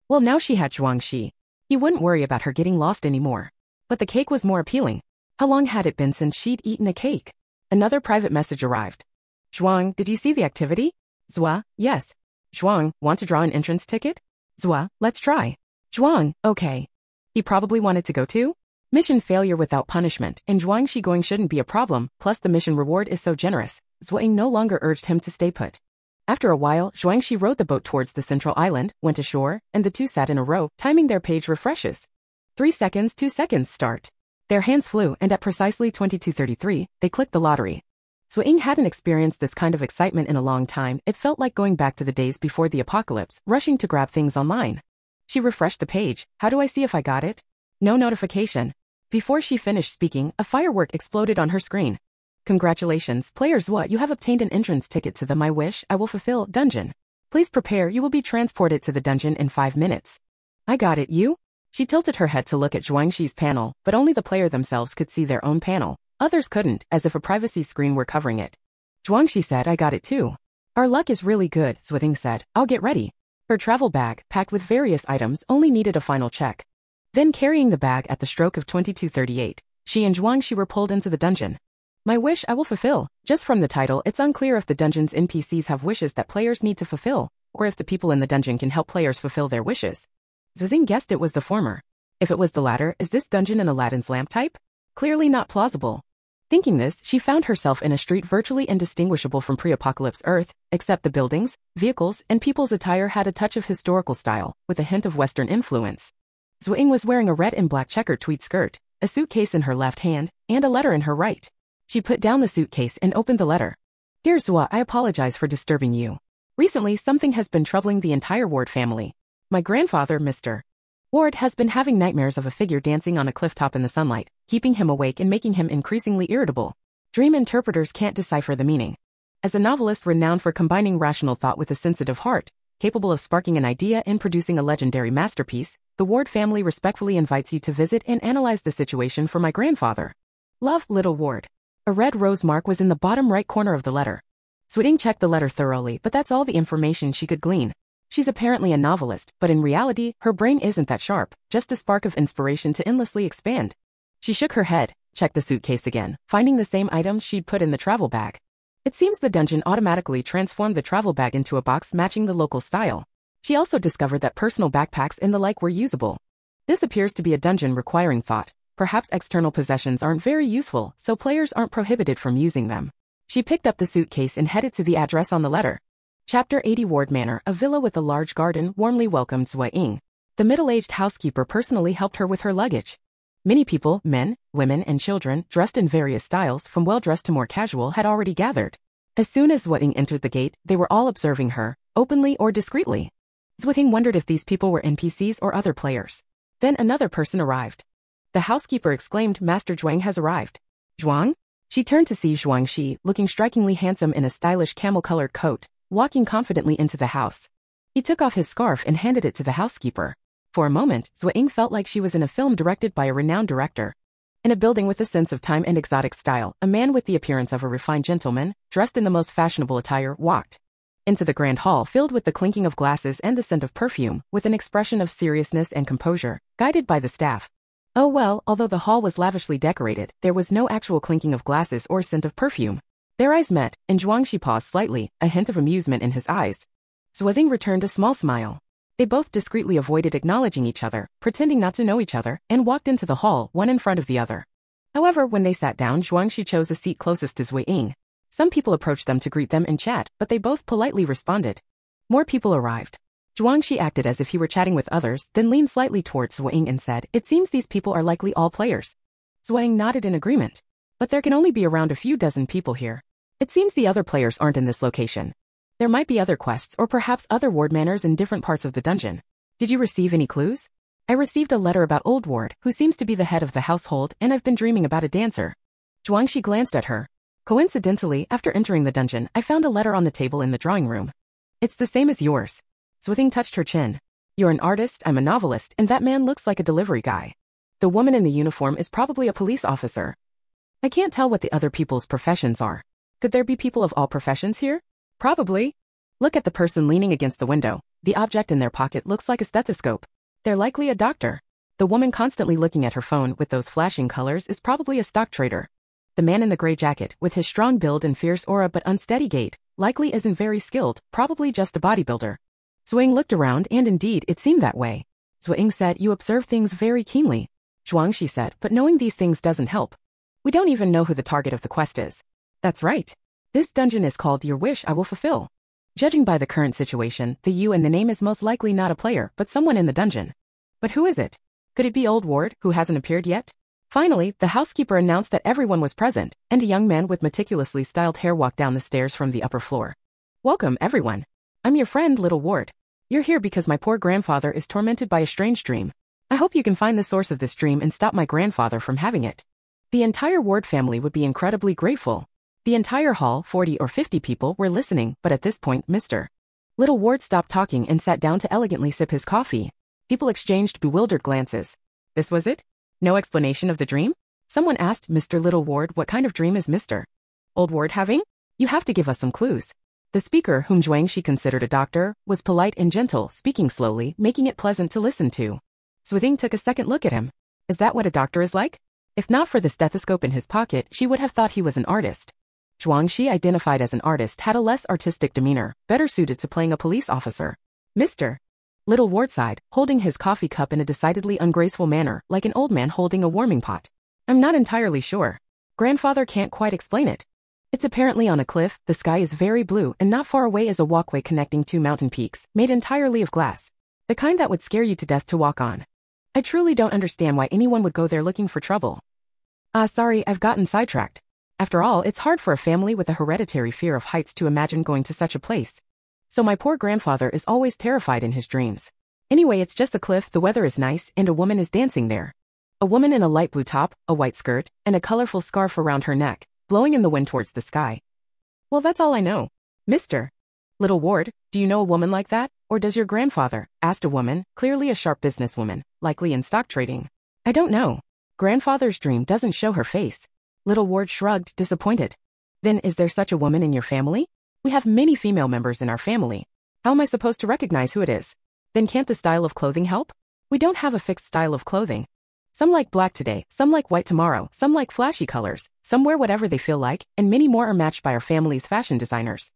Well, now she had Zhuangxi. He wouldn't worry about her getting lost anymore. But the cake was more appealing. How long had it been since she'd eaten a cake? Another private message arrived. Zhuang, did you see the activity? Zuo, yes. Zhuang, want to draw an entrance ticket? Zuo, let's try. Zhuang, okay. He probably wanted to go too? Mission failure without punishment, and Zhuangxi going shouldn't be a problem, plus the mission reward is so generous. Zuo Ying no longer urged him to stay put. After a while, Zhuangxi rowed the boat towards the central island, went ashore, and the two sat in a row, timing their page refreshes. 3 seconds, 2 seconds, start. Their hands flew, and at precisely 22:33, they clicked the lottery. Zuo Ying hadn't experienced this kind of excitement in a long time. It felt like going back to the days before the apocalypse, rushing to grab things online. She refreshed the page. How do I see if I got it? No notification. Before she finished speaking, a firework exploded on her screen. Congratulations, player Zuo, you have obtained an entrance ticket to the My Wish, I Will Fulfill dungeon. Please prepare, you will be transported to the dungeon in 5 minutes. I got it, you? She tilted her head to look at Zhuangxi's panel, but only the player themselves could see their own panel. Others couldn't, as if a privacy screen were covering it. Zhuangxi said, I got it too. Our luck is really good, Zuo Ying said. I'll get ready. Her travel bag, packed with various items, only needed a final check. Then carrying the bag at the stroke of 22:38, she and Zhuangxi were pulled into the dungeon. My wish I will fulfill. Just from the title, it's unclear if the dungeon's NPCs have wishes that players need to fulfill, or if the people in the dungeon can help players fulfill their wishes. Zuo Ying guessed it was the former. If it was the latter, is this dungeon an Aladdin's lamp type? Clearly not plausible. Thinking this, she found herself in a street virtually indistinguishable from pre-apocalypse Earth, except the buildings, vehicles, and people's attire had a touch of historical style, with a hint of Western influence. Zuo Ying was wearing a red and black checkered tweed skirt, a suitcase in her left hand, and a letter in her right. She put down the suitcase and opened the letter. Dear Zuo, I apologize for disturbing you. Recently, something has been troubling the entire Ward family. My grandfather, Mr. Ward, has been having nightmares of a figure dancing on a clifftop in the sunlight, keeping him awake and making him increasingly irritable. Dream interpreters can't decipher the meaning. As a novelist renowned for combining rational thought with a sensitive heart, capable of sparking an idea and producing a legendary masterpiece, the Ward family respectfully invites you to visit and analyze the situation for my grandfather. Love, Little Ward. A red rose mark was in the bottom right corner of the letter. Zuo Ying checked the letter thoroughly, but that's all the information she could glean. She's apparently a novelist, but in reality, her brain isn't that sharp, just a spark of inspiration to endlessly expand. She shook her head, checked the suitcase again, finding the same items she'd put in the travel bag. It seems the dungeon automatically transformed the travel bag into a box matching the local style. She also discovered that personal backpacks and the like were usable. This appears to be a dungeon requiring thought. Perhaps external possessions aren't very useful, so players aren't prohibited from using them. She picked up the suitcase and headed to the address on the letter. Chapter 80 Ward Manor, a villa with a large garden, warmly welcomed Zuo Ying. The middle-aged housekeeper personally helped her with her luggage. Many people, men, women, and children, dressed in various styles, from well-dressed to more casual, had already gathered. As soon as Zuo Ying entered the gate, they were all observing her, openly or discreetly. Zuo Ying wondered if these people were NPCs or other players. Then another person arrived. The housekeeper exclaimed, Master Zhuang has arrived. Zhuang? She turned to see Zhuangxi, looking strikingly handsome in a stylish camel-colored coat, walking confidently into the house. He took off his scarf and handed it to the housekeeper. For a moment, Zuo Ying felt like she was in a film directed by a renowned director. In a building with a sense of time and exotic style, a man with the appearance of a refined gentleman, dressed in the most fashionable attire, walked into the grand hall filled with the clinking of glasses and the scent of perfume, with an expression of seriousness and composure, guided by the staff. Oh well, although the hall was lavishly decorated, there was no actual clinking of glasses or scent of perfume. Their eyes met, and Zhuangxi paused slightly, a hint of amusement in his eyes. Zuo Ying returned a small smile. They both discreetly avoided acknowledging each other, pretending not to know each other, and walked into the hall, one in front of the other. However, when they sat down, Zhuangxi chose a seat closest to Zuo Ying. Some people approached them to greet them and chat, but they both politely responded. More people arrived. Zhuangxi acted as if he were chatting with others, then leaned slightly towards Zuo Ying and said, It seems these people are likely all players. Zuo Ying nodded in agreement. But there can only be around a few dozen people here. It seems the other players aren't in this location. There might be other quests or perhaps other ward manors in different parts of the dungeon. Did you receive any clues? I received a letter about Old Ward, who seems to be the head of the household, and I've been dreaming about a dancer. Zhuangxi glanced at her. Coincidentally, after entering the dungeon, I found a letter on the table in the drawing room. It's the same as yours. Zuo Ying touched her chin. You're an artist, I'm a novelist, and that man looks like a delivery guy. The woman in the uniform is probably a police officer. I can't tell what the other people's professions are. Could there be people of all professions here? Probably. Look at the person leaning against the window. The object in their pocket looks like a stethoscope. They're likely a doctor. The woman constantly looking at her phone with those flashing colors is probably a stock trader. The man in the gray jacket, with his strong build and fierce aura but unsteady gait, likely isn't very skilled, probably just a bodybuilder. Zuo Ying looked around and indeed it seemed that way. Zuo Ying said, you observe things very keenly. Zhuangxi said, but knowing these things doesn't help. We don't even know who the target of the quest is. That's right. This dungeon is called Your Wish I Will Fulfill. Judging by the current situation, the you in the name is most likely not a player, but someone in the dungeon. But who is it? Could it be Old Ward, who hasn't appeared yet? Finally, the housekeeper announced that everyone was present, and a young man with meticulously styled hair walked down the stairs from the upper floor. Welcome, everyone. I'm your friend, Little Ward. You're here because my poor grandfather is tormented by a strange dream. I hope you can find the source of this dream and stop my grandfather from having it. The entire Ward family would be incredibly grateful. The entire hall, 40 or 50 people, were listening, but at this point, Mr. Little Ward stopped talking and sat down to elegantly sip his coffee. People exchanged bewildered glances. This was it? No explanation of the dream? Someone asked Mr. Little Ward what kind of dream is Mr. Old Ward having? You have to give us some clues. The speaker, whom Zhuangxi considered a doctor, was polite and gentle, speaking slowly, making it pleasant to listen to. Zuo Ying took a second look at him. Is that what a doctor is like? If not for the stethoscope in his pocket, she would have thought he was an artist. Zhuangxi, identified as an artist, had a less artistic demeanor, better suited to playing a police officer. Mr. Little Ward sighed, holding his coffee cup in a decidedly ungraceful manner, like an old man holding a warming pot. I'm not entirely sure. Grandfather can't quite explain it. It's apparently on a cliff, the sky is very blue, and not far away is a walkway connecting two mountain peaks, made entirely of glass. The kind that would scare you to death to walk on. I truly don't understand why anyone would go there looking for trouble. Sorry, I've gotten sidetracked. After all, it's hard for a family with a hereditary fear of heights to imagine going to such a place. So my poor grandfather is always terrified in his dreams. Anyway, it's just a cliff, the weather is nice, and a woman is dancing there. A woman in a light blue top, a white skirt, and a colorful scarf around her neck, blowing in the wind towards the sky. Well, that's all I know. Mr. Little Ward, do you know a woman like that, or does your grandfather? Asked a woman, clearly a sharp businesswoman, likely in stock trading. I don't know. Grandfather's dream doesn't show her face. Little Ward shrugged, disappointed. Then is there such a woman in your family? We have many female members in our family. How am I supposed to recognize who it is? Then can't the style of clothing help? We don't have a fixed style of clothing. Some like black today, some like white tomorrow, some like flashy colors, some wear whatever they feel like, and many more are matched by our family's fashion designers.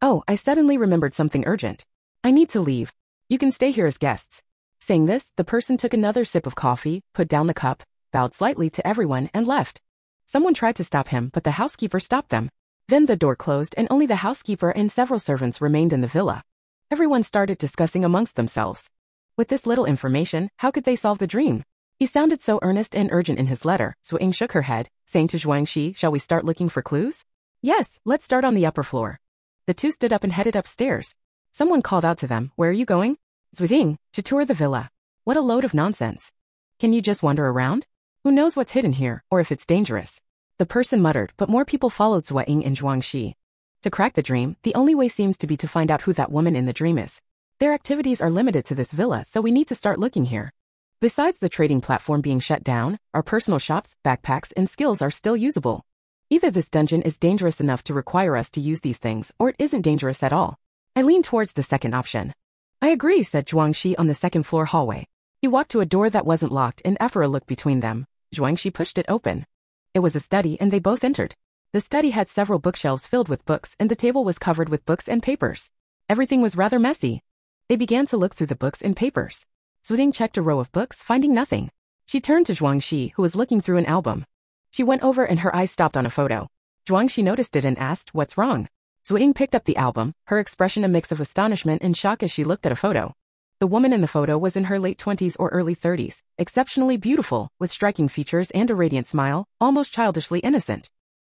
Oh, I suddenly remembered something urgent. I need to leave. You can stay here as guests. Saying this, the person took another sip of coffee, put down the cup, bowed slightly to everyone, and left. Someone tried to stop him, but the housekeeper stopped them. Then the door closed and only the housekeeper and several servants remained in the villa. Everyone started discussing amongst themselves. With this little information, how could they solve the dream? He sounded so earnest and urgent in his letter. Zuo Ying shook her head, saying to Zhuangxi, shall we start looking for clues? Yes, let's start on the upper floor. The two stood up and headed upstairs. Someone called out to them, where are you going? Zuo Ying, to tour the villa. What a load of nonsense. Can you just wander around? Who knows what's hidden here, or if it's dangerous? The person muttered, but more people followed Zuo Ying and Zhuangxi. To crack the dream, the only way seems to be to find out who that woman in the dream is. Their activities are limited to this villa, so we need to start looking here. Besides the trading platform being shut down, our personal shops, backpacks, and skills are still usable. Either this dungeon is dangerous enough to require us to use these things, or it isn't dangerous at all. I lean towards the second option. I agree, said Zhuangxi on the second floor hallway. He walked to a door that wasn't locked, and after a look between them, Zhuangxi pushed it open. It was a study, and they both entered. The study had several bookshelves filled with books, and the table was covered with books and papers. Everything was rather messy. They began to look through the books and papers. Zuo Ying checked a row of books, finding nothing. She turned to Zhuangxi, who was looking through an album. She went over and her eyes stopped on a photo. Zhuangxi noticed it and asked, what's wrong? Zuo Ying picked up the album, her expression a mix of astonishment and shock as she looked at a photo. The woman in the photo was in her late 20s or early 30s, exceptionally beautiful, with striking features and a radiant smile, almost childishly innocent.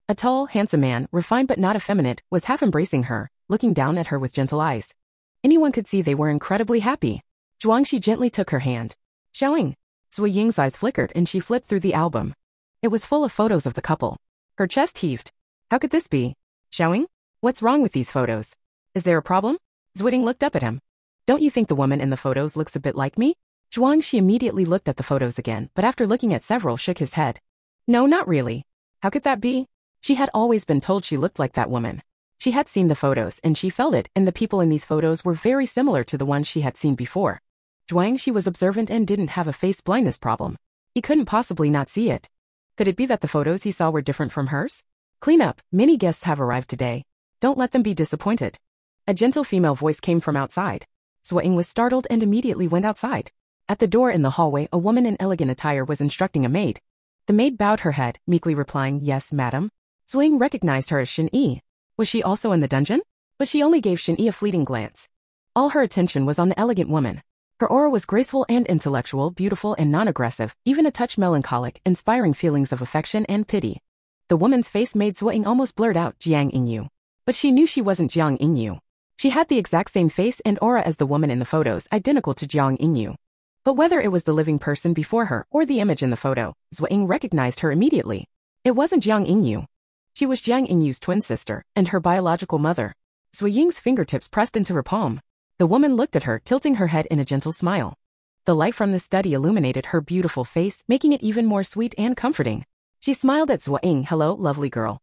A tall, handsome man, refined but not effeminate, was half embracing her, looking down at her with gentle eyes. Anyone could see they were incredibly happy. Zhuangxi gently took her hand. Showing. Zuo Ying's eyes flickered and she flipped through the album. It was full of photos of the couple. Her chest heaved. How could this be? Zuo Ying? What's wrong with these photos? Is there a problem? Zuo Ying looked up at him. Don't you think the woman in the photos looks a bit like me? She immediately looked at the photos again, but after looking at several shook his head. No, not really. How could that be? She had always been told she looked like that woman. She had seen the photos and she felt it, and the people in these photos were very similar to the ones she had seen before. Zuo Ying, she was observant and didn't have a face blindness problem. He couldn't possibly not see it. Could it be that the photos he saw were different from hers? Clean up, many guests have arrived today. Don't let them be disappointed. A gentle female voice came from outside. Zuo Ying was startled and immediately went outside. At the door in the hallway, a woman in elegant attire was instructing a maid. The maid bowed her head, meekly replying, "Yes, madam." Zuo Ying recognized her as Shin-Yi. Was she also in the dungeon? But she only gave Shin-Yi a fleeting glance. All her attention was on the elegant woman. Her aura was graceful and intellectual, beautiful and non-aggressive, even a touch melancholic, inspiring feelings of affection and pity. The woman's face made Zuo Ying almost blurt out Jiang Yingyu. But she knew she wasn't Jiang Yingyu. She had the exact same face and aura as the woman in the photos, identical to Jiang Yingyu. But whether it was the living person before her or the image in the photo, Zuo Ying recognized her immediately. It wasn't Jiang Yingyu. She was Jiang Yinyu's twin sister and her biological mother. Zuo Ying's fingertips pressed into her palm. The woman looked at her, tilting her head in a gentle smile. The light from the study illuminated her beautiful face, making it even more sweet and comforting. She smiled at Zuo Ying. "Hello, lovely girl.